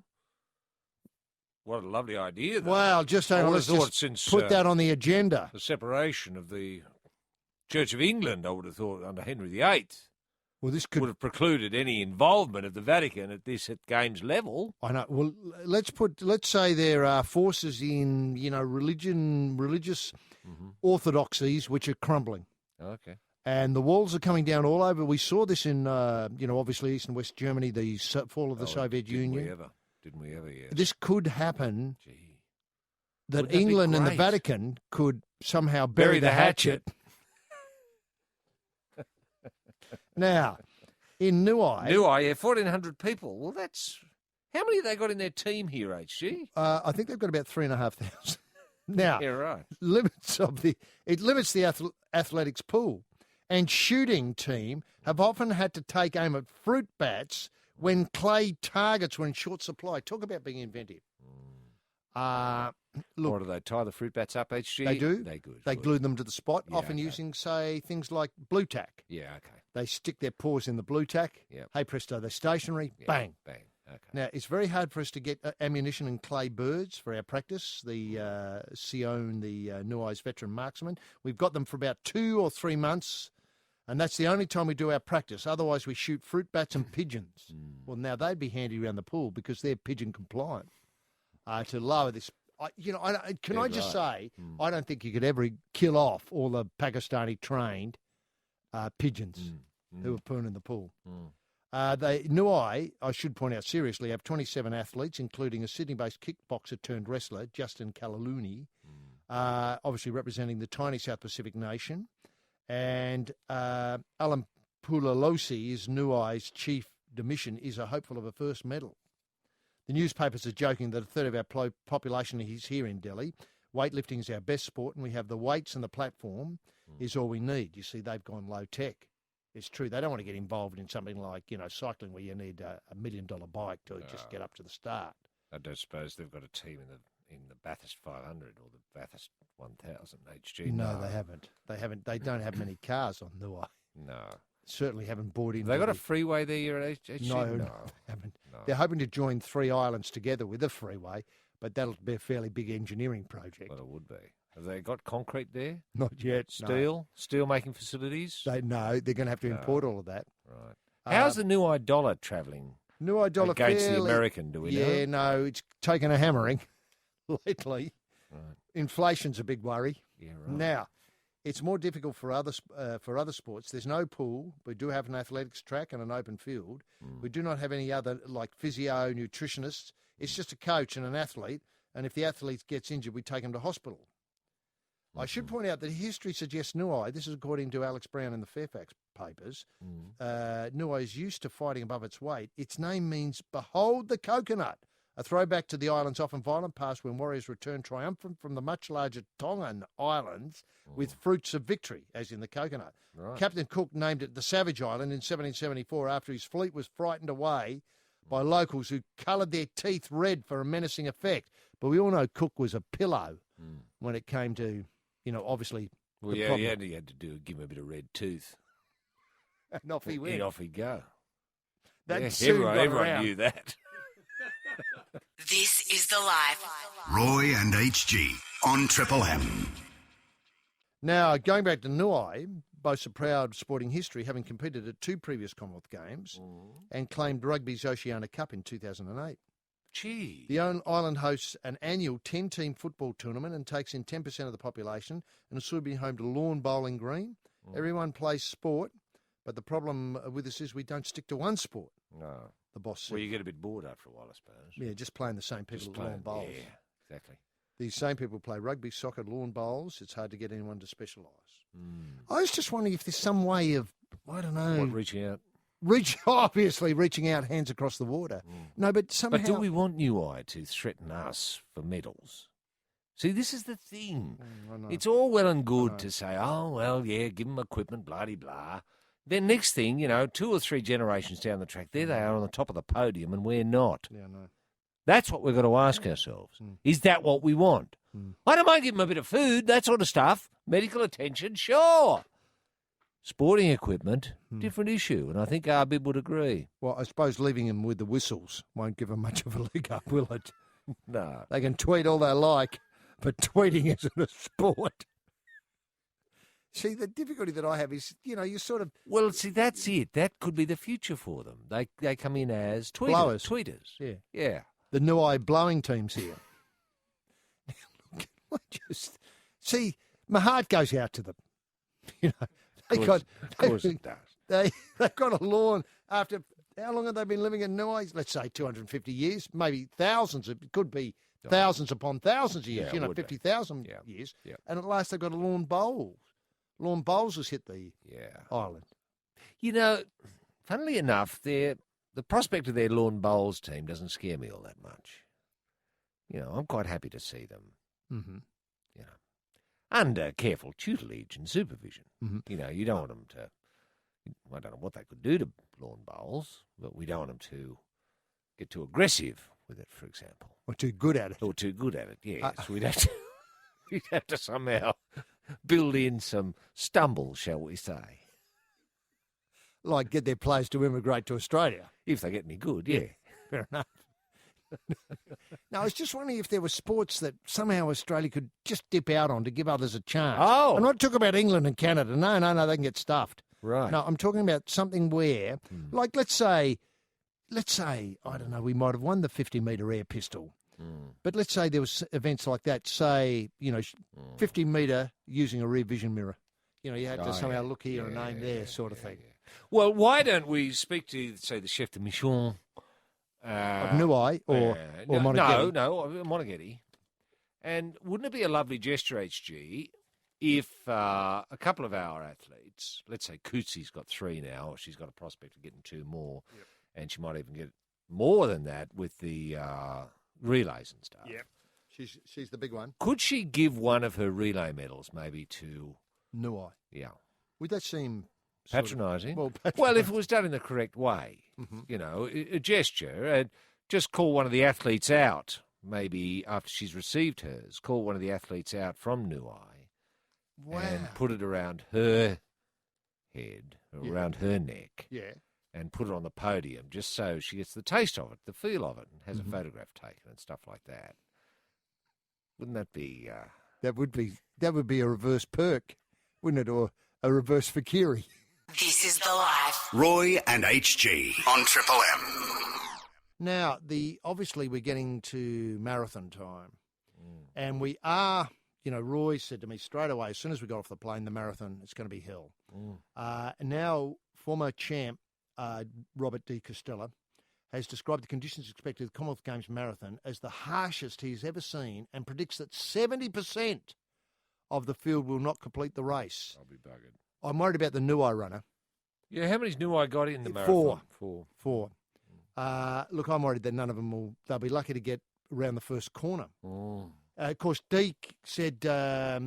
What a lovely idea, though. Well, let's just put that on the agenda. The separation of the Church of England, I would have thought, under Henry VIII, would have precluded any involvement of the Vatican at Games level. I know. Well, let's say there are forces in, religious orthodoxies which are crumbling. Okay. And the walls are coming down all over. We saw this in, obviously East and West Germany, the fall of the Soviet Union. Didn't we ever, yes. This could happen. That Wouldn't that be England and the great? Vatican could somehow bury the hatchet. Now, in Niue, 1,400 people. Well, that's... How many have they got in their team here, HG? I think they've got about 3,500. Now, Yeah, right. it limits the athletics pool, and shooting team have often had to take aim at fruit bats when clay targets were in short supply. Talk about being inventive. Look, Or do they tie the fruit bats up, HG? they do. They glue them to the spot, Yeah, often okay. using, say, things like blue tack. Yeah, okay. They stick their paws in the blue tack. Yep. Hey, presto, they're stationary. Yeah, Bang. Bang. Okay. Now, it's very hard for us to get ammunition and clay birds for our practice. The Sion, the Niue's veteran marksman, we've got them for about 2 or 3 months, and that's the only time we do our practice. Otherwise, we shoot fruit bats and pigeons. Well, now they'd be handy around the pool because they're pigeon compliant. To lower this, I just say, I don't think you could ever kill off all the Pakistani trained pigeons who are pooing in the pool. Niue, I should point out seriously, have 27 athletes, including a Sydney-based kickboxer turned wrestler, Justin Kalaluni, obviously representing the tiny South Pacific nation. And Alan Pulalosi is Nuai's chief demission, is a hopeful of a first medal. The newspapers are joking that a third of our population is here in Delhi. Weightlifting is our best sport, and we have the weights and the platform is all we need. You see, they've gone low tech. It's true. They don't want to get involved in something like, cycling where you need $1 million bike to just get up to the start. I don't suppose they've got a team in the Bathurst 500 or the Bathurst 1000 HG. No, they haven't. They don't have many cars on Nuai. No. Certainly haven't bought into. They got a freeway there at HG? No, they haven't. No. They're hoping to join 3 islands together with a freeway, but that'll be a fairly big engineering project. Well, it would be. Have they got concrete there? Not yet. Steel? No. Steel-making facilities? They're going to have to import all of that. Right. How's the Nuai dollar travelling? Nuai dollar against fairly, the American, do we know? Yeah, no, it's taken a hammering lately. Right. Inflation's a big worry. Yeah, right. Now, it's more difficult for other sports. There's no pool. We do have an athletics track and an open field. We do not have any other, like physio, nutritionists. It's just a coach and an athlete, and if the athlete gets injured, we take him to hospital. I should point out that history suggests Nuai, this is according to Alex Brown in the Fairfax papers, Nuai is used to fighting above its weight. Its name means, behold the coconut, a throwback to the island's often violent past when warriors returned triumphant from the much larger Tongan Islands with fruits of victory, as in the coconut. Right. Captain Cook named it the Savage Island in 1774 after his fleet was frightened away by locals who coloured their teeth red for a menacing effect. But we all know Cook was a pillow when it came to, obviously. Well, yeah, he had to give him a bit of red tooth. And off he went. And off he'd go. Everyone knew that. This is The Life. Roy and HG on Triple M. Now, going back to Nuai, boasts a proud sporting history, having competed at 2 previous Commonwealth Games and claimed Rugby's Oceania Cup in 2008. Gee. The island hosts an annual 10-team football tournament and takes in 10% of the population and will soon be home to Lawn Bowling Green. Everyone plays sport, but the problem with this is we don't stick to one sport. No. The boss said. Well, you get a bit bored after a while, I suppose. Yeah, just playing the same people at lawn bowls. Yeah, exactly. These same people play rugby, soccer, lawn bowls. It's hard to get anyone to specialise. I was just wondering if there's some way of, I don't know. What, reaching out? Obviously reaching out hands across the water. No, but somehow. But do we want Nuai to threaten us for medals? See, this is the thing. It's all well and good to say, oh, well, yeah, give them equipment, blah-de-blah. Then next thing, 2 or 3 generations down the track, there they are on the top of the podium and we're not. Yeah, no. That's what we've got to ask ourselves. Is that what we want? I don't mind giving them a bit of food, that sort of stuff. Medical attention, sure. Sporting equipment, different issue, and I think Arbib would agree. Well, I suppose leaving them with the whistles won't give them much of a leg up, will it? No. They can tweet all they like, but tweeting isn't a sport. See, the difficulty that I have is, you sort of... Well, see, that's it. That could be the future for them. They come in as blowers. Tweeters. Yeah. Yeah. The Nuai blowing team's here. See, my heart goes out to them. Of course it does. They've got a lawn after, how long have they been living in Nuai? Let's say 250 years, maybe thousands. It could be thousands upon thousands of years, 50,000 years. Yeah. And at last they've got a lawn bowls. Lawn bowls has hit the island. Funnily enough, the prospect of their lawn bowls team doesn't scare me all that much. I'm quite happy to see them. Mm-hmm. Under careful tutelage and supervision. Mm-hmm. You don't want them to... I don't know what they could do to lawn bowls, but we don't want them to get too aggressive with it, for example. Or too good at it. Or too good at it, yes. We'd have to somehow build in some stumble, shall we say. Like get their players to immigrate to Australia. If they get any good, yeah. Fair enough. Now, I was just wondering if there were sports that somehow Australia could just dip out on to give others a chance. Oh! I'm not talking about England and Canada. No, they can get stuffed. Right. No, I'm talking about something where, like, let's say, I don't know, we might have won the 50-metre air pistol. But let's say there was events like that, say, 50-metre using a rear vision mirror. You had to somehow look here and aim there sort of thing. Yeah. Well, why don't we speak to, say, the chef de mission of Nuai or Moneghetti? No, Moneghetti. And wouldn't it be a lovely gesture, HG, if a couple of our athletes, let's say Cootsy's got 3 now, she's got a prospect of getting 2 more, and she might even get more than that with the relays and stuff. Yep. She's the big one. Could she give one of her relay medals maybe to Nuai? Yeah. Would that seem patronising? Well, if it was done in the correct way, a gesture, and just call one of the athletes out, maybe after she's received hers, call one of the athletes out from Nuai and put it around her head, around her neck, and put it on the podium, just so she gets the taste of it, the feel of it, and has a photograph taken and stuff like that. Wouldn't that be... That would be a reverse perk, wouldn't it, or a reverse Fakiri? This is the life. Roy and HG on Triple M. Now, obviously we're getting to marathon time, and we are. Roy said to me straight away, as soon as we got off the plane, the marathon, it's going to be hell. And now, former champ Robert De Castella has described the conditions expected of the Commonwealth Games marathon as the harshest he's ever seen, and predicts that 70% of the field will not complete the race. I'll be buggered. I'm worried about the Nuai runner. Yeah, how many's Nuai got in the marathon? Four. Look, I'm worried that none of them they'll be lucky to get around the first corner. Of course, Deke said that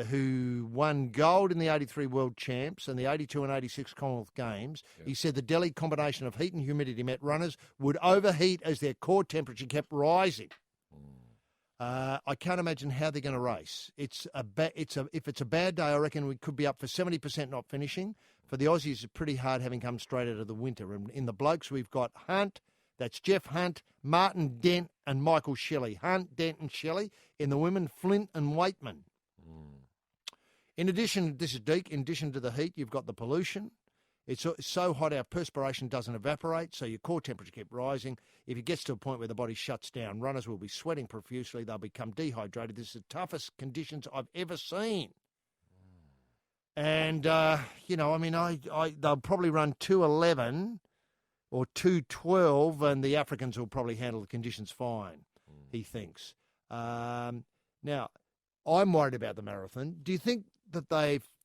who won gold in the 83 World Champs and the 82 and 86 Commonwealth Games, he said the Delhi combination of heat and humidity meant runners would overheat as their core temperature kept rising. I can't imagine how they're going to race. If it's a bad day, I reckon we could be up for 70% not finishing. For the Aussies, it's pretty hard having come straight out of the winter. And in the blokes, we've got Hunt, that's Jeff Hunt, Martin Dent and Michael Shelley. Hunt, Dent and Shelley. In the women, Flint and Waitman. In addition, this is Deke, in addition to the heat, you've got the pollution. It's so hot our perspiration doesn't evaporate, so your core temperature keeps rising. If it gets to a point where the body shuts down, runners will be sweating profusely. They'll become dehydrated. This is the toughest conditions I've ever seen. And, they'll probably run 2:11 or 2:12, and the Africans will probably handle the conditions fine, he thinks. Now, I'm worried about the marathon. Do you think that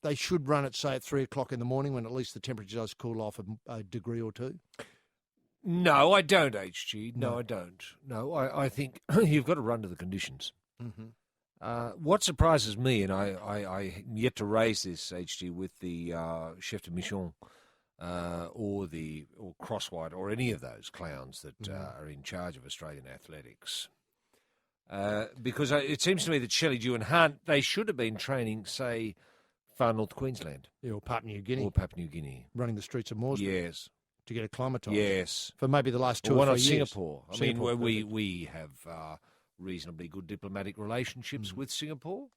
they should run it, say, at 3 o'clock in the morning when at least the temperature does cool off a degree or two? No, I don't, HG. No, I don't. No, I think you've got to run to the conditions. What surprises me, and I yet to raise this, HG, with the chef de mission or Crosswhite or any of those clowns that are in charge of Australian athletics. Because it seems to me that Shelley Dew and Hunt, they should have been training, say, far north Queensland. Yeah, or Papua New Guinea. Running the streets of Moresby. Yes. To get acclimatised. Yes. For maybe the last 2 or 3 years. Singapore. I mean, we have reasonably good diplomatic relationships with Singapore.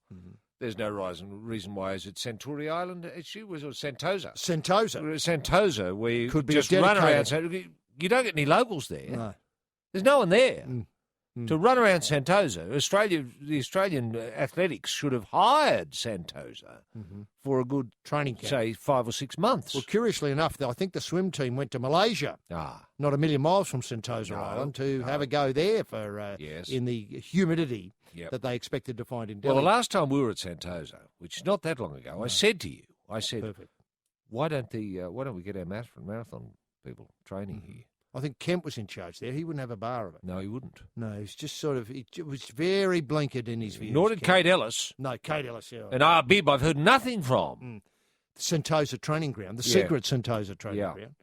There's no reason why is it Centuri Island, actually? Was it Sentosa? Sentosa, where you could just run around. You don't get any locals there. No. There's no one there. To run around Sentosa, the Australian athletics should have hired Sentosa for a good training camp, say 5 or 6 months. Well, curiously enough, I think the swim team went to Malaysia, not a million miles from Sentosa Island, to have a go there for in the humidity that they expected to find in Delhi. Well, the last time we were at Sentosa, which is not that long ago, I said to you, Perfect. why don't we get our marathon people training here? I think Kemp was in charge there. He wouldn't have a bar of it. No, he wouldn't. No, he's just it was very blinkered in his views. Nor did Kate Ellis. No, Kate Ellis, yeah. And Arbib, I've heard nothing from. The Sentosa training ground, the secret Sentosa training ground.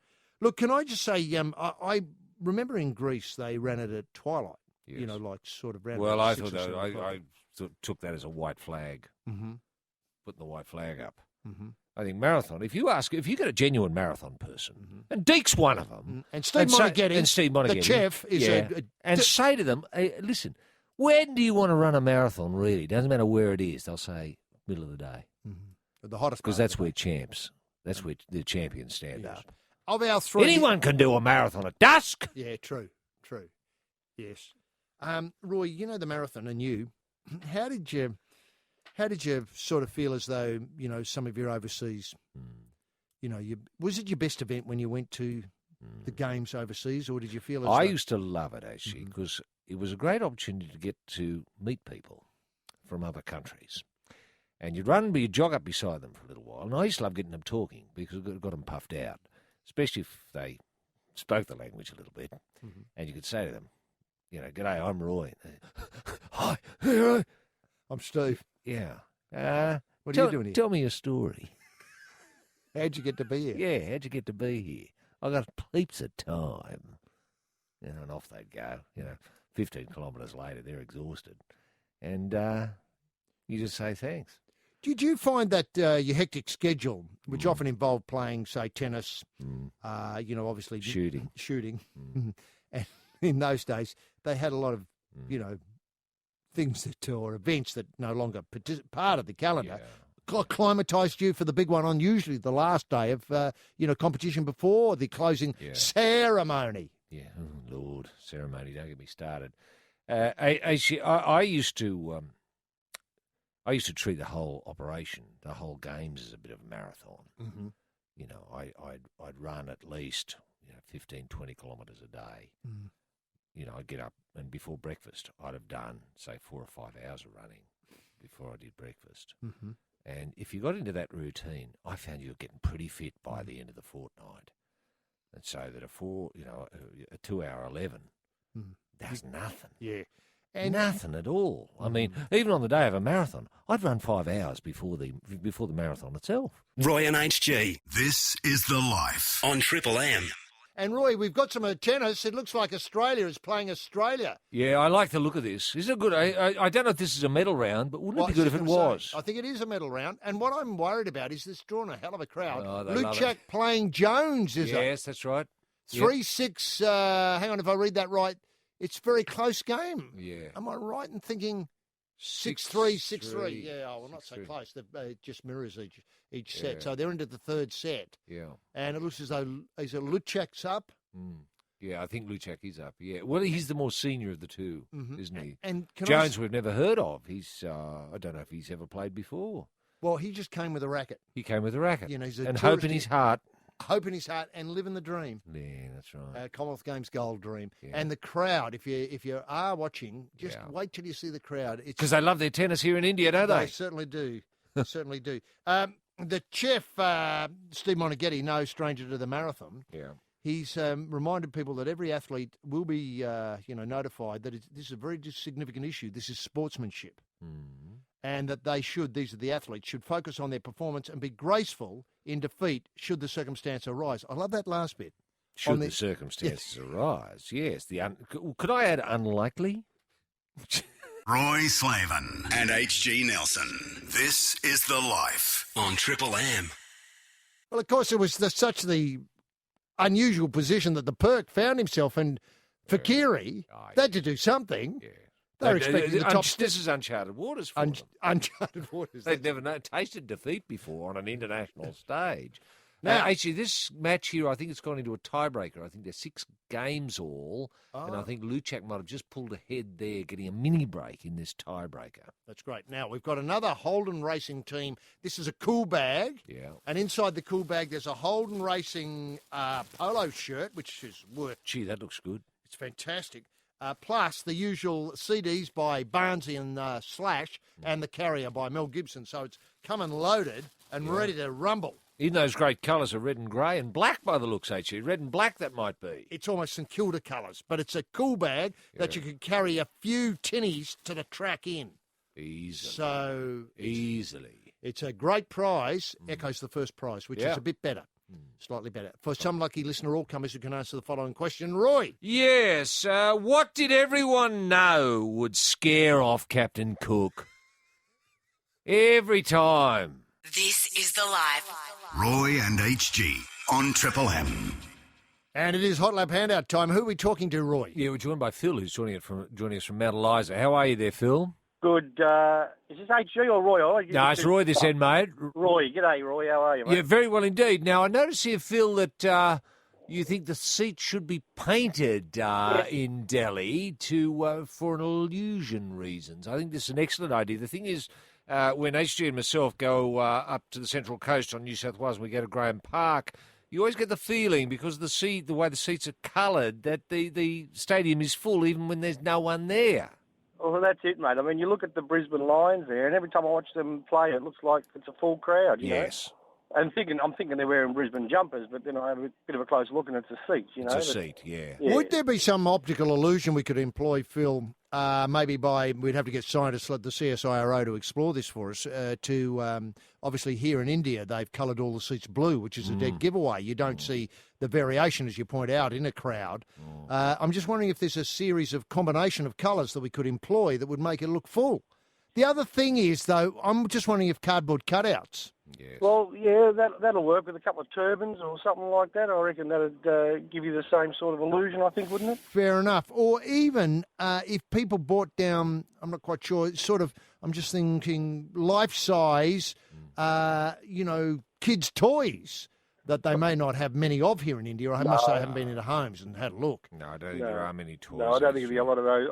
Look, can I just say, I remember in Greece they ran it at twilight. Yes. Like sort of ran. Well, I took that as a white flag. Putting the white flag up. I think marathon. If you get a genuine marathon person, and Deke's one of them, and Steve Monaghan, the chef, is say to them, hey, listen, when do you want to run a marathon? Really, doesn't matter where it is. They'll say middle of the day, the hottest, because that's where that's where the champions stand up. Of our 3, anyone can do a marathon at dusk. Yeah, true, yes. Roy, the marathon, and you, how did you sort of feel as though, some of your overseas, was it your best event when you went to the games overseas, or did you feel as I used to love it, actually, because it was a great opportunity to get to meet people from other countries. And you'd run, but you'd jog up beside them for a little while. And I used to love getting them talking because it got them puffed out, especially if they spoke the language a little bit. Mm-hmm. And you could say to them, "G'day, I'm Roy." "Hi, hey, I'm Steve. yeah. What are you doing here? Tell me a story." How'd you get to be here? Yeah, how'd you get to be here? I got heaps of time. And off they'd go. 15 kilometres later, they're exhausted. And you just say thanks. Did you find that your hectic schedule, which often involved playing, say, tennis, obviously shooting, and in those days they had a lot of, things or events that no longer part of the calendar. Acclimatised you for the big one on usually the last day of competition before the closing ceremony. Yeah, oh, Lord, ceremony! Don't get me started. I used to treat the whole operation, the whole games, as a bit of a marathon. Mm-hmm. I'd run at least 15, 20 kilometres a day. Mm. I'd get up and before breakfast, I'd have done say 4 or 5 hours of running before I did breakfast. Mm-hmm. And if you got into that routine, I found you were getting pretty fit by the end of the fortnight. And so that a 2 hour 11, that's nothing. Yeah. And nothing at all. I mean, even on the day of a marathon, I'd run 5 hours before the marathon itself. Roy and HG. This is The Life on Triple M. And Roy, we've got some tennis. It looks like Australia is playing Australia. Yeah, I like the look of this. Is it good? I don't know if this is a medal round, but wouldn't it be good if it was? I think it is a medal round. And what I'm worried about is this drawing a hell of a crowd. Oh, Luchak playing Jones, is it? Yes, that's right. 3-6. Hang on, if I read that right, it's a very close game. Yeah. Am I right in thinking 6-3, 6-3? 6-3. Yeah, well, not so 6-3. close. It just mirrors each set. Yeah. So they're into the third set. Yeah. And it looks as though Luchak's up. Yeah, I think Luchak is up. Yeah, well, he's the more senior of the two, isn't he? And Jones, we've never heard of. He's I don't know if he's ever played before. Well, he just came with a racket. He came with a racket, He's and hope in his heart. Hope in his heart and living the dream. Yeah, that's right. Commonwealth Games gold dream. Yeah. And the crowd, if you are watching, just wait till you see the crowd. Because they love their tennis here in India, don't they? They certainly do. They certainly do. The chef, Steve Monaghetti, no stranger to the marathon. Yeah. He's reminded people that every athlete will be, notified that this is a very significant issue. This is sportsmanship. And that these are the athletes, should focus on their performance and be graceful in defeat should the circumstance arise. I love that last bit. Should the circumstances arise, yes. Could I add unlikely? Roy Slavin and HG Nelson. This is The Life on Triple M. Well, of course, it was such the unusual position that the Perk found himself in. Fakiri, they had to do something. Yeah. They're expecting the top. This is uncharted waters for them. Uncharted waters. They've never tasted defeat before on an international stage. Now, actually, this match here, I think it's gone into a tiebreaker. I think there's 6 games all, and I think Luchak might have just pulled ahead there, getting a mini break in this tiebreaker. That's great. Now, we've got another Holden Racing team. This is a cool bag. Yeah. And inside the cool bag, there's a Holden Racing polo shirt, which is worth. Gee, that looks good. It's fantastic. Plus the usual CDs by Barnesy and Slash and The Carrier by Mel Gibson. So it's come and loaded and ready to rumble. In those great colours of red and grey and black by the looks, HG. Red and black, that might be. It's almost St Kilda colours, but it's a cool bag that you can carry a few tinnies to the track in. Easily. So easily. It's a great prize, echoes the first prize, which is a bit better. Slightly better. For some lucky listener, all comers who can answer the following question. Roy. Yes. What did everyone know would scare off Captain Cook? Every time. This is The Life. Roy and HG on Triple M. And it is Hot Lap Handout time. Who are we talking to, Roy? Yeah, we're joined by Phil, who's joining us from Mount Eliza. How are you there, Phil? Good. Is this HG or Roy? No, it's Roy this end, mate. Roy. G'day, Roy. How are you, mate? Yeah, very well indeed. Now, I notice here, Phil, that you think the seat should be painted in Delhi for an illusion reasons. I think this is an excellent idea. The thing is, when HG and myself go up to the Central Coast on New South Wales and we go to Graham Park, you always get the feeling, because the way the seats are coloured, that the stadium is full even when there's no one there. Well, that's it, mate. I mean, you look at the Brisbane Lions there, and every time I watch them play, it looks like it's a full crowd. You know? And I'm thinking they're wearing Brisbane jumpers, but then I have a bit of a close look, and it's a seat. You know, it's a seat. Yeah. Would there be some optical illusion we could employ, Phil? Maybe we'd have to get scientists like the CSIRO to explore this for us. Obviously, here in India, they've coloured all the seats blue, which is a dead giveaway. You don't see the variation, as you point out, in a crowd. I'm just wondering if there's a series of combination of colours that we could employ that would make it look full. The other thing is, though, I'm just wondering if cardboard cutouts. Yes. Well, yeah, that'll work with a couple of turbans or something like that. I reckon that'd give you the same sort of illusion, I think, wouldn't it? Fair enough. Or even if people bought down, I'm not quite sure, I'm just thinking life-size, kids' toys that they may not have many of here in India. I must say I haven't been into homes and had a look. No, I don't think there are many toys. No, I don't think there'll be a lot of those.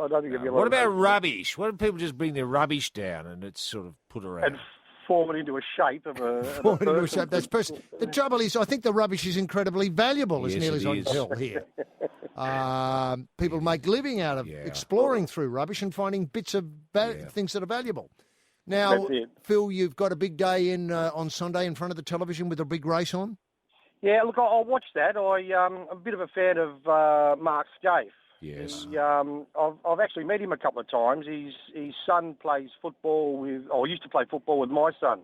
What about rubbish? What if people just bring their rubbish down and it's sort of put around? And form it into a shape of a shape. That's person. The trouble is, I think the rubbish is incredibly valuable, as nearly as I can tell here. People make living out of exploring through rubbish and finding bits of things that are valuable. Now, Phil, you've got a big day on Sunday in front of the television with a big race on? Yeah, look, I'll watch that. I'm a bit of a fan of Mark Scaife. Yes. I've actually met him a couple of times. His son plays football used to play football with my son.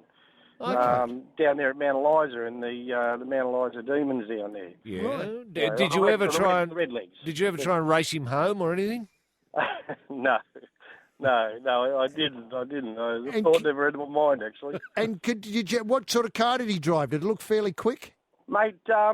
Okay. Down there at Mount Eliza and the Mount Eliza Demons down there. Yeah. Right. Did you ever try and race him home or anything? No, I didn't. I thought never entered my mind, actually. And what sort of car did he drive? Did it look fairly quick? Mate, I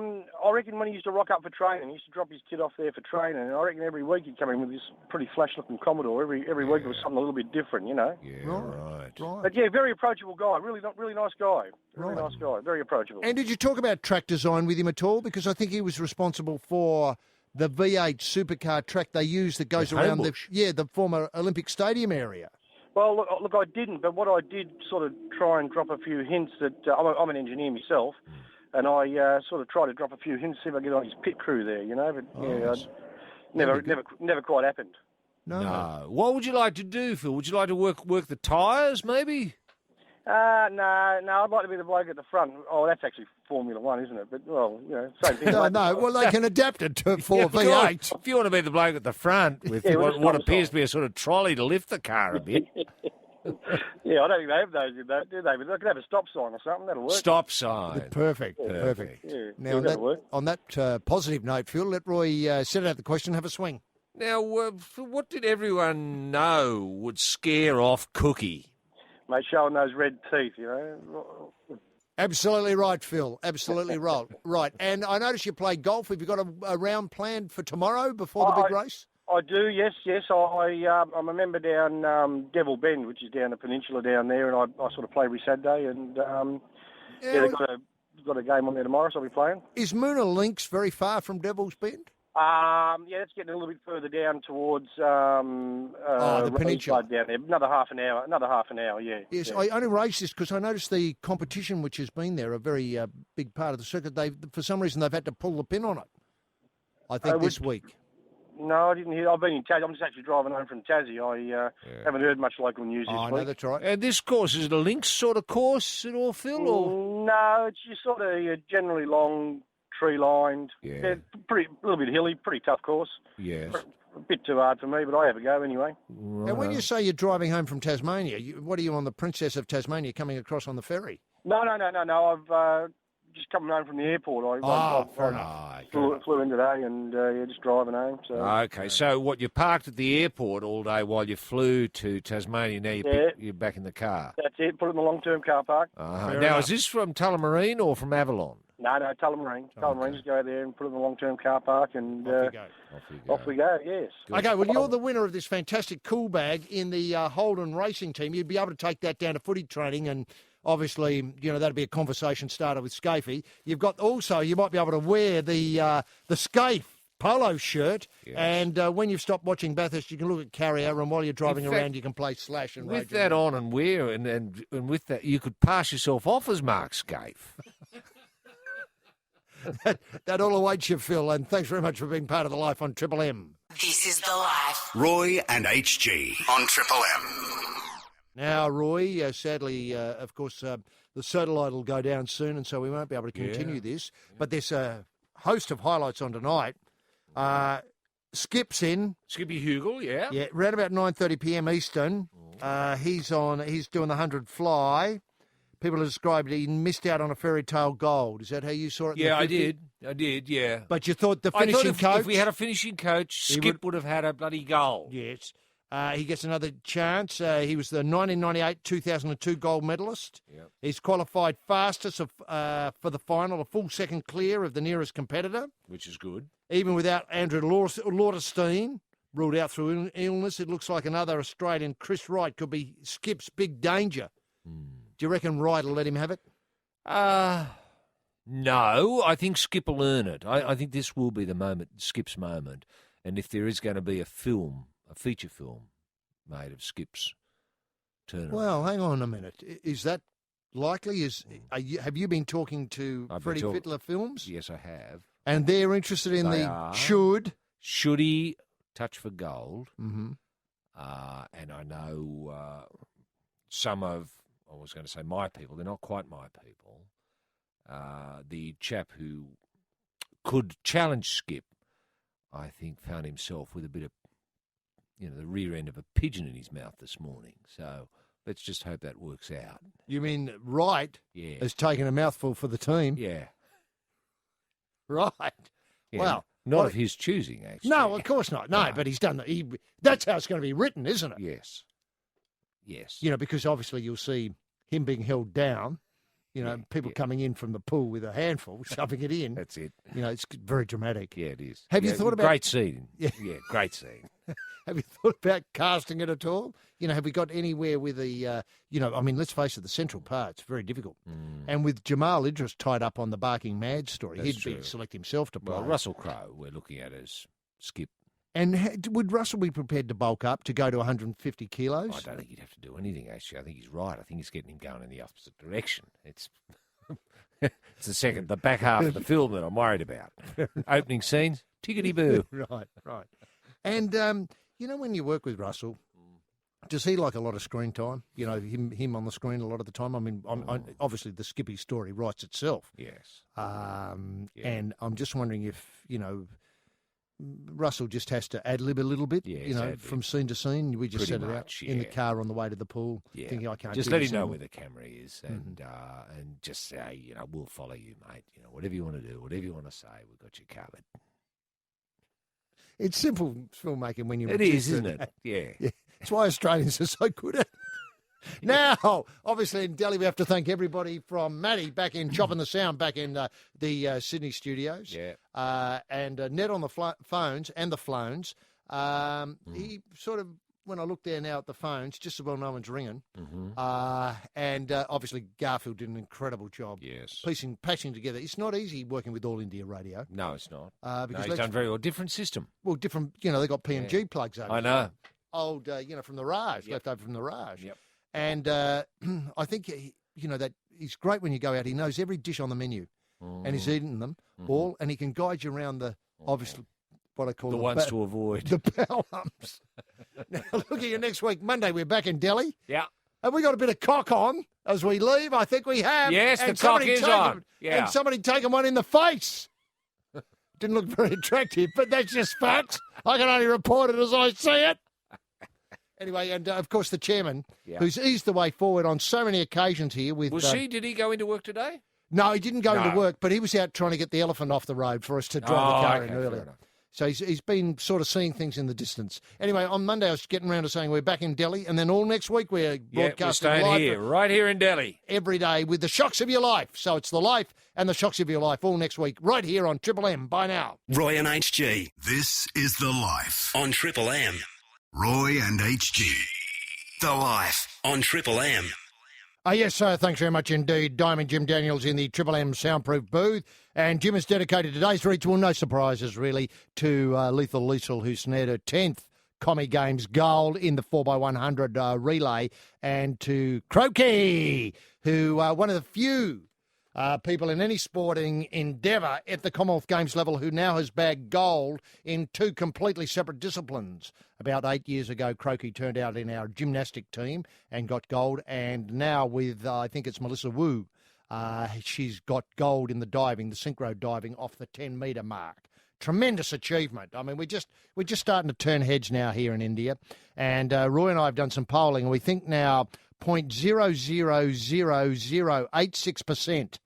reckon when he used to rock up for training, he used to drop his kid off there for training, and I reckon every week he'd come in with this pretty flash-looking Commodore. Every week it was something a little bit different, you know. Yeah, right. But yeah, very approachable guy. Really nice guy. Nice guy. Very approachable. And did you talk about track design with him at all? Because I think he was responsible for the V8 supercar track they use that goes around the former Olympic Stadium area. Well, look, I didn't, but what I did sort of try and drop a few hints that I'm an engineer myself. And I sort of try to drop a few hints, see if I get on his pit crew there, you know. But never quite happened. No. What would you like to do, Phil? Would you like to work the tyres, maybe? No. I'd like to be the bloke at the front. Oh, that's actually Formula One, isn't it? But same thing. No. Well, they can adapt it to V8. If you want to be the bloke at the front with what appears to be a sort of trolley to lift the car a bit. Yeah, I don't think they have those in that, do they? But they could have a stop sign or something. That'll work. Stop sign. Perfect. Yeah, now, on that positive note, Phil, let Roy set out the question, have a swing. Now, what did everyone know would scare off Cookie? Mate, showing those red teeth, you know. Absolutely right, Phil. Absolutely right. And I noticed you played golf. Have you got a round planned for tomorrow before the big race? I do, yes. I'm a member down Devil Bend, which is down the peninsula down there, and I sort of play every Saturday. And they've got a game on there tomorrow, so I'll be playing. Is Moona Links very far from Devil's Bend? It's getting a little bit further down towards the peninsula down there. Another half an hour. Yeah. Yes, yeah. I only raised this because I noticed the competition which has been there, a very big part of the circuit. For some reason, they've had to pull the pin on it. I think this week. No, I didn't hear. I've been in Tassie. I'm just actually driving home from Tassie. I haven't heard much local news this week. No, that's right. And this course, is it a links sort of course at all, Phil? Or? No, it's just sort of generally long, tree-lined. Yeah. A little bit hilly, pretty tough course. Yes. A bit too hard for me, but I have a go anyway. Right. And when you say you're driving home from Tasmania, what are you on the Princess of Tasmania coming across on the ferry? No. I've just coming home from the airport. I flew in today and just driving home. So. Okay, so what, you parked at the airport all day while you flew to Tasmania, now you're back in the car? That's it, put it in the long-term car park. Now, is this from Tullamarine or from Avalon? No, Tullamarine. Tullamarine, just go there and put it in the long-term car park and off we go, yes. Good. Okay, well, you're the winner of this fantastic cool bag in the Holden Racing team. You'd be able to take that down to footy training and obviously, that'd be a conversation starter with Scaife. You've got also, you might be able to wear the Scaife polo shirt, and when you've stopped watching Bathurst, you can look at Carrier, and while you're driving around, you can play Slash and with that on and wear, and with that, you could pass yourself off as Mark Scaife. that all awaits you, Phil, and thanks very much for being part of the Life on Triple M. This is The Life. Roy and HG on Triple M. Now, Roy, sadly, of course, the satellite will go down soon, and so we won't be able to continue this. But there's a host of highlights on tonight. Skip's in. Skippy Hugel, yeah. Yeah, around about 9:30 p.m. Eastern. He's doing the 100 fly. People have described he missed out on a fairy tale gold. Is that how you saw it? Yeah, I did, yeah. But you thought the finishing coach... if we had a finishing coach, Skip would have had a bloody goal. Yes. He gets another chance. He was the 1998-2002 gold medalist. Yep. He's qualified fastest for the final, a full second clear of the nearest competitor. Which is good. Even without Andrew Lauterstein, ruled out through illness, it looks like another Australian, Chris Wright, could be Skip's big danger. Do you reckon Wright will let him have it? No, I think Skip will earn it. I think this will be the moment, Skip's moment. And if there is going to be a feature film made of Skip's turnaround. Well, hang on a minute. Is that likely? Have you been talking to Freddie Fittler Films? Yes, I have. And they're interested in should he touch for gold? Mm-hmm. And I know some of, I was going to say my people, they're not quite my people. The chap who could challenge Skip, I think, found himself with a bit of, the rear end of a pigeon in his mouth this morning. So let's just hope that works out. You mean Wright has taken a mouthful for the team? Yeah. Right. Yeah, well, not of his choosing, actually. No, of course not. No, but he's done that's how it's going to be written, isn't it? Yes. Yes. Because obviously you'll see him being held down, people coming in from the pool with a handful, shoving it in. That's it. It's very dramatic. Yeah, it is. Have you thought about... Great scene. Yeah, great scene. Have you thought about casting it at all? Have we got anywhere with let's face it, the central part's very difficult. And with Jamal Idris tied up on the Barking Mad story, That's true. He'd select himself to play. Well, Russell Crowe we're looking at as Skip. And would Russell be prepared to bulk up to go to 150 kilos? I don't think he'd have to do anything, actually. I think he's right. I think he's getting him going in the opposite direction. It's the back half of the film that I'm worried about. Opening scenes, tickety-boo. Right. And, when you work with Russell, does he like a lot of screen time? Him on the screen a lot of the time? I mean, obviously the Skippy story writes itself. Yes. And I'm just wondering if, Russell just has to ad-lib a little bit, from scene to scene. We just set it out in the car on the way to the pool, thinking I can't just do let this him know anymore. where the camera is and just say, we'll follow you, mate. Whatever you want to do, whatever you want to say, we've got you covered. It's simple filmmaking when you're... It is, isn't it? Yeah. That's why Australians are so good at it. Now, obviously in Delhi, we have to thank everybody from Matty back in Chopping the Sound, back in the Sydney studios. Yeah. And Ned on the phones and the phones. He sort of, when I look there now at the phones, just as well no one's ringing. And obviously Garfield did an incredible job. Yes. Patching together. It's not easy working with All India Radio. No, it's not. Because he's done very well. Different system. Well, different, they got PMG plugs over. I know. Old, from the Raj, left over from the Raj. Yep. And I think, that he's great when you go out. He knows every dish on the menu and he's eaten them all, and he can guide you around obviously, what I call the ones to avoid. The bowlums. Now, look at you next week. Monday, we're back in Delhi. Yeah. Have we got a bit of cock on as we leave? I think we have. Yes, the cock is on. Yeah. And somebody taken one in the face. Didn't look very attractive, but that's just facts. I can only report it as I see it. Anyway, and of course the chairman, who's eased the way forward on so many occasions here with... Did he go into work today? No, he didn't go into work, but he was out trying to get the elephant off the road for us to drive the car in earlier. So he's been sort of seeing things in the distance. Anyway, on Monday I was getting around to saying we're back in Delhi, and then all next week we're broadcasting we're live here, right here in Delhi. Every day with the shocks of your life. So it's the life and the shocks of your life all next week, right here on Triple M. Bye now. Roy and HG. This is The Life on Triple M. Roy and HG. The Life on Triple M. Yes, sir. Thanks very much indeed. Diamond Jim Daniels in the Triple M soundproof booth. And Jim has dedicated today's reach, well, no surprises really, to Lethal Liesel, who snared her 10th Commie Games gold in the 4x100 relay, and to Croaky, who one of the few people in any sporting endeavour at the Commonwealth Games level who now has bagged gold in 2 completely separate disciplines. About 8 years ago, Croaky turned out in our gymnastic team and got gold, and now with, I think it's Melissa Wu, she's got gold in the diving, the synchro diving off the 10-metre mark. Tremendous achievement. I mean, we're just starting to turn heads now here in India, and Roy and I have done some polling, and we think now 0.00086%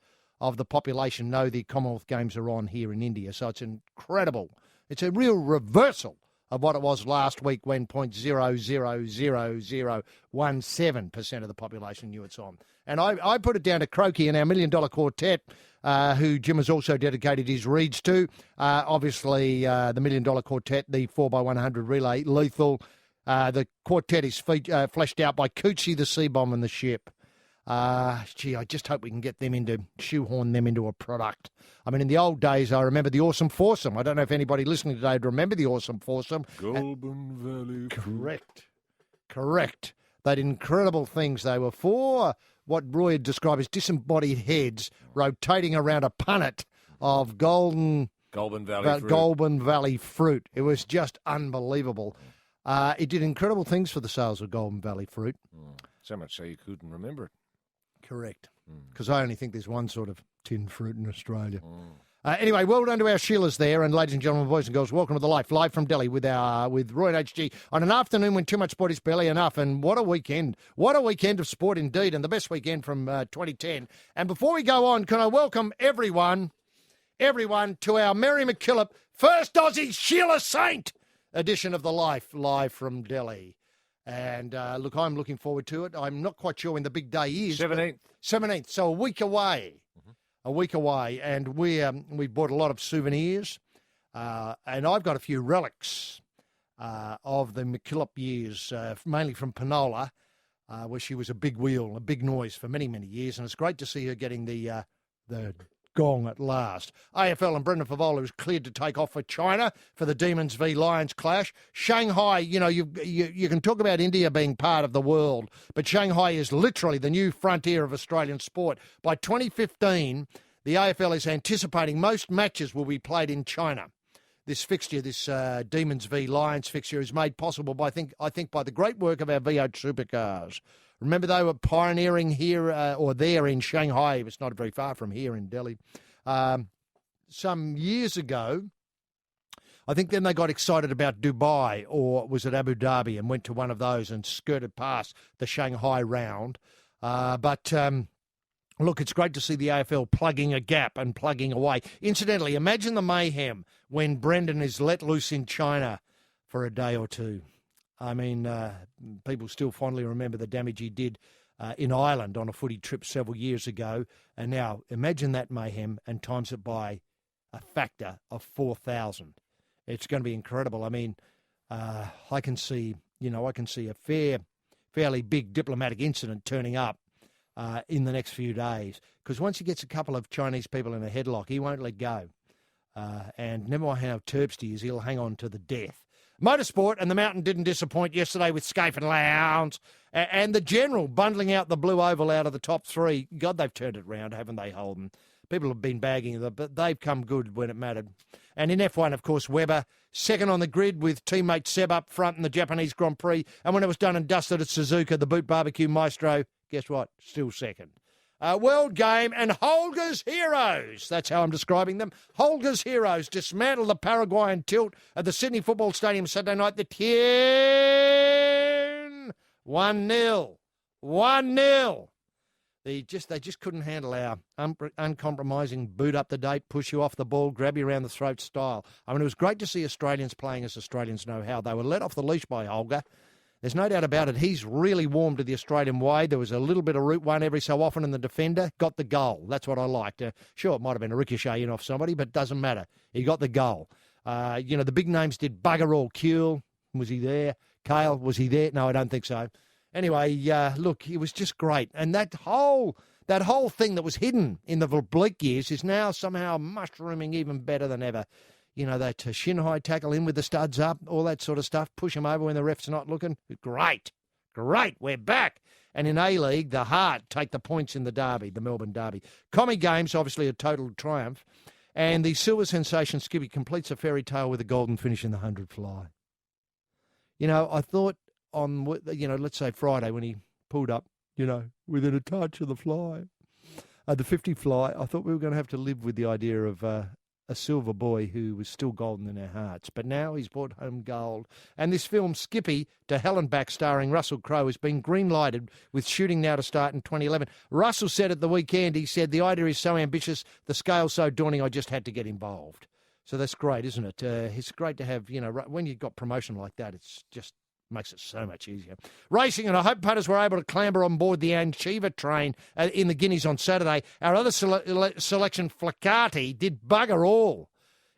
of the population know the Commonwealth Games are on here in India. So it's incredible. It's a real reversal of what it was last week when 0.00017% of the population knew it's on. And I put it down to Croaky and our $1 Million Quartet, who Jim has also dedicated his reeds to. Obviously, the $1 Million Quartet, the 4x100 relay, lethal. The quartet is fleshed out by Coochie, the Sea Bomb, and the Ship. I just hope we can get them shoehorn them into a product. I mean, in the old days, I remember the Awesome Foursome. I don't know if anybody listening today would remember the Awesome Foursome. Goulburn Valley. Correct. They did incredible things. They were 4, what Roy had described as disembodied heads rotating around a punnet of Goulburn Valley fruit. It was just unbelievable. It did incredible things for the sales of Goulburn Valley fruit. So much so you couldn't remember it. Correct. Because I only think there's one sort of tin fruit in Australia. Anyway, well done to our Sheilas there. And ladies and gentlemen, boys and girls, welcome to The Life, live from Delhi with Roy and HG on an afternoon when too much sport is barely enough. And what a weekend. What a weekend of sport indeed, and the best weekend from 2010. And before we go on, can I welcome everyone to our Mary McKillop First Aussie Sheila Saint edition of The Life, live from Delhi. And, look, I'm looking forward to it. I'm not quite sure when the big day is. 17th, so a week away. A week away. And we bought a lot of souvenirs. And I've got a few relics of the McKillop years, mainly from Penola, where she was a big wheel, a big noise for many, many years. And it's great to see her getting the gong at last. AFL and Brendan Favola was cleared to take off for China for the Demons v Lions clash. Shanghai, you can talk about India being part of the world, but Shanghai is literally the new frontier of Australian sport. By 2015, the AFL is anticipating most matches will be played in China. This fixture, this Demons v Lions fixture, is made possible by I think by the great work of our V8 supercars. Remember, they were pioneering here or there in Shanghai. It's not very far from here in Delhi. Some years ago, I think then they got excited about Dubai, or was it Abu Dhabi, and went to one of those and skirted past the Shanghai round. But look, it's great to see the AFL plugging a gap and plugging away. Incidentally, imagine the mayhem when Brendan is let loose in China for a day or two. I mean, people still fondly remember the damage he did in Ireland on a footy trip several years ago. And now imagine that mayhem and times it by a factor of 4,000. It's going to be incredible. I mean, I can see a fairly big diplomatic incident turning up in the next few days. Because once he gets a couple of Chinese people in a headlock, he won't let go. And never mind how terpsy he is, he'll hang on to the death. Motorsport and the Mountain didn't disappoint yesterday with Scaife and Lowndes. And the General bundling out the Blue Oval out of the top 3. God, they've turned it round, haven't they, Holden? People have been bagging them, but they've come good when it mattered. And in F1, of course, Webber, second on the grid with teammate Seb up front in the Japanese Grand Prix. And when it was done and dusted at Suzuka, the Boot Barbecue Maestro, guess what? Still second. World Game and Holger's Heroes. That's how I'm describing them. Holger's Heroes dismantled the Paraguayan tilt at the Sydney Football Stadium Saturday night. The Tien 1-0. 1-0. They just couldn't handle our uncompromising boot up the date, push you off the ball, grab you around the throat style. I mean, it was great to see Australians playing as Australians know how. They were let off the leash by Holger. There's no doubt about it. He's really warmed to the Australian way. There was a little bit of route one every so often, and the defender got the goal. That's what I liked. Sure, it might have been a ricochet in off somebody, but it doesn't matter. He got the goal. The big names did bugger all. Kuehl, was he there? Kale, was he there? No, I don't think so. Anyway, look, it was just great. And that whole thing that was hidden in the Verbleek years is now somehow mushrooming even better than ever. You know, that shin high tackle in with the studs up, all that sort of stuff, push him over when the ref's not looking. Great. Great, we're back. And in A-League, the Heart take the points in the derby, the Melbourne derby. Commie Games, obviously a total triumph. And the Silver Sensation Skippy completes a fairy tale with a golden finish in the 100 fly. You know, I thought on, let's say Friday when he pulled up, within a touch of the fly, the 50 fly, I thought we were going to have to live with the idea of a silver boy who was still golden in our hearts. But now he's brought home gold. And this film, Skippy, to Hell and Back, starring Russell Crowe, has been green-lighted with shooting now to start in 2011. Russell said at the weekend, he said, the idea is so ambitious, the scale so daunting, I just had to get involved. So that's great, isn't it? It's great to have, when you've got promotion like that, it's just makes it so much easier. Racing, and I hope punters were able to clamber on board the Anchiva train in the Guineas on Saturday. Our other selection, Flacati, did bugger all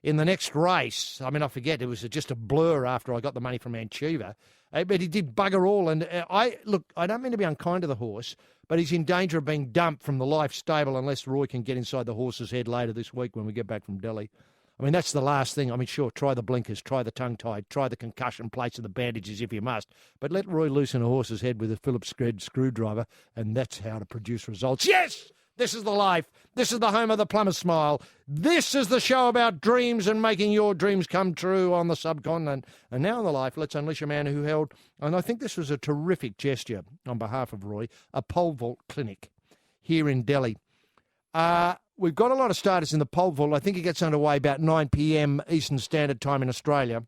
in the next race. I mean, I forget, it was just a blur after I got the money from Anchiva. But he did bugger all. And I don't mean to be unkind to the horse, but he's in danger of being dumped from the Life stable unless Roy can get inside the horse's head later this week when we get back from Delhi. I mean, that's the last thing. I mean, sure, try the blinkers, try the tongue-tied, try the concussion plates and the bandages if you must, but let Roy loosen a horse's head with a Phillips screwdriver, and that's how to produce results. Yes! This is the Life. This is the home of the plumber's smile. This is the show about dreams and making your dreams come true on the subcontinent. And now in the Life, let's unleash a man who held, and I think this was a terrific gesture on behalf of Roy, a pole vault clinic here in Delhi. We've got a lot of starters in the pole vault. I think it gets underway about 9 p.m. Eastern Standard Time in Australia.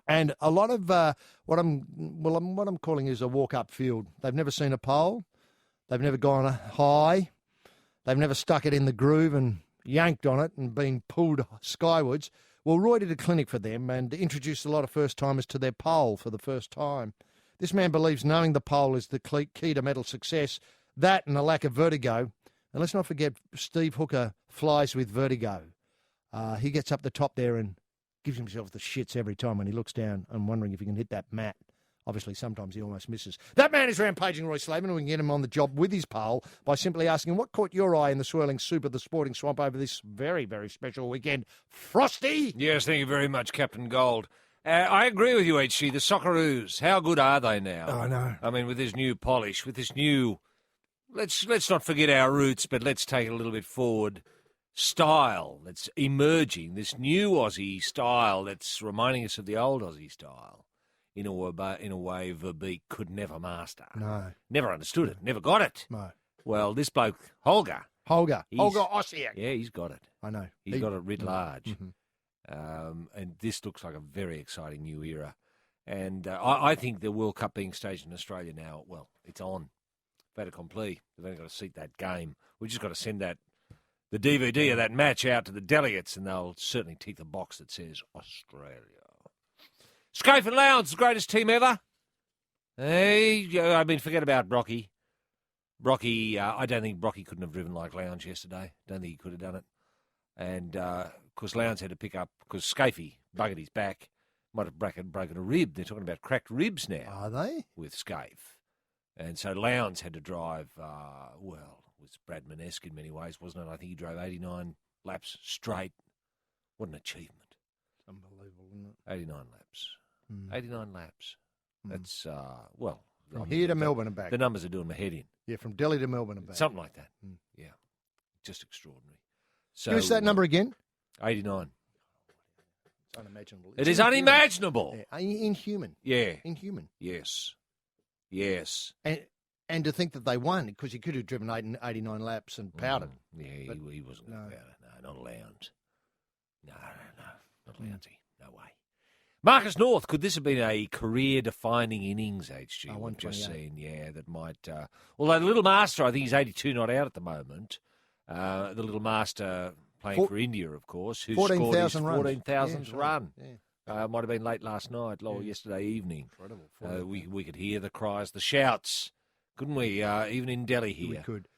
And a lot of what I'm calling is a walk-up field. They've never seen a pole. They've never gone high. They've never stuck it in the groove and yanked on it and been pulled skywards. Well, Roy did a clinic for them and introduced a lot of first-timers to their pole for the first time. This man believes knowing the pole is the key to medal success, that and a lack of vertigo. And let's not forget, Steve Hooker flies with vertigo. He gets up the top there and gives himself the shits every time when he looks down and wondering if he can hit that mat. Obviously, sometimes he almost misses. That man is rampaging Roy Slaven, and we can get him on the job with his pole by simply asking what caught your eye in the swirling soup of the sporting swamp over this very, very special weekend. Frosty? Yes, thank you very much, Captain Gold. I agree with you, HG. The Socceroos, how good are they now? Oh, I know. I mean, with this new polish, with this new... Let's not forget our roots, but let's take it a little bit forward. Style that's emerging, this new Aussie style that's reminding us of the old Aussie style in a way Verbeek could never master. No. Never understood it, never got it. No. Well, this bloke, Holger Osiak. Yeah, he's got it. I know. He's got it writ large. Mm-hmm. And this looks like a very exciting new era. And I think the World Cup being staged in Australia now, well, it's on. Fait accompli. They've only got to seat that game. We've just got to send the DVD of that match out to the delegates, and they'll certainly tick the box that says Australia. Scaife and Lowndes, the greatest team ever. Hey, I mean, forget about Brocky. I don't think Brocky couldn't have driven like Lowndes yesterday. Don't think he could have done it. And, of course, Lowndes had to pick up, because Scaife buggered his back, might have broken a rib. They're talking about cracked ribs now. Are they? With Scaife. And so Lowndes had to drive, it was Bradman-esque in many ways, wasn't it? I think he drove 89 laps straight. What an achievement. Unbelievable, isn't it? 89 laps. 89 laps. That's, From here to Melbourne and back. The numbers are doing my head in. Yeah, from Delhi to Melbourne and back. Something like that. Yeah. Just extraordinary. So, give us that number again. 89. It's unimaginable. It is unimaginable. Yeah. Inhuman. Yeah. Inhuman. Yes. And to think that they won, because he could have driven 89 laps and powdered. Yeah, he wasn't going to powder. No, not Lowndes. No, not Lowndesy. No way. Marcus North, could this have been a career-defining innings, HG? We've just seen, that might... although the Little Master, I think he's 82 not out at the moment. The Little Master playing for India, of course, who scored his 14,000th run. Yeah. Might have been late last night, yesterday evening. Incredible. We could hear the cries, the shouts, couldn't we? Even in Delhi here. We could.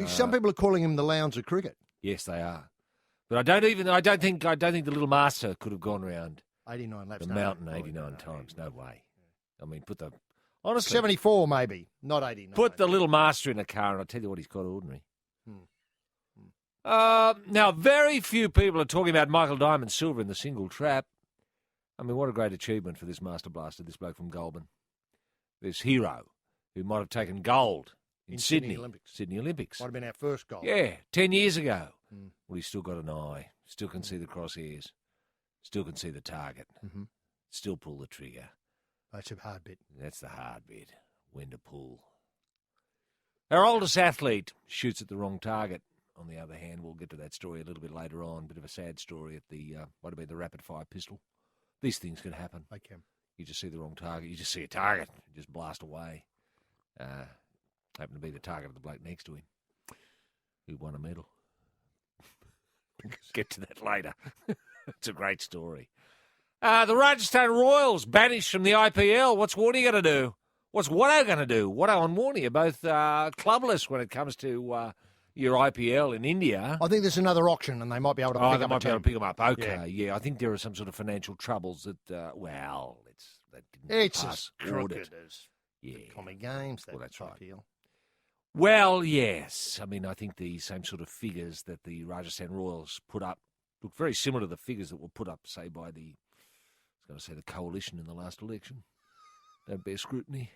Some people are calling him the Lowndes of cricket. Yes, they are. But I don't think the Little Master could have gone around 89 laps. The mountain 89 times. No way. I mean, honestly 74 maybe, not 89. Put the Little Master in a car, and I'll tell you what, he's got ordinary. Now, very few people are talking about Michael Diamond silver in the single trap. I mean, what a great achievement for this Master Blaster, this bloke from Goulburn. This hero who might have taken gold in Sydney Olympics. Sydney Olympics. Might have been our first goal. Yeah, 10 years ago. Well, he's still got an eye. Still can see the crosshairs. Still can see the target. Mhm. Still pull the trigger. That's a hard bit. That's the hard bit. When to pull. Our oldest athlete shoots at the wrong target. On the other hand, we'll get to that story a little bit later on. Bit of a sad story at the what about the rapid fire pistol. These things can happen. They can. You just see the wrong target. You just see a target. You just blast away. Happened to be the target of the bloke next to him, who won a medal. Get to that later. It's a great story. The Rajasthan Royals banished from the IPL. What's Warnie going to do? What's Watto going to do? Watto and Warnie are both clubless when it comes to your IPL in India. I think there's another auction, and they might be able to pick they up might a be able to team. pick them up. Okay, yeah. I think there are some sort of financial troubles that, that didn't It's pass as audit. crooked as the Common Games, that that's right. IPL. Well, yes. I mean, I think the same sort of figures that the Rajasthan Royals put up look very similar to the figures that were put up, say, by the coalition in the last election. Don't bear scrutiny.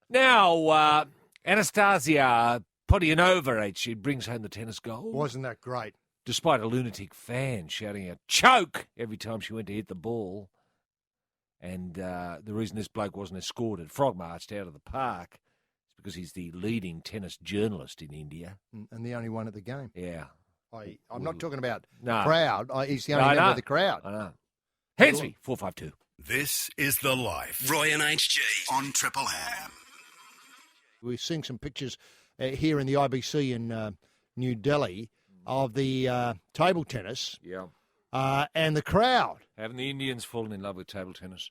Now, Anastasia Podionova, she brings home the tennis gold. Wasn't that great? Despite a lunatic fan shouting a choke every time she went to hit the ball. And the reason this bloke wasn't escorted, frog marched out of the park, is because he's the leading tennis journalist in India. And the only one at the game. Yeah. I'm not talking about No. crowd. He's the only member of the crowd. I know. Hensby, 452. This is The Life. Roy and HG on Triple M. We're seeing some pictures here in the IBC in New Delhi of the table tennis. Yeah. And the crowd. Haven't the Indians fallen in love with table tennis?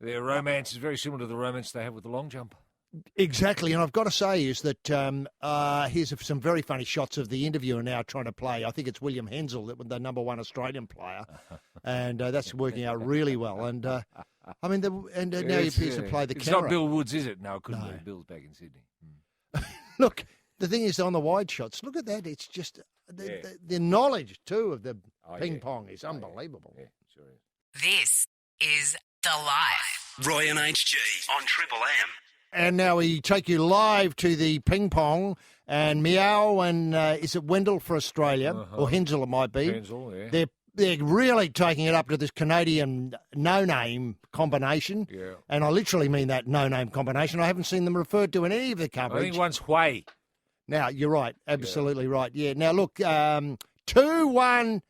Their romance is very similar to the romance they have with the long jump. Exactly, and I've got to say is that here's some very funny shots of the interviewer now trying to play. I think it's William Hensel, the number one Australian player, and that's working out really well. And now he appears to play the It's camera. not Bill Woods, is it? No, it couldn't be. Bill's back in Sydney. Look, the thing is on the wide shots. Look at that. It's just the knowledge too of the ping pong is unbelievable. Yeah, sure is. This is The Life. Roy and HG on Triple M. And now we take you live to the ping pong and Meow and is it Wendell for Australia or Hensel it might be. Hensel, yeah. They're really taking it up to this Canadian no-name combination. Yeah. And I literally mean that no-name combination. I haven't seen them referred to in any of the coverage. I think one's Hui. Now, you're right. Absolutely right. Yeah. Now, look, 2-1.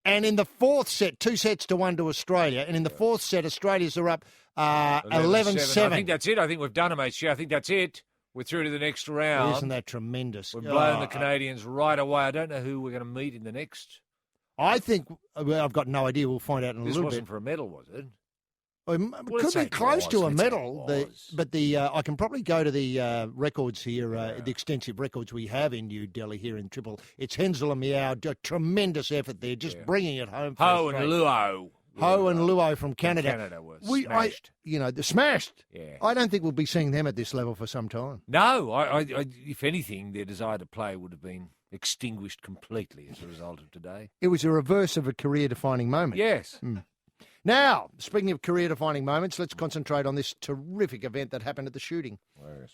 And in the fourth set, 2-1 to Australia. And in the fourth set, Australians are up 11-7. I think that's it. I think we've done it, mate. I think that's it. We're through to the next round. Isn't that tremendous? We're blowing the Canadians right away. I don't know who we're going to meet in the next. I think, I've got no idea. We'll find out in a This little wasn't bit. for a medal, was it? It could be close to a medal, but I can probably go to the records here, the extensive records we have in New Delhi here in Triple. It's Hensel and Meow, tremendous effort there, just bringing it home. Ho and Luo. Ho and Luo from Canada. Canada was smashed. They're smashed. Yeah. I don't think we'll be seeing them at this level for some time. No, I, if anything, their desire to play would have been extinguished completely as a result of today. It was a reverse of a career-defining moment. Yes. Now, speaking of career-defining moments, let's concentrate on this terrific event that happened at the shooting. Yes.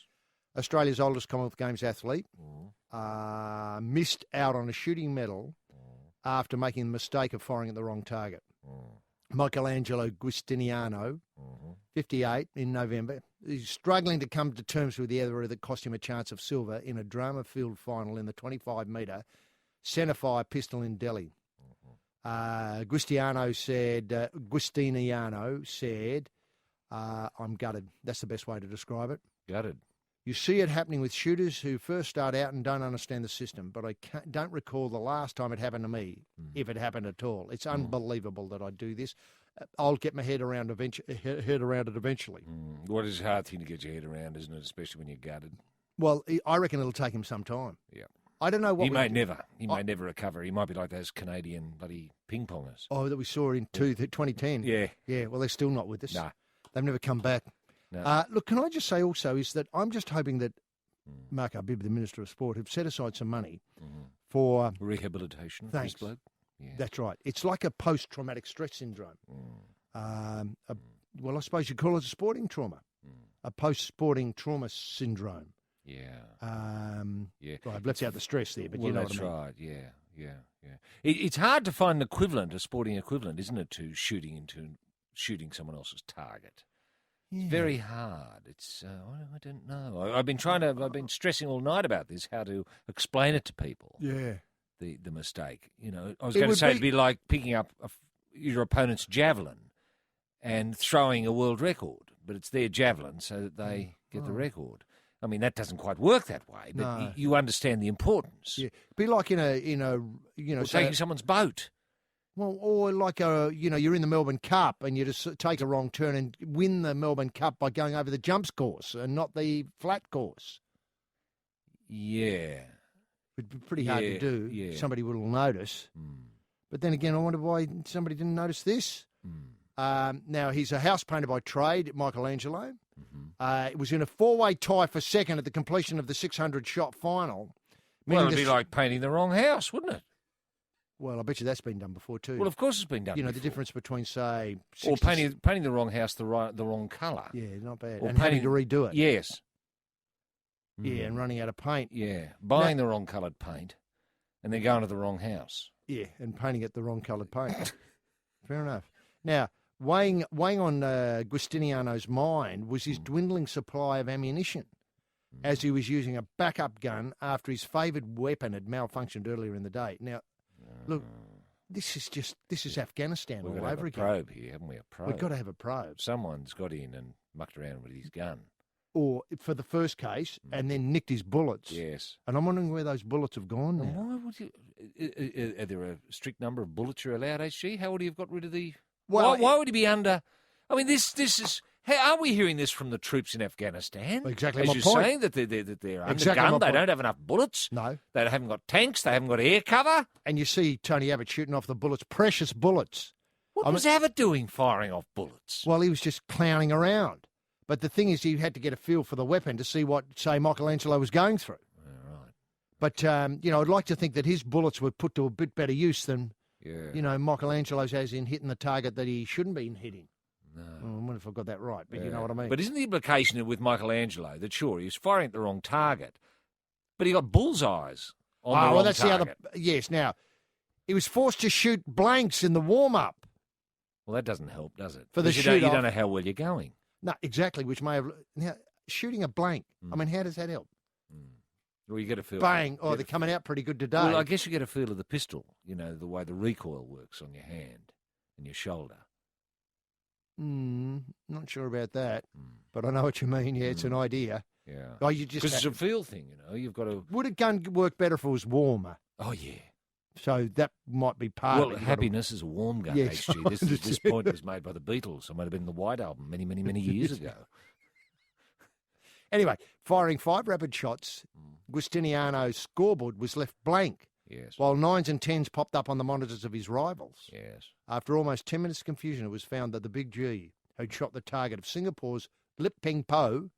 Australia's oldest Commonwealth Games athlete missed out on a shooting medal after making the mistake of firing at the wrong target. Michelangelo Giustiniano, 58, in November. He's struggling to come to terms with the error that cost him a chance of silver in a drama-filled final in the 25-metre centre-fire pistol in Delhi. Giustiniano said, I'm gutted. That's the best way to describe it. Gutted. You see it happening with shooters who first start out and don't understand the system, but I don't recall the last time it happened to me, if it happened at all. It's unbelievable that I do this. I'll get my head around it eventually. What is a hard thing to get your head around, isn't it, especially when you're gutted? Well, I reckon it'll take him some time. Yeah. I don't know what He may never recover. He might be like those Canadian bloody ping pongers. Oh, that we saw in 2010. Yeah. Yeah, well, they're still not with us. No. They've never come back. No. Look, can I just say also is that I'm just hoping that Mark Arbib, the Minister of Sport, have set aside some money for rehabilitation. Thanks. For this bloke. Yeah. That's right. It's like a post-traumatic stress syndrome. well, I suppose you call it a sporting trauma, a post-sporting trauma syndrome. Yeah. Yeah. Well, I've left out the stress there, but well, you know that's what I mean. right. Yeah. It's hard to find an equivalent, a sporting equivalent, isn't it, to shooting someone else's target? Yeah. It's very hard. It's I don't know. I've been stressing all night about this, how to explain it to people. Yeah. The mistake. I was going to say it'd be like picking up your opponent's javelin and throwing a world record, but it's their javelin, so that they get the record. I mean, that doesn't quite work that way, but you understand the importance. Yeah, be like in a or taking someone's boat. Well, or like you're in the Melbourne Cup and you just take a wrong turn and win the Melbourne Cup by going over the jumps course and not the flat course. Yeah, it'd be pretty hard to do. Yeah. Somebody will notice. But then again, I wonder why somebody didn't notice this. Now, he's a house painter by trade, Michelangelo. It was in a 4-way tie for second at the completion of the 600-shot final. Well, it'd be like painting the wrong house, wouldn't it? Well, I bet you that's been done before too. Well, of course it's been done. The difference between, say... Or painting the wrong house the wrong colour. Yeah, not bad. Or and having to redo it. Yes. Yeah, and running out of paint. Yeah, buying the wrong coloured paint and then going to the wrong house. Yeah, and painting it the wrong coloured paint. Fair enough. Now, weighing on Giustiniano's mind was his dwindling supply of ammunition, as he was using a backup gun after his favoured weapon had malfunctioned earlier in the day. Now, look, this is Afghanistan all over again. We've got a probe here, haven't we? A probe. We've got to have a probe. Someone's got in and mucked around with his gun. Or for the first case, and then nicked his bullets. Yes. And I'm wondering where those bullets have gone now. Why would you? Are there a strict number of bullets you're allowed, HG? How would he have got rid of the... Well, why would he be under... I mean, this is... Aren't we hearing this from the troops in Afghanistan? Exactly As my you're point. saying, that they're Exactly undergunned, my they point. don't have enough bullets. No. They haven't got tanks, they haven't got air cover. And you see Tony Abbott shooting off the bullets, precious bullets. What was Abbott doing firing off bullets? Well, he was just clowning around. But the thing is, he had to get a feel for the weapon to see what, say, Michelangelo was going through. Right. But, I'd like to think that his bullets were put to a bit better use than, Michelangelo's as in hitting the target that he shouldn't be hitting. No. I wonder if I got that right, but you know what I mean. But isn't the implication with Michelangelo that, sure, he was firing at the wrong target, but he got bullseyes on the wrong that's target? the other... Yes, now, he was forced to shoot blanks in the warm-up. Well, that doesn't help, does it? For the Because you shoot-off. don't know how well you're going. No, exactly, which may have... Now, shooting a blank, I mean, how does that help? Well, you get a feel. Bang! They're coming out pretty good today. Well, I guess you get a feel of the pistol, the way the recoil works on your hand and your shoulder. Not sure about that, but I know what you mean. Yeah, it's an idea. Yeah. Oh, you just because it's a feel thing, You've got to. Would a gun work better if it was warmer? Oh yeah. So that might be part of it. Well, happiness is a warm gun, Yes, HG. This point was made by the Beatles. It might have been the White Album many, many, many years ago. Anyway, firing 5 rapid shots, Giustiniano's scoreboard was left blank. Yes. While 9s and 10s popped up on the monitors of his rivals. Yes. After almost 10 minutes of confusion, it was found that the Big G had shot the target of Singapore's Lip Peng Po,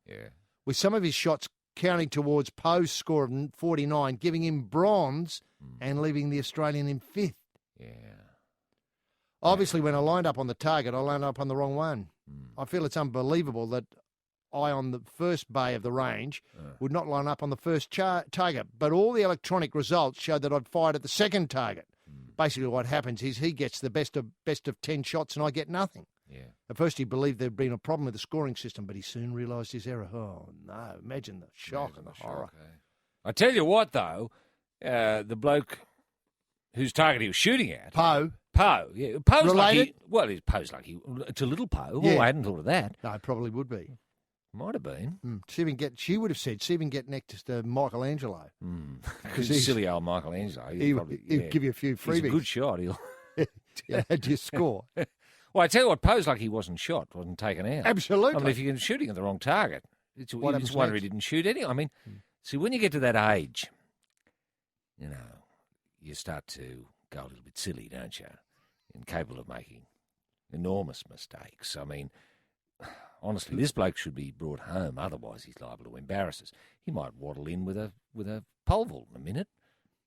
with some of his shots counting towards Po's score of 49, giving him bronze and leaving the Australian in 5th. Yeah. Obviously, when I lined up on the target, I lined up on the wrong one. I feel it's unbelievable that I, on the first bay of the range, would not line up on the first target. But all the electronic results showed that I'd fired at the second target. Basically, what happens is he gets the best of 10 shots and I get nothing. Yeah. At first, he believed there'd been a problem with the scoring system, but he soon realised his error. Oh, no. Imagine the shock and the horror. I tell you what, though, the bloke whose target he was shooting at... Po, yeah. Po's related? Po's lucky. It's a little Po. Yeah. Oh, I hadn't thought of that. No, it probably would be. Might have been. She would have said, see if we can get next to Michelangelo. Because he's silly old Michelangelo. He'll give you a few freebies. He's a good shot. He'll add to your score. Well, I tell you what, Po's lucky he wasn't shot, wasn't taken out. Absolutely. I mean, if you're shooting at the wrong target, it's What a happens wonder next? he didn't shoot any. I mean, see, when you get to that age, you start to go a little bit silly, don't you? And capable of making enormous mistakes. I mean, honestly, this bloke should be brought home. Otherwise, he's liable to embarrass us. He might waddle in with a pole vault in a minute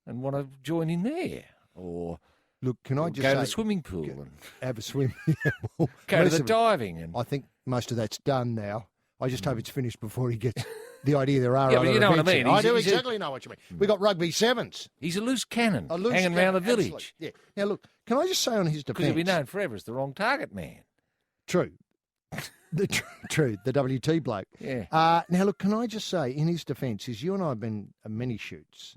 and want to join in there. Or Look, can I just go say, to the swimming pool and have a swim? go to most the of it- diving and I think most of that's done now. I just hope it's finished before he gets the idea there are Yeah, other but you know what I events mean. here. I He's- do he's a- exactly know what you mean. We got rugby sevens. he's a loose cannon A loose hanging around the cannon, village absolutely. Yeah. Now, look, can I just say on his because defence? he'll be known forever as the wrong target man. True. True, the WT bloke. Yeah. Now, look, can I just say, in his defence, is you and I have been at many shoots,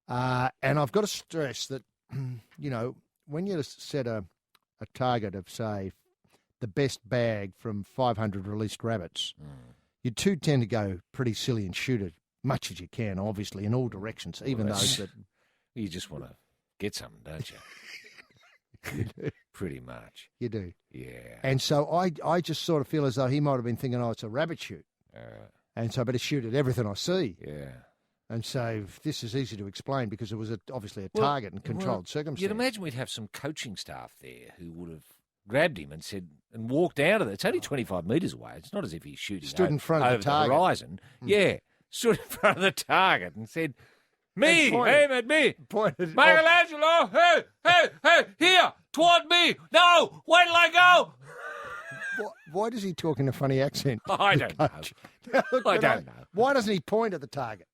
and I've got to stress that, you know, when you set a target of, say, the best bag from 500 released rabbits, you tend to go pretty silly and shoot as much as you can, obviously, in all directions, even those that... You just want to get something, don't you? You do. Pretty much. You do. Yeah. And so I just sort of feel as though he might have been thinking, oh, it's a rabbit shoot. And so I better shoot at everything I see. Yeah. And so this is easy to explain because it was obviously a Well, target and controlled circumstance. You'd imagine we'd have some coaching staff there who would have grabbed him and said and walked out of there. It's only 25 metres away. It's not as if he's shooting Stood in front of over the target. horizon. Yeah, stood in front of the target and said, "Me, And pointed. aim at me, Pointed. Michelangelo. Hey, here, toward me. No, wait till I go." Why does he talk in a funny accent? I don't know. Look, I don't know. Why doesn't he point at the target?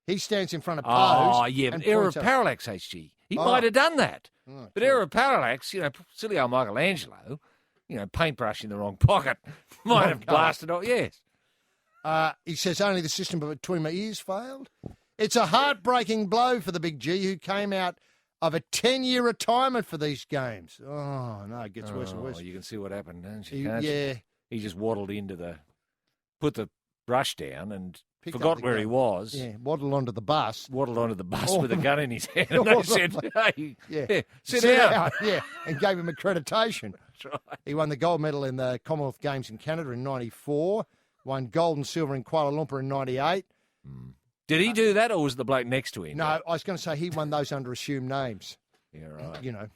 He stands in front of pose. Oh, yeah, but and error of points up. parallax, HG. He Oh. might have done that. Oh, But error of parallax, you know, silly old Michelangelo, you know, paintbrush in the wrong pocket, might have blasted off. Yes. He says only the system between my ears failed. It's a heartbreaking blow for the big G who came out of a 10-year retirement for these games. Oh, no, it gets worse and worse. You can see what happened, don't you? Can't Yeah. you? He just waddled put the brush down and Picked up forgot the where gun. he was. Yeah, waddled onto the bus. Waddled onto the bus Oh, with a gun in his hand. oh, And they said, hey, Yeah. sit down. Yeah, and gave him accreditation. That's right. He won the gold medal in the Commonwealth Games in Canada in 94, won gold and silver in Kuala Lumpur in 98. Did he do that or was the bloke next to him? No, I was going to say he won those under assumed names. Yeah, right. You know,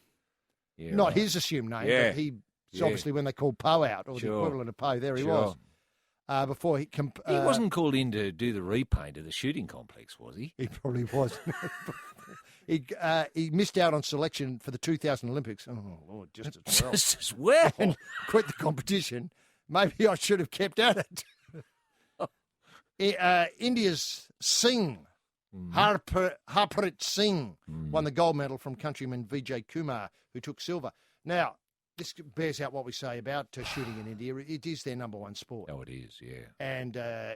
Yeah, not right. his assumed name, Yeah. but he's Yeah. obviously when they called Poe out, or the Sure. equivalent of Poe, there he Sure. was. Before he... He wasn't called in to do the repaint of the shooting complex, was he? He probably was. He missed out on selection for the 2000 Olympics. Oh, Lord, just as well. Just as well. And quit the competition. Maybe I should have kept at it. India's Singh, Harpreet Singh, won the gold medal from countryman Vijay Kumar, who took silver. Now, this bears out what we say about shooting in India. It is their number one sport. Oh, it is, yeah. And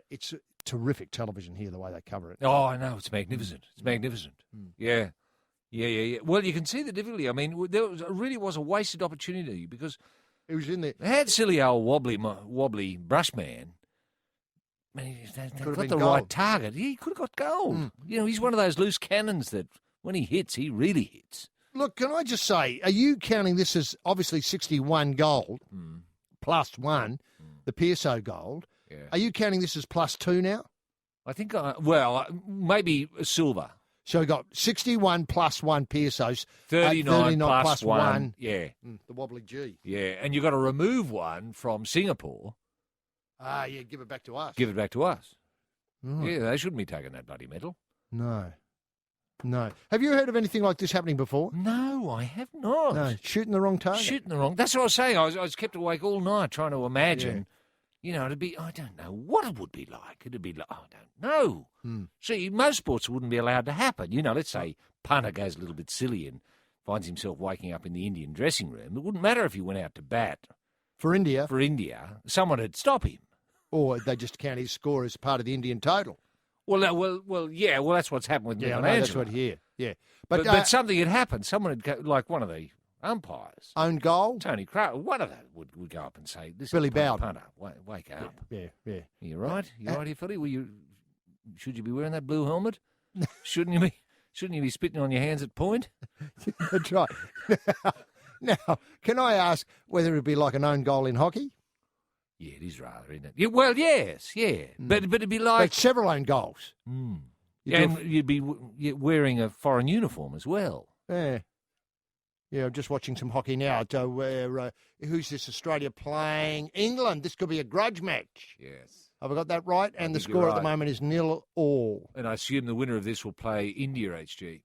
it's terrific television here, the way they cover it. Oh, I know. It's magnificent. It's magnificent. Yeah. Yeah. Well, you can see the difficulty. I mean, really was a wasted opportunity because it was in there. They had silly old wobbly brush man. I mean, they've Could have got been the gold. right target. He could have got gold. You know, he's one of those loose cannons that when he hits, he really hits. Look, can I just say, are you counting this as obviously 61 gold plus one, the PSO gold? Yeah. Are you counting this as plus two now? I think, maybe silver. So we got 61 plus one PSOs. 39 plus one. one. Yeah. The wobbly G. Yeah, and you've got to remove one from Singapore. Yeah, give it back to us. Give it back to us. Right. Yeah, they shouldn't be taking that bloody medal. No. Have you heard of anything like this happening before? No, I have not. No, shooting the wrong target. Shooting the wrong. That's what I was saying. I was kept awake all night trying to imagine. You know, it'd be. I don't know what it would be like. It'd be like I don't know. See, most sports wouldn't be allowed to happen. You know, let's say punter goes a little bit silly and finds himself waking up in the Indian dressing room. It wouldn't matter if he went out to bat for India. Someone would stop him. Or they just count his score as part of the Indian total. Well, yeah. Well, that's what's happened with Michelangelo. That's what here. Yeah, but something had happened. Someone had go, like one of the umpires, own goal. Tony Crow. One of them would go up and say, "This Billy is Bowden. punter. Wake up." Yeah. You right? You right here, Philly? Should you be wearing that blue helmet? Shouldn't you be? Shouldn't you be spitting on your hands at point? That's right. Now, can I ask whether it'd be like an own goal in hockey? Yeah, it is rather, isn't it? Yeah, well, yes, yeah. But it'd be like... But several own goals. And you'd be wearing a foreign uniform as well. Yeah. Yeah, I'm just watching some hockey now. Where who's this? Australia playing England. This could be a grudge match. Yes. Have I got that right? And the think score you're at the right. moment is 0-0. And I assume the winner of this will play India, HG.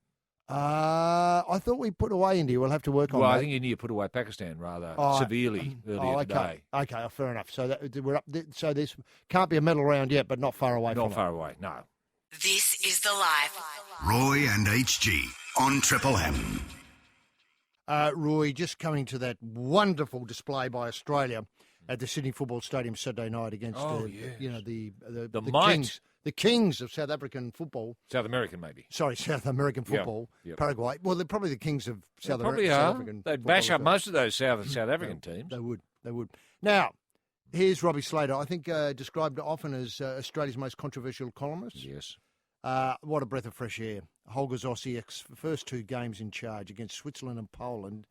I thought we put away India. We'll have to work on that. Well, I think India put away Pakistan rather severely earlier today. Okay, fair enough. So we're up. So this can't be a medal round yet, but not far away. Not far away. No. This is The Life. Roy and HG on Triple M. Roy, just coming to that wonderful display by Australia at the Sydney Football Stadium Saturday night against the Kings. The Kings of South African football. South American, maybe. Sorry, South American football. Yep. Paraguay. Well, they're probably the Kings of South African football. They'd bash up most of those South African teams. They would. Now, here's Robbie Slater. I think described often as Australia's most controversial columnist. Yes. What a breath of fresh air. Holger Zosiek's first 2 games in charge against Switzerland and Poland,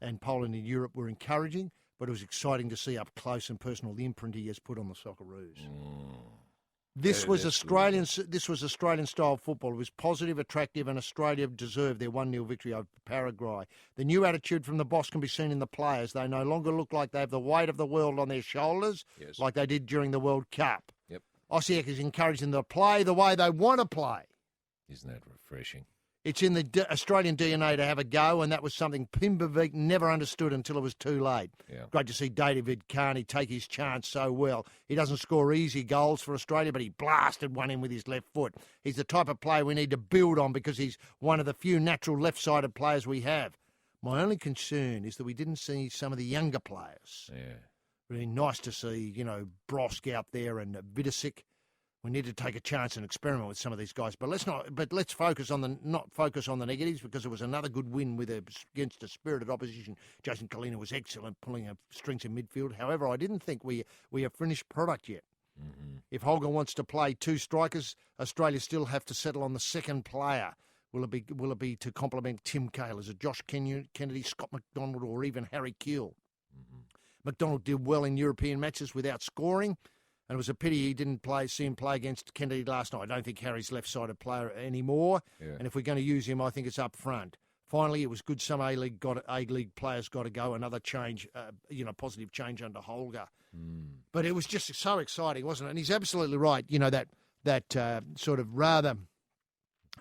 and Poland in Europe were encouraging, but it was exciting to see up close and personal the imprint he has put on the Socceroos. This was Australian style football. It was positive, attractive, and Australia deserved their 1-0 victory over Paraguay. The new attitude from the boss can be seen in the players. They no longer look like they have the weight of the world on their shoulders, like they did during the World Cup. Yep. Osiek is encouraging them to play the way they want to play. Isn't that refreshing? It's in the Australian DNA to have a go, and that was something Pimbervik never understood until it was too late. Yeah. Great to see David Carney take his chance so well. He doesn't score easy goals for Australia, but he blasted one in with his left foot. He's the type of player we need to build on because he's one of the few natural left-sided players we have. My only concern is that we didn't see some of the younger players. Yeah. Really nice to see, Brosk out there and Vidicic. We need to take a chance and experiment with some of these guys, but let's focus on the negatives because it was another good win against a spirited opposition. Jason Kalina was excellent, pulling up strings in midfield. However, I didn't think we have finished product yet. Mm-hmm. If Holger wants to play 2 strikers, Australia still have to settle on the second player. Will it be to complement Tim Cahill? Is it Josh Kennedy, Scott McDonald, or even Harry Kewell? Mm-hmm. McDonald did well in European matches without scoring. And it was a pity he didn't see him play against Kennedy last night. I don't think Harry's left-sided player anymore. Yeah. And if we're going to use him, I think it's up front. Finally, it was good some A-League players got to go. Another change, positive change under Holger. But it was just so exciting, wasn't it? And he's absolutely right. That sort of rather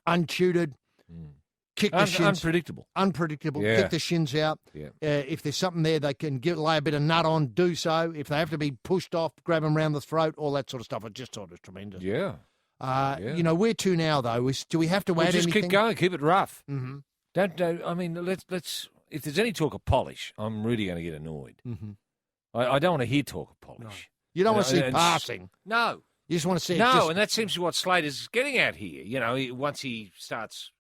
untutored, kick the shins. Unpredictable. Yeah. Kick the shins out. Yeah. If there's something there they can lay a bit of nut on, do so. If they have to be pushed off, grab them round the throat, all that sort of stuff. I just thought it was tremendous. Yeah. Where to now, though? Do we have to add just anything? Keep going. Keep it rough. Mm-hmm. Let's. If there's any talk of polish, I'm really going to get annoyed. Mm-hmm. I don't want to hear talk of polish. No. You don't want to see passing. No. You just want to see and that seems to be what Slater's getting at here. Once he starts,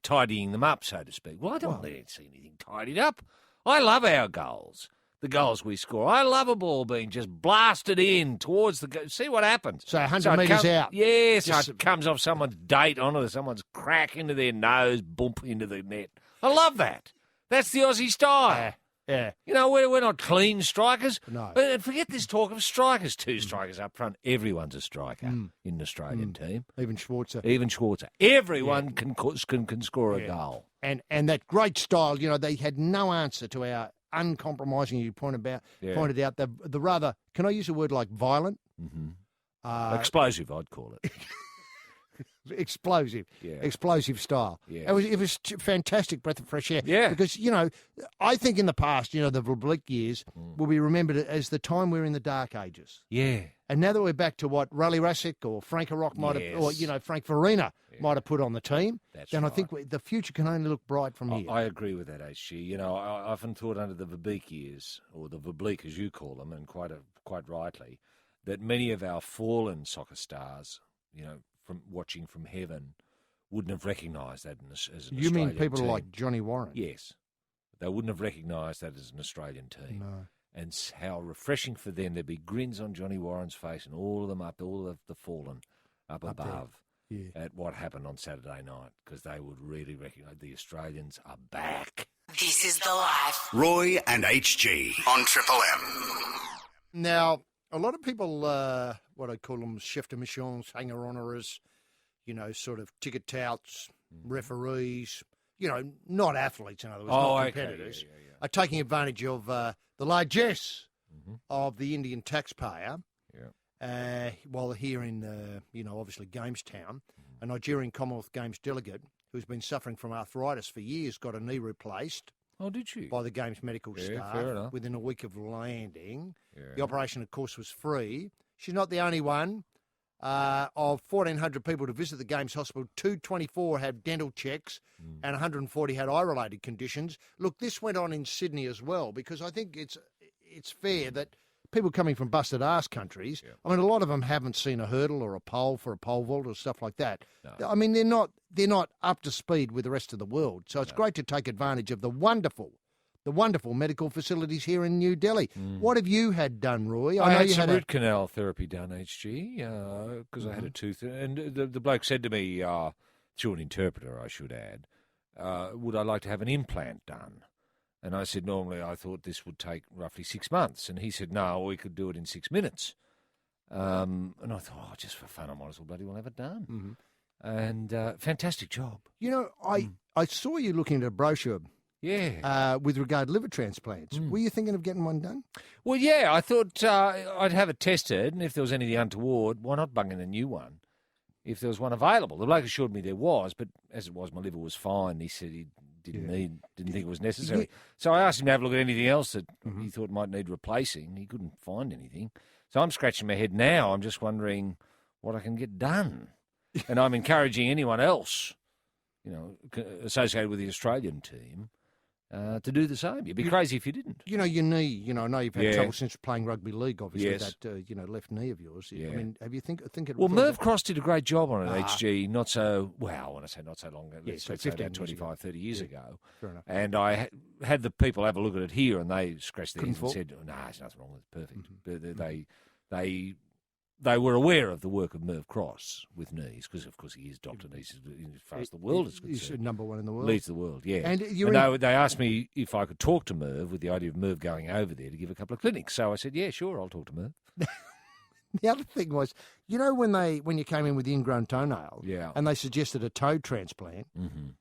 tidying them up, so to speak. Well, I don't want to see anything tidied up. I love our goals, the goals we score. I love a ball being just blasted in towards the goal. See what happens. So 100 metres out. Yes, so it comes off someone's date onto someone's crack into their nose, bump into the net. I love that. That's the Aussie style. Yeah. We're not clean strikers. No. But forget this talk of strikers. 2 strikers up front. Everyone's a striker in an Australian team. Even Schwarzer. Everyone can score a goal. And that great style, they had no answer to our uncompromising, you pointed out, the rather, can I use a word like violent? Mm-hmm. Explosive, I'd call it. Explosive style. Yeah. It was fantastic breath of fresh air. Yeah. Because, I think in the past, the Verbleek years will be remembered as the time we're in the dark ages. Yeah. And now that we're back to what Raleigh Rassick or Frank Rock might have, or, Frank Farina might have put on the team, then right. I think the future can only look bright from here. I agree with that, HG. I often thought under the Verbeek years, or the Verbleek as you call them, and quite rightly, that many of our fallen soccer stars, from watching from heaven, wouldn't have recognised that as an Australian You mean people team. like Johnny Warren? Yes. They wouldn't have recognised that as an Australian team. No. And how refreshing for them. There'd be grins on Johnny Warren's face and all of the fallen up above at what happened on Saturday night, because they would really recognise the Australians are back. This is The Life. Roy and HG on Triple M. Now, a lot of people, what I call them, chef de missions, hanger-honorers, sort of ticket touts, referees, not athletes, in other words, not competitors, are taking advantage of the largesse of the Indian taxpayer. While here in, obviously Gamestown, a Nigerian Commonwealth Games delegate who's been suffering from arthritis for years, got a knee replaced. Oh, did she? By the game's medical staff fair enough. within a week of landing. Yeah. The operation, of course, was free. She's not the only one. Of 1,400 people to visit the Games Hospital, 224 had dental checks and 140 had eye-related conditions. Look, this went on in Sydney as well, because I think it's fair that people coming from busted-ass countries, I mean, a lot of them haven't seen a hurdle or a pole for a pole vault or stuff like that. No. I mean, they're not up to speed with the rest of the world. So it's great to take advantage of the wonderful medical facilities here in New Delhi. What have you had done, Roy? I know had you some had root canal therapy done, HG, because I had a tooth. And the bloke said to me, through an interpreter, I should add, would I like to have an implant done? And I said, normally I thought this would take roughly 6 months. And he said, no, we could do it in 6 minutes. And I thought, just for fun, I might as well bloody well have it done. And fantastic job. You know, I saw you looking at a brochure. Yeah. With regard to liver transplants. Were you thinking of getting one done? Well, yeah, I thought I'd have it tested, and if there was anything untoward, why not bung in a new one? If there was one available. The bloke assured me there was, but as it was, my liver was fine. He said he didn't think it was necessary. So I asked him to have a look at anything else that he thought might need replacing. He couldn't find anything. So I'm scratching my head now. I'm just wondering what I can get done. And I'm encouraging anyone else, associated with the Australian team, to do the same. You'd be crazy if you didn't. You know, your knee, I know you've had trouble since playing rugby league, obviously, that, left knee of yours. Yeah. I mean, have you think it... Well, Merv Cross did a great job on it, HG, not so, well, when I say not so long ago, so let's say about 25, 30 years ago. Fair enough. And I had the people have a look at it here, and they scratched their heads and said, no, there's nothing wrong with it, perfect. They were aware of the work of Merv Cross with knees, because, of course, he is Dr. Knees as far as the world is concerned. He's number one in the world. Leads the world, yeah. And they asked me if I could talk to Merv with the idea of Merv going over there to give a couple of clinics. So I said, yeah, sure, I'll talk to Merv. The other thing was, when you came in with the ingrown toenail, and they suggested a toe transplant,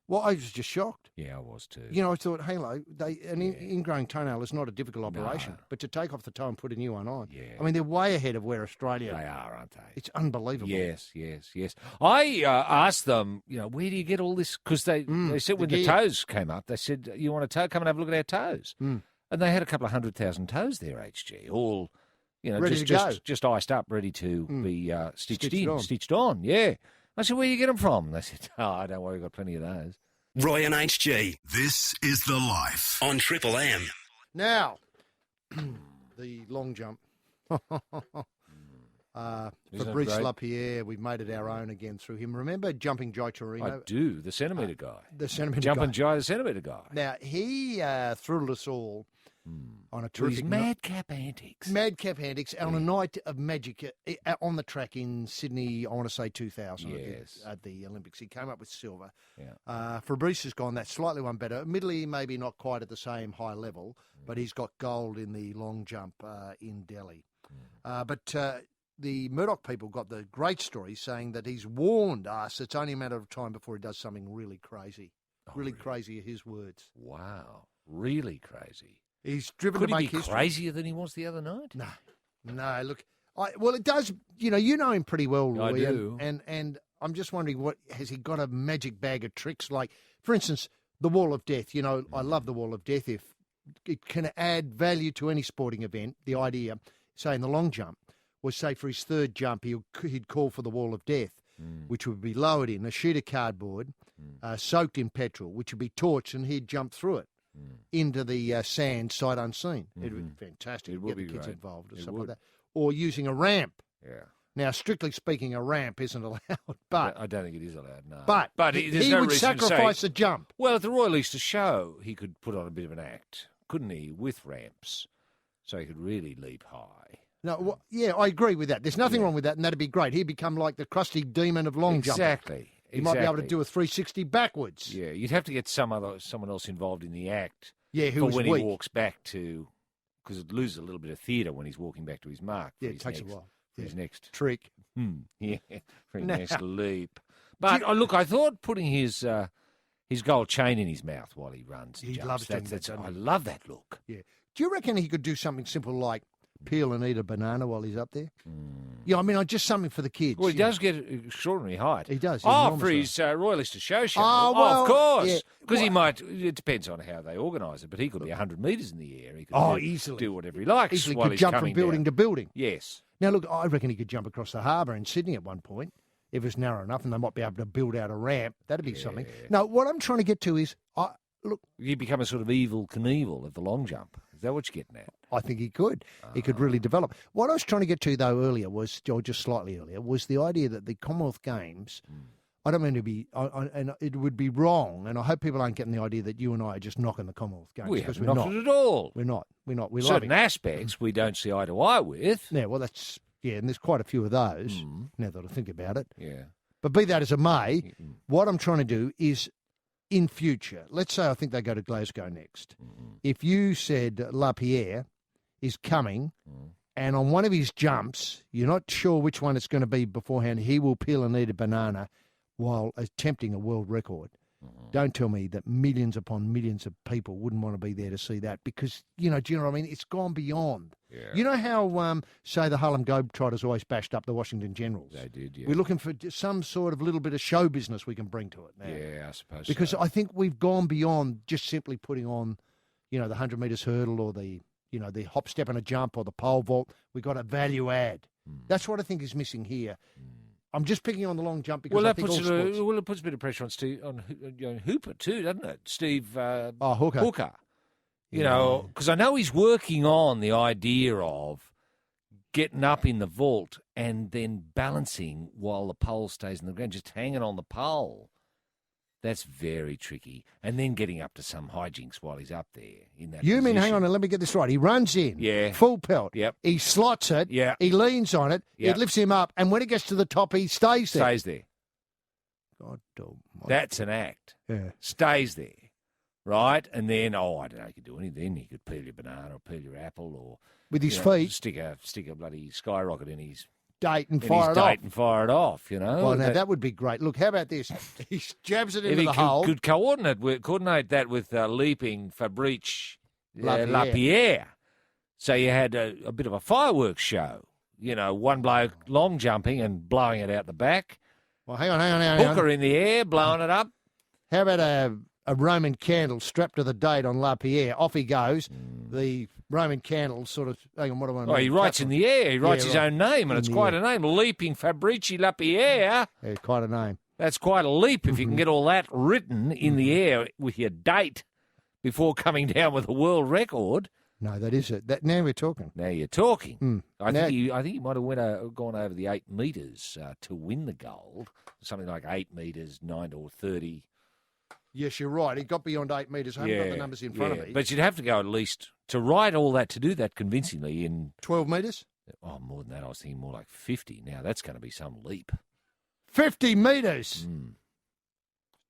well, I was just shocked. Yeah, I was too. I thought, ingrown toenail is not a difficult operation, but to take off the toe and put a new one on, I mean, they're way ahead of where Australia. They are, aren't they? It's unbelievable. Yes. I asked them, where do you get all this? Because they said when the toes came up, they said, you want a toe? Come and have a look at our toes. And they had a couple of 100,000 toes there, HG, all... ready to go. Just iced up, ready to be stitched on. Yeah. I said, where do you get them from? They said, don't worry, we've got plenty of those. Roy and HG. This is The Life on Triple M. Now, the long jump. Fabrice Lapierre, we've made it our own again through him. Remember Jumping Jai Torino? I do, the centimetre guy. The centimetre guy. Jumping Jai, the centimetre guy. Now, he thrilled us all on a terrific madcap antics. Madcap antics on a night of magic on the track in Sydney, I want to say 2000 at the Olympics. He came up with silver. Yeah. Fabrice has gone that slightly one better. Admittedly, maybe not quite at the same high level, but he's got gold in the long jump in Delhi. But the Murdoch people got the great story saying that he's warned us it's only a matter of time before he does something really crazy. Really crazy are his words. Wow. Really crazy. He's driven Could to he make be history. crazier than he was the other night? No. Look, it does. You know him pretty well, Roy. I do. And I'm just wondering, what has he got a magic bag of tricks? Like, for instance, the Wall of Death. I love the Wall of Death. If it can add value to any sporting event, the idea, say in the long jump, was say for his third jump, he'd call for the Wall of Death, which would be lowered in a sheet of cardboard, soaked in petrol, which would be torched, and he'd jump through it into the sand sight unseen. It would be fantastic. It would get be the kids great. involved or It something would. like that. Or using a ramp. Yeah. Now, strictly speaking, a ramp isn't allowed, but I don't think it is allowed, no. But there's he no would reason to sacrifice say, a jump. Well, at the Royal Easter Show, he could put on a bit of an act, couldn't he, with ramps, so he could really leap high. No, I agree with that. There's nothing wrong with that, and that'd be great. He'd become like the crusty demon of long jumping. Exactly. He might be able to do a 360 backwards. Yeah, you'd have to get someone else involved in the act. Yeah, who for was when weak. he walks back to, because it loses a little bit of theatre when he's walking back to his mark. Yeah, it takes a while. For his next trick. Yeah, for his next leap. But look, I thought putting his gold chain in his mouth while he runs. He jumps, loves doing that, that's doesn't I he? love that look. Yeah. Do you reckon he could do something simple like peel and eat a banana while he's up there. Yeah, I mean, just something for the kids. Well, he does get extraordinary height. He does. For his Royalist Show. Oh, well, of course. Because yeah. he might, it depends on how they organise it, but he could be 100 metres in the air. He could easily. do whatever he likes Easily while could he's jump coming from building down. to building. Yes. Now, look, I reckon he could jump across the harbour in Sydney at one point, if it's narrow enough, and they might be able to build out a ramp. That'd be something. Now, what I'm trying to get to is, look... You become a sort of Evel Knievel of the long jump. Is that what you're getting at? I think he could. He could really develop. What I was trying to get to, though, earlier was, or just slightly earlier, was the idea that the Commonwealth Games, I don't mean to be, and it would be wrong, and I hope people aren't getting the idea that you and I are just knocking the Commonwealth Games. We because haven't we're knocked not. it at all. We're not. We love Certain it. aspects we don't see eye to eye with. Yeah, well, that's, and there's quite a few of those, now that I think about it. Yeah. But be that as it may, what I'm trying to do is, in future, let's say I think they go to Glasgow next. If you said LaPierre is coming, and on one of his jumps, you're not sure which one it's going to be beforehand, he will peel and eat a banana while attempting a world record. Don't tell me that millions upon millions of people wouldn't want to be there to see that because, do you know what I mean? It's gone beyond. Yeah. You know how, say, the Harlem Globetrotters always bashed up the Washington Generals? They did, yeah. We're looking for some sort of little bit of show business we can bring to it now. Yeah, I suppose Because so. I think we've gone beyond just simply putting on, the 100 metres hurdle or the hop, step and a jump or the pole vault. We've got a value add. That's what I think is missing here. I'm just picking on the long jump because I think it puts a bit of pressure on Steve, on Hooper too, doesn't it? Steve Hooker. Hooker. Because I know he's working on the idea of getting up in the vault and then balancing while the pole stays in the ground, just hanging on the pole. That's very tricky. And then getting up to some hijinks while he's up there in that You mean, position. hang on, and let me get this right. He runs in, full pelt. Yep. He slots it. Yeah. He leans on it. Yep. It lifts him up. And when it gets to the top, he stays there. Stays there. God almighty. That's an act. Yeah. Stays there. Right? And then, I don't know, he could do anything. He could peel your banana or peel your apple or... With his feet. Stick a bloody skyrocket in his... Date and fire it off. And fire it off, Well, now that would be great. Look, how about this? He jabs it into the hole. Could coordinate that with leaping Fabrice Lapierre. So you had a bit of a fireworks show. One bloke long jumping and blowing it out the back. Well, hang on. Hooker in the air, blowing it up. How about a Roman candle strapped to the date on Lapierre? Off he goes. The Roman candle sort of... Hang on, what do I mean? He writes in the air. He writes his own name, and In it's the quite air. a name. Leaping Fabrice Lapierre. Yeah, quite a name. That's quite a leap if you can get all that written in the air with your date before coming down with a world record. No, that is it. Now we're talking. Now you're talking. I Now- think he might have gone over the 8 metres to win the gold. Something like 8 metres, 9 or 30. Yes, you're right. He got beyond 8 metres. I haven't got the numbers in front of me. But you'd have to go at least to write all that, to do that convincingly in 12 metres? Oh, more than that. I was thinking more like 50. Now that's going to be some leap. 50 metres.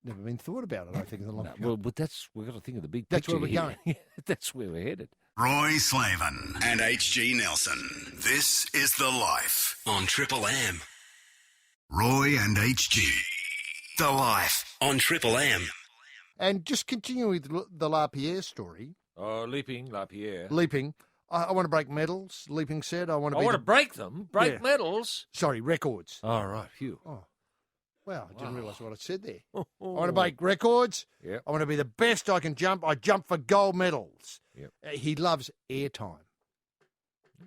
Never been thought about it, I think, in the long No, well, but we've got to think of the big That's picture where we're here. going. That's where we're headed. Roy Slavin and H.G. Nelson. This is The Life on Triple M. Roy and H.G. The Life on Triple M. And just continuing with the Lapierre story. Leaping, Lapierre. Leaping. I want to break medals, Leaping said. I want to break them? Break medals? Sorry, records. Oh, right. Phew. Oh. Well, I didn't realise what I said there. I want to break records. Yep. I want to be the best I can jump. I jump for gold medals. Yep. He loves airtime.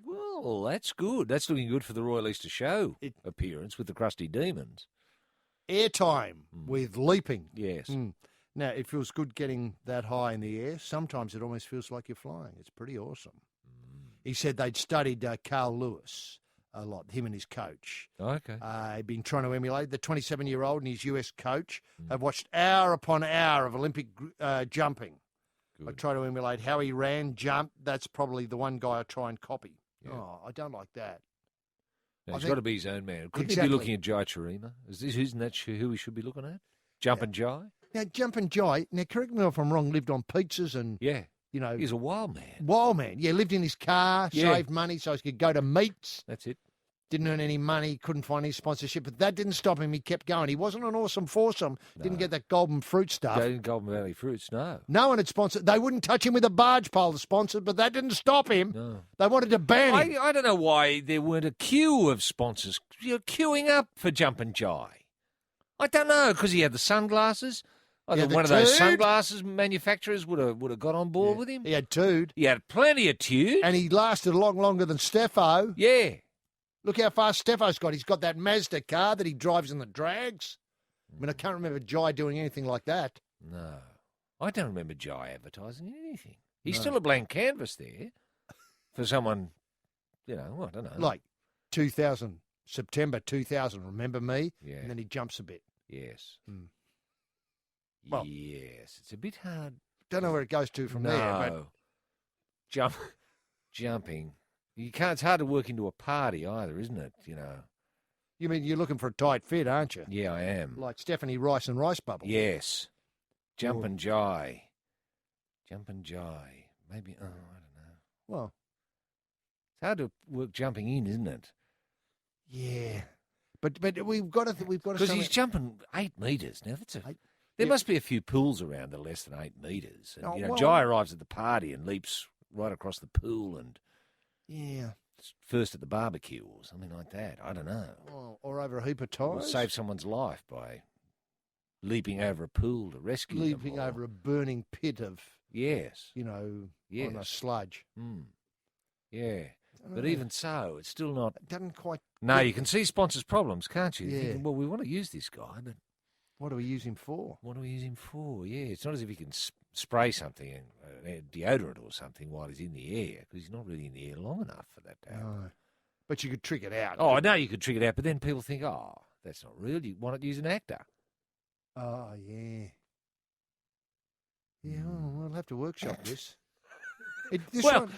Well, that's good. That's looking good for the Royal Easter Show appearance with the Crusty Demons. Airtime with leaping. Yes. Now, it feels good getting that high in the air. Sometimes it almost feels like you're flying. It's pretty awesome. He said they'd studied Carl Lewis a lot, him and his coach. Okay. He'd been trying to emulate the 27-year-old and his US coach. Have watched hour upon hour of Olympic jumping. I try to emulate how he ran, jumped. That's probably the one guy I try and copy. Yeah. Oh, I don't like that. Now, I he's think- got to be his own man. Couldn't Exactly. he be looking at Jai Charima? Isn't that who we should be looking at? Jump and Jai? Now, Jump and Jai, now correct me if I'm wrong, lived on pizzas and, Yeah. you know. He's a wild man. Wild man. Yeah, lived in his car, Yeah. saved money so he could go to meets. That's it. Didn't earn any money, couldn't find any sponsorship, but that didn't stop him. He kept going. He wasn't an awesome foursome. Didn't get that golden fruit stuff. Golden Valley Fruits, no. No one had sponsored. They wouldn't touch him with a barge pole to sponsor, but that didn't stop him. No. They wanted to ban him. I don't know why there weren't a queue of sponsors queuing up for Jumpin' Jai. I don't know, because he had the sunglasses. I thought one of those sunglasses manufacturers would have got on board with him. He had Tood. He had plenty of Tude. And he lasted a lot longer than Steffo. Yeah. Look how fast Steffo's got. He's got that Mazda car that he drives in the drags. I mean, I can't remember Jai doing anything like that. No. I don't remember Jai advertising anything. He's still a blank canvas there for someone, I don't know. Like 2000, September 2000, remember me? Yeah. And then he jumps a bit. Yes. Well, yes. It's a bit hard. Don't know where it goes to from there. But Jumping. You can't. It's hard to work into a party either, isn't it? You mean you're looking for a tight fit, aren't you? Yeah, I am. Like Stephanie Rice and Rice Bubble. Yes. Jumpin' Jai. Jumpin' Jai. Maybe. I don't know. Well, it's hard to work jumping in, isn't it? Yeah, but we've got to because he's jumping 8 metres now. There must be a few pools around that are less than 8 metres. And, Jai arrives at the party and leaps right across the pool and. Yeah. First at the barbecue or something like that. I don't know. Or over a heap of tires. Or save someone's life by leaping over a pool to rescue them. Leaping over a burning pit of... Yes. On a sludge. Yeah. But even so, it's still not... It doesn't quite... No, you can see sponsors' problems, can't you? Yeah. Thinking, well, we want to use this guy, but... What do we use him for? Yeah, it's not as if he can spray something, deodorant or something, while he's in the air, because he's not really in the air long enough for that to happen. No. But you could trick it out. Oh, I know you could trick it out, but then people think, that's not real. You want to use an actor. Oh, yeah. Yeah, we'll have to workshop this. This one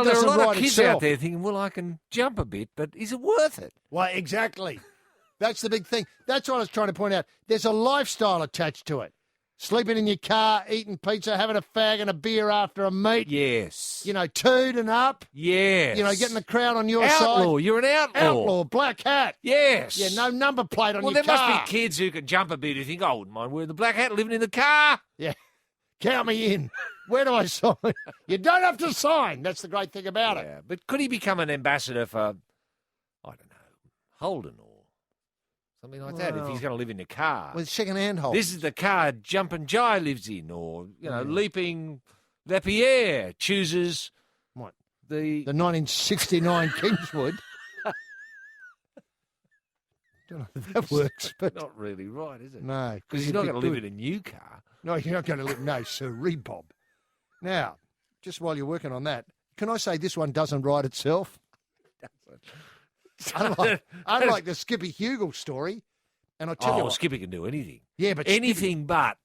there doesn't are a lot write of kids itself. out there thinking, well, I can jump a bit, but is it worth it? Well, exactly. That's the big thing. That's what I was trying to point out. There's a lifestyle attached to it. Sleeping in your car, eating pizza, having a fag and a beer after a meet. Yes. Tooting up. Yes. Getting the crowd on your side. Outlaw. You're an outlaw. Outlaw, black hat. Yes. Yeah, no number plate on your car. Well, there must be kids who can jump a bit who think, I wouldn't mind wearing the black hat living in the car. Yeah. Count me in. Where do I sign? You don't have to sign. That's the great thing about it. Yeah, but could he become an ambassador for, I don't know, Holden or something like that, if he's going to live in a car? With second-hand Holden. This is the car Jumpin' Jai lives in, or, Leaping Lapierre chooses what? The 1969 Kingswood. Don't know if that works, but... Not really right, is it? No. Because he's not going to live in a new car. No, you're not going to live... No, sirree, Bob. Now, just while you're working on that, can I say this one doesn't write itself? Unlike the Skippy Hugel story. And I tell you what, Skippy can do anything. Yeah, but anything but,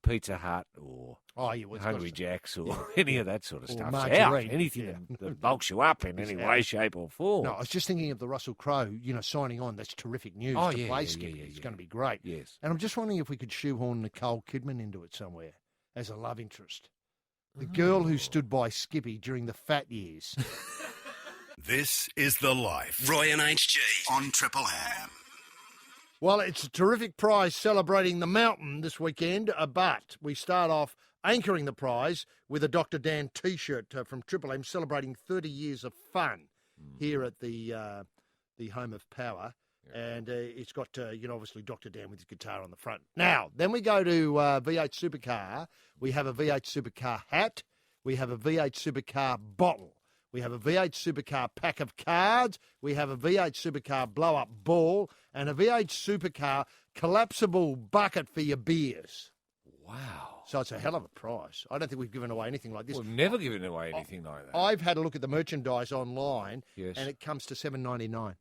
Pizza Hut or Hungry Hungry Jack's or any of that sort of stuff. Margarine. Anything that bulks you up in any way, shape or form. No, I was just thinking of the Russell Crowe, signing on. That's terrific news to play Skippy. It's going to be great. Yes. And I'm just wondering if we could shoehorn Nicole Kidman into it somewhere as a love interest. The girl who stood by Skippy during the fat years. This is The Life. Roy and HG on Triple M. Well, it's a terrific prize celebrating the mountain this weekend, but we start off anchoring the prize with a Dr. Dan T-shirt from Triple M celebrating 30 years of fun here at the home of power. And it's got, obviously Dr. Dan with his guitar on the front. Now, then we go to V8 Supercar. We have a V8 Supercar hat. We have a V8 Supercar bottle. We have a V8 Supercar pack of cards. We have a V8 Supercar blow-up ball and a V8 Supercar collapsible bucket for your beers. Wow. So it's a hell of a prize. I don't think we've given away anything like this. We've never given away anything like that. I've had a look at the merchandise online, yes, and it comes to $7.99.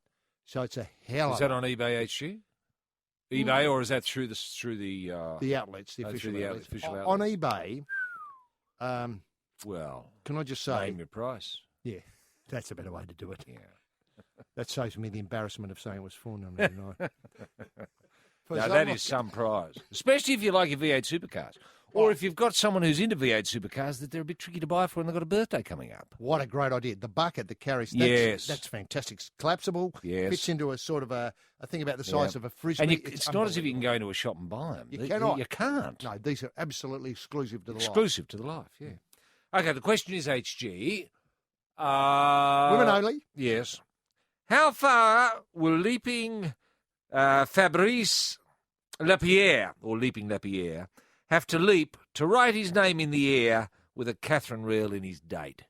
So it's a hell of a... Is that on eBay, HG? eBay, or is that through the outlets, the official outlets? Official outlets? On eBay, well, can I just say... Name your price. Yeah, that's a better way to do it. Yeah. That saves me the embarrassment of saying it was $4.99. Now, that is some prize. Especially if you like your V8 supercars. Or if you've got someone who's into V8 supercars that they're a bit tricky to buy for and they've got a birthday coming up. What a great idea. The bucket that carries, that's fantastic. It's collapsible, fits into a sort of a thing about the size of a Frisbee. And it's not as if you can go into a shop and buy them. You cannot. You can't. No, these are absolutely exclusive to the life. Exclusive to the life, yeah. Okay, the question is, HG. Women only? Yes. How far will leaping Fabrice Lapierre, or Leaping Lapierre, have to leap to write his name in the air with a Catherine reel in his date?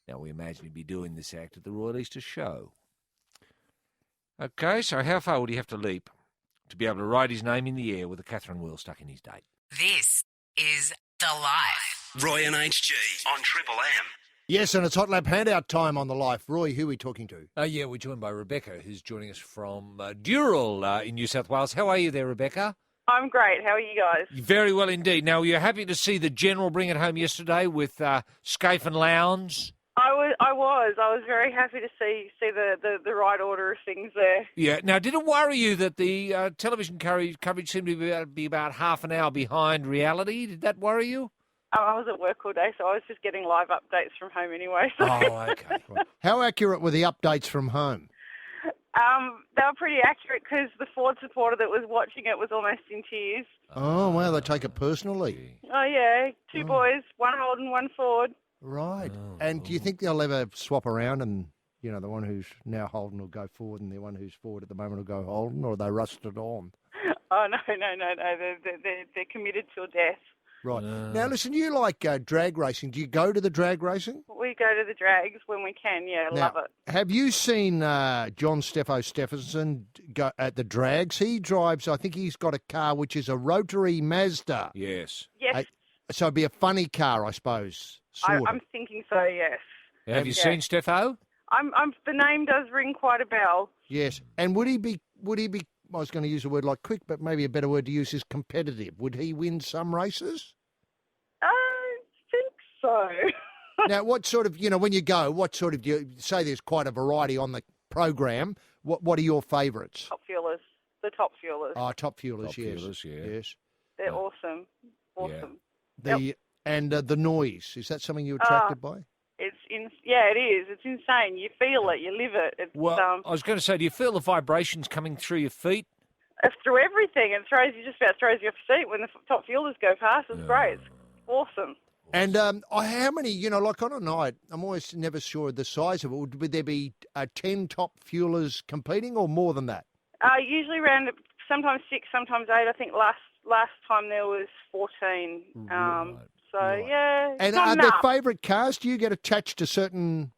Now, we imagine he'd be doing this act at the Royal Easter Show. Okay, so how far would he have to leap to be able to write his name in the air with a Catherine wheel stuck in his date? This is The Life. Roy and HG on Triple M. Yes, and it's Hot Lap handout time on the Life. Roy, who are we talking to? Yeah, we're joined by Rebecca, who's joining us from Dural in New South Wales. How are you there, Rebecca? I'm great. How are you guys? Very well indeed. Now, you're happy to see the General bring it home yesterday with Scaife and Lowndes? I was very happy to see the right order of things there. Yeah. Now, did it worry you that the television coverage seemed to be about half an hour behind reality? Did that worry you? I was at work all day, so I was just getting live updates from home anyway. So. Oh, okay. How accurate were the updates from home? They were pretty accurate because the Ford supporter that was watching it was almost in tears. Oh, wow, they take it personally. Oh, yeah. Two boys, one Holden, one Ford. Right. And do you think they'll ever swap around and, you know, the one who's now Holden will go forward and the one who's forward at the moment will go Holden, or are they rusted on? Oh, no. They're committed till death. Right. Now, listen, you like drag racing. Do you go to the drag racing? We go to the drags when we can, love it. Have you seen John Steffo Stephenson go at the drags? He drives, I think he's got a car which is a rotary Mazda. Yes. Yes. So it'd be a funny car, I suppose. I'm thinking so, yes. Have you seen Steffo? The name does ring quite a bell. Yes. And would he be, I was going to use a word like quick, but maybe a better word to use is competitive. Would he win some races? I think so. Now, what sort of, when you go, what sort of, you say there's quite a variety on the program. What are your favourites? Top Fuelers. The Top Fuelers. Oh, Top Fuelers, Top yes. Fuelers, yeah. Yes. They're awesome. Awesome. And the noise, is that something you're attracted by? It is. It's insane. You feel it. You live it. It's, I was going to say, do you feel the vibrations coming through your feet? It's through everything. It just about throws you off your seat when the Top Fuelers go past. It's great. It's awesome. And how many, like on a night, I'm always never sure of the size of it. Would there be 10 Top Fuelers competing or more than that? Usually around, sometimes 6, sometimes 8. I think last time there was 14. Yeah. And not are enough. there favourite cars? Do you get attached to certain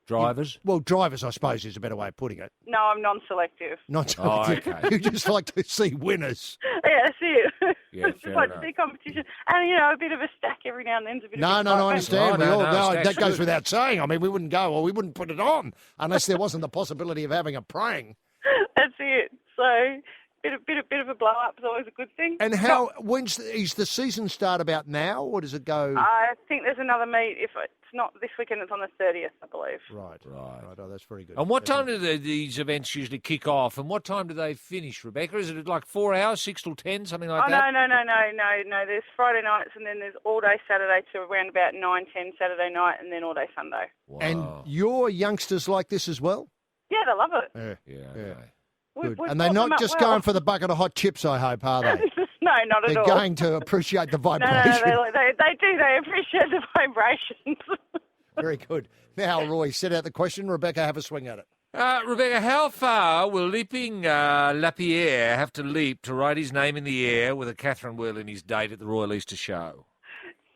drivers? Well, drivers, I suppose, is a better way of putting it. No, I'm non-selective. Okay. You just like to see winners. Yeah, that's it. Yeah, just like to see competition. And, a bit of a stack every now and then. No, I understand. That goes without saying. I mean, we wouldn't go, or we wouldn't put it on unless there wasn't the possibility of having a praying. That's it. So, bit of a blow up is always a good thing. And is the season start about now, or does it go? I think there's another meet. If it's not this weekend, it's on the 30th, I believe. Right. Oh, that's very good. And what time do these events usually kick off, and what time do they finish, Rebecca? Is it like 4 hours, 6 till 10, something like that? No. There's Friday nights, and then there's all day Saturday to around about 9, 10 Saturday night, and then all day Sunday. Wow. And your youngsters like this as well? Yeah, they love it. Yeah. Good. And they're not just going for the bucket of hot chips, I hope, are they? No, not at all. They're going to appreciate the vibration. No, they do. They appreciate the vibrations. Very good. Now, Roy, set out the question. Rebecca, have a swing at it. Rebecca, how far will Leaping Lapierre have to leap to write his name in the air with a Catherine wheel in his date at the Royal Easter Show?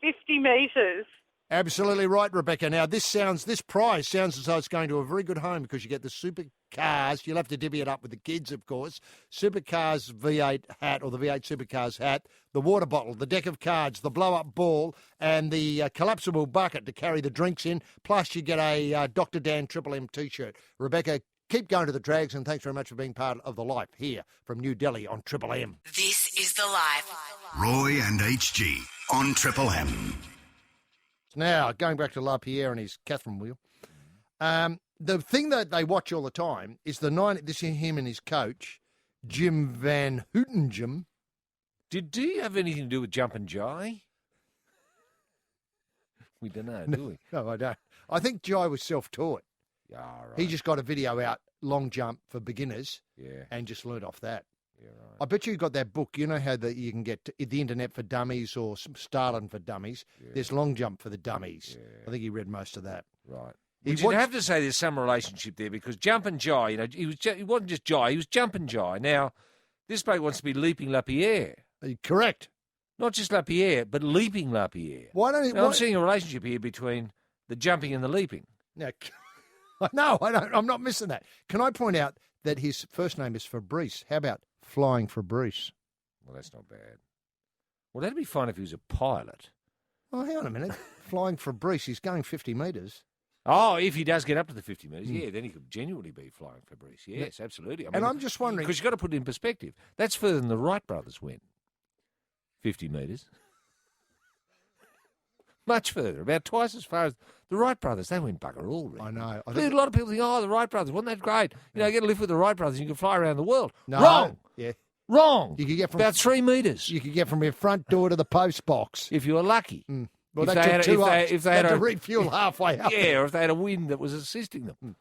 50 metres. Absolutely right, Rebecca. Now, this prize sounds as though it's going to a very good home because you get the Supercars. You'll have to divvy it up with the kids, of course. Supercars V8 hat, or the V8 Supercars hat, the water bottle, the deck of cards, the blow-up ball, and the collapsible bucket to carry the drinks in. Plus, you get a Dr. Dan Triple M T-shirt. Rebecca, keep going to the drags, and thanks very much for being part of the Life here from New Delhi on Triple M. This is The Life. Roy and HG on Triple M. Now, going back to Lapierre and his Catherine wheel, the thing that they watch all the time is this is him and his coach, Jim Van Houtengem. Do you have anything to do with Jump and Jai? We don't know, do we? No, I don't. I think Jai was self-taught. Yeah, right. He just got a video out, long jump for beginners, Yeah. and just learnt off that. Yeah, right. I bet you got that book. You know how you can get the internet for dummies or Starling for dummies. Yeah. There's long jump for the dummies. Yeah. I think he read most of that. Right. He But you'd have to say there's some relationship there because Jump and Jai, he wasn't just Jai, he was Jump and Jai. Now, this bloke wants to be Leaping Lapierre. Correct. Not just Lapierre, but Leaping Lapierre. Why don't Now, I'm seeing a relationship here between the jumping and the leaping. Now, no, I don't. I'm not missing that. Can I point out that his first name is Fabrice? How about Flying Fabrice? Well, that's not bad. Well, that'd be fine if he was a pilot. Oh, hang on a minute. Flying Fabrice, he's going 50 metres. Oh, if he does get up to the 50 metres, yeah, then he could genuinely be Flying Fabrice. Yes, absolutely. And I'm just wondering... Because you've got to put it in perspective. That's further than the Wright brothers went. 50 metres. Much further, about twice as far as the Wright brothers. They went bugger all. Really. I know. A lot of people think, the Wright brothers, wasn't that great? Get to live with the Wright brothers and you can fly around the world. No. Wrong. Yeah. Wrong. You could get from about 3 metres. You could get from your front door to the post box. If you were lucky. Well, If that they took had- 2 if they- hours. if they They had had to a- refuel halfway up. Yeah, or if they had a wind that was assisting them.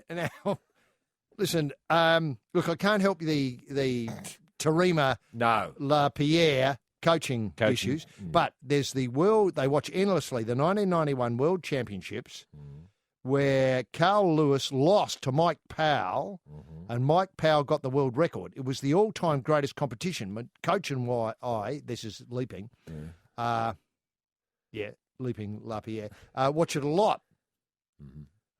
Now, listen, look, I can't help you the Terima Lapierre coaching issues, but there's the world, they watch endlessly, the 1991 World Championships, where Carl Lewis lost to Mike Powell, and Mike Powell got the world record. It was the all-time greatest competition. Coach and this is leaping, leaping Lapierre, watch it a lot.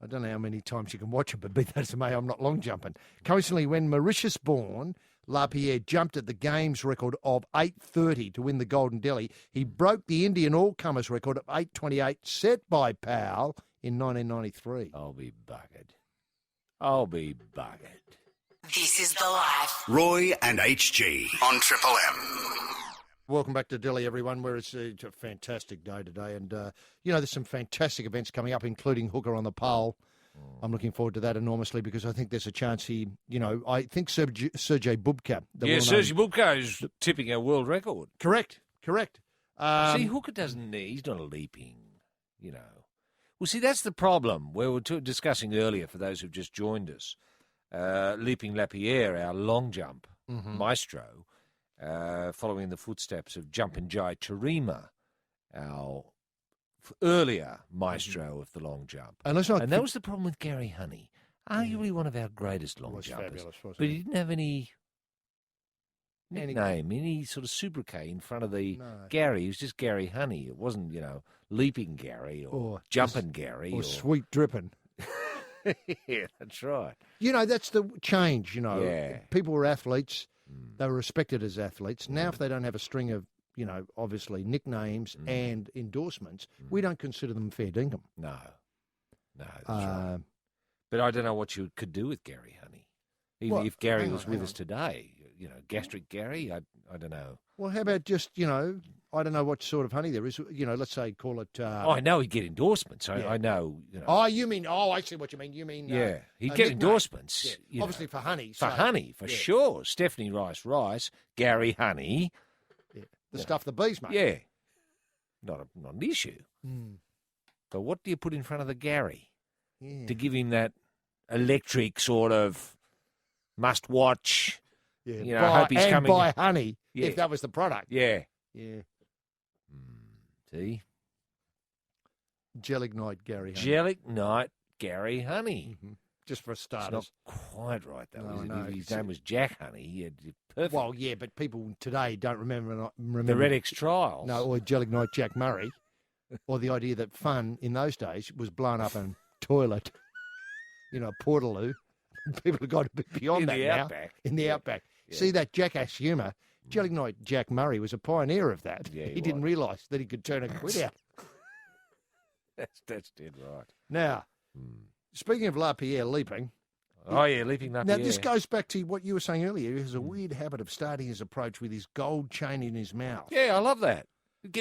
I don't know how many times you can watch it, but be that as it may, I'm not long jumping. Coincidentally, when Mauritius born, Lapierre jumped at the games record of 8:30 to win the Golden Delhi. He broke the Indian all-comers record of 8:28 set by Powell in 1993. I'll be buggered. This is The Life. Roy and HG on Triple M. Welcome back to Delhi, everyone, where it's a fantastic day today. And, there's some fantastic events coming up, including Hooker on the Pole. I'm looking forward to that enormously because I think there's a chance I think Sergei Bubka. Sergei Bubka is tipping a world record. Correct. See, Hooker doesn't he's not a leaping, Well, see, that's the problem we were discussing earlier for those who've just joined us. Leaping Lapierre, our long jump maestro, following in the footsteps of Jump and Jai Terima, our earlier maestro of the long jump. And that was the problem with Gary Honey, arguably one of our greatest long jumpers. Fabulous, wasn't but he didn't have any nickname, any sort of sobriquet in front of the Gary. He was just Gary Honey. It wasn't, Leaping Gary or Jumping Gary. Or Sweet Dripping. Yeah, that's right. That's the change, Yeah. People were athletes. They were respected as athletes. Now, if they don't have a string of, obviously nicknames and endorsements, we don't consider them fair dinkum. No, that's right. But I don't know what you could do with Gary Honey. Even if Gary was with us today, gastric Gary, I don't know. Well, how about just, I don't know what sort of honey there is. Let's say call it... I know he'd get endorsements. I know. Oh, you mean... Oh, I see what you mean. You mean... Yeah, he'd get endorsements. Yeah. Obviously for honey. For honey, for sure. Stephanie Rice, Gary Honey. Yeah. The stuff the bees make. Yeah. Not an issue. But what do you put in front of the Gary to give him that electric sort of must-watch... Yeah, I hope he's coming... buy honey, if that was the product. Yeah. Yeah. See? Gelignite Gary Honey. Gelignite Gary Honey. Just for starters. It's not quite right, though, is it? No, If his name was Jack Honey, perfect. Well, yeah, but people today don't remember the Red X Trials. No, or Gelignite Jack Murray. Or the idea that fun in those days was blown up in toilet, Portaloo. People have got a bit beyond that now. In the outback. Yeah. See that jackass humour? Gelignite Jack Murray was a pioneer of that. Yeah, he didn't realise that he could turn a quid out. That's dead right. Now, speaking of Lapierre leaping. Oh, yeah, leaping Lapierre. Now, this goes back to what you were saying earlier. He has a weird habit of starting his approach with his gold chain in his mouth. Yeah, I love that.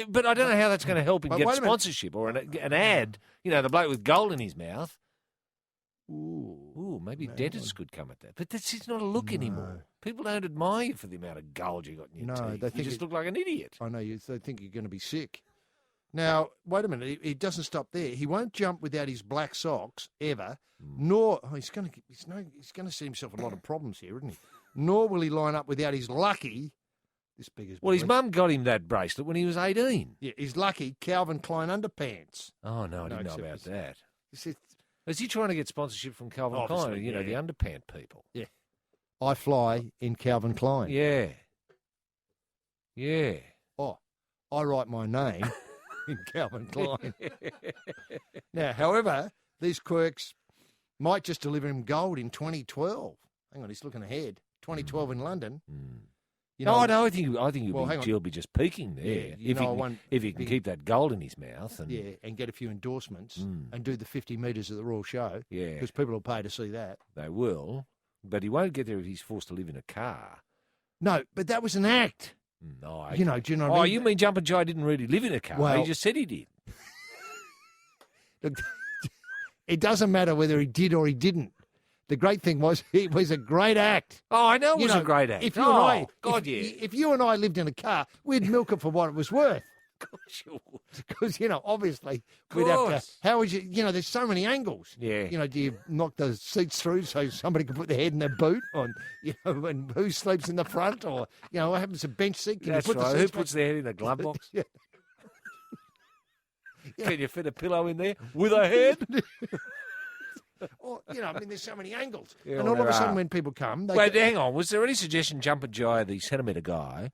But I don't know how that's going to help him get sponsorship or an ad. The bloke with gold in his mouth. Ooh, maybe dentists could come at that. But this is not a look anymore. People don't admire you for the amount of gold you got in your teeth. They think you just look like an idiot. I know, they think you're going to be sick. Now, wait a minute. He doesn't stop there. He won't jump without his black socks ever. Nor he's going to set himself a lot of problems here, isn't he? Nor will he line up without his lucky. This big as well, his mum got him that bracelet when he was 18. Yeah, his lucky Calvin Klein underpants. Oh no, I didn't know about that. Is he trying to get sponsorship from Calvin Klein? You know, the underpant people. Yeah. I fly in Calvin Klein. Yeah. Yeah. Oh, I write my name in Calvin Klein. Now, however, these quirks might just deliver him gold in 2012. Hang on, he's looking ahead. 2012 in London. You know, I think he'll be just peeking there. If he can keep that gold in his mouth. And get a few endorsements and do the 50 metres at the Royal Show. Yeah. Because people will pay to see that. They will. But he won't get there if he's forced to live in a car. No, but that was an act. No, do you know what I mean? You mean Jumpin' Jay didn't really live in a car? Well, he just said he did. Look, it doesn't matter whether he did or he didn't. The great thing was it was a great act. Oh, I know it was a great act. If you and I, yeah. If you and I lived in a car, we'd milk it for what it was worth. Of course you would. Because, obviously, we'd have to. How would you? There's so many angles. Yeah. Do you knock the seats through so somebody can put their head in their boot on? And who sleeps in the front, or what happens to bench seat? That's right. Who puts their head in the glove box? Yeah. Can you fit a pillow in there with a head? Or, there's so many angles. Yeah, and all of a sudden when people come... Hang on. Was there any suggestion Jumpin' Jay, the centimetre guy,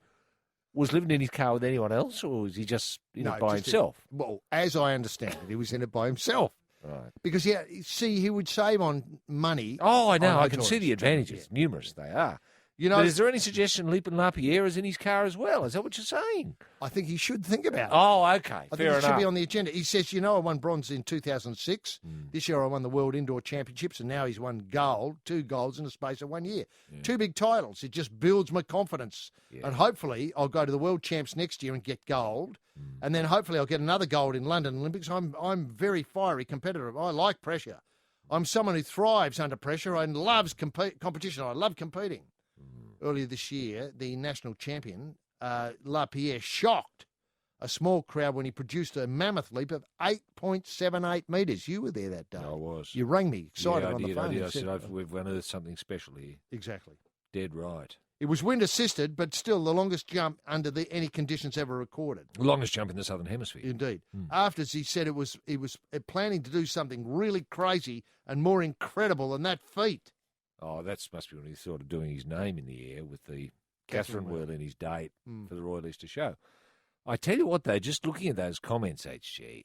was living in his car with anyone else, or was he just by himself? Well, as I understand it, he was in it by himself. Right. Because, he would save on money. Oh, I know. I can see the advantages. Yeah. Numerous they are. But is there any suggestion Leap and Lapierre's in his car as well? Is that what you're saying? I think he should think about it. Oh, okay. I Fair think enough. it should be on the agenda. He says, I won bronze in 2006. This year I won the World Indoor Championships, and now he's won gold, 2 golds in the space of 1 year. Yeah. 2 big titles. It just builds my confidence. Yeah. And hopefully I'll go to the World Champs next year and get gold. And then hopefully I'll get another gold in London Olympics. I'm very fiery competitive. I like pressure. I'm someone who thrives under pressure and loves competition. I love competing. Earlier this year, the national champion, Lapierre, shocked a small crowd when he produced a mammoth leap of 8.78 metres. You were there that day. I was. You rang me, excited on the phone. I did. I said, we've unearthed something special here. Exactly. Dead right. It was wind-assisted, but still the longest jump under any conditions ever recorded. The longest jump in the Southern Hemisphere. Indeed. Afterwards, he said he was planning to do something really crazy and more incredible than that feat. Oh, that must be when he thought of doing his name in the air with the Catherine Wheel in his date for the Royal Easter Show. I tell you what, though, just looking at those comments, HG,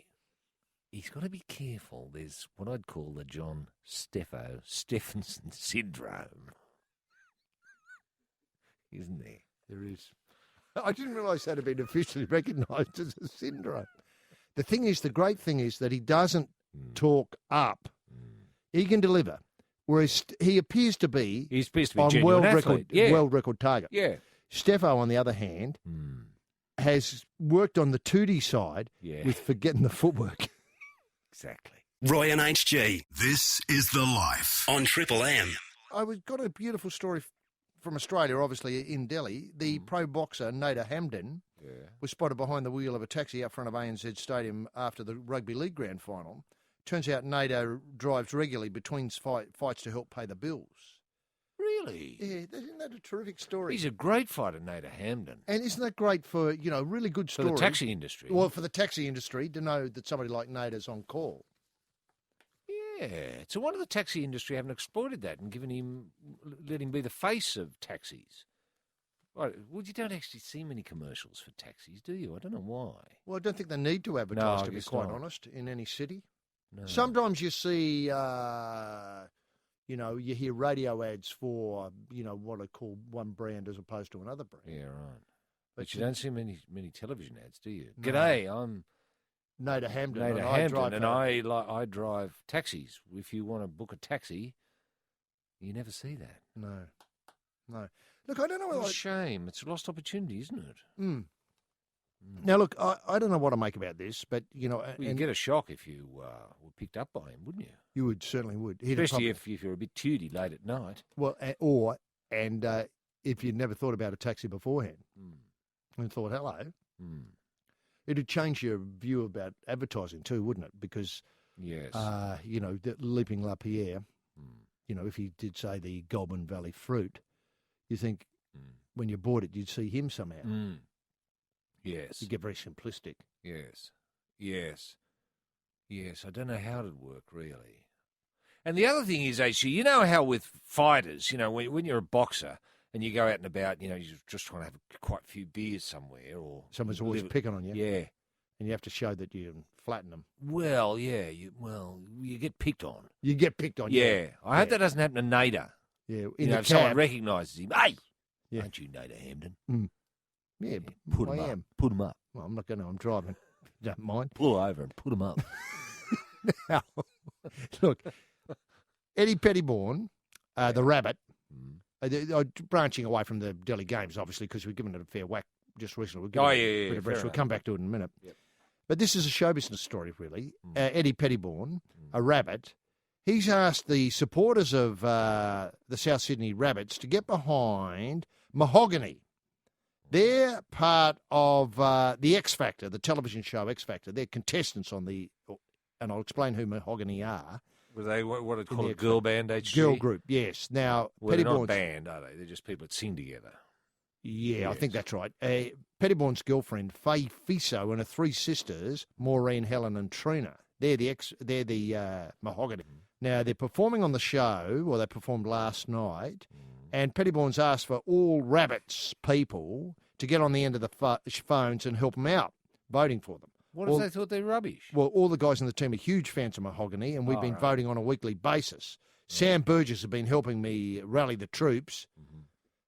he's got to be careful. There's what I'd call the John Stephenson syndrome. Isn't there? There is. I didn't realise that had been officially recognised as a syndrome. The great thing is that he doesn't talk up. He can deliver. Whereas he appears to be on world record target. Yeah. Steffo, on the other hand, has worked on the 2D side with forgetting the footwork. Exactly. Roy and HG, this is The Life on Triple M. I got a beautiful story from Australia, obviously, in Delhi. The pro boxer, Nader Hamdan, was spotted behind the wheel of a taxi out front of ANZ Stadium after the Rugby League Grand Final. Turns out Nader drives regularly between fights to help pay the bills. Really? Yeah, isn't that a terrific story? He's a great fighter, Nader Hamdan. And isn't that great for, really good stories? For the taxi industry. Well, for the taxi industry to know that somebody like Nader's on call. Yeah. So why do the taxi industry haven't exploited that and let him be the face of taxis? Well, you don't actually see many commercials for taxis, do you? I don't know why. Well, I don't think they need to advertise, to be quite honest, in any city. No. Sometimes you see, you hear radio ads for, what I call one brand as opposed to another brand. Yeah, right. But you don't see many television ads, do you? No. G'day, I'm Nader Hamdan. Nader Hamdan, and I drive taxis. If you want to book a taxi, you never see that. No. Look, I don't know. It's a shame. It's a lost opportunity, isn't it? Now, look, I don't know what to make about this, but, you know... Well, you'd get a shock if you were picked up by him, wouldn't you? You would, certainly would. Especially if you're a bit tooty late at night. Well, if you'd never thought about a taxi beforehand and thought, hello, it'd change your view about advertising too, wouldn't it? Because, yes, you know, the Leaping Lapierre, you know, if he did say the Goulburn Valley fruit, you think when you bought it, you'd see him somehow. Yes. You get very simplistic. Yes. I don't know how it'd work, really. And the other thing is, actually, you know how with fighters, you know, when you're a boxer and you go out and about, you know, you're just trying to have quite a few beers somewhere, or someone's always picking on you. Yeah. And you have to show that you flatten them. Well, yeah. You get picked on. You get picked on. Yeah. I hope that doesn't happen to Nader. Yeah. If someone recognises him, hey, aren't you Nader Hampden? Yeah, put him I up. am. Put him up. Well, I'm not going to. I'm driving. Don't mind. Pull over and put him up. Now, look, Eddie Pettybourne, the Rabbit, branching away from the Delhi games, obviously, because we've given it a fair whack just recently. We'll give it a bit of rest. We'll come back to it in a minute. Yep. But this is a show business story, really. Eddie Pettybourne, a Rabbit, he's asked the supporters of the South Sydney Rabbits to get behind Mahogany. They're part of the X Factor, the television show X Factor. They're contestants on and I'll explain who Mahogany are. Were they what I'd call a girl band, HG? Girl group, yes. Now, they're not a band, are they? They're just people that sing together. Yeah, yes. I think that's right. Pettybourne's girlfriend, Faye Fiso, and her three sisters, Maureen, Helen, and Trina. They're the Mahogany. Now, they're performing on the show, or they performed last night, and Pettybourne's asked for all Rabbits people to get on the end of the phones and help them out, voting for them. What if they thought they're rubbish? Well, all the guys on the team are huge fans of Mahogany, and we've been voting on a weekly basis. Sam Burgess has been helping me rally the troops.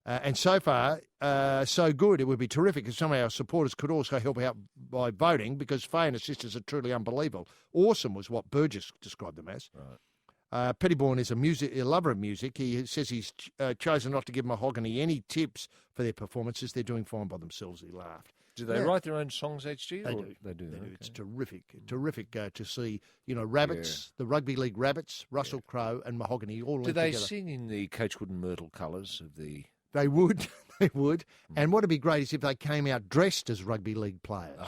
And so far, so good. It would be terrific if some of our supporters could also help out by voting, because Faye and her sisters are truly unbelievable. Awesome was what Burgess described them as. Right. Pettybourne is a lover of music. He says he's chosen not to give Mahogany any tips for their performances. They're doing fine by themselves, he laughed. Do they write their own songs, HG? They do. They do. Okay. It's terrific. Terrific to see, you know, Rabbits, the Rugby League Rabbits, Russell Crowe and Mahogany all linked together. Do they sing in the Coachwood and Myrtle colours of the... They would. They would. And what would be great is if they came out dressed as rugby league players.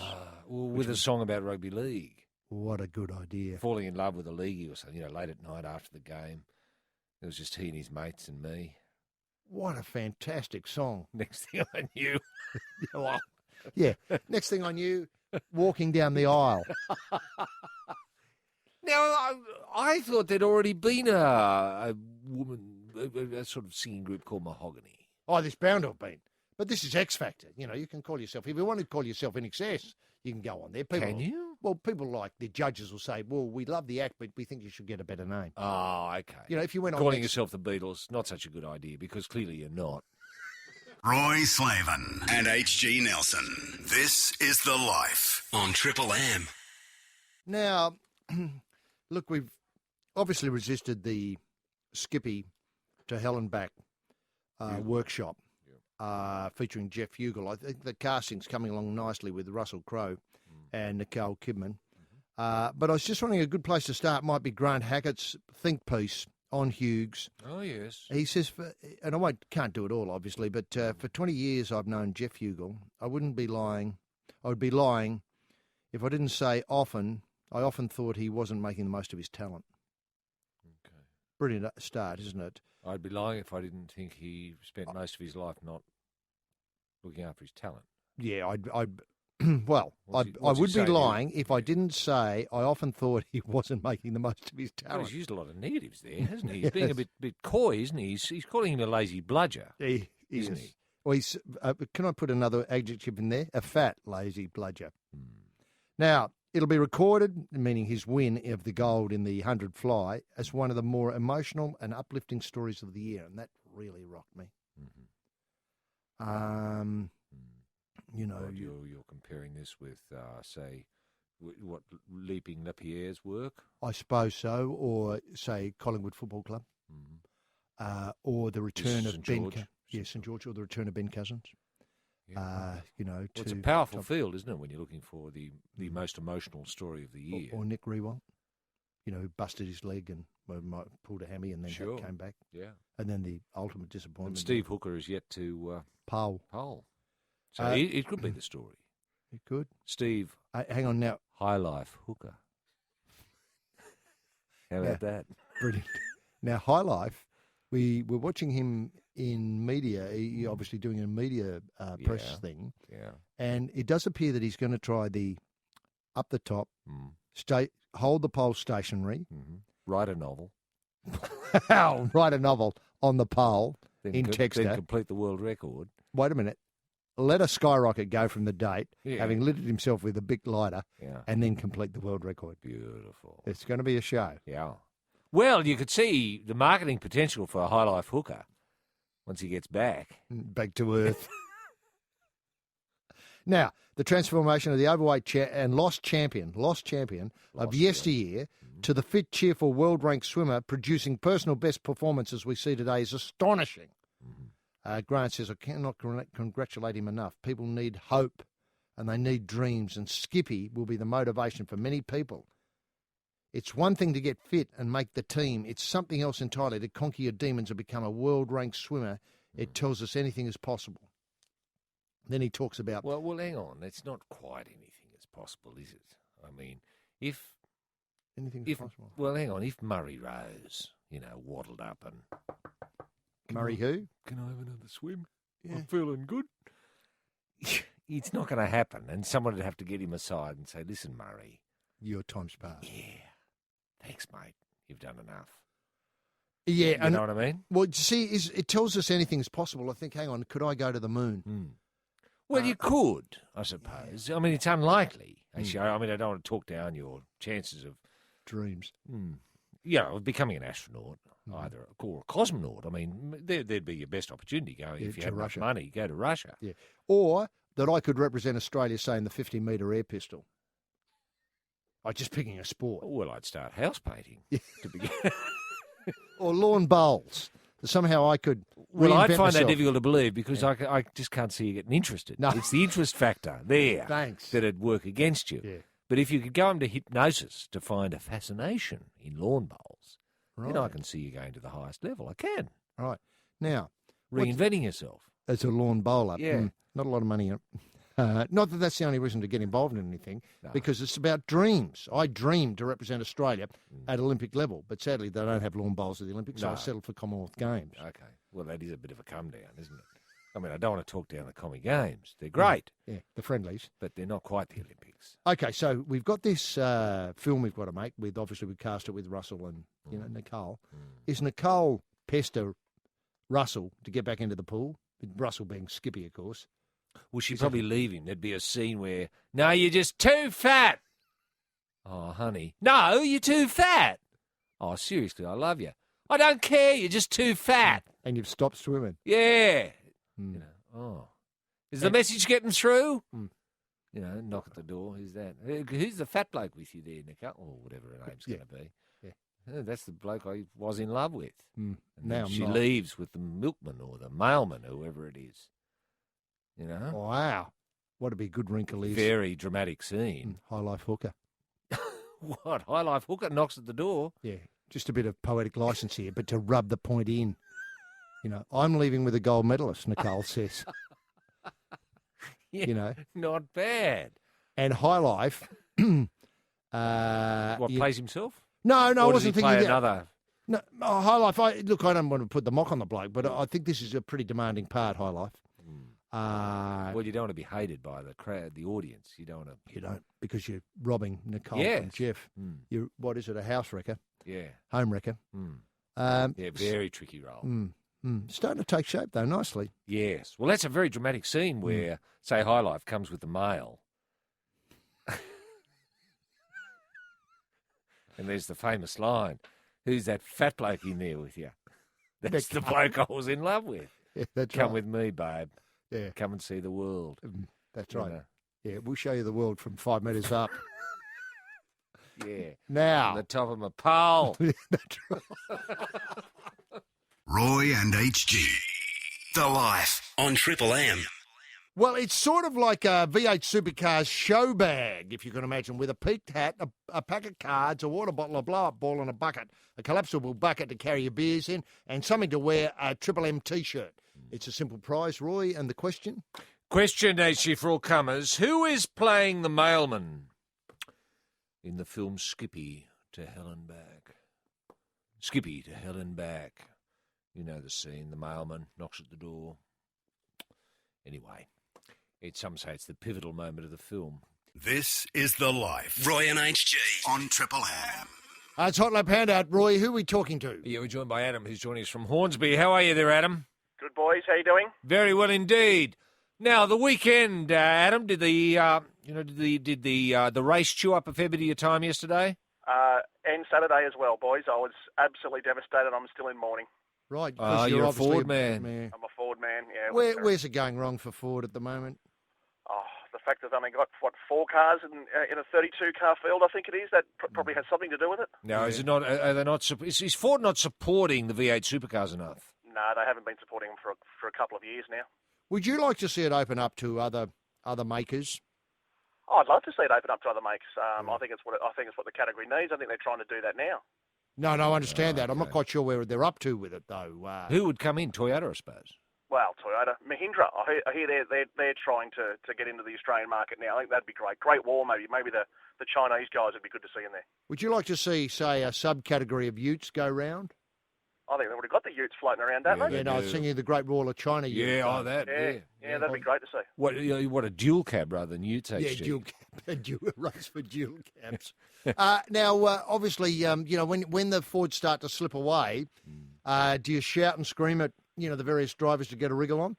With a song about rugby league. What a good idea. Falling in love with a leaguey or something, you know, late at night after the game. It was just he and his mates and me. What a fantastic song. Next thing I knew. Yeah. Next thing I knew, walking down the aisle. Now, I thought there'd already been a woman, a sort of singing group called Mahogany. Oh, there's bound to have been. But this is X Factor. You know, you can call yourself, if you want to call yourself In Excess, you can go on there. Can you? Well, people like the judges will say, well, we love the act, but we think you should get a better name. Oh, okay. You know, if you went on calling yourself the Beatles, not such a good idea, because clearly you're not. Roy Slavin and HG Nelson. This is The Life on Triple M. Now, look, we've obviously resisted the Skippy to Hell and Back workshop featuring Jeff Hugel. I think the casting's coming along nicely with Russell Crowe and Nicole Kidman. But I was just wondering, a good place to start might be Grant Hackett's think piece on Hughes. Oh, yes. He says, and I can't do it all, obviously, but for 20 years I've known Jeff Hugel. I would be lying if I didn't say I often thought he wasn't making the most of his talent. Okay. Brilliant start, isn't it? I'd be lying if I didn't think he spent most of his life not looking after his talent. Yeah, I would be lying if I didn't say I often thought he wasn't making the most of his talent. Well, he's used a lot of negatives there, hasn't he? He's being a bit coy, isn't he? He's calling him a lazy bludger, isn't he? Well, he's, can I put another adjective in there? A fat, lazy bludger. Now, it'll be recorded, meaning his win of the gold in the 100 fly, as one of the more emotional and uplifting stories of the year, and that really rocked me. You know, you're comparing this with, say, what Leaping Lapierre's work? I suppose so, or say Collingwood Football Club, or the return of Ben. St George, or the return of Ben Cousins. It's a powerful field, isn't it, when you're looking for the most emotional story of the year? Or Nick Rewalt, who busted his leg and pulled a hammy and then came back. Yeah. And then the ultimate disappointment. And Steve Hooker is yet to pole. So it could be the story. It could. Steve. Hang on now. High Life Hooker. How about that? Brilliant. Now, High Life, we were watching him in media, he obviously doing a media press thing. Yeah. And it does appear that he's going to try the up the top, hold the pole stationary. Mm-hmm. Write a novel. Write a novel on the pole in Texter. Then complete the world record. Wait a minute. Let a skyrocket go from the date, having lit it himself with a big lighter, and then complete the world record. Beautiful. It's going to be a show. Yeah. Well, you could see the marketing potential for a High Life Hooker once he gets back. Back to earth. Now, the transformation of the overweight and lost champion of yesteryear to the fit, cheerful, world-ranked swimmer producing personal best performances we see today is astonishing. Grant says, I cannot congratulate him enough. People need hope and they need dreams, and Skippy will be the motivation for many people. It's one thing to get fit and make the team. It's something else entirely to conquer your demons and become a world-ranked swimmer. It tells us anything is possible. Then he talks about... Well, hang on. It's not quite anything is possible, is it? I mean, if... Anything's possible. Well, hang on. If Murray Rose, waddled up and... Murray who? Can I have another swim? Yeah. I'm feeling good. It's not going to happen. And someone would have to get him aside and say, listen, Murray. Your time's passed. Yeah. Thanks, mate. You've done enough. Yeah. You know what I mean? Well, see, it tells us anything's possible. I think, hang on, could I go to the moon? Well, you could, I suppose. I mean, it's unlikely. Actually, I mean, I don't want to talk down your chances of... Dreams. Of becoming an astronaut, either or a cosmonaut. I mean, there'd be your best opportunity going if you had enough money. Go to Russia. Yeah. Or that I could represent Australia, say, in the 50-metre air pistol. I'm just picking a sport. Well, I'd start house painting to begin. Or lawn bowls. Somehow I could. Well, I'd find myself. that difficult to believe because I just can't see you getting interested. No. It's the interest factor there that'd work against you. Yeah. But if you could go into hypnosis to find a fascination in lawn bowls, then I can see you going to the highest level. I can. Right. Now, reinventing yourself. As a lawn bowler. Yeah. Not a lot of money in it. Not that that's the only reason to get involved in anything, because it's about dreams. I dreamed to represent Australia at Olympic level, but sadly they don't have lawn bowls at the Olympics, so I settled for Commonwealth Games. Okay. Well, that is a bit of a come down, isn't it? I mean, I don't want to talk down the Commie Games. They're great. Yeah, the friendlies. But they're not quite the Olympics. Okay, so we've got this film we've got to make. Obviously, we cast it with Russell and Nicole. Is Nicole pester Russell to get back into the pool? Russell being Skippy, of course. Well, she'd probably leave him. There'd be a scene where, no, you're just too fat. Oh, honey. No, you're too fat. Oh, seriously, I love you. I don't care. You're just too fat. And you've stopped swimming. Yeah. Is the message getting through? Knock at the door. Who's that? Who's the fat bloke with you there, Nicole? Or whatever her name's going to be. Yeah. That's the bloke I was in love with. And now she leaves with the milkman or the mailman, whoever it is. Wow. What a big good wrinkle is. Very dramatic scene. High Life Hooker. What? High Life Hooker knocks at the door? Yeah. Just a bit of poetic license here, but to rub the point in. I'm leaving with a gold medalist, Nicole says. Not bad. And High Life. Plays himself? No, I or wasn't does he thinking play that. another. No, High Life. I don't want to put the mock on the bloke, but I think this is a pretty demanding part, High Life. Well, you don't want to be hated by the crowd, the audience. You don't want to. You don't, because you're robbing Nicole from Jeff. You're, what is it, a house wrecker? Yeah. Home wrecker. Very tricky role. Starting to take shape, though, nicely. Yes. Well, that's a very dramatic scene where, say, High Life comes with the mail. And there's the famous line, who's that fat bloke in there with you? That's the bloke I was in love with. Yeah, that's Come right. with me, babe. Yeah. Come and see the world. That's right. Yeah, we'll show you the world from 5 metres up. Yeah. Now. On the top of my pole. That's right. Roy and HG. The Life on Triple M. Well, it's sort of like a V8 Supercars show bag, if you can imagine, with a peaked hat, a pack of cards, a water bottle, a blow-up ball and a bucket, a collapsible bucket to carry your beers in, and something to wear, a Triple M T-shirt. It's a simple prize, Roy, and the question? Question, actually, for all comers. Who is playing the mailman in the film Skippy to Hell and Back? Skippy to Hell and Back. You know the scene. The mailman knocks at the door. Anyway, some say it's the pivotal moment of the film. This is The Life. Roy and HG on Triple M. It's Hot Lap Handout. Roy, who are we talking to? Yeah, we're joined by Adam, who's joining us from Hornsby. How are you there, Adam? Good, boys. How you doing? Very well indeed. Now, the weekend, Adam, did the race chew up a fair bit of your time yesterday? And Saturday as well, boys. I was absolutely devastated. I'm still in mourning. Right. You're a Ford man. I'm a Ford man, yeah. Where's it going wrong for Ford at the moment? Oh, the fact that they've only got, 4 cars in a 32-car field, I think it is. That probably has something to do with it. No, is it not? Are they not? Is Ford not supporting the V8 supercars enough? No, they haven't been supporting them for a couple of years now. Would you like to see it open up to other makers? Oh, I'd love to see it open up to other makers. I think it's what the category needs. I think they're trying to do that now. No, I understand that. I'm not quite sure where they're up to with it, though. Who would come in? Toyota, I suppose. Well, Toyota, Mahindra. I hear they're trying to get into the Australian market now. I think that'd be great. Great Wall, maybe the Chinese guys would be good to see in there. Would you like to see, say, a subcategory of Utes go round? I think they've already got the Utes floating around, don't they? Yeah, no, I was thinking of the Great Wall of China Ute. Yeah, Yeah, that'd be great to see. What a dual cab rather than Utes, Yeah, dual cab, race for dual cabs. Now, obviously, when the Fords start to slip away, do you shout and scream at the various drivers to get a wriggle on?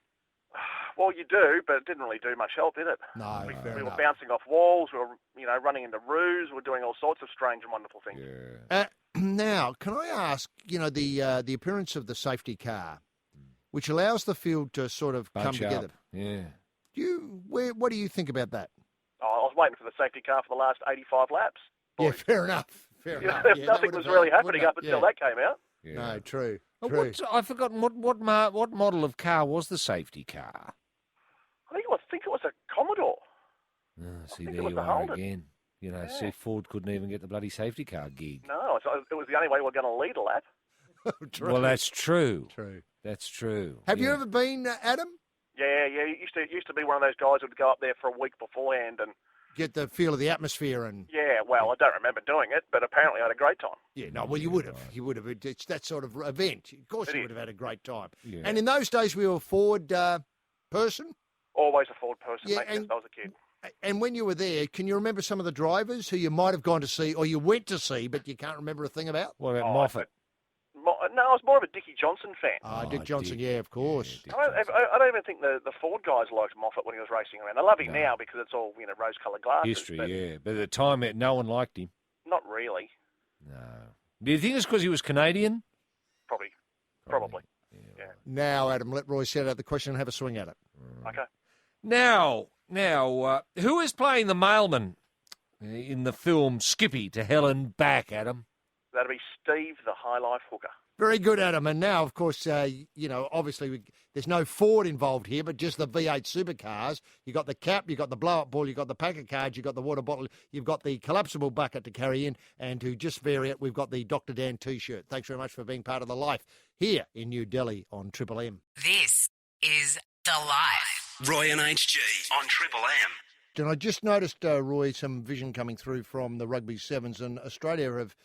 Well, you do, but it didn't really do much help, did it? No, we were bouncing off walls. We were, running into roofs. We were doing all sorts of strange and wonderful things. Yeah. Now, can I ask? The appearance of the safety car, which allows the field to sort of come together. Yeah. What do you think about that? Oh, I was waiting for the safety car for the last 85 laps. Yeah, fair enough. Fair enough. Yeah, nothing was really happening up until that came out. Yeah. No, true. I've forgotten what model of car was the safety car. I think it was a Commodore. Oh, see, there you are again. See, Ford couldn't even get the bloody safety car gig. No, it was the only way we were going to lead a lap. True. Well, that's true. True. That's true. Have you ever been, Adam? Yeah. It used to be one of those guys who'd go up there for a week beforehand and get the feel of the atmosphere and. Yeah, well, I don't remember doing it, but apparently I had a great time. Yeah, no, well, you would have. You would have. It's that sort of event. Of course, you would have had a great time. Yeah. And in those days, we were a Ford person. Always a Ford person, yeah, mate, since I was a kid. And when you were there, can you remember some of the drivers who you might have gone to see or you went to see, but you can't remember a thing about? What about Moffat? No, I was more of a Dickie Johnson fan. Dick Johnson, yeah, of course. Yeah, I don't even think the Ford guys liked Moffat when he was racing around. I love him now because it's all rose-coloured glasses. History, but at the time, no one liked him. Not really. No. Do you think it's because he was Canadian? Probably. Yeah. Now, Adam, let Roy set out the question and have a swing at it. Okay. Now, who is playing the mailman in the film Skippy to Hell and Back, Adam? That'll be Steve, the High Life hooker. Very good, Adam. And now, of course, obviously there's no Ford involved here, but just the V8 supercars. You've got the cap, you've got the blow-up ball, you've got the pack of cards, you've got the water bottle, you've got the collapsible bucket to carry in, and to just vary it, we've got the Dr. Dan T-shirt. Thanks very much for being part of the life here in New Delhi on Triple M. This is The Life. Roy and HG on Triple M. And I just noticed, Roy, some vision coming through from the Rugby Sevens, and Australia have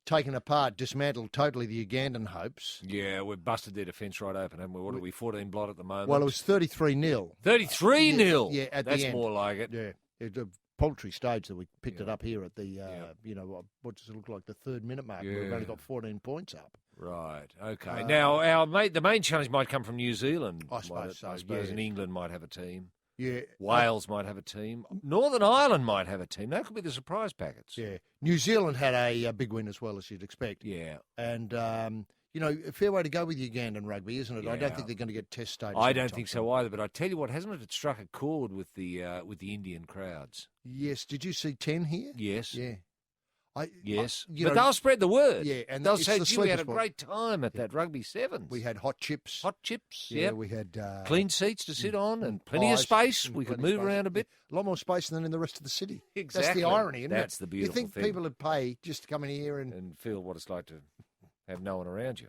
taken apart, dismantled totally the Ugandan hopes. Yeah, we've busted their defence right open, haven't we? What are we, 14 blot at the moment? Well, it was 33-0. 33-0? Yeah, at That's the end. more like it. Yeah. It's a paltry stage that we picked it up here at the, what does it look like, the 3rd minute mark. Yeah. We've only got 14 points up. Right, okay. Now, the main challenge might come from New Zealand. I suppose so, I suppose, yeah. and England might have a team. Yeah. Wales might have a team. Northern Ireland might have a team. That could be the surprise packets. Yeah. New Zealand had a big win as well, as you'd expect. Yeah. And, a fair way to go with Ugandan rugby, isn't it? Yeah. I don't think they're going to get test status. I don't think so either, but I tell you what, hasn't it struck a chord with the Indian crowds? Yes. Did you see 10 here? Yes. Yeah. Yes, you but know, they'll spread the word. Yeah, and they'll it's say, the "Gee, we had a sleeper sport." great time at that rugby sevens. We had hot chips. Hot chips. Yeah, Yeah, we had clean seats to sit on and plenty of pies space. and We could plenty of move space. around a bit. A lot more space than in the rest of the city. Exactly. That's the irony, isn't it? That's the beautiful You think thing. people would pay just to come in here and feel what it's like to have no one around you.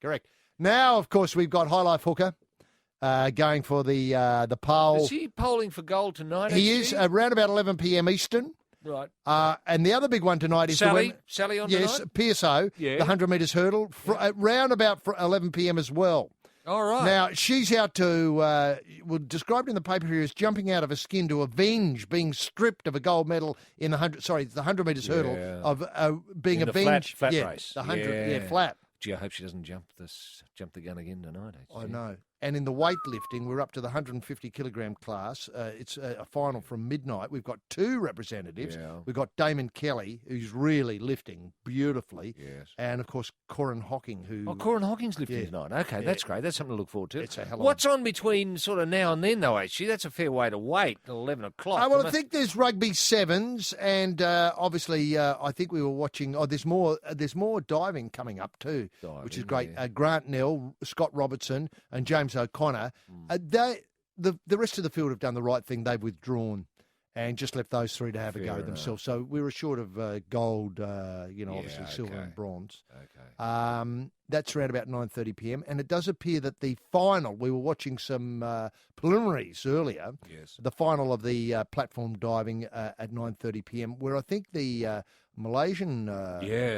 Correct. Now, of course, we've got High Life Hooker going for the pole. Is he polling for gold tonight? He actually? is around about 11 p.m. Eastern. Right. And the other big one tonight is Sally on yes, tonight? PSO, Yeah. the 100 metres hurdle, around about 11 p.m. as well. All right. Now, she's out to, described in the paper here as jumping out of her skin to avenge being stripped of a gold medal in the 100 metres hurdle of being In the avenged. flat yeah, race. the 100, flat. Gee, I hope she doesn't jump the gun again tonight. I know. And in the weightlifting, we're up to the 150 kilogram class. It's a final from midnight. We've got two representatives. Yeah. We've got Damon Kelly, who's really lifting beautifully. Yes. And, of course, Corin Hocking, who... Oh, Corin Hocking's lifting Yeah. tonight. Okay, Yeah. that's great. That's something to look forward to. It's a hell of What's on between sort of now and then, though, HG? That's a fair way to wait till 11 o'clock. Well, I think there's rugby sevens, and obviously, I think we were watching. Oh, there's more diving coming up too, which is great. Grant Nell, Scott Robertson, and James O'Connor. The rest of the field have done the right thing. They've withdrawn and just left those three to have a go Fair themselves. So we were short of gold, obviously silver and bronze. Okay. That's around about 9:30 p.m. And it does appear that the final, we were watching some preliminaries earlier, Yes. the final of the platform diving at 9:30 p.m., where I think the Malaysian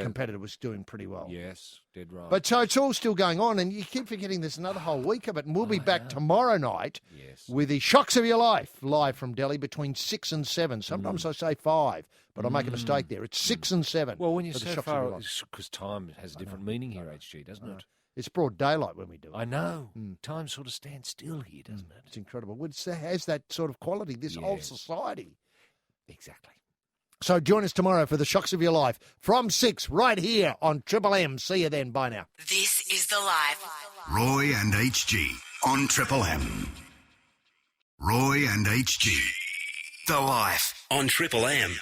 competitor was doing pretty well. Yes, dead right. But so it's all still going on, and you keep forgetting there's another whole week of it, and we'll be back tomorrow night with the Shocks of Your Life, live from Delhi between 6 and 7. Sometimes I say 5, but I make a mistake there. It's 6 and 7. Well, when you for the say Shocks of Your far, Life. because time has a different meaning here, HG, doesn't it? It's broad daylight when we do it. I know. Time sort of stands still here, doesn't it? It's incredible. It has that sort of quality, this whole society. Exactly. So join us tomorrow for the Shocks of Your Life from 6 right here on Triple M. See you then. Bye now. This is The Life. Roy and HG on Triple M. Roy and HG. The Life on Triple M.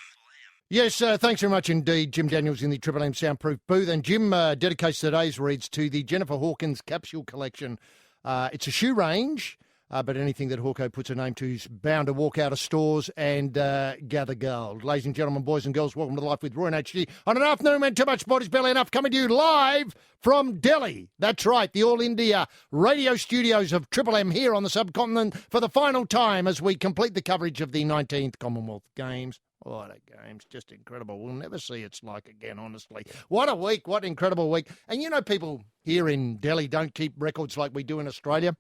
Yes, thanks very much indeed, Jim Daniels in the Triple M Soundproof booth. And Jim dedicates today's reads to the Jennifer Hawkins capsule collection. It's a shoe range, but anything that Hawko puts her name to is bound to walk out of stores and gather gold. Ladies and gentlemen, boys and girls, welcome to Life with Roy and HG on an afternoon when too much sport is barely enough, coming to you live from Delhi. That's right, the All India radio studios of Triple M here on the subcontinent for the final time as we complete the coverage of the 19th Commonwealth Games. What a game's just incredible. We'll never see its like again, honestly. What a week, what an incredible week. And you know, people here in Delhi don't keep records like we do in Australia.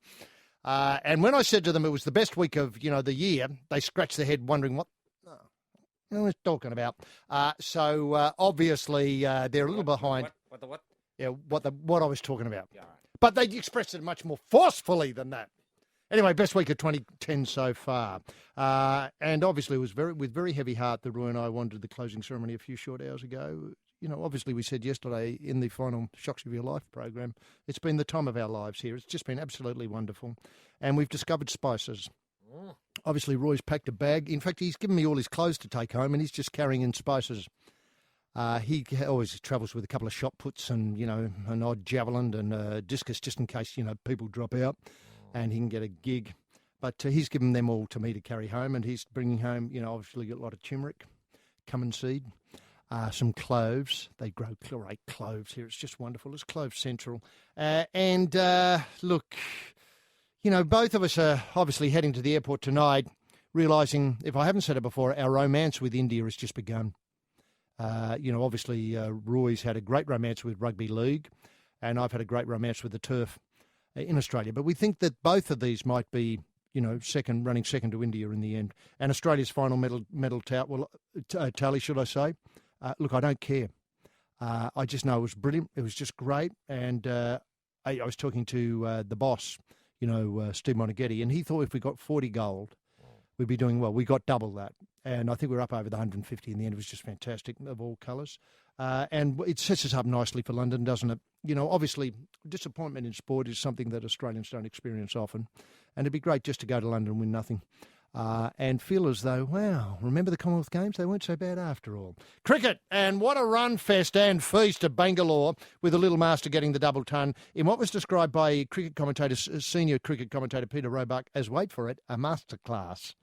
And when I said to them it was the best week of, the year, they scratched their head wondering what I was talking about. So obviously they're a little behind. What? Yeah, what I was talking about. Yeah, right. But they expressed it much more forcefully than that. Anyway, best week of 2010 so far. And obviously it was with very heavy heart that Roy and I wandered the closing ceremony a few short hours ago. Obviously we said yesterday in the final Shocks of Your Life program, it's been the time of our lives here. It's just been absolutely wonderful. And we've discovered spices. Obviously Roy's packed a bag. In fact, he's given me all his clothes to take home and he's just carrying in spices. He always travels with a couple of shot puts and, an odd javelin and a discus just in case, people drop out. And he can get a gig. But he's given them all to me to carry home, and he's bringing home, obviously a lot of turmeric, cumin seed, some cloves. They grow great cloves here. It's just wonderful. It's Clove Central. Look, both of us are obviously heading to the airport tonight, realising, if I haven't said it before, our romance with India has just begun. Obviously Roy's had a great romance with rugby league, and I've had a great romance with the turf in Australia. But we think that both of these might be, running second to India in the end. And Australia's final medal tally, should I say. Look, I don't care. I just know it was brilliant. It was just great. And I was talking to the boss, Steve Monaghetti, and he thought if we got 40 gold, we'd be doing well. We got double that. And I think we're up over the 150 in the end. It was just fantastic of all colours. And it sets us up nicely for London, doesn't it? Obviously, disappointment in sport is something that Australians don't experience often. And it'd be great just to go to London and win nothing. and feel as though, wow, remember the Commonwealth Games? They weren't so bad after all. Cricket, and what a run fest and feast at Bangalore, with the Little Master getting the double ton in what was described by cricket commentator, senior cricket commentator Peter Roebuck as, wait for it, a masterclass.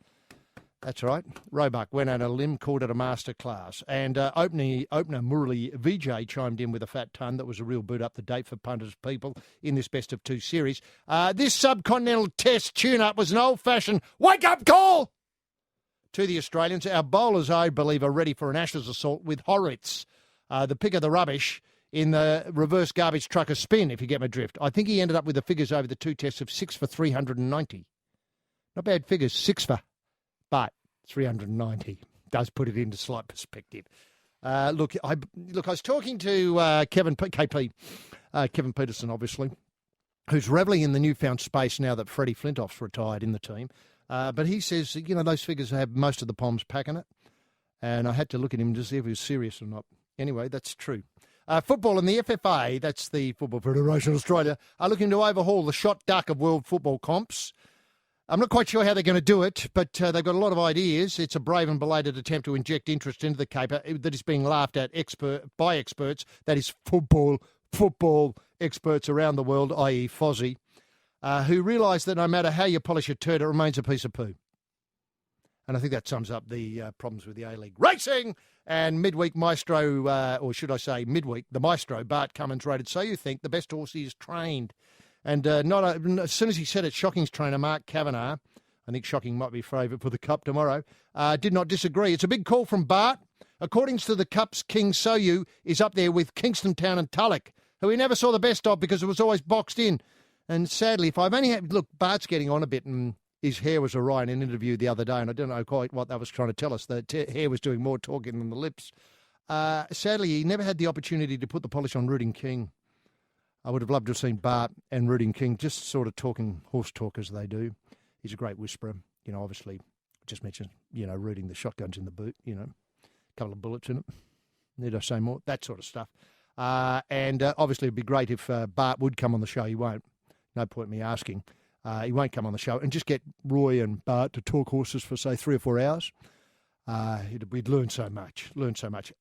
That's right. Roebuck went on a limb, called it a masterclass. And opener Murali Vijay chimed in with a fat ton that was a real boot up the date for punters people in this best of two series. This subcontinental test tune-up was an old-fashioned wake-up call to the Australians. Our bowlers, I believe, are ready for an Ashes assault with Horwitz, the pick of the rubbish in the reverse garbage trucker spin, if you get my drift. I think he ended up with the figures over the two tests of 6 for 390. Not bad figures, 6 for... But 390 does put it into slight perspective. Look, I was talking to Kevin Peterson, obviously, who's revelling in the newfound space now that Freddie Flintoff's retired in the team. But he says, those figures have most of the Poms packing it. And I had to look at him to see if he was serious or not. Anyway, that's true. Football and the FFA, that's the Football Federation of Australia, are looking to overhaul the shot duck of world football comps. I'm not quite sure how they're going to do it, but they've got a lot of ideas. It's a brave and belated attempt to inject interest into the caper that is being laughed at by experts, that is football experts around the world, i.e. Fozzie, who realise that no matter how you polish a turd, it remains a piece of poo. And I think that sums up the problems with the A-League racing. And midweek maestro, or should I say midweek, the maestro, Bart Cummins, rated So You Think the best horse he is trained. And as soon as he said it, Shocking's trainer, Mark Kavanagh, I think Shocking might be favourite for the Cup tomorrow, did not disagree. It's a big call from Bart. According to the Cup's King, Soyu is up there with Kingston Town and Tulloch, who he never saw the best of because it was always boxed in. And sadly, if I've only had... Look, Bart's getting on a bit, and his hair was awry in an interview the other day, and I don't know quite what that was trying to tell us. The hair was doing more talking than the lips. Sadly, he never had the opportunity to put the polish on Rooting King. I would have loved to have seen Bart and Rooting King just sort of talking horse talk as they do. He's a great whisperer. Obviously, just mentioned, rooting the shotguns in the boot, a couple of bullets in it. Need I say more? That sort of stuff. And obviously, it'd be great if Bart would come on the show. He won't. No point in me asking. He won't come on the show. And just get Roy and Bart to talk horses for, say, 3 or 4 hours. We'd learn so much.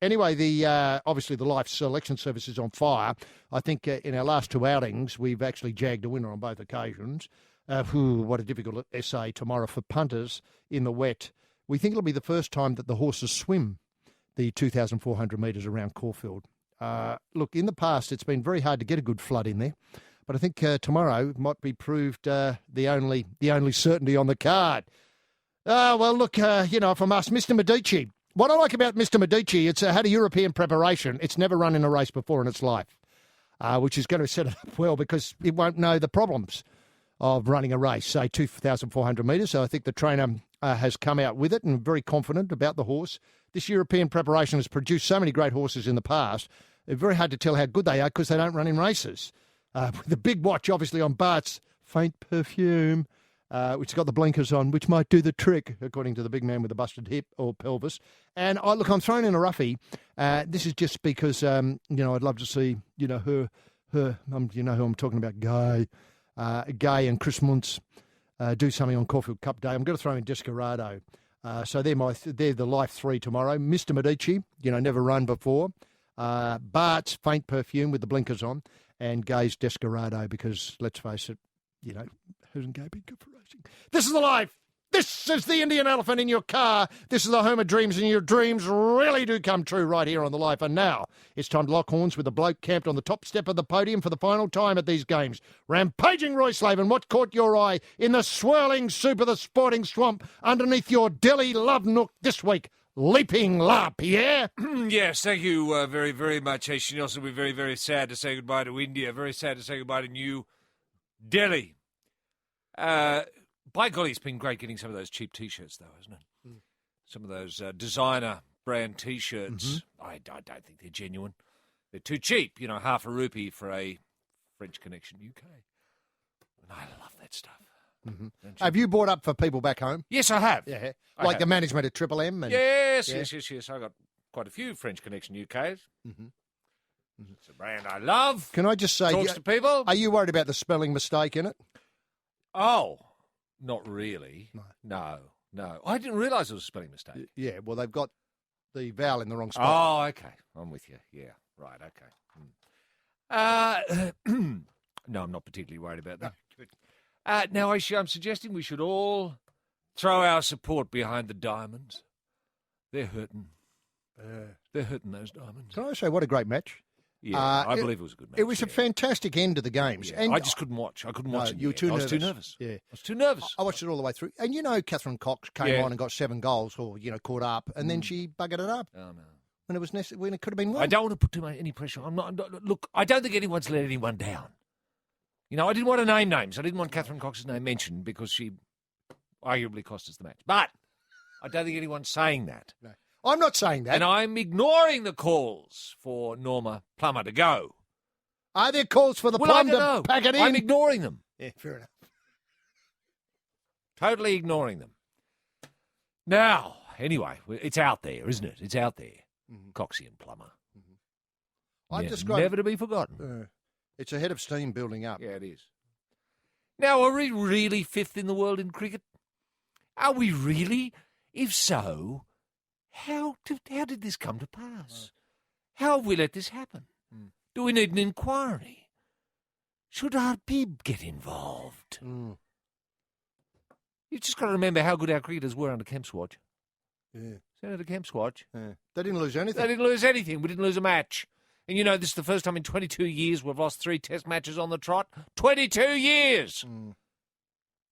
Anyway, obviously the Life Selection Service is on fire. I think in our last 2 outings, we've actually jagged a winner on both occasions. What a difficult essay tomorrow for punters in the wet. We think it'll be the first time that the horses swim the 2,400 metres around Caulfield. Look, in the past, it's been very hard to get a good flood in there. But I think tomorrow might be proved the only certainty on the card. Well, look, if I'm asked, Mr. Medici, what I like about Mr. Medici, it's had a European preparation. It's never run in a race before in its life, which is going to set it up well because it won't know the problems of running a race, say 2,400 metres. So I think the trainer has come out with it and very confident about the horse. This European preparation has produced so many great horses in the past. It's very hard to tell how good they are because they don't run in races. The big watch, obviously, on Bart's Faint Perfume, which has got the blinkers on, which might do the trick, according to the big man with the busted hip or pelvis. And I'm thrown in a roughie. This is just because, I'd love to see, her, who I'm talking about, Guy and Chris Muntz do something on Caulfield Cup Day. I'm going to throw in Descarado. So they're the Life 3 tomorrow. Mr. Medici, never run before. Bart's Faint Perfume with the blinkers on, and Gay's Descarado because, let's face it, who's Gay been good for racing? This is the Life. This is the Indian elephant in your car. This is the home of dreams, and your dreams really do come true right here on the Life. And now it's time to lock horns with the bloke camped on the top step of the podium for the final time at these games. Rampaging Roy Slaven, what caught your eye in the swirling soup of the sporting swamp underneath your Delhi love nook this week? Leaping La Pierre? Yes, thank you very, very much, H. Nelson. We're very, very sad to say goodbye to India. Very sad to say goodbye to New Delhi. By golly, it's been great getting some of those cheap T-shirts, though, hasn't it? Mm. Some of those designer brand T-shirts. Mm-hmm. I don't think they're genuine. They're too cheap. half a rupee for a French Connection UK. And I love that stuff. Mm-hmm. Have you bought up for people back home? Yes, I have. Yeah, like the management at Triple M? And, yes. I got quite a few French Connection UKs. Mm-hmm. It's a brand I love. Can I just say, talks to people. Are you worried about the spelling mistake in it? Oh, not really. No. No. I didn't realise it was a spelling mistake. Yeah, well, they've got the vowel in the wrong spot. Oh, okay. I'm with you. Yeah, right, okay. No, I'm not particularly worried about that. Now, I'm suggesting we should all throw our support behind the Diamonds. They're hurting. They're hurting, those Diamonds. Can I say what a great match? Yeah, I believe it was a good match. It was a fantastic end to the games. Yeah, and I just couldn't watch. I couldn't watch it. You were too nervous. I was too nervous. Yeah. I was too nervous. I watched it all the way through. And you know Catherine Cox came on and got 7 goals or, caught up, and then she buggered it up. Oh, no. When it was when it could have been won. I don't want to put any pressure. Look, I don't think anyone's let anyone down. I didn't want to name names. I didn't want Catherine Cox's name mentioned because she arguably cost us the match. But I don't think anyone's saying that. No. I'm not saying that. And I'm ignoring the calls for Norma Plummer to go. Are there calls for the Plum to pack it in? I'm ignoring them. Yeah, fair enough. Totally ignoring them. Now, anyway, it's out there, isn't it? It's out there. Coxie and Plummer. Never to be forgotten. It's a head of steam building up. Yeah, it is. Now, are we really 5th in the world in cricket? Are we really? If so, how did this come to pass? How have we let this happen? Do we need an inquiry? Should our Bib get involved? You've just got to remember how good our cricketers were under Kemp's watch. Yeah. Senator Kemp's watch. Yeah. They didn't lose anything. They didn't lose anything. We didn't lose a match. And this is the first time in 22 years we've lost 3 test matches on the trot. 22 years!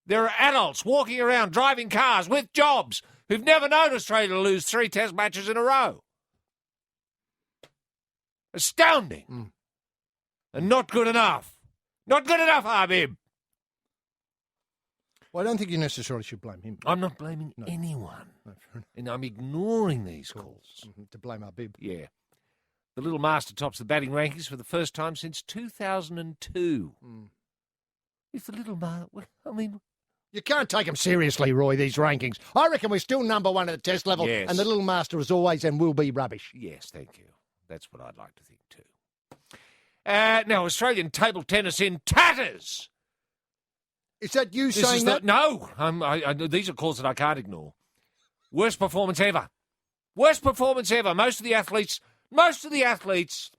There are adults walking around driving cars with jobs who've never known Australia lose 3 test matches in a row. Astounding. And not good enough. Not good enough, Habib. Well, I don't think you necessarily should blame him. I'm not blaming anyone. No, fair enough. And I'm ignoring these calls. To blame our Bib. Yeah. The little master tops the batting rankings for the first time since 2002. If the little master... You can't take them seriously, Roy, these rankings. I reckon we're still number 1 at the test level, yes. And the little master is always and will be rubbish. Yes, thank you. That's what I'd like to think too. Now, Australian table tennis in tatters. Is that you saying that? No, these are calls that I can't ignore. Worst performance ever. Worst performance ever. Most of the athletes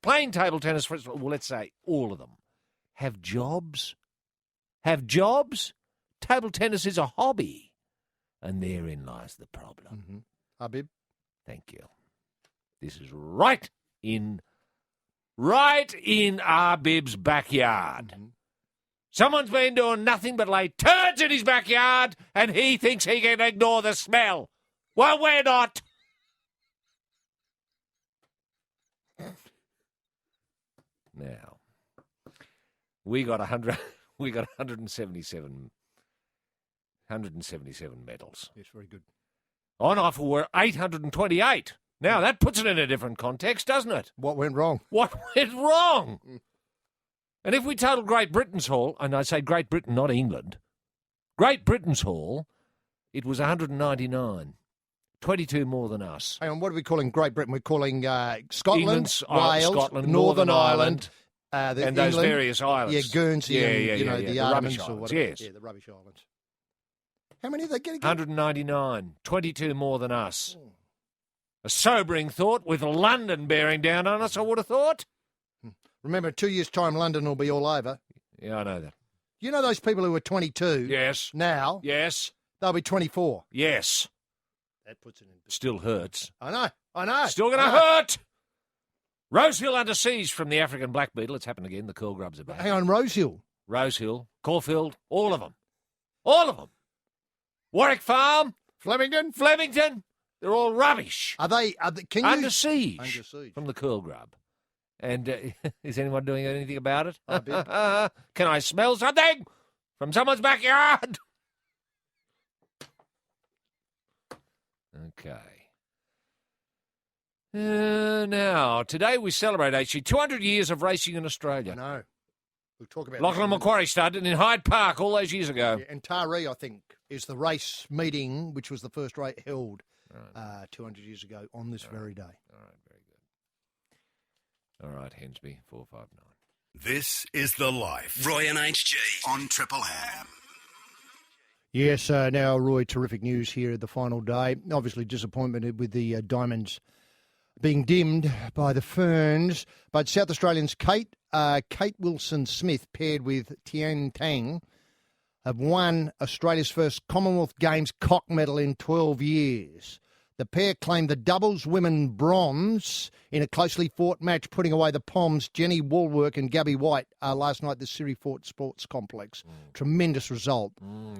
playing table tennis, well, let's say all of them, have jobs. Table tennis is a hobby. And therein lies the problem. Habib? Thank you. This is right in Arbib's backyard. Someone's been doing nothing but lay turds in his backyard, and he thinks he can ignore the smell. Well, we're not. Now, we got 177 medals. Yes, very good. On offer were 828. Now, that puts it in a different context, doesn't it? What went wrong? What went wrong? And if we total Great Britain's haul, and I say Great Britain, not England, Great Britain's haul, it was 199. 22 more than us. Hang on, what are we calling Great Britain? We're calling Scotland, England's, Wales, Scotland, Northern Ireland, and England, those various islands. Yeah, Guernsey and the Armaments rubbish or islands, whatever. yes. Yeah, the rubbish islands. How many are they getting? 199. 22 more than us. A sobering thought, with London bearing down on us, I would have thought. Remember, in 2 years' time, London will be all over. Yeah, I know that. You know those people who are 22? Yes. Now? Yes. They'll be 24. Yes. That puts it in. Still hurts. I know. Still going to hurt. Rosehill under siege from the African black beetle. It's happened again. The curl grubs are back. Hang on, Rosehill. Caulfield, all of them. All of them. Warwick Farm. Flemington. They're all rubbish. Are they under siege from the curl grub. And is anyone doing anything about it? Can I smell something from someone's backyard? Okay. Now, today we celebrate actually 200 years of racing in Australia. I know. We'll talk about Lachlan Macquarie started in Hyde Park all those years ago. Yeah, and Taree, I think, is the race meeting, which was the first race held 200 years ago on this very day. All right, very good. All right, Hensby, 459. This is The Life. Roy and HG on Triple M. Yes, now, Roy, terrific news here at the final day. Obviously, disappointment with the Diamonds being dimmed by the Ferns. But South Australians Kate Wilson-Smith paired with Tian Tang have won Australia's first Commonwealth Games cock medal in 12 years. The pair claimed the doubles women bronze in a closely fought match, putting away the Poms, Jenny Woolwork and Gabby White, last night at the Siri Fort Sports Complex. Tremendous result.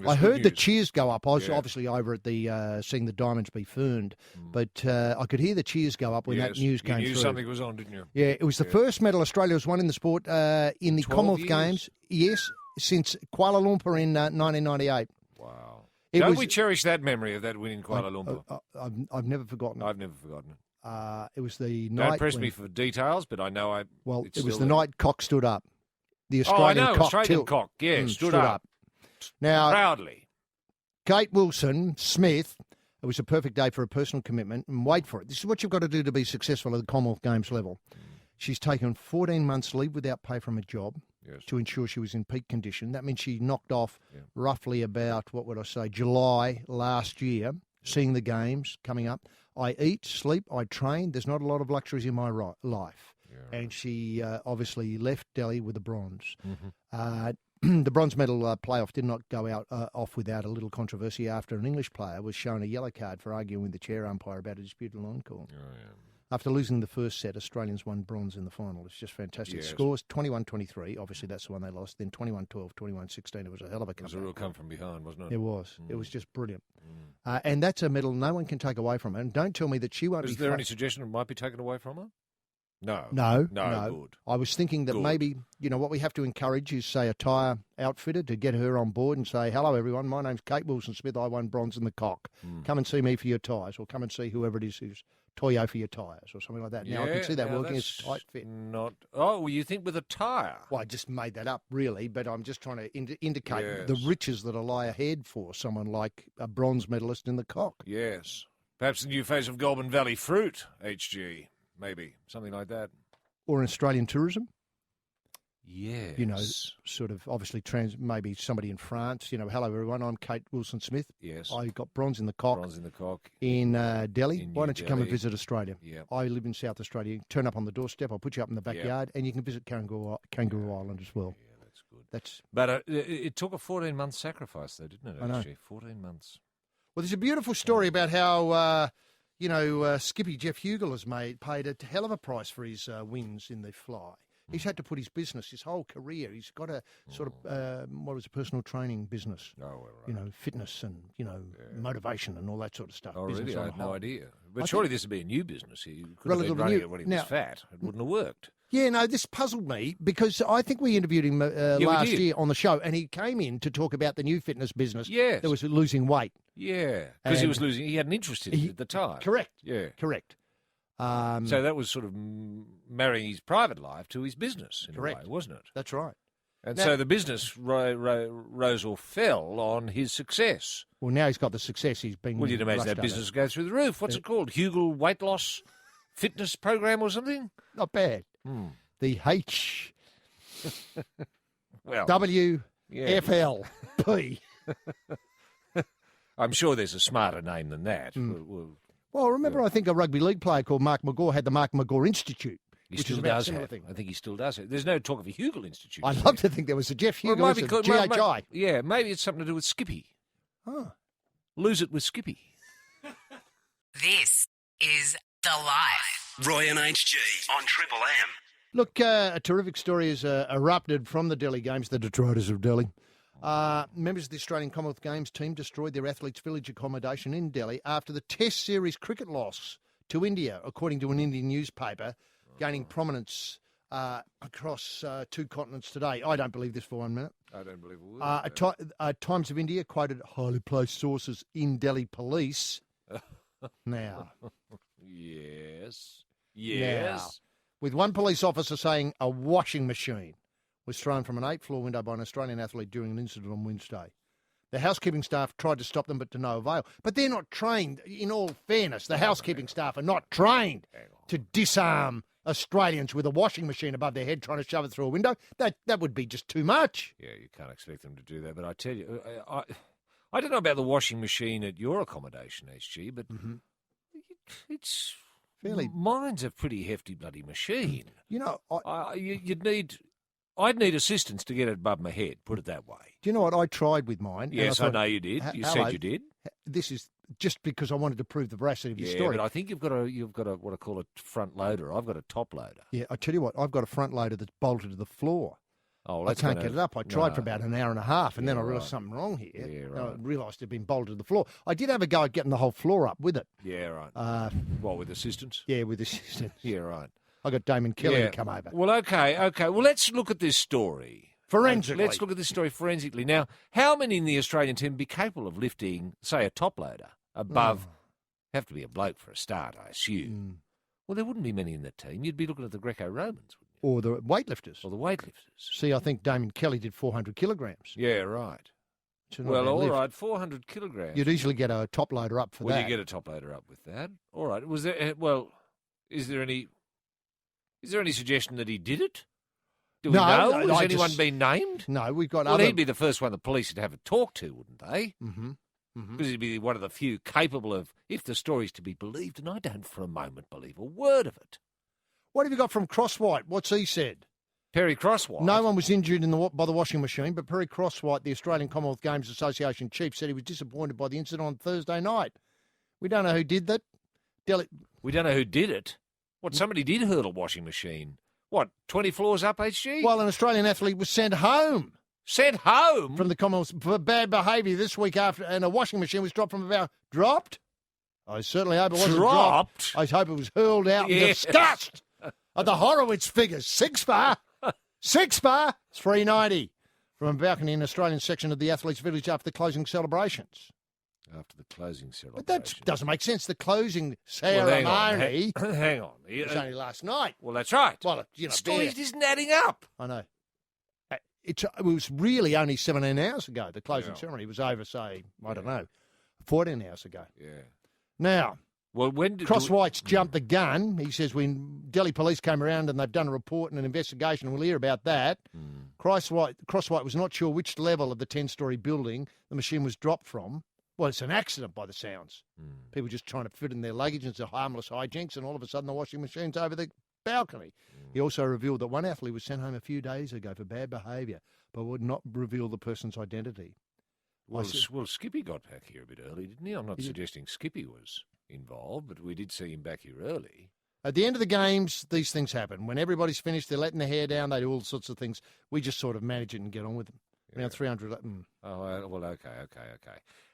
I heard the cheers go up. I was obviously over at the seeing the Diamonds be ferned, but I could hear the cheers go up when that news came through. You knew something was on, didn't you? Yeah, it was the first medal Australia has won in the sport in the Commonwealth Games. Yes, since Kuala Lumpur in 1998. Wow. Don't we cherish that memory of that win in Kuala Lumpur? I've never forgotten it. I've never forgotten it. It was the night. Don't press me for details, but I know I. Well, it was the night cock stood up. The Australian cock. Australian cock. Yeah, stood up. Now, proudly. Kate Wilson-Smith. It was a perfect day for a personal commitment. And wait for it. This is what you've got to do to be successful at the Commonwealth Games level. She's taken 14 months leave without pay from a job. Yes. To ensure she was in peak condition. That means she knocked off roughly about, July last year, seeing the games coming up. I eat, sleep, I train. There's not a lot of luxuries in my life. Yeah. And she obviously left Delhi with a bronze. Mm-hmm. The bronze medal playoff did not go off without a little controversy after an English player was shown a yellow card for arguing with the chair umpire about a disputed line call. Oh, yeah. After losing the first set, Australians won bronze in the final. It's just fantastic. Yes. Scores 21-23. Obviously, that's the one they lost. Then 21-12, 21-16. It was a hell of a comeback. It was a real come from behind, wasn't it? It was. It was just brilliant. And that's a medal no one can take away from her. And don't tell me that she won't be... Is there any suggestion it might be taken away from her? No. No. Good. I was thinking that maybe, what we have to encourage is, say, a tyre outfitter to get her on board and say, hello, everyone, my name's Kate Wilson-Smith. I won bronze in the cock. Come and see me for your tyres, or come and see whoever it is who's Toyo for your tyres or something like that. Now, I can see that working as a tight fit. You think with a tyre? Well, I just made that up, really, but I'm just trying to indicate the riches that lie ahead for someone like a bronze medalist in the cock. Yes. Perhaps the new face of Goulburn Valley Fruit, HG, maybe, something like that. Or in Australian tourism. Yes. Sort of obviously maybe somebody in France. Hello, everyone, I'm Kate Wilson-Smith. Yes. I got bronze in the cock. In Delhi. Why don't you come and visit Australia? Yeah. I live in South Australia. Turn up on the doorstep. I'll put you up in the backyard, and you can visit Kangaroo Island as well. Yeah, that's good. But it took a 14-month sacrifice, though, didn't it? I know. Actually? 14 months. Well, there's a beautiful story about how, Skippy Jeff Hugel has paid a hell of a price for his wins in the fly. He's had to put his whole career. He's got a sort of personal training business. Oh, well, right. Fitness and motivation and all that sort of stuff. Oh, really? I had no idea. But surely this would be a new business. He could have been running it when he was fat. It wouldn't have worked. Yeah, no, this puzzled me because I think we interviewed him last year on the show, and he came in to talk about the new fitness business. Yes. That was losing weight. Yeah, because he had an interest in it at the time. Correct. Yeah. Correct. So that was sort of marrying his private life to his business, in a way, wasn't it? That's right. And so the business rose or fell on his success. Well, now he's got the success. He's been. Well, you'd imagine that business go through the roof. What's it called? Hugel Weight Loss Fitness Program or something? Not bad. The WFLP. I'm sure there's a smarter name than that. Well, remember, I think a rugby league player called Mark McGaw had the Mark McGaw Institute. He still does have. I think he still does it. There's no talk of a Hugel Institute. I'd love to think there was a Jeff Hugel, GHI. Yeah, maybe it's something to do with Skippy. Oh. Lose it with Skippy. This is The Life. Roy and HG on Triple M. Look, a terrific story has erupted from the Delhi Games, the Detroiters of Delhi. Members of the Australian Commonwealth Games team destroyed their athletes' village accommodation in Delhi after the Test Series cricket loss to India, according to an Indian newspaper, gaining prominence across two continents today. I don't believe this for 1 minute. I don't believe it will. Times of India quoted highly placed sources in Delhi police. Now. Yes. Now, with one police officer saying a washing machine was thrown from an 8th-floor window by an Australian athlete during an incident on Wednesday. The housekeeping staff tried to stop them, but to no avail. But they're not trained, in all fairness. The housekeeping staff are not trained to disarm Australians with a washing machine above their head trying to shove it through a window. That would be just too much. Yeah, you can't expect them to do that. But I tell you, I don't know about the washing machine at your accommodation, HG, but it's fairly. Mine's a pretty hefty bloody machine. You know, I'd need assistance to get it above my head. Put it that way. Do you know what I tried with mine? Yes, I know you did. You said you did. This is just because I wanted to prove the veracity of your story. But I think you've got a what I call a front loader. I've got a top loader. Yeah, I tell you what, I've got a front loader that's bolted to the floor. Oh, I can't get it up. I tried for about an hour and a half, and then I realised right. something wrong here. Yeah, right. I realised it had been bolted to the floor. I did have a go at getting the whole floor up with it. Yeah, right. What, with assistance? Yeah, with assistance. Yeah, right. I got Damon Kelly to come over. Well, okay. Well, let's look at this story. Forensically. Let's look at this story forensically. Now, how many in the Australian team be capable of lifting, say, a top loader above? Have to be a bloke for a start, I assume. Well, there wouldn't be many in that team. You'd be looking at the Greco-Romans, wouldn't you? Or the weightlifters. Or the weightlifters. See, I think Damon Kelly did 400 kilograms. Yeah, right. Well, all right, 400 kilograms. You'd easily get a top loader up for that. Well, you get a top loader up with that. All right. Is there any suggestion that he did it? Do we know? Has anyone been named? No, we've got Well, other... he'd be the first one the police would have a talk to, wouldn't they? Mm-hmm. Because he'd be one of the few capable of, if the story's to be believed, and I don't for a moment believe a word of it. What have you got from Crosswhite? What's he said? Perry Crosswhite? No one was injured by the washing machine, but Perry Crosswhite, the Australian Commonwealth Games Association chief, said he was disappointed by the incident on Thursday night. We don't know who did that. We don't know who did it. What, somebody did hurl a washing machine? What, 20 floors up, HG? Well, an Australian athlete was sent home. Sent home? From the Commonwealth for bad behaviour this week after, and a washing machine was dropped from about... Dropped? I certainly hope it wasn't dropped. I hope it was hurled out in disgust at the Horowitz figures. Six bar, $3.90 from a balcony in the Australian section of the Athletes' Village after the closing celebrations. After the closing celebration. But that doesn't make sense. The closing ceremony... Well, hang on. It was only last night. Well, that's right. Well, you know, the story isn't adding up. I know. It was really only 17 hours ago, the closing ceremony. It was over, say, I don't know, 14 hours ago. Yeah. Now, when Crosswhite's jumped the gun. He says when Delhi police came around and they've done a report and an investigation, and we'll hear about that. Crosswhite was not sure which level of the 10-storey building the machine was dropped from. Well, it's an accident by the sounds. People just trying to fit in their luggage, and it's a harmless hijinks, and all of a sudden the washing machine's over the balcony. He also revealed that one athlete was sent home a few days ago for bad behaviour, but would not reveal the person's identity. Well, Skippy got back here a bit early, didn't he? I'm not suggesting Skippy was involved, but we did see him back here early. At the end of the games, these things happen. When everybody's finished, they're letting their hair down, they do all sorts of things. We just sort of manage it and get on with them. Around 300. Oh, well, okay.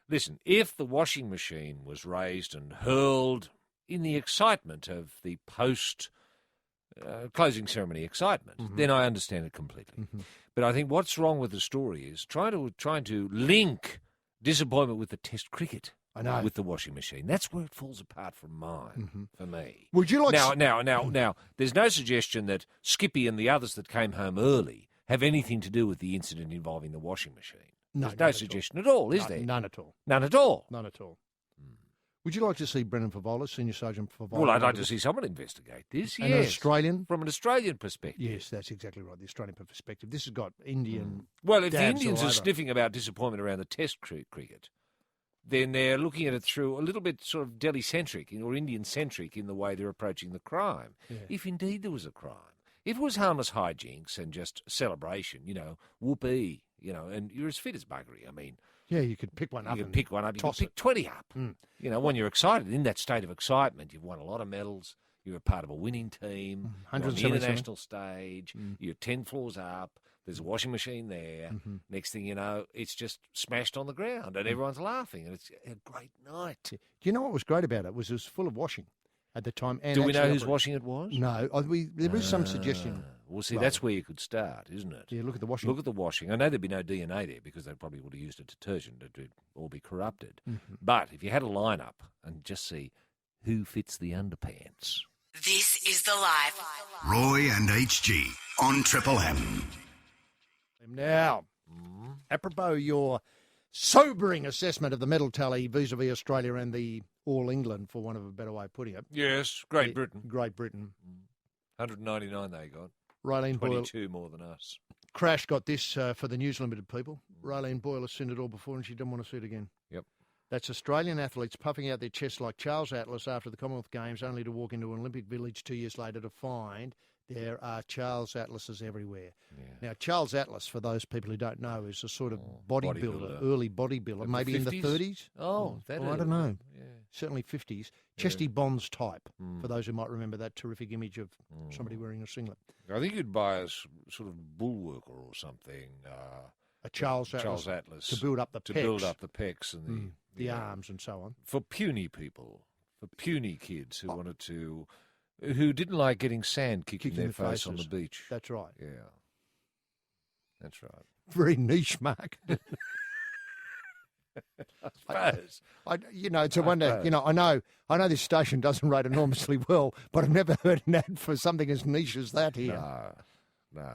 Listen, if the washing machine was raised and hurled in the excitement of the post-closing ceremony excitement, then I understand it completely. But I think what's wrong with the story is trying to link disappointment with the Test cricket. I know. With the washing machine. That's where it falls apart from mine, for me. Would you like Now, there's no suggestion that Skippy and the others that came home early have anything to do with the incident involving the washing machine. There's no suggestion at all, is there? None at all. None at all? None at all. Would you like to see Brendan Favola, Senior Sergeant Favola? Well, I'd like to see someone investigate this, An Australian? From an Australian perspective. Yes, that's exactly right, the Australian perspective. This has got Indian Well, if the dabs Indians all are over. sniffing about disappointment around the Test cricket, then they're looking at it through a little bit sort of Delhi-centric or Indian-centric in the way they're approaching the crime. Yeah. If indeed there was a crime. If it was harmless hijinks and just celebration, whoopee, and you're as fit as buggery, I mean... Yeah, you could pick one up. You can pick one up. You can pick 20 up. When you're excited, in that state of excitement, you've won a lot of medals. You're a part of a winning team. You're on the international stage. You're 10 floors up. There's a washing machine there. Next thing you know, it's just smashed on the ground and everyone's laughing. And it's a great night. Do you know what was great about it? It was full of washing at the time. And do we know whose washing it was? No. There is some suggestion. Well, see, that's where you could start, isn't it? Yeah, look at the washing. Look at the washing. I know there'd be no DNA there because they probably would have used a detergent. It'd all be corrupted. But if you had a lineup and just see who fits the underpants. This is The Life. Roy and HG on Triple M. Now, apropos your sobering assessment of the medal tally vis-a-vis Australia and the All England, for want of a better way of putting it. Yes, Great Britain. 199 they got. Raylene 22 more than us. Crash got this for the News Limited people. Raylene Boyle has seen it all before and she didn't want to see it again. Yep. That's Australian athletes puffing out their chests like Charles Atlas after the Commonwealth Games, only to walk into an Olympic Village 2 years later to find there are Charles Atlases everywhere. Yeah. Now, Charles Atlas, for those people who don't know, is a sort of bodybuilder, early bodybuilder, Like maybe the in the 30s. Oh, that I don't know. Yeah. Certainly 50s. Chesty Bonds type, for those who might remember that terrific image of somebody wearing a singlet. I think you'd buy a sort of bulwarker or something. A Charles Atlas to build up the to pecs. build up the pecs and the arms and so on. For puny people, for puny kids who wanted to, who didn't like getting sand kicked in their face on the beach. That's right. Yeah, that's right. Very niche, Mark. I suppose. It's a wonder. I know this station doesn't rate enormously well, but I've never heard an ad for something as niche as that here. No.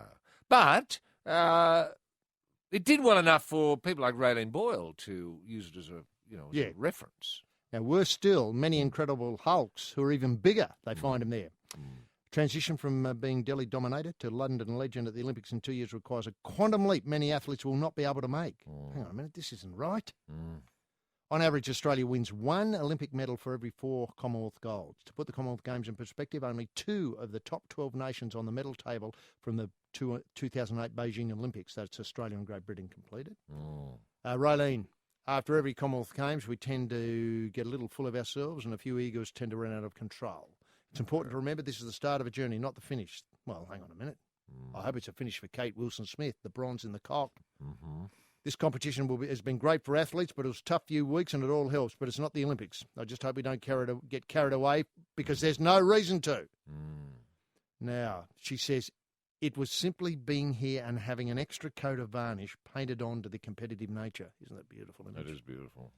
But it did well enough for people like Raylene Boyle to use it as a reference. Now, worse still, many incredible hulks who are even bigger, they find them there. Transition from being Delhi-dominated to London legend at the Olympics in 2 years requires a quantum leap many athletes will not be able to make. Hang on a minute, this isn't right. On average, Australia wins 1 Olympic medal for every 4 Commonwealth golds. To put the Commonwealth Games in perspective, only 2 of the top 12 nations on the medal table from the 2008 Beijing Olympics, that's Australia and Great Britain, completed. Raylene, after every Commonwealth Games, we tend to get a little full of ourselves and a few egos tend to run out of control. It's important to remember this is the start of a journey, not the finish. Well, hang on a minute. I hope it's a finish for Kate Wilson-Smith, the bronze in the cock. This competition has been great for athletes, but it was a tough few weeks and it all helps. But it's not the Olympics. I just hope we don't get carried away because there's no reason to. Now, she says, it was simply being here and having an extra coat of varnish painted on to the competitive nature. Isn't that beautiful? That is beautiful.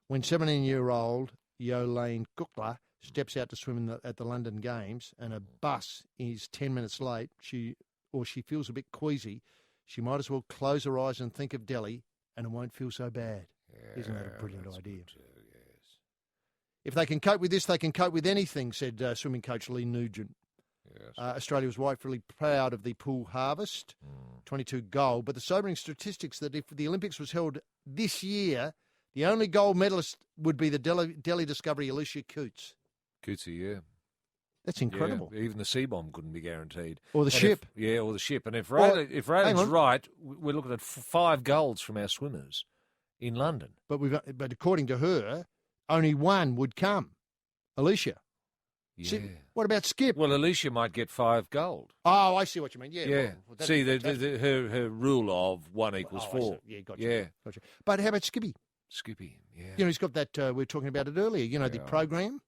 When 17-year-old Yolene Kukla steps out to swim at the London Games and a bus is 10 minutes late, she feels a bit queasy, she might as well close her eyes and think of Delhi and it won't feel so bad. Isn't that a brilliant idea? Yes. If they can cope with this, they can cope with anything, said swimming coach Lee Nugent. Yes. Australia was rightfully proud of the pool harvest, 22 gold, but the sobering statistics that if the Olympics was held this year, the only gold medalist would be the Delhi discovery Alicia Coutts. Cootsy, yeah. That's incredible. Yeah, even the C-bomb couldn't be guaranteed. Or the ship. Or the ship. And if Rayleen's right, we're looking at 5 golds from our swimmers in London. But according to her, only 1 would come. Alicia. Yeah. What about Skip? Well, Alicia might get 5 gold. Oh, I see what you mean. Yeah. Yeah. Well, see, her rule of 1 equals 4. Yeah, gotcha. Yeah. Gotcha. But how about Skippy? Skippy, yeah. He's got that, we were talking about it earlier, the program.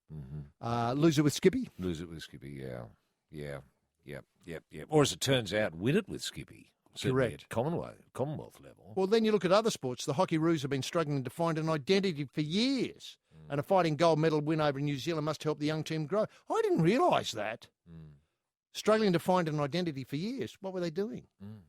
Lose it with Skippy. Lose it with Skippy, yeah. Yep. Or as it turns out, win it with Skippy. Correct. At Commonwealth level. Well, then you look at other sports. The Hockey Roos have been struggling to find an identity for years. And a fighting gold medal win over New Zealand must help the young team grow. I didn't realise that. Struggling to find an identity for years. What were they doing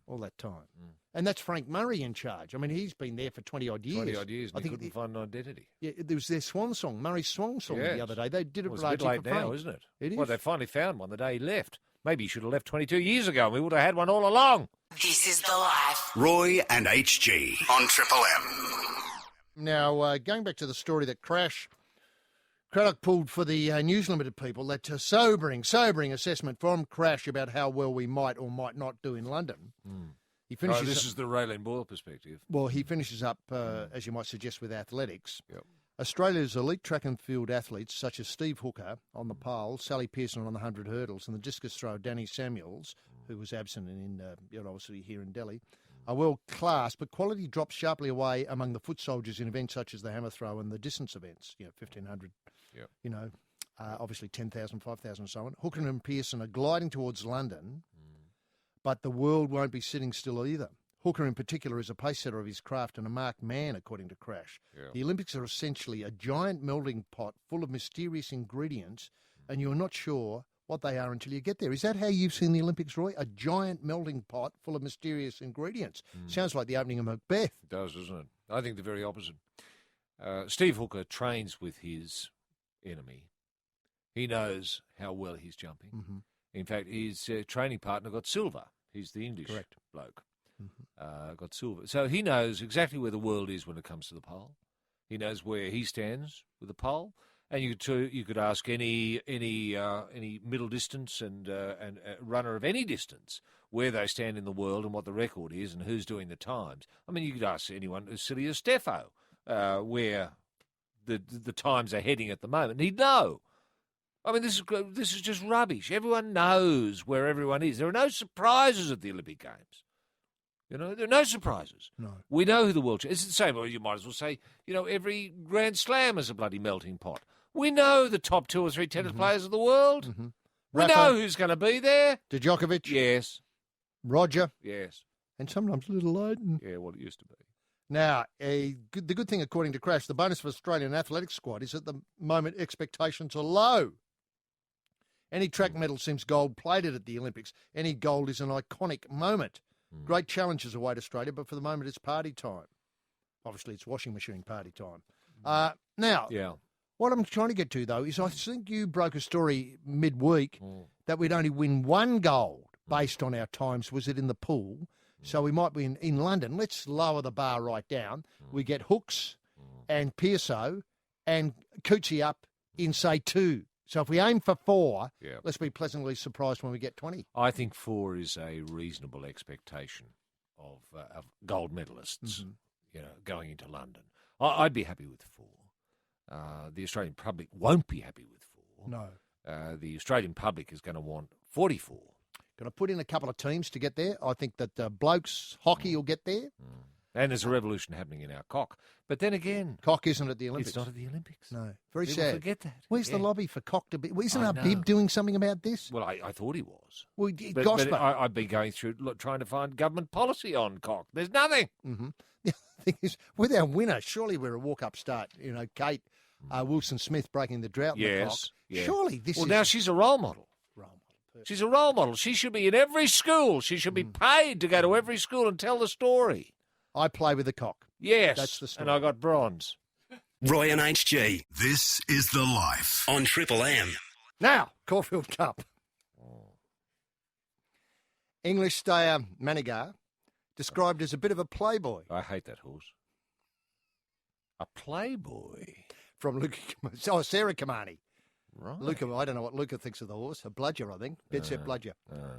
all that time? And that's Frank Murray in charge. I mean, he's been there for 20-odd years. 20-odd years, and he couldn't find an identity. Yeah, there was their swan song, Murray's swan song the other day. They did it was a bit late for now, Frank. isn't it? It is. Well, they finally found one the day he left. Maybe he should have left 22 years ago and we would have had one all along. This is The Life. Roy and HG on Triple M. Now, going back to the story that Craddock pulled for the News Limited people, that sobering assessment from Crash about how well we might or might not do in London. He finishes. This is the Raylene Boyle perspective. Well, he finishes up, as you might suggest, with athletics. Yep. Australia's elite track and field athletes, such as Steve Hooker on the pole, Sally Pearson on the 100 hurdles, and the discus thrower Danny Samuels, who was absent in obviously here in Delhi, are world class, but quality drops sharply away among the foot soldiers in events such as the hammer throw and the distance events. 1,500. Obviously 10,000, 5,000 and so on. Hooker and Pearson are gliding towards London, but the world won't be sitting still either. Hooker in particular is a pace-setter of his craft and a marked man, according to Crash. Yeah. The Olympics are essentially a giant melting pot full of mysterious ingredients, and you're not sure what they are until you get there. Is that how you've seen the Olympics, Roy? A giant melting pot full of mysterious ingredients. Sounds like the opening of Macbeth. It does, doesn't it? I think the very opposite. Steve Hooker trains with his enemy. He knows how well he's jumping. In fact, his training partner got silver. He's the English bloke. got silver. So he knows exactly where the world is when it comes to the pole. He knows where he stands with the pole. And you could ask any middle distance and runner of any distance where they stand in the world and what the record is and who's doing the times. I mean, you could ask anyone as silly as Steffo where the times are heading at the moment. And he'd know. I mean, this is just rubbish. Everyone knows where everyone is. There are no surprises at the Olympic Games. You know, there are no surprises. No. We know who the world champion is. It's the same. Well, you might as well say, every Grand Slam is a bloody melting pot. We know the top 2 or 3 tennis players of the world. Mm-hmm. We know who's going to be there. Djokovic. Yes. Roger. Yes. And sometimes Little Leighton. Yeah, well, it used to be. Now, the good thing, according to Crash, the bonus for Australian athletics squad is at the moment expectations are low. Any track medal seems gold-plated at the Olympics. Any gold is an iconic moment. Great challenges await Australia, but for the moment it's party time. Obviously, it's washing machine party time. Now, what I'm trying to get to, though, is I think you broke a story midweek that we'd only win 1 gold based on our times. Was it in the pool? So we might win in London. Let's lower the bar right down. We get Hooks and Pearso and Coetzee up in, say, 2. So if we aim for 4, let's be pleasantly surprised when we get 20. I think 4 is a reasonable expectation of gold medalists, going into London. I'd be happy with 4. The Australian public won't be happy with 4. No. The Australian public is going to want 44. Going to put in a couple of teams to get there. I think that blokes hockey will get there. And there's a revolution happening in our cock. But then again... Cock isn't at the Olympics. It's not at the Olympics. No. Very People sad. forget that. Where's the lobby for Cock to be? Isn't our Bib doing something about this? Well, I thought he was. Well, but I've been going through trying to find government policy on Cock. There's nothing. Mm-hmm. The thing is, with our winner, surely we're a walk-up start. Kate Wilson-Smith breaking the drought in the Cock. Yeah. Surely this is... Well, now she's a role model. She's a role model. She should be in every school. She should be paid to go to every school and tell the story. I play with the Cock. Yes, that's the story. And I got bronze. Roy and HG. This is The Life on Triple M. Now, Caulfield Cup. English stayer Manigar, described as a bit of a playboy. I hate that horse. A playboy? From Sarah Kamani. Right. Luca, I don't know what Luca thinks of the horse. A bludger, I think. Dead set bludger.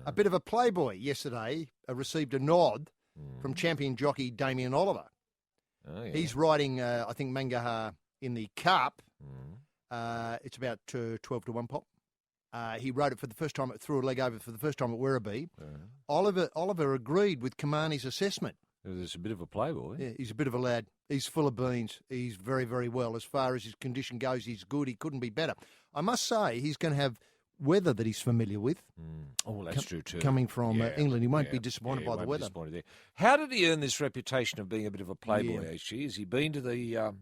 A bit of a playboy yesterday received a nod from champion jockey Damien Oliver. Oh, yeah. He's riding, I think, Mangaha in the Cup. It's about 12 to 1 pop. He rode it for the first time, threw a leg over for the first time at Werribee. Oliver agreed with Kamani's assessment. He's a bit of a playboy. Yeah, he's a bit of a lad. He's full of beans. He's very, very well. As far as his condition goes, he's good. He couldn't be better. I must say, he's going to have weather that he's familiar with. Oh, that's true too. Coming from England, he won't be disappointed by the weather. How did he earn this reputation of being a bit of a playboy, HG? Has he been to the...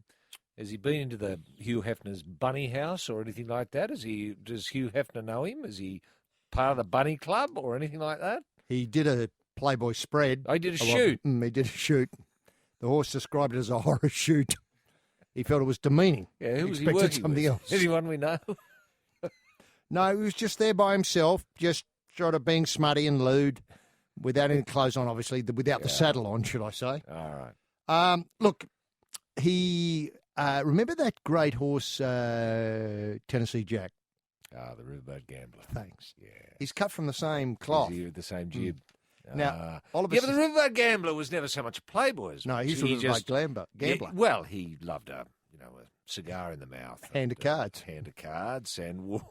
Has he been into the Hugh Hefner's bunny house or anything like that? Does Hugh Hefner know him? Is he part of the bunny club or anything like that? He did a Playboy spread. He did a shoot. He did a shoot. The horse described it as a horror shoot. He felt it was demeaning. Yeah, who was he expected working something with? else. Anyone we know? No, he was just there by himself, just sort of being smutty and lewd, without any clothes on, obviously, without the saddle on, should I say. All right. Look, he... remember that great horse, Tennessee Jack? The Riverboat Gambler. Thanks. Yeah. He's cut from the same cloth. The same jib. Now, Oliver... Yeah, but the Riverboat Gambler was never so much a playboy as No, he's a Riverboat Gambler. Yeah, well, he loved a cigar in the mouth. Hand of cards. Hand of cards, and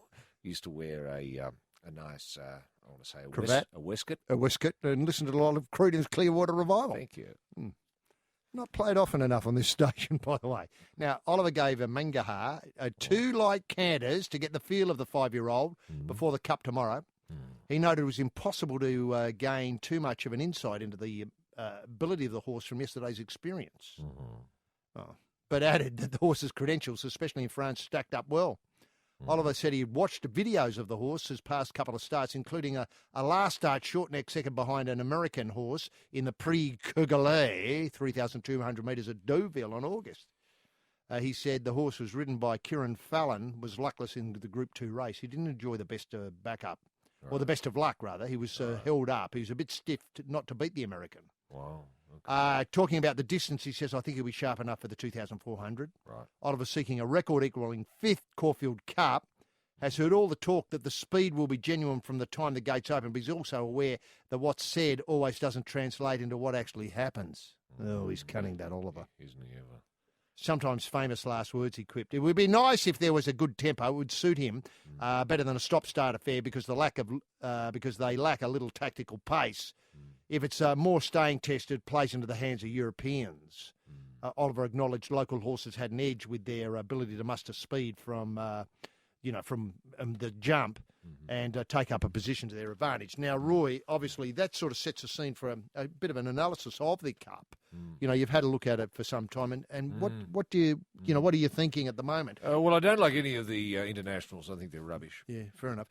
used to wear a nice, I want to say, cravat. A waistcoat. A waistcoat, and listen to a lot of Creedence Clearwater Revival. Thank you. Not played often enough on this station, by the way. Now, Oliver gave a Mangaha 2 light canters to get the feel of the 5-year-old before the Cup tomorrow. He noted it was impossible to gain too much of an insight into the ability of the horse from yesterday's experience. But added that the horse's credentials, especially in France, stacked up well. Oliver said he had watched videos of the horse his past couple of starts, including a last start short neck second behind an American horse in the Prix Courgelet, 3,200 metres at Deauville in August. He said the horse was ridden by Kieran Fallon, was luckless in the Group 2 race. He didn't enjoy the best backup, or the best of luck, rather. He was held up. He was a bit stiff not to beat the American. Wow. Talking about the distance, he says, I think he'll be sharp enough for the 2,400. Right. Oliver, seeking a record equalling 5th Caulfield Cup, has heard all the talk that the speed will be genuine from the time the gates open, but he's also aware that what's said always doesn't translate into what actually happens. Oh, he's cunning, that Oliver. Isn't he ever? Sometimes famous last words he quipped. It would be nice if there was a good tempo. It would suit him better than a stop-start affair because they lack a little tactical pace. If it's more staying tested, plays into the hands of Europeans. Oliver acknowledged local horses had an edge with their ability to muster speed from the jump and take up a position to their advantage. Now, Roy, obviously, that sort of sets a scene for a bit of an analysis of the Cup. You've had a look at it for some time, and what do what are you thinking at the moment? Well, I don't like any of the internationals. I think they're rubbish. Yeah, fair enough.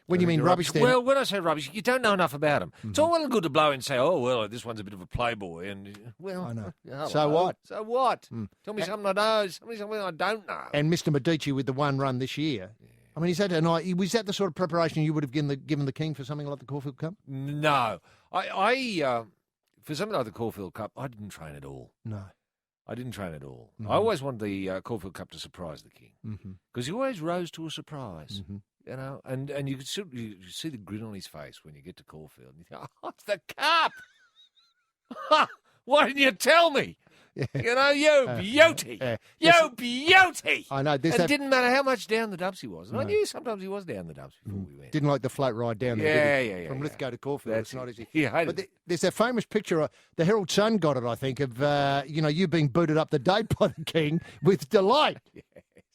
When you mean rubbish, then? Well, when I say rubbish, you don't know enough about them. It's all well and good to blow and say, "Oh, well, this one's a bit of a playboy," and well, I know. hello. So what? So what? Tell me something I know. Tell me something I don't know. And Mr. Medici with the one run this year. Yeah. I mean, was that the sort of preparation you would have given the King for something like the Caulfield Cup? No, I for something like the Caulfield Cup, I didn't train at all. No. I didn't train at all. I always wanted the Caulfield Cup to surprise the King because he always rose to a surprise. And you could see the grin on his face when you get to Caulfield. And you think, oh, it's the Cup! Why didn't you tell me? Yeah. You beauty! You beauty! I know. It didn't matter how much down the dumps he was. And I knew sometimes he was down the dumps before we went. Didn't like the float ride down there. Yeah. From Lithgow to Caulfield. It's not easy. Yeah, but there's that famous picture, the Herald Sun got it, I think, of, you being booted up the date by the King with delight. Yes,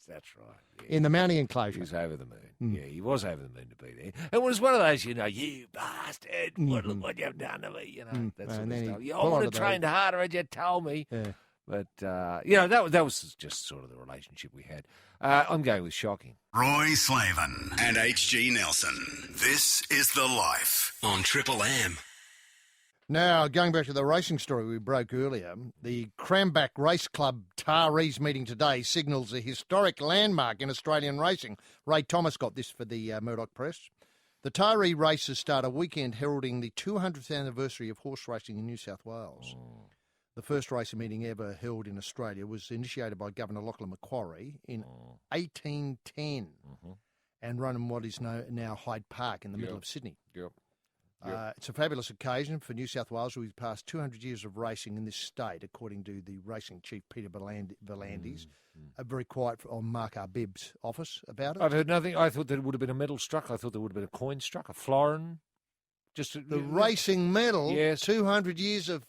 that's right. In the mounting enclosure. He was over the moon. Yeah, he was over the moon to be there. It was one of those, you bastard, look what you've done to me, that sort of stuff. I would have trained harder had you told me. Yeah. But, that was just sort of the relationship we had. I'm going with shocking. Roy Slavin and H.G. Nelson. This is The Life on Triple M. Now, going back to the racing story we broke earlier, the Cranback Race Club Tarrees meeting today signals a historic landmark in Australian racing. Ray Thomas got this for the Murdoch Press. The Tarree races start a weekend heralding the 200th anniversary of horse racing in New South Wales. The first racing meeting ever held in Australia was initiated by Governor Lachlan Macquarie in 1810 and run in what is now Hyde Park in the middle of Sydney. It's a fabulous occasion for New South Wales. We've passed 200 years of racing in this state, according to the racing chief, Peter V'landys. Very quiet on Mark Arbib's office about it. I've heard nothing. I thought there would have been a medal struck. I thought there would have been a coin struck, a florin. The racing medal, yes. 200 years of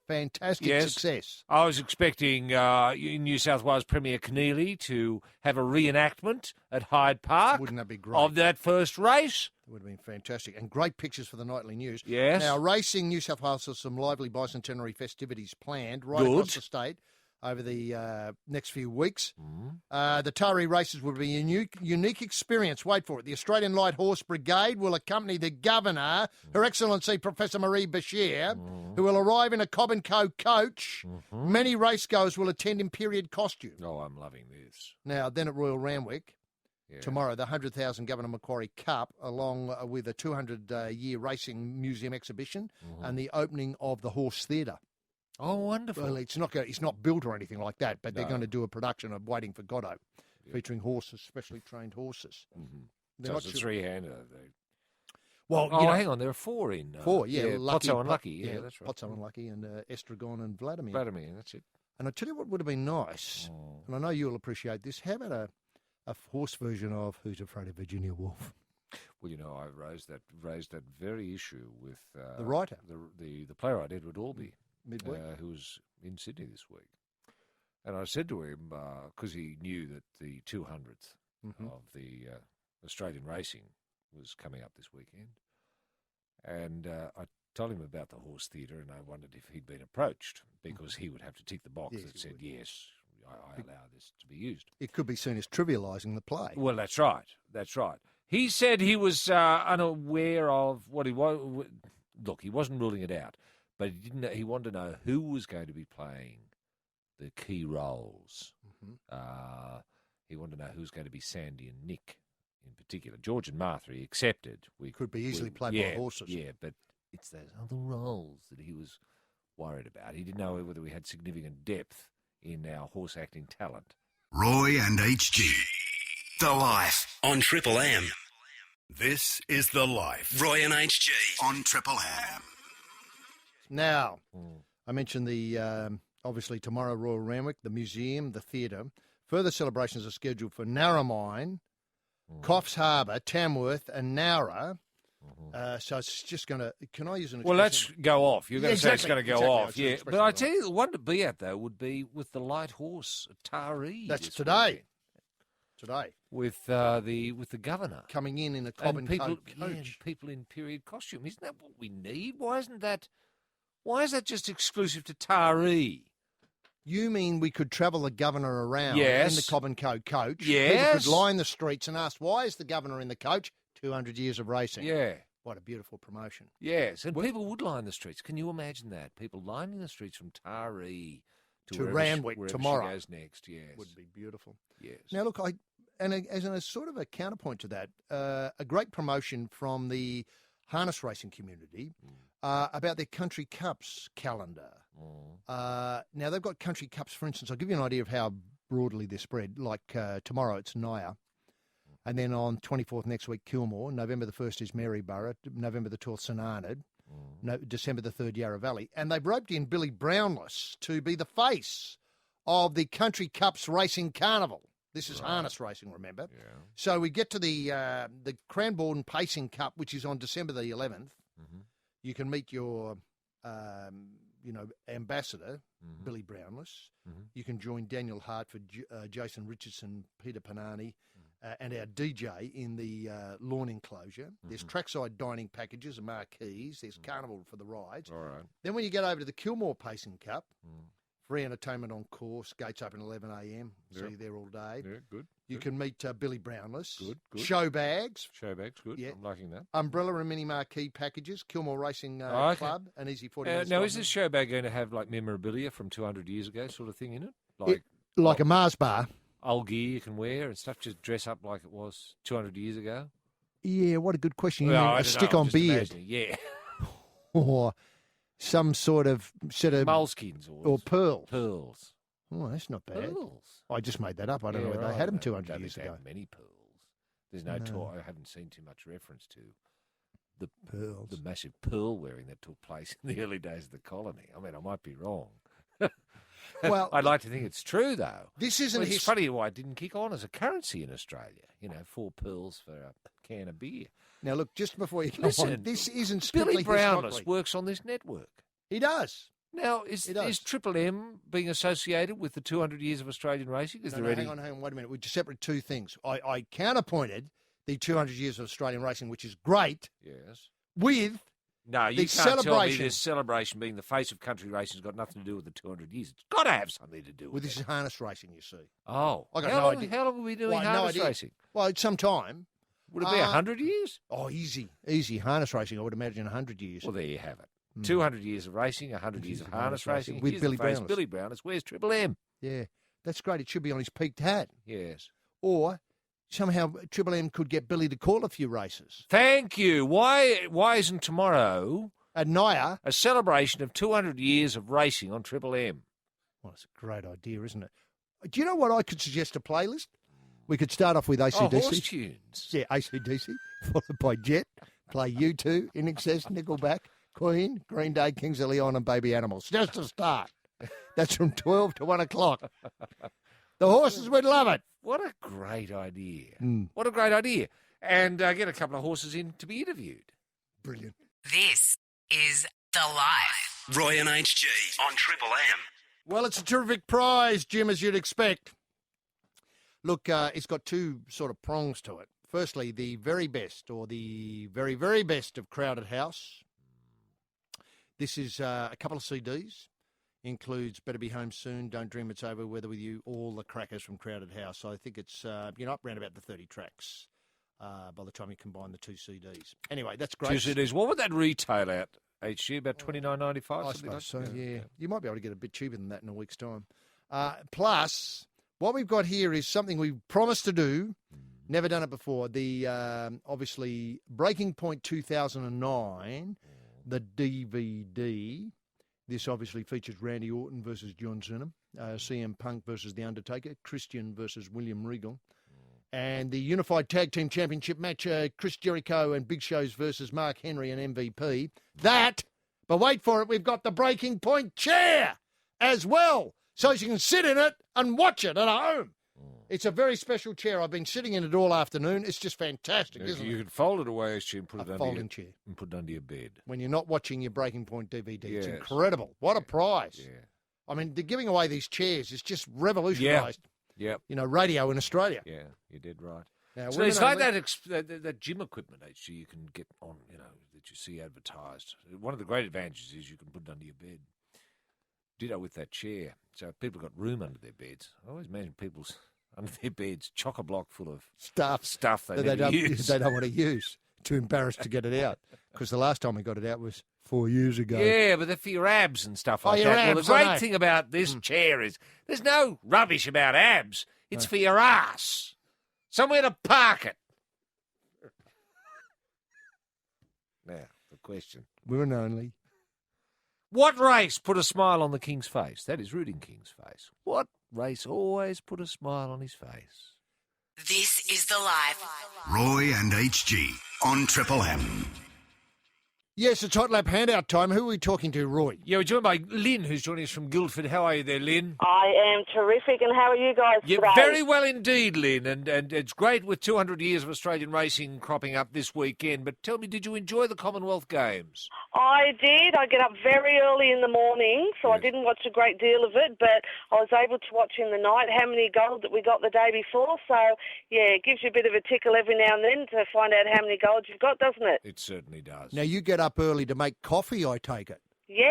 fantastic success. I was expecting New South Wales Premier Keneally to have a reenactment at Hyde Park. Wouldn't that be great? Of that first race. It would have been fantastic. And great pictures for the Nightly News. Yes. Now, Racing New South Wales has some lively bicentenary festivities planned right across the state over the next few weeks. The Tarree races will be a unique experience. Wait for it. The Australian Light Horse Brigade will accompany the Governor, Her Excellency Professor Marie Bashir, who will arrive in a Cobb & Co coach. Many racegoers will attend in period costume. Oh, I'm loving this. Now, then at Royal Randwick, tomorrow, the 100,000 Governor Macquarie Cup, along with a 200-year racing museum exhibition and the opening of the Horse Theatre. Oh, wonderful. Well, it's not built or anything like that, but they're going to do a production of Waiting for Godot, featuring horses, specially trained horses. So it's a three-hander. Well, hang on, there are four in. Lucky, Potso and Lucky, that's right. Potso and Lucky and Estragon and Vladimir. Vladimir, that's it. And I tell you what would have been nice, and I know you'll appreciate this, how about a horse version of Who's Afraid of Virginia Woolf? Well, I raised that very issue with the writer, the playwright Edward Albee. Midweek. Who was in Sydney this week. And I said to him, because he knew that the 200th of the Australian racing was coming up this weekend, and I told him about the Horse Theatre, and I wondered if he'd been approached, because he would have to tick the box that said, yes, I allow this to be used. It could be seen as trivialising the play. Well, that's right. He said he was unaware of what he was. Look, he wasn't ruling it out. But he wanted to know who was going to be playing the key roles. He wanted to know who was going to be Sandy and Nick in particular. George and Martha he accepted. Could be easily played by horses. Yeah, but it's those other roles that he was worried about. He didn't know whether we had significant depth in our horse acting talent. Roy and HG. The Life on Triple M. This is The Life. Roy and HG on Triple M. Now, I mentioned the obviously tomorrow Royal Randwick, the museum, the theatre. Further celebrations are scheduled for Narromine, Coffs Harbour, Tamworth and Nowra. So it's just going to... Can I use an expression? Well, let's go off. You're going to say it's going to go off. Yeah, But I tell you, the one to be at, though, would be with the light horse at Taree. That's today. Today. With the governor. Coming in a Cobb and Co coach. And people in period costume. Isn't that what we need? Why is that just exclusive to Taree? You mean we could travel the governor around Yes. in the Cobb and Co coach? Yes. People could line the streets and ask, why is the governor in the coach? 200 years of racing. Yeah. What a beautiful promotion. Yes, and people would line the streets. Can you imagine that? People lining the streets from Taree to Randwick wherever tomorrow. She goes next, yes. Would be beautiful. Yes. Now, look, as a sort of a counterpoint to that, a great promotion from the harness racing community about their Country Cups calendar. Now, they've got Country Cups, for instance. I'll give you an idea of how broadly they're spread. Like tomorrow, it's Naya. And then on 24th next week, Kilmore. November the 1st is Maryborough. November the 12th, St Arnaud. December the 3rd, Yarra Valley. And they've roped in Billy Brownless to be the face of the Country Cups Racing Carnival. This is harness racing, remember? Yeah. So we get to the Cranbourne Pacing Cup, which is on December the 11th. You can meet your, ambassador, Billy Brownless. You can join Daniel Hartford, Jason Richardson, Peter Panani, and our DJ in the lawn enclosure. There's trackside dining packages and marquees. There's carnival for the rides. All right. Then when you get over to the Kilmore Pacing Cup, free entertainment on course, gates open at 11 a.m. See you there all day. Yeah, good. You can meet Billy Brownless. Good. Show bags. Show bags, good. Yeah. I'm liking that. Umbrella and mini marquee packages, Kilmore Racing Club, and Easy 40 minutes. Now, is this show bag going to have like memorabilia from 200 years ago sort of thing in it? Like a Mars bar. Old gear you can wear and stuff, just dress up like it was 200 years ago? Yeah, what a good question. Well, A stick-on beard. Yeah. Or some sort of set of... Moleskins or pearls. Pearls. Oh, that's not bad. Pearls. I just made that up. I don't know whether they had them 200 years ago. Many pearls. There's no talk. I haven't seen too much reference to the pearls, the massive pearl wearing that took place in the early days of the colony. I mean, I might be wrong. Well, I'd like to think it's true, though. This isn't. It's funny why it didn't kick on as a currency in Australia. 4 pearls for a can of beer. Now, look, just before you go on, this isn't strictly Billy Brownless historically. works on this network. He does. Now, is Triple M being associated with the 200 years of Australian racing? Hang on, wait a minute. We just separate two things. I counterpointed the 200 years of Australian racing, which is great. Yes. With no, you can't tell me this celebration being the face of country racing has got nothing to do with the 200 years. It's got to have something to do with it. This is harness racing, you see. Oh. I got no idea. How long are we doing harness racing? Well, it's some time. Would it be 100 years? Oh, easy. Harness racing, I would imagine 100 years. Well, there you have it. 200 years of racing, 100 years of harness racing. With Here's Billy the face, Brownless. Billy Brownless. Where's Triple M? Yeah, that's great. It should be on his peaked hat. Yes. Or somehow Triple M could get Billy to call a few races. Thank you. Why isn't tomorrow at Naya a celebration of 200 years of racing on Triple M? Well, it's a great idea, isn't it? Do you know what I could suggest a playlist? We could start off with ACDC. Oh, horse tunes. Yeah, ACDC, followed by Jet, play U2, In Excess, Nickelback, Queen, Green Day, Kings of Leon, and Baby Animals. Just to start. That's from 12 to 1 o'clock. The horses would love it. What a great idea. What a great idea. And get a couple of horses in to be interviewed. Brilliant. This is The Life. Roy and HG on Triple M. Well, it's a terrific prize, Jim, as you'd expect. Look, it's got two sort of prongs to it. Firstly, the very best, or the very, very best of Crowded House. This is a couple of CDs. Includes Better Be Home Soon, Don't Dream It's Over, Weather With You, all the crackers from Crowded House. So I think it's, up around about the 30 tracks by the time you combine the two CDs. Anyway, that's great. Two CDs. What would that retail at, HG? About $29.95? I suppose so, yeah. You might be able to get a bit cheaper than that in a week's time. Plus, what we've got here is something we promised to do, never done it before. The, obviously, Breaking Point 2009 the DVD. This obviously features Randy Orton versus John Cena, CM Punk versus The Undertaker, Christian versus William Regal, and the Unified Tag Team Championship match, Chris Jericho and Big Show's versus Mark Henry and MVP. That, but wait for it, we've got the Breaking Point chair as well, so you can sit in it and watch it at home. It's a very special chair. I've been sitting in it all afternoon. It's just fantastic, isn't it? You could fold it away actually and put it folding chair. And put it under your bed. When you're not watching your Breaking Point DVD. Yes. It's incredible. What a prize. Yeah. I mean, they're giving away these chairs. It's just revolutionised, radio in Australia. Yeah, you did right. Now, So it's like that gym equipment, actually, you can get on, that you see advertised. One of the great advantages is you can put it under your bed. Ditto with that chair. So if people got room under their beds. I always imagine people's under their beds, chock-a-block full of stuff that they don't use. They don't want to use. Too embarrassed to get it out. Because the last time we got it out was 4 years ago. Yeah, but they're for your abs and stuff like your that. abs, Well, the I great know. thing about this chair is there's no rubbish about abs. It's for your ass. Somewhere to park it. Now, the question. Women only. What race put a smile on the King's face? That is Rooting King's face. What race always put a smile on his face? This is The Life. Roy and HG on Triple M. Yes, it's Hot Lap handout time. Who are we talking to, Roy? Yeah, we're joined by Lynn, who's joining us from Guildford. How are you there, Lynn? I am terrific, and how are you guys Yeah, today? very well indeed, Lynn, and it's great with 200 years of Australian racing cropping up this weekend. But tell me, did you enjoy the Commonwealth Games? I did. I get up very early in the morning, so I didn't watch a great deal of it, but I was able to watch in the night how many gold that we got the day before. So, yeah, it gives you a bit of a tickle every now and then to find out how many golds you've got, doesn't it? It certainly does. Now, you get up early to make coffee, I take it. Yeah.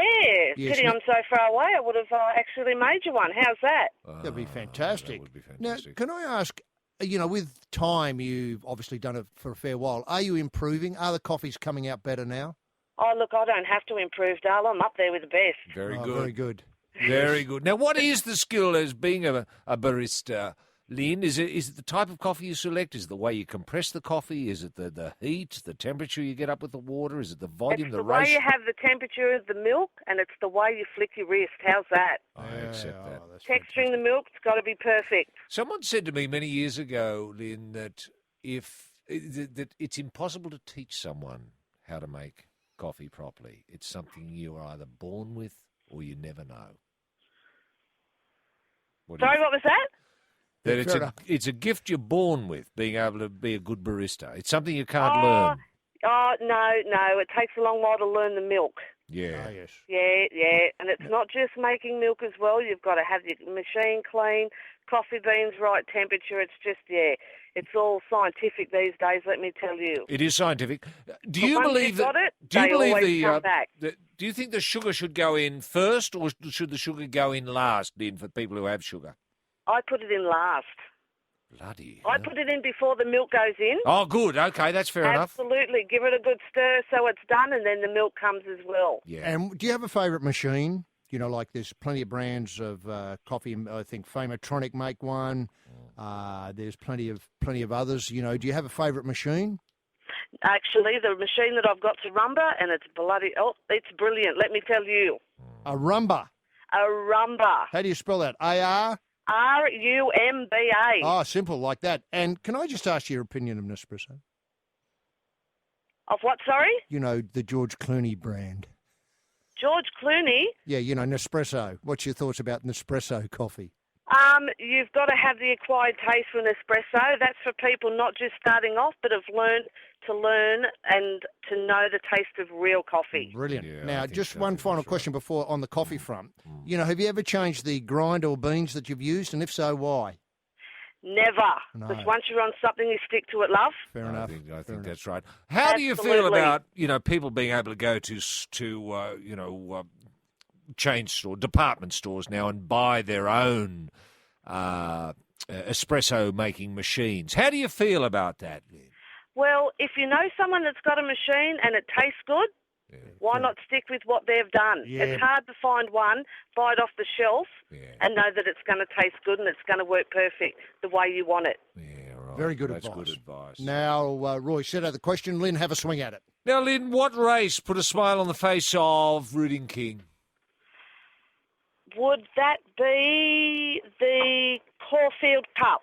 Yes, Pity I'm so far away. I would have actually made you one. How's that? That'd be fantastic. That would be Now, fantastic. can I ask, with time, you've obviously done it for a fair while. Are you improving? Are the coffees coming out better now? Oh, look, I don't have to improve, Dale. I'm up there with the best. Very Oh, good. very good. Very good. Now, what is the skill as being a barista, Lynn? Is it the type of coffee you select? Is it the way you compress the coffee? Is it the heat, the temperature you get up with the water? Is it the volume, It's the the way ratio? you have the temperature of the milk, and it's the way you flick your wrist. How's that? I accept that. Texturing the milk's got to be perfect. Someone said to me many years ago, Lynn, that that it's impossible to teach someone how to make coffee properly. It's something you are either born with or you never know. Sorry, what was that? That it's a gift you're born with, being able to be a good barista. It's something you can't learn. Oh, no. It takes a long while to learn the milk. Yeah. yes. Yeah. And it's not just making milk as well. You've got to have your machine clean, coffee beans right temperature. It's just, it's all scientific these days, let me tell you. It is scientific. Do But you once believe you've that? got it, Do you they believe always come back. do you think the sugar should go in first, or should the sugar go in last, Lynn, for people who have sugar? I put it in last. Bloody. I put it in before the milk goes in. Oh, good. Okay, that's fair enough. Absolutely. Give it a good stir so it's done, and then the milk comes as well. Yeah. And do you have a favourite machine? Like there's plenty of brands of coffee. I think Famatronic make one. There's plenty of others. Do you have a favourite machine? Actually, the machine that I've got's a Rumba, and it's it's brilliant. Let me tell you. A Rumba. A Rumba. How do you spell that? A-R? R-U-M-B-A. Oh, simple, like that. And can I just ask your opinion of Nespresso? Of what, sorry? The George Clooney brand. George Clooney. Yeah, Nespresso. What's your thoughts about Nespresso coffee? You've got to have the acquired taste for Nespresso. That's for people not just starting off, but have learned to learn and to know the taste of real coffee. Brilliant. Yeah, Now, just one final question before on the coffee front. Have you ever changed the grind or beans that you've used, and if so, why? Never. No. Because once you're on something, you stick to it, love. Fair enough. I think that's right. How do you feel Absolutely. about people being able to go to chain store, department stores now and buy their own espresso making machines? How do you feel about that, Lynn? Well, if you know someone that's got a machine and it tastes good, why not stick with what they've done? Yeah. It's hard to find one, buy it off the shelf, and know that it's going to taste good and it's going to work perfect the way you want it. Yeah, right. Very good That's advice. good advice. Now, Roy, set out the question. Lynn, have a swing at it. Now, Lynn, what race put a smile on the face of Rooting King? Would that be the Caulfield Cup?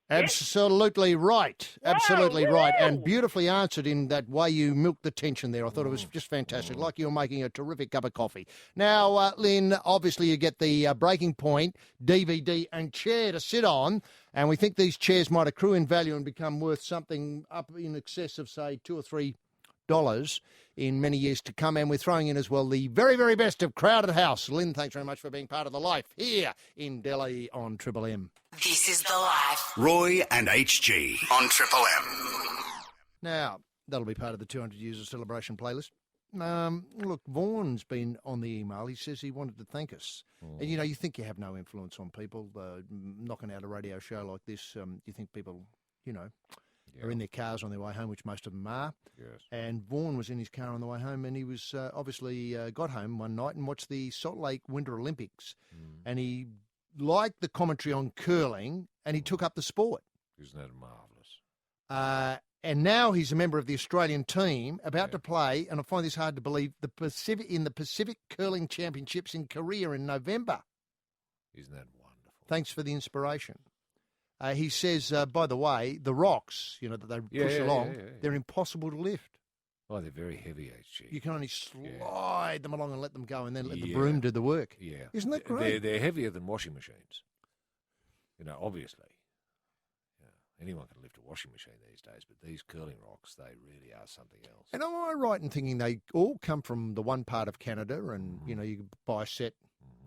Absolutely right. Absolutely right. And beautifully answered in that way you milked the tension there. I thought it was just fantastic, like you were making a terrific cup of coffee. Now, Lynn, obviously you get the Breaking Point DVD and chair to sit on, and we think these chairs might accrue in value and become worth something up in excess of, say, $2 or $3 in many years to come. And we're throwing in as well the very, very best of Crowded House. Lynn, thanks very much for being part of the life here in Delhi on Triple M. This is The Life. Roy and HG on Triple M. Now, that'll be part of the 200 Years of Celebration playlist. Look, Vaughan's been on the email. He says he wanted to thank us. And, you think you have no influence on people. Knocking out a radio show like this, you think people, are in their cars on their way home, which most of them are. Yes. And Vaughan was in his car on the way home, and he was obviously got home one night and watched the Salt Lake Winter Olympics. And he liked the commentary on curling, and he took up the sport. Isn't that marvellous? And now he's a member of the Australian team, about to play, and I find this hard to believe, the Pacific Curling Championships in Korea in November. Isn't that wonderful? Thanks for the inspiration. He says, by the way, the rocks, that they push along, they're impossible to lift. Oh, they're very heavy, HG. You can only slide them along and let them go, and then let the broom do the work. Yeah. Isn't that great? They're heavier than washing machines. Obviously. Anyone can lift a washing machine these days, but these curling rocks, they really are something else. And am I right in thinking they all come from the one part of Canada, and, you buy a set,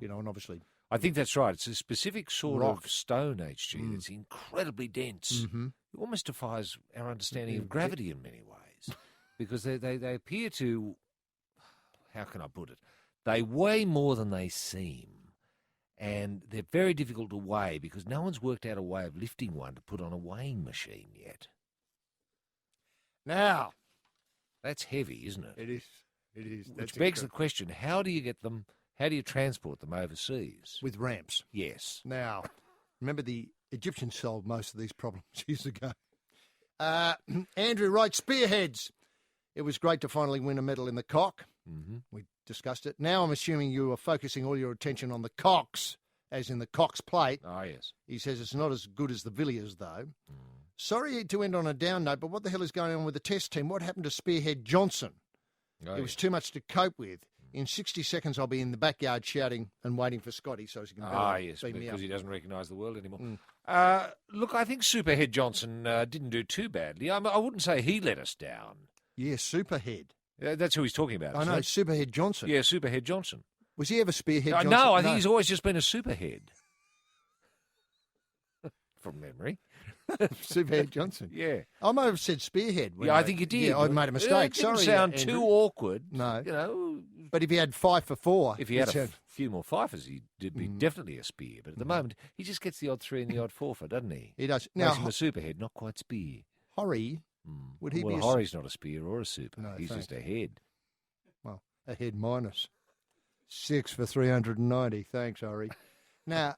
and obviously... I think that's right. It's a specific sort of stone, HG, that's incredibly dense. It almost defies our understanding of gravity in many ways, because they appear to, how can I put it, they weigh more than they seem, and they're very difficult to weigh because no one's worked out a way of lifting one to put on a weighing machine yet. Now, that's heavy, isn't it? It is. It is. Which begs the question, how do you get them... How do you transport them overseas? With ramps. Yes. Now, remember the Egyptians solved most of these problems years ago. Andrew writes, spearheads. It was great to finally win a medal in the cock. We discussed it. Now I'm assuming you are focusing all your attention on the cocks, as in the Cox plate. Oh, yes. He says it's not as good as the Villiers, though. Sorry to end on a down note, but what the hell is going on with the test team? What happened to Spearhead Johnson? It was too much to cope with. In 60 seconds, I'll be in the backyard shouting and waiting for Scotty so he can beat me up. Because he doesn't recognise the world anymore. Look, I think Superhead Johnson didn't do too badly. I wouldn't say he let us down. Yeah, Superhead. That's who he's talking about. I know, Superhead Johnson. Yeah, Superhead Johnson. Was he ever Spearhead Johnson? No, I think he's always just been a Superhead. From memory. Superhead Johnson. Yeah. I might have said Spearhead. I think you did. Yeah, I made a mistake. It didn't Sorry, sound Andrew. too awkward. No. But if he had 5 for 4. If he had a few more fifers, he'd be definitely a spear. But at the moment, he just gets the odd 3 and the odd 4 for, doesn't he? He does. Now, Now, makes him a Superhead, not quite spear. Horry, would he well, be Horry's not a spear or a super. No, He's just a head. Well, a head minus. 6 for 390. Thanks, Horry. Now,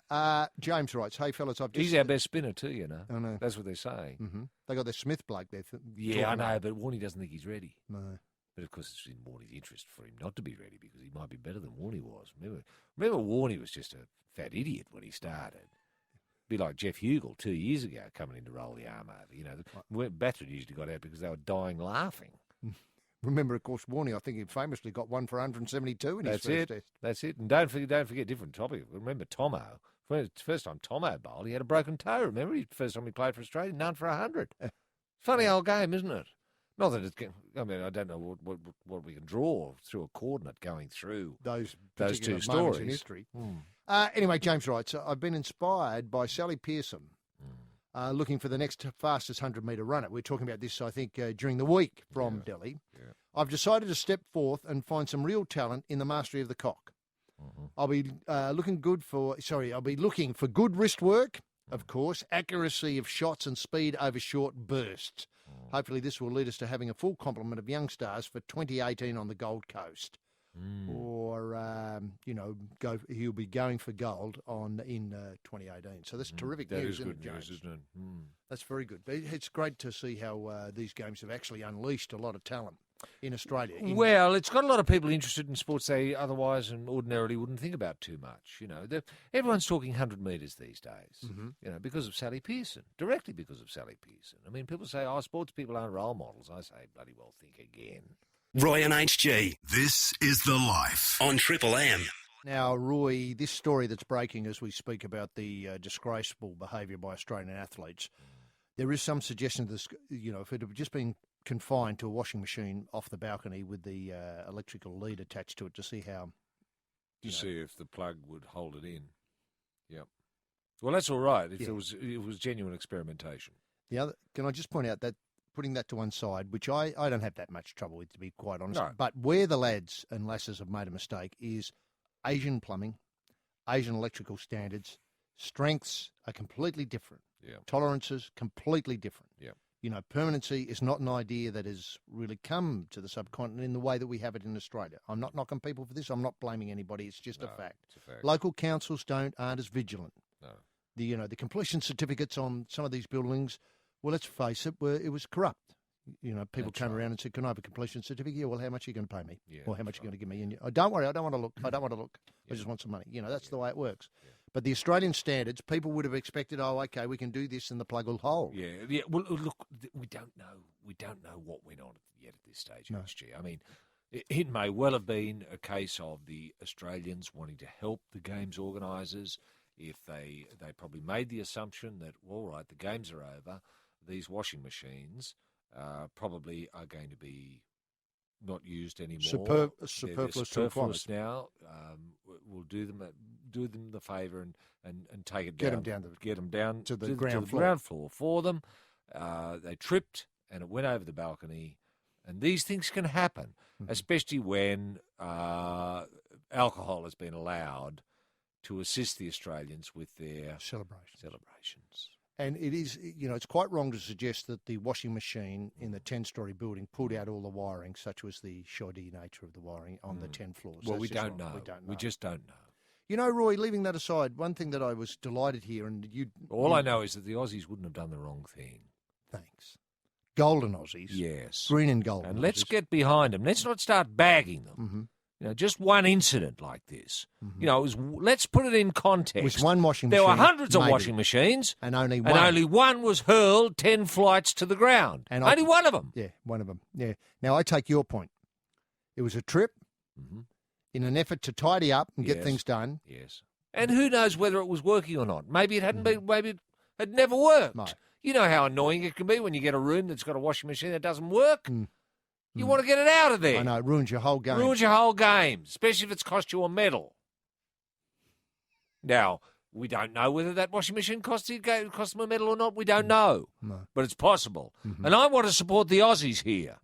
James writes, hey, fellas, I've just... He's our best spinner too, I know. That's what they're saying. They got their Smith bloke there. Yeah, I know, but Warney doesn't think he's ready. No. But, of course, it's in Warney's interest for him not to be ready because he might be better than Warney was. Remember Warney was just a fat idiot when he started. Be like Jeff Hugel 2 years ago coming in to roll the arm over. Batters usually got out because they were dying laughing. Remember, of course, Warney, I think he famously got 1 for 172 in his first test. That's it. And don't forget different topic. Remember Tomo. First time Tomo bowled, he had a broken toe. Remember, first time he played for Australia, none for 100. Funny old game, isn't it? Not that it can. I mean, I don't know what we can draw through a coordinate going through those two stories stories in history. Anyway, James writes, I've been inspired by Sally Pearson. Looking for the next fastest 100-metre runner. We're talking about this, I think, during the week from Delhi. Yeah. I've decided to step forth and find some real talent in the mastery of the cock. I'll be I'll be looking for good wrist work, of course, accuracy of shots and speed over short bursts. Hopefully this will lead us to having a full complement of young stars for 2018 on the Gold Coast. Or, he'll be going for gold in 2018. So that's terrific that news, is good James? news, isn't it? That's very good. But it's great to see how these games have actually unleashed a lot of talent. in Australia. Well, it's got a lot of people interested in sports they otherwise and ordinarily wouldn't think about too much. You know, everyone's talking 100 metres these days. You know, because of Sally Pearson, directly because of Sally Pearson. I mean, people say, sports people aren't role models. I say, bloody well, think again. Roy and HG. This is The Life on Triple M. Now, Roy, this story that's breaking as we speak about the disgraceful behaviour by Australian athletes, there is some suggestion that, if it had just been confined to a washing machine off the balcony with the electrical lead attached to it to see how... see if the plug would hold it in. Yep. Well, that's all right if it was genuine experimentation. Can I just point out that, putting that to one side, which I don't have that much trouble with, to be quite honest, No. but where the lads and lasses have made a mistake is Asian plumbing, Asian electrical standards, strengths are completely different. Yeah. Tolerances, completely different. Yeah. Permanency is not an idea that has really come to the subcontinent in the way that we have it in Australia. I'm not knocking people for this. I'm not blaming anybody. It's just a fact. It's a fact. Local councils aren't as vigilant. No. The completion certificates on some of these buildings, well, let's face it, it was corrupt. People came around and said, "Can I have a completion certificate?" Yeah, well, how much are you going to pay me? Yeah, or how much are you going to give me? And don't worry, I don't want to look. I don't want to look. I just want some money. That's the way it works. Yeah. But the Australian standards, people would have expected, okay, we can do this and the plug will hold. Yeah. Well, look, we don't know. We don't know what went on yet at this stage, HG. I mean, it may well have been a case of the Australians wanting to help the games organisers. If they probably made the assumption that, all right, the games are over, these washing machines probably are going to be not used anymore. Superfluous now. We'll do them the favour and take it down. Get them down to the ground floor for them. They tripped and it went over the balcony. And these things can happen, especially when alcohol has been allowed to assist the Australians with their celebrations. And it is, it's quite wrong to suggest that the washing machine in the 10-storey building pulled out all the wiring, such was the shoddy nature of the wiring on the 10 floors. Well, we don't know. We just don't know. Roy, leaving that aside, one thing that I was delighted here, and I know is that the Aussies wouldn't have done the wrong thing. Thanks. Golden Aussies. Yes. Green and golden And Aussies. let's get behind them. Let's not start bagging them. Just one incident like this. Let's put it in context. It was one washing there machine. There were hundreds of maybe, washing machines. And only one was hurled 10 flights to the ground. And only one of them. Yeah, one of them. Yeah. Now, I take your point. It was a trip in an effort to tidy up and get things done. Yes. And who knows whether it was working or not. Maybe it hadn't been, maybe it had never worked. No. You know how annoying it can be when you get a room that's got a washing machine that doesn't work. You want to get it out of there. I know, it ruins your whole game. Ruins your whole game, especially if it's cost you a medal. Now, we don't know whether that washing machine cost them a medal or not. We don't know. No. But it's possible. And I want to support the Aussies here.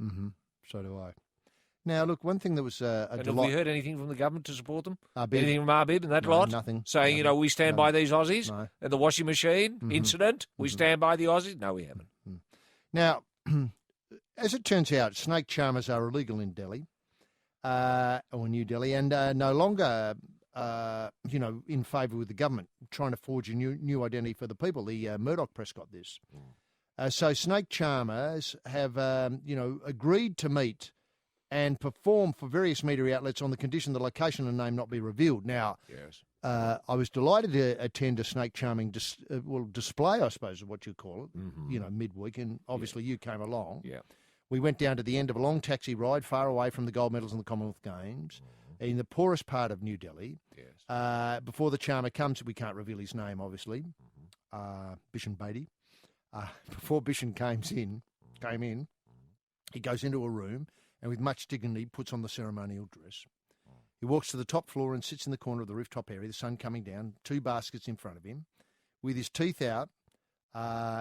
So do I. Now, look, one thing that was and have we heard anything from the government to support them? Arbib. Anything from Arbib and that lot? Nothing. Saying, nothing. We stand by these Aussies? No. And the washing machine incident? We stand by the Aussies? No, we haven't. Now, as it turns out, snake charmers are illegal in Delhi, or New Delhi, and no longer, in favour with the government, trying to forge a new identity for the people. The Murdoch press got this. So snake charmers have, agreed to meet and perform for various media outlets on the condition the location and name not be revealed. Now, I was delighted to attend a snake charming display, I suppose, is what you call it, midweek, and obviously you came along. Yeah. We went down to the end of a long taxi ride far away from the gold medals and the Commonwealth Games in the poorest part of New Delhi. Yes. Before the charmer comes, we can't reveal his name, obviously, Bishan Bedi. Before Bishan came in, he goes into a room and with much dignity puts on the ceremonial dress. He walks to the top floor and sits in the corner of the rooftop area, the sun coming down, 2 baskets in front of him. With his teeth out,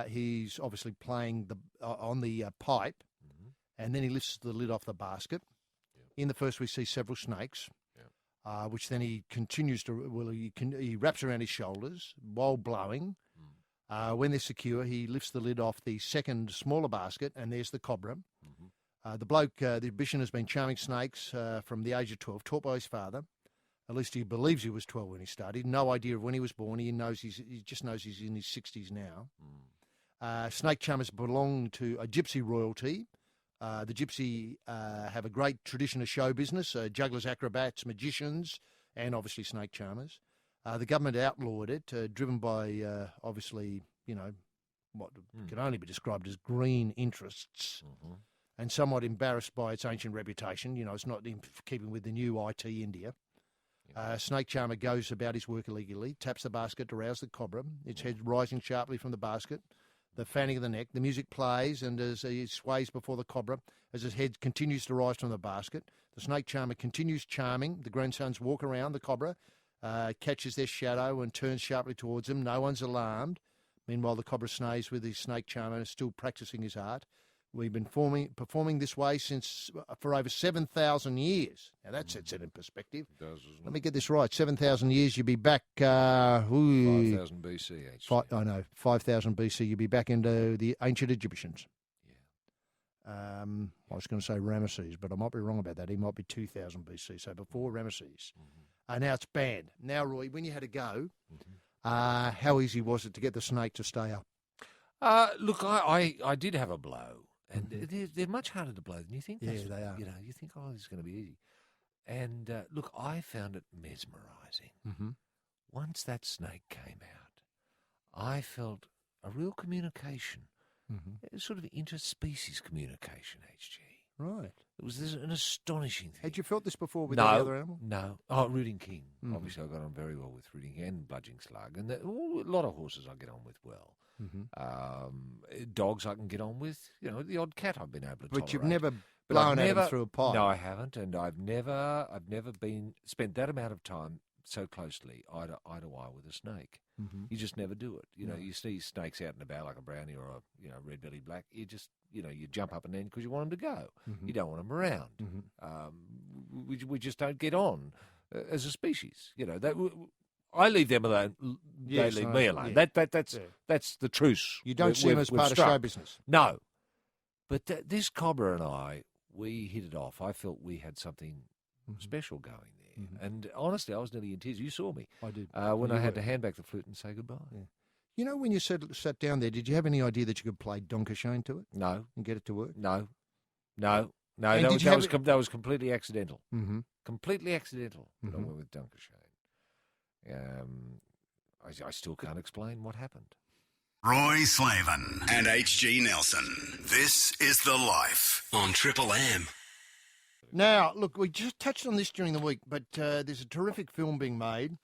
he's obviously playing on the pipe, and then he lifts the lid off the basket. In the first, we see several snakes, which then he continues to, he wraps around his shoulders while blowing. When they're secure, he lifts the lid off the second smaller basket, and there's the cobra. The bloke, the Bishan, has been charming snakes from the age of 12, taught by his father. At least he believes he was 12 when he started. No idea of when he was born. He just knows he's in his 60s now. Snake charmers belong to a gypsy royalty The Gypsy have a great tradition of show business, jugglers, acrobats, magicians, and obviously snake charmers. The government outlawed it, driven by, obviously, what can only be described as green interests, and somewhat embarrassed by its ancient reputation. It's not in keeping with the new IT India. Snake charmer goes about his work illegally, taps the basket to rouse the cobra, its head rising sharply from the basket, the fanning of the neck. The music plays, and as he sways before the cobra, as his head continues to rise from the basket, the snake charmer continues charming. The grandsons walk around the cobra, catches their shadow and turns sharply towards them. No one's alarmed. Meanwhile, the cobra snays with his snake charmer, still practising his art. We've been performing this way for over 7,000 years. Now, that sets it in perspective. It does, doesn't it? Let me get this right. 7,000 years, you'll be back... 5,000 BC, actually. 5,000 BC, you'll be back into the ancient Egyptians. I was going to say Ramesses, but I might be wrong about that. He might be 2,000 BC, so before Ramesses. Now it's banned. Now, Roy, when you had to go, how easy was it to get the snake to stay up? Look, I did have a blow, and they're much harder to blow than you think. Yeah, they are. You think, oh, this is going to be easy. And look, I found it mesmerising. Once that snake came out, I felt a real communication, sort of interspecies communication, HG. Right. It was an astonishing thing. Had you felt this before with any other animal? No. Oh, Rooting King. Obviously, I got on very well with Rooting King and Bludging Slug. And a lot of horses I get on with well. Dogs I can get on with. The odd cat I've been able to tolerate. But you've never blown at them through a pipe? No, I haven't. And I've never spent that amount of time so closely eye to eye with a snake. You just never do it. You see snakes out and about like a brownie or a red-bellied black. You just, you jump up and down because you want them to go. You don't want them around. We just don't get on as a species. I leave them alone. They leave me alone. Yeah. That's the truce. You don't see them as part of show business. No. But this cobra and I, we hit it off. I felt we had something special going there. And honestly, I was nearly in tears. You saw me. I did. When I had to hand back the flute and say goodbye. Yeah. When you sat down there, did you have any idea that you could play Donkashane to it? No. And get it to work? No. That was completely accidental. Completely accidental. I went with Donkashane. I still can't explain what happened. Roy Slavin and HG Nelson. This is The Life on Triple M. Now, look, we just touched on this during the week, but there's a terrific film being made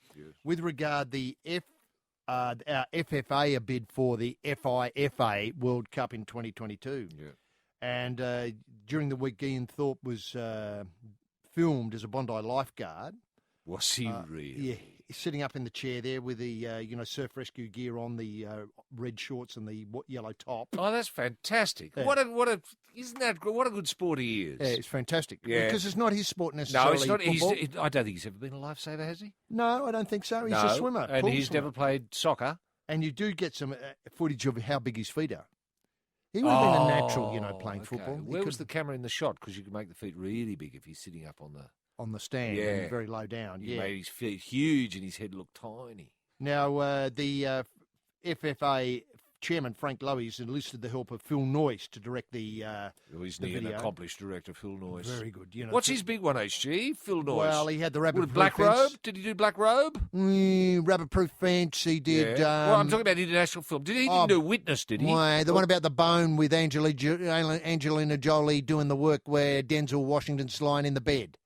with regard our FFA a bid for the FIFA World Cup in 2022. Yeah. And during the week, Ian Thorpe was filmed as a Bondi lifeguard. Was he really? Yeah, sitting up in the chair there with the surf rescue gear on, the red shorts and the yellow top. Oh, that's fantastic! Yeah. What a good sport he is. Yeah, it's fantastic. Yeah. Because it's not his sport necessarily. No, it's not. Football. I don't think he's ever been a lifesaver, has he? No, I don't think so. He's a swimmer, and he's never played soccer. And you do get some footage of how big his feet are. He would have been a natural, playing football. Where was the camera in the shot? Because you can make the feet really big if he's sitting up on the stand, and very low down. He made his feet huge and his head looked tiny. Now, the FFA chairman, Frank Lowy, has enlisted the help of Phil Noyce to direct the he's the an video. accomplished director, Phil Noyce. Very good. What's his big one, HG? Phil Noyce. Well, he had the rabbit-proof Black fence. Robe? Did he do Black Robe? Rabbit-proof fence. He did. Well, I'm talking about international film. He didn't do Witness, did he? The one about the bone with Angelina Jolie doing the work where Denzel Washington's lying in the bed.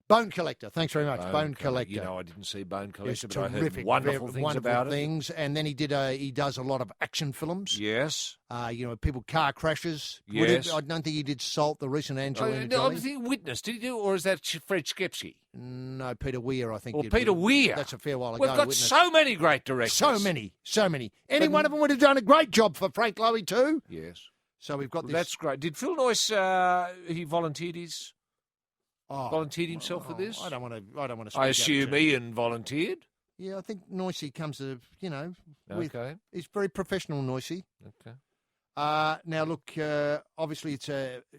Bone Collector. Thanks very much. Bone Collector. I didn't see Bone Collector, It's but I heard terrific, wonderful things about it. And then he does a lot of action films. Yes. Car crashes. Yes. I don't think he did Salt, the recent Angelina I'm Jolie. thinking Witness. Did he do, or is that Fred Schepsky? No, Peter Weir, I think. Or Peter Weir. That's a fair while ago. We've got Witness. so many great directors. So many. Any one of them would have done a great job for Frank Lowy too. Yes. So we've got this. That's great. Did Phil Noyce, he volunteered himself for this? I don't want to. Speak I assume Ian volunteered. Yeah, I think Noisy comes to Okay. he's very professional, Noisy. Okay. Now, look, obviously it's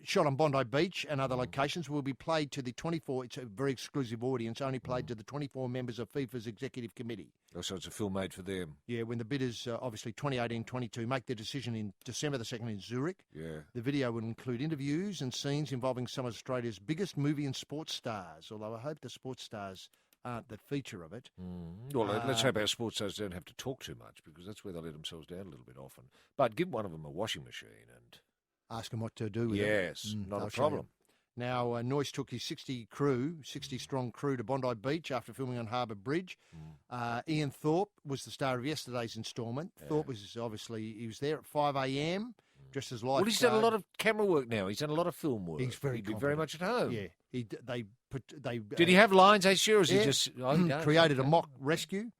shot on Bondi Beach and other locations. Will be played to the 24, it's a very exclusive audience, only played to the 24 members of FIFA's executive committee. Oh, so it's a film made for them. Yeah, when the bidders, obviously 2018-22, make their decision in December the 2nd in Zurich. Yeah. The video will include interviews and scenes involving some of Australia's biggest movie and sports stars, although I hope the sports stars aren't the feature of it. Well, let's hope our sports stars don't have to talk too much, because that's where they let themselves down a little bit often. But give one of them a washing machine and ask them what to do with it. Not a problem. Now, Noyce took his 60-strong crew to Bondi Beach after filming on Harbour Bridge. Ian Thorpe was the star of yesterday's instalment. Thorpe was he was there at 5 a.m, dressed as lifeguard. Well, he's done a lot of camera work now. He's done a lot of film work. He's very much at home. Yeah. Did he have lines, sure, or is he just... Oh, he created a mock rescue.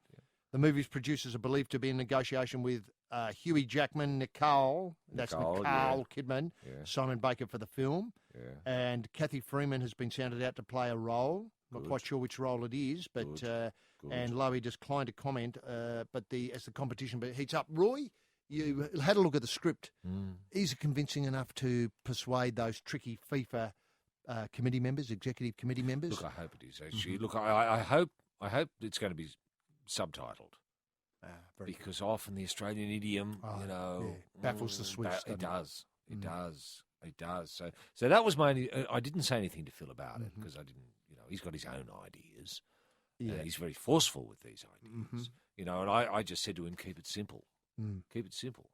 The movie's producers are believed to be in negotiation with Hughie Jackman, Nicole Kidman, Simon Baker for the film, and Kathy Freeman has been sounded out to play a role. Not quite sure which role it is, but and Lowy declined to comment. But as the competition heats up, Roy, you had a look at the script. Is it convincing enough to persuade those tricky FIFA committee members, executive committee members? Look, I hope it is. Actually, look, I hope it's going to be subtitled. Because often the Australian idiom, baffles the Swiss. It does. It does. So that was my. I didn't say anything to Phil about it because I didn't. He's got his own ideas. Yeah, he's very forceful with these ideas. And I just said to him, keep it simple. Keep it simple.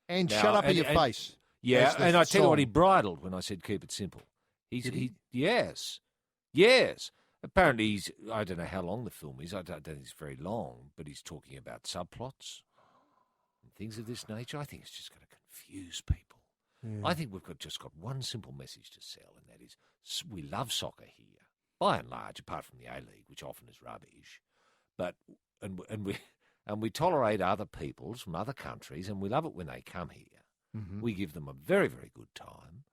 And now, shut up in your face. Yeah, and I tell you what, he bridled when I said keep it simple. Yes. Apparently, I don't know how long the film is. I don't think it's very long, but he's talking about subplots and things of this nature. I think it's just going to confuse people. Yeah. I think we've just got one simple message to sell, and that is we love soccer here, by and large, apart from the A-League, which often is rubbish. But and we tolerate other peoples from other countries, and we love it when they come here. We give them a very, very good time,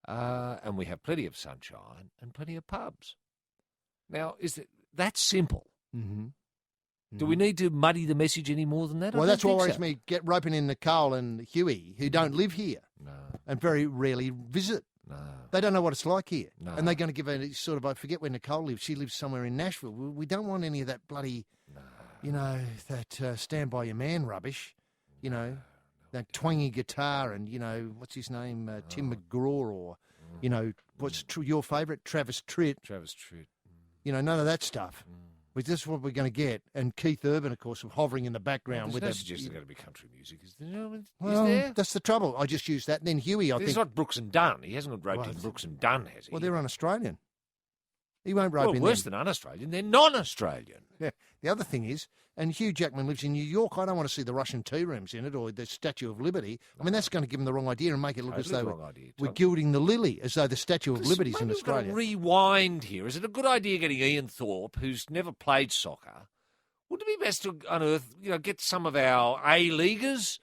and we have plenty of sunshine and plenty of pubs. Now, that's simple? Do we need to muddy the message any more than that? Well, that's what worries me. Get roping in Nicole and Hughie, who don't live here and very rarely visit. No. They don't know what it's like here. No. And they're going to give a sort of, I forget where Nicole lives. She lives somewhere in Nashville. We don't want any of that bloody, that stand by your man rubbish, that twangy guitar and, what's his name, Tim McGraw or, what's your favourite, Travis Tritt. None of that stuff. But this is what we're going to get. And Keith Urban, of course, hovering in the background. There's no suggestion there's going to be country music, is there? Well, there? That's the trouble. I just used that. And then Hughie, I think... It's not Brooks and Dunn. He hasn't got roped in Brooks and Dunn, has he? Well, they're un-Australian. He won't rope in them. Worse than un-Australian. They're non-Australian. Yeah. The other thing is, and Hugh Jackman lives in New York, I don't want to see the Russian tea rooms in it or the Statue of Liberty. I mean, that's going to give them the wrong idea and make it look as though we're gilding the lily, as though the Statue of Liberty's in Australia. Rewind here. Is it a good idea getting Ian Thorpe, who's never played soccer? Wouldn't it be best to unearth, get some of our A-leaguers?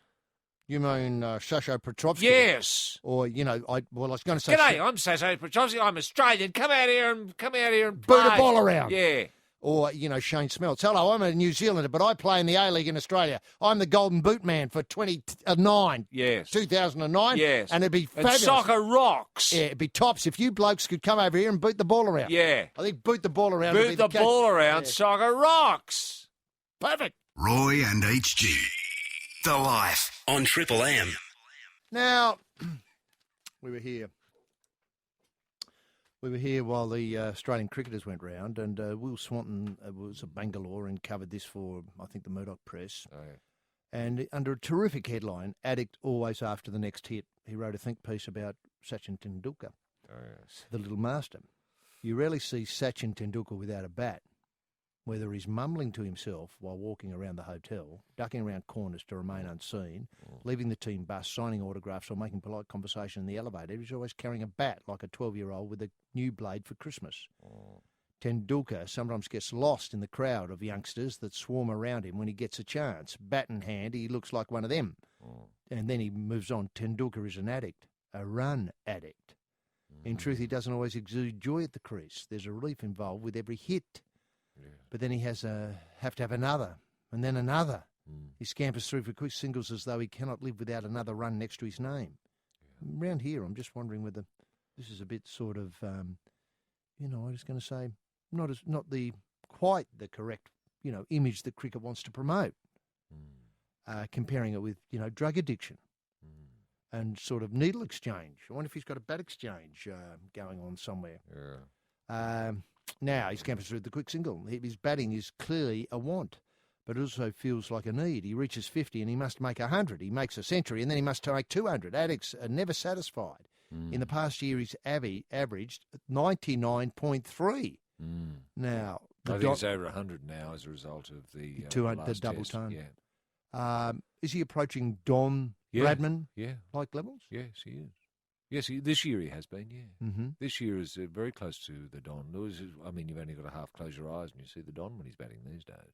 You mean Sasho Petrovsky? Yes. Or, I was going to say... G'day, I'm Sasho Petrovsky. I'm Australian. Come out here and play. Boot a ball around. Yeah. Or, Shane Smeltz. Hello, I'm a New Zealander, but I play in the A-League in Australia. I'm the Golden Boot man for 2009. Yes. 2009. Yes. And it'd be fabulous. And soccer rocks. Yeah, it'd be tops if you blokes could come over here and boot the ball around. Yeah. I think boot the ball around. Boot the ball around, yeah. Soccer rocks. Perfect. Roy and HG. The Life on Triple M. Now, we were here while the Australian cricketers went round, and Will Swanton was at Bangalore and covered this for, I think, the Murdoch Press. Oh, yeah. And under a terrific headline, Addict Always After the Next Hit, he wrote a think piece about Sachin Tendulkar, the little master. You rarely see Sachin Tendulkar without a bat, whether he's mumbling to himself while walking around the hotel, ducking around corners to remain unseen, leaving the team bus, signing autographs or making polite conversation in the elevator. He's always carrying a bat like a 12-year-old with a new blade for Christmas. Tendulkar sometimes gets lost in the crowd of youngsters that swarm around him when he gets a chance. Bat in hand, he looks like one of them. And then he moves on. Tendulkar is an addict, a run addict. In truth, he doesn't always exude joy at the crease. There's a relief involved with every hit. Yeah. But then he have to have another, and then another, He scampers through for quick singles as though he cannot live without another run next to his name. Around here, I'm just wondering whether this is a bit sort of, I'm just going to say, not quite the correct, image that cricket wants to promote. Comparing it with, drug addiction and sort of needle exchange. I wonder if he's got a bat exchange going on somewhere. Yeah. Now he scampers through the quick single. His batting is clearly a want, but it also feels like a need. He reaches 50 and he must make 100. He makes a century and then he must make 200. Addicts are never satisfied. In the past year, he's averaged 99.3. Now, I think it's over 100 now as a result of the 200, the last double test. tone. Yeah. Is he approaching Don Bradman? Yeah. Like levels? Yes, he is. Yes, this year he has been, yeah. Mm-hmm. This year is very close to the Don. You've only got to half close your eyes and you see the Don when he's batting these days.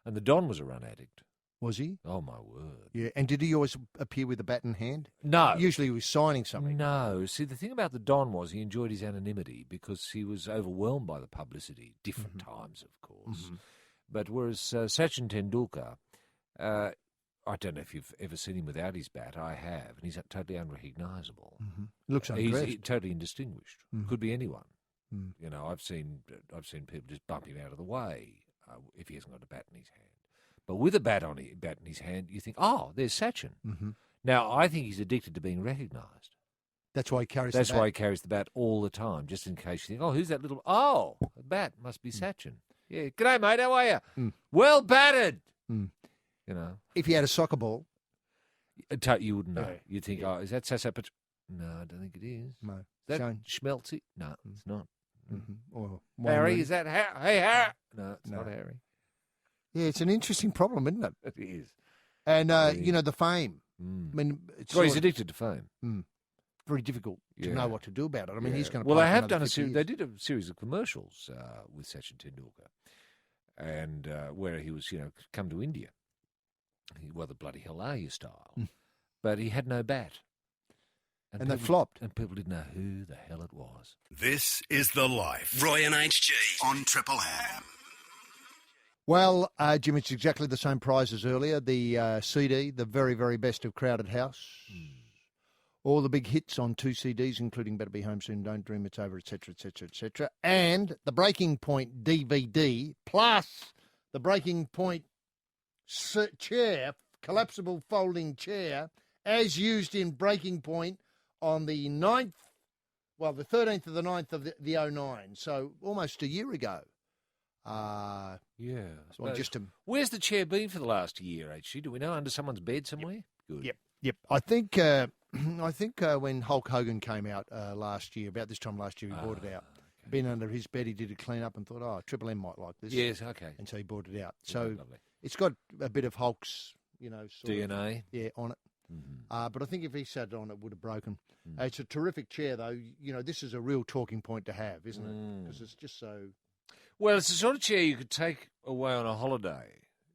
And the Don was a run addict. Was he? Oh, my word. Yeah, and did he always appear with a bat in hand? No. Usually he was signing something. No. See, the thing about the Don was he enjoyed his anonymity because he was overwhelmed by the publicity, different times, of course. But whereas Sachin Tendulkar, I don't know if you've ever seen him without his bat. I have, and he's totally unrecognisable. Looks undressed. He's totally indistinguished. Could be anyone. Mm. I've seen people just bump him out of the way if he hasn't got a bat in his hand. But with a bat in his hand, you think, oh, there's Sachin. Now, I think he's addicted to being recognised. That's why he carries That's the bat. why he carries the bat all the time, just in case you think, oh, who's that little... Oh, a bat must be Sachin. Yeah, g'day, mate, how are you? Well batted. If he had a soccer ball... You wouldn't know. No. You'd think, oh, is that Sasa? No, I don't think it is. No. Is that Shane. Schmelzy? No, it's not. Or Harry, Wayne is that Hey, Harry? No, it's No. not Harry. Yeah, it's an interesting problem, isn't it? It is. And, It is. the fame. I mean, it's Well, he's sort of addicted to fame. very difficult to Yeah. know what to do about it. I mean, he's going to Well, play they for have another done a 50 series. years. They did a series of commercials with Sachin Tendulkar, and where he was, come to India. Well, the bloody hell are you style, but he had no bat, And they people- flopped. and people didn't know who the hell it was. This is The Life. Roy and HG on Triple M. Well, Jim, it's exactly the same prize as earlier. The CD, the very, very best of Crowded House. All the big hits on 2 CDs, including Better Be Home Soon, Don't Dream It's Over, etc., etc., etc. And the Breaking Point DVD, plus the Breaking Point chair, collapsible folding chair, as used in Breaking Point on the 9th, well, the 13th of the 9th of the 09, so almost a year ago. Yeah. Well, just to... Where's the chair been for the last year, HG? Do we know? Under someone's bed somewhere? Good. Yep. I think when Hulk Hogan came out last year, about this time last year, he bought it out. Okay. Been under his bed, he did a clean up and thought, oh, Triple M might like this. Yes, okay. And so he bought it out. Yeah, So lovely. it's got a bit of Hulk's, sort DNA? of, on it. But I think if he sat on it, it would have broken. It's a terrific chair, though. This is a real talking point to have, isn't it? Because it's just so... Well, it's the sort of chair you could take away on a holiday,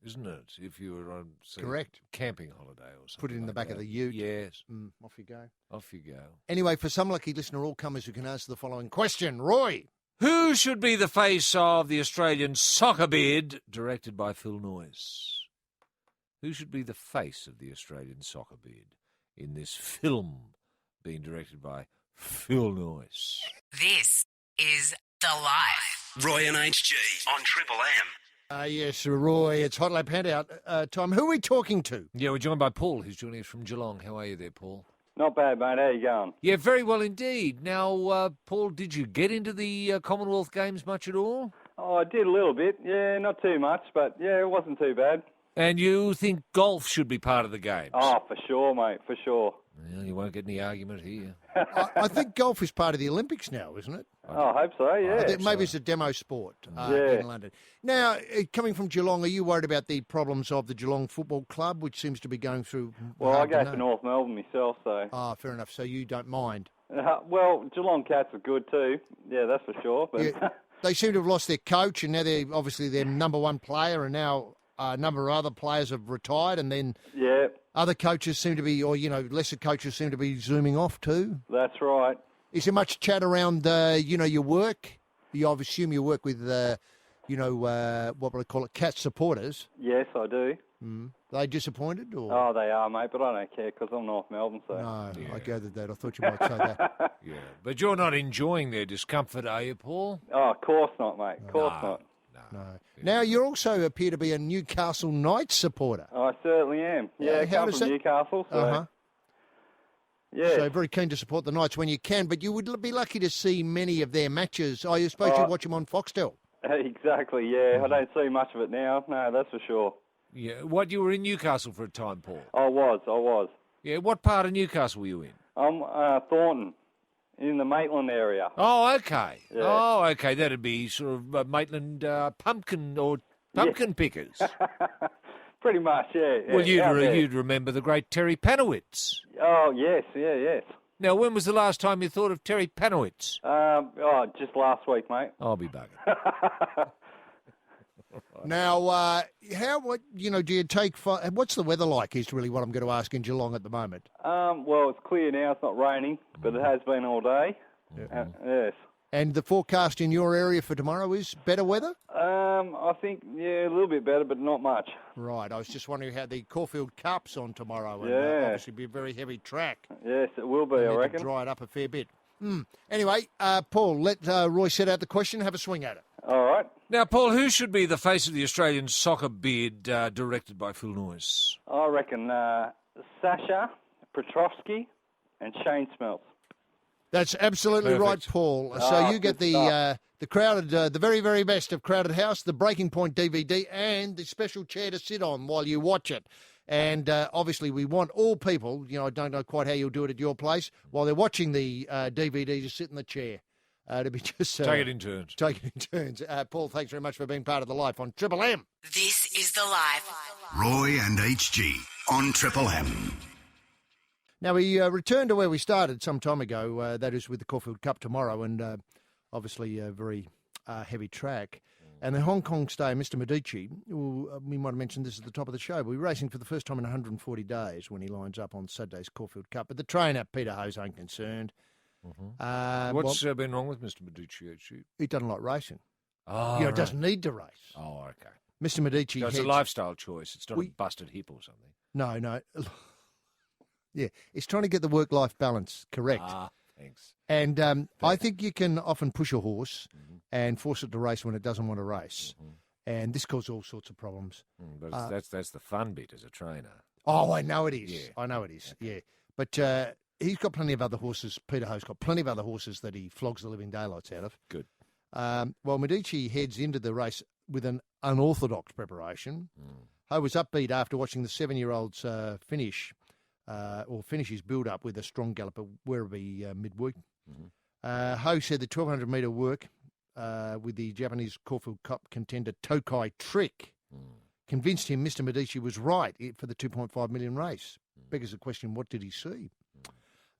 isn't it? If you were on, say, Correct. camping holiday or something. Put it in the like back that. of the ute. Yes. Off you go. Off you go. Anyway, for some lucky listener, all comers who can answer the following question. Roy. Who should be the face of the Australian soccer bid, directed by Phil Noyce? Who should be the face of the Australian soccer bid in this film being directed by Phil Noyce? This is The Life. Roy and HG on Triple M. Yes, Roy, it's Hot Lap Handout time. Who are we talking to? Yeah, we're joined by Paul, who's joining us from Geelong. How are you there, Paul? Not bad, mate. How you going? Yeah, very well indeed. Now, Paul, did you get into the Commonwealth Games much at all? Oh, I did a little bit. Yeah, not too much, but yeah, it wasn't too bad. And you think golf should be part of the Games? Oh, for sure, mate, for sure. Well, you won't get any argument here. I think golf is part of the Olympics now, isn't it? Oh, I hope so, yeah. I think maybe it's a demo sport in London. Now, coming from Geelong, are you worried about the problems of the Geelong Football Club, which seems to be going through... Well, I go for North Melbourne myself, so... Ah, fair enough. So you don't mind. Well, Geelong Cats are good too. Yeah, that's for sure. But Yeah, they seem to have lost their coach, and now they're obviously their number one player, and now a number of other players have retired, and then yeah, other coaches seem to be, or, lesser coaches seem to be zooming off too. That's right. Is there much chat around, your work? I assume you work with what would I call it, Cat supporters. Yes, I do. Are they disappointed? Or? Oh, they are, mate, but I don't care because I'm North Melbourne, so... No, I gathered that. I thought you might say that. Yeah, but you're not enjoying their discomfort, are you, Paul? Oh, of course not, mate. Of course not. No. Now, you also appear to be a Newcastle Knights supporter. I certainly am. Yeah, I come from Newcastle, so... Yeah. So very keen to support the Knights when you can, but you would be lucky to see many of their matches. I suppose you watch them on Foxtel. Exactly, yeah. I don't see much of it now. No, that's for sure. Yeah. You were in Newcastle for a time, Paul? I was. Yeah, what part of Newcastle were you in? Thornton, in the Maitland area. Oh, okay. Yeah. Oh, okay. That'd be sort of Maitland pumpkin pickers. Pretty much, yeah. Well, you'd remember the great Terry Panowitz. Oh, yes, yes. Now, when was the last time you thought of Terry Panowitz? Just last week, mate. I'll be bugging. Now, do you take... What's the weather like is really what I'm going to ask in Geelong at the moment. Well, it's clear now. It's not raining, but it has been all day. Yes. And the forecast in your area for tomorrow is better weather? I think, a little bit better, but not much. Right. I was just wondering how the Caulfield Cup's on tomorrow. And obviously be a very heavy track. Yes, it will be, I reckon. Dry it up a fair bit. Anyway, Paul, let Roy set out the question. Have a swing at it. All right. Now, Paul, who should be the face of the Australian soccer bid directed by Phil Noyes? I reckon Sasha Petrovsky and Shane Smeltz. That's absolutely right, Paul. So you get the crowded, the very, very best of Crowded House, the Breaking Point DVD, and the special chair to sit on while you watch it. And obviously, we want all people, I don't know quite how you'll do it at your place, while they're watching the DVD, to sit in the chair. To be just take it in turns. Paul, thanks very much for being part of the Life on Triple M. This is The Life. Roy and HG on Triple M. Now, we return to where we started some time ago, that is with the Caulfield Cup tomorrow, and obviously a very heavy track. And the Hong Kong stay, Mr. Medici, who we might have mentioned this at the top of the show, will be racing for the first time in 140 days when he lines up on Saturday's Caulfield Cup. But the trainer, Peter Hose, ain't concerned. What's been wrong with Mr. Medici? He doesn't like racing. Oh, right. Doesn't need to race. Oh, okay. Mr. Medici... So it's a lifestyle choice. It's not a busted hip or something. No. Yeah, it's trying to get the work-life balance correct. Thanks. And I think you can often push a horse and force it to race when it doesn't want to race. And this causes all sorts of problems. But that's the fun bit as a trainer. Oh, I know it is. Yeah. I know it is, yeah. But he's got plenty of other horses. Peter Ho's got plenty of other horses that he flogs the living daylights out of. Good. Well, Medici heads into the race with an unorthodox preparation. Ho was upbeat after watching the 7-year-old's finish his build-up with a strong gallop at Werribee midweek. Ho said the 1,200-metre work with the Japanese Caulfield Cup contender Tokai Trick convinced him Mr. Medici was right for the 2.5 million race. Beggars the question, what did he see?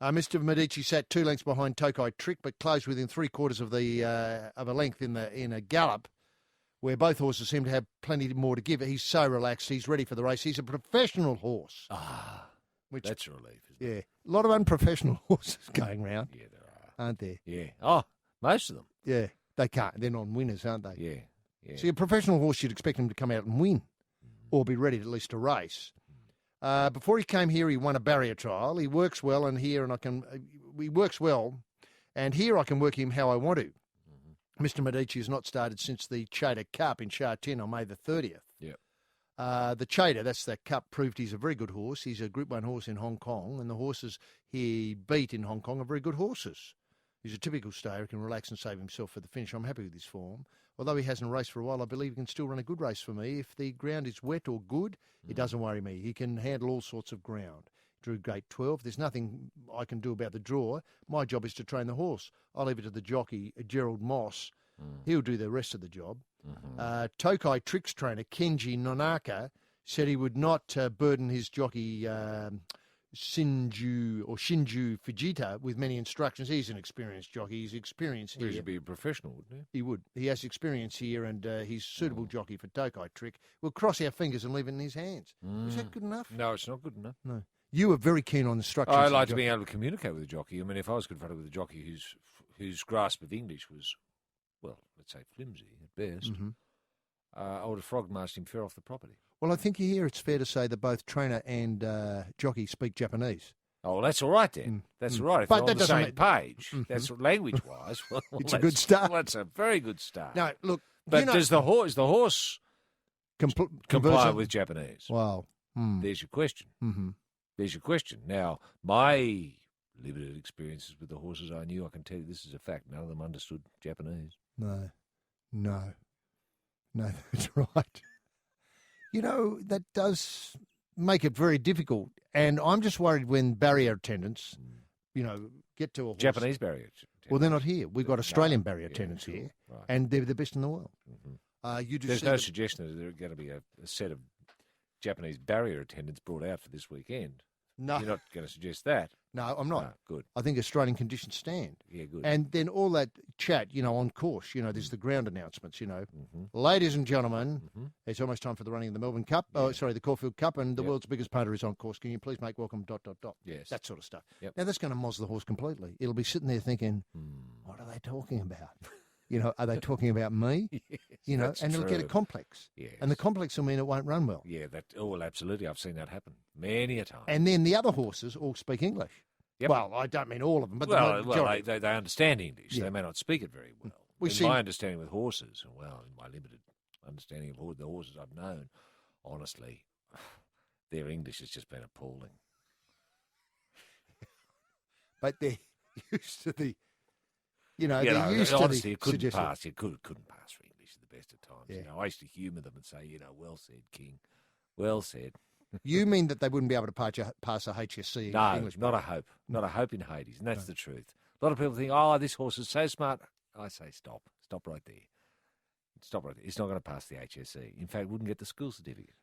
Mr. Medici sat 2 lengths behind Tokai Trick, but closed within 3/4 of a length in a gallop, where both horses seem to have plenty more to give. He's so relaxed. He's ready for the race. He's a professional horse. That's a relief, isn't it? Yeah. A lot of unprofessional horses going round. Yeah, there are. Aren't there? Yeah. Oh, most of them. Yeah. They can't. They're non-winners, aren't they? Yeah. See, a professional horse, you'd expect him to come out and win or be ready at least to race. Before he came here, he won a barrier trial. He works well, and here he works well, and here I can work him how I want to. Mr. Medici has not started since the Chater Cup in Sha Tin on May the 30th. Yeah. The Chater, that's that cup, proved he's a very good horse. He's a Group 1 horse in Hong Kong, and the horses he beat in Hong Kong are very good horses. He's a typical stayer who can relax and save himself for the finish. I'm happy with his form. Although he hasn't raced for a while, I believe he can still run a good race for me. If the ground is wet or good, it doesn't worry me. He can handle all sorts of ground. Drew gate 12. There's nothing I can do about the draw. My job is to train the horse. I'll leave it to the jockey, Gerald Moss. He'll do the rest of the job. Tokai Trick's trainer, Kenji Nonaka, said he would not burden his jockey Shinju Fujita with many instructions. He's an experienced jockey. He's experienced here. He should be a professional, wouldn't he? He would. He has experience here, and he's suitable jockey for Tokai Trick. We'll cross our fingers and leave it in his hands. Is that good enough? No, it's not good enough. No. You were very keen on instructions. I like to be able to communicate with a jockey. I mean, if I was confronted with a jockey whose grasp of English was, well, let's say flimsy at best, I would have frog marched him fair off the property. Well, I think here it's fair to say that both trainer and jockey speak Japanese. Oh, well, that's all right then. That's all right. If But they're on that the doesn't same page, that's language-wise. Well, It's a good start. Well, that's a very good start. No, look, But does the horse comply conversant? with Japanese? Wow. There's your question. Mm-hmm. There's your question. Now, my limited experiences with the horses I knew, I can tell you this is a fact. None of them understood Japanese. No, that's right. You know, that does make it very difficult. And I'm just worried when barrier attendants, get to a horse. Japanese barrier attendants. Well, they're not here. We've got Australian barrier attendants here, right. and they're the best in the world. There's no suggestion that there's going to be a set of Japanese barrier attendants brought out for this weekend. No. You're not going to suggest that. No, I'm not. No, good. I think Australian conditions stand. Yeah, good. And then all that chat, on course, there's the ground announcements, Ladies and gentlemen, it's almost time for the running of the Melbourne Cup. Yeah. The Caulfield Cup, and the world's biggest punter is on course. Can you please make welcome ... Yes. That sort of stuff. Yep. Now, that's going to moz the horse completely. It'll be sitting there thinking, what are they talking about? Are they talking about me? Yes, and it'll get a complex. Yes. And the complex will mean it won't run well. Yeah, absolutely. I've seen that happen many a time. And then the other horses all speak English. Yep. Well, I don't mean all of them, but well, the majority. they understand English. Yeah. They may not speak it very well. My understanding with horses, in my limited understanding of the horses I've known, honestly, their English has just been appalling. But they're used to the... they're used honestly, to it couldn't suggestion. pass. It couldn't pass for English at the best of times. Yeah. I used to humour them and say, well said, King. Well said. You mean that they wouldn't be able to pass a HSC No, English? not a hope. Not a hope in Hades, and that's the truth. A lot of people think, this horse is so smart. I say, stop right there. Stop right there. It's not going to pass the HSC. In fact, wouldn't get the school certificate.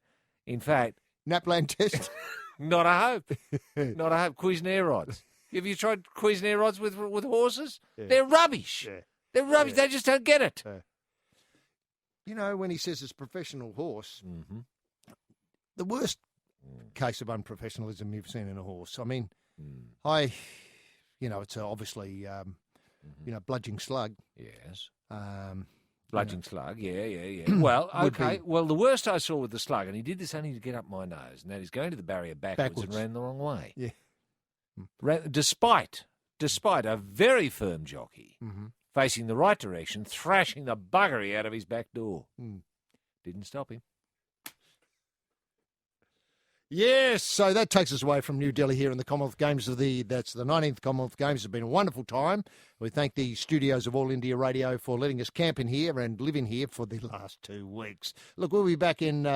In fact... NAPLAN test? Not a hope. Not a hope. Cuisenaire rods. Have you tried Cuisenaire rods with horses? Yeah. They're rubbish. Yeah. They're rubbish. Yeah. They just don't get it. When he says it's a professional horse, the worst case of unprofessionalism you've seen in a horse. I mean, it's obviously, bludging slug. Yes. Bludging slug, yeah. Well, okay. Well, the worst I saw with the slug, and he did this only to get up my nose, and that is going to the barrier backwards. And ran the wrong way. Yeah. Despite a very firm jockey facing the right direction, thrashing the buggery out of his back door. Didn't stop him. Yes, so that takes us away from New Delhi here in the Commonwealth Games that's the 19th Commonwealth Games. It's been a wonderful time. We thank the studios of All India Radio for letting us camp in here and live in here for the last 2 weeks. Look, we'll be back in,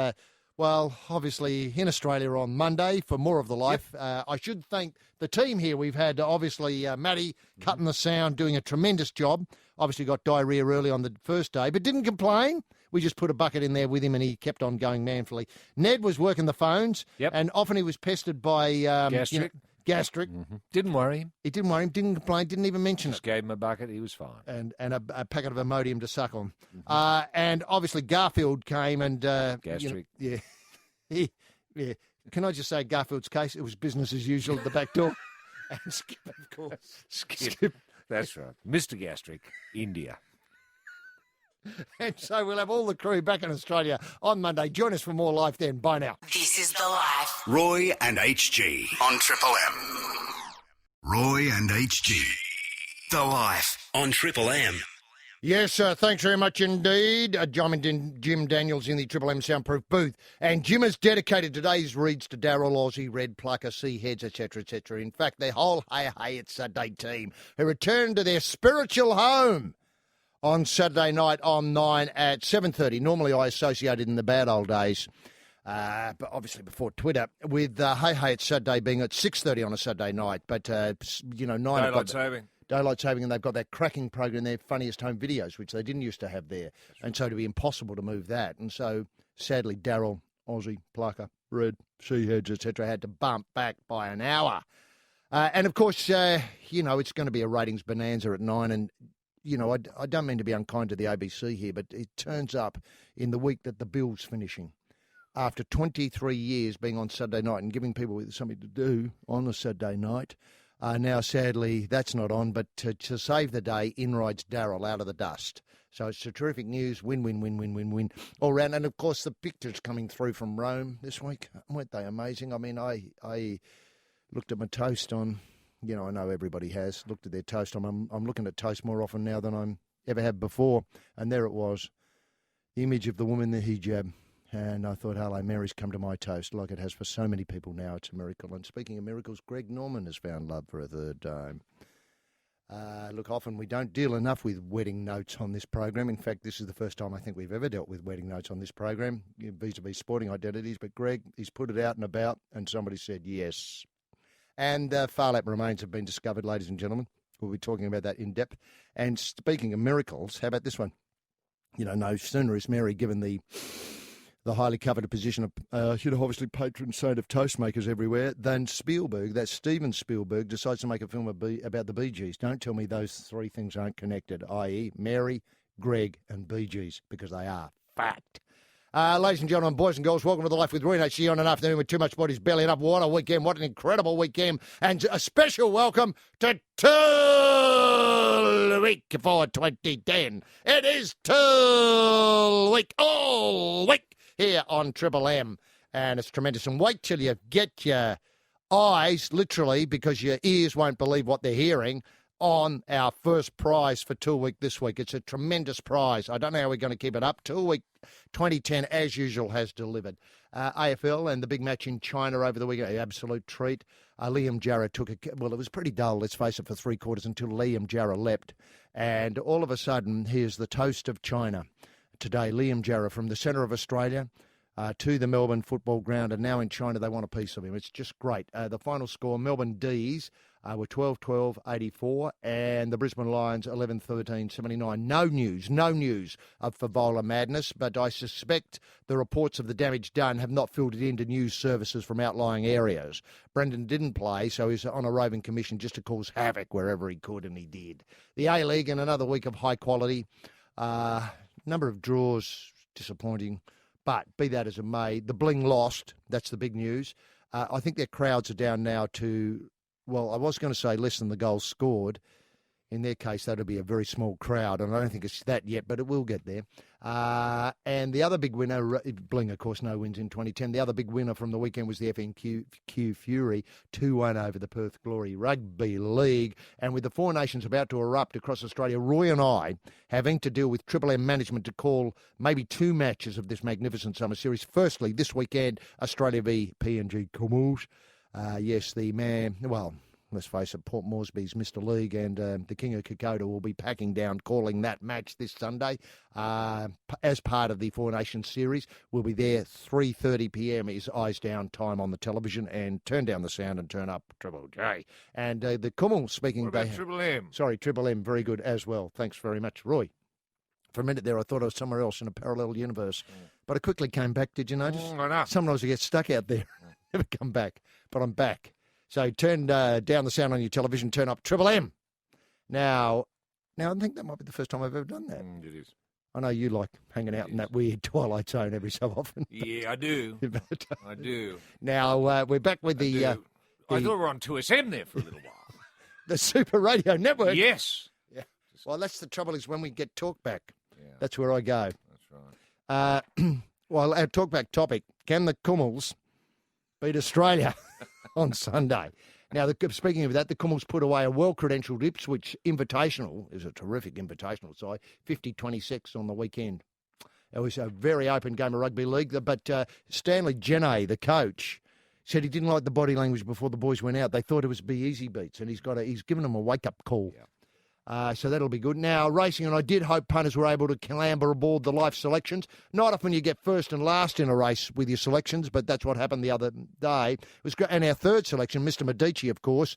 obviously in Australia on Monday for more of The Life. Yep. I should thank the team here. We've had, obviously, Matty cutting the sound, doing a tremendous job. Obviously got diarrhea early on the first day, but didn't complain. We just put a bucket in there with him and he kept on going manfully. Ned was working the phones, and often he was pestered by... gastric. Didn't worry him. It didn't worry him, didn't complain, didn't even mention Just gave him a bucket, he was fine. And a packet of Imodium to suck on. And obviously Garfield came and... gastric. Can I just say Garfield's case, it was business as usual at the back door. And Skip, of course. Skip. That's right. Mr. Gastric, India. And so we'll have all the crew back in Australia on Monday. Join us for more Life then. Bye now. This is The Life. Roy and HG on Triple M. Roy and HG. The Life on Triple M. Yes, thanks very much indeed. Jim Daniels in the Triple M soundproof booth. And Jim has dedicated today's reads to Daryl, Aussie, Red, Plucker, Sea Heads, etc., etc. In fact, their whole Hey It's Saturday team who returned to their spiritual home on Saturday night on 9 at 7:30. Normally I associated in the bad old days, but obviously before Twitter, with Hey It's Saturday being at 6:30 on a Saturday night. But, 9 Daylight saving. Daylight saving, and they've got that cracking program, their Funniest Home Videos, which they didn't used to have there. And so it'd be impossible to move that. And so, sadly, Daryl, Aussie, Plucker, Red, Sea Heads, etc., had to bump back by an hour. And, of course, it's going to be a ratings bonanza at 9. And, I don't mean to be unkind to the ABC here, but it turns up in the week that the Bill's finishing. After 23 years being on Saturday night and giving people something to do on a Saturday night, now, sadly, that's not on, but to save the day, in rides Daryl out of the dust. So it's a terrific news. Win all round. And, of course, the pictures coming through from Rome this week, weren't they amazing? I mean, I looked at my toast on, I know everybody has, looked at their toast. I'm looking at toast more often now than I ever have before. And there it was, the image of the woman in the hijab. And I thought, hello, Mary's come to my toast like it has for so many people now. It's a miracle. And speaking of miracles, Greg Norman has found love for a third time. Look, often we don't deal enough with wedding notes on this program. In fact, this is the first time I think we've ever dealt with wedding notes on this program, vis-a-vis sporting identities. But Greg, he's put it out and about, and somebody said yes. And Phar Lap remains have been discovered, ladies and gentlemen. We'll be talking about that in depth. And speaking of miracles, how about this one? No sooner is Mary given the highly coveted position of, obviously patron saint of toastmakers everywhere, then Spielberg, that's Steven Spielberg, decides to make a film about the Bee Gees. Don't tell me those three things aren't connected, i.e. Mary, Greg and Bee Gees, because they are fact. Ladies and gentlemen, boys and girls, welcome to The Life with Roy and HG on an afternoon with too much bodies bellying up. What a weekend, what an incredible weekend. And a special welcome to Tool Week for 2010. It is Tool Week, all week, here on Triple M, and it's tremendous. And wait till you get your eyes, literally, because your ears won't believe what they're hearing, on our first prize for Tool Week this week. It's a tremendous prize. I don't know how we're going to keep it up. Tool Week 2010, as usual, has delivered. AFL and the big match in China over the weekend, an absolute treat. Liam Jarrah it was pretty dull, let's face it, for 3 quarters until Liam Jarrah leapt. And all of a sudden, here's the toast of China. Today, Liam Jarrah from the centre of Australia to the Melbourne football ground, and now in China they want a piece of him. It's just great. The final score, Melbourne D's were 12-12, 84, and the Brisbane Lions 11-13, 79. No news of Favola madness, but I suspect the reports of the damage done have not filtered into news services from outlying areas. Brendan didn't play, so he's on a roving commission just to cause havoc wherever he could, and he did. The A-League and another week of high quality. Number of draws, disappointing, but be that as it may, the Bling lost. That's the big news. I think their crowds are down now to, well, I was going to say less than the goals scored. In their case, that'll be a very small crowd, and I don't think it's that yet, but it will get there. And the other big winner, Bling, of course, no wins in 2010. The other big winner from the weekend was the FNQ Fury, 2-1 over the Perth Glory Rugby League. And with the Four Nations about to erupt across Australia, Roy and I having to deal with Triple M management to call maybe 2 matches of this magnificent summer series. Firstly, this weekend, Australia v PNG Comores. Yes, the man, well, let's face it, Port Moresby's Mr. League and the King of Kokoda will be packing down, calling that match this Sunday as part of the Four Nations series. We'll be there 3:30 p.m. is eyes down time on the television, and turn down the sound and turn up Triple J. And the Kumul speaking. What about Triple M? Sorry, Triple M, very good as well. Thanks very much, Roy. For a minute there, I thought I was somewhere else in a parallel universe. But I quickly came back, did you notice? I know. Sometimes I get stuck out there. Never come back, but I'm back. So turn down the sound on your television, turn up Triple M. Now I think that might be the first time I've ever done that. It is. I know you like hanging out in that weird twilight zone every so often. Yeah, I do. I do. Now, we're back with the... I thought we were on 2SM there for a little while. The Super Radio Network. Yes. Yeah. Well, that's the trouble is when we get talk back. Yeah. That's where I go. That's right. Well, our talkback topic, can the Kummels beat Australia on Sunday? Now, speaking of that, the Kummels put away a well-credentialed Ipswich Invitational. It was a terrific invitational side, 50-26 on the weekend. It was a very open game of rugby league, but Stanley Jenne, the coach, said he didn't like the body language before the boys went out. They thought it was be easy beats, and he's given them a wake-up call. Yeah. So that'll be good. Now, racing, and I did hope punters were able to clamber aboard the life selections. Not often you get first and last in a race with your selections, but that's what happened the other day. It was great. And our third selection, Mr. Medici, of course,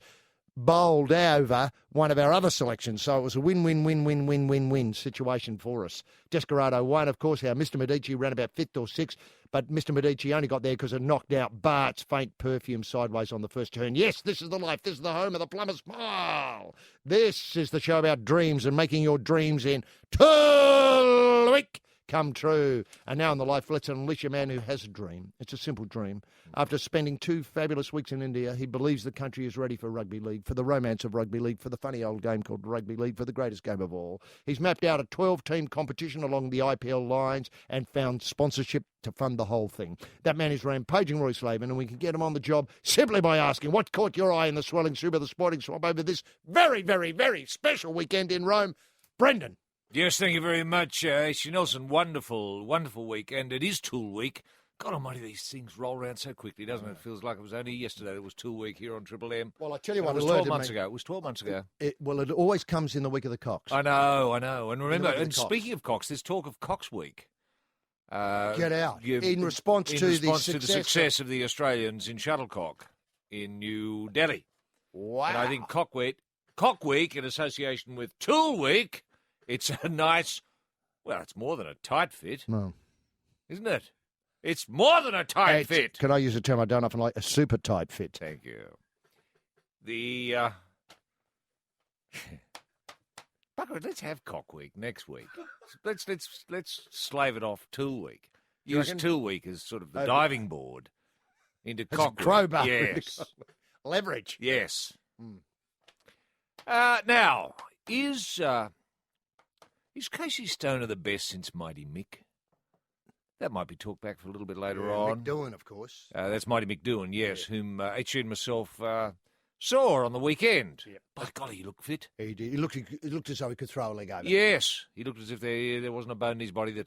bowled over one of our other selections. So it was a win-win-win-win-win-win-win situation for us. Desperado won, of course. Our Mr. Medici ran about 5th or 6th, but Mr. Medici only got there because it knocked out Bart's faint perfume sideways on the first turn. Yes, this is the life. This is the home of the Plumber's Smile. This is the show about dreams and making your dreams in Tool Week come true. And now in the life, let's unleash a man who has a dream. It's a simple dream. After spending 2 fabulous weeks in India, he believes the country is ready for rugby league, for the romance of rugby league, for the funny old game called rugby league, for the greatest game of all. He's mapped out a 12-team competition along the IPL lines and found sponsorship to fund the whole thing. That man is rampaging Roy Slavin, and we can get him on the job simply by asking what caught your eye in the swelling soup of the Sporting Swamp over this very, very, very special weekend in Rome. Brendan. Yes, thank you very much, H.G. Nelson. Wonderful, wonderful weekend. It is Tool Week. God almighty, these things roll around so quickly, doesn't it? It feels like it was only yesterday it was Tool Week here on Triple M. Well, I tell you what, it was 12 months ago. It was 12 months ago. It always comes in the week of the Cox. I know. And remember, and speaking of Cox, there's talk of Cox Week. Get out. In response to the success of the Australians in shuttlecock in New Delhi. Wow. And I think Cock Week, in association with Tool Week, it's a nice, well, it's more than a tight fit, isn't it? It's more than a tight fit. Can I use a term I don't often like? A super tight fit. Thank you. The, Buckaroo, let's have Cock Week next week. Let's slave it off Tool Week. Use Tool Week as sort of the diving board into Cock Week. Crowbar. Yes. Leverage. Yes. Now, is Casey Stoner the best since Mighty Mick? That might be talked back for a little bit later on. Mick Doohan, of course. That's Mighty Mick Doohan, yes, whom H.G. and myself saw on the weekend. Yep. By golly, he looked fit. He did. He looked as though he could throw a leg over. Yes. He looked as if there wasn't a bone in his body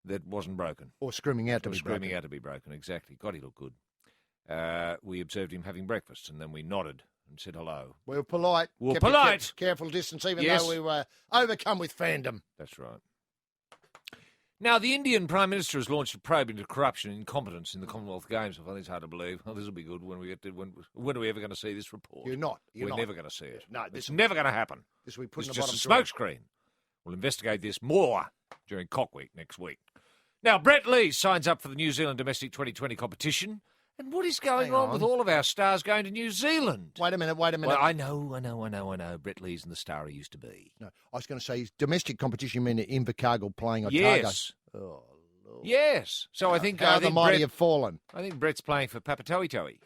that wasn't broken. Or screaming out to be broken. Screaming out to be broken, exactly. God, he looked good. We observed him having breakfast, and then we nodded and said hello. We were polite. We were polite. Careful distance, even though we were overcome with fandom. That's right. Now, the Indian Prime Minister has launched a probe into corruption and incompetence in the Commonwealth Games. I find it's hard to believe. Oh, this will be good when we get to... When are we ever going to see this report? You're not. We're never going to see it. No, it's never going to happen. This will be put in the just bottom a smokescreen. We'll investigate this more during Cock Week next week. Now, Brett Lee signs up for the New Zealand Domestic 2020 competition. And what is going on with all of our stars going to New Zealand? Wait a minute. Well, I know. Brett Lee's and the star he used to be. No, I was going to say his domestic competition meant Invercargill playing Otago. Yes. Oh, Lord. Yes. So I think the mighty have fallen. I think Brett's playing for Papatoetoe.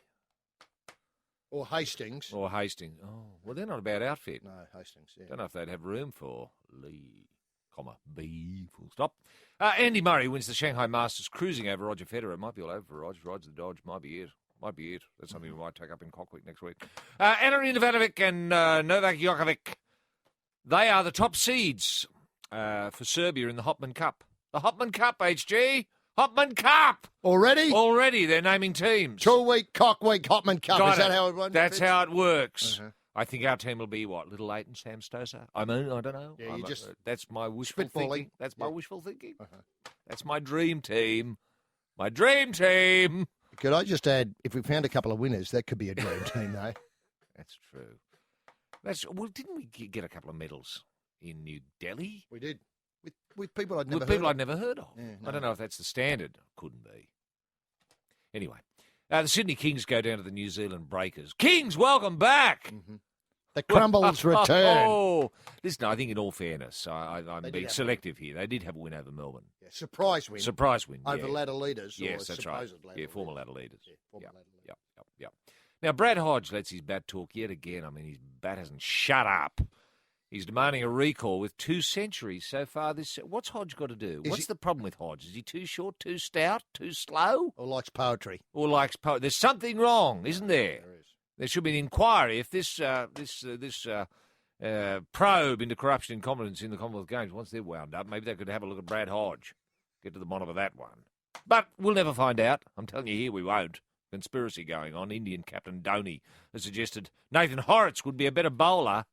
Or Hastings. Oh, well, they're not a bad outfit. No, Hastings, yeah. Don't know if they'd have room for Lee, B, full stop. Andy Murray wins the Shanghai Masters cruising over Roger Federer. It might be all over for Roger. Roger the Dodge might be it. That's something we might take up in Cock Week next week. Anna Ivanovic and Novak Djokovic, they are the top seeds for Serbia in the Hopman Cup. The Hopman Cup, HG. Hopman Cup! Already, they're naming teams. Tool Week, Cock Week, Hopman Cup. Is that how it works? That's how it works. Uh-huh. I think our team will be, Little Leighton, Sam Stosur? I don't know. Yeah, that's my wishful thinking. That's my wishful thinking. Uh-huh. That's my dream team. My dream team. Could I just add, if we found a couple of winners, that could be a dream team, though. That's true. Didn't we get a couple of medals in New Delhi? We did. With people I'd never heard of. People I'd never heard of. Yeah, no. I don't know if that's the standard. Couldn't be. Anyway, the Sydney Kings go down to the New Zealand Breakers. Kings, welcome back! Mm-hmm. The Crumbles return. Oh, listen, I think in all fairness, I'm being selective here. They did have a win over Melbourne. Yeah, surprise win. Over ladder leaders. Yes, that's right. Ladder former ladder leaders. Yeah, former ladder leaders. Yep. Now, Brad Hodge lets his bat talk yet again. I mean, his bat hasn't shut up. He's demanding a recall with 2 centuries so far this... What's Hodge got to do? What's the problem with Hodge? Is he too short, too stout, too slow? Or likes poetry? There's something wrong, isn't there? There is. There should be an inquiry if this probe into corruption and incompetence in the Commonwealth Games, once they're wound up, maybe they could have a look at Brad Hodge, get to the bottom of that one. But we'll never find out. I'm telling you here, we won't. Conspiracy going on. Indian captain Dhoni has suggested Nathan Horrocks would be a better bowler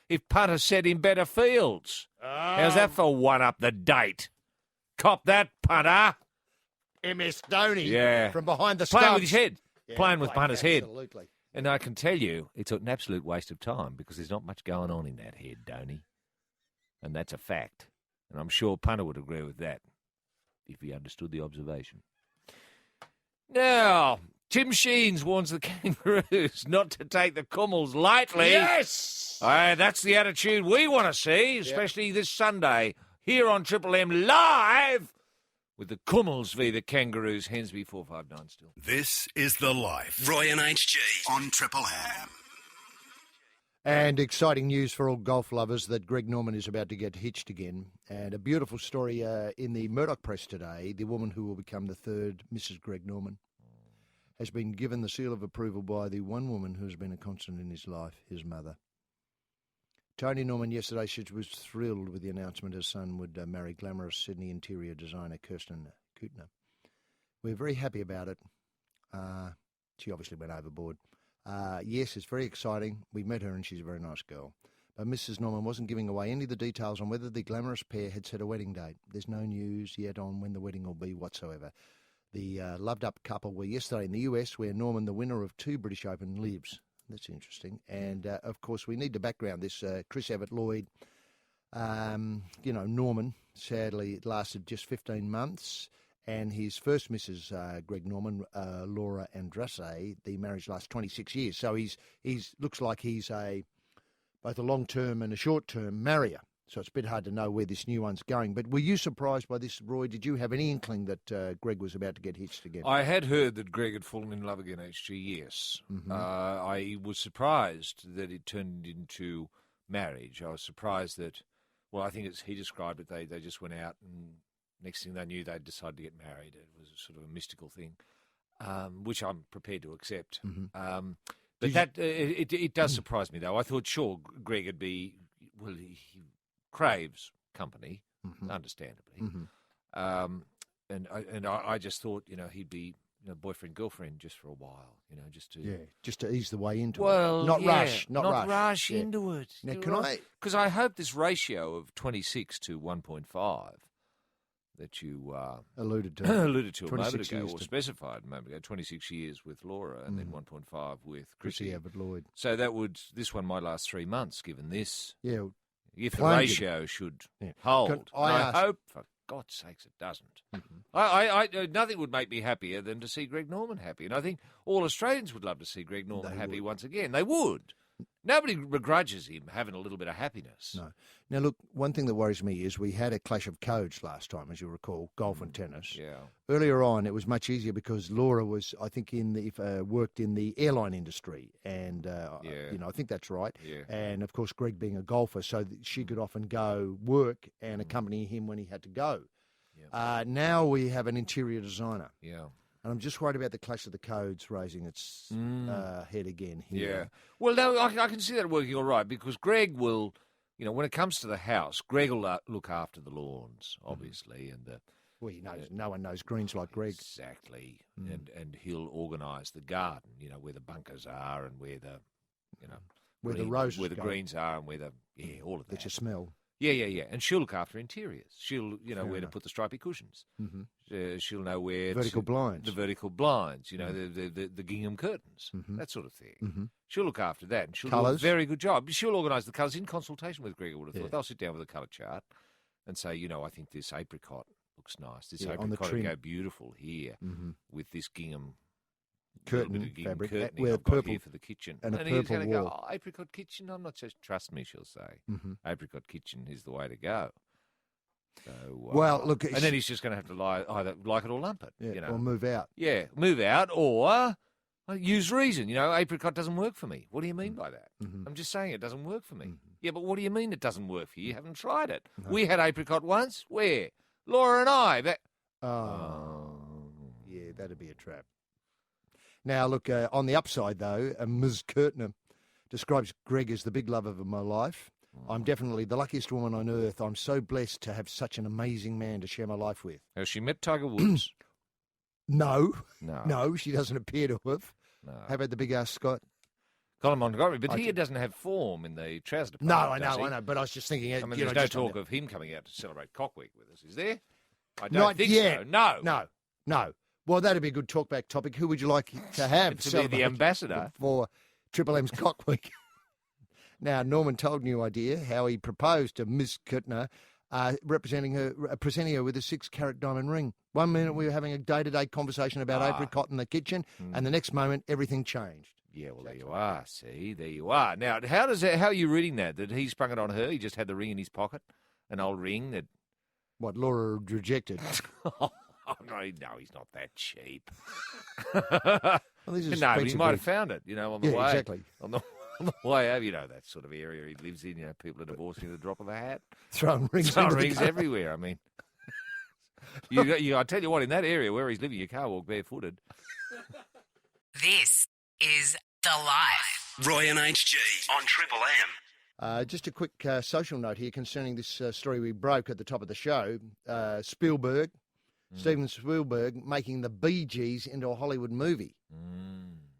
if punter set him better fields. How's that for one up the date? Cop that, punter. MS Dhoni. Yeah. From behind the Playing stumps. with his head. Yeah, Playing with punter's head. Absolutely. And I can tell you, it's an absolute waste of time because there's not much going on in that head, Dhoni. And that's a fact. And I'm sure punter would agree with that if he understood the observation. Now, Tim Sheens warns the Kangaroos not to take the Kummels lightly. Yes! That's the attitude we want to see, especially this Sunday. here on Triple M live with the Kummels v. the Kangaroos. Hensby 459 still. This is The Life. Roy and HG on Triple M. And exciting news for all golf lovers that Greg Norman is about to get hitched again. And a beautiful story in the Murdoch Press today. The woman who will become the third Mrs. Greg Norman has been given the seal of approval by the one woman who has been a constant in his life, his mother. Tony Norman yesterday was thrilled with the announcement her son would marry glamorous Sydney interior designer Kirsten Kutner. We're very happy about it. She obviously went overboard. Yes, it's very exciting. We met her and she's a very nice girl. But Mrs. Norman wasn't giving away any of the details on whether the glamorous pair had set a wedding date. There's no news yet on when the wedding will be whatsoever. The loved-up couple were yesterday in the US, where Norman, the winner of 2 British Open, lives. That's interesting. And, of course, we need to background this. Chris Evert-Lloyd, Norman, sadly, it lasted just 15 months. And his first Mrs. Greg Norman, Laura Andrade, the marriage lasts 26 years. So he's looks like he's both a long-term and a short-term marrier. So it's a bit hard to know where this new one's going. But were you surprised by this, Roy? Did you have any inkling that Greg was about to get hitched again? I had heard that Greg had fallen in love again, HG, yes. Mm-hmm. I was surprised that it turned into marriage. I was surprised that, well, I think as he described it, they just went out and next thing they knew, they'd decided to get married. It was sort of a mystical thing, which I'm prepared to accept. Mm-hmm. But it does surprise me, though. I thought, sure, Greg would be, well, he craves company, understandably. Mm-hmm. And I just thought, he'd be boyfriend, girlfriend just for a while, just to ease the way into it. Not rush into it. Now, because I hope this ratio of 26 to 1.5 that you alluded to a moment ago, or specified a moment ago, 26 years with Laura and then 1.5 with Chrissy Evert-Lloyd. So this one might last 3 months, given this. Yeah. If the ratio should hold. I hope, for God's sakes, it doesn't. I nothing would make me happier than to see Greg Norman happy. And I think all Australians would love to see Greg Norman happy once again. They would. Nobody begrudges him having a little bit of happiness. No. Now, look, one thing that worries me is we had a clash of codes last time, as you recall, golf and tennis. Yeah. Earlier on, it was much easier because Laura was, I think, worked in the airline industry, and I think that's right. Yeah. And of course, Greg being a golfer, so that she could often go work and accompany him when he had to go. Yeah. Now we have an interior designer. Yeah. And I'm just worried about the clash of the codes raising its head again here. Yeah. Well, no, I can see that working all right because Greg will, when it comes to the house, Greg will look after the lawns, obviously, and well, no one knows greens like Greg. Exactly, and he'll organise the garden, where the bunkers are and where the, where the roses, where the greens are, and where all of that. That you smell. Yeah. And she'll look after interiors. She'll, where to put the stripy cushions. Mm-hmm. She'll know where the vertical blinds, the gingham curtains, that sort of thing. Mm-hmm. She'll look after that, and she'll colours. do a very good job. She'll organise the colours in consultation with Greg. I would have thought they'll sit down with a colour chart and say, I think this apricot looks nice. This apricot would go beautiful here with this gingham. Curtain fabric with purple here for the kitchen, and he's going to go, apricot kitchen. I'm not so. Trust me, she'll say, apricot kitchen is the way to go. So, well, look, and then he's just going to have to either like it or lump it, or move out. Yeah, move out or use reason. Apricot doesn't work for me. What do you mean by that? I'm just saying it doesn't work for me. Yeah, but what do you mean it doesn't work for you? You haven't tried it. No. We had apricot once. Where? Laura and I. Yeah, that'd be a trap. Now, look, on the upside, though, Ms. Kurtner describes Greg as the big love of my life. I'm definitely the luckiest woman on earth. I'm so blessed to have such an amazing man to share my life with. Has she met Tiger Woods? No, she doesn't appear to have. No. How about the big-ass Scott? Colin Montgomery, but he doesn't have form in the trouser department. No, I know, but I was just thinking... there's no talk of him coming out to celebrate Cock Week with us, is there? I don't Not think yet. so. No. Well, that'd be a good talkback topic. Who would you like to have? To be the ambassador for Triple M's Cock Week. Now, Norman told New Idea how he proposed to Miss Kuttner, presenting her with a 6-carat diamond ring. One minute we were having a day-to-day conversation about apricot in the kitchen, and the next moment everything changed. Yeah, well, there you are. See, there you are. Now, how are you reading that? That he sprung it on her? He just had the ring in his pocket, an old ring that What, Laura rejected? Oh, no, he's not that cheap. Well, these are no, but he expensive might have gigs. found it, on the way. Exactly. On the way over, that sort of area he lives in, people are divorcing at the drop of a hat. Throwing rings into the car. everywhere, I mean. I tell you what, in that area where he's living, you can't walk barefooted. This is The Life. Roy and HG on Triple M. Just a quick social note here concerning this story we broke at the top of the show. Steven Spielberg making the Bee Gees into a Hollywood movie.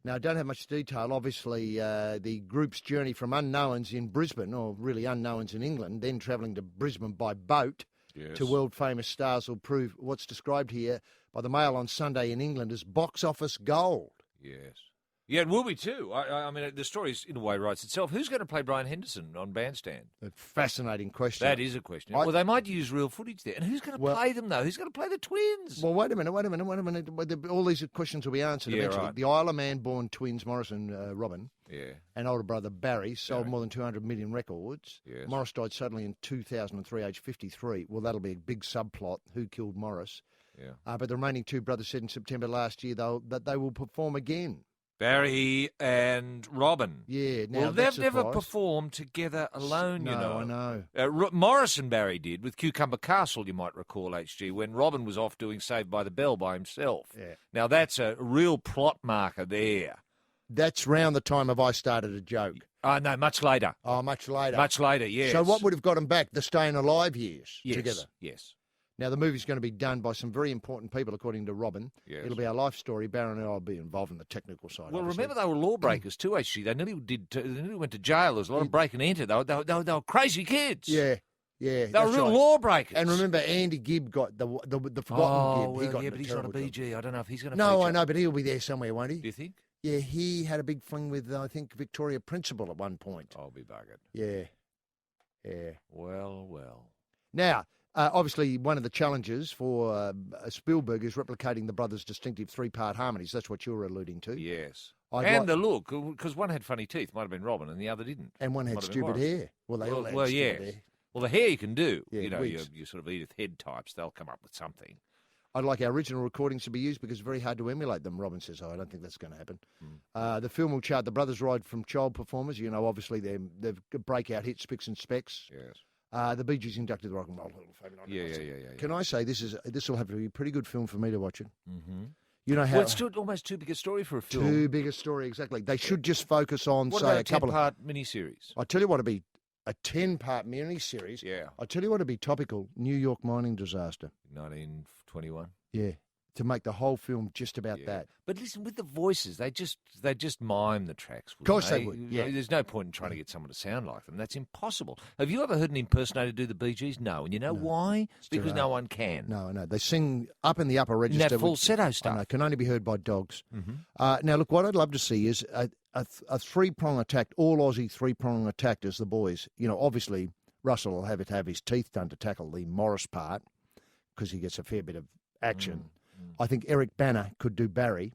Now, I don't have much detail. Obviously, the group's journey from unknowns in Brisbane, or really unknowns in England, then travelling to Brisbane by boat to world-famous stars will prove what's described here by the Mail on Sunday in England as box office gold. Yes. Yeah, it will be too. I mean, the story, in a way, writes itself. Who's going to play Brian Henderson on Bandstand? A fascinating question. That is a question. Well, they might use real footage there. And who's going to play them, though? Who's going to play the twins? Well, wait a minute. All these questions will be answered eventually. Right. The Isle of Man-born twins, Morris and Robin, Yeah. and older brother Barry, sold more than 200 million records. Yes. Morris died suddenly in 2003, aged 53. Well, that'll be a big subplot. Who killed Morris? Yeah. But the remaining two brothers said in September last year that they will perform again. Barry and Robin. Yeah. Now Well, they've never performed together alone, No, I know. Morris and Barry did with Cucumber Castle, you might recall, HG, when Robin was off doing Saved by the Bell by himself. Yeah. Now, that's a real plot marker there. That's round the time of I Started a Joke. No, much later. Oh, much later. Much later, yes. So what would have got them back? The Staying Alive years together? Yes. Now, the movie's going to be done by some very important people, according to Robin. Yes. It'll be our life story. Baron and I will be involved in the technical side. Well, obviously. remember they were lawbreakers too, HG. They nearly went to jail. There was a lot of break and enter. They were crazy kids. Yeah. They were real lawbreakers. And remember, Andy Gibb got the forgotten Gibb. He got but he's not a BG. I don't know if he's going to. No, I know, but he'll be there somewhere, won't he? Do you think? Yeah, he had a big fling with, I think, Victoria Principal at one point. I'll be buggered. Yeah. Well. Now, obviously, one of the challenges for Spielberg is replicating the brothers' distinctive three-part harmonies. That's what you're alluding to. Yes. The look, because one had funny teeth, might have been Robin, and the other didn't. And one had Might have been stupid Morris. hair. Well, they all had stupid hair. Well, the hair you can do. Yeah, wigs. You sort of Edith Head types, they'll come up with something. I'd like our original recordings to be used because it's very hard to emulate them. Robin says, I don't think that's going to happen. The film will chart the brothers' ride from child performers. Obviously, they've breakout hits, Spicks and Specks. Yes. The Bee Gees inducted the Rock and Roll Hall of Fame. Yeah. Can I say this will have to be a pretty good film for me to watch it? Mm-hmm. You know how it's almost too big a story for a film. Too big a story, exactly. They should just focus on, what say, about a couple of 10-part miniseries. I tell you what, it'd be a 10-part miniseries. Yeah. I tell you what, it'd be topical. New York mining disaster. 1921. Yeah. To make the whole film just about that. But listen, with the voices, they just mime the tracks. Of course they would. Yeah. There's no point in trying to get someone to sound like them. That's impossible. Have you ever heard an impersonator do the Bee Gees? No. And you know why? Because no one can. No. They sing up in the upper register. That falsetto stuff. I know, can only be heard by dogs. Mm-hmm. Now, look, what I'd love to see is a three-prong attack, all Aussie three-prong attack as the boys. Obviously, Russell will have to have his teeth done to tackle the Morris part because he gets a fair bit of action. I think Eric Banner could do Barry.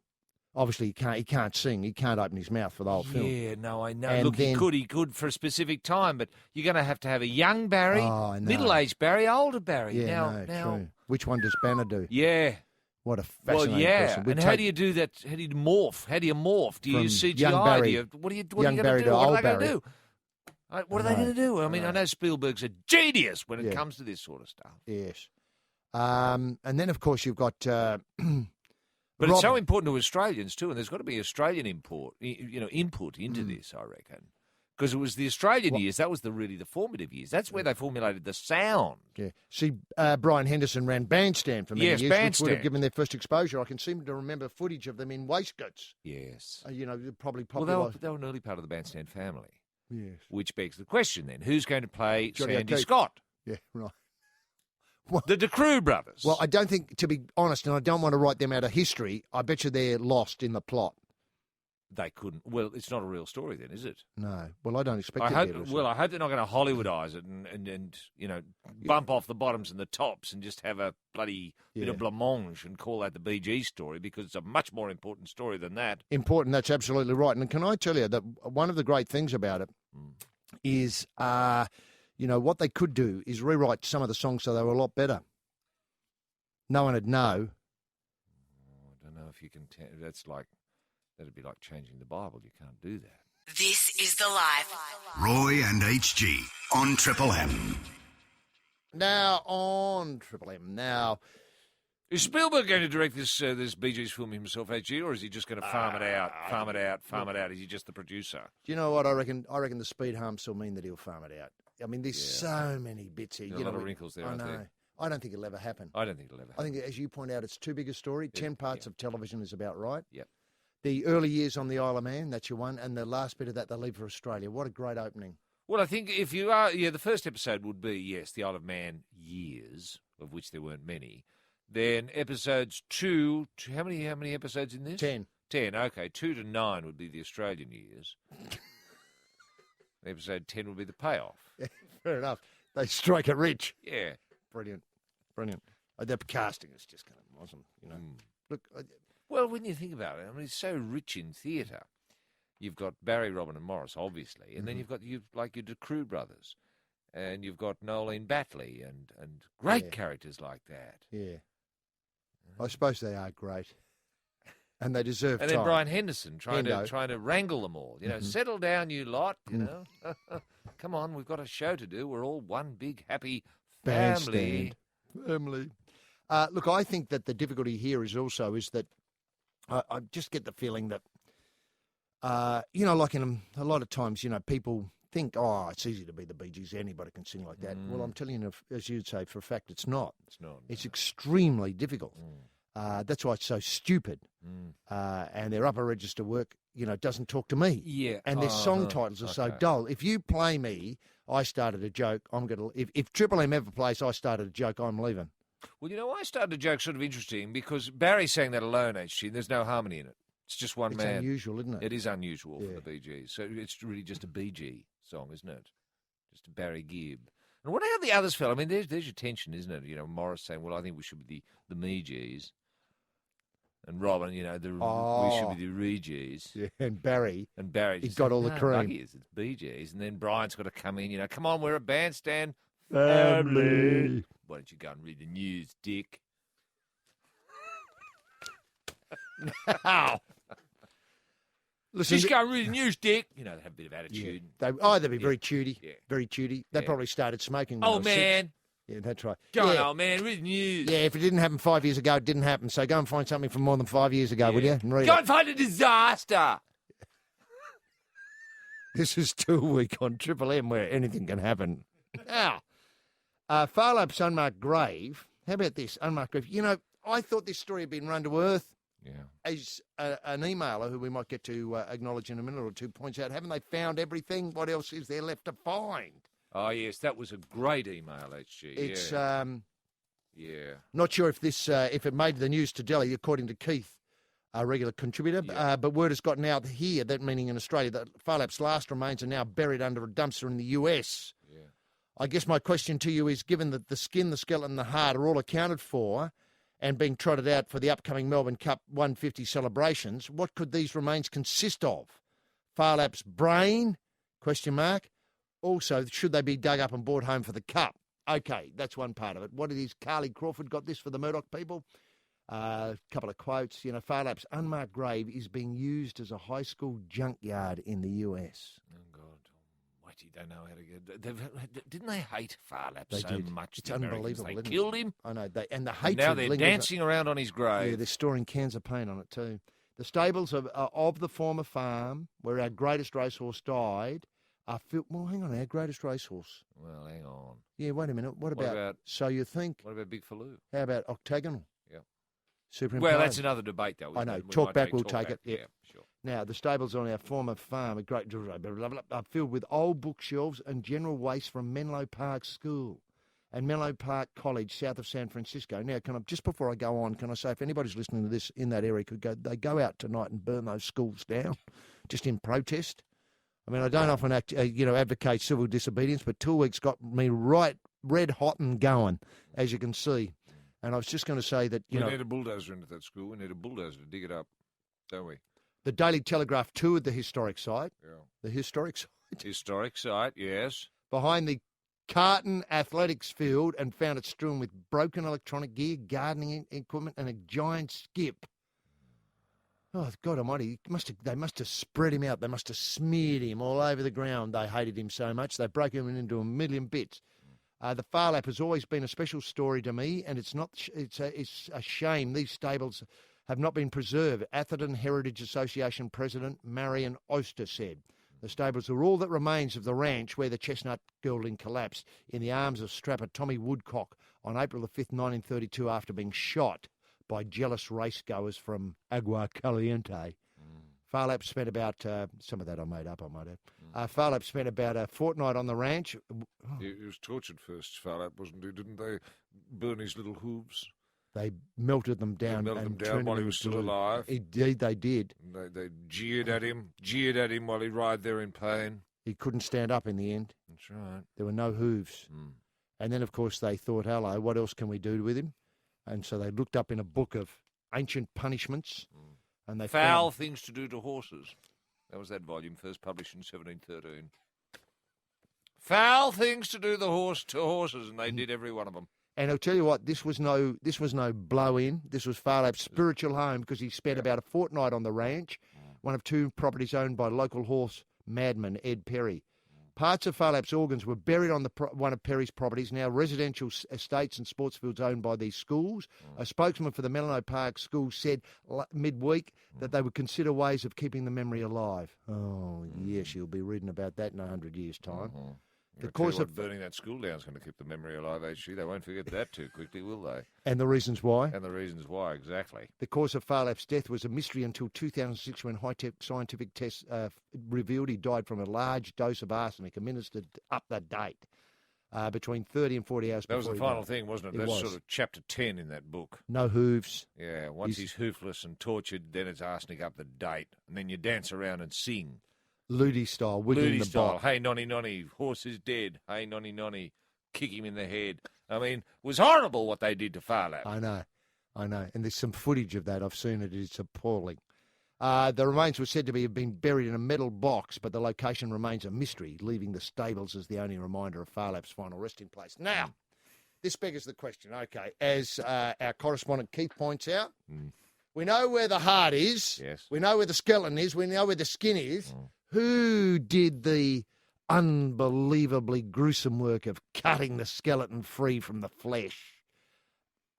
Obviously, he can't sing. He can't open his mouth for the whole film. Yeah, no, I know. And Look, then, he could for a specific time, but you're going to have a young Barry, middle-aged Barry, older Barry. Yeah, true. Which one does Banner do? Yeah. What a fascinating question. And how do you do that? How do you morph? How do you morph? Do you use CGI? Young Barry, what are you young going Barry to do? to What old are they going to Barry. do? What are they going to do? I mean, I know Spielberg's a genius when it comes to this sort of stuff. Yes. And then, of course, you've got... But it's so important to Australians too, and there's got to be Australian input into this, I reckon, because it was the Australian years that was really the formative years. That's where they formulated the sound. Yeah. See, Brian Henderson ran Bandstand for many years, which would have given their first exposure. I can seem to remember footage of them in waistcoats. Yes. Probably popular. Well, they were an early part of the Bandstand family. Yes. Which begs the question then: who's going to play Johnny Sandy O'Keefe. Scott? Yeah, right. The DeCrew brothers. Well, I don't think, to be honest, and I don't want to write them out of history, I bet you they're lost in the plot. They couldn't. Well, it's not a real story then, is it? No. Well, I don't expect I it hope. to be. Well, I hope they're not going to Hollywoodize it and bump off the bottoms and the tops and just have a bloody bit of blancmange and call that the Bee Gees story, because it's a much more important story than that. Important, that's absolutely right. And can I tell you that one of the great things about it is, what they could do is rewrite some of the songs so they were a lot better. no one would know. I don't know if you can. That'd be like changing the Bible. You can't do that. This is The Life. Roy and HG on Triple M. Now on Triple M. Now, is Spielberg going to direct this Bee Gees film himself, HG, or is he just going to farm it out? Is he just the producer? Do you know what I reckon? I reckon the speed humps will mean that he'll farm it out. I mean, there's so many bits here. There are a lot of wrinkles there, aren't there? I don't think it'll ever happen. I don't think it'll ever happen. I think, as you point out, it's too big a story. 10 parts of television is about right. Yep. The early years on the Isle of Man, that's your one, and the last bit of that, they leave for Australia. What a great opening. Well, I think if you are, the first episode would be, yes, the Isle of Man years, of which there weren't many. Then episodes 2, how many episodes in this? 10. 10, okay. 2 to 9 would be the Australian years. Episode 10 would be the payoff. Yeah, fair enough. They strike it rich. Yeah. Brilliant. The casting is just kind of awesome, you know. Look, well, when you think about it, I mean, it's so rich in theatre. You've got Barry, Robin and Morris, obviously, and then you've got your DeCrue brothers, and you've got Nolene Batley and great characters like that. Yeah. I suppose they are great. And they deserve and time. then Brian Henderson trying to wrangle them all. You know, settle down, you lot, you know. Come on, we've got a show to do. We're all one big happy family. Family. Look, I think that the difficulty here is that I just get the feeling that, like in a lot of times, people think, it's easy to be the Bee Gees. Anybody can sing like that. Well, I'm telling you, as you'd say, for a fact, it's not. It's not. It's extremely difficult. That's why it's so stupid. And their upper register work, doesn't talk to me. Yeah. And their song titles are so dull. If you play me, I started a joke, I'm going to... If Triple M ever plays, I started a joke, I'm leaving. Well, I started a joke sort of interesting because Barry sang that alone, HG, and there's no harmony in it. It's just one man. It's unusual, isn't it? It is unusual for the Bee Gees. So it's really just a Bee Gee song, isn't it? Just a Barry Gibb. And what how the others felt? I mean, there's your tension, isn't it? Morris saying, well, I think we should be the Me Gees. And Robin, we should be the Ree Gees. Yeah, and Barry. He's got all the cream. It's Bee Gees. And then Brian's got to come in, come on, we're a bandstand. Family. Why don't you go and read the news, Dick? Now. Listen, just go and read the news, Dick. They have a bit of attitude. Yeah. They'd be very tooty. Yeah. Very tooty. They probably started smoking when they were man. 6. Yeah, that's right. Go on, old man, read the news. Yeah, if it didn't happen 5 years ago, it didn't happen. So go and find something from more than 5 years ago, will you? And read go it. and find a disaster. This is 2 week on Triple M where anything can happen. Now, Farlap's Unmarked Grave. How about this? Unmarked Grave. I thought this story had been run to earth. Yeah. As an emailer who we might get to acknowledge in a minute or two points out, haven't they found everything? What else is there left to find? Oh, yes, that was a great email, HG. It's not sure if this if it made the news to Delhi, according to Keith, a regular contributor. But word has gotten out here, that meaning in Australia, that Farlap's last remains are now buried under a dumpster in the US. Yeah. I guess my question to you is, given that the skin, the skeleton, and the heart are all accounted for and being trotted out for the upcoming Melbourne Cup 150 celebrations, what could these remains consist of? Farlap's brain? ? Also, should they be dug up and brought home for the Cup? Okay, that's one part of it. What it is, Carly Crawford got this for the Murdoch people. A couple of quotes. Farlap's unmarked grave is being used as a high school junkyard in the US. Oh, God. Almighty, they know how to get... Didn't they hate Farlap much? It's unbelievable, They isn't killed it? him. I know. And the hatred... And now they're dancing around on his grave. Yeah, they're storing cans of paint on it too. The stables of the former farm where our greatest racehorse died are filled... Well, hang on, our greatest racehorse. Well, hang on. Yeah, wait a minute. What about So You Think? What about Big Faloo? How about Octagonal? Yeah. Superimposed. Well, that's another debate, though. I know. Talk back, we'll take it. Yeah, sure. Now, the stables on our former farm are filled with old bookshelves and general waste from Menlo Park School and Menlo Park College, south of San Francisco. Now, just before I go on, can I say, if anybody's listening to this in that area, they go out tonight and burn those schools down, just in protest. I mean, I don't often advocate civil disobedience, but 2 weeks got me right red hot and going, as you can see. And I was just going to say that, we need a bulldozer into that school. We need a bulldozer to dig it up, don't we? The Daily Telegraph toured the historic site. Yeah. The historic site. Historic site, yes. Behind the Carlton Athletics Field and found it strewn with broken electronic gear, gardening equipment, and a giant skip. Oh, God almighty, they must have spread him out. They must have smeared him all over the ground. They hated him so much. They broke him into a million bits. The Phar Lap has always been a special story to me, and it's a shame these stables have not been preserved, Atherton Heritage Association President Marion Oster said. The stables are all that remains of the ranch where the chestnut gelding collapsed in the arms of strapper Tommy Woodcock on April the 5th, 1932, after being shot by jealous racegoers from Agua Caliente. Phar Lap spent about, some of that I made up, I might add. Phar Lap spent about a fortnight on the ranch. He was tortured first, Phar Lap, wasn't he? Didn't they burn his little hooves? They melted them down. While he was still alive. Indeed, they did. They jeered at him while he lied there in pain. He couldn't stand up in the end. That's right. There were no hooves. And then, of course, they thought, hello, what else can we do with him? And so they looked up in a book of ancient punishments. And they found things to do to horses. That was that volume, first published in 1713. Foul things to do to horses, and they did every one of them. And I'll tell you what, this was no blow-in. This was Phar Lap's spiritual home because he spent about a fortnight on the ranch, one of two properties owned by local horse madman Ed Perry. Parts of Phar Lap's organs were buried on one of Perry's properties, now residential estates and sports fields owned by these schools. A spokesman for the Melano Park School said midweek that they would consider ways of keeping the memory alive. Oh, yes, you'll be reading about that in 100 years' time. The cause of burning that school down is going to keep the memory alive, HG. They won't forget that too quickly, will they? And the reasons why? And the reasons why, exactly. The cause of Phar Lap's death was a mystery until 2006 when high-tech scientific tests revealed he died from a large dose of arsenic administered up the date between 30 and 40 hours before That was the final thing, wasn't it? That's sort of chapter 10 in that book. No hooves. Yeah, once he's hoofless and tortured, then it's arsenic up the date. And then you dance around and sing. Ludi style, wiggling the bot. Hey, nonny, nonny, horse is dead. Hey, nonny, nonny, kick him in the head. I mean, it was horrible what they did to Phar Lap. I know. And there's some footage of that. I've seen it. It's appalling. The remains were said to have been buried in a metal box, but the location remains a mystery, leaving the stables as the only reminder of Phar Lap's final resting place. Now, this beggars the question, okay, as our correspondent Keith points out, we know where the heart is. Yes. We know where the skeleton is. We know where the skin is. Who did the unbelievably gruesome work of cutting the skeleton free from the flesh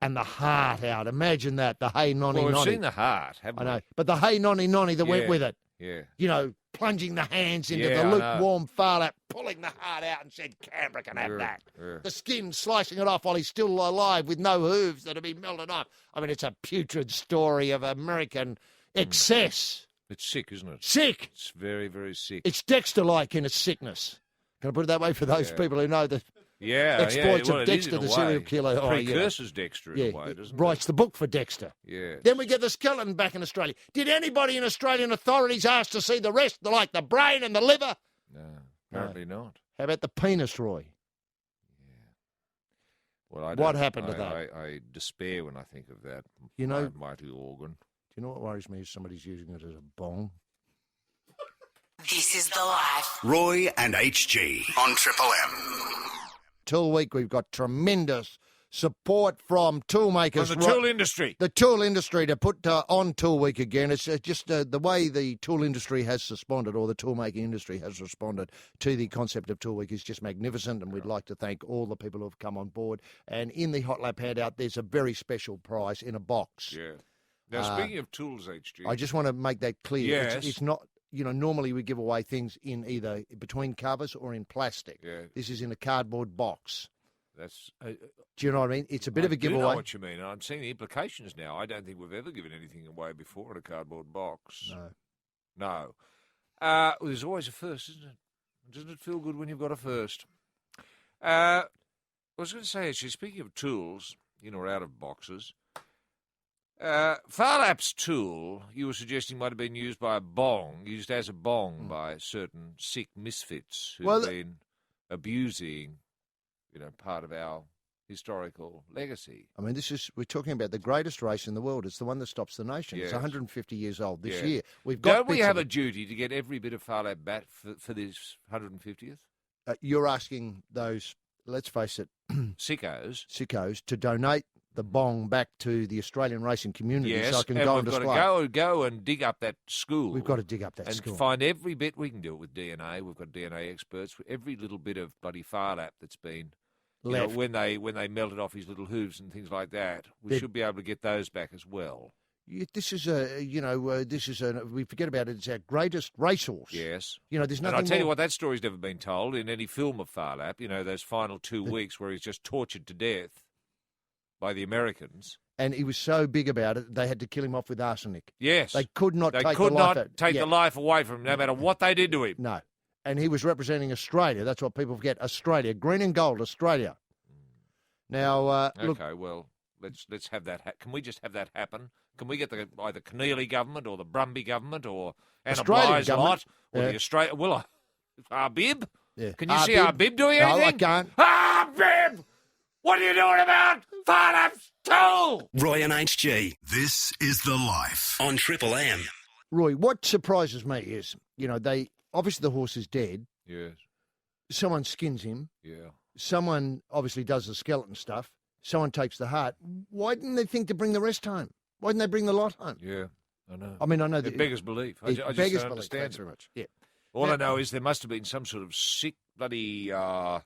and the heart out? Imagine that, the hey nonny nonny. Well, we've seen the heart, haven't we? I know, but the hey nonny nonny that went with it. Yeah. You know, plunging the hands into the lukewarm Phar Lap, pulling the heart out and said, Canberra can have that. Yeah. The skin, slicing it off while he's still alive with no hooves that have been melted off. I mean, it's a putrid story of American excess. It's sick, isn't it? Sick. It's very, very sick. It's Dexter-like in its sickness. Can I put it that way for those people who know the exploits of Dexter, the serial killer? Precursors Dexter in a way, doesn't it? Writes the book for Dexter. Yeah. Then we get the skeleton back in Australia. Did anybody in Australian authorities ask to see the rest, like the brain and the liver? No, apparently not. How about the penis, Roy? Well, what happened to that? I despair when I think of that mighty organ. Do you know what worries me is somebody's using it as a bong? This is The Life. Roy and HG on Triple M. Tool Week, we've got tremendous support from tool makers. From the tool industry. The tool industry to put on Tool Week again. It's just the way the tool industry has responded, or the tool making industry has responded to the concept of Tool Week is just magnificent, and we'd like to thank all the people who have come on board. And in the Hot Lap handout, there's a very special prize in a box. Yeah. Now, speaking of tools, HG. I just want to make that clear. Yes. It's not, normally we give away things in either between covers or in plastic. Yeah. This is in a cardboard box. That's. Do you know what I mean? It's a bit of a giveaway. I know what you mean. I'm seeing the implications now. I don't think we've ever given anything away before in a cardboard box. No. Well, there's always a first, isn't it? Doesn't it feel good when you've got a first? I was going to say, actually, speaking of tools, in or out of boxes, Phar Lap's tool, you were suggesting, might have been used as a bong by certain sick misfits who've been abusing, part of our historical legacy. I mean, we're talking about the greatest race in the world. It's the one that stops the nation. Yes. It's 150 years old this year. Don't we have a duty to get every bit of Phar Lap back for this 150th? You're asking those let's face it, sickos, to donate the bong back to the Australian racing community yes, so I can and go we've and got display. to go and dig up that school. We've got to dig up that and school. find every bit. We can do it with DNA. We've got DNA experts. Every little bit of bloody Phar Lap that's been left. When they melted off his little hooves and things like that, we should be able to get those back as well. This is we forget about it. It's our greatest racehorse. Yes. There's nothing. And I tell you more- what, that story's never been told in any film of Phar Lap. Those final 2 weeks where he's just tortured to death by the Americans. And he was so big about it, they had to kill him off with arsenic. Yes. They could not They take could the life not take the life away from him, no matter what they did to him. No. And he was representing Australia. That's what people forget. Australia. Green and gold, Australia. Now, look. Okay, well, let's have that. Can we just have that happen? Can we get either Keneally government or the Brumby government or Anna Australian Bly's government. lot or Yeah. the Australia? Well, Arbib? Yeah. Can you see Arbib doing No, anything? I can't. Arbib! What are you doing about Phar Lap's tool? Roy and HG. This is The Life on Triple M. Roy, what surprises me is, they obviously the horse is dead. Yes. Someone skins him. Yeah. Someone obviously does the skeleton stuff. Someone takes the heart. Why didn't they think to bring the rest home? Why didn't they bring the lot home? Yeah, I know. I mean, I know It that beggars belief. I just beggars don't belief. understand Thanks it. very much. Yeah. All I know is there must have been some sort of sick bloody Irv.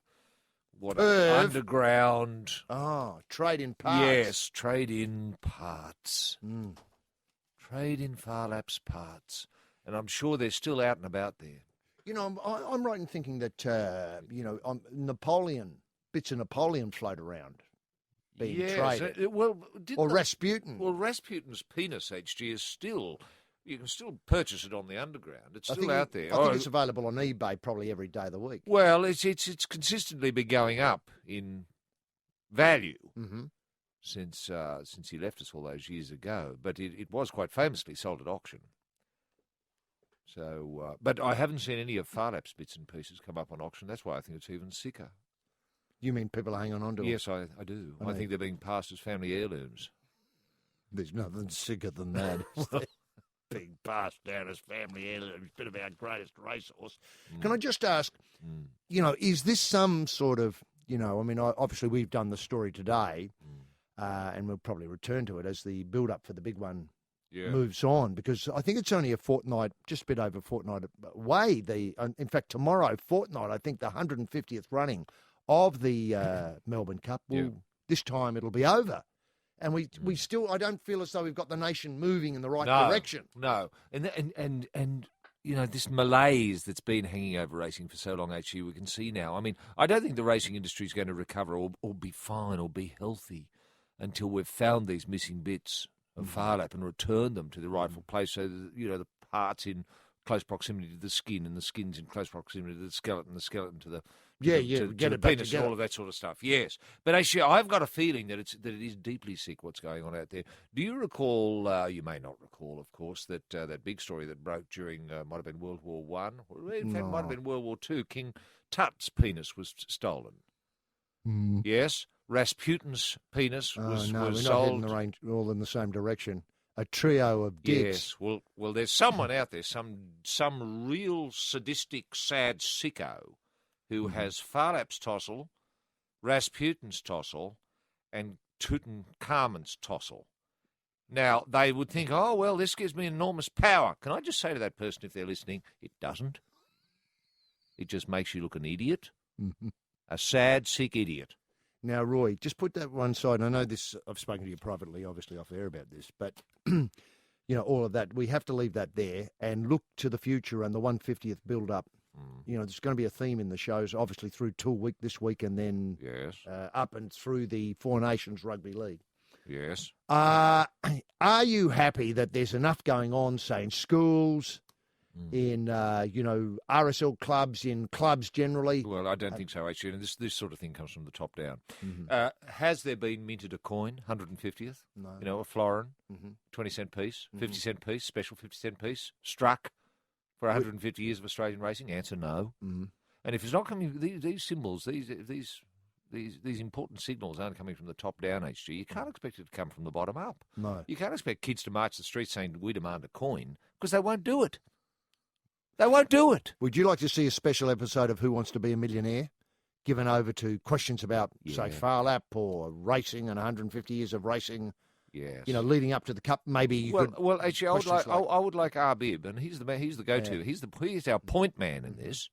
underground. Oh, trade in parts. Yes, trade in parts. Trade in Phar Lap's parts, and I'm sure they're still out and about there. I'm right in thinking that Napoleon bits of Napoleon float around being traded. Or Rasputin. Well, Rasputin's penis, HG, is still. You can still purchase it on the underground. It's I still think out there. I think it's available on eBay probably every day of the week. Well, it's consistently been going up in value since he left us all those years ago. But it was quite famously sold at auction. So, but I haven't seen any of Phar Lap's bits and pieces come up on auction. That's why I think it's even sicker. You mean people are hanging on to it? Yes, I do. I think they're being passed as family heirlooms. There's nothing sicker than that. Being passed down as family heirlooms, bit of our greatest racehorse. Can I just ask, is this some sort of, obviously we've done the story today, and we'll probably return to it as the build-up for the big one moves on, because I think it's only a fortnight, just a bit over a fortnight away. In fact, tomorrow, fortnight, I think the 150th running of the Melbourne Cup this time it'll be over. And we still, I don't feel as though we've got the nation moving in the right direction. No, and this malaise that's been hanging over racing for so long, HG, we can see now. I mean, I don't think the racing industry is going to recover or be fine or be healthy until we've found these missing bits of Phar Lap and returned them to the rightful place. So that, the parts in close proximity to the skin, and the skin's in close proximity to the skeleton to the get the it back penis and together. all of that sort of stuff. Yes, but actually, I've got a feeling that it is deeply sick what's going on out there. Do you recall? You may not recall, of course, that that big story that broke during might have been World War One, or in fact might have been World War Two. King Tut's penis was stolen. Yes, Rasputin's penis was we're not sold. heading all in the same direction. A trio of dicks. Yes, well, there's someone out there, some real sadistic, sad sicko who has Phar Lap's tossel, Rasputin's tossel, and Tutankhamun's tossel. Now, they would think, oh, well, this gives me enormous power. Can I just say to that person, if they're listening, it doesn't. It just makes you look an idiot, a sad, sick idiot. Now, Roy, just put that one side. I know this. I've spoken to you privately, obviously, off air about this, but all of that. We have to leave that there and look to the future and the 150th build-up. There's going to be a theme in the shows, obviously through Tool Week this week, and then up and through the Four Nations Rugby League. Yes. Are you happy that there's enough going on, say in schools, in RSL clubs, in clubs generally? Well, I don't think so, actually. And this sort of thing comes from the top down. Has there been minted a coin, 150th? No. A florin, 20-cent piece, 50-cent piece, special 50-cent piece, struck for 150 years of Australian racing? Answer no. And if it's not coming, these symbols, these important signals aren't coming from the top down, HG. You can't expect it to come from the bottom up. No. You can't expect kids to march the streets saying, we demand a coin, because they won't do it. They won't do it. Would you like to see a special episode of Who Wants to Be a Millionaire? given over to questions about, say, Phar Lap or racing and 150 years of racing. Yes. Leading up to the Cup, maybe you could. Well, actually, I would like Arbib, and he's the man. He's the go-to. Yeah. He's our point man in this.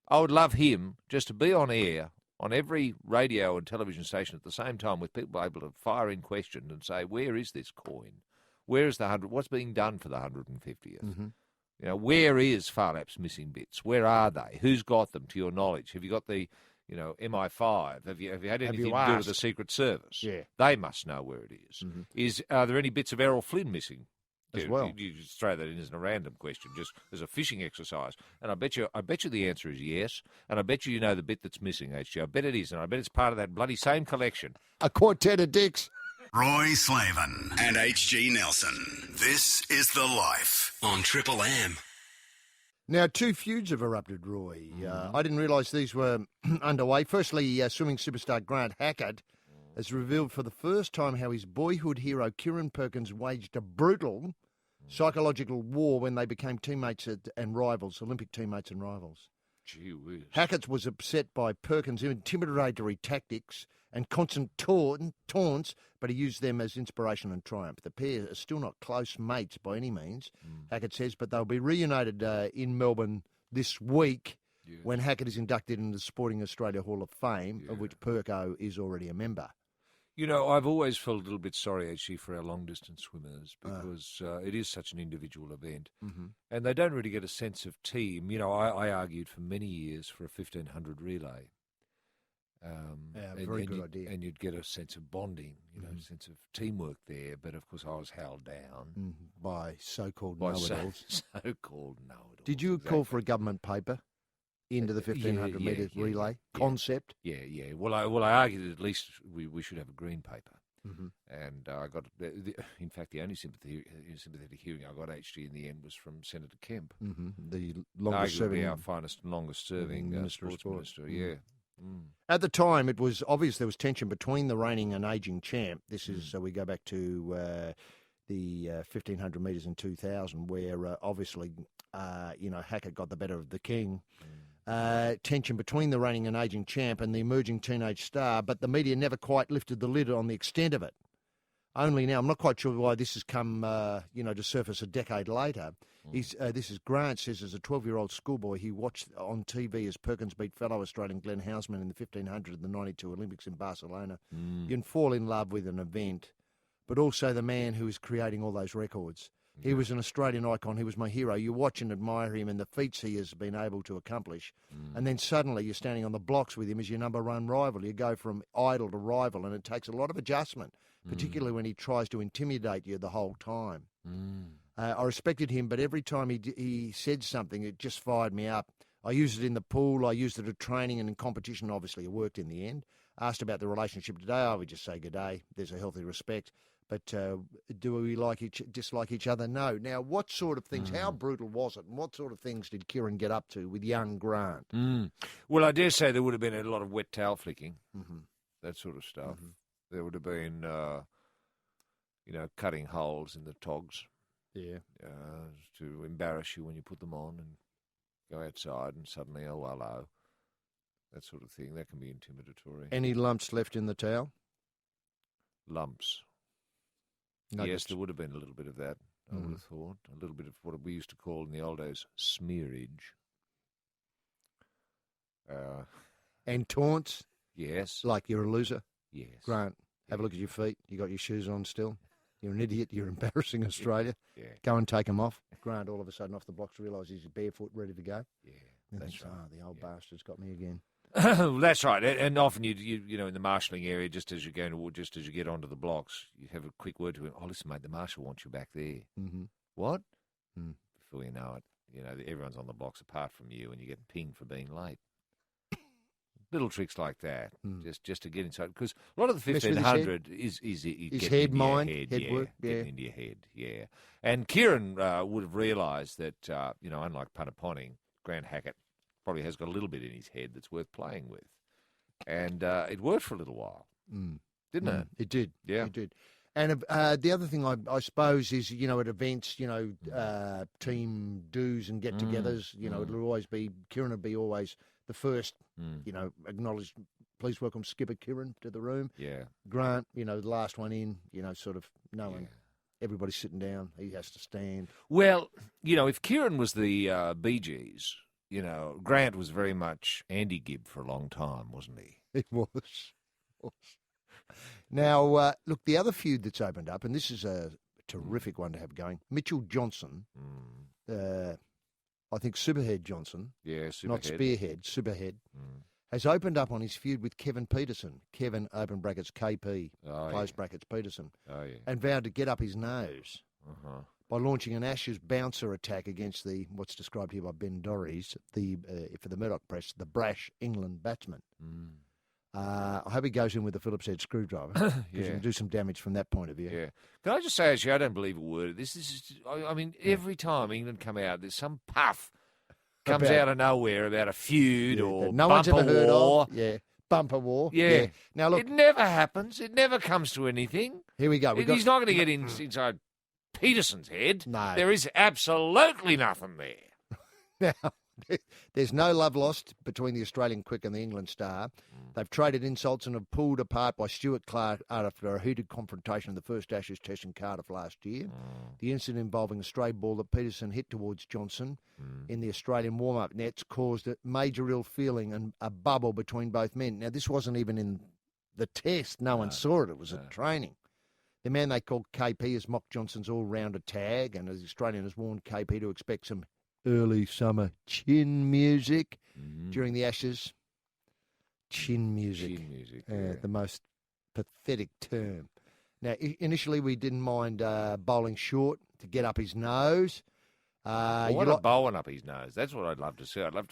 I would love him just to be on air on every radio and television station at the same time, with people able to fire in questions and say, "Where is this coin? Where is the 100? What's being done for the 150th? Where is Phar Lap's missing bits? Where are they? Who's got them? To your knowledge, have you got the MI5? Have you had anything to do with the Secret Service? Yeah, they must know where it is. Are there any bits of Errol Flynn missing? As well, you just throw that in as a random question, just as a fishing exercise. And I bet you the answer is yes. And I bet you know the bit that's missing, HG. I bet it is, and I bet it's part of that bloody same collection. A quartet of dicks. Roy Slavin and HG Nelson. This is The Life on Triple M. Now, 2 feuds have erupted, Roy. I didn't realise these were underway. Firstly, swimming superstar Grant Hackett has revealed for the first time how his boyhood hero Kieran Perkins waged a brutal psychological war when they became teammates and rivals, Olympic teammates and rivals. Gee whiz. Hackett was upset by Perkins' intimidatory tactics and constant taunts, but he used them as inspiration and triumph. The pair are still not close mates by any means, Hackett says, but they'll be reunited in Melbourne this week when Hackett is inducted into the Sporting Australia Hall of Fame, of which Perko is already a member. I've always felt a little bit sorry, actually, for our long-distance swimmers because it is such an individual event. And they don't really get a sense of team. I argued for many years for a 1,500 relay. Very good idea. And you'd get a sense of bonding, a sense of teamwork there. But, of course, I was held down. By so-called know-it-alls. So-called know-it-alls. Did you call for a government paper into the 1,500 metres relay concept? Yeah. Well, I argued that at least we should have a green paper. And I got, in fact, the only sympathetic hearing I got actually in the end was from Senator Kemp. The longest-serving, our finest and longest-serving sports minister. Yeah. At the time, it was obvious there was tension between the reigning and ageing champ. This is, we go back to the 1,500 metres in 2000, where obviously, Hackett got the better of the king. Tension between the reigning and ageing champ and the emerging teenage star, but the media never quite lifted the lid on the extent of it. Only now, I'm not quite sure why this has come, to surface a decade later. This is Grant says, as a 12-year-old schoolboy, he watched on TV as Perkins beat fellow Australian Glenn Houseman in the 1,500 at the 92 Olympics in Barcelona. You can fall in love with an event, but also the man who is creating all those records. He was an Australian icon. He was my hero. You watch and admire him and the feats he has been able to accomplish. And then suddenly you're standing on the blocks with him as your number one rival. You go from idol to rival, and it takes a lot of adjustment, particularly when he tries to intimidate you the whole time. I respected him, but every time he said something, it just fired me up. I used it in the pool. I used it at training and in competition. Obviously, it worked in the end. Asked about the relationship today, I would just say good day. There's a healthy respect. But do we dislike each other? No. Now, what sort of things, how brutal was it, and what sort of things did Kieran get up to with young Grant? Well, I dare say there would have been a lot of wet towel flicking, that sort of stuff. There would have been, cutting holes in the togs. Yeah. To embarrass you when you put them on and go outside and suddenly, oh, hello. That sort of thing. That can be intimidatory. Any lumps left in the towel? Lumps. Yes, there would have been a little bit of that, I would have thought. A little bit of what we used to call in the old days smearage. And taunts? Yes. Like you're a loser? Yes. Grant, have a look at your feet. You got your shoes on still? You're an idiot. You're embarrassing Australia. Yeah. Go and take them off. Grant, all of a sudden, off the blocks, realises he's barefoot, ready to go. Yeah, that's right. The old bastard's got me again. That's right. And often you in the marshalling area, just as you get onto the blocks, you have a quick word to him. Oh, listen, mate, the marshal wants you back there. What? Before you know it, everyone's on the blocks apart from you, and you get pinged for being late. Little tricks like that, just to get inside, because a lot of the 1,500 is head mind, head work, getting into your head, yeah. And Kieran would have realised that unlike punter Ponting, Grant Hackett probably has got a little bit in his head that's worth playing with, and it worked for a little while, didn't it? It did, yeah, it did. And the other thing I suppose is at events, team do's and get-togethers. It'll always be Kieran would be always the first, acknowledged. Please welcome Skipper Kieran to the room. Yeah. Grant, the last one in, sort of no one. Everybody's sitting down. He has to stand. Well, if Kieran was the Bee Gees, Grant was very much Andy Gibb for a long time, wasn't he? It was. Now, look, the other feud that's opened up, and this is a terrific one to have going, Mitchell Johnson, I think Superhead Johnson, not Spearhead, Superhead, has opened up on his feud with Kevin Peterson, Kevin, open brackets, KP, close brackets, Peterson, and vowed to get up his nose by launching an Ashes bouncer attack against what's described here by Ben Dorries, for the Murdoch press, the brash England batsman. I hope he goes in with a Phillips head screwdriver because he can do some damage from that point of view. Yeah. Can I just say, actually, I don't believe a word of this. Every time England come out, there's some puff comes out of nowhere about a feud or no bumper one's ever heard war. of. Yeah, bumper war. Yeah. Now look, it never happens. It never comes to anything. Here we go. He's not going to get inside Peterson's head. No. There is absolutely nothing there. Now, there's no love lost between the Australian Quick and the England Star. They've traded insults and have pulled apart by Stuart Clark after a heated confrontation in the first Ashes Test in Cardiff last year. The incident involving a stray ball that Peterson hit towards Johnson in the Australian warm-up nets caused a major ill feeling and a bubble between both men. Now, this wasn't even in the test. No one saw it. It was at training. The man they called KP has mocked Johnson's all-rounder tag, and the Australian has warned KP to expect some early summer chin music during the Ashes. Chin music. Chin music. The most pathetic term. Now, initially we didn't mind bowling short to get up his nose. What a bowling up his nose. That's what I'd love to see. I'd love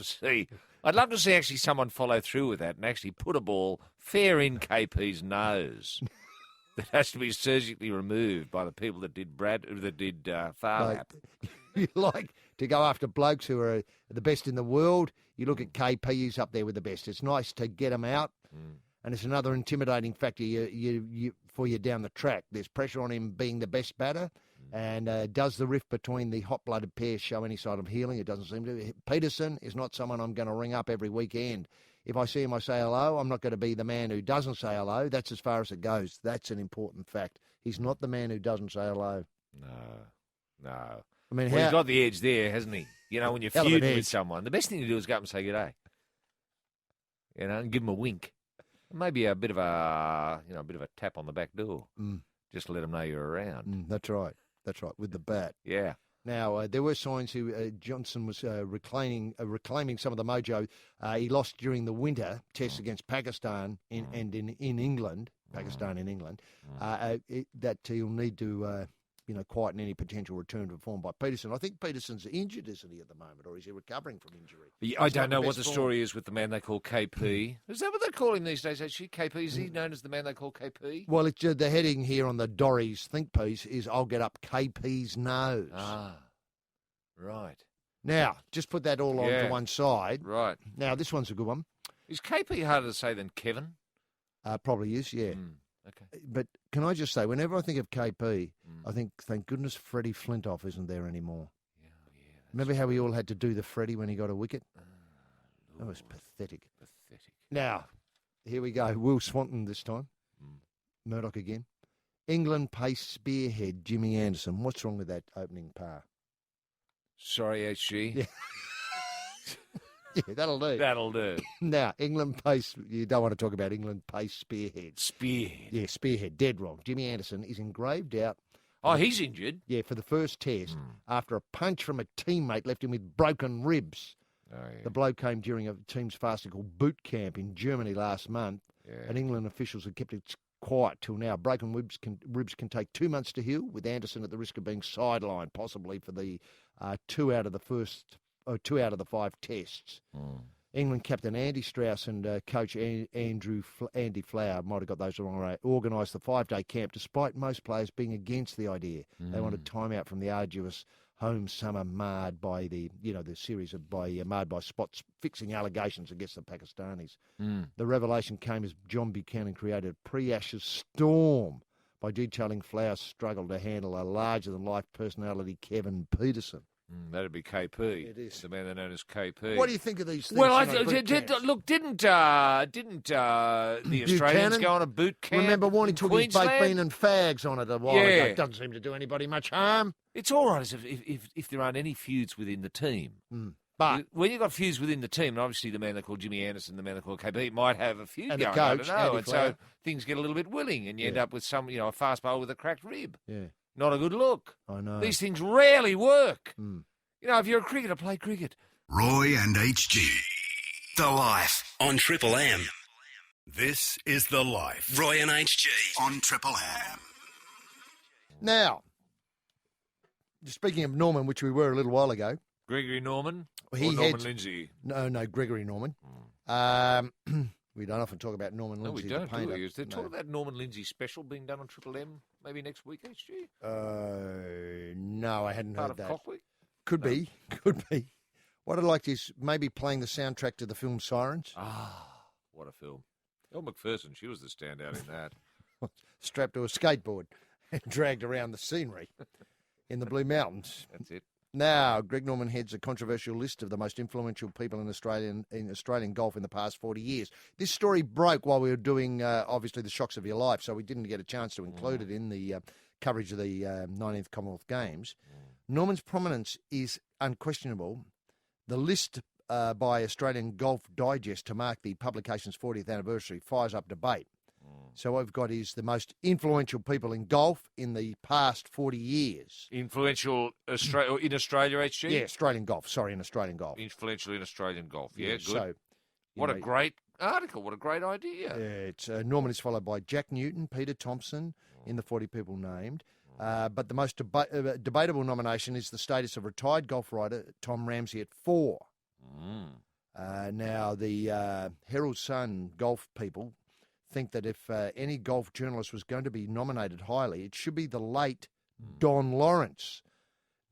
to see actually someone follow through with that and actually put a ball fair in KP's nose. That has to be surgically removed by the people that did Farlap. You like to go after blokes who are the best in the world. You look at KP, he's up there with the best. It's nice to get him out, and it's another intimidating factor for you down the track. There's pressure on him being the best batter, and does the rift between the hot-blooded pair show any sign of healing? It doesn't seem to. Peterson is not someone I'm going to ring up every weekend. If I see him, I say hello. I'm not going to be the man who doesn't say hello. That's as far as it goes. That's an important fact. He's not the man who doesn't say hello. No. I mean, he's got the edge there, hasn't he? When you're feuding with someone, the best thing to do is go up and say good day. And give him a wink. Maybe a bit of a tap on the back door. Just to let them know you're around. That's right, with the bat. Yeah. Now, there were signs Johnson was reclaiming some of the mojo he lost during the winter test against Pakistan in England, that he'll need to quieten any potential return to form by Peterson. I think Peterson's injured, isn't he, at the moment, or is he recovering from injury? I don't know what the story is with the man they call KP. Is that what they call him these days, actually? KP? Is he known as the man they call KP? Well, it's, the heading here on the Dorries think piece is, I'll get up KP's nose. Ah, right. Now, just put that all on to one side. Right. Now, this one's a good one. Is KP harder to say than Kevin? Probably is, yeah. Okay. But can I just say, whenever I think of KP, I think, thank goodness Freddie Flintoff isn't there anymore. Yeah. Remember how we all had to do the Freddie when he got a wicket? That was pathetic. Now, here we go. Will Swanton this time. Murdoch again. England pace spearhead Jimmy Anderson. What's wrong with that opening par? Sorry, HG. Yeah. Yeah, that'll do. That'll do. Now, England pace, you don't want to talk about England pace spearhead. Spearhead. Yeah, spearhead, dead wrong. Jimmy Anderson is engraved out. Oh, he's injured? Yeah, for the first test, after a punch from a teammate left him with broken ribs. Oh, yeah. The blow came during a team's farcical boot camp in Germany last month, and England officials have kept it quiet till now. Broken ribs can take 2 months to heal, with Anderson at the risk of being sidelined, possibly for the 2 out of the 5 tests. England captain Andy Strauss and coach Andy Flower, might have got those wrong, right, organised the 5-day camp despite most players being against the idea. They wanted time out from the arduous home summer marred by the series of marred by spots fixing allegations against the Pakistanis. The revelation came as John Buchanan created a pre-Ashes storm by detailing Flower's struggle to handle a larger-than-life personality, Kevin Peterson. That'd be KP. It is. The man they known as KP. What do you think of these things? Well, look, didn't the Australians go on a boot camp? Remember, Warnie took his baked bean and fags on it a while ago. Yeah. It doesn't seem to do anybody much harm. It's all right if there aren't any feuds within the team. But when you've got feuds within the team, and obviously the man they call Jimmy Anderson, the man they call KP, might have a feud And the going. coach, I don't know. Andy And so Flower. things get a little bit willing, and you end up with a fast bowler with a cracked rib. Yeah. Not a good look. I know. These things rarely work. Mm. You know, if you're a cricketer, play cricket. Roy and HG. The Life on Triple M. This is The Life. Roy and HG on Triple M. Now, speaking of Norman, which we were a little while ago. Gregory Norman or He Norman heads- Lindsay? No, Gregory Norman. We don't often talk about Norman No, we Lindsay, don't, the do painter. we? Is there No. talk about Norman Lindsay special being done on Triple M maybe next week, HG? No, I hadn't Part heard of that. Cock Week? Could be. What I'd like is maybe playing the soundtrack to the film Sirens. Ah, what a film. Elle Macpherson, she was the standout in that. Strapped to a skateboard and dragged around the scenery in the Blue Mountains. That's it. Now, Greg Norman heads a controversial list of the most influential people in Australian golf in the past 40 years. This story broke while we were doing, obviously, the shocks of your life, so we didn't get a chance to include it in the coverage of the 19th Commonwealth Games. Norman's prominence is unquestionable. The list by Australian Golf Digest to mark the publication's 40th anniversary fires up debate. So what we've got is the most influential people in golf in the past 40 years. Influential in Australia, HG? Yeah, Australian golf. Sorry, in Australian golf. Influential in Australian golf. Yeah, good. So, what a great article. What a great idea. It's Norman is followed by Jack Newton, Peter Thompson in the 40 people named. But the most debatable nomination is the status of retired golf writer Tom Ramsey at 4. Now, the Herald Sun golf people think that if any golf journalist was going to be nominated highly, it should be the late Don Lawrence.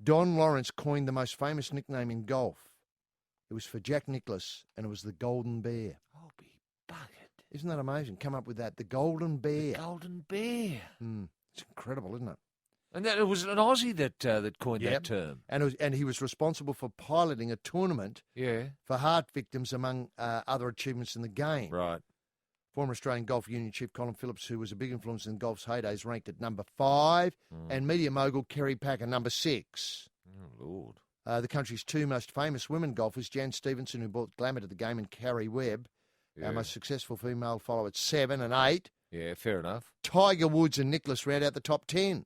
Don Lawrence coined the most famous nickname in golf. It was for Jack Nicklaus, and it was the Golden Bear. I'll be buggered. Isn't that amazing? Come up with that, the Golden Bear. The Golden Bear. It's incredible, isn't it? And that it was an Aussie that coined that term. And he was responsible for piloting a tournament Yeah. for heart victims, among other achievements in the game. Right. Former Australian Golf Union chief Colin Phillips, who was a big influence in golf's heydays, ranked at number 5, and media mogul Kerry Packer, number 6. Oh, Lord. The country's two most famous women golfers, Jan Stevenson, who brought glamour to the game, and Carrie Webb, our most successful female, follow at 7 and 8. Yeah, fair enough. Tiger Woods and Nicklaus round out the top 10.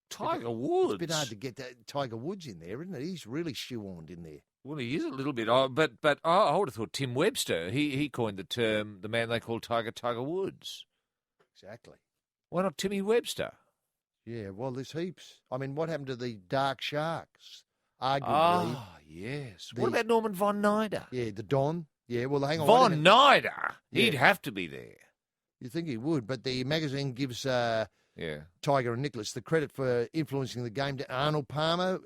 Tiger Woods? It's a bit hard to get Tiger Woods in there, isn't it? He's really shoehorned in there. Well, he is a little bit, but I would have thought Tim Webster, he coined the term, the man they call Tiger Woods. Exactly. Why not Timmy Webster? Yeah, well, there's heaps. I mean, what happened to the Dark Sharks? Arguably. Ah, yes. What about Norman Von Nider? Yeah, the Don. Yeah, well, hang on. Von Nider? He'd have to be there. You think he would, but the magazine gives Tiger and Nicklaus the credit for influencing the game to Arnold Palmer,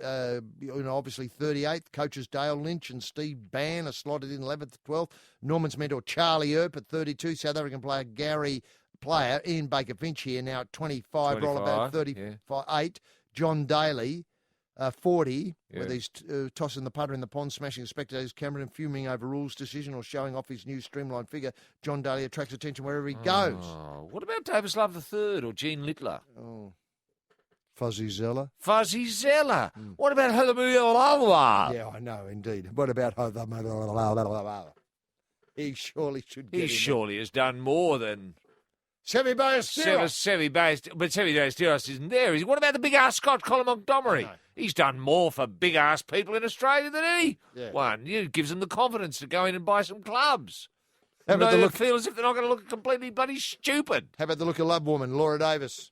obviously 38th. Coaches Dale Lynch and Steve Bann are slotted in 11th, 12th. Norman's mentor Charlie Earp at 32. South African player Ian Baker Finch here now at 25. Roll about 38. John Daly, 40, whether he's tossing the putter in the pond, smashing the spectators' camera and fuming over rules decision or showing off his new streamlined figure. John Daly attracts attention wherever he goes. What about Davis Love III or Gene Littler? Oh, Fuzzy Zeller. Fuzzy Zeller. What about Halamu? Yeah, I know, indeed. What about he surely should get He in surely has done more than... Seve Ballesteros. Seve Ballesteros isn't there. What about the big-ass Scott Colin Montgomery? He's done more for big-ass people in Australia than any one. It gives them the confidence to go in and buy some clubs. How about They feel as if they're not going to look completely bloody stupid. How about the look of love woman, Laura Davis?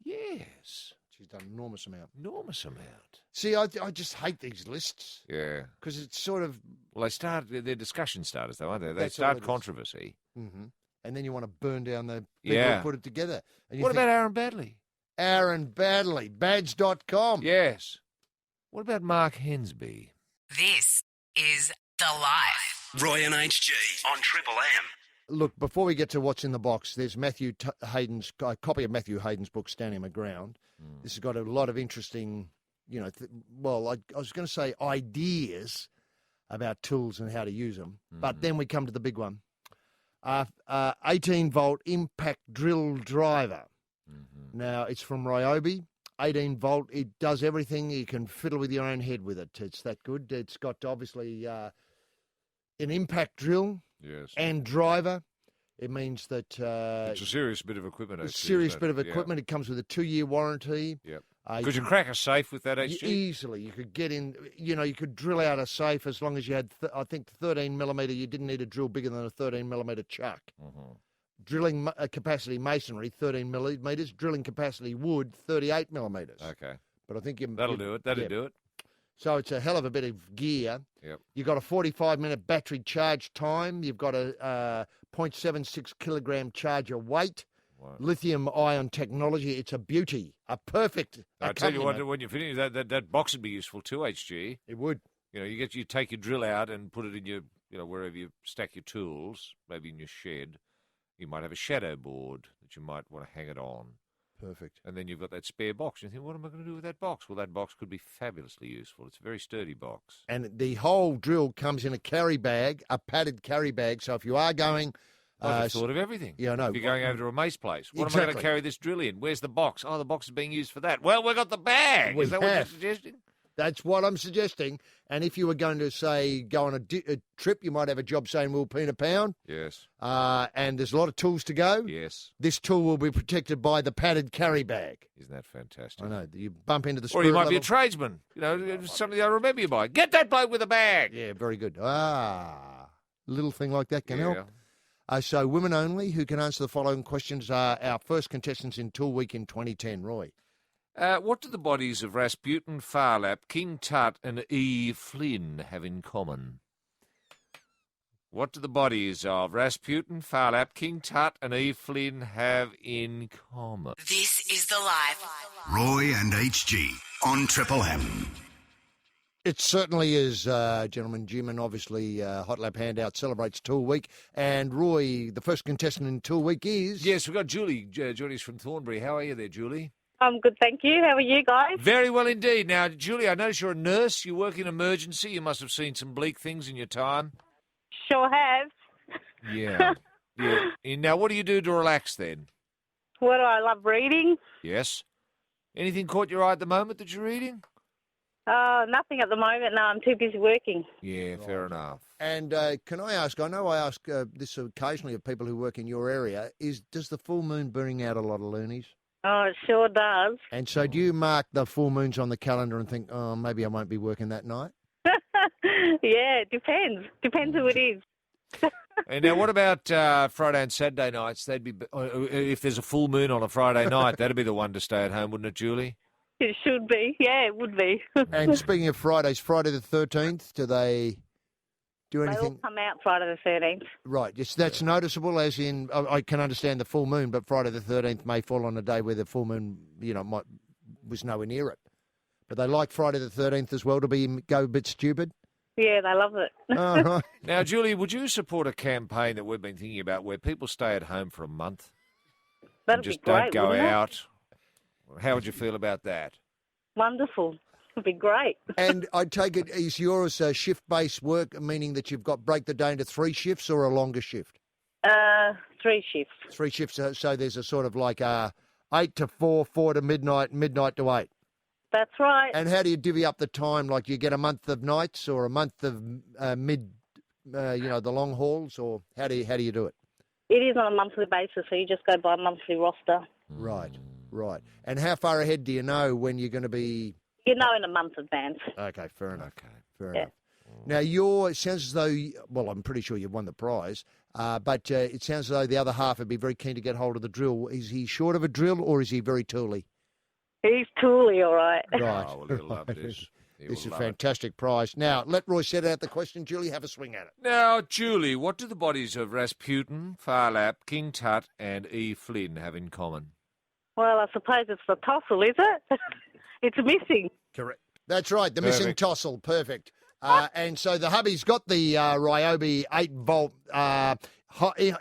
Yes. She's done an enormous amount. Enormous amount. See, I just hate these lists. Yeah. Because it's sort of... Well, they're discussion starters, though, aren't they? They That's all start it is. controversy. Mm-hmm. And then you want to burn down the people who put it together. And you What think, about Aaron Badley? Aaron Badley, badge.com. Yes. What about Mark Hensby? This is The Life. Roy and HG on Triple M. Look, before we get to what's in the box, there's Hayden's a copy of Matthew Hayden's book, Standing My Ground. This has got a lot of interesting I was going to say ideas about tools and how to use them, but then we come to the big one. 18-volt impact drill driver. Now, it's from Ryobi. 18-volt, it does everything. You can fiddle with your own head with it. It's that good. It's got, obviously, an impact drill and driver. It means that... it's a serious bit of equipment, A actually. serious bit of equipment. It comes with a 2-year warranty. Yep. Could you crack a safe with that, HG? Easily. You could get in, you could drill out a safe as long as you had, I think, 13 millimetre. You didn't need a drill bigger than a 13 millimetre chuck. Drilling capacity masonry, 13 millimetres. Drilling capacity wood, 38 millimetres. Okay. But I think that'll do it. That'll do it. So it's a hell of a bit of gear. Yep. You've got a 45-minute battery charge time. You've got a 0.76 kilogram charger weight. Wow. Lithium-ion technology. It's a beauty. A perfect I tell you what, when you finish that box would be useful too, HG. It would. You take your drill out and put it in your, wherever you stack your tools, maybe in your shed. You might have a shadow board that you might want to hang it on. Perfect. And then you've got that spare box. You think, what am I going to do with that box? Well, that box could be fabulously useful. It's a very sturdy box. And the whole drill comes in a carry bag, a padded carry bag. So if you are going... I've thought of everything. Yeah, I know. If you're going over to a mate's place, what am I Exactly. going to carry this drill in? Where's the box? Oh, the box is being used for that. Well, we've got the bag. Is that what you're suggesting? That's what I'm suggesting. And if you were going to, say, go on a trip, you might have a job saying we'll peen a pound. Yes. And there's a lot of tools to go. Yes. This tool will be protected by the padded carry bag. Isn't that fantastic? I know. You bump into the Or spirit you might be a level. tradesman. Something I remember you by. Get that bloke with a bag. Yeah, very good. Little thing like that can help. Yeah. So women only who can answer the following questions are our first contestants in Tool Week in 2010. Roy. What do the bodies of Rasputin, Phar Lap, King Tut and E. Flynn have in common? What do the bodies of Rasputin, Phar Lap, King Tut and E. Flynn have in common? This is The Life. Roy and HG on Triple M. It certainly is, gentlemen. Jim, and obviously Hot Lap Handout celebrates Tool Week. And Roy, the first contestant in Tool Week is... Yes, we've got Julie. Julie's from Thornbury. How are you there, Julie? I'm good, thank you. How are you guys? Very well indeed. Now, Julie, I notice you're a nurse. You work in emergency. You must have seen some bleak things in your time. Sure have. Yeah. Now, what do you do to relax then? What do I love reading? Yes. Anything caught your eye at the moment that you're reading? Nothing at the moment. No, I'm too busy working. Yeah, fair enough. And can I ask, I know I ask this occasionally of people who work in your area, does the full moon bring out a lot of loonies? Oh, it sure does. And so do you mark the full moons on the calendar and think, oh, maybe I won't be working that night? Yeah, it depends. Depends who it is. And now, what about Friday and Saturday nights? They'd be if there's a full moon on a Friday night, that'd be the one to stay at home, wouldn't it, Julie? It should be. Yeah, it would be. And speaking of Fridays, Friday the 13th, do they do anything? They all come out Friday the 13th. Right. Yes, that's noticeable, as in, I can understand the full moon, but Friday the 13th may fall on a day where the full moon, was nowhere near it. But they like Friday the 13th as well to go a bit stupid. Yeah, they love it. Oh, right. Now, Julie, would you support a campaign that we've been thinking about where people stay at home for a month? That'd and just be great, don't go wouldn't it? out? How would you feel about that? Wonderful. It'd be great. And I take it, is yours shift-based work, meaning that you've got break the day into 3 shifts or a longer shift? 3 shifts. 3 shifts, so there's a sort of like 8 to 4, 4 to midnight, midnight to 8. That's right. And how do you divvy up the time? Like, you get a month of nights or a month of the long hauls, or how do you do it? It is on a monthly basis, so you just go by a monthly roster. Right. And how far ahead do you know when you're going to be? You know, in a month advance. Okay, fair enough. Fair Yeah. enough. Now, it sounds as though, I'm pretty sure you've won the prize, but it sounds as though the other half would be very keen to get hold of the drill. Is he short of a drill, or is he very tooly? He's tooly, all right. Right. Oh, well, he'll love this. This is a fantastic prize. Now, let Roy set out the question. Julie, have a swing at it. Now, Julie, what do the bodies of Rasputin, Phar Lap, King Tut and E. Flynn have in common? Well, I suppose it's the tossle, is it? It's missing. Correct. That's right, the missing tossle. Perfect. And so the hubby's got the Ryobi 8-volt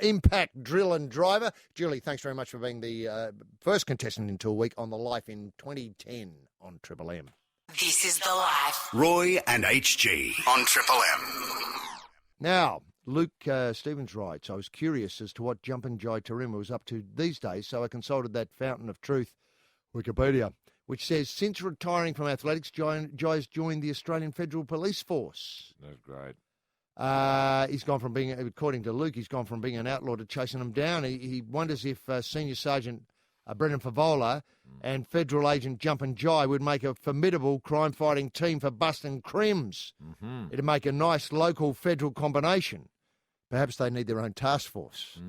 impact drill and driver. Julie, thanks very much for being the first contestant in Tool Week on The Life in 2010 on Triple M. This is The Life. Roy and HG on Triple M. Now, Luke Stevens writes, I was curious as to what Jumpin' Jai Taurima was up to these days, so I consulted that Fountain of Truth Wikipedia, which says, since retiring from athletics, Jai's joined the Australian Federal Police Force. That's great. He's gone from being, according to Luke, he's gone from being an outlaw to chasing them down. He wonders if Senior Sergeant Brendan Favola and Federal Agent Jumpin' Jai would make a formidable crime-fighting team for busting crims. Mm-hmm. It'd make a nice local federal combination. Perhaps they need their own task force.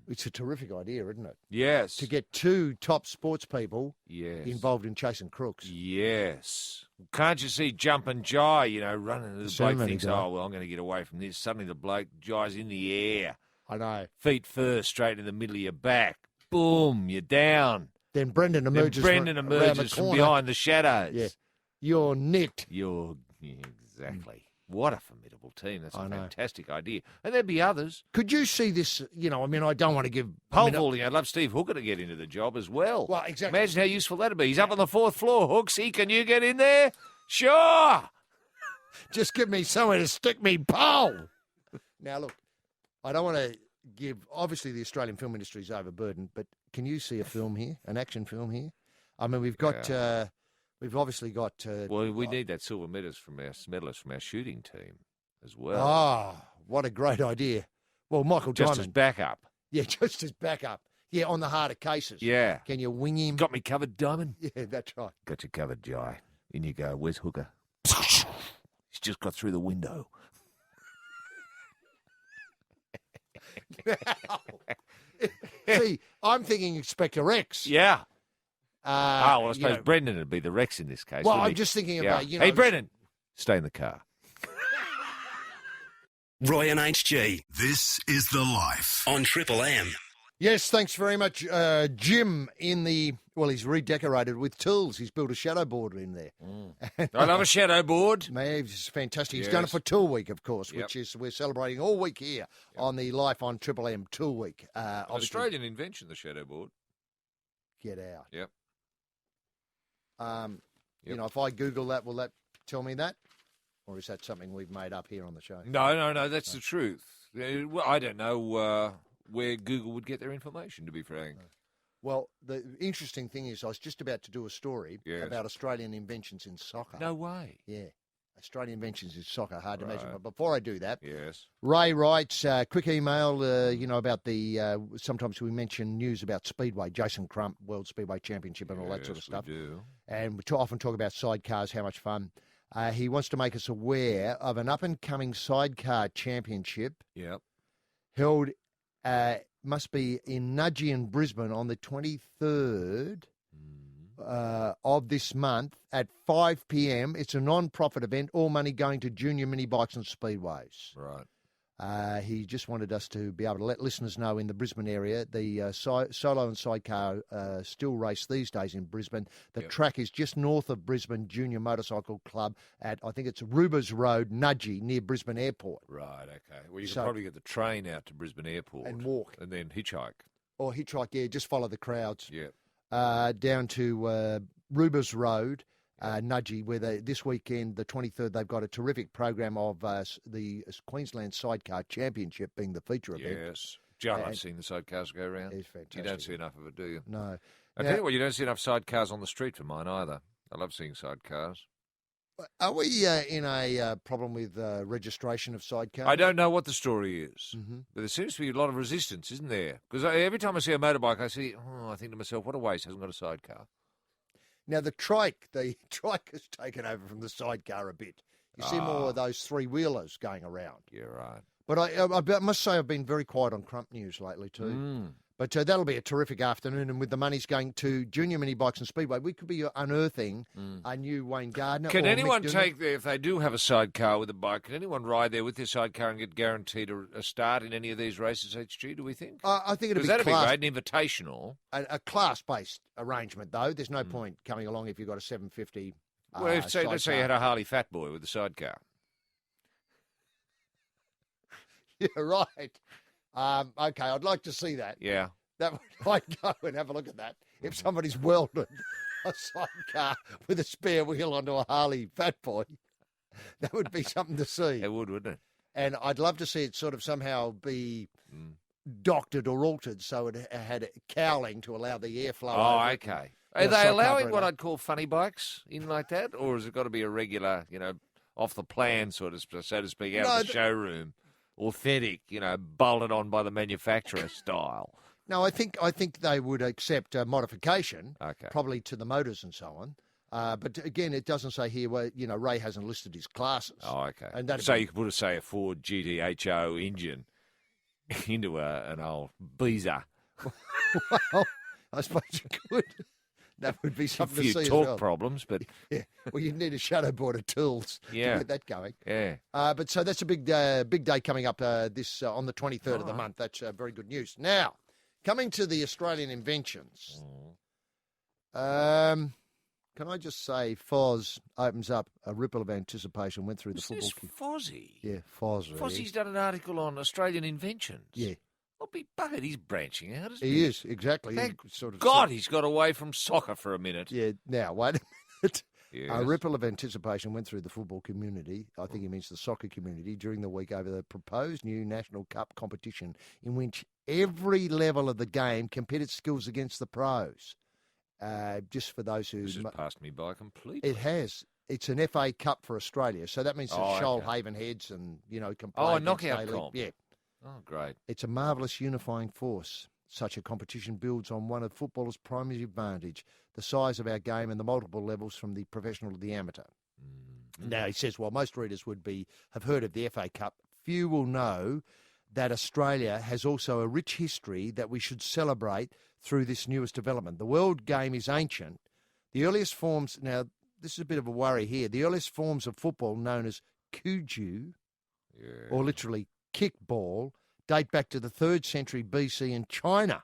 It's a terrific idea, isn't it? Yes. To get two top sports people Yes. involved in chasing crooks. Yes. Can't you see Jumpin' Jai, running? The bloke ceremony thinks, guy. oh, well, I'm going to get away from this. Suddenly the bloke, Jai's in the air. I know. Feet first, straight in the middle of your back. Boom, you're down. Then Brendan emerges, from corner. behind the shadows. Yeah. You're nicked. Exactly. What a formidable team. That's a fantastic idea. And there'd be others. Could you see this, I don't want to give... Hopefully, I'd love Steve Hooker to get into the job as well. Well, exactly. Imagine how useful that'd be. He's up on the 4th floor, Hooksy. Can you get in there? Sure. Just give me somewhere to stick me pole. Now, look, I don't want to give... Obviously, the Australian film industry is overburdened, but can you see a film here, an action film here? I mean, we've got... We've obviously got... well, we need that silver medalist from our shooting team as well. Ah, what a great idea. Well, Michael just Diamond. as backup. Yeah, just as backup. Yeah, on the harder cases. Yeah. Can you wing him? Got me covered, Diamond? Yeah, that's right. Got you covered, Jai. In you go. Where's Hooker? He's just got through the window. See, I'm thinking Inspector X. Yeah. I suppose know- Brendan would be the Rex in this case. Well, wouldn't I'm he? just thinking Yeah. about, Hey, Brendan, stay in the car. Roy and HG. This is The Life on Triple M. Yes, thanks very much, Jim. He's redecorated with tools. He's built a shadow board in there. I love a shadow board. Man, it's fantastic. He's Yes. done it for Tool Week, of course, Yep. which is we're celebrating all week here on the Life on Triple M Tool Week. An Obviously, Australian invention, the shadow board. get out. Yep. If I Google that, will that tell me that? Or is that something we've made up here on the show? No, that's the truth. Well, I don't know where Google would get their information, to be frank. Well, the interesting thing is I was just about to do a story about Australian inventions in soccer. No way. Yeah. Australian inventions in soccer, hard to imagine. Right. But before I do that, Yes. Ray writes, quick email, about the, sometimes we mention news about Speedway, Jason Crump, World Speedway Championship and all that sort of stuff. We do. And we often talk about sidecars, how much fun. He wants to make us aware of an up-and-coming sidecar championship Yep. held, must be in Nudgee in Brisbane on the 23rd of this month at 5 p.m. It's a non-profit event, all money going to junior mini bikes and speedways. Right. He just wanted us to be able to let listeners know in the Brisbane area, the solo and sidecar still race these days in Brisbane. The track is just north of Brisbane Junior Motorcycle Club at, I think it's Rubers Road, Nudgee, near Brisbane Airport. Right, okay. Well, you So- could probably get the train out to Brisbane Airport. And walk. And then hitchhike. Or hitchhike, yeah, just follow the crowds. Yeah. Down to Rubers Road, Nudgee, where this weekend, the 23rd, they've got a terrific program of the Queensland Sidecar Championship being the feature event. Yes. John, I've And- seen the sidecars go around. It's fantastic. You don't see enough of it, do you? No. I tell you what, you don't see enough sidecars on the street for mine either. I love seeing sidecars. Are we in a problem with registration of sidecars? I don't know what the story is, Mm-hmm. but there seems to be a lot of resistance, isn't there? Because every time I see a motorbike, I think to myself, what a waste, hasn't got a sidecar. Now, the trike has taken over from the sidecar a bit. You see more of those three-wheelers going around. Yeah, right. But I must say I've been very quiet on Crump News lately too. But that'll be a terrific afternoon, and with the monies going to Junior Mini Bikes and Speedway, we could be unearthing a new Wayne Gardner. Can or anyone Mick take, if they do have a sidecar with a bike, can anyone ride there with their sidecar and get guaranteed a start in any of these races, HG, do we think? I think it'd be that'd class, be great, an invitational. a class-based arrangement, though. There's no point coming along if you've got a 750 Well, let's say you had a Harley Fat Boy with a sidecar. Yeah, right. Okay, I'd like to see that. Yeah. That I'd go and have a look at that. If somebody's welded a sidecar with a spare wheel onto a Harley Fat Boy. That would be something to see. It would, wouldn't it? And I'd love to see it sort of somehow be doctored or altered so it had cowling to allow the airflow. Oh, okay. Are they allowing what I'd call funny bikes in like that? Or has it got to be a regular, off the plan, so to speak, out of the showroom? Authentic, bolted on by the manufacturer style. No, I think they would accept modification, probably to the motors and so on. But again, it doesn't say here where Ray hasn't listed his classes. Oh, okay. And so you could put a Ford GTHO engine into an old Beezer. Well, I suppose you could. That would be something to see. A few torque problems, but yeah. Well, you'd need a shadow board of tools to get that going. Yeah. But so that's a big day coming up this on the 23rd of the month. That's very good news. Now, coming to the Australian inventions. Can I just say, Foz opens up a ripple of anticipation. Went through the football. Fozzie? Yeah, Foz. Fozzie's done an article on Australian inventions. Yeah. I'll be buggered. He's branching out, isn't he? He is, exactly. Thank God he's got away from soccer for a minute. Yeah, now, wait a minute. Yes. A ripple of anticipation went through the football community, I think he means the soccer community, during the week over the proposed new National Cup competition in which every level of the game competed skills against the pros. Just for those who... This has passed me by completely. It has. It's an FA Cup for Australia, so that means that Shoalhaven Heads and, can play a knockout comp. Yeah. Oh, great. It's a marvellous unifying force. Such a competition builds on one of footballers' primary advantage, the size of our game and the multiple levels from the professional to the amateur. Mm-hmm. Now, he says, while most readers have heard of the FA Cup, few will know that Australia has also a rich history that we should celebrate through this newest development. The world game is ancient. The earliest forms, now, this is a bit of a worry here, the earliest forms of football known as kuju, or literally kickball, date back to the 3rd century BC in China.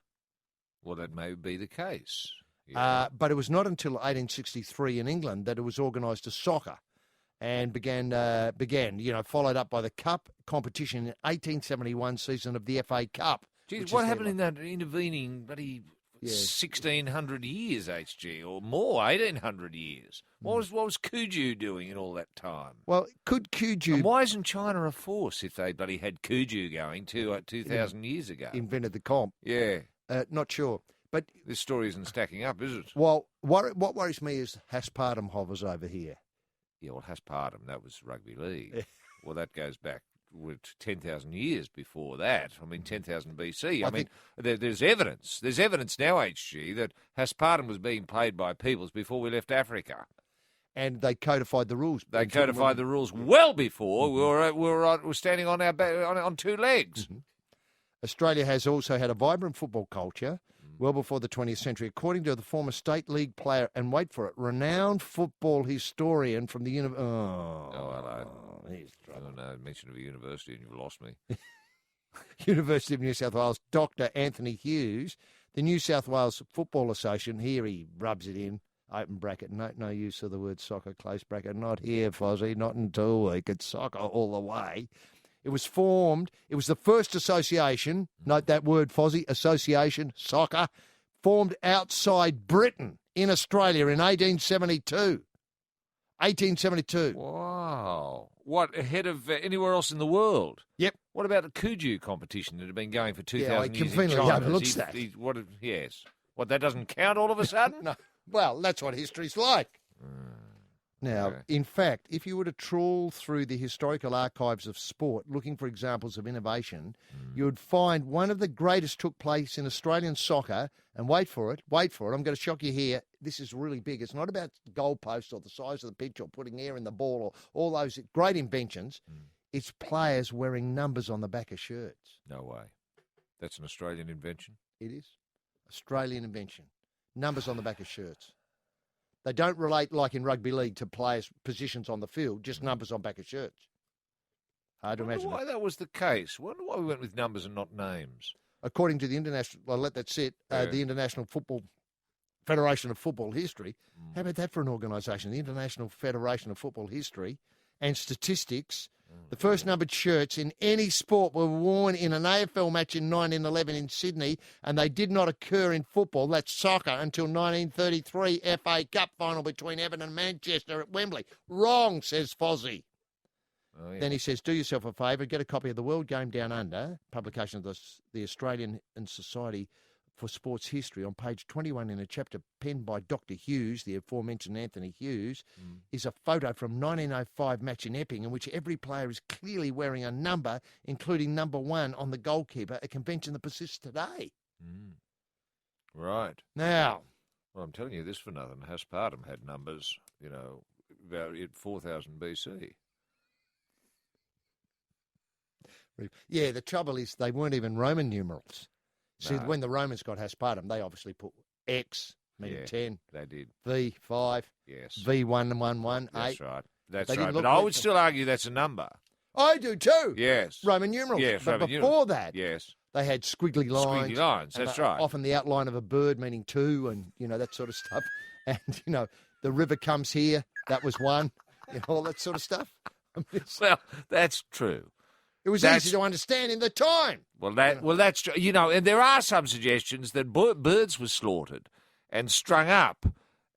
Well, that may be the case. But it was not until 1863 in England that it was organised as soccer and began, followed up by the Cup competition in 1871 season of the FA Cup. Geez, what happened in that intervening 1,600 years, HG, or more, 1,800 years? What was Kuju doing in all that time? Well, could Kuju... And why isn't China a force if they had Kuju going 2,000 years ago? Invented the comp. Yeah. Not sure. But this story isn't stacking up, is it? Well, what worries me is Haspartam hovers over here. Yeah, well, Haspartam, that was rugby league. Well, that goes back 10,000 years before that. I mean, 10,000 BC. I mean, there's evidence. There's evidence now, HG, that Haspartam was being played by peoples before we left Africa. And they codified the rules. They codified the rules well before we were standing on on two legs. Mm-hmm. Australia has also had a vibrant football culture well before the 20th century, according to the former State League player, and wait for it, renowned football historian from the hello. I don't know, mention of a university and you've lost me. University of New South Wales, Dr. Anthony Hughes, the New South Wales Football Association, here he rubs it in, open bracket, no use of the word soccer, close bracket, not here, Fozzie, not until week, it's soccer all the way. It was formed, it was the first association, note that word, Fozzie, association, soccer, formed outside Britain in Australia in 1872. 1872. Wow. What, ahead of anywhere else in the world? Yep. What about the Kuju competition that had been going for 2,000 years in China? Conveniently overlooks that. Yes. What, that doesn't count all of a sudden? No. Well, that's what history's like. Now, in fact, if you were to trawl through the historical archives of sport looking for examples of innovation, you would find one of the greatest took place in Australian soccer, and wait for it, I'm going to shock you here, this is really big. It's not about goalposts or the size of the pitch or putting air in the ball or all those great inventions. It's players wearing numbers on the back of shirts. No way. That's an Australian invention? It is. Australian invention. Numbers on the back of shirts. They don't relate, like in rugby league, to players' positions on the field, just numbers on back of shirts. Hard to imagine. Why that was the case? I wonder why we went with numbers and not names. According to the International, I'll let that sit, the International Football Federation of Football History. How about that for an organisation? The International Federation of Football History and Statistics The first numbered shirts in any sport were worn in an AFL match in 1911 in Sydney, and they did not occur in football, that's soccer, until 1933 FA Cup final between Everton and Manchester at Wembley. Wrong, says Fozzie. Oh, yeah. Then he says, do yourself a favour, get a copy of The World Game Down Under, publication of the Australian and Society for Sports History, on page 21 in a chapter penned by Dr. Hughes, the aforementioned Anthony Hughes, is a photo from 1905 match in Epping in which every player is clearly wearing a number, including number 1 on the goalkeeper, a convention that persists today. Right. Now... Well, I'm telling you this for nothing. Haspartum had numbers, about 4000 BC. Yeah, the trouble is they weren't even Roman numerals. See, No. when the Romans got Haspartum, they obviously put X, meaning 10. They did. V, 5. Yes. V111, 8. That's right. That's They didn't right. look But I like would them. still argue that's a number. I do too. Yes. Roman numerals. Yes, but Roman before numerals. that, Yes. they had squiggly lines. Squiggly lines, and that's right. Often the outline of a bird meaning 2 and, that sort of stuff. And, the river comes here, that was 1, all that sort of stuff. Well, that's true. It was That's- easy to understand in the time. Well, that's true. And there are some suggestions that birds were slaughtered and strung up,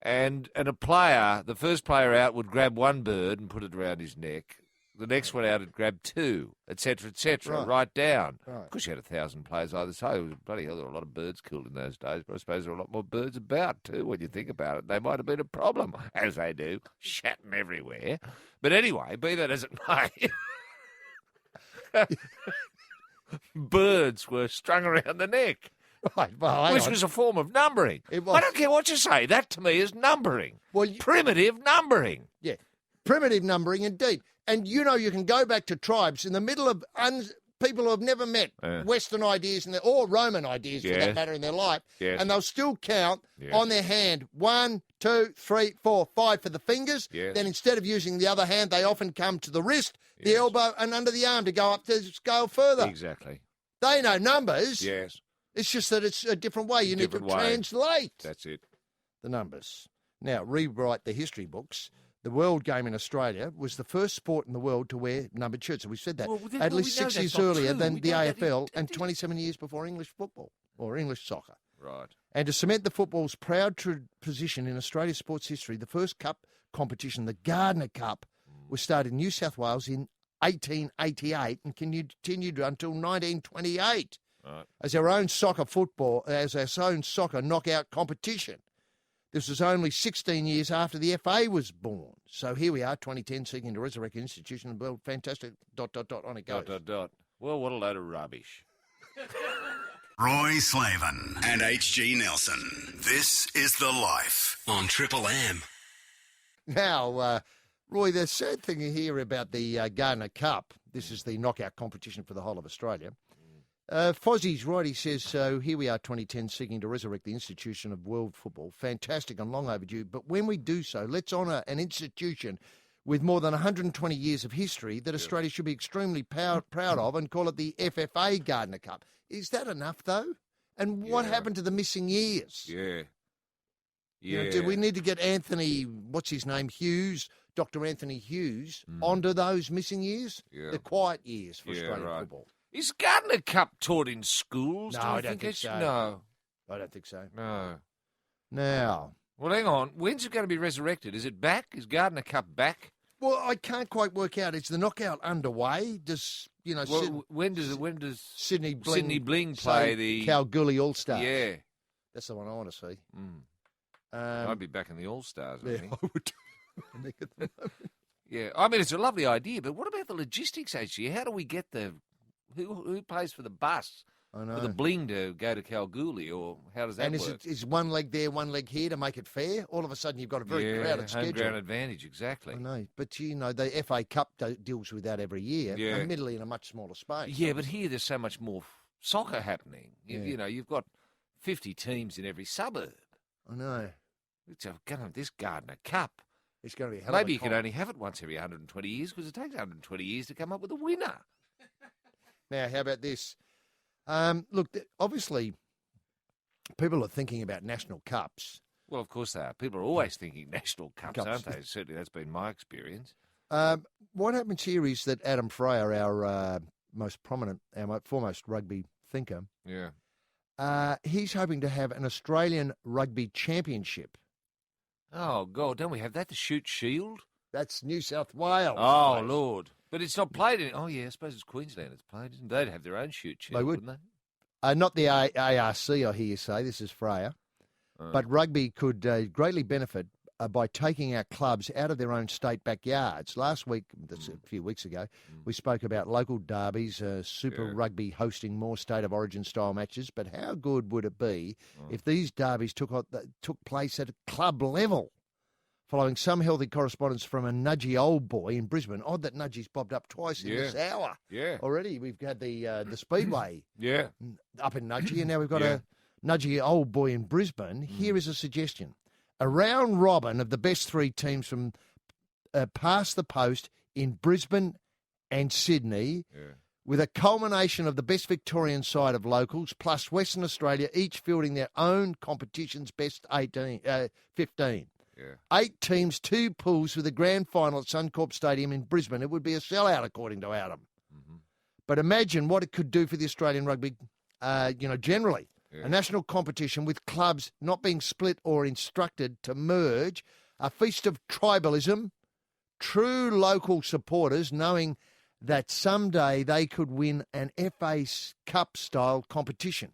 and a player, the first player out, would grab one bird and put it around his neck. The next one out would grab 2, etc., right down. Right. Of course, you had 1,000 players either side. It was bloody hell, there were a lot of birds killed in those days, but I suppose there were a lot more birds about too. When you think about it, they might have been a problem, as they do, shatting everywhere. But anyway, be that as it may. Birds were strung around the neck, Right, well, hang which on. was a form of numbering. It was. I don't care what you say. That to me is numbering. Well, primitive numbering. Yeah, primitive numbering indeed. And you can go back to tribes in the middle of people who have never met Western ideas or Roman ideas for Yes. that matter in their life, Yes. and they'll still count Yes. on their hand 1, 2, 3, 4, 5 for the fingers. Yes. Then instead of using the other hand, they often come to the wrist, the elbow, and under the arm to go up to scale further. Exactly. They know numbers. Yes. It's just that it's a different way. You need to Different way. translate That's it. the numbers. Now, rewrite the history books. The World Game in Australia was the first sport in the world to wear numbered shirts. And we said that at least 6 years earlier than the AFL and 27 years before English football or English soccer. Right. And to cement the football's proud position in Australia's sports history, the first cup competition, the Gardner Cup, was started in New South Wales in 1888 and continued until 1928 as our own soccer knockout competition. This was only 16 years after the FA was born. So here we are, 2010, seeking to resurrect an institution and build fantastic ... on it goes. ... Well, what a load of rubbish. Roy Slaven and H.G. Nelson. This is The Life on Triple M. Now, Roy, the sad thing here about the Gardner Cup, this is the knockout competition for the whole of Australia. Fozzie's right, he says, so here we are, 2010, seeking to resurrect the institution of world football. Fantastic and long overdue. But when we do so, let's honour an institution with more than 120 years of history that Australia should be extremely proud of and call it the FFA Gardner Cup. Is that enough, though? And what happened to the missing years? Yeah. Do we need to get Anthony, what's his name, Hughes, Dr. Anthony Hughes, onto those missing years? Yeah. The quiet years for Australian football. Is Gardner Cup taught in schools? No, Do you I don't think it so. should- No. I don't think so. No. Now. Well, hang on. When's it going to be resurrected? Is it back? Is Gardner Cup back? Well, I can't quite work out. Is the knockout underway? Does, when does Sydney Bling, Sydney Bling play the Kalgoorlie All-Stars? Yeah. That's the one I want to see. I'd be back in the All-Stars, I Yeah, think. I would. At the moment. Yeah, I mean, it's a lovely idea, but what about the logistics, HG? How do we get who pays for the bus? I know. For the Bling to go to Kalgoorlie, or how does that And work? is one leg there, one leg here to make it fair? All of a sudden you've got a very crowded home schedule. ground advantage, exactly. I know, but the FA Cup deals with that every year, Yeah. admittedly in a much smaller space. Yeah, but here there's so much more soccer happening. Yeah. You've got 50 teams in every suburb. I know. This Gardner Cup. It's going to be a hell of a Maybe you can comp. only have it once every 120 years because it takes 120 years to come up with a winner. Now, how about this? Look, obviously, people are thinking about national cups. Well, of course they are. People are always thinking national cups, Cups. aren't they? Certainly that's been my experience. What happens here is that Adam Freyer, our most prominent, our foremost rugby thinker, he's hoping to have an Australian Rugby Championship. Oh, God, don't we have that, the Shute Shield? That's New South Wales. Oh, Lord. But it's not played in... Oh, yeah, I suppose it's Queensland it's played, isn't it? They'd have their own Shute Shield, wouldn't they? Not the ARC, I hear you say. This is Freyer. But rugby could greatly benefit by taking our clubs out of their own state backyards. Last week, a few weeks ago, we spoke about local derbies, Super Rugby hosting more state of origin style matches. But how good would it be if these derbies took place at a club level? Following some healthy correspondence from a nudgy old boy in Brisbane. Odd that Nudgy's bobbed up twice in this hour. Yeah. Already we've had the Speedway up in Nudgy, and now we've got a nudgy old boy in Brisbane. Here is a suggestion. A round robin of the best three teams from past the post in Brisbane and Sydney, with a culmination of the best Victorian side of locals, plus Western Australia, each fielding their own competition's best 15. 8 teams, 2 pools with a grand final at Suncorp Stadium in Brisbane. It would be a sellout, according to Adam. But imagine what it could do for the Australian rugby, generally. A national competition with clubs not being split or instructed to merge, a feast of tribalism, true local supporters knowing that someday they could win an FA Cup-style competition.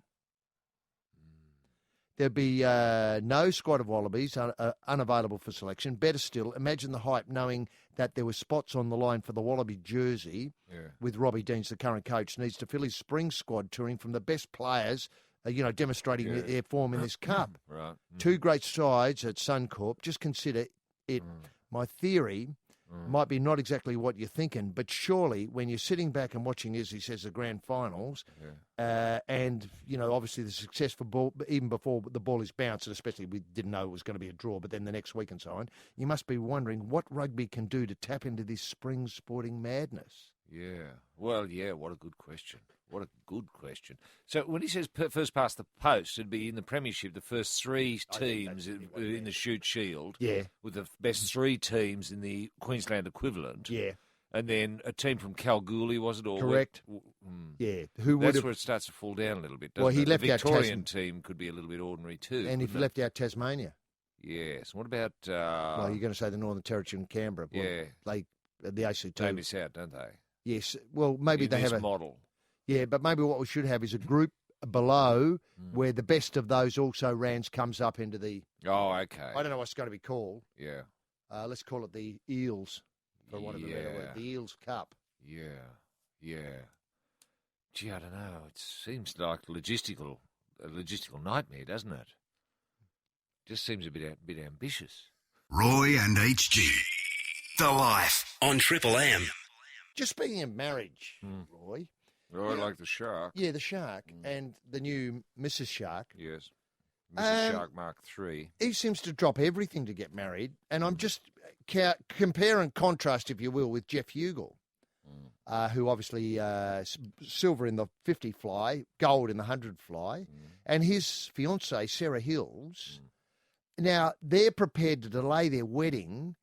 There'd be no squad of Wallabies unavailable for selection. Better still, imagine the hype knowing that there were spots on the line for the Wallaby jersey with Robbie Deans, the current coach, needs to fill his spring squad touring from the best players, demonstrating their form in this cup. Right. 2 great sides at Suncorp. Just consider it. My theory might be not exactly what you're thinking, but surely when you're sitting back and watching, as he says, the grand finals, and, obviously the success for ball, even before the ball is bounced, and especially we didn't know it was going to be a draw, but then the next week and so on, you must be wondering what rugby can do to tap into this spring sporting madness. Yeah. Well, what a good question. What a good question. So when he says first past the post, it'd be in the Premiership, the first 3 teams in the Shute Shield. Yeah. With the best 3 teams in the Queensland equivalent. Yeah. And then a team from Kalgoorlie, was it? Or correct. Yeah. Who would That's where it starts to fall down a little bit, doesn't he it? left the out Victorian team could be a little bit ordinary too. And if you left out Tasmania. Yes. What about... well, you're going to say the Northern Territory and Canberra. Well, the ACT. They miss out, don't they? Yes. Well, maybe they have a... model. Yeah, but maybe what we should have is a group below where the best of those also rands comes up into the... Oh, okay. I don't know what's going to be called. Yeah. Let's call it the Eels, for want of a better word. The Eels Cup. Yeah. Gee, I don't know. It seems like a logistical nightmare, doesn't it? Just seems a bit ambitious. Roy and HG. The Life on Triple M. Just speaking of marriage, Roy... Roy, like the shark. Yeah, the shark and the new Mrs. Shark. Yes. Mrs. Shark Mark III. He seems to drop everything to get married, and I'm just compare and contrast, if you will, with Jeff Hugel, who obviously silver in the 50 fly, gold in the 100 fly, and his fiancée, Sarah Hills. Now, they're prepared to delay their wedding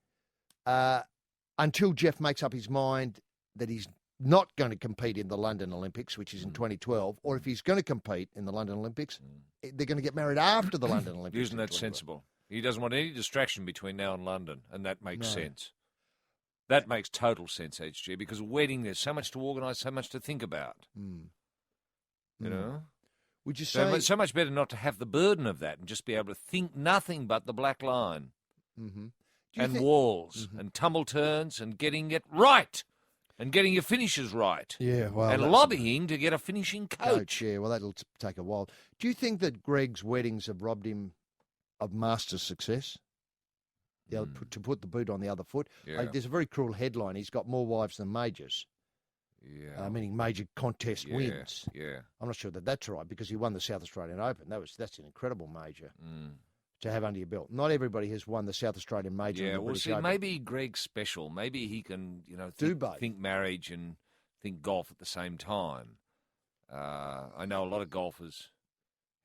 until Jeff makes up his mind that he's not going to compete in the London Olympics, which is in 2012, or if he's going to compete in the London Olympics, they're going to get married after the London Olympics. Isn't that sensible? He doesn't want any distraction between now and London, and that makes sense. That makes total sense, HG, because a wedding, there's so much to organise, so much to think about. You know? Would you say... So much better not to have the burden of that and just be able to think nothing but the black line. And walls and tumble turns and getting it right. And getting your finishes right. Yeah, well... And lobbying to get a finishing coach. Yeah, well, that'll take a while. Do you think that Greg's weddings have robbed him of master success? To put the boot on the other foot? Yeah. There's a very cruel headline. He's got more wives than majors. Yeah. Meaning major contest wins. Yeah. I'm not sure that that's right because he won the South Australian Open. That's an incredible major. To have under your belt. Not everybody has won the South Australian Major. Yeah, well, see, maybe Greg's special. Maybe he can, think marriage and think golf at the same time. I know a lot of golfers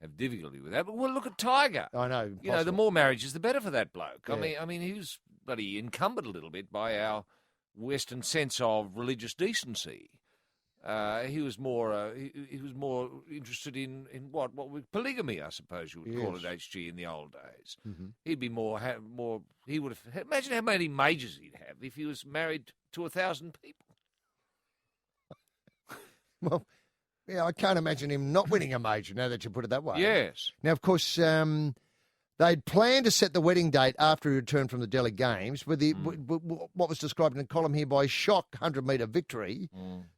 have difficulty with that, but well, look at Tiger. I know. The more marriages, the better for that bloke. Yeah. I mean, he was bloody encumbered a little bit by our Western sense of religious decency. He was more interested in polygamy, I suppose you would call it, HG, in the old days. Mm-hmm. He'd be more. He would have. Imagine how many majors he'd have if he was married to 1,000 people. Well, yeah, I can't imagine him not winning a major. Now that you put it that way. Yes. Now, of course, they'd planned to set the wedding date after he returned from the Delhi Games, with what was described in the column here by shock 100-metre victory.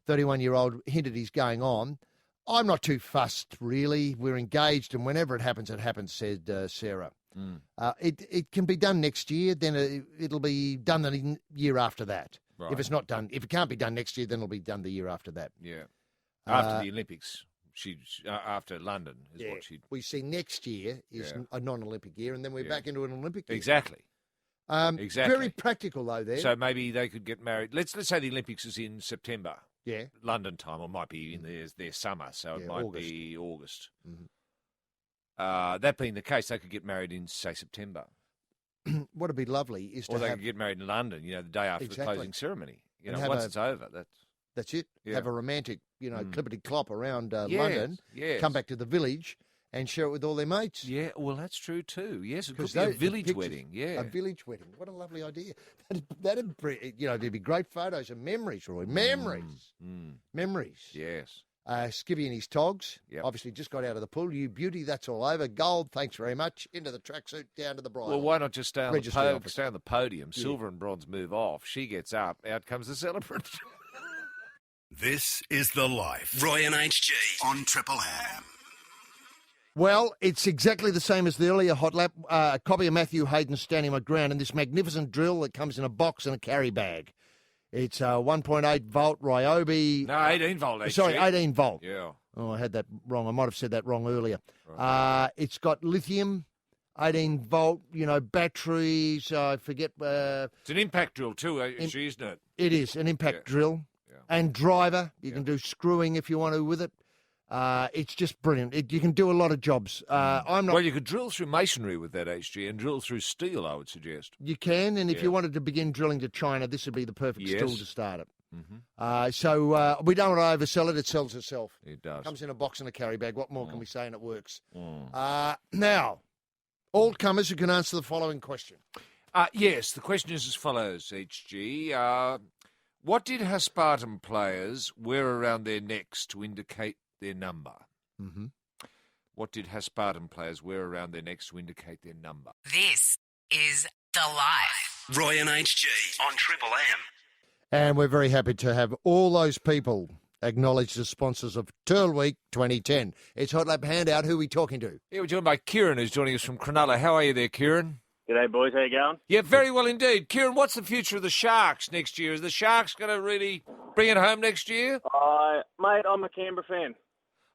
31-year-old hinted he's going on. I'm not too fussed, really. We're engaged, and whenever it happens, said Sarah. It can be done next year, then it'll be done the year after that. Right. If it's not done, if it can't be done next year, then it'll be done the year after that. Yeah. After the Olympics. After London is what she. We see next year is a non-Olympic year, and then we're back into an Olympic year. Exactly. Exactly. Very practical though. There. So maybe they could get married. Let's say the Olympics is in September. Yeah. London time, or might be in their summer, so it might be August. Mm-hmm. That being the case, they could get married in say September. What'd be lovely is or they could get married in London. The day after the closing ceremony. Once it's over, that's it. Yeah. Have a romantic, clippity-clop around London, come back to the village and share it with all their mates. Yeah, well, that's true too. Yes, it could be a village wedding. Yeah. A village wedding. What a lovely idea. That'd be great photos and memories, Roy. Memories. Memories. Yes. Skivvy and his togs. Obviously just got out of the pool. You beauty, that's all over. Gold, thanks very much. Into the tracksuit, down to the bridal. Well, why not just stay on the podium? Silver and bronze move off. She gets up. Out comes the celebrant. This is The Life. Roy and HG on Triple M. Well, it's exactly the same as the earlier hot lap. A copy of Matthew Hayden standing my ground in this magnificent drill that comes in a box and a carry bag. It's 1.8 volt Ryobi. No, 18 volt. HG. Sorry, 18 volt. Yeah. Oh, I had that wrong. I might have said that wrong earlier. Right. It's got lithium, 18 volt, batteries. I forget. It's an impact drill too, HG, isn't it? It is an impact drill. And driver. You can do screwing if you want to with it. It's just brilliant. You can do a lot of jobs. Well, you could drill through masonry with that, HG, and drill through steel, I would suggest. You can, and if you wanted to begin drilling to China, this would be the perfect tool to start it. Mm-hmm. So we don't want to oversell it. It sells itself. It does. Comes in a box and a carry bag. What more can we say? And it works. Now, all comers who can answer the following question. Yes, the question is as follows, HG. What did Haspartam players wear around their necks to indicate their number? Mm-hmm. What did Haspartam players wear around their necks to indicate their number? This is The Life. Roy and HG on Triple M. And we're very happy to have all those people acknowledged as sponsors of Turl Week 2010. It's Hot Lap Handout. Who are we talking to? Yeah, we're joined by Kieran, who's joining us from Cronulla. How are you there, Kieran? G'day, boys. How you going? Yeah, very well indeed. Kieran, what's the future of the Sharks next year? Is the Sharks going to really bring it home next year? Mate, I'm a Canberra fan.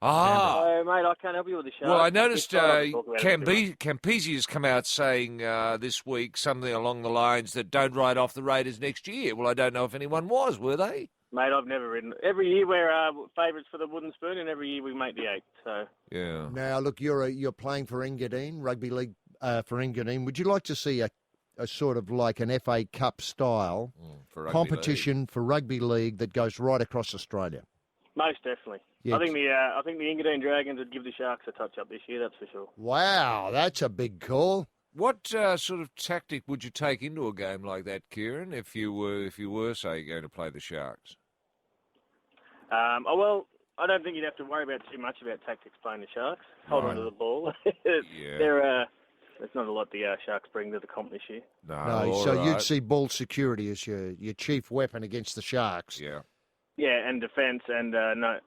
Ah. Mate, I can't help you with the Sharks. Well, I noticed Campese has come out saying this week something along the lines that don't write off the Raiders next year. Well, I don't know if anyone was, were they? Mate, I've never ridden. Every year we're favourites for the Wooden Spoon, and every year we make the 8th. So yeah. Now, look, you're playing for Engadine, rugby league for Engadine. Would you like to see a sort of like an FA Cup style competition for rugby league that goes right across Australia? Most definitely. Yeah. I think the Engadine Dragons would give the Sharks a touch up this year. That's for sure. Wow, that's a big call. What sort of tactic would you take into a game like that, Kieran? If you were say going to play the Sharks? Well, I don't think you'd have to worry about too much about tactics playing the Sharks. Hold on to the ball. There's not a lot the Sharks bring to the comp this year. No, so you'd see ball security as your chief weapon against the Sharks. Yeah. Yeah, and defence and no.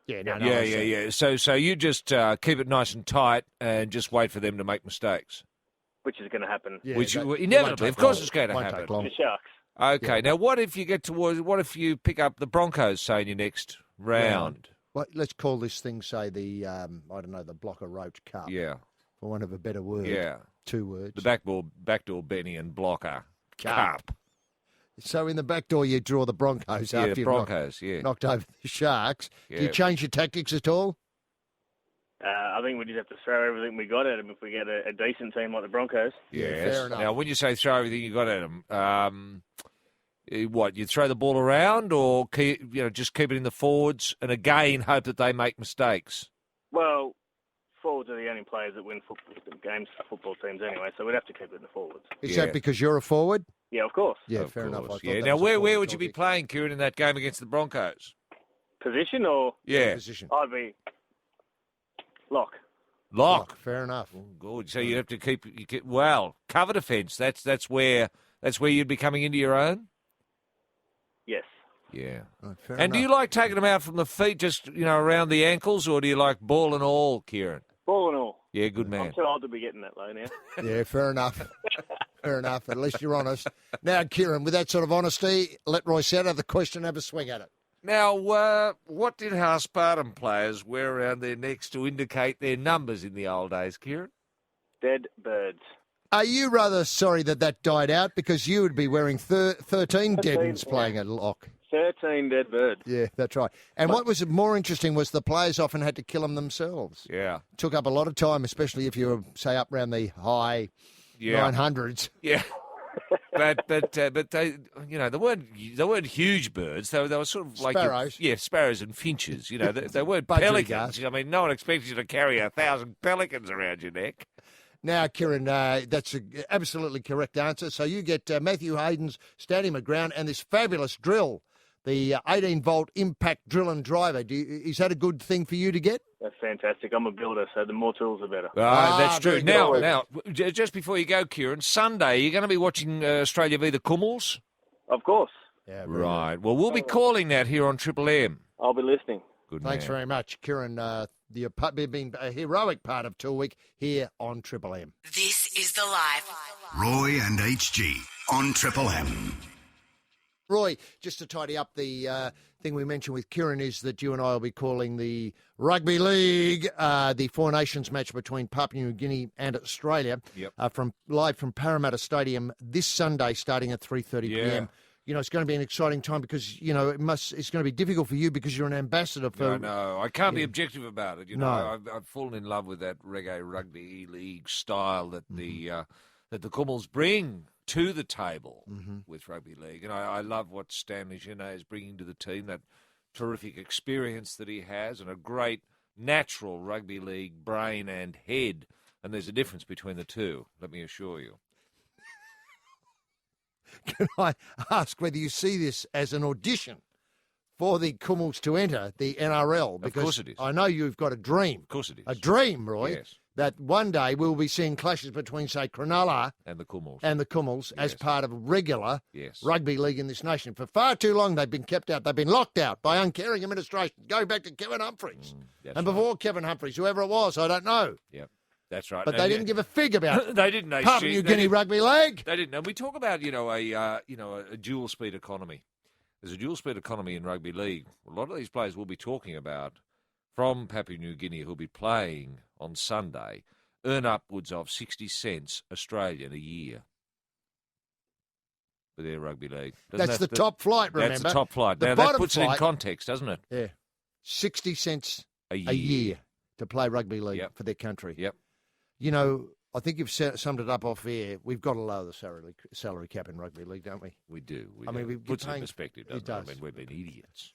Yeah. So you just keep it nice and tight and just wait for them to make mistakes. Which is going to happen. Yeah, inevitably, of course, it's going to happen. The Sharks. Okay, now what if you what if you pick up the Broncos, say, in your next round? Well, let's call this thing, say, the, the Blocker Roach Cup. Yeah. For want of a better word. Yeah. 2 words. The backdoor Benny and Blocker Cup. So in the back door, you draw the Broncos after you've knocked over the Sharks. Yeah. Do you change your tactics at all? I think we just have to throw everything we got at them if we get a decent team like the Broncos. Yes. Fair enough. Now, when you say throw everything you got at them, What, you throw the ball around or just keep it in the forwards and again hope that they make mistakes? Well, forwards are the only players that win football games for football teams anyway, so we'd have to keep it in the forwards. Is that because you're a forward? Yeah, of course. Yeah, fair enough. I thought that Now, was a where forward would you be playing, Kieran, in that game against the Broncos? Position or? Yeah. Position. I'd be lock. Lock. Fair enough. Oh, good. So you'd have to keep cover defence. That's where you'd be coming into your own. Yes. Yeah. Right, fair And do enough. you like taking them out from the feet, just around the ankles, or do you like ball and all, Kieran? Ball and all. Yeah, good man. I'm too old to be getting that low now. Yeah, fair enough. Fair enough. At least you're honest. Now, Kieran, with that sort of honesty, let Roy Satter the question, have a swing at it. Now, what did Haaspartum players wear around their necks to indicate their numbers in the old days, Kieran? Dead birds. Are you rather sorry that died out? Because you would be wearing 13 dead ones playing at lock. 13 dead birds. Yeah, that's right. And what was more interesting was the players often had to kill them themselves. Yeah. Took up a lot of time, especially if you were, say, up around the high 900s. Yeah. But they they weren't huge birds. They were sort of like Sparrows. Sparrows and finches. They weren't Budgerigars. pelicans. I mean, no one expects you to carry 1,000 pelicans around your neck. Now, Kieran, that's an absolutely correct answer. So you get Matthew Hayden's Stadium of Ground and this fabulous drill, the 18-volt impact drill and driver. Is that a good thing for you to get? That's fantastic. I'm a builder, so the more tools, the better. That's true. very Now, just before you go, Kieran, Sunday, you're going to be watching Australia v the Kumuls? Of course. Yeah, right. Well, we'll be calling that here on Triple M. I'll be listening. Good Thanks man. very much, Kieran. You've been a heroic part of Tool Week here on Triple M. This is The Life. Roy and HG on Triple M. Roy, just to tidy up the thing we mentioned with Kieran is that you and I will be calling the Rugby League, the Four Nations match between Papua New Guinea and Australia, live from Parramatta Stadium this Sunday starting at 3:30 p.m. It's going to be an exciting time because, it's going to be difficult for you because you're an ambassador for... No, I can't be objective about it. No. I've fallen in love with that reggae rugby league style that the Kumuls bring to the table with rugby league. And I love what Stanley Genet is bringing to the team, that terrific experience that he has and a great natural rugby league brain and head. And there's a difference between the two, let me assure you. Can I ask whether you see this as an audition for the Kumuls to enter the NRL? Because of course it is. I know you've got a dream. Of course it is. A dream, Roy. Yes. That one day we'll be seeing clashes between, say, Cronulla and the Kumuls as part of a regular Yes. rugby league in this nation. For far too long they've been kept out. They've been locked out by uncaring administration, going back to Kevin Humphreys. And before Kevin Humphreys, whoever it was, I don't know. Yep. That's right. But they didn't give a fig about they didn't. Papua New Guinea rugby league. They didn't. And we talk about a dual speed economy. There's a dual speed economy in rugby league. A lot of these players we'll be talking about from Papua New Guinea who'll be playing on Sunday earn upwards of 60 cents Australian a year for their rugby league. That's the top flight. Remember, that's the top flight. The now that puts it in context, doesn't it? Yeah, 60 cents a year to play rugby league for their country. Yep. I think you've summed it up off air. We've got to lower the salary cap in rugby league, don't we? We do. It puts it in perspective, doesn't it? I mean, we've been idiots.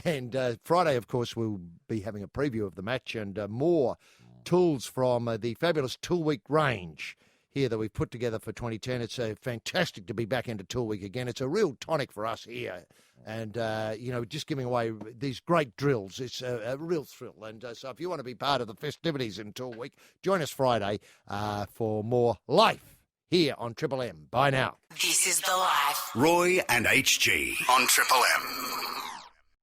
And Friday, of course, we'll be having a preview of the match and more tools from the fabulous Tool Week range here that we've put together for 2010. It's fantastic to be back into Tool Week again. It's a real tonic for us here. And, just giving away these great drills. It's a real thrill. And so if you want to be part of the festivities in Tool Week, join us Friday for more life here on Triple M. Bye now. This is The Life. Roy and HG on Triple M.